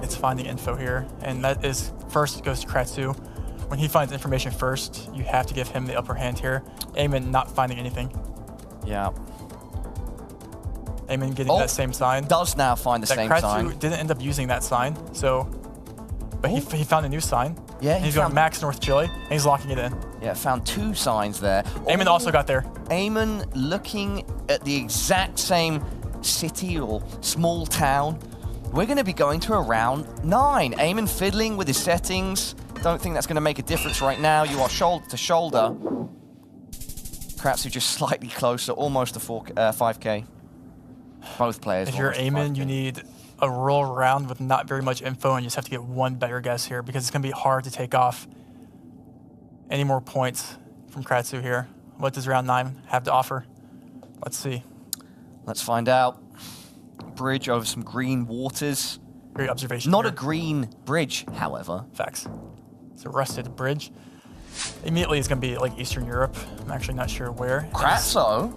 [SPEAKER 19] It's finding info here, and that is first goes to Kratsu. When he finds information first, you have to give him the upper hand here. Eamon not finding anything.
[SPEAKER 20] Yeah.
[SPEAKER 19] Eamon getting that same sign.
[SPEAKER 20] Does now find the same
[SPEAKER 19] Kratsu
[SPEAKER 20] sign.
[SPEAKER 19] didn't end up using that sign, so... But he found a new sign.
[SPEAKER 20] Yeah,
[SPEAKER 19] and he's going Max North Chile, and he's locking it in.
[SPEAKER 20] Yeah, found 2 signs there.
[SPEAKER 19] Eamon also got there.
[SPEAKER 20] Eamon looking at the exact same city or small town. We're going to be going to a round 9. Eamon fiddling with his settings. Don't think that's going to make a difference right now. You are shoulder to shoulder. Kratsu just slightly closer, almost a 5K. Both players.
[SPEAKER 19] If you're Eamon, you need a roll round with not very much info, and you just have to get one better guess here, because it's going to be hard to take off any more points from Kratsu here. What does round 9 have to offer? Let's see.
[SPEAKER 20] Let's find out. Bridge over some green waters.
[SPEAKER 19] Great observation.
[SPEAKER 20] Not
[SPEAKER 19] here.
[SPEAKER 20] a green bridge, however.
[SPEAKER 19] Facts. It's a rusted bridge. Immediately it's going to be like Eastern Europe. I'm actually not sure where.
[SPEAKER 20] Kratso.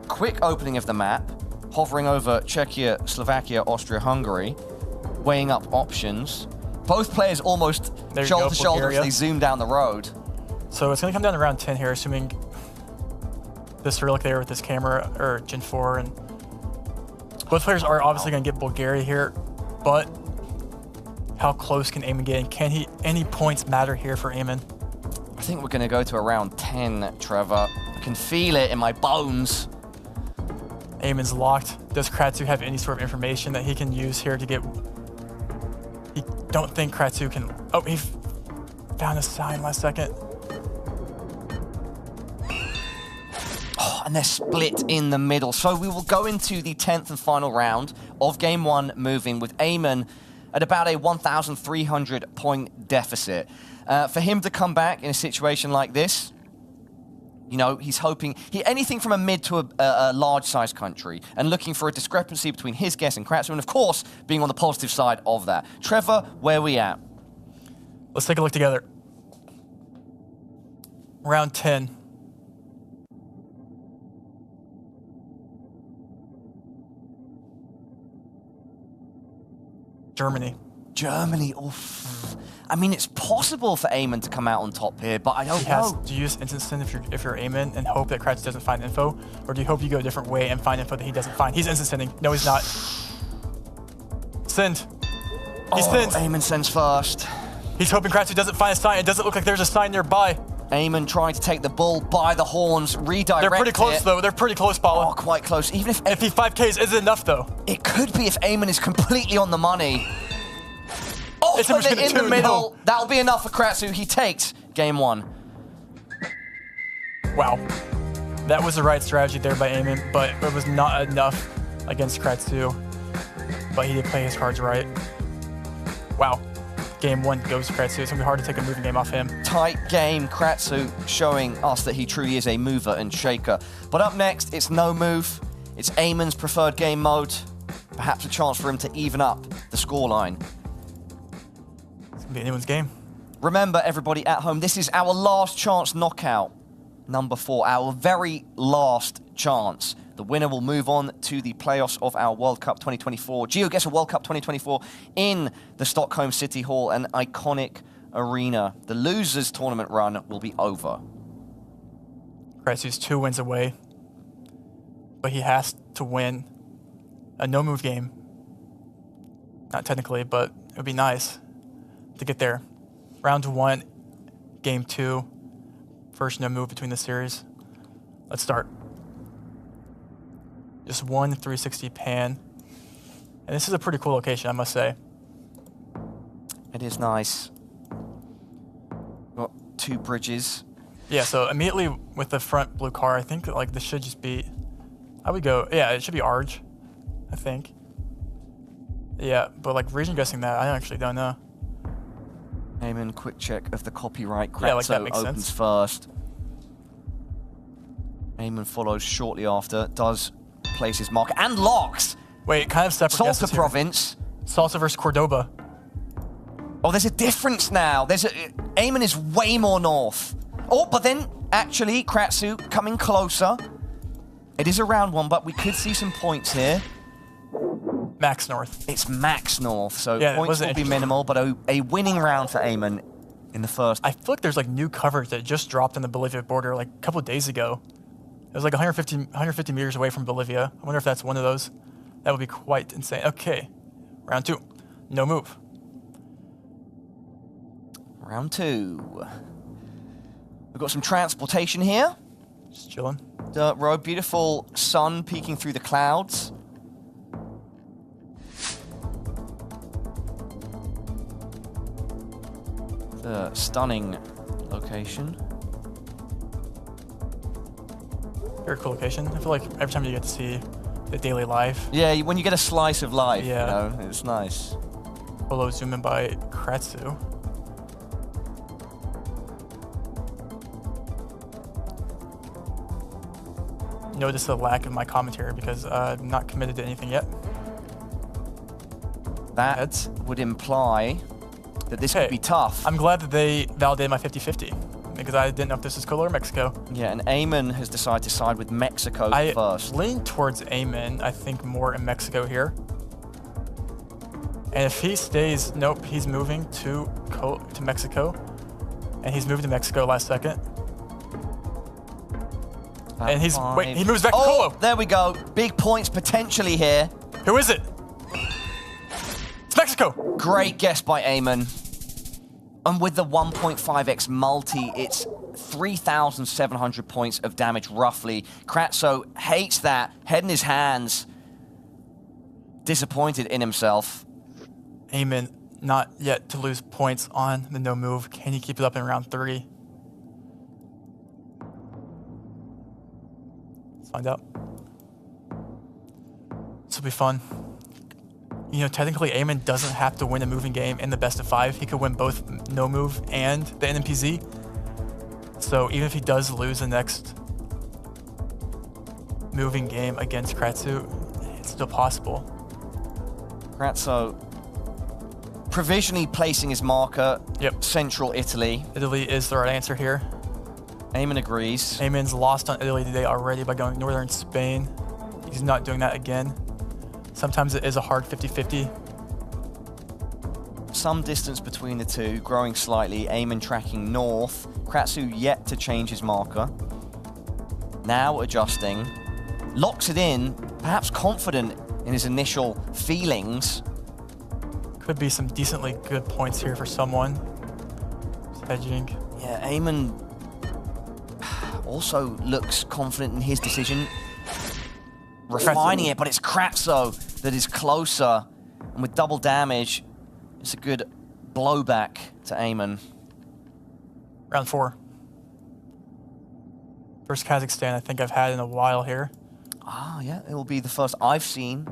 [SPEAKER 20] Quick opening of the map. Hovering over Czechia, Slovakia, Austria, Hungary. Weighing up options. Both players almost shoulder to shoulder as they zoom down the road.
[SPEAKER 19] So it's going to come down to round 10 here, assuming this Cyrillic there with this camera, or Gen 4, and both players are obviously going to get Bulgaria here, but how close can Eamon get? And can any points matter here for Eamon?
[SPEAKER 20] I think we're going to go to around 10, Trevor. can feel it in my bones.
[SPEAKER 19] Eamon's locked. Does Kratzu have any sort of information that he can use here to get... He don't think Kratzu can... Oh, he found a sign last second.
[SPEAKER 20] Oh, and they're split in the middle. So we will go into the 10th and final round of Game 1 moving with Eamon at about a 1,300 point deficit. For him to come back in a situation like this, you know, he's hoping anything from a mid to a large-sized country and looking for a discrepancy between his guess and Kratzu, and of course, being on the positive side of that. Trevor, where are we at?
[SPEAKER 19] Let's take a look together. Round 10. Germany.
[SPEAKER 20] Germany, oof. I mean, it's possible for Eamon to come out on top here, but I don't know.
[SPEAKER 19] Do you use instant send if you're Eamon and hope that Kratz doesn't find info? Or do you hope you go a different way and find info that he doesn't find? He's instant sending. No, he's not. Send. He sends.
[SPEAKER 20] Eamon sends first.
[SPEAKER 19] He's hoping Kratz doesn't find a sign. It doesn't look like there's a sign nearby.
[SPEAKER 20] Eamon trying to take the bull by the horns, redirect
[SPEAKER 19] They're pretty close,
[SPEAKER 20] it.
[SPEAKER 19] though. They're pretty close, Paula.
[SPEAKER 20] Oh, quite close. Even if
[SPEAKER 19] he 5Ks, is it enough, though?
[SPEAKER 20] It could be if Eamon is completely on the money. Oh,
[SPEAKER 19] It's
[SPEAKER 20] but in the middle.
[SPEAKER 19] No.
[SPEAKER 20] That'll be enough for Kratzu. He takes Game 1.
[SPEAKER 19] Wow. That was the right strategy there by Eamon, but it was not enough against Kratzu. But he did play his cards right. Wow. Game 1 goes to Kratzu. It's going to be hard to take a moving game off him.
[SPEAKER 20] Tight game. Kratzu showing us that he truly is a mover and shaker. But up next, it's no move. It's Eamon's preferred game mode. Perhaps a chance for him to even up the scoreline.
[SPEAKER 19] It's going to be anyone's game.
[SPEAKER 20] Remember, everybody at home, this is our last chance knockout. Number 4, our very last chance. The winner will move on to the playoffs of our World Cup 2024, Geoguessr World Cup 2024 in the Stockholm City Hall, an iconic arena. The losers tournament run will be over.
[SPEAKER 19] Kratzu's 2 wins away, but he has to win a no-move game. Not technically, but it would be nice to get there. Round 1, Game 2, first no-move between the series. Let's start. Just one 360 pan. And this is a pretty cool location, I must say.
[SPEAKER 20] It is nice. Got 2 bridges.
[SPEAKER 19] Yeah, so immediately with the front blue car, I think like this should just be, I would go, yeah, it should be Arge, I think. Yeah, but like region guessing that, I actually don't know.
[SPEAKER 20] Eamon, quick check of the copyright. Kratzu
[SPEAKER 19] Yeah, like that makes
[SPEAKER 20] opens
[SPEAKER 19] sense.
[SPEAKER 20] first. Eamon follows shortly after, does place his mark and locks.
[SPEAKER 19] Wait, kind of separate
[SPEAKER 20] Salta
[SPEAKER 19] guesses here.
[SPEAKER 20] province.
[SPEAKER 19] Salta versus Cordoba.
[SPEAKER 20] Oh, there's a difference now. Eamon is way more north. Oh, but then actually Kratzu coming closer. It is a round 1, but we could see some points here.
[SPEAKER 19] Max north.
[SPEAKER 20] It's max north, so
[SPEAKER 19] Yeah,
[SPEAKER 20] points will be minimal, but a winning round for Eamon in the first.
[SPEAKER 19] I feel like there's like new coverage that just dropped on the Bolivia border like a couple of days ago. It was like 150 meters away from Bolivia. I wonder if that's one of those. That would be quite insane. Okay, round 2, no move.
[SPEAKER 20] Round 2. We've got some transportation here.
[SPEAKER 19] Just chilling.
[SPEAKER 20] Dirt road, beautiful sun peeking through the clouds. The stunning location.
[SPEAKER 19] Very cool location. I feel like every time you get to see the daily life.
[SPEAKER 20] Yeah, when you get a slice of life,
[SPEAKER 19] Yeah.
[SPEAKER 20] you know, it's nice.
[SPEAKER 19] Below zoom in by Kratzu. Notice the lack of my commentary because I'm not committed to anything yet.
[SPEAKER 20] That would imply that this could be tough.
[SPEAKER 19] I'm glad that they validated my 50-50 because I didn't know if this is Colo or Mexico.
[SPEAKER 20] Yeah, and Eamon has decided to side with Mexico
[SPEAKER 19] I
[SPEAKER 20] first.
[SPEAKER 19] lean towards Eamon, I think more in Mexico here. And if he stays, nope, he's moving to Mexico. And he's moving to Mexico last second. And he's, wait, he moves back to Colo.
[SPEAKER 20] There we go. Big points potentially here.
[SPEAKER 19] Who is it? It's Mexico.
[SPEAKER 20] Great guess by Eamon. And with the 1.5x multi, it's 3,700 points of damage, roughly. Kratso hates that, head in his hands, disappointed in himself.
[SPEAKER 19] Eamon, not yet to lose points on the no move. Can he keep it up in round 3? Let's find out. This will be fun. You know, technically, Eamon doesn't have to win a moving game in the best of 5. He could win both no move and the NMPZ. So even if he does lose the next moving game against Kratso, it's still possible.
[SPEAKER 20] Kratso provisionally placing his marker.
[SPEAKER 19] Yep.
[SPEAKER 20] Central Italy.
[SPEAKER 19] Italy is the right answer here.
[SPEAKER 20] Eamon agrees.
[SPEAKER 19] Eamon's lost on Italy today already by going northern Spain. He's not doing that again. Sometimes it is a hard 50-50.
[SPEAKER 20] Some distance between the two, growing slightly. Eamon tracking north. Kratso yet to change his marker. Now adjusting. Locks it in, perhaps confident in his initial feelings.
[SPEAKER 19] Could be some decently good points here for someone. Just hedging.
[SPEAKER 20] Yeah, Eamon also looks confident in his decision. Refining it, but it's Kratso that is closer. And with double damage, it's a good blowback to Eamon.
[SPEAKER 19] Round 4. First Kazakhstan I think I've had in a while here.
[SPEAKER 20] Ah, yeah, it will be the first I've seen.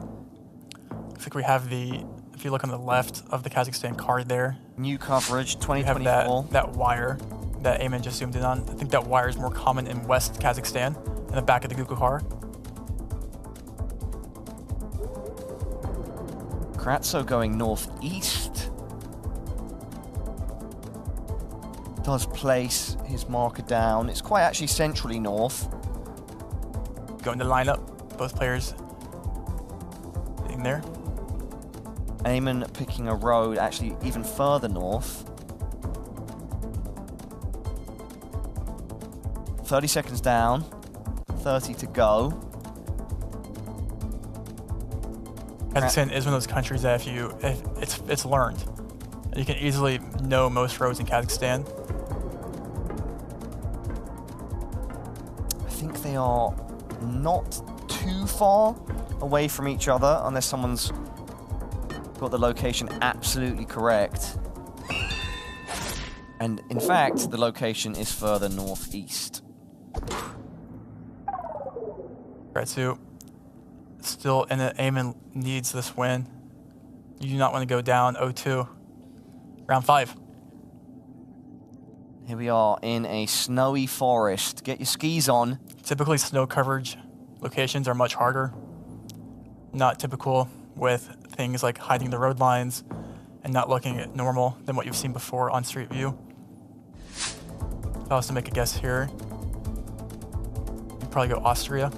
[SPEAKER 19] Looks like we have the, if you look on the left of the Kazakhstan card there.
[SPEAKER 20] New coverage, 2024.
[SPEAKER 19] We have that wire that Eamon just zoomed in on. I think that wire is more common in West Kazakhstan, in the back of the Google car.
[SPEAKER 20] Kratso going northeast. Does place his marker down. It's quite actually centrally north.
[SPEAKER 19] Going to line up, both players in there.
[SPEAKER 20] Eamon picking a road actually even further north. 30 seconds down, 30 to go.
[SPEAKER 19] Kazakhstan is one of those countries that if it's learned. You can easily know most roads in Kazakhstan.
[SPEAKER 20] I think they are not too far away from each other unless someone's got the location absolutely correct. And in fact, the location is further northeast.
[SPEAKER 19] Kratso still in it. Eamon needs this win. You do not want to go down 0-2. Round 5.
[SPEAKER 20] Here we are in a snowy forest. Get your skis on.
[SPEAKER 19] Typically snow coverage locations are much harder. Not typical with things like hiding the road lines and not looking at normal than what you've seen before on Street View. If I was to make a guess here, you'd probably go Austria.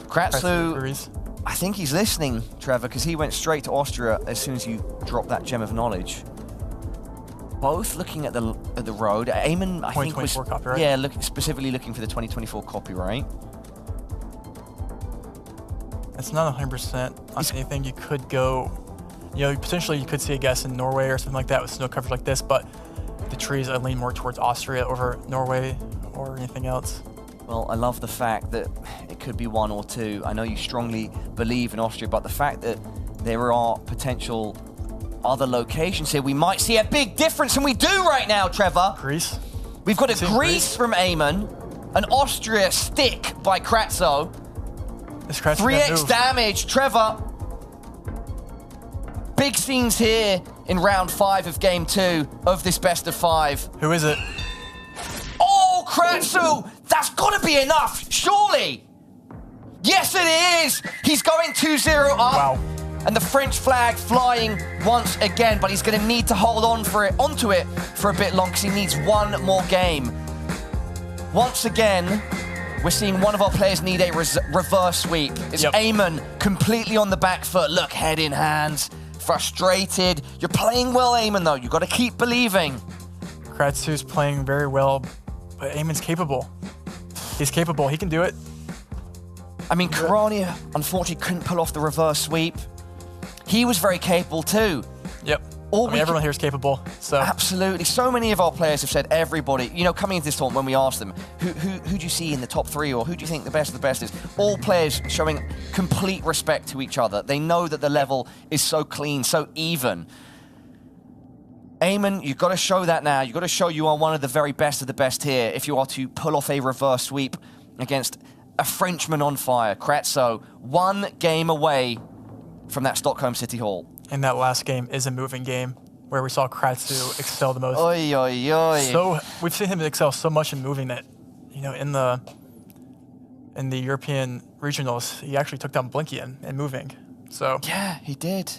[SPEAKER 20] Kratso, I think he's listening, Trevor, because he went straight to Austria as soon as you dropped that gem of knowledge. Both looking at the road. Eamon, I think, was
[SPEAKER 19] copyright.
[SPEAKER 20] Yeah, specifically looking for the 2024 copyright.
[SPEAKER 19] It's not 100% on anything. You could go, you know, potentially you could see a guess in Norway or something like that with snow coverage like this, but the trees, I lean more towards Austria over Norway or anything else.
[SPEAKER 20] Well, I love the fact that it could be 1 or 2. I know you strongly believe in Austria, but the fact that there are potential other locations here, we might see a big difference, and we do right now, Trevor.
[SPEAKER 19] Greece.
[SPEAKER 20] We've got a Greece from Eamon, an Austria stick by Kratso. 3x damage, Trevor. Big scenes here in round 5 of game 2 of this best of 5.
[SPEAKER 19] Who is it?
[SPEAKER 20] Oh, Kratso! That's got to be enough, surely! Yes, it is! He's going 2-0 up.
[SPEAKER 19] Wow.
[SPEAKER 20] And the French flag flying once again, but he's going to need to hold on onto it for a bit long because he needs one more game. Once again, we're seeing one of our players need a reverse sweep. It's Eamon completely on the back foot. Look, head in hands, frustrated. You're playing well, Eamon, though. You've got to keep believing.
[SPEAKER 19] Kratso's playing very well, but Eamon's capable. He's capable. He can do it.
[SPEAKER 20] I mean, Karania, unfortunately, couldn't pull off the reverse sweep. He was very capable, too.
[SPEAKER 19] Yep. everyone here is capable. So
[SPEAKER 20] absolutely, so many of our players have said, everybody, you know, coming into this tournament, when we asked them, who do you see in the top 3, or who do you think the best of the best is? All players showing complete respect to each other. They know that the level is so clean, so even. Eamon, you've got to show that now. You've got to show you are one of the very best of the best here if you are to pull off a reverse sweep against a Frenchman on fire. Kratso, 1 game away from that Stockholm City Hall.
[SPEAKER 19] And that last game is a moving game where we saw Kratsu excel the most.
[SPEAKER 20] Oy, oy, oy.
[SPEAKER 19] So we've seen him excel so much in moving that, you know, in the European regionals, he actually took down Blinky in moving. So
[SPEAKER 20] yeah, he did.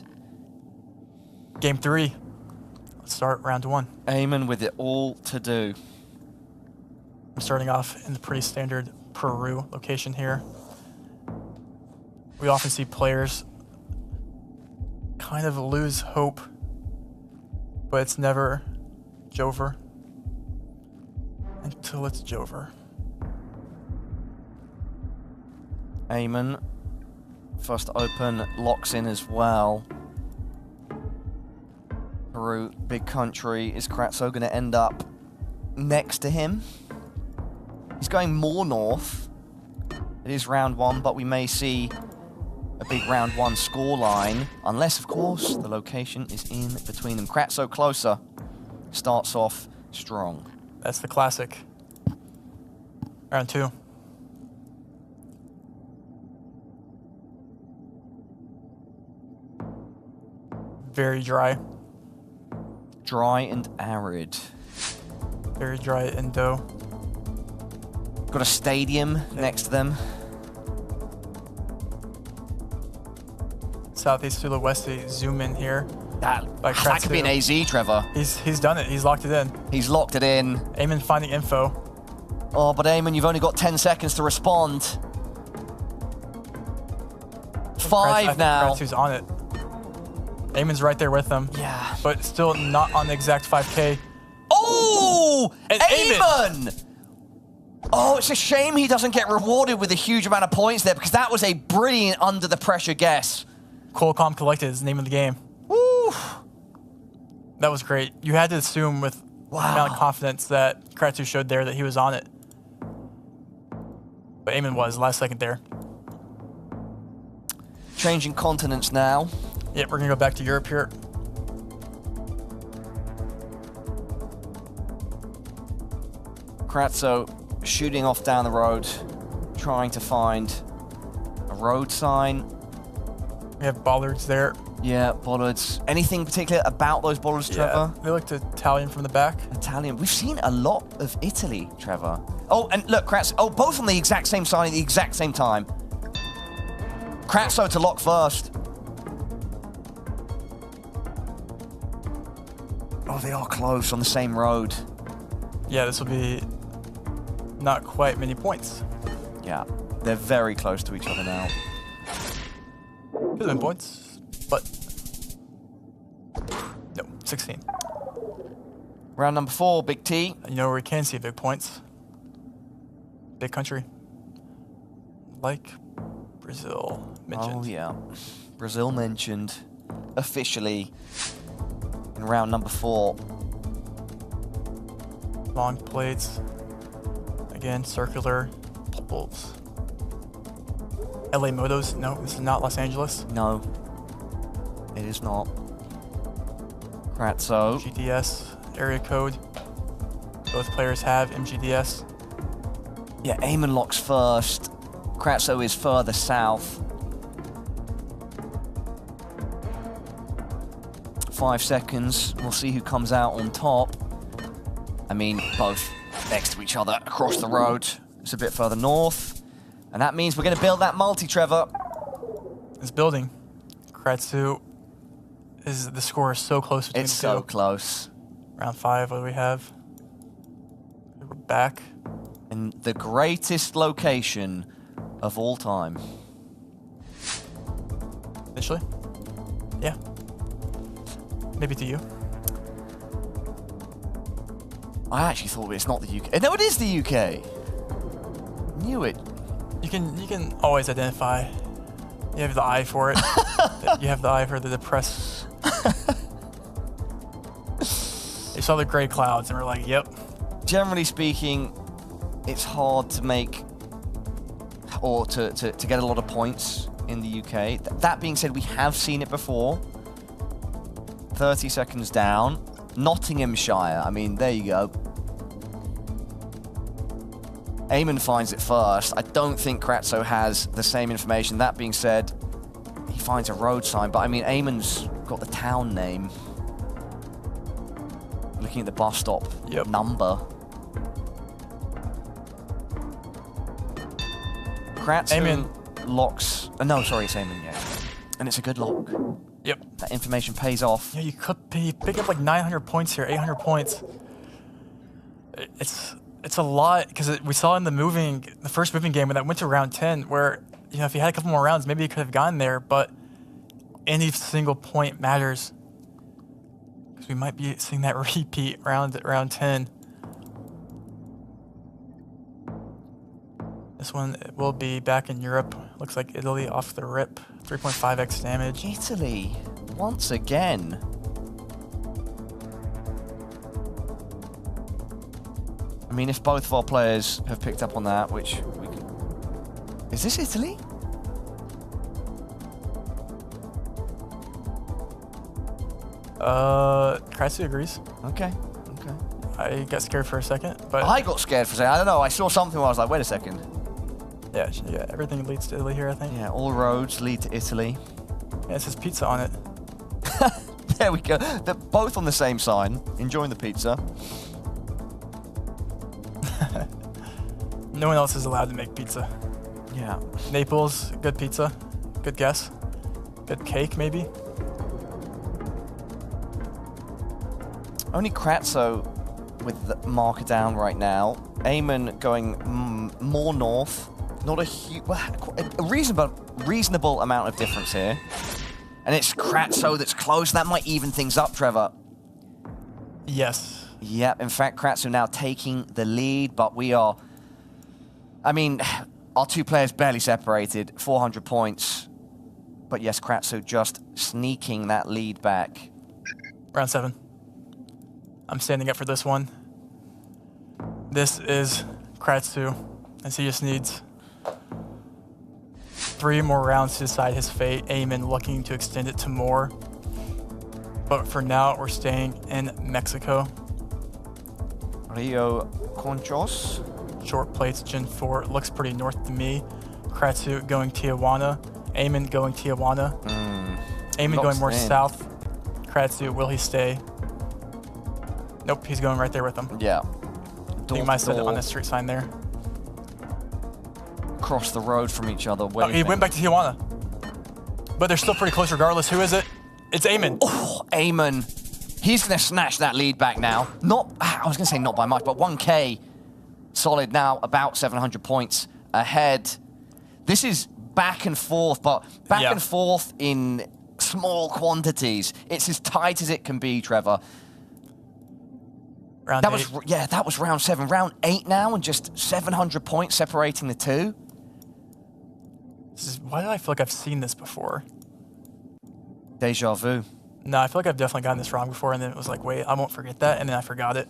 [SPEAKER 19] Game 3. Let's start round 1.
[SPEAKER 20] Eamon with it all to do.
[SPEAKER 19] I'm starting off in the pretty standard Peru location here. We often see players kind of lose hope, but it's never Jover until it's Jover.
[SPEAKER 20] Eamon, first open, locks in as well. Peru, big country. Is Kratso going to end up next to him? He's going more north. It is round 1, but we may see a big round 1 scoreline, unless, of course, the location is in between them. Kratso closer, starts off strong.
[SPEAKER 19] That's the classic. Round 2. Very dry.
[SPEAKER 20] Dry and arid.
[SPEAKER 19] Very dry Indo.
[SPEAKER 20] Got a stadium next to them.
[SPEAKER 19] Southeast Sula West, zoom in here.
[SPEAKER 20] That could be an AZ, Trevor.
[SPEAKER 19] He's done it. He's locked it in.
[SPEAKER 20] He's locked it in.
[SPEAKER 19] Eamon finding info.
[SPEAKER 20] Oh, but Eamon, you've only got 10 seconds to respond. 5 now.
[SPEAKER 19] Kratsu's on it. Eamon's right there with them.
[SPEAKER 20] Yeah.
[SPEAKER 19] But still not on the exact 5K.
[SPEAKER 20] Oh!
[SPEAKER 19] And
[SPEAKER 20] Eamon! Oh, it's a shame he doesn't get rewarded with a huge amount of points there, because that was a brilliant under the pressure guess.
[SPEAKER 19] Cool, Calm, Collected is the name of the game.
[SPEAKER 20] Woo!
[SPEAKER 19] That was great. You had to assume with the amount of confidence that Kratsu showed there that he was on it. But Eamon was last second there.
[SPEAKER 20] Changing continents now.
[SPEAKER 19] Yep, we're gonna go back to Europe here.
[SPEAKER 20] Kratso shooting off down the road, trying to find a road sign.
[SPEAKER 19] We have bollards there.
[SPEAKER 20] Yeah, bollards. Anything particular about those bollards, Trevor?
[SPEAKER 19] They looked Italian from the back.
[SPEAKER 20] Italian. We've seen a lot of Italy, Trevor. Oh, and look, Kratso. Oh, both on the exact same sign at the exact same time. Kratso to lock first. Oh, they are close on the same road.
[SPEAKER 19] Yeah, this will be not quite many points.
[SPEAKER 20] Yeah, they're very close to each other now.
[SPEAKER 19] Could have been points, but no, 16.
[SPEAKER 20] Round number 4, Big T.
[SPEAKER 19] You know where we can see big points? Big country. Like Brazil mentioned.
[SPEAKER 20] Oh, yeah. Brazil mentioned officially in round number 4.
[SPEAKER 19] Long plates. Again, circular bubbles. LA Motos. No, this is not Los Angeles.
[SPEAKER 20] No, it is not. Kratso.
[SPEAKER 19] GDS area code. Both players have MGDS.
[SPEAKER 20] Yeah, Eamon locks first. Kratso is further south. 5 seconds. We'll see who comes out on top. I mean, both next to each other across the road. It's a bit further north. And that means we're going to build that multi, Trevor.
[SPEAKER 19] It's building. Kratsu is the score is so close between
[SPEAKER 20] It's
[SPEAKER 19] the two.
[SPEAKER 20] so close.
[SPEAKER 19] Round 5, what do we have? We're back.
[SPEAKER 20] In the greatest location of all time.
[SPEAKER 19] Initially? Yeah. Maybe to you.
[SPEAKER 20] I actually thought it's not the UK. No, it is the UK. Knew it.
[SPEAKER 19] You can always identify. You have the eye for it. You have the eye for the depressed. You saw the gray clouds, and we're like, yep.
[SPEAKER 20] Generally speaking, it's hard to make or to get a lot of points in the UK. That being said, we have seen it before. 30 seconds down. Nottinghamshire, I mean, there you go. Eamon finds it first. I don't think Kratzo has the same information. That being said, he finds a road sign, but I mean, Eamon's got the town name. Looking at the bus stop number. Kratzo locks... no, sorry, it's Eamon, yeah. And it's a good lock.
[SPEAKER 19] Yep.
[SPEAKER 20] That information pays off.
[SPEAKER 19] Yeah, you could pick up like 900 points here, 800 points. It's a lot, because we saw in the first moving game when that went to round 10, where, you know, if you had a couple more rounds, maybe you could have gotten there, but any single point matters. Because we might be seeing that repeat round 10. This one will be back in Europe. Looks like Italy off the rip. 3.5x damage.
[SPEAKER 20] Italy, once again. I mean, if both of our players have picked up on that, which we can... Is this Italy?
[SPEAKER 19] Kratzy agrees.
[SPEAKER 20] Okay.
[SPEAKER 19] I got scared for a second, but...
[SPEAKER 20] I got scared for a second. I don't know. I saw something where I was like, wait a second.
[SPEAKER 19] Yeah, everything leads to Italy here, I think.
[SPEAKER 20] Yeah, all roads lead to Italy.
[SPEAKER 19] Yeah, it says pizza on it.
[SPEAKER 20] There we go. They're both on the same sign, enjoying the pizza.
[SPEAKER 19] No one else is allowed to make pizza.
[SPEAKER 20] Yeah.
[SPEAKER 19] Naples, good pizza. Good guess. Good cake, maybe.
[SPEAKER 20] Only Kratzo with the marker down right now. Eamon going more north. Not a huge, a reasonable amount of difference here. And it's Kratzo that's close. That might even things up, Trevor.
[SPEAKER 19] Yes.
[SPEAKER 20] Yep, in fact, Kratzo now taking the lead, but we are... I mean, our two players barely separated, 400 points. But yes, Kratzo just sneaking that lead back.
[SPEAKER 19] Round 7. I'm standing up for this one. This is Kratzo, as he just needs 3 more rounds to decide his fate. Eamon looking to extend it to more. But for now, we're staying in Mexico.
[SPEAKER 20] Rio Conchos.
[SPEAKER 19] Short plates, Gen 4. Looks pretty north to me. Kratzo going Tijuana. Eamon going Tijuana. Eamon going more south. Kratzo, will he stay? Nope, he's going right there with them.
[SPEAKER 20] Yeah.
[SPEAKER 19] You might set it on the street sign there.
[SPEAKER 20] Cross the road from each other.
[SPEAKER 19] Oh, he went back to Tijuana. But they're still pretty close regardless. Who is it? It's Eamon.
[SPEAKER 20] Oh, Eamon. He's going to snatch that lead back now. I was going to say not by much, but 1K solid now, about 700 points ahead. This is back and forth, but back and forth in small quantities. It's as tight as it can be, Trevor.
[SPEAKER 19] Round 8.
[SPEAKER 20] That was round 7. Round 8 now, and just 700 points separating the two.
[SPEAKER 19] Why do I feel like I've seen this before?
[SPEAKER 20] Deja vu.
[SPEAKER 19] No, I feel like I've definitely gotten this wrong before, and then it was like, wait, I won't forget that, and then I forgot it.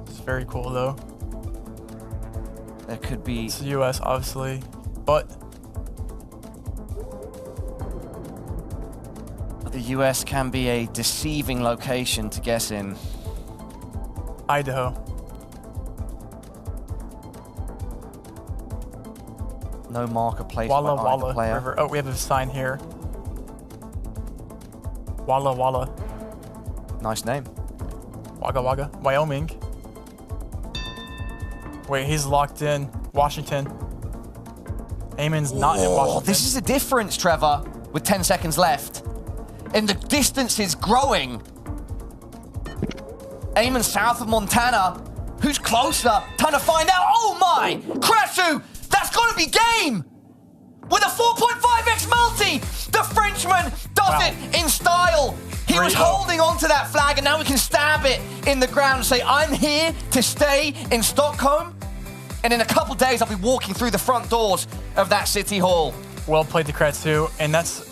[SPEAKER 19] It's very cool, though.
[SPEAKER 20] There could be...
[SPEAKER 19] It's the US, obviously, but...
[SPEAKER 20] The US can be a deceiving location to guess in.
[SPEAKER 19] Idaho.
[SPEAKER 20] No marker placed
[SPEAKER 19] Walla
[SPEAKER 20] by
[SPEAKER 19] Walla
[SPEAKER 20] either player.
[SPEAKER 19] River. Oh, we have a sign here. Walla Walla.
[SPEAKER 20] Nice name.
[SPEAKER 19] Wagga Wagga. Wyoming. Wait, he's locked in. Washington. Eamon's not in Washington.
[SPEAKER 20] This is a difference, Trevor, with 10 seconds left. And the distance is growing. Eamon south of Montana. Who's closer? Time to find out. Oh my! Kratzo! That's gotta be game! With a 4.5x multi! The Frenchman does it in style! He was holding on to that flag, and now we can stab it in the ground and say, I'm here to stay in Stockholm. And in a couple days, I'll be walking through the front doors of that city hall.
[SPEAKER 19] Well played to Kratzo, and that's...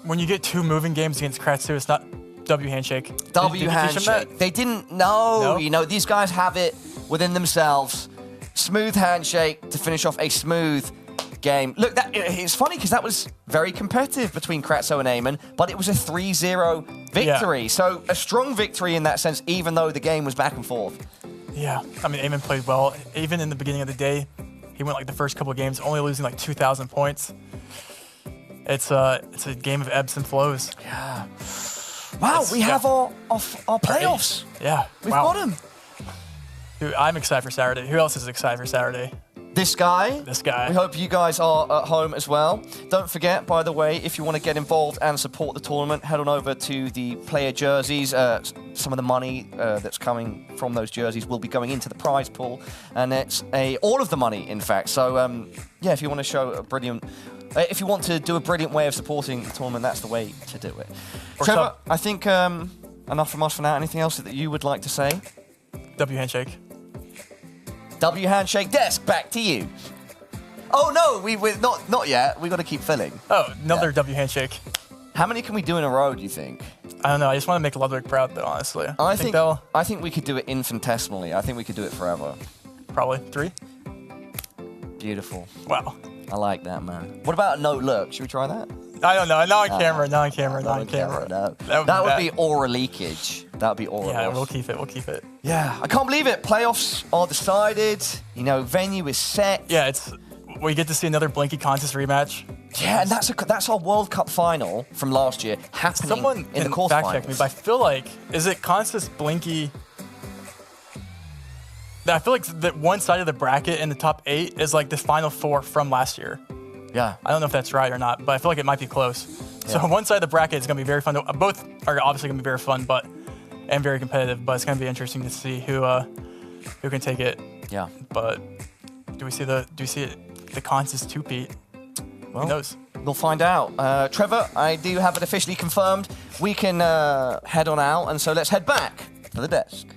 [SPEAKER 19] when you get 2 moving games against Kratzu, it's not W handshake.
[SPEAKER 20] W
[SPEAKER 19] Did you teach them
[SPEAKER 20] handshake.
[SPEAKER 19] that?
[SPEAKER 20] They didn't know.
[SPEAKER 19] No?
[SPEAKER 20] You know, these guys have it within themselves. Smooth handshake to finish off a smooth game. Look, it's funny because that was very competitive between Kratzo and Eamon, but it was a 3-0 victory.
[SPEAKER 19] Yeah.
[SPEAKER 20] So a strong victory in that sense, even though the game was back and forth.
[SPEAKER 19] Yeah, I mean, Eamon played well. Even in the beginning of the day, he went like the first couple of games, only losing like 2,000 points. It's a game of ebbs and flows.
[SPEAKER 20] Yeah. Wow, we have our playoffs.
[SPEAKER 19] Yeah,
[SPEAKER 20] We've got them.
[SPEAKER 19] Dude, I'm excited for Saturday. Who else is excited for Saturday?
[SPEAKER 20] This guy.
[SPEAKER 19] This guy.
[SPEAKER 20] We hope you guys are at home as well. Don't forget, by the way, if you want to get involved and support the tournament, head on over to the player jerseys. Some of the money that's coming from those jerseys will be going into the prize pool, and it's all of the money, in fact. So, yeah, if you want to show a brilliant... if you want to do a brilliant way of supporting the tournament, that's the way to do it. Trevor, I think enough from us for now. Anything else that you would like to say?
[SPEAKER 19] W handshake.
[SPEAKER 20] W handshake. Desk, back to you. Oh no, we're not yet. We got to keep filling.
[SPEAKER 19] Oh, another W handshake.
[SPEAKER 20] How many can we do in a row? Do you think?
[SPEAKER 19] I don't know. I just want to make Ludwig proud, though. Honestly,
[SPEAKER 20] I think we could do it infinitesimally. I think we could do it forever.
[SPEAKER 19] Probably 3.
[SPEAKER 20] Beautiful.
[SPEAKER 19] Wow.
[SPEAKER 20] I like that, man. What about no look? Should we try that?
[SPEAKER 19] I don't know. Not on camera. Not on camera. Not on camera.
[SPEAKER 20] No.
[SPEAKER 19] That
[SPEAKER 20] would be aura leakage. That would be aura.
[SPEAKER 19] Yeah,
[SPEAKER 20] loss.
[SPEAKER 19] we'll keep it. We'll keep it.
[SPEAKER 20] Yeah, I can't believe it. Playoffs are decided. You know, venue is set.
[SPEAKER 19] Yeah, we get to see another Blinky contest rematch.
[SPEAKER 20] Yeah, and that's our World Cup final from last year happening in the quarterfinals.
[SPEAKER 19] Fact check me, but I feel like is it Constance Blinky? I feel like that one side of the bracket in the top 8 is like the final 4 from last year.
[SPEAKER 20] Yeah.
[SPEAKER 19] I don't know if that's right or not, but I feel like it might be close. So
[SPEAKER 20] Yeah.
[SPEAKER 19] one side of the bracket is going to be very fun. Both are obviously going to be very fun, and very competitive. But it's going to be interesting to see who can take it.
[SPEAKER 20] Yeah.
[SPEAKER 19] But do we see the Constance 2-peat?
[SPEAKER 20] Well,
[SPEAKER 19] who knows?
[SPEAKER 20] We'll find out. Trevor, I do have it officially confirmed. We can head on out, and so let's head back to the desk.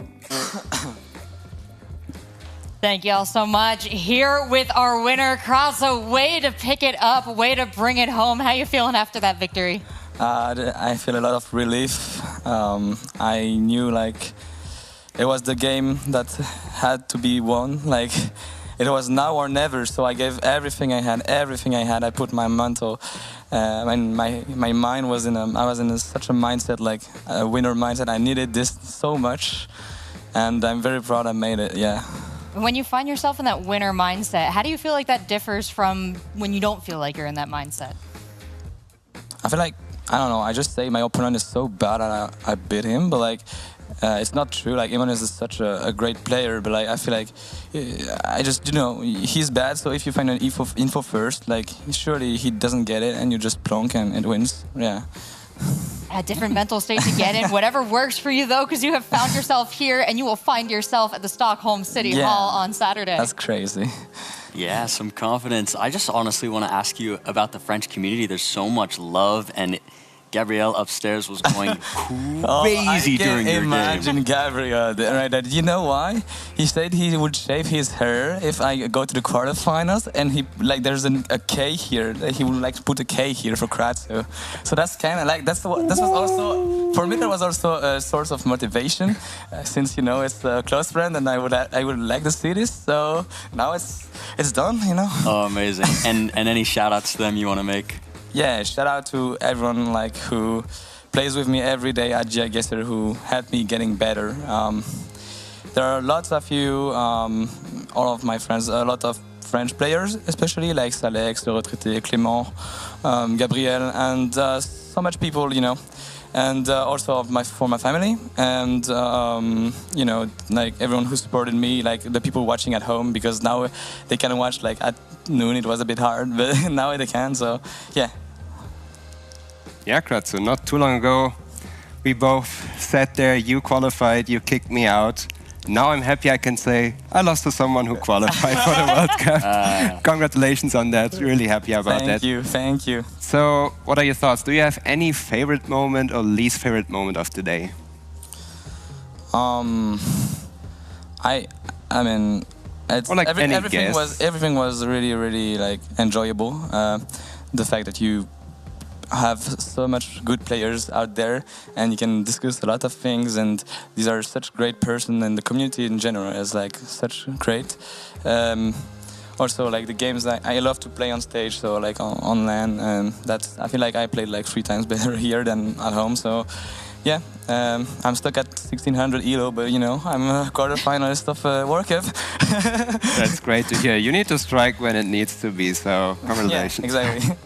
[SPEAKER 1] Thank you all so much. Here with our winner, Kratzo. Way to pick it up, way to bring it home. How you feeling after that victory?
[SPEAKER 4] I feel a lot of relief. I knew like it was the game that had to be won. Like it was now or never. So I gave everything I had. I put my mantle. And my mind was I was in such a mindset, like a winner mindset. I needed this so much, and I'm very proud I made it. Yeah.
[SPEAKER 1] When you find yourself in that winner mindset, how do you feel like that differs from when you don't feel like you're in that mindset?
[SPEAKER 4] I feel like, I don't know, I just say my opponent is so bad and I beat him, but like, it's not true. Like, Iman is such a great player, but like, I feel like, I just, he's bad, so if you find an info first, like, surely he doesn't get it and you just plonk and it wins. Yeah.
[SPEAKER 1] A different mental state to get in. Whatever works for you, though, because you have found yourself here and you will find yourself at the Stockholm City Hall on Saturday.
[SPEAKER 4] That's crazy.
[SPEAKER 3] Yeah, some confidence. I just honestly want to ask you about the French community. There's so much love, and Gabriel upstairs was going crazy during your game.
[SPEAKER 4] Imagine Gabriel, right? That you know why? He said he would shave his hair if I go to the quarterfinals, and he like there's a K here. He would like to put a K here for Kratzo. So that's kind of like this was also for me. That was also a source of motivation, since it's a close friend, and I would like to see this. So now it's done.
[SPEAKER 3] Oh, amazing! and any shout outs to them you want to make?
[SPEAKER 4] Yeah, shout out to everyone who plays with me every day at Geoguessr, who helped me getting better. There are lots of you, all of my friends, a lot of French players, especially like Salex, Le Retraité, Clément, Gabriel, and so much people, and also for my family, and like everyone who supported me, like the people watching at home, because now they can watch like at noon. It was a bit hard, but now they can. So yeah.
[SPEAKER 2] Yeah, Kratzo, not too long ago, we both sat there, you qualified, you kicked me out. Now I'm happy I can say I lost to someone who qualified for the World Cup. Congratulations on that, really happy about that.
[SPEAKER 4] Thank you.
[SPEAKER 2] So, what are your thoughts? Do you have any favorite moment or least favorite moment of today?
[SPEAKER 4] I mean, everything was really like enjoyable. The fact that you have so much good players out there, and you can discuss a lot of things. And these are such great person, and the community in general is like such great. Also, like the games that I love to play on stage, so like on LAN, and that's I feel like I played like 3 times better here than at home. So yeah, I'm stuck at 1600 elo, but you know I'm a quarterfinalist of World Cup.
[SPEAKER 2] That's great to hear. You need to strike when it needs to be. So congratulations.
[SPEAKER 4] Yeah, exactly.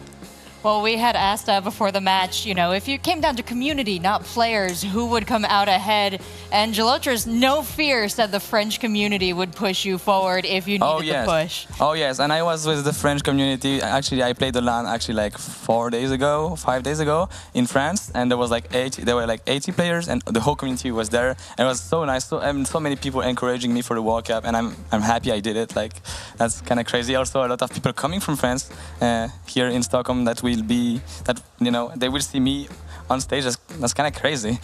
[SPEAKER 1] Well, we had asked before the match, you know, if you came down to community, not players, who would come out ahead? And Geoguessr, no fear, said the French community would push you forward if you needed the push.
[SPEAKER 4] Oh yes, and I was with the French community. Actually, I played the LAN actually like 5 days ago in France, and there was like 80 players, and the whole community was there. And it was so nice, so many people encouraging me for the World Cup, and I'm happy I did it. Like that's kind of crazy. Also, a lot of people coming from France here in Stockholm they will see me on stage. That's kind of crazy.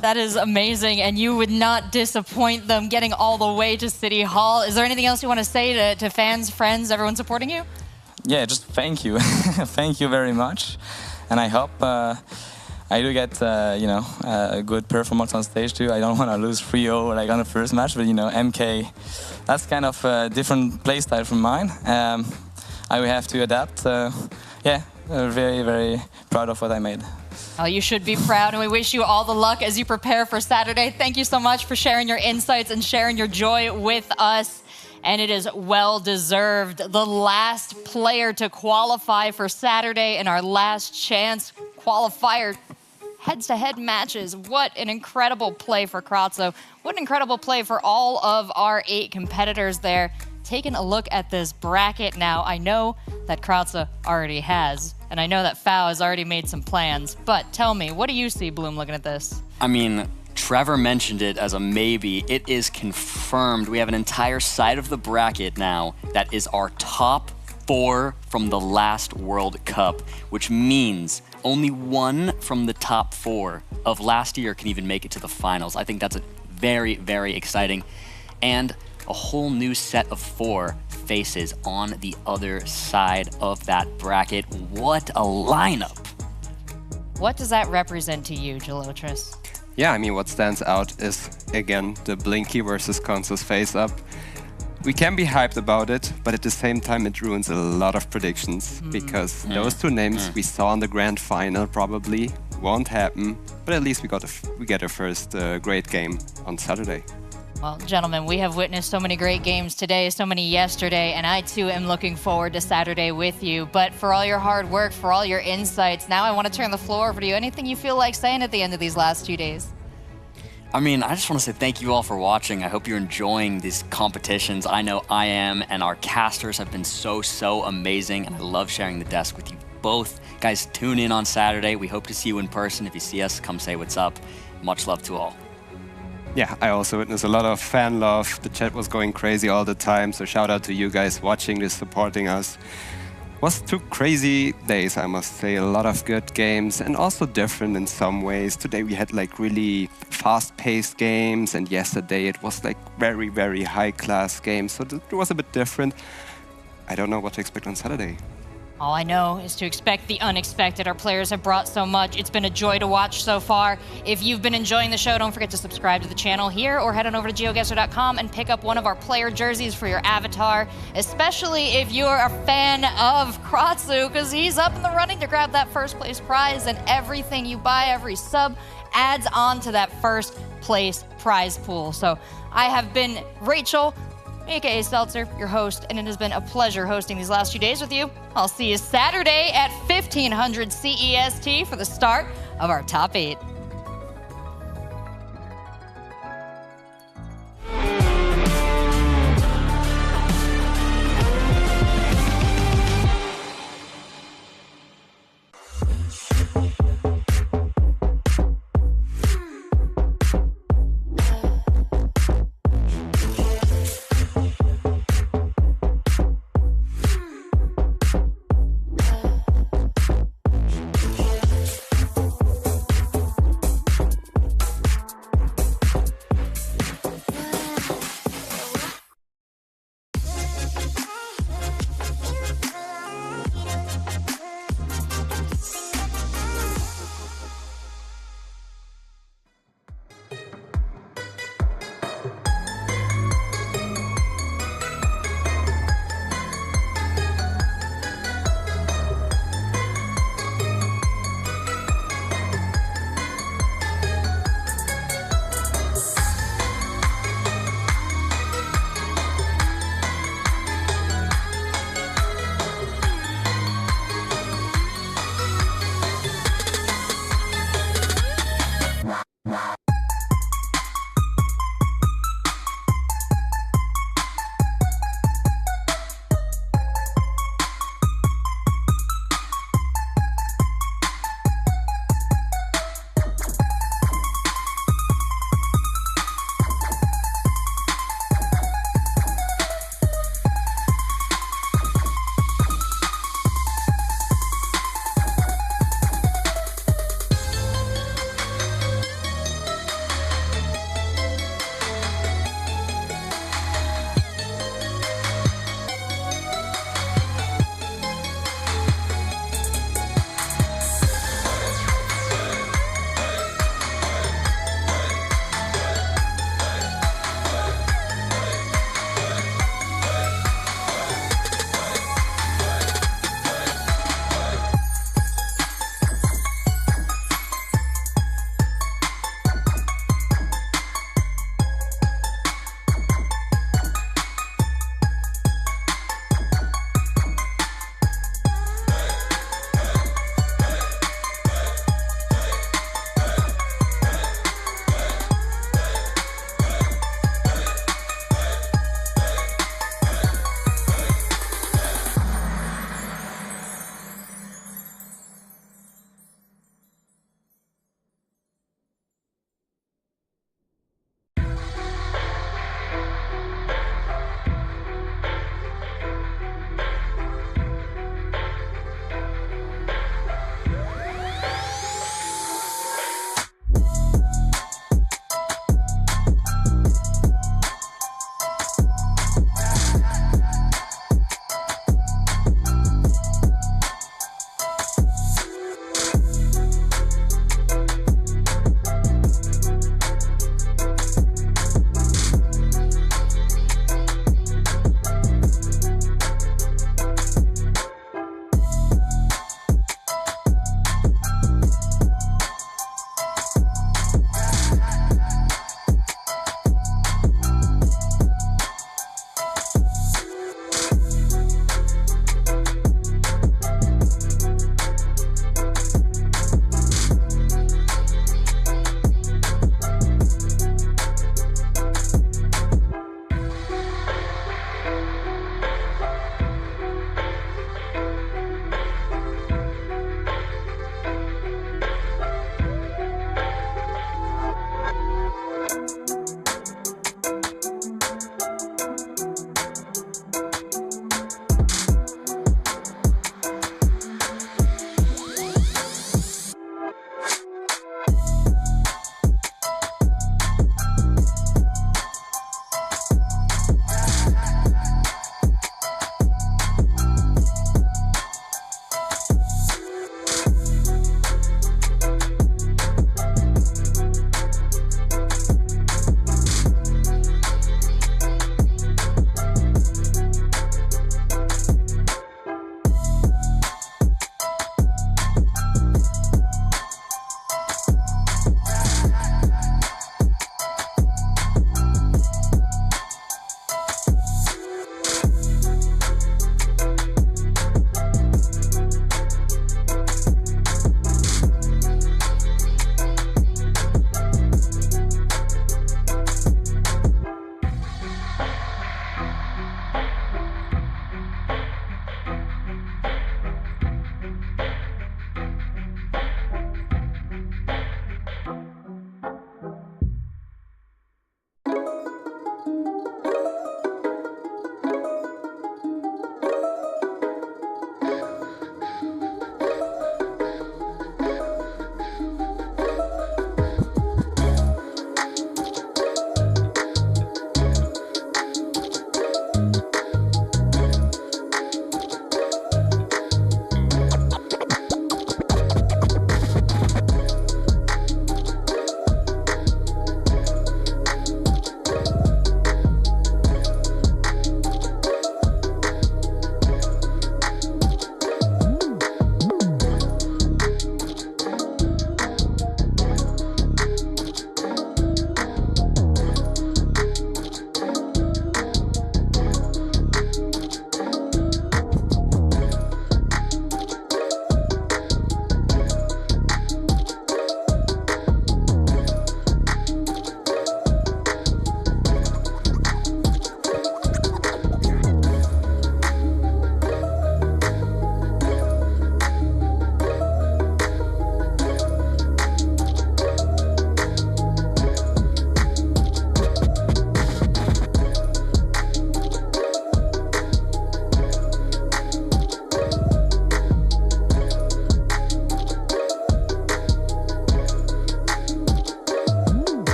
[SPEAKER 1] That is amazing, and you would not disappoint them getting all the way to City Hall. Is there anything else you want to say to fans, friends, everyone supporting you?
[SPEAKER 4] Yeah, just thank you. Thank you very much. And I hope I do get a good performance on stage too. I don't want to lose 3-0 like on the first match, but you know, MK, that's kind of a different play style from mine. I will have to adapt. Yeah, very, very proud of what I made.
[SPEAKER 1] Oh, you should be proud, and we wish you all the luck as you prepare for Saturday. Thank you so much for sharing your insights and sharing your joy with us. And it is well-deserved. The last player to qualify for Saturday in our last chance qualifier head-to-head matches. What an incredible play for Kratzo. What an incredible play for all of our 8 competitors there. Taking a look at this bracket now, I know that Kratzo already has, and I know that Fao has already made some plans, but tell me, what do you see, Bloom, looking at this?
[SPEAKER 3] I mean, Trevor mentioned it as a maybe. It is confirmed. We have an entire side of the bracket now that is our top 4 from the last World Cup, which means only 1 from the top 4 of last year can even make it to the finals. I think that's very, very exciting. And a whole new set of 4 faces on the other side of that bracket. What a lineup.
[SPEAKER 1] What does that represent to you, Geoguessr?
[SPEAKER 2] Yeah, I mean, what stands out is, again, the Blinky versus Consus face-up. We can be hyped about it, but at the same time, it ruins a lot of predictions, because those 2 names we saw in the grand final probably won't happen, but at least we get a first great game on Saturday.
[SPEAKER 1] Well, gentlemen, we have witnessed so many great games today, so many yesterday, and I too am looking forward to Saturday with you. But for all your hard work, for all your insights, now I want to turn the floor over to you. Anything you feel like saying at the end of these last 2 days?
[SPEAKER 3] I mean, I just want to say thank you all for watching. I hope you're enjoying these competitions. I know I am, and our casters have been so amazing, and I love sharing the desk with you both. Guys, tune in on Saturday. We hope to see you in person. If you see us, come say what's up. Much love to all.
[SPEAKER 2] Yeah, I also witnessed a lot of fan love. The chat was going crazy all the time, so shout out to you guys watching this, supporting us. It was 2 crazy days, I must say. A lot of good games, and also different in some ways. Today we had like really fast-paced games, and yesterday it was like very, very high-class games, so it was a bit different. I don't know what to expect on Saturday.
[SPEAKER 1] All I know is to expect the unexpected. Our players have brought so much. It's been a joy to watch so far. If you've been enjoying the show, don't forget to subscribe to the channel here or head on over to geoguessr.com and pick up one of our player jerseys for your avatar, especially if you're a fan of Kratzo, because he's up in the running to grab that first place prize, and everything you buy, every sub, adds on to that first place prize pool. So I have been Rachel, aka Seltzer, your host, and it has been a pleasure hosting these last 2 days with you. I'll see you Saturday at 1500 CEST for the start of our top 8.